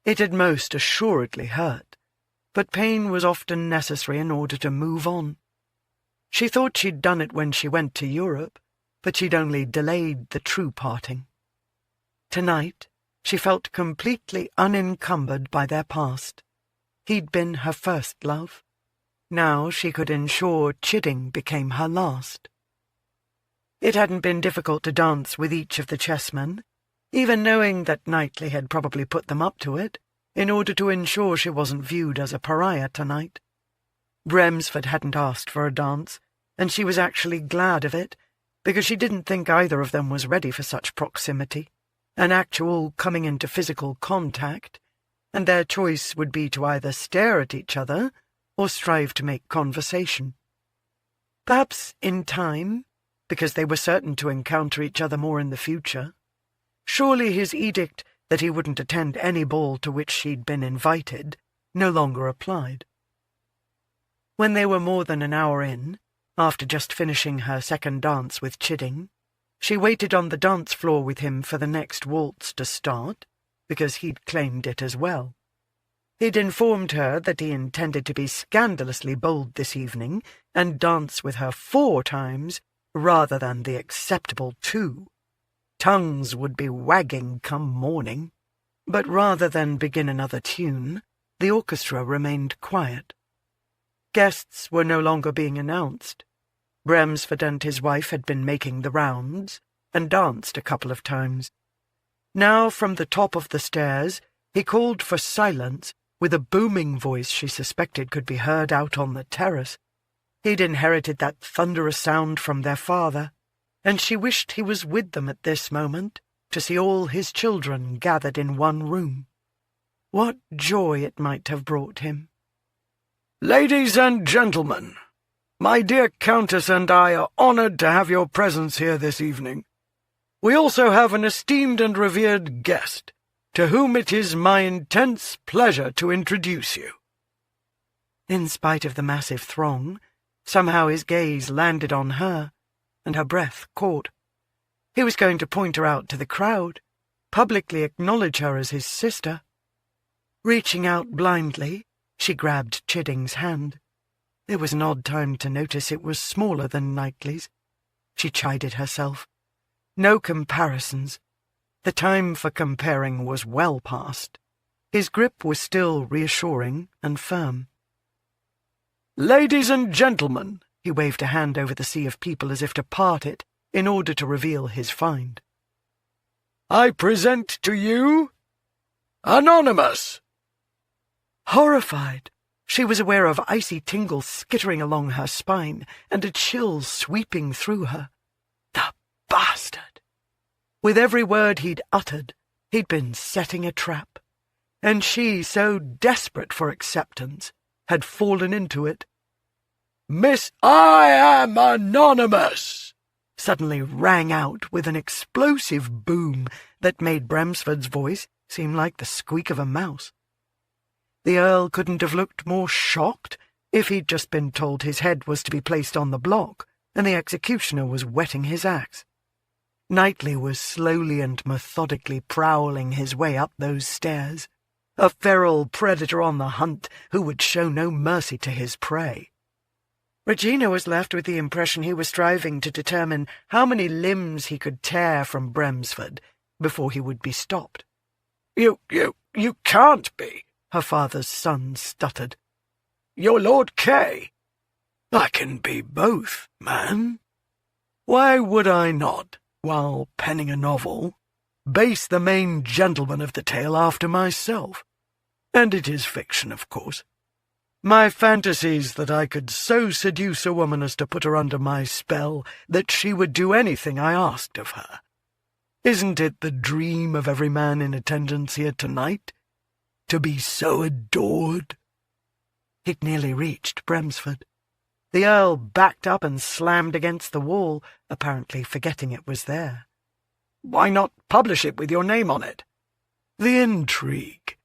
It had most assuredly hurt, but pain was often necessary in order to move on. She thought she'd done it when she went to Europe, but she'd only delayed the true parting. Tonight, she felt completely unencumbered by their past. He'd been her first love. Now she could ensure Chidding became her last. It hadn't been difficult to dance with each of the chessmen, even knowing that Knightly had probably put them up to it, in order to ensure she wasn't viewed as a pariah tonight. Bremsford hadn't asked for a dance, and she was actually glad of it, because she didn't think either of them was ready for such proximity, an actual coming into physical contact, and their choice would be to either stare at each other or strive to make conversation. Perhaps in time, because they were certain to encounter each other more in the future. Surely his edict that he wouldn't attend any ball to which she'd been invited no longer applied. When they were more than an hour in, after just finishing her second dance with Chidding, she waited on the dance floor with him for the next waltz to start, because he'd claimed it as well. He'd informed her that he intended to be scandalously bold this evening and dance with her 4 times rather than the acceptable 2. Tongues would be wagging come morning. But rather than begin another tune, the orchestra remained quiet. Guests were no longer being announced. Bremsford and his wife had been making the rounds, and danced a couple of times. Now from the top of the stairs he called for silence with a booming voice she suspected could be heard out on the terrace. He'd inherited that thunderous sound from their father, and she wished he was with them at this moment, to see all his children gathered in one room. What joy it might have brought him. "Ladies and gentlemen, my dear Countess and I are honoured to have your presence here this evening. We also have an esteemed and revered guest, to whom it is my intense pleasure to introduce you." In spite of the massive throng, somehow his gaze landed on her, and her breath caught. He was going to point her out to the crowd, publicly acknowledge her as his sister. Reaching out blindly, she grabbed Chidding's hand. It was an odd time to notice it was smaller than Knightly's. She chided herself. No comparisons. The time for comparing was well past. His grip was still reassuring and firm. "Ladies and gentlemen," he waved a hand over the sea of people as if to part it in order to reveal his find, "I present to you Anonymous." Horrified, she was aware of icy tingles skittering along her spine and a chill sweeping through her. The bastard! With every word he'd uttered, he'd been setting a trap, and she, so desperate for acceptance, had fallen into it. "Miss, I am Anonymous!" suddenly rang out with an explosive boom that made Bremsford's voice seem like the squeak of a mouse. The Earl couldn't have looked more shocked if he'd just been told his head was to be placed on the block and the executioner was whetting his axe. Knightly was slowly and methodically prowling his way up those stairs, a feral predator on the hunt who would show no mercy to his prey. Regina was left with the impression he was striving to determine how many limbs he could tear from Bremsford before he would be stopped. You can't be," her father's son stuttered. "You're Lord K." "I can be both, man. Why would I not, while penning a novel, base the main gentleman of the tale after myself? And it is fiction, of course. My fantasies that I could so seduce a woman as to put her under my spell that she would do anything I asked of her. Isn't it the dream of every man in attendance here tonight? To be so adored?" He'd nearly reached Bremsford. The Earl backed up and slammed against the wall, apparently forgetting it was there. "Why not publish it with your name on it? The intrigue.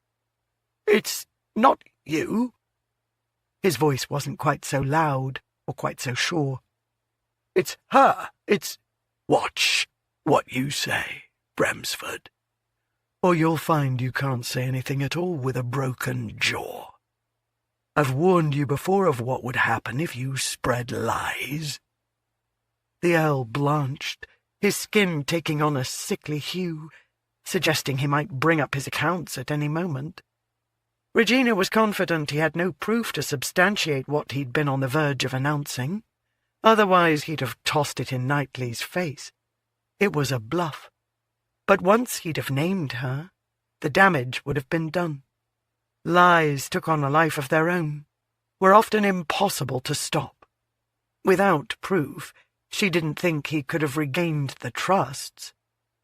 It's not you." His voice wasn't quite so loud or quite so sure. "It's her. It's—" "Watch what you say, Bremsford, or you'll find you can't say anything at all with a broken jaw. I've warned you before of what would happen if you spread lies." The Earl blanched, his skin taking on a sickly hue, suggesting he might bring up his accounts at any moment. Regina was confident he had no proof to substantiate what he'd been on the verge of announcing. Otherwise he'd have tossed it in Knightly's face. It was a bluff. But once he'd have named her, the damage would have been done. Lies took on a life of their own, were often impossible to stop. Without proof, she didn't think he could have regained the trusts,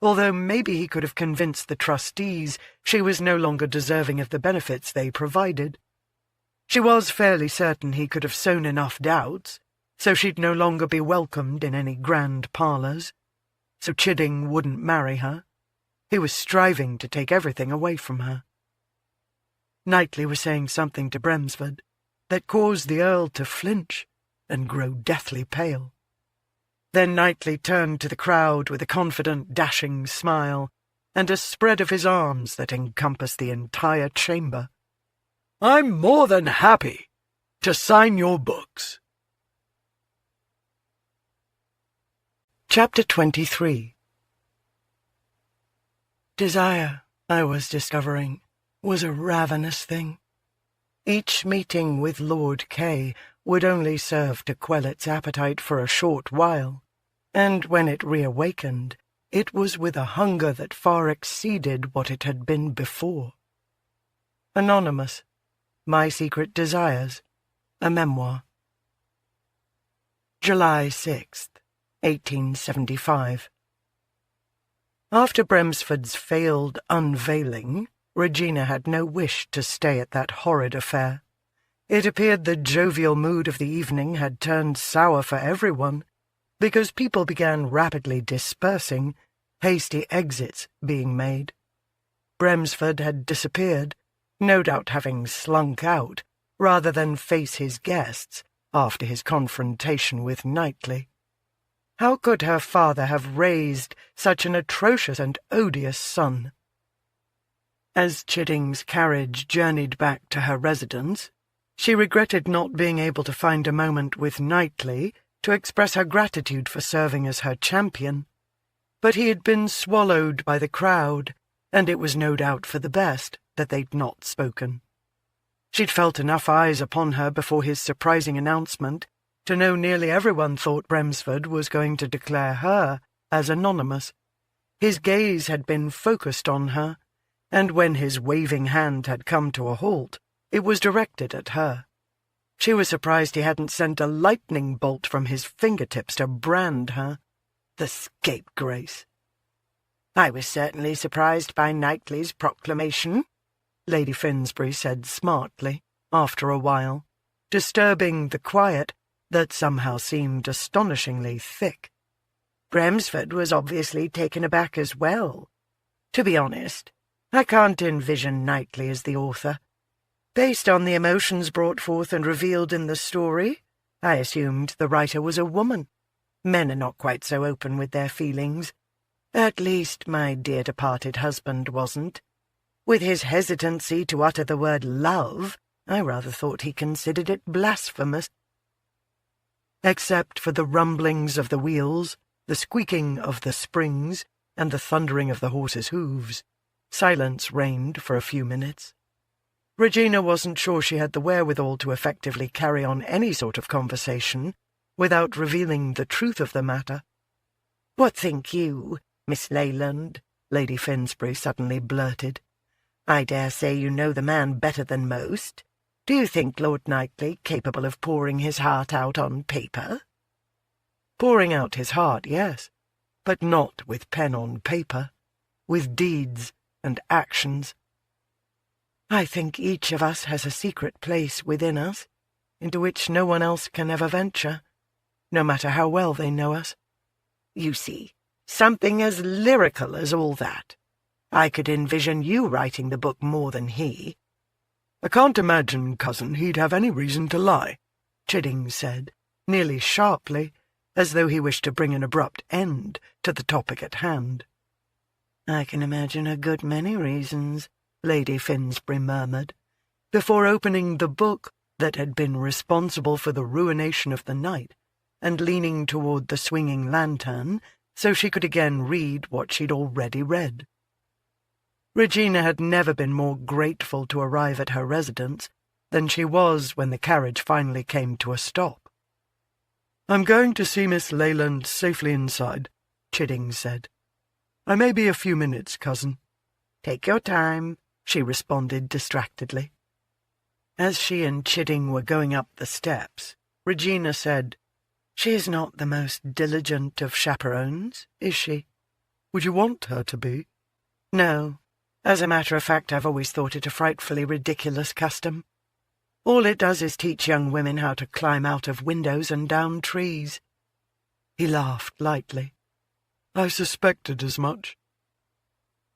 although maybe he could have convinced the trustees she was no longer deserving of the benefits they provided. She was fairly certain he could have sown enough doubts, so she'd no longer be welcomed in any grand parlours, so Chidding wouldn't marry her. He was striving to take everything away from her. Knightly was saying something to Bremsford that caused the Earl to flinch and grow deathly pale. Then Knightly turned to the crowd with a confident, dashing smile and a spread of his arms that encompassed the entire chamber. "I'm more than happy to sign your books." Chapter 23. Desire, I was discovering, was a ravenous thing. Each meeting with Lord K would only serve to quell its appetite for a short while, and when it reawakened, it was with a hunger that far exceeded what it had been before. Anonymous. My Secret Desires. A Memoir. July 6th, 1875. After Bremsford's failed unveiling, Regina had no wish to stay at that horrid affair. It appeared the jovial mood of the evening had turned sour for everyone, because people began rapidly dispersing, hasty exits being made. Bremsford had disappeared, no doubt having slunk out, rather than face his guests after his confrontation with Knightly. How could her father have raised such an atrocious and odious son? As Chidding's carriage journeyed back to her residence, she regretted not being able to find a moment with Knightly to express her gratitude for serving as her champion. But he had been swallowed by the crowd, and it was no doubt for the best that they'd not spoken. She'd felt enough eyes upon her before his surprising announcement to know nearly everyone thought Bremsford was going to declare her as anonymous. His gaze had been focused on her, and when his waving hand had come to a halt, it was directed at her. She was surprised he hadn't sent a lightning bolt from his fingertips to brand her. The scapegrace. "I was certainly surprised by Knightly's proclamation," Lady Finsbury said smartly, after a while, disturbing the quiet that somehow seemed astonishingly thick. "Bremsford was obviously taken aback as well. To be honest, I can't envision Knightly as the author. Based on the emotions brought forth and revealed in the story, I assumed the writer was a woman. Men are not quite so open with their feelings. At least my dear departed husband wasn't. With his hesitancy to utter the word love, I rather thought he considered it blasphemous." Except for the rumblings of the wheels, the squeaking of the springs, and the thundering of the horses' hooves, silence reigned for a few minutes. Regina wasn't sure she had the wherewithal to effectively carry on any sort of conversation without revealing the truth of the matter. "What think you, Miss Leyland?" Lady Finsbury suddenly blurted. "I dare say you know the man better than most. Do you think Lord Knightly capable of pouring his heart out on paper? Pouring out his heart, yes, but not with pen on paper, with deeds and actions. I think each of us has a secret place within us, into which no one else can ever venture, no matter how well they know us. You see, something as lyrical as all that. I could envision you writing the book more than he. I can't imagine, cousin, he'd have any reason to lie, Chidding said, nearly sharply, as though he wished to bring an abrupt end to the topic at hand. I can imagine a good many reasons, Lady Finsbury murmured, before opening the book that had been responsible for the ruination of the night, and leaning toward the swinging lantern so she could again read what she'd already read. Regina had never been more grateful to arrive at her residence than she was when the carriage finally came to a stop. "I'm going to see Miss Leyland safely inside," Chidding said. "I may be a few minutes, cousin." "Take your time," she responded distractedly. As she and Chidding were going up the steps, Regina said, "She's not the most diligent of chaperones, is she?" "Would you want her to be?" "No. As a matter of fact, I've always thought it a frightfully ridiculous custom. All it does is teach young women how to climb out of windows and down trees." He laughed lightly. "I suspected as much."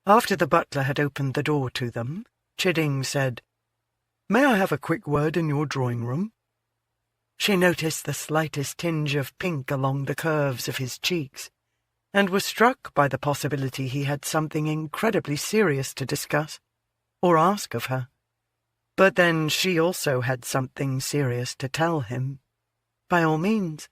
After the butler had opened the door to them, Chidding said, "May I have a quick word in your drawing-room?" She noticed the slightest tinge of pink along the curves of his cheeks, and was struck by the possibility he had something incredibly serious to discuss, or ask of her. But then she also had something serious to tell him. By all means.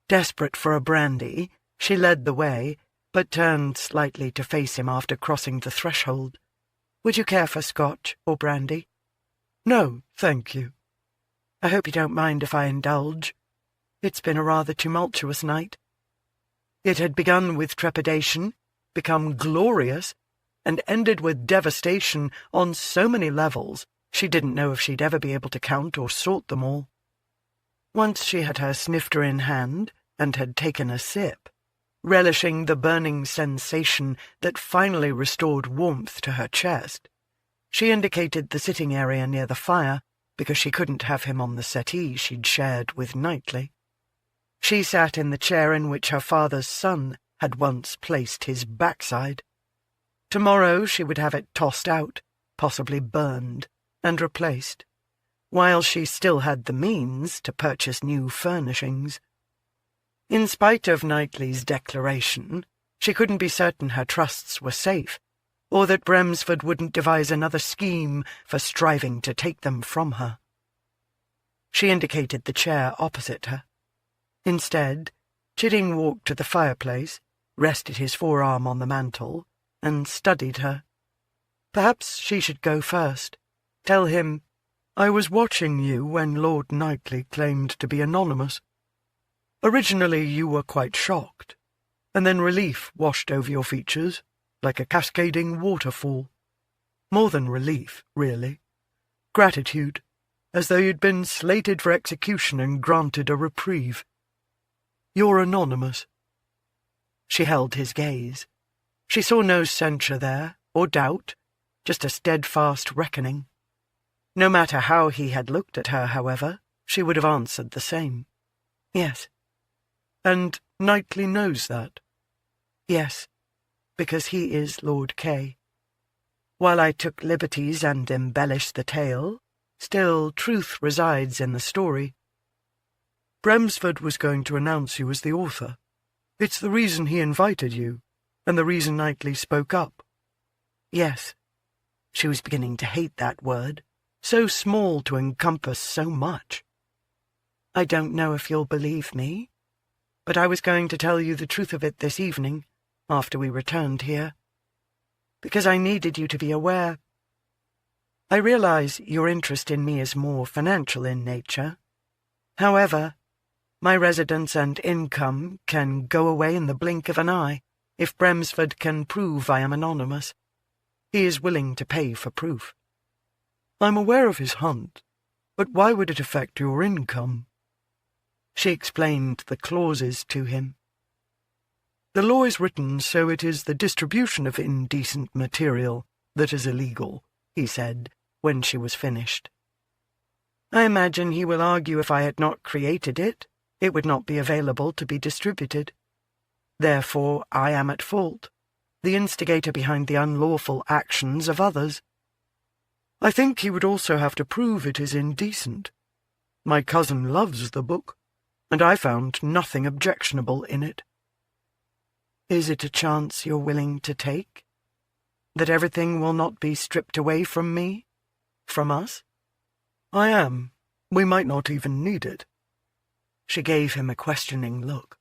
Desperate for a brandy, she led the way, but turned slightly to face him after crossing the threshold. "Would you care for scotch or brandy?" "No, thank you." "I hope you don't mind if I indulge. It's been a rather tumultuous night." It had begun with trepidation, become glorious, and ended with devastation on so many levels she didn't know if she'd ever be able to count or sort them all. Once she had her snifter in hand and had taken a sip, relishing the burning sensation that finally restored warmth to her chest, she indicated the sitting area near the fire because she couldn't have him on the settee she'd shared with Knightly. She sat in the chair in which her father's son had once placed his backside. Tomorrow she would have it tossed out, possibly burned, and replaced, while she still had the means to purchase new furnishings. In spite of Knightly's declaration, she couldn't be certain her trusts were safe, or that Bremsford wouldn't devise another scheme for striving to take them from her. She indicated the chair opposite her. Instead, Chidding walked to the fireplace, rested his forearm on the mantel, and studied her. Perhaps she should go first. Tell him, "I was watching you when Lord Knightly claimed to be anonymous. Originally you were quite shocked, and then relief washed over your features, like a cascading waterfall. More than relief, really. Gratitude, as though you'd been slated for execution and granted a reprieve. You're anonymous." She held his gaze. She saw no censure there, or doubt, just a steadfast reckoning. No matter how he had looked at her, however, she would have answered the same. "Yes." "And Knightly knows that?" "Yes, because he is Lord K. While I took liberties and embellished the tale, still truth resides in the story." "Bremsford was going to announce you as the author. It's the reason he invited you, and the reason Knightly spoke up." "Yes." She was beginning to hate that word, so small to encompass so much. "I don't know if you'll believe me, but I was going to tell you the truth of it this evening, after we returned here, because I needed you to be aware. I realize your interest in me is more financial in nature. However, my residence and income can go away in the blink of an eye if Bremsford can prove I am anonymous. He is willing to pay for proof." I'm aware of his hunt, but why would it affect your income? She explained the clauses to him. The law is written so it is the distribution of indecent material that is illegal, he said, when she was finished. I imagine he will argue if I had not created it, it would not be available to be distributed. Therefore, I am at fault, the instigator behind the unlawful actions of others. I think he would also have to prove it is indecent. My cousin loves the book, and I found nothing objectionable in it. Is it a chance you're willing to take? That everything will not be stripped away from me? From us? I am. We might not even need it. She gave him a questioning look.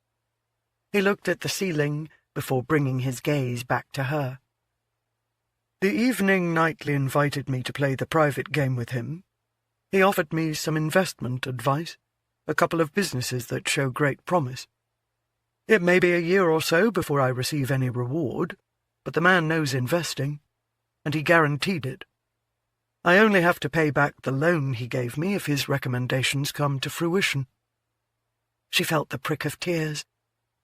He looked at the ceiling before bringing his gaze back to her. The evening Knightly invited me to play the private game with him. He offered me some investment advice, a couple of businesses that show great promise. It may be a year or so before I receive any reward, but the man knows investing, and he guaranteed it. I only have to pay back the loan he gave me if his recommendations come to fruition. She felt the prick of tears,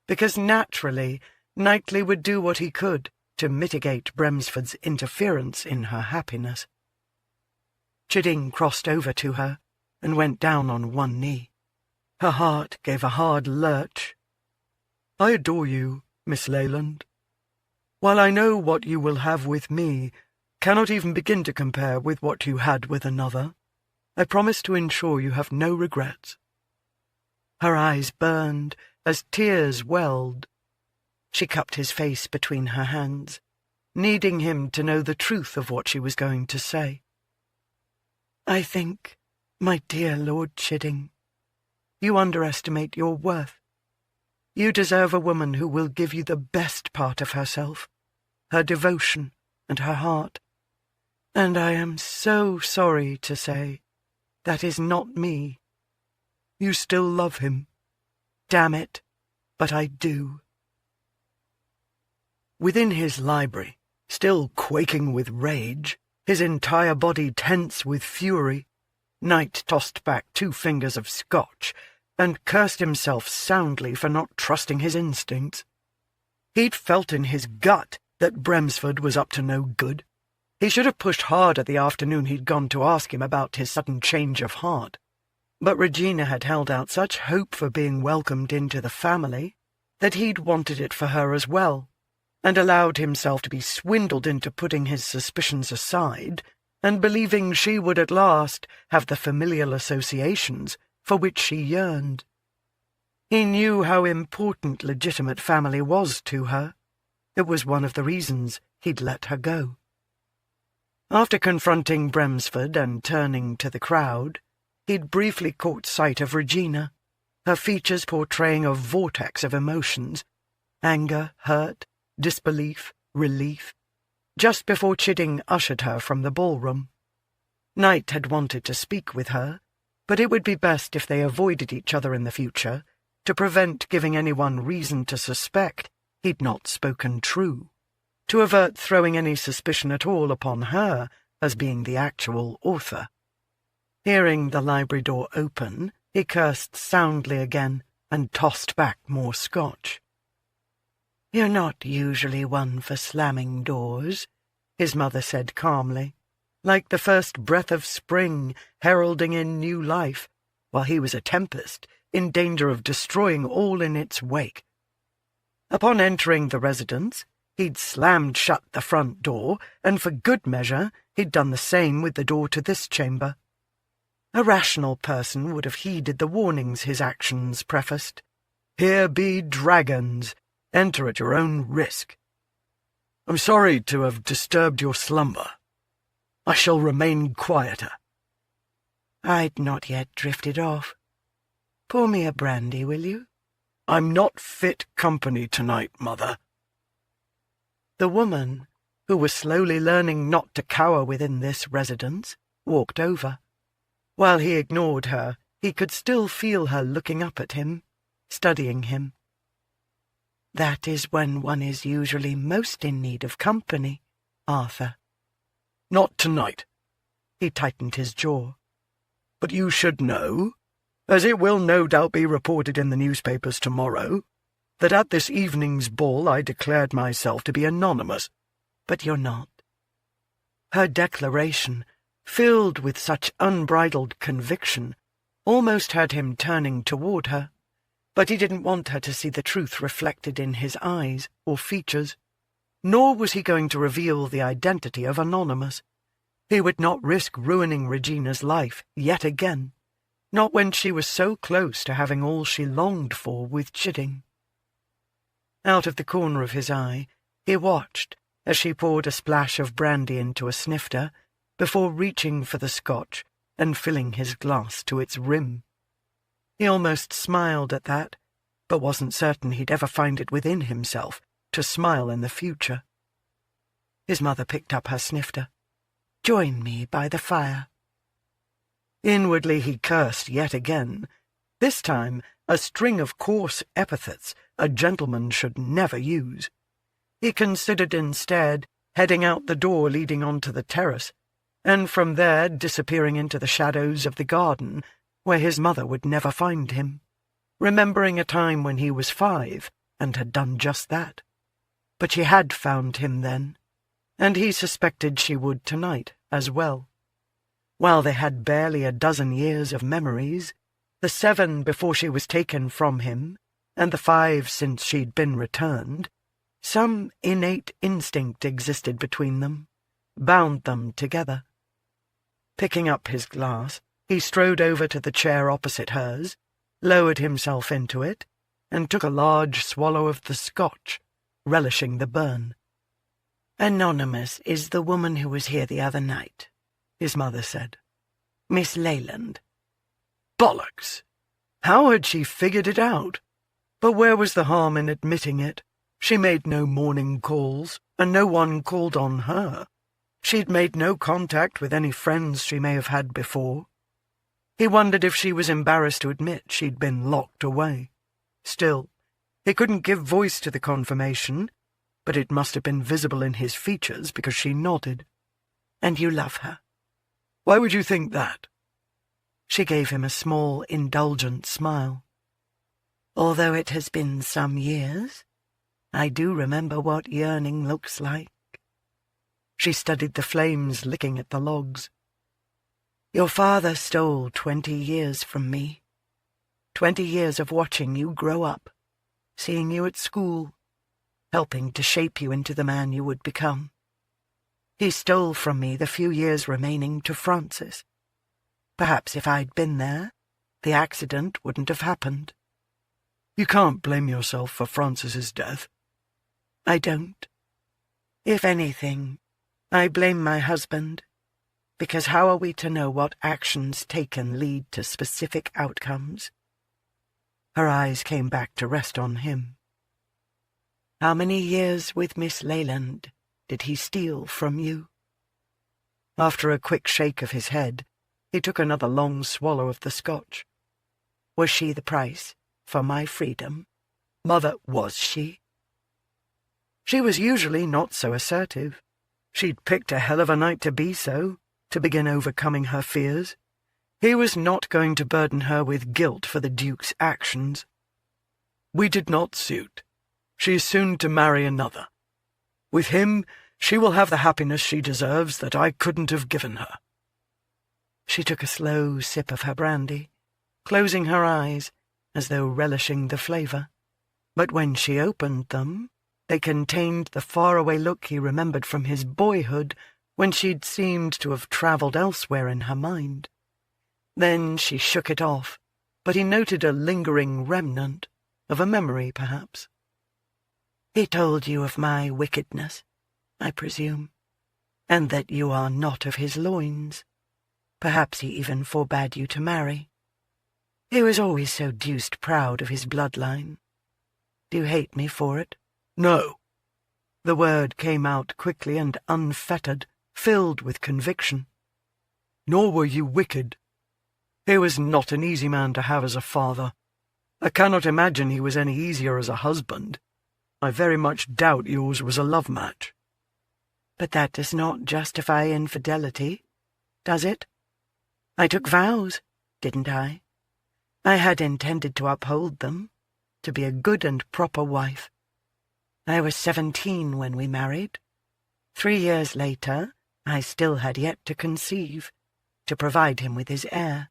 because naturally Knightly would do what he could to mitigate Bremsford's interference in her happiness. Chidding crossed over to her and went down on one knee. Her heart gave a hard lurch. I adore you, Miss Leyland. While I know what you will have with me, cannot even begin to compare with what you had with another, I promise to ensure you have no regrets. Her eyes burned as tears welled. She cupped his face between her hands, needing him to know the truth of what she was going to say. I think, my dear Lord Chidding, you underestimate your worth. You deserve a woman who will give you the best part of herself, her devotion and her heart. And I am so sorry to say that is not me. You still love him. Damn it, but I do. Within his library, still quaking with rage, his entire body tense with fury, Knight tossed back 2 fingers of scotch and cursed himself soundly for not trusting his instincts. He'd felt in his gut that Bremsford was up to no good. He should have pushed harder the afternoon he'd gone to ask him about his sudden change of heart. But Regina had held out such hope for being welcomed into the family that he'd wanted it for her as well, and allowed himself to be swindled into putting his suspicions aside and believing she would at last have the familial associations for which she yearned. He knew how important legitimate family was to her. It was one of the reasons he'd let her go. After confronting Bremsford and turning to the crowd, he'd briefly caught sight of Regina, her features portraying a vortex of emotions, anger, hurt, disbelief, relief, just before Chidding ushered her from the ballroom. Knight had wanted to speak with her, but it would be best if they avoided each other in the future, to prevent giving anyone reason to suspect he'd not spoken true, to avert throwing any suspicion at all upon her as being the actual author. Hearing the library door open, he cursed soundly again and tossed back more scotch. "You're not usually one for slamming doors," his mother said calmly, like the first breath of spring heralding in new life, while he was a tempest, in danger of destroying all in its wake. Upon entering the residence, he'd slammed shut the front door, and for good measure he'd done the same with the door to this chamber. A rational person would have heeded the warnings his actions prefaced. "Here be dragons. Enter at your own risk. I'm sorry to have disturbed your slumber. I shall remain quieter." "I'd not yet drifted off. Pour me a brandy, will you?" "I'm not fit company tonight, Mother." The woman, who was slowly learning not to cower within this residence, walked over. While he ignored her, he could still feel her looking up at him, studying him. "That is when one is usually most in need of company, Arthur." "Not tonight. He tightened his jaw. "But you should know, as it will no doubt be reported in the newspapers tomorrow, that at this evening's ball I declared myself to be anonymous." "But you're not." Her declaration, filled with such unbridled conviction, almost had him turning toward her, but he didn't want her to see the truth reflected in his eyes or features, nor was he going to reveal the identity of Anonymous. He would not risk ruining Regina's life yet again, not when she was so close to having all she longed for with Chidding. Out of the corner of his eye, he watched as she poured a splash of brandy into a snifter before reaching for the scotch and filling his glass to its rim. He almost smiled at that, but wasn't certain he'd ever find it within himself to smile in the future. His mother picked up her snifter. "Join me by the fire." Inwardly he cursed yet again, this time a string of coarse epithets a gentleman should never use. He considered instead heading out the door leading onto the terrace, and from there disappearing into the shadows of the garden where his mother would never find him, remembering a time when he was 5 and had done just that. But she had found him then, and he suspected she would tonight as well. While they had barely a dozen years of memories, the 7 before she was taken from him, and the 5 since she'd been returned, some innate instinct existed between them, bound them together. Picking up his glass, he strode over to the chair opposite hers, lowered himself into it, and took a large swallow of the scotch, relishing the burn. "Anonymous is the woman who was here the other night," his mother said. "Miss Leyland." Bollocks! How had she figured it out? But where was the harm in admitting it? She made no morning calls, and no one called on her. She'd made no contact with any friends she may have had before. He wondered if she was embarrassed to admit she'd been locked away. Still, he couldn't give voice to the confirmation, but it must have been visible in his features because she nodded. "And you love her?" "Why would you think that?" She gave him a small, indulgent smile. "Although it has been some years, I do remember what yearning looks like." She studied the flames licking at the logs. "Your father stole 20 years from me. 20 years of watching you grow up, seeing you at school, helping to shape you into the man you would become. He stole from me the few years remaining to Francis. Perhaps if I'd been there, the accident wouldn't have happened." "You can't blame yourself for Francis's death." "I don't. If anything, I blame my husband, because how are we to know what actions taken lead to specific outcomes?" Her eyes came back to rest on him. "How many years with Miss Leyland did he steal from you?" After a quick shake of his head, he took another long swallow of the scotch. "Was she the price for my freedom?" "Mother, was she?" She was usually not so assertive. She'd picked a hell of a night to be so, to begin overcoming her fears. He was not going to burden her with guilt for the Duke's actions. "We did not suit. She is soon to marry another. With him, she will have the happiness she deserves that I couldn't have given her." She took a slow sip of her brandy, closing her eyes as though relishing the flavour. But when she opened them, they contained the faraway look he remembered from his boyhood when she'd seemed to have travelled elsewhere in her mind. Then she shook it off, but he noted a lingering remnant of a memory, perhaps. "He told you of my wickedness, I presume, and that you are not of his loins. Perhaps he even forbade you to marry. He was always so deuced proud of his bloodline. Do you hate me for it?" "No." The word came out quickly and unfettered, filled with conviction. "Nor were you wicked. He was not an easy man to have as a father. I cannot imagine he was any easier as a husband. I very much doubt yours was a love match." "But that does not justify infidelity. does it? I took vows, didn't I? I had intended to uphold them, to be a good and proper wife. I was 17 when we married. 3 years later, I still had yet to conceive, to provide him with his heir.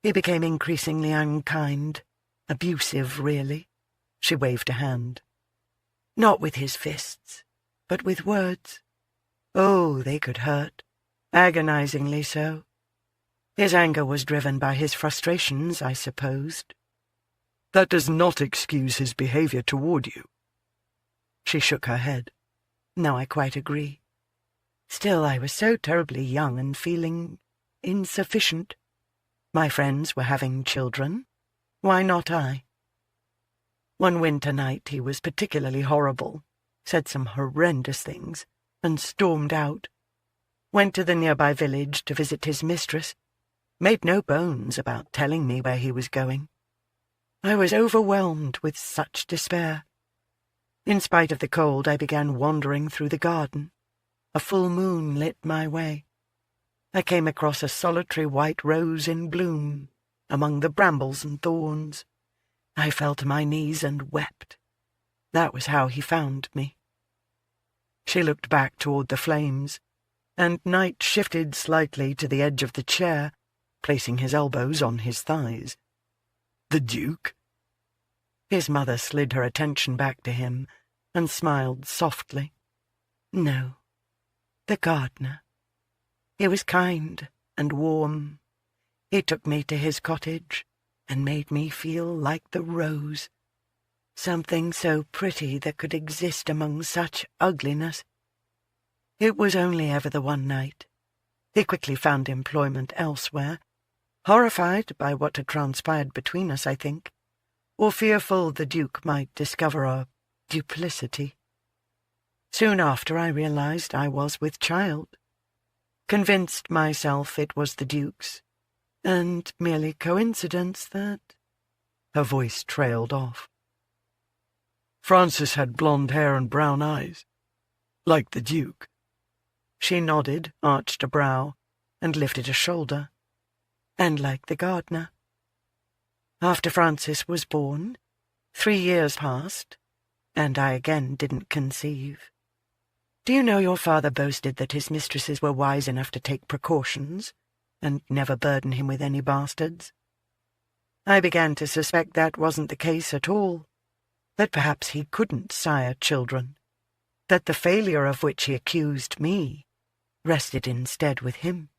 He became increasingly unkind, abusive, really. She waved a hand. Not with his fists, but with words. Oh, they could hurt, agonizingly so. His anger was driven by his frustrations, I supposed. That does not excuse his behavior toward you. She shook her head. No, I quite agree. Still, I was so terribly young and feeling insufficient. My friends were having children. Why not I? One winter night he was particularly horrible, said some horrendous things, and stormed out. Went to the nearby village to visit his mistress. Made no bones about telling me where he was going. I was overwhelmed with such despair. In spite of the cold, I began wandering through the garden. A full moon lit my way. I came across a solitary white rose in bloom among the brambles and thorns. I fell to my knees and wept. That was how he found me. She looked back toward the flames, and Knight shifted slightly to the edge of the chair, placing his elbows on his thighs. The Duke? His mother slid her attention back to him and smiled softly. No, the gardener. He was kind and warm. He took me to his cottage and made me feel like the rose, something so pretty that could exist among such ugliness. It was only ever the one night. He quickly found employment elsewhere, horrified by what had transpired between us, I think, or fearful the Duke might discover our duplicity. Soon after I realized I was with child, convinced myself it was the Duke's, and merely coincidence that... Her voice trailed off. Francis had blonde hair and brown eyes, like the Duke. She nodded, arched a brow, and lifted a shoulder. And like the gardener. After Francis was born, 3 years passed, and I again didn't conceive. Do you know your father boasted that his mistresses were wise enough to take precautions, and never burden him with any bastards? I began to suspect that wasn't the case at all, that perhaps he couldn't sire children, that the failure of which he accused me rested instead with him.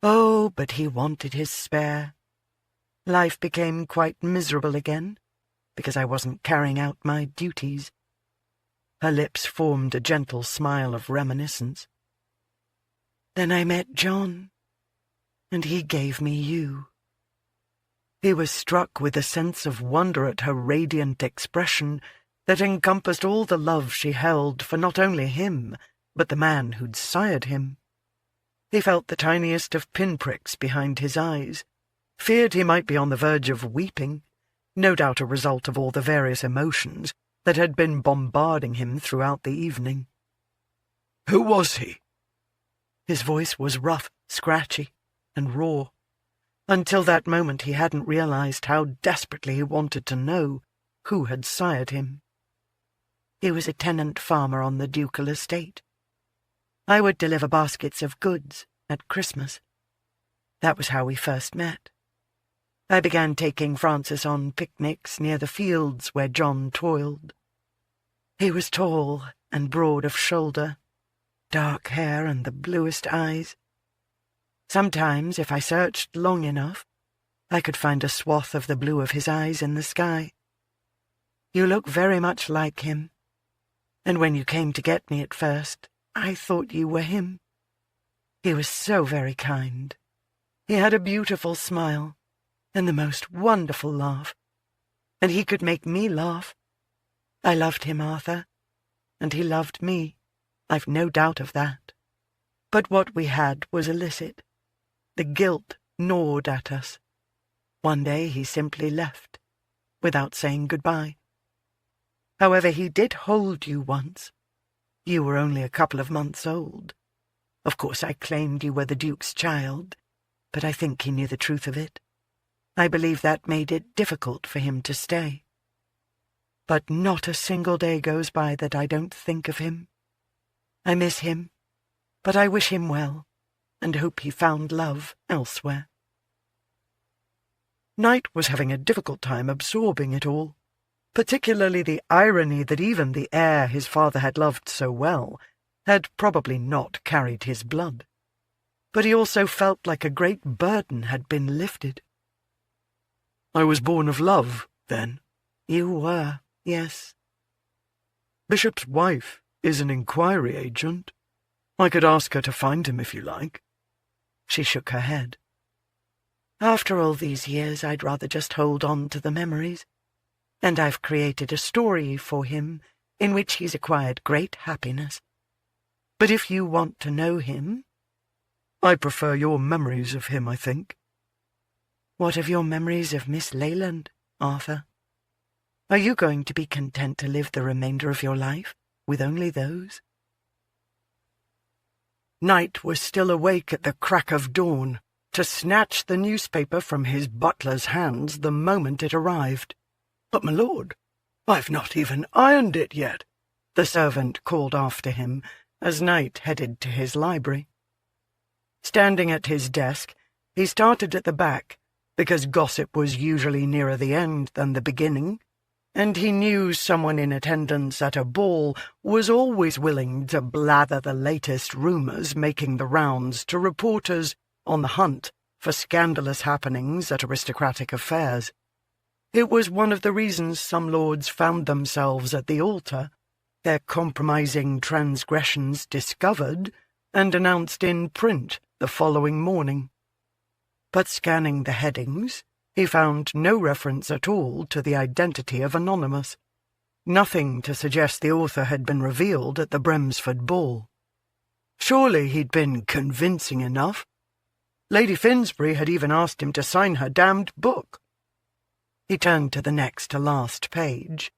Oh, but he wanted his spare. Life became quite miserable again, because I wasn't carrying out my duties. Her lips formed a gentle smile of reminiscence. Then I met John, and he gave me you. He was struck with a sense of wonder at her radiant expression that encompassed all the love she held for not only him, but the man who'd sired him. He felt the tiniest of pinpricks behind his eyes, feared he might be on the verge of weeping, no doubt a result of all the various emotions that had been bombarding him throughout the evening. Who was he? His voice was rough, scratchy, and raw. Until that moment he hadn't realized how desperately he wanted to know who had sired him. He was a tenant farmer on the ducal estate. I would deliver baskets of goods at Christmas. That was how we first met. I began taking Francis on picnics near the fields where John toiled. He was tall and broad of shoulder, dark hair and the bluest eyes. Sometimes, if I searched long enough, I could find a swath of the blue of his eyes in the sky. You look very much like him, and when you came to get me at first, I thought you were him. He was so very kind. He had a beautiful smile, and the most wonderful laugh, and he could make me laugh. I loved him, Arthur, and he loved me. I've no doubt of that. But what we had was illicit. The guilt gnawed at us. One day he simply left, without saying goodbye. However, he did hold you once. You were only a couple of months old. Of course I claimed you were the Duke's child, but I think he knew the truth of it. I believe that made it difficult for him to stay. But not a single day goes by that I don't think of him. I miss him, but I wish him well, and hope he found love elsewhere." Knight was having a difficult time absorbing it all, particularly the irony that even the heir his father had loved so well had probably not carried his blood. But he also felt like a great burden had been lifted. "I was born of love, then?" "You were, yes." "Bishop's wife is an inquiry agent. I could ask her to find him if you like." She shook her head. "After all these years, I'd rather just hold on to the memories. And I've created a story for him in which he's acquired great happiness. But if you want to know him—" "I prefer your memories of him, I think." "What of your memories of Miss Leyland, Arthur? Are you going to be content to live the remainder of your life with only those?" Knight was still awake at the crack of dawn to snatch the newspaper from his butler's hands the moment it arrived. "But, my lord, I've not even ironed it yet," the servant called after him as Knight headed to his library. Standing at his desk, he started at the back, because gossip was usually nearer the end than the beginning, and he knew someone in attendance at a ball was always willing to blather the latest rumours making the rounds to reporters on the hunt for scandalous happenings at aristocratic affairs. It was one of the reasons some lords found themselves at the altar, their compromising transgressions discovered and announced in print the following morning. But scanning the headings, he found no reference at all to the identity of Anonymous, nothing to suggest the author had been revealed at the Bremsford ball. Surely he'd been convincing enough. Lady Finsbury had even asked him to sign her damned book. He turned to the next to last page,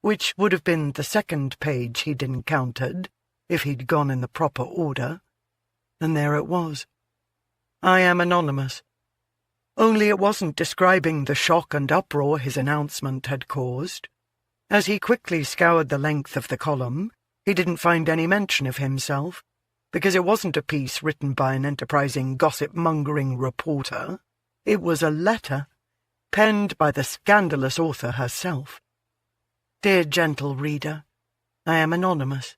which would have been the second page he'd encountered if he'd gone in the proper order, and there it was. "I am Anonymous." Only it wasn't describing the shock and uproar his announcement had caused. As he quickly scoured the length of the column, he didn't find any mention of himself, because it wasn't a piece written by an enterprising gossip-mongering reporter. It was a letter, penned by the scandalous author herself. "Dear gentle reader, I am Anonymous,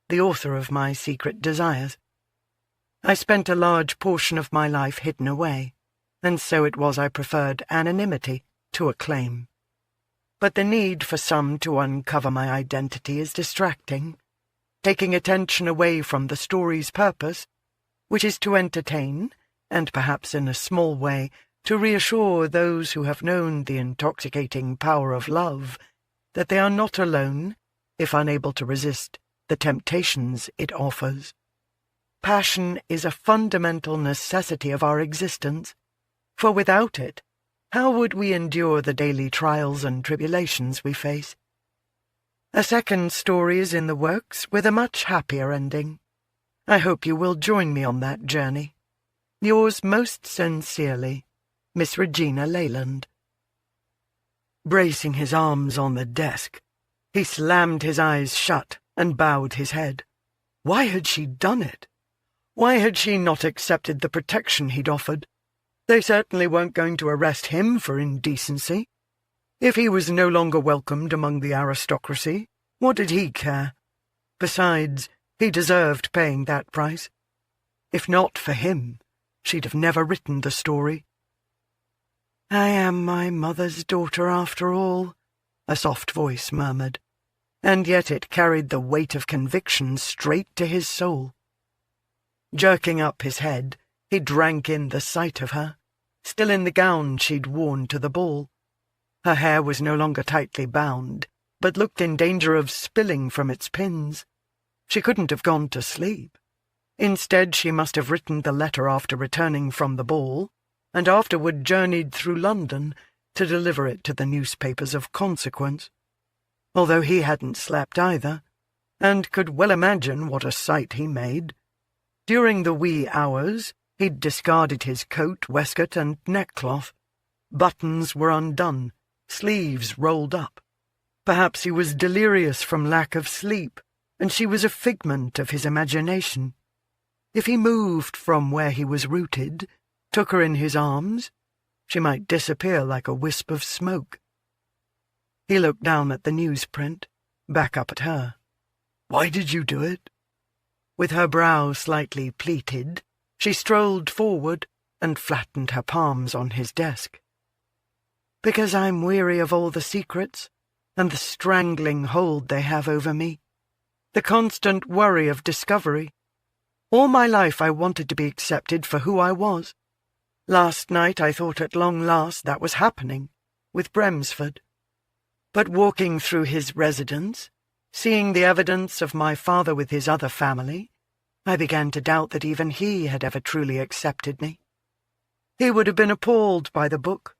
the author of my secret desires. I spent a large portion of my life hidden away, and so it was I preferred anonymity to acclaim. But the need for some to uncover my identity is distracting, taking attention away from the story's purpose, which is to entertain, and perhaps in a small way to reassure those who have known the intoxicating power of love that they are not alone if unable to resist the temptations it offers. Passion is a fundamental necessity of our existence, for without it, how would we endure the daily trials and tribulations we face? A second story is in the works with a much happier ending. I hope you will join me on that journey. Yours most sincerely, Miss Regina Leyland." Bracing his arms on the desk, he slammed his eyes shut and bowed his head. Why had she done it? Why had she not accepted the protection he'd offered? They certainly weren't going to arrest him for indecency. If he was no longer welcomed among the aristocracy, what did he care? Besides, he deserved paying that price. If not for him, she'd have never written the story. "I am my mother's daughter after all," a soft voice murmured, and yet it carried the weight of conviction straight to his soul. Jerking up his head, he drank in the sight of her, still in the gown she'd worn to the ball. Her hair was no longer tightly bound, but looked in danger of spilling from its pins. She couldn't have gone to sleep. Instead, she must have written the letter after returning from the ball, and afterward journeyed through London to deliver it to the newspapers of consequence, although he hadn't slept either, and could well imagine what a sight he made. During the wee hours, he'd discarded his coat, waistcoat, and neckcloth. Buttons were undone, sleeves rolled up. Perhaps he was delirious from lack of sleep, and she was a figment of his imagination. If he moved from where he was rooted, took her in his arms, she might disappear like a wisp of smoke. He looked down at the newsprint, back up at her. "Why did you do it?" With her brow slightly pleated, she strolled forward and flattened her palms on his desk. "Because I'm weary of all the secrets and the strangling hold they have over me, the constant worry of discovery. All my life I wanted to be accepted for who I was. Last night I thought at long last that was happening, with Breford. But walking through his residence, seeing the evidence of my father with his other family, I began to doubt that even he had ever truly accepted me. He would have been appalled by the book.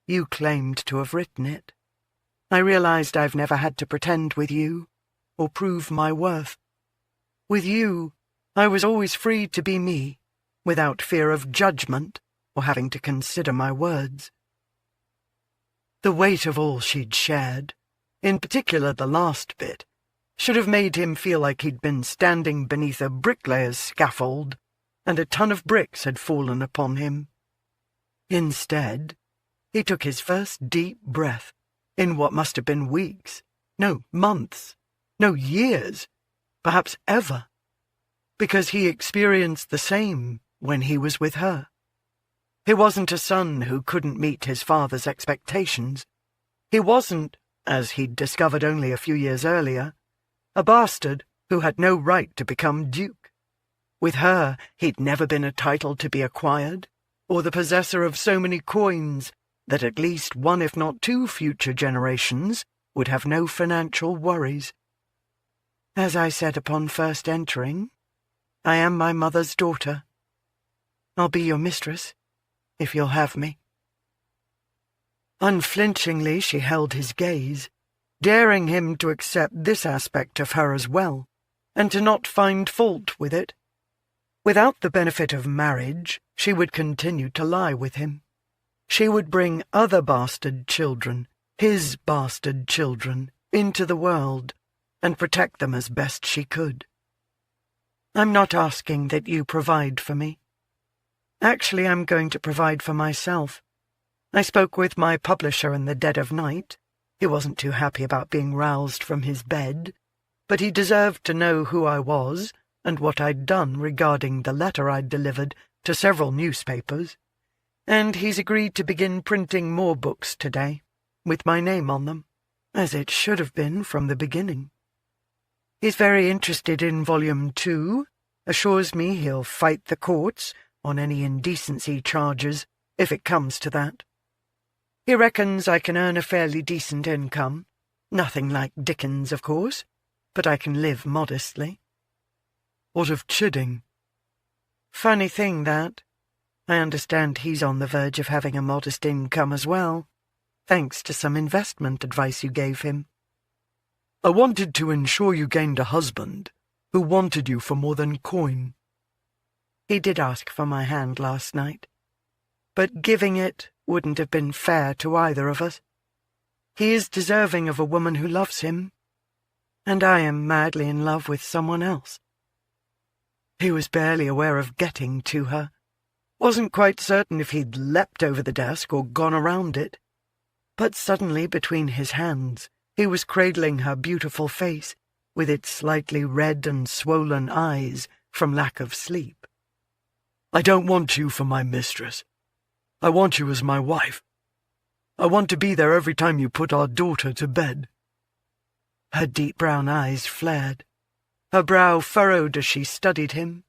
You claimed to have written it. I realized I've never had to pretend with you, or prove my worth. With you, I was always free to be me, without fear of judgment or having to consider my words." The weight of all she'd shared, in particular the last bit, should have made him feel like he'd been standing beneath a bricklayer's scaffold, and a ton of bricks had fallen upon him. Instead, he took his first deep breath in what must have been weeks, no, months, no, years, perhaps ever, because he experienced the same when he was with her. He wasn't a son who couldn't meet his father's expectations. He wasn't, as he'd discovered only a few years earlier, a bastard who had no right to become duke. With her, he'd never been a title to be acquired, or the possessor of so many coins that at least one, if not two, future generations would have no financial worries. As I said upon first entering, I am my mother's daughter. I'll be your mistress, if you'll have me." Unflinchingly she held his gaze, daring him to accept this aspect of her as well, and to not find fault with it. Without the benefit of marriage, she would continue to lie with him. She would bring other bastard children, his bastard children, into the world, and protect them as best she could. "I'm not asking that you provide for me. Actually, I'm going to provide for myself. I spoke with my publisher in the dead of night. He wasn't too happy about being roused from his bed, but he deserved to know who I was and what I'd done regarding the letter I'd delivered to several newspapers, and he's agreed to begin printing more books today, with my name on them, as it should have been from the beginning. He's very interested in Volume 2, assures me he'll fight the courts on any indecency charges, if it comes to that. He reckons I can earn a fairly decent income, nothing like Dickens, of course, but I can live modestly." "What of Chidding?" "Funny thing, that. I understand he's on the verge of having a modest income as well, thanks to some investment advice you gave him." "I wanted to ensure you gained a husband who wanted you for more than coin." "He did ask for my hand last night, but giving it wouldn't have been fair to either of us. He is deserving of a woman who loves him, and I am madly in love with someone else." He was barely aware of getting to her, wasn't quite certain if he'd leapt over the desk or gone around it, but suddenly between his hands he was cradling her beautiful face, with its slightly red and swollen eyes from lack of sleep. "I don't want you for my mistress. I want you as my wife. I want to be there every time you put our daughter to bed." Her deep brown eyes flared. Her brow furrowed as she studied him,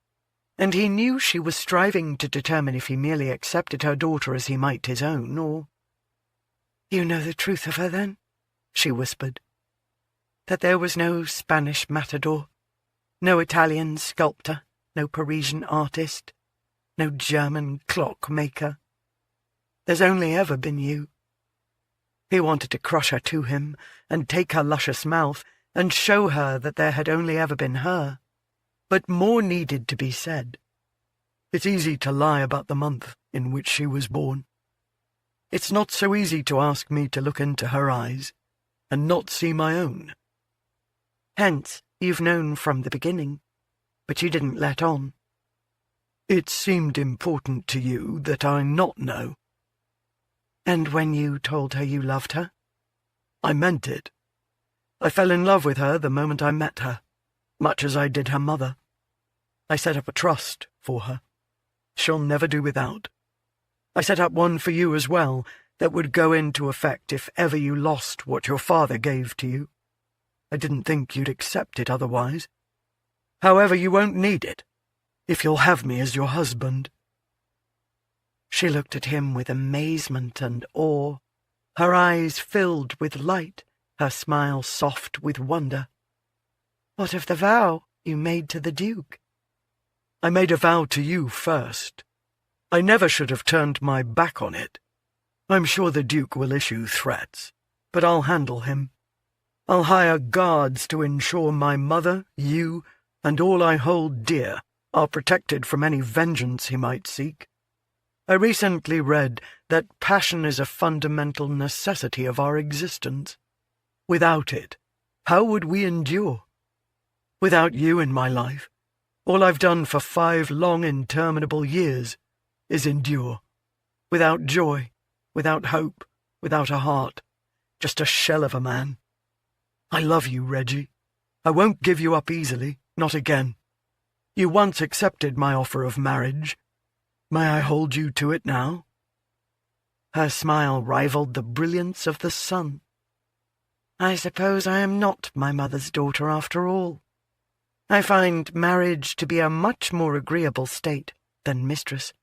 and he knew she was striving to determine if he merely accepted her daughter as he might his own, or— "You know the truth of her, then?" she whispered. "That there was no Spanish matador, no Italian sculptor, no Parisian artist, no German clockmaker. There's only ever been you." He wanted to crush her to him and take her luscious mouth and show her that there had only ever been her. but more needed to be said. It's easy to lie about the month in which she was born. It's not so easy to ask me to look into her eyes and not see my own. Hence, you've known from the beginning, but you didn't let on. It seemed important to you that I not know. And when you told her you loved her? I meant it. I fell in love with her the moment I met her, much as I did her mother. I set up a trust for her. She'll never do without. I set up one for you as well, that would go into effect if ever you lost what your father gave to you. I didn't think you'd accept it otherwise. However, you won't need it, if you'll have me as your husband." She looked at him with amazement and awe, her eyes filled with light, her smile soft with wonder. "What of the vow you made to the Duke?" "I made a vow to you first. I never should have turned my back on it. I'm sure the Duke will issue threats, but I'll handle him. I'll hire guards to ensure my mother, you, and all I hold dear are protected from any vengeance he might seek. I recently read that passion is a fundamental necessity of our existence. Without it, how would we endure? Without you in my life, all I've done for 5 long interminable years is endure. Without joy, without hope, without a heart, just a shell of a man. I love you, Reggie. I won't give you up easily, not again. You once accepted my offer of marriage. May I hold you to it now?" Her smile rivaled the brilliance of the sun. "I suppose I am not my mother's daughter after all. I find marriage to be a much more agreeable state than mistress."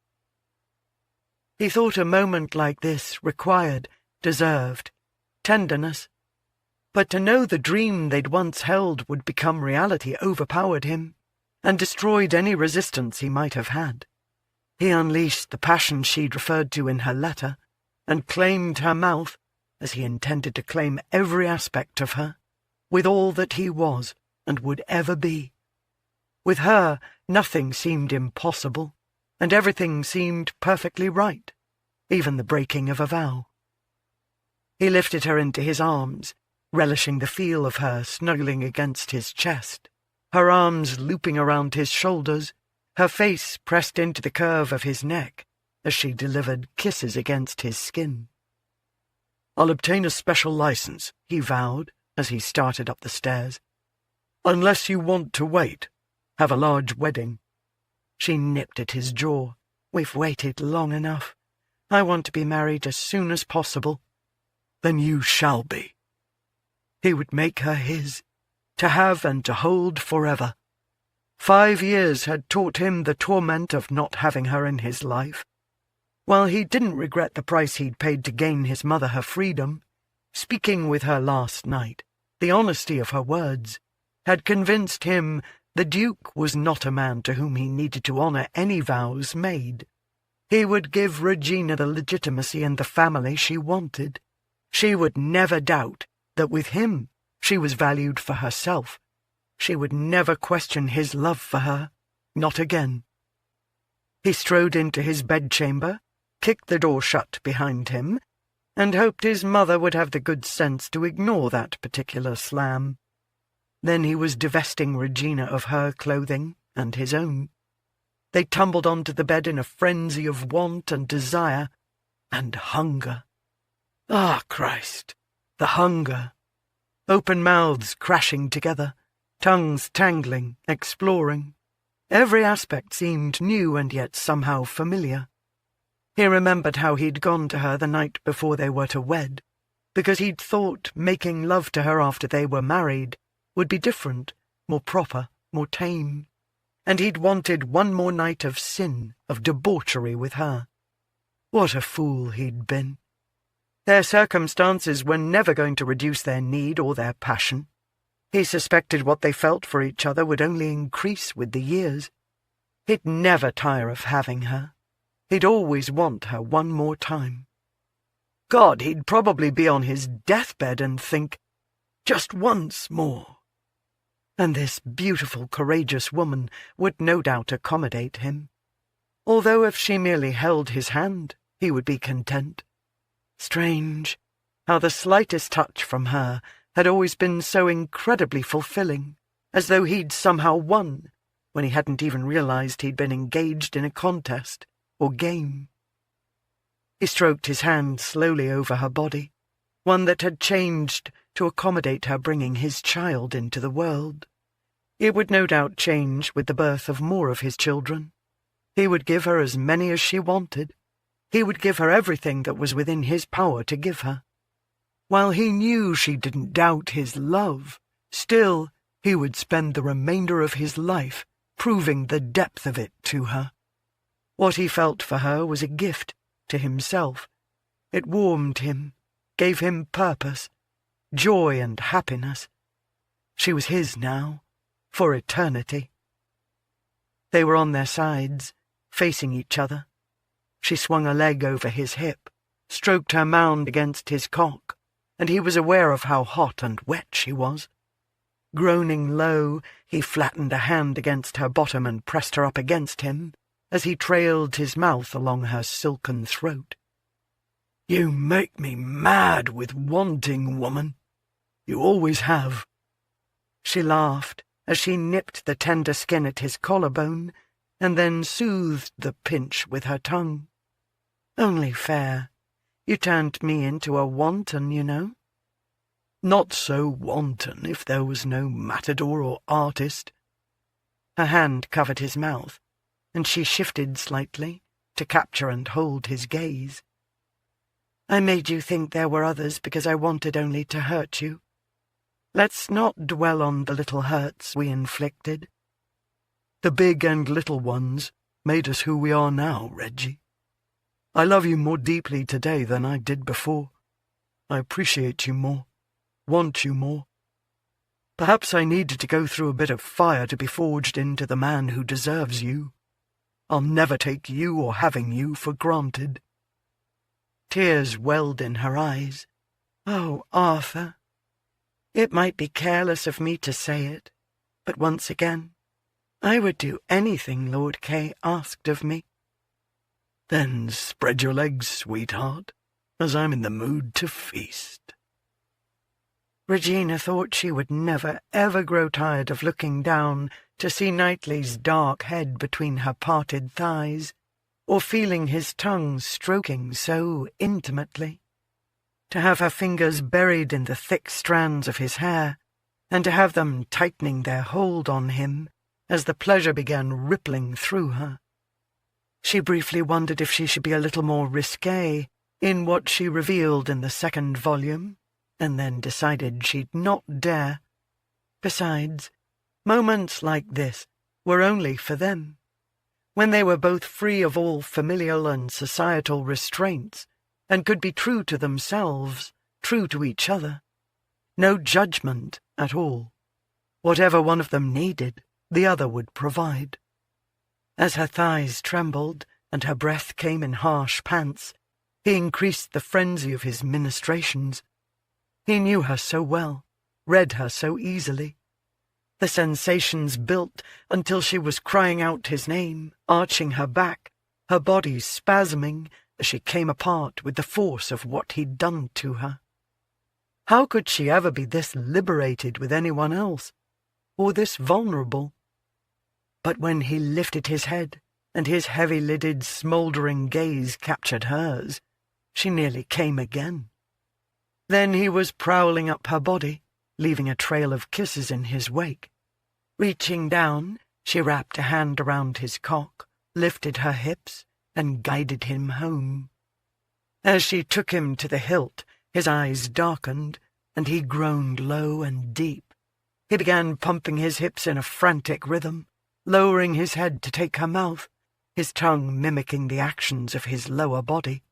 He thought a moment like this required, deserved, tenderness. But to know the dream they'd once held would become reality overpowered him, and destroyed any resistance he might have had. He unleashed the passion she'd referred to in her letter, and claimed her mouth, as he intended to claim every aspect of her, with all that he was and would ever be. With her, nothing seemed impossible, and everything seemed perfectly right, even the breaking of a vow. He lifted her into his arms, relishing the feel of her snuggling against his chest, her arms looping around his shoulders, her face pressed into the curve of his neck as she delivered kisses against his skin. "I'll obtain a special license," he vowed as he started up the stairs. "Unless you want to wait, have a large wedding." She nipped at his jaw. "We've waited long enough. I want to be married as soon as possible." "Then you shall be." He would make her his, to have and to hold forever. 5 years had taught him the torment of not having her in his life. While he didn't regret the price he'd paid to gain his mother her freedom, speaking with her last night, the honesty of her words, had convinced him the Duke was not a man to whom he needed to honour any vows made. He would give Regina the legitimacy and the family she wanted. She would never doubt that with him she was valued for herself. She would never question his love for her, not again. He strode into his bedchamber, kicked the door shut behind him, and hoped his mother would have the good sense to ignore that particular slam. Then he was divesting Regina of her clothing and his own. They tumbled onto the bed in a frenzy of want and desire and hunger. Ah, Christ, the hunger! Open mouths crashing together, tongues tangling, exploring. Every aspect seemed new and yet somehow familiar. He remembered how he'd gone to her the night before they were to wed, because he'd thought making love to her after they were married would be different, more proper, more tame, and he'd wanted one more night of sin, of debauchery with her. What a fool he'd been. Their circumstances were never going to reduce their need or their passion. He suspected what they felt for each other would only increase with the years. He'd never tire of having her. He'd always want her one more time. God, he'd probably be on his deathbed and think, just once more. and this beautiful, courageous woman would no doubt accommodate him, although if she merely held his hand, he would be content. Strange, how the slightest touch from her had always been so incredibly fulfilling, as though he'd somehow won, when he hadn't even realized he'd been engaged in a contest or game. He stroked his hand slowly over her body, one that had changed to accommodate her bringing his child into the world. It would no doubt change with the birth of more of his children. He would give her as many as she wanted. He would give her everything that was within his power to give her. While he knew she didn't doubt his love, still he would spend the remainder of his life proving the depth of it to her. What he felt for her was a gift to himself. It warmed him, gave him purpose, joy and happiness. She was his now, for eternity. They were on their sides, facing each other. She swung a leg over his hip, stroked her mound against his cock, and he was aware of how hot and wet she was. Groaning low, he flattened a hand against her bottom and pressed her up against him, as he trailed his mouth along her silken throat. "You make me mad with wanting, woman. You always have." She laughed as she nipped the tender skin at his collarbone, and then soothed the pinch with her tongue. "Only fair. You turned me into a wanton, you know." "Not so wanton if there was no matador or artist." Her hand covered his mouth, and she shifted slightly to capture and hold his gaze. "I made you think there were others because I wanted only to hurt you. Let's not dwell on the little hurts we inflicted. The big and little ones made us who we are now, Reggie. I love you more deeply today than I did before. I appreciate you more, want you more. Perhaps I needed to go through a bit of fire to be forged into the man who deserves you. I'll never take you or having you for granted." Tears welled in her eyes. "Oh, Arthur. It might be careless of me to say it, but once again, I would do anything Lord Kay asked of me." "Then spread your legs, sweetheart, as I'm in the mood to feast." Regina thought she would never, ever grow tired of looking down to see Knightly's dark head between her parted thighs, or feeling his tongue stroking so intimately. To have her fingers buried in the thick strands of his hair, and to have them tightening their hold on him as the pleasure began rippling through her. She briefly wondered if she should be a little more risqué in what she revealed in the second volume, and then decided she'd not dare. Besides, moments like this were only for them, when they were both free of all familial and societal restraints, and could be true to themselves, true to each other. No judgment at all. Whatever one of them needed, the other would provide. As her thighs trembled and her breath came in harsh pants, he increased the frenzy of his ministrations. He knew her so well, read her so easily. The sensations built until she was crying out his name, arching her back, her body spasming as she came apart with the force of what he'd done to her. How could she ever be this liberated with anyone else, or this vulnerable? But when he lifted his head, and his heavy-lidded, smouldering gaze captured hers, she nearly came again. Then he was prowling up her body, leaving a trail of kisses in his wake. Reaching down, she wrapped a hand around his cock, lifted her hips, and guided him home. As she took him to the hilt, his eyes darkened, and he groaned low and deep. He began pumping his hips in a frantic rhythm, lowering his head to take her mouth, his tongue mimicking the actions of his lower body.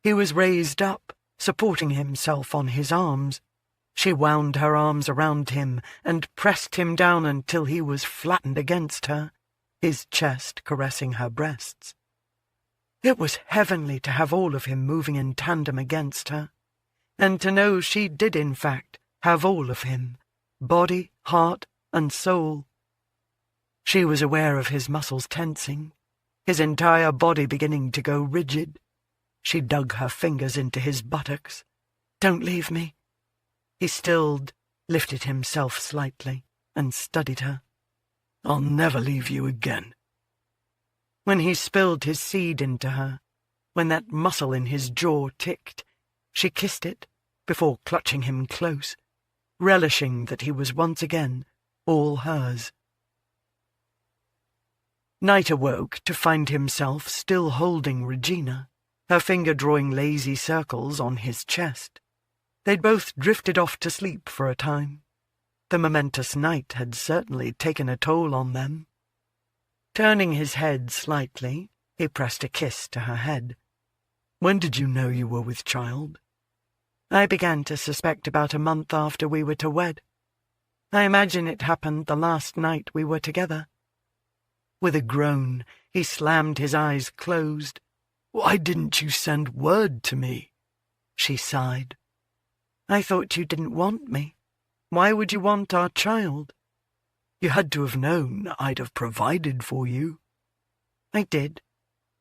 He was raised up, supporting himself on his arms. She wound her arms around him and pressed him down until he was flattened against her, his chest caressing her breasts. It was heavenly to have all of him moving in tandem against her, and to know she did in fact have all of him, body, heart, and soul. She was aware of his muscles tensing, his entire body beginning to go rigid. She dug her fingers into his buttocks. "Don't leave me." He stilled, lifted himself slightly, and studied her. "I'll never leave you again." When he spilled his seed into her, when that muscle in his jaw ticked, she kissed it before clutching him close, relishing that he was once again all hers. Knight awoke to find himself still holding Regina, her finger drawing lazy circles on his chest. They'd both drifted off to sleep for a time. The momentous night had certainly taken a toll on them. Turning his head slightly, he pressed a kiss to her head. "When did you know you were with child?" "I began to suspect about a month after we were to wed. I imagine it happened the last night we were together." With a groan, he slammed his eyes closed. "Why didn't you send word to me?" She sighed. "I thought you didn't want me. Why would you want our child?" "You had to have known I'd have provided for you." "I did,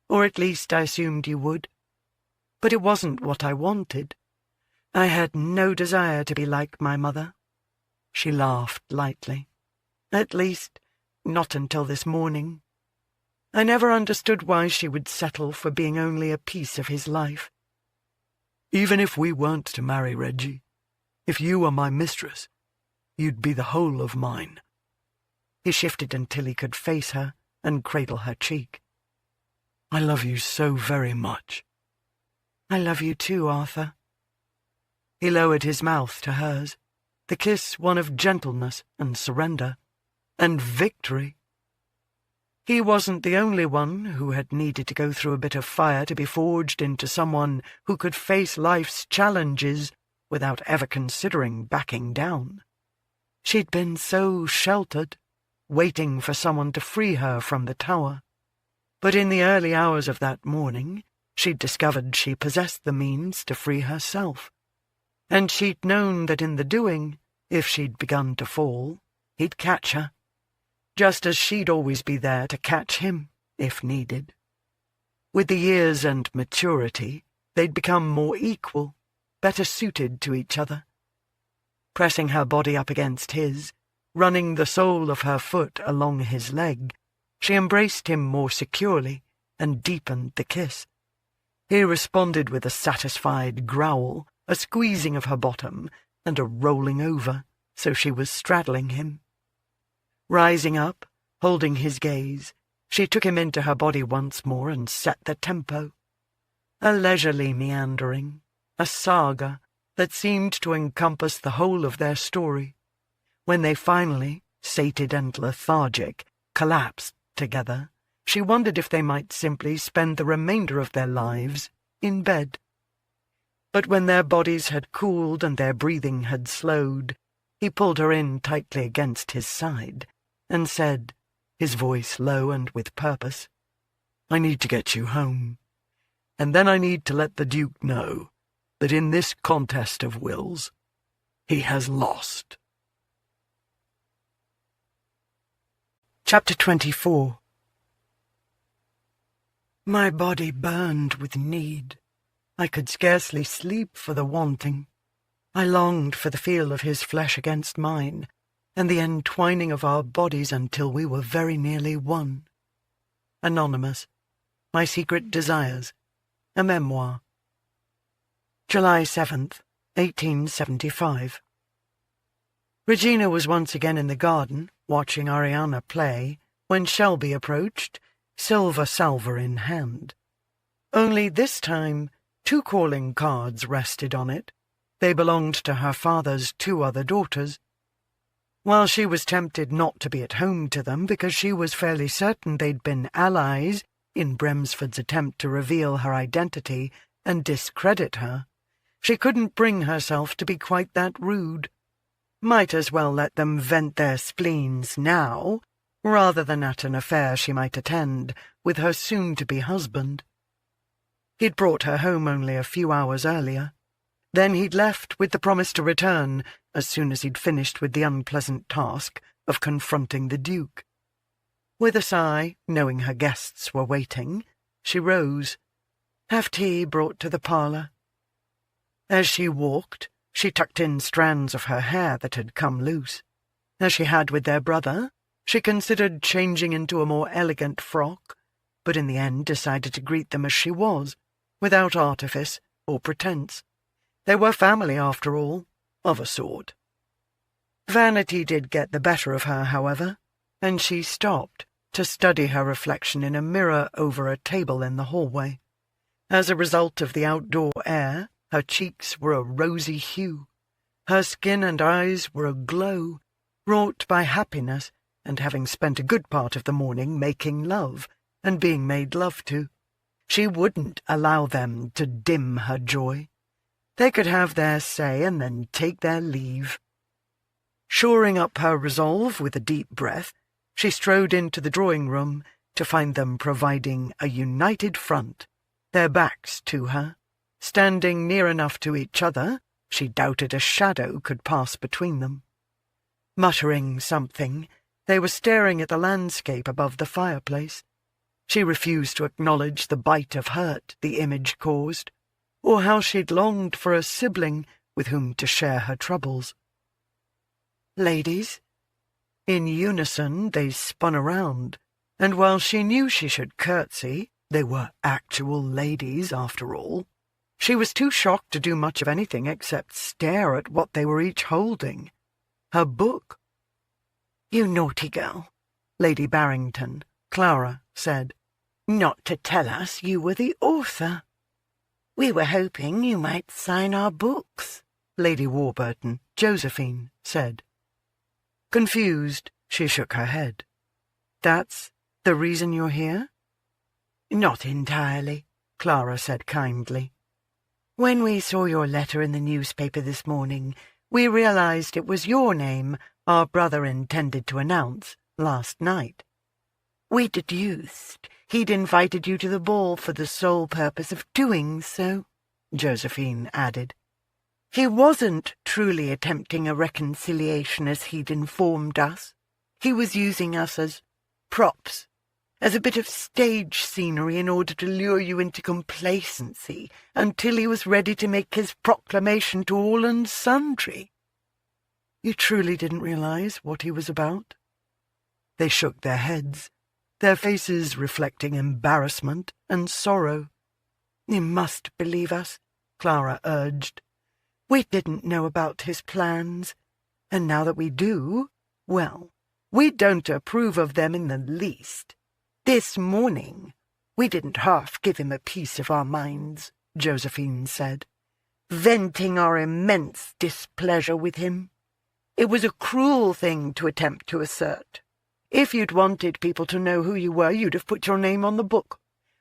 or at least I assumed you would. But it wasn't what I wanted. I had no desire to be like my mother." She laughed lightly. "At least, not until this morning. I never understood why she would settle for being only a piece of his life." "Even if we weren't to marry, Reggie, if you were my mistress, you'd be the whole of mine." He shifted until he could face her and cradle her cheek. "I love you so very much." "I love you too, Arthur." He lowered his mouth to hers, the kiss one of gentleness and surrender, and victory. He wasn't the only one who had needed to go through a bit of fire to be forged into someone who could face life's challenges without ever considering backing down. She'd been so sheltered, waiting for someone to free her from the tower. But in the early hours of that morning, she'd discovered she possessed the means to free herself. And she'd known that in the doing, if she'd begun to fall, he'd catch her, just as she'd always be there to catch him, if needed. With the years and maturity, they'd become more equal, better suited to each other. Pressing her body up against his, running the sole of her foot along his leg, she embraced him more securely and deepened the kiss. He responded with a satisfied growl, a squeezing of her bottom, and a rolling over, so she was straddling him. Rising up, holding his gaze, she took him into her body once more and set the tempo. A leisurely meandering, a saga that seemed to encompass the whole of their story. When they finally, sated and lethargic, collapsed together, she wondered if they might simply spend the remainder of their lives in bed. But when their bodies had cooled and their breathing had slowed, he pulled her in tightly against his side and said, his voice low and with purpose, "I need to get you home, and then I need to let the Duke know that in this contest of wills, he has lost." Chapter 24. My body burned with need. I could scarcely sleep for the wanting. I longed for the feel of his flesh against mine, and the entwining of our bodies until we were very nearly one. Anonymous. My Secret Desires. A Memoir. July 7th, 1875. Regina was once again in the garden, watching Ariana play, when Shelby approached, silver salver in hand. Only this time 2 calling cards rested on it. They belonged to her father's 2 other daughters. While she was tempted not to be at home to them because she was fairly certain they'd been allies in Bremsford's attempt to reveal her identity and discredit her, she couldn't bring herself to be quite that rude. Might as well let them vent their spleens now, rather than at an affair she might attend with her soon-to-be husband. He'd brought her home only a few hours earlier. Then he'd left with the promise to return as soon as he'd finished with the unpleasant task of confronting the Duke. With a sigh, knowing her guests were waiting, she rose. "Have tea brought to the parlour." As she walked, she tucked in strands of her hair that had come loose. As she had with their brother, she considered changing into a more elegant frock, but in the end decided to greet them as she was, without artifice or pretence. They were family, after all, of a sort. Vanity did get the better of her, however, and she stopped to study her reflection in a mirror over a table in the hallway. As a result of the outdoor air, her cheeks were a rosy hue. Her skin and eyes were aglow, wrought by happiness and having spent a good part of the morning making love and being made love to. She wouldn't allow them to dim her joy. They could have their say and then take their leave. Shoring up her resolve with a deep breath, she strode into the drawing-room to find them providing a united front, their backs to her. Standing near enough to each other, she doubted a shadow could pass between them. Muttering something, they were staring at the landscape above the fireplace. She refused to acknowledge the bite of hurt the image caused, or how she'd longed for a sibling with whom to share her troubles. "Ladies?" In unison they spun around, and while she knew she should curtsy, they were actual ladies after all. She was too shocked to do much of anything except stare at what they were each holding. Her book. "You naughty girl," Lady Barrington, Clara, said. "Not to tell us you were the author." "We were hoping you might sign our books," Lady Warburton, Josephine, said. Confused, she shook her head. "That's the reason you're here?" "Not entirely," Clara said kindly. "When we saw your letter in the newspaper this morning, we realized it was your name our brother intended to announce last night. We deduced he'd invited you to the ball for the sole purpose of doing so," Josephine added. "He wasn't truly attempting a reconciliation as he'd informed us. He was using us as props, as a bit of stage scenery in order to lure you into complacency until he was ready to make his proclamation to all and sundry." "You truly didn't realize what he was about?" They shook their heads, their faces reflecting embarrassment and sorrow. "You must believe us," Clara urged. "We didn't know about his plans, and now that we do, well, we don't approve of them in the least. This morning, we didn't half give him a piece of our minds," Josephine said, "venting our immense displeasure with him. It was a cruel thing to attempt to assert. If you'd wanted people to know who you were, you'd have put your name on the book.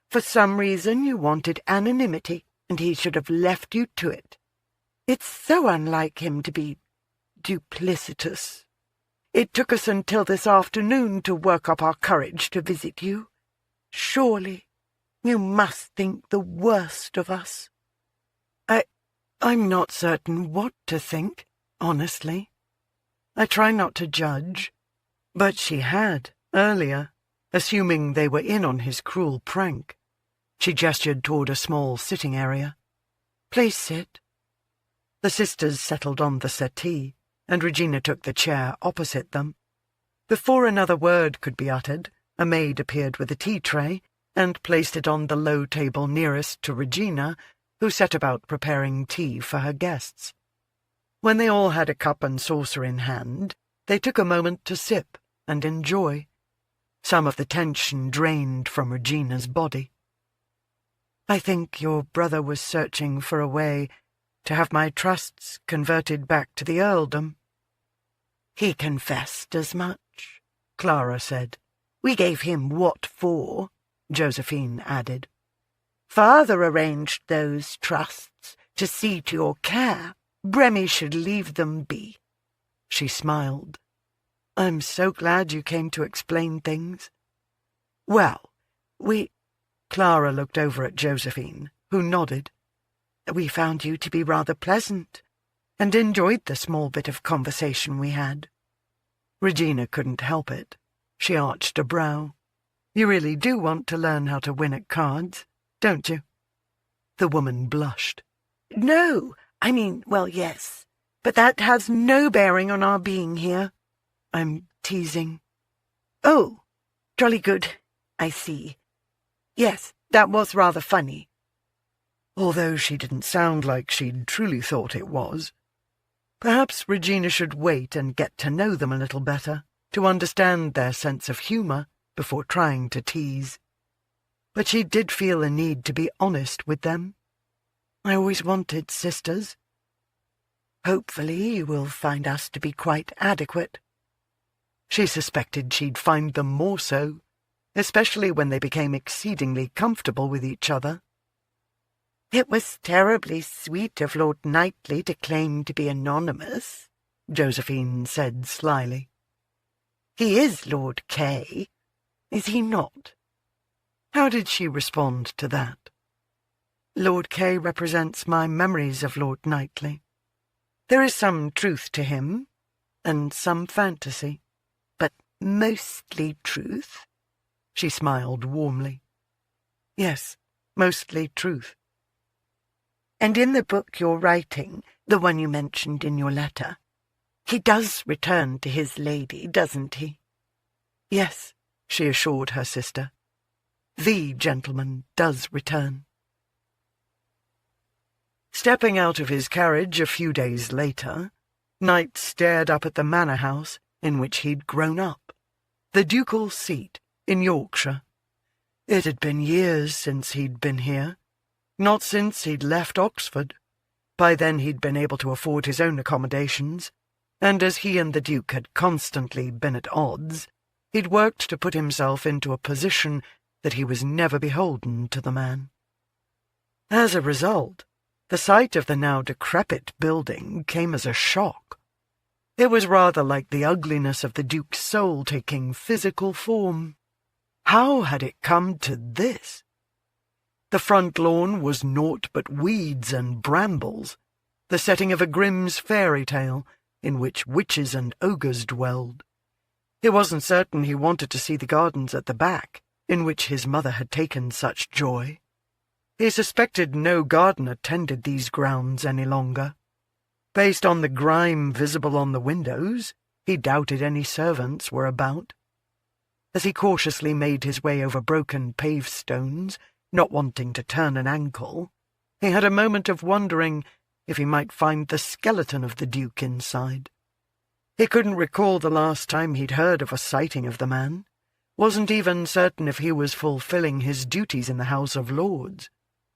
For some reason you wanted anonymity, and he should have left you to it. It's so unlike him to be duplicitous. It took us until this afternoon to work up our courage to visit you. Surely you must think the worst of us." I'm not certain what to think, honestly. I try not to judge, but she had, earlier, assuming they were in on his cruel prank. She gestured toward a small sitting area. "Please sit." The sisters settled on the settee, and Regina took the chair opposite them. Before another word could be uttered, a maid appeared with a tea tray and placed it on the low table nearest to Regina, who set about preparing tea for her guests. When they all had a cup and saucer in hand, they took a moment to sip and enjoy. Some of the tension drained from Regina's body. "I think your brother was searching for a way to have my trusts converted back to the earldom." "He confessed as much," Clara said. "We gave him what for," Josephine added. "Father arranged those trusts to see to your care. Bremy should leave them be." She smiled. "I'm so glad you came to explain things." "Well, Clara looked over at Josephine, who nodded. "We found you to be rather pleasant, and enjoyed the small bit of conversation we had." Regina couldn't help it. She arched a brow. "You really do want to learn how to win at cards, don't you?" The woman blushed. "No, I mean, well, yes. But that has no bearing on our being here." "I'm teasing." "Oh, jolly good. I see. Yes, that was rather funny." Although she didn't sound like she'd truly thought it was. Perhaps Regina should wait and get to know them a little better, to understand their sense of humour before trying to tease. But she did feel a need to be honest with them. "I always wanted sisters." "Hopefully you will find us to be quite adequate." She suspected she'd find them more so, especially when they became exceedingly comfortable with each other. "It was terribly sweet of Lord Knightly to claim to be anonymous," Josephine said slyly. "He is Lord K, is he not?" How did she respond to that? "Lord K represents my memories of Lord Knightly. There is some truth to him, and some fantasy." "But mostly truth?" She smiled warmly. "Yes, mostly truth." "And in the book you're writing, the one you mentioned in your letter, he does return to his lady, doesn't he?" "Yes," she assured her sister. "The gentleman does return." Stepping out of his carriage a few days later, Knight stared up at the manor house in which he'd grown up, the ducal seat in Yorkshire. It had been years since he'd been here, not since he'd left Oxford. By then he'd been able to afford his own accommodations, and as he and the Duke had constantly been at odds, he'd worked to put himself into a position that he was never beholden to the man. As a result, the sight of the now decrepit building came as a shock. It was rather like the ugliness of the Duke's soul taking physical form. How had it come to this? The front lawn was naught but weeds and brambles, the setting of a Grimm's fairy tale in which witches and ogres dwelled. It wasn't certain he wanted to see the gardens at the back, in which his mother had taken such joy. He suspected no gardener tended these grounds any longer. Based on the grime visible on the windows, he doubted any servants were about. As he cautiously made his way over broken pave-stones, not wanting to turn an ankle, he had a moment of wondering if he might find the skeleton of the Duke inside. He couldn't recall the last time he'd heard of a sighting of the man, wasn't even certain if he was fulfilling his duties in the House of Lords.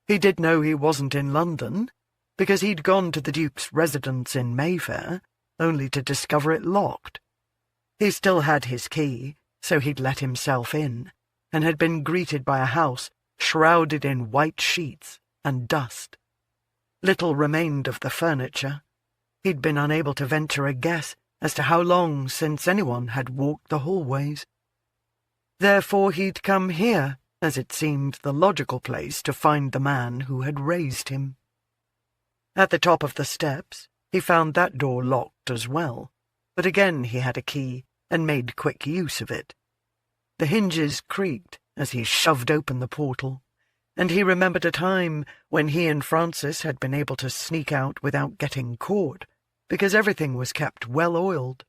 He did know he wasn't in London, because he'd gone to the Duke's residence in Mayfair, only to discover it locked. He still had his key, so he'd let himself in, and had been greeted by a house shrouded in white sheets and dust. Little remained of the furniture. He'd been unable to venture a guess as to how long since anyone had walked the hallways. Therefore he'd come here, as it seemed the logical place to find the man who had raised him. At the top of the steps, he found that door locked as well, but again he had a key and made quick use of it. The hinges creaked as he shoved open the portal, and he remembered a time when he and Francis had been able to sneak out without getting caught, because everything was kept well-oiled.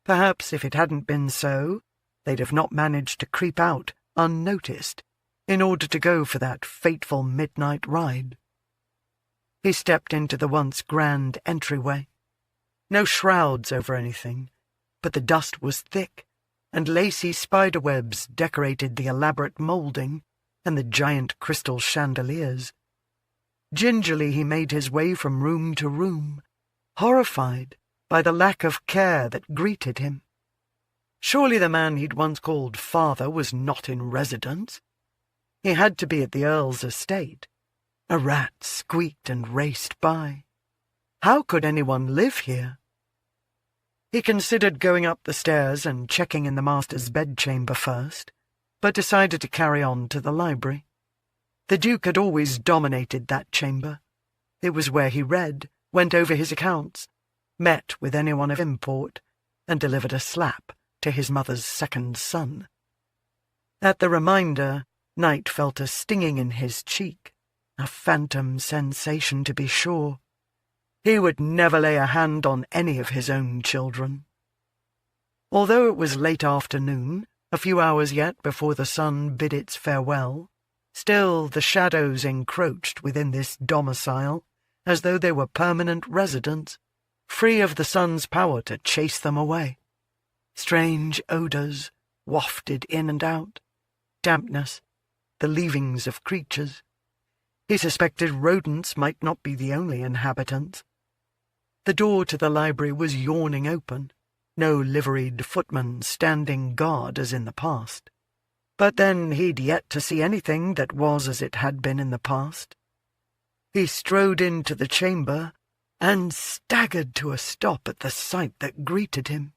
Perhaps if it hadn't been so, they'd have not managed to creep out unnoticed in order to go for that fateful midnight ride. He stepped into the once grand entryway. No shrouds over anything, but the dust was thick, and lacy spiderwebs decorated the elaborate moulding and the giant crystal chandeliers. Gingerly he made his way from room to room, horrified by the lack of care that greeted him. Surely the man he'd once called father was not in residence. He had to be at the Earl's estate. A rat squeaked and raced by. How could anyone live here? He considered going up the stairs and checking in the master's bedchamber first, but decided to carry on to the library. The Duke had always dominated that chamber. It was where he read, went over his accounts, met with anyone of import, and delivered a slap to his mother's second son. At the reminder, Knight felt a stinging in his cheek, a phantom sensation to be sure. He would never lay a hand on any of his own children. Although it was late afternoon, a few hours yet before the sun bid its farewell, still the shadows encroached within this domicile, as though they were permanent residents, free of the sun's power to chase them away. Strange odours wafted in and out, dampness, the leavings of creatures. He suspected rodents might not be the only inhabitants. The door to the library was yawning open, no liveried footman standing guard as in the past. But then he'd yet to see anything that was as it had been in the past. He strode into the chamber and staggered to a stop at the sight that greeted him.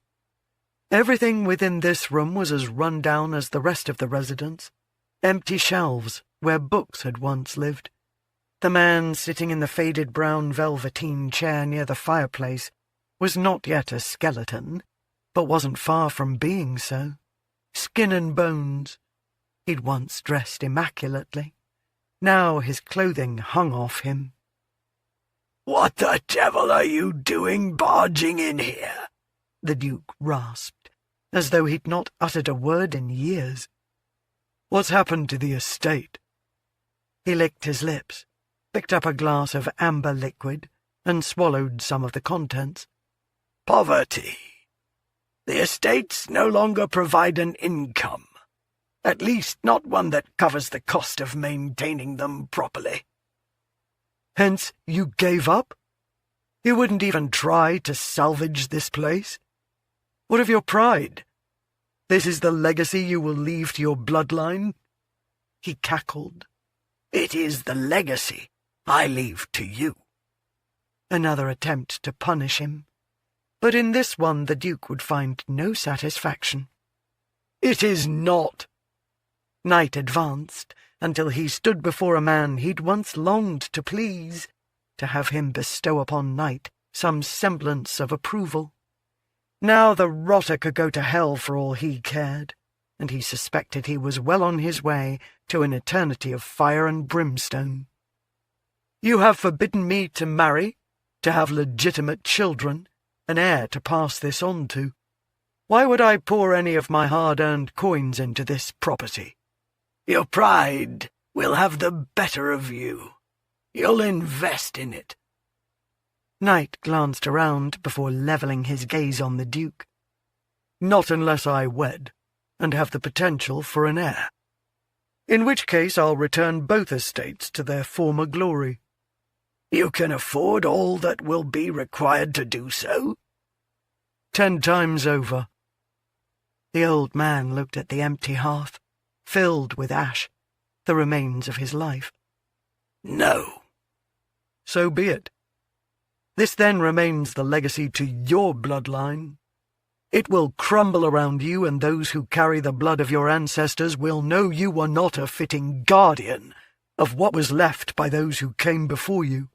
Everything within this room was as run down as the rest of the residence. Empty shelves where books had once lived. The man sitting in the faded brown velveteen chair near the fireplace was not yet a skeleton, but wasn't far from being so. Skin and bones. He'd once dressed immaculately. Now his clothing hung off him. "What the devil are you doing barging in here?" the Duke rasped, as though he'd not uttered a word in years. "What's happened to the estate?" He licked his lips, picked up a glass of amber liquid, and swallowed some of the contents. "Poverty. The estates no longer provide an income, at least not one that covers the cost of maintaining them properly." "Hence you gave up? You wouldn't even try to salvage this place? What of your pride? This is the legacy you will leave to your bloodline?" He cackled. "It is the legacy I leave to you." Another attempt to punish him. But in this one the Duke would find no satisfaction. "It is not." Knight advanced until he stood before a man he'd once longed to please, to have him bestow upon Knight some semblance of approval. Now the rotter could go to hell for all he cared, and he suspected he was well on his way to an eternity of fire and brimstone. "You have forbidden me to marry, to have legitimate children, an heir to pass this on to. Why would I pour any of my hard-earned coins into this property?" "Your pride will have the better of you. You'll invest in it." Knight glanced around before levelling his gaze on the Duke. "Not unless I wed, and have the potential for an heir. In which case I'll return both estates to their former glory." "You can afford all that will be required to do so?" 10 times over." The old man looked at the empty hearth, filled with ash, the remains of his life. "No." "So be it. This then remains the legacy to your bloodline. It will crumble around you, and those who carry the blood of your ancestors will know you were not a fitting guardian of what was left by those who came before you.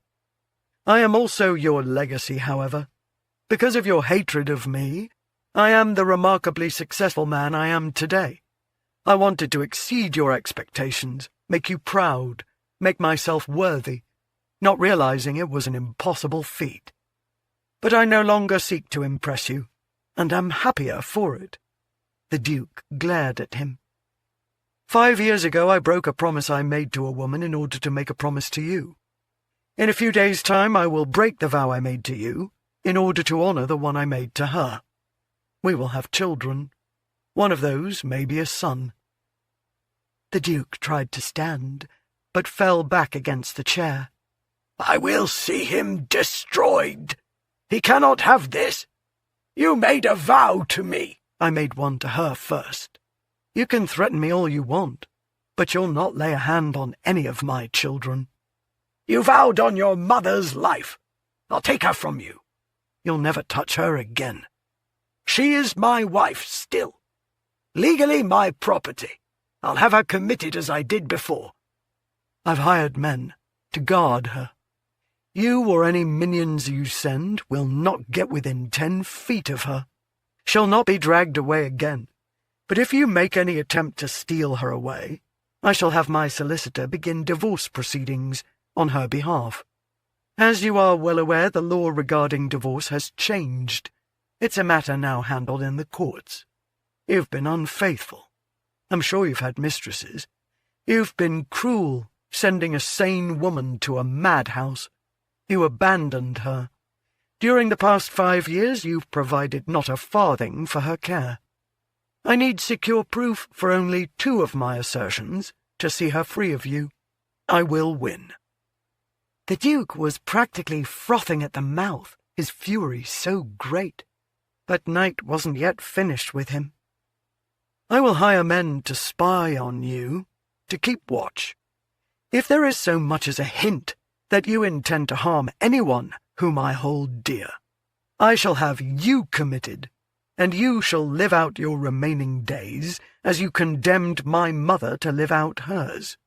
I am also your legacy, however. Because of your hatred of me, I am the remarkably successful man I am today. I wanted to exceed your expectations, make you proud, make myself worthy, not realizing it was an impossible feat. But I no longer seek to impress you, and am happier for it." The Duke glared at him. 5 years ago I broke a promise I made to a woman in order to make a promise to you. In a few days' time I will break the vow I made to you, in order to honour the one I made to her. We will have children. One of those may be a son." The Duke tried to stand, but fell back against the chair. "I will see him destroyed. He cannot have this. You made a vow to me." "I made one to her first. You can threaten me all you want, but you'll not lay a hand on any of my children." "You vowed on your mother's life. I'll take her from you." "You'll never touch her again." "She is my wife still. Legally my property. I'll have her committed as I did before." "I've hired men to guard her. You or any minions you send will not get within 10 feet of her. She'll not be dragged away again, but if you make any attempt to steal her away, I shall have my solicitor begin divorce proceedings on her behalf. As you are well aware, the law regarding divorce has changed. It's a matter now handled in the courts. You've been unfaithful. I'm sure you've had mistresses. You've been cruel, sending a sane woman to a madhouse. You abandoned her. During the past 5 years, you've provided not a farthing for her care. I need secure proof for only 2 of my assertions to see her free of you. I will win." The Duke was practically frothing at the mouth, his fury so great. But Knight wasn't yet finished with him. "I will hire men to spy on you, to keep watch. If there is so much as a hint that you intend to harm anyone whom I hold dear, I shall have you committed, and you shall live out your remaining days as you condemned my mother to live out hers.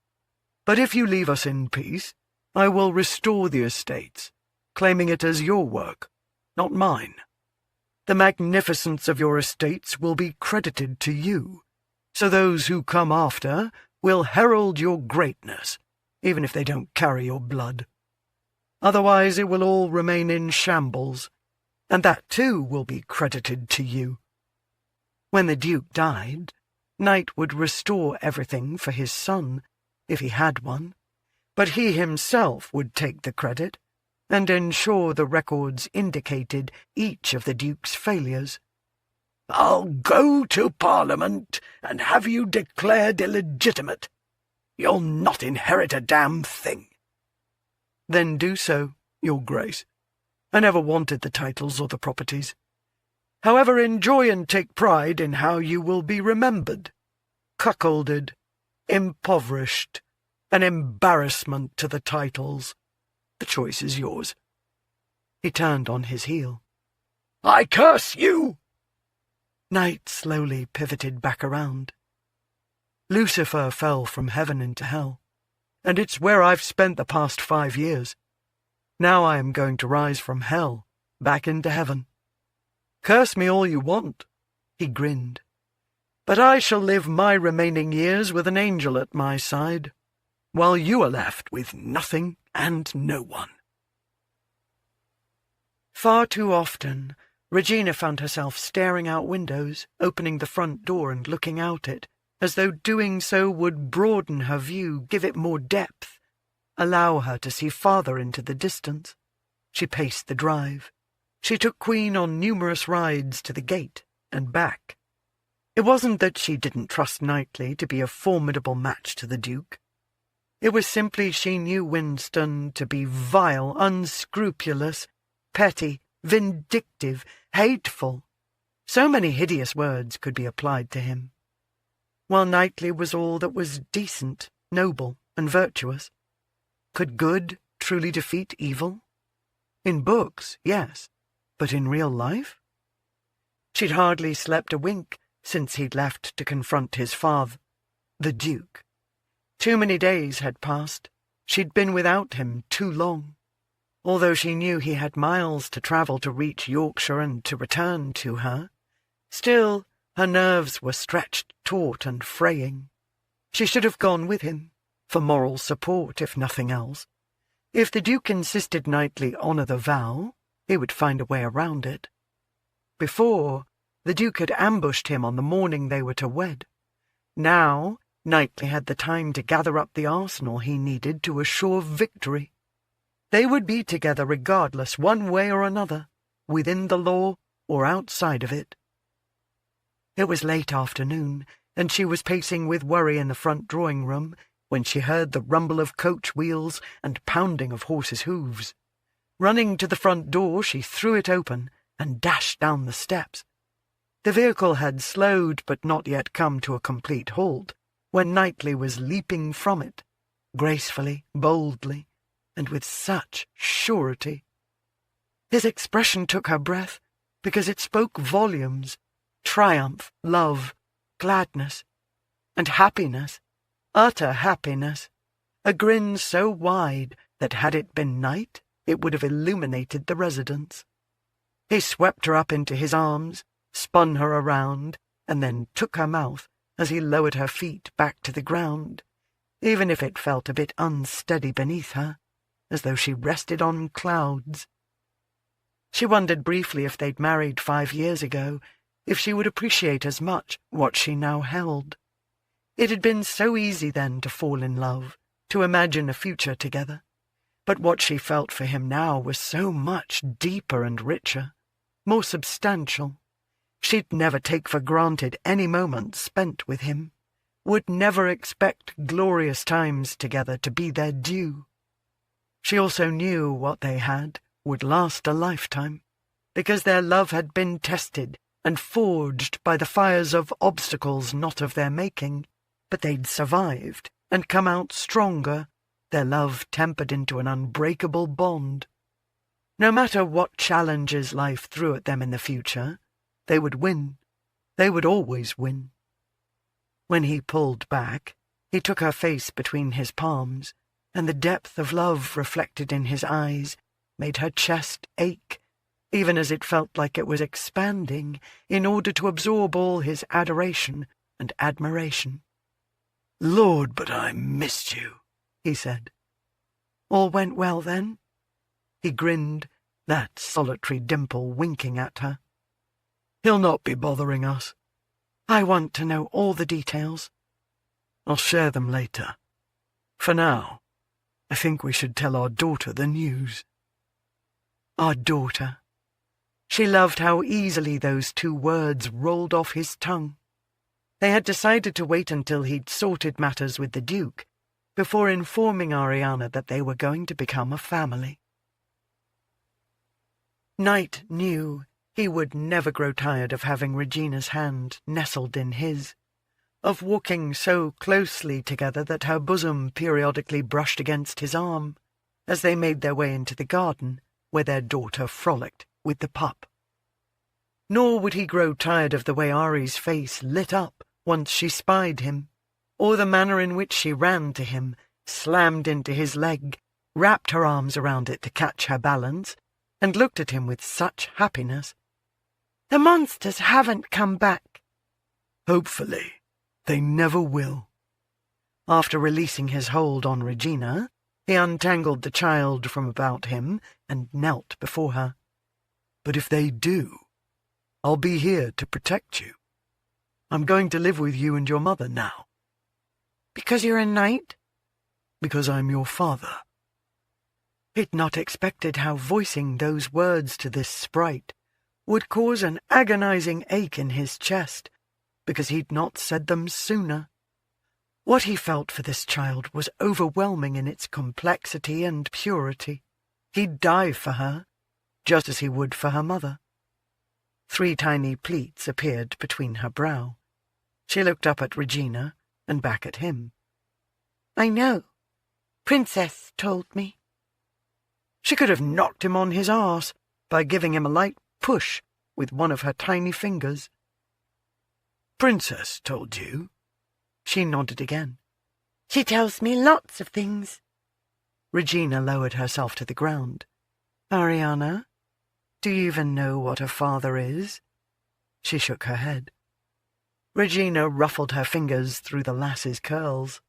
But if you leave us in peace, I will restore the estates, claiming it as your work, not mine. The magnificence of your estates will be credited to you, so those who come after will herald your greatness, even if they don't carry your blood. Otherwise it will all remain in shambles, and that too will be credited to you." When the Duke died, Knight would restore everything for his son, if he had one, but he himself would take the credit and ensure the records indicated each of the Duke's failures. "I'll go to Parliament and have you declared illegitimate. You'll not inherit a damn thing." "Then do so, Your Grace. I never wanted the titles or the properties. However, enjoy and take pride in how you will be remembered. Cuckolded, impoverished, an embarrassment to the titles. The choice is yours." He turned on his heel. "I curse you!" Knight slowly pivoted back around. "Lucifer fell from heaven into hell, and it's where I've spent the past 5 years. Now I am going to rise from hell back into heaven. Curse me all you want," he grinned, "but I shall live my remaining years with an angel at my side, while you are left with nothing and no one." Far too often, Regina found herself staring out windows, opening the front door and looking out it, as though doing so would broaden her view, give it more depth, allow her to see farther into the distance. She paced the drive. She took Queen on numerous rides to the gate and back. It wasn't that she didn't trust Knightly to be a formidable match to the Duke. It was simply she knew Winston to be vile, unscrupulous, petty, vindictive, hateful. So many hideous words could be applied to him, while Knightly was all that was decent, noble, and virtuous. Could good truly defeat evil? In books, yes, but in real life? She'd hardly slept a wink since he'd left to confront his father, the Duke. Too many days had passed. She'd been without him too long. Although she knew he had miles to travel to reach Yorkshire and to return to her, still her nerves were stretched, taut, and fraying. She should have gone with him, for moral support, if nothing else. If the Duke insisted Knightly honour the vow, he would find a way around it. Before, the Duke had ambushed him on the morning they were to wed. Now, Knightly had the time to gather up the arsenal he needed to assure victory. They would be together regardless, one way or another, within the law or outside of it. It was late afternoon, and she was pacing with worry in the front drawing-room when she heard the rumble of coach wheels and pounding of horses' hooves. Running to the front door, she threw it open and dashed down the steps. The vehicle had slowed but not yet come to a complete halt when Knightly was leaping from it, gracefully, boldly, and with such surety. His expression took her breath, because it spoke volumes: triumph, love, gladness, and happiness, utter happiness, a grin so wide that had it been night, it would have illuminated the residence. He swept her up into his arms, spun her around, and then took her mouth as he lowered her feet back to the ground, even if it felt a bit unsteady beneath her, as though she rested on clouds. She wondered briefly if they'd married 5 years ago, if she would appreciate as much what she now held. It had been so easy then to fall in love, to imagine a future together, but what she felt for him now was so much deeper and richer, more substantial. She'd never take for granted any moment spent with him, would never expect glorious times together to be their due. She also knew what they had would last a lifetime, because their love had been tested and forged by the fires of obstacles not of their making, but they'd survived and come out stronger, their love tempered into an unbreakable bond. No matter what challenges life threw at them in the future, they would win. They would always win. When he pulled back, he took her face between his palms, and the depth of love reflected in his eyes made her chest ache, even as it felt like it was expanding in order to absorb all his adoration and admiration. "Lord, but I missed you," he said. "All went well, then?" He grinned, that solitary dimple winking at her. "He'll not be bothering us." "I want to know all the details." "I'll share them later. For now, I think we should tell our daughter the news." Our daughter. She loved how easily those 2 words rolled off his tongue. They had decided to wait until he'd sorted matters with the Duke before informing Ariana that they were going to become a family. Knight knew he would never grow tired of having Regina's hand nestled in his, of walking so closely together that her bosom periodically brushed against his arm as they made their way into the garden where their daughter frolicked with the pup. Nor would he grow tired of the way Ari's face lit up once she spied him, or the manner in which she ran to him, slammed into his leg, wrapped her arms around it to catch her balance, and looked at him with such happiness. "The monsters haven't come back." "Hopefully. They never will." After releasing his hold on Regina, he untangled the child from about him and knelt before her. "But if they do, I'll be here to protect you. I'm going to live with you and your mother now." "Because you're a knight?" "Because I'm your father." He'd not expected how voicing those words to this sprite would cause an agonizing ache in his chest, because he'd not said them sooner. What he felt for this child was overwhelming in its complexity and purity. He'd die for her, just as he would for her mother. 3 tiny pleats appeared between her brow. She looked up at Regina and back at him. "I know. Princess told me." She could have knocked him on his arse by giving him a light push with one of her tiny fingers. "Princess told you?" She nodded again. "She tells me lots of things." Regina lowered herself to the ground. "Ariana, do you even know what a father is?" She shook her head. Regina ruffled her fingers through the lass's curls.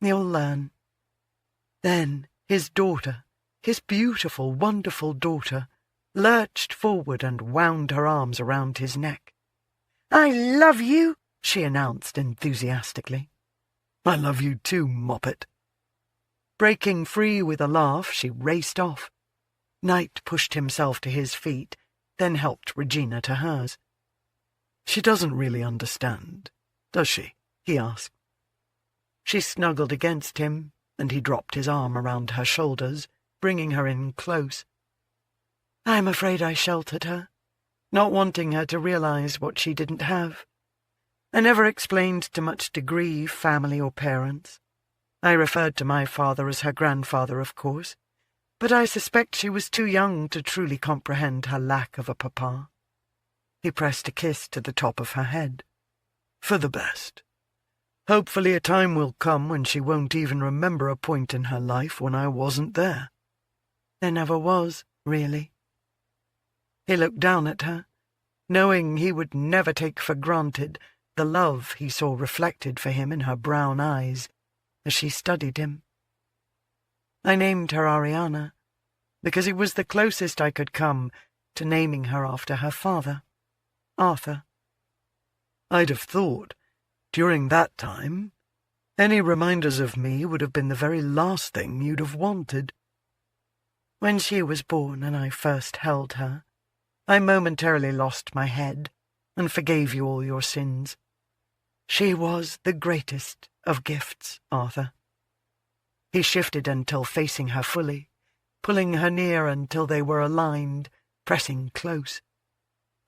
"You'll learn." Then his daughter, his beautiful, wonderful daughter, lurched forward and wound her arms around his neck. "I love you," she announced enthusiastically. "I love you too, Moppet." Breaking free with a laugh, she raced off. Knight pushed himself to his feet, then helped Regina to hers. "She doesn't really understand, does she?" he asked. She snuggled against him, and he dropped his arm around her shoulders, bringing her in close. "I'm afraid I sheltered her, not wanting her to realize what she didn't have. I never explained to much degree family or parents. I referred to my father as her grandfather, of course, but I suspect she was too young to truly comprehend her lack of a papa." He pressed a kiss to the top of her head. "For the best. Hopefully a time will come when she won't even remember a point in her life when I wasn't there." "There never was, really." He looked down at her. knowing he would never take for granted the love he saw reflected for him in her brown eyes as she studied him. I named her Ariana because it was the closest I could come to naming her after her father, Arthur. I'd have thought, during that time, any reminders of me would have been the very last thing you'd have wanted. When she was born and I first held her, I momentarily lost my head and forgave you all your sins. She was the greatest of gifts, Arthur. He shifted until facing her fully, pulling her near until they were aligned, pressing close.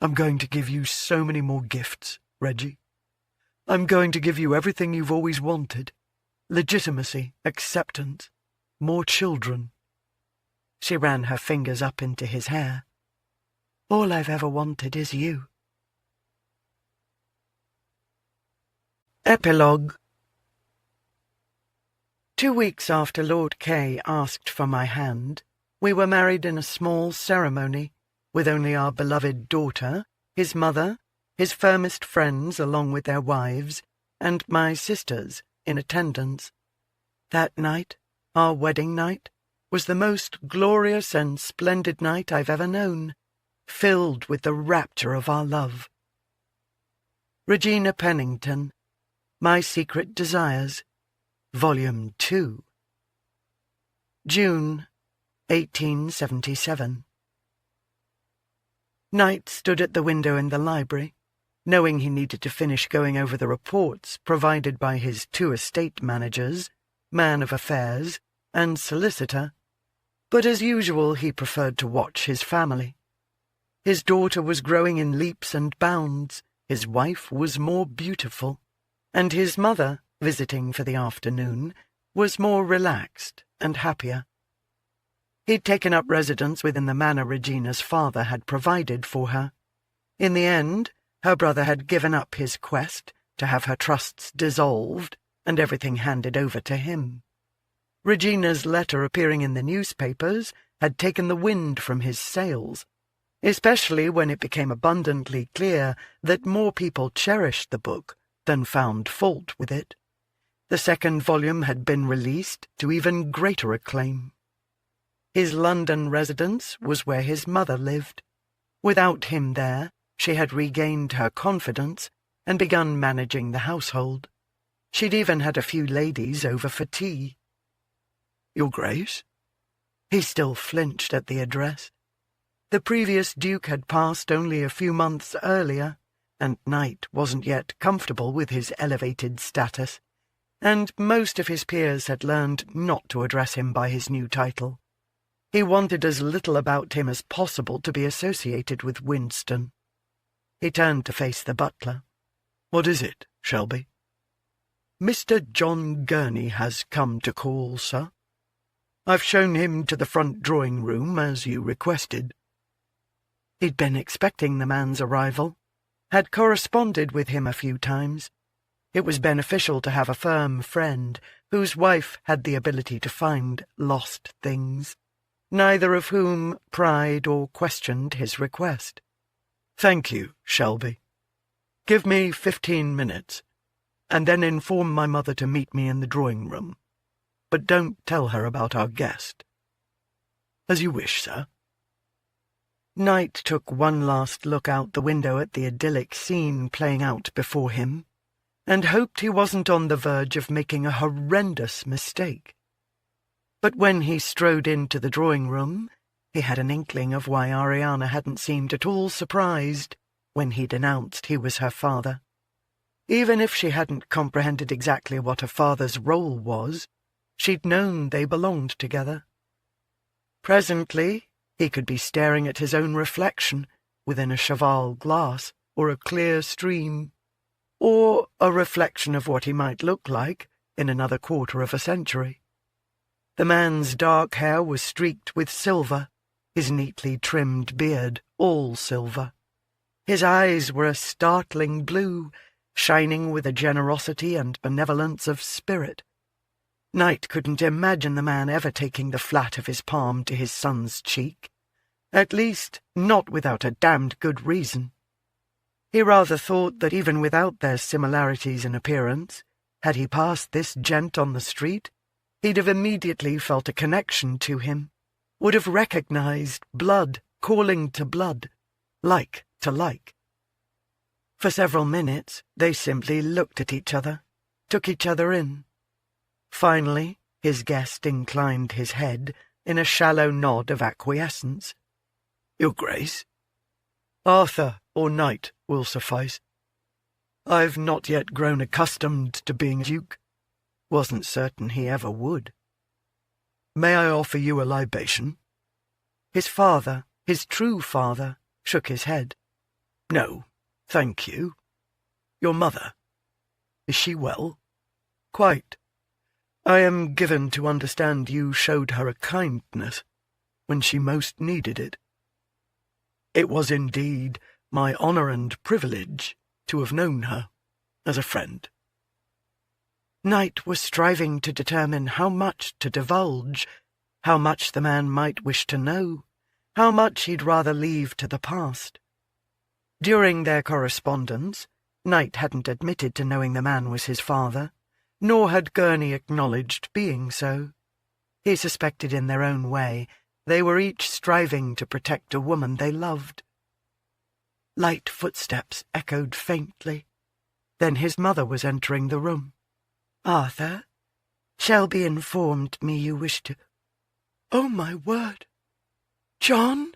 I'm going to give you so many more gifts, Reggie. I'm going to give you everything you've always wanted. Legitimacy, acceptance, more children. She ran her fingers up into his hair. All I've ever wanted is you. Epilogue. 2 weeks after Lord K asked for my hand, we were married in a small ceremony, with only our beloved daughter, his mother, his firmest friends along with their wives, and my sisters in attendance. That night, our wedding night, was the most glorious and splendid night I've ever known, filled with the rapture of our love. Regina Pennington, My Secret Desires, Volume 2. June, 1877. Knight stood at the window in the library, knowing he needed to finish going over the reports provided by his 2 estate managers, man of affairs, and solicitor, but as usual he preferred to watch his family. His daughter was growing in leaps and bounds, his wife was more beautiful, and his mother, visiting for the afternoon, was more relaxed and happier. He'd taken up residence within the manor Regina's father had provided for her. In the end, her brother had given up his quest to have her trusts dissolved and everything handed over to him. Regina's letter appearing in the newspapers had taken the wind from his sails, especially when it became abundantly clear that more people cherished the book than found fault with it. The 2nd volume had been released to even greater acclaim. His London residence was where his mother lived. Without him there, she had regained her confidence and begun managing the household. She'd even had a few ladies over for tea. Your Grace? He still flinched at the address. The previous Duke had passed only a few months earlier, and Knight wasn't yet comfortable with his elevated status, and most of his peers had learned not to address him by his new title. He wanted as little about him as possible to be associated with Winston. He turned to face the butler. What is it, Shelby? Mr. John Gurney has come to call, sir. I've shown him to the front drawing-room, as you requested. He'd been expecting the man's arrival, had corresponded with him a few times. It was beneficial to have a firm friend whose wife had the ability to find lost things, neither of whom pried or questioned his request. Thank you, Shelby. Give me 15 minutes, and then inform my mother to meet me in the drawing-room. But don't tell her about our guest. As you wish, sir. Knight took one last look out the window at the idyllic scene playing out before him, and hoped he wasn't on the verge of making a horrendous mistake. But when he strode into the drawing-room, he had an inkling of why Ariana hadn't seemed at all surprised when he'd announced he was her father. Even if she hadn't comprehended exactly what a father's role was, she'd known they belonged together. Presently, he could be staring at his own reflection within a cheval glass or a clear stream, or a reflection of what he might look like in another quarter of a century. The man's dark hair was streaked with silver, his neatly trimmed beard all silver. His eyes were a startling blue, shining with a generosity and benevolence of spirit. Knight couldn't imagine the man ever taking the flat of his palm to his son's cheek, at least not without a damned good reason. He rather thought that even without their similarities in appearance, had he passed this gent on the street, he'd have immediately felt a connection to him, would have recognized blood calling to blood, like to like. For several minutes they simply looked at each other, took each other in. Finally, his guest inclined his head in a shallow nod of acquiescence. "Your Grace?" "Arthur or Knight will suffice. I've not yet grown accustomed to being Duke. Wasn't certain he ever would." "May I offer you a libation?" His father, his true father, shook his head. "No, thank you. Your mother, is she well?" "Quite. I am given to understand you showed her a kindness when she most needed it." "It was indeed my honour and privilege to have known her as a friend." Knight was striving to determine how much to divulge, how much the man might wish to know, how much he'd rather leave to the past. During their correspondence, Knight hadn't admitted to knowing the man was his father, nor had Gurney acknowledged being so. He suspected in their own way they were each striving to protect a woman they loved. Light footsteps echoed faintly. Then his mother was entering the room. "Arthur, Shelby informed me you wish to—" "Oh, my word! John?"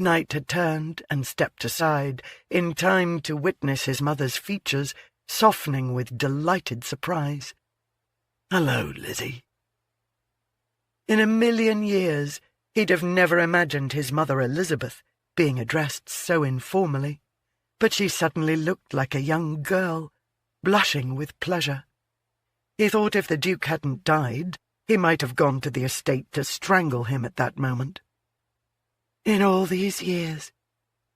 Knight had turned and stepped aside in time to witness his mother's features softening with delighted surprise. "Hello, Lizzie." In a million years he'd have never imagined his mother Elizabeth being addressed so informally, but she suddenly looked like a young girl, blushing with pleasure. He thought if the Duke hadn't died, he might have gone to the estate to strangle him at that moment. "In all these years,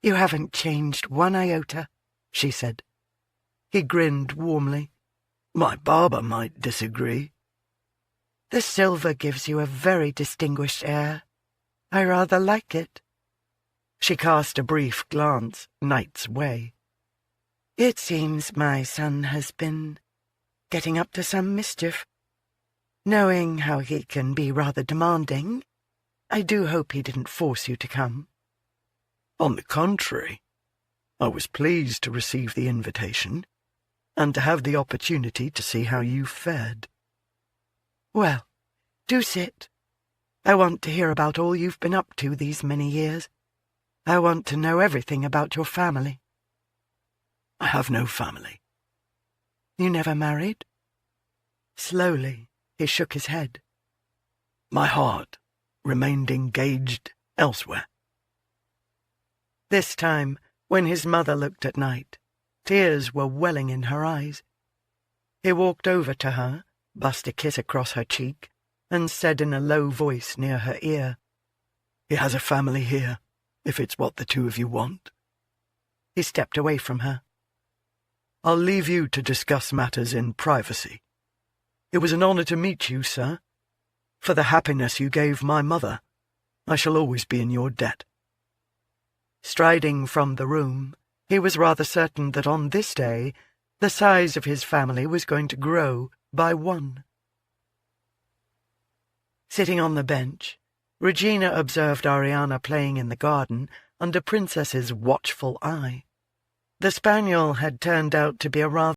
you haven't changed one iota," she said. He grinned warmly. "My barber might disagree." "The silver gives you a very distinguished air. I rather like it." She cast a brief glance Knight's way. "It seems my son has been getting up to some mischief. Knowing how he can be rather demanding, I do hope he didn't force you to come." "On the contrary, I was pleased to receive the invitation and to have the opportunity to see how you fared." "Well, do sit. I want to hear about all you've been up to these many years. I want to know everything about your family." "I have no family." "You never married?" Slowly he shook his head. "My heart remained engaged elsewhere." This time, when his mother looked at Knight, tears were welling in her eyes. He walked over to her, bussed a kiss across her cheek, and said in a low voice near her ear, "He has a family here, if it's what the two of you want." He stepped away from her. "I'll leave you to discuss matters in privacy. It was an honour to meet you, sir. For the happiness you gave my mother, I shall always be in your debt." Striding from the room, he was rather certain that on this day the size of his family was going to grow by one. Sitting on the bench, Regina observed Ariana playing in the garden under Princess's watchful eye. The spaniel had turned out to be a rather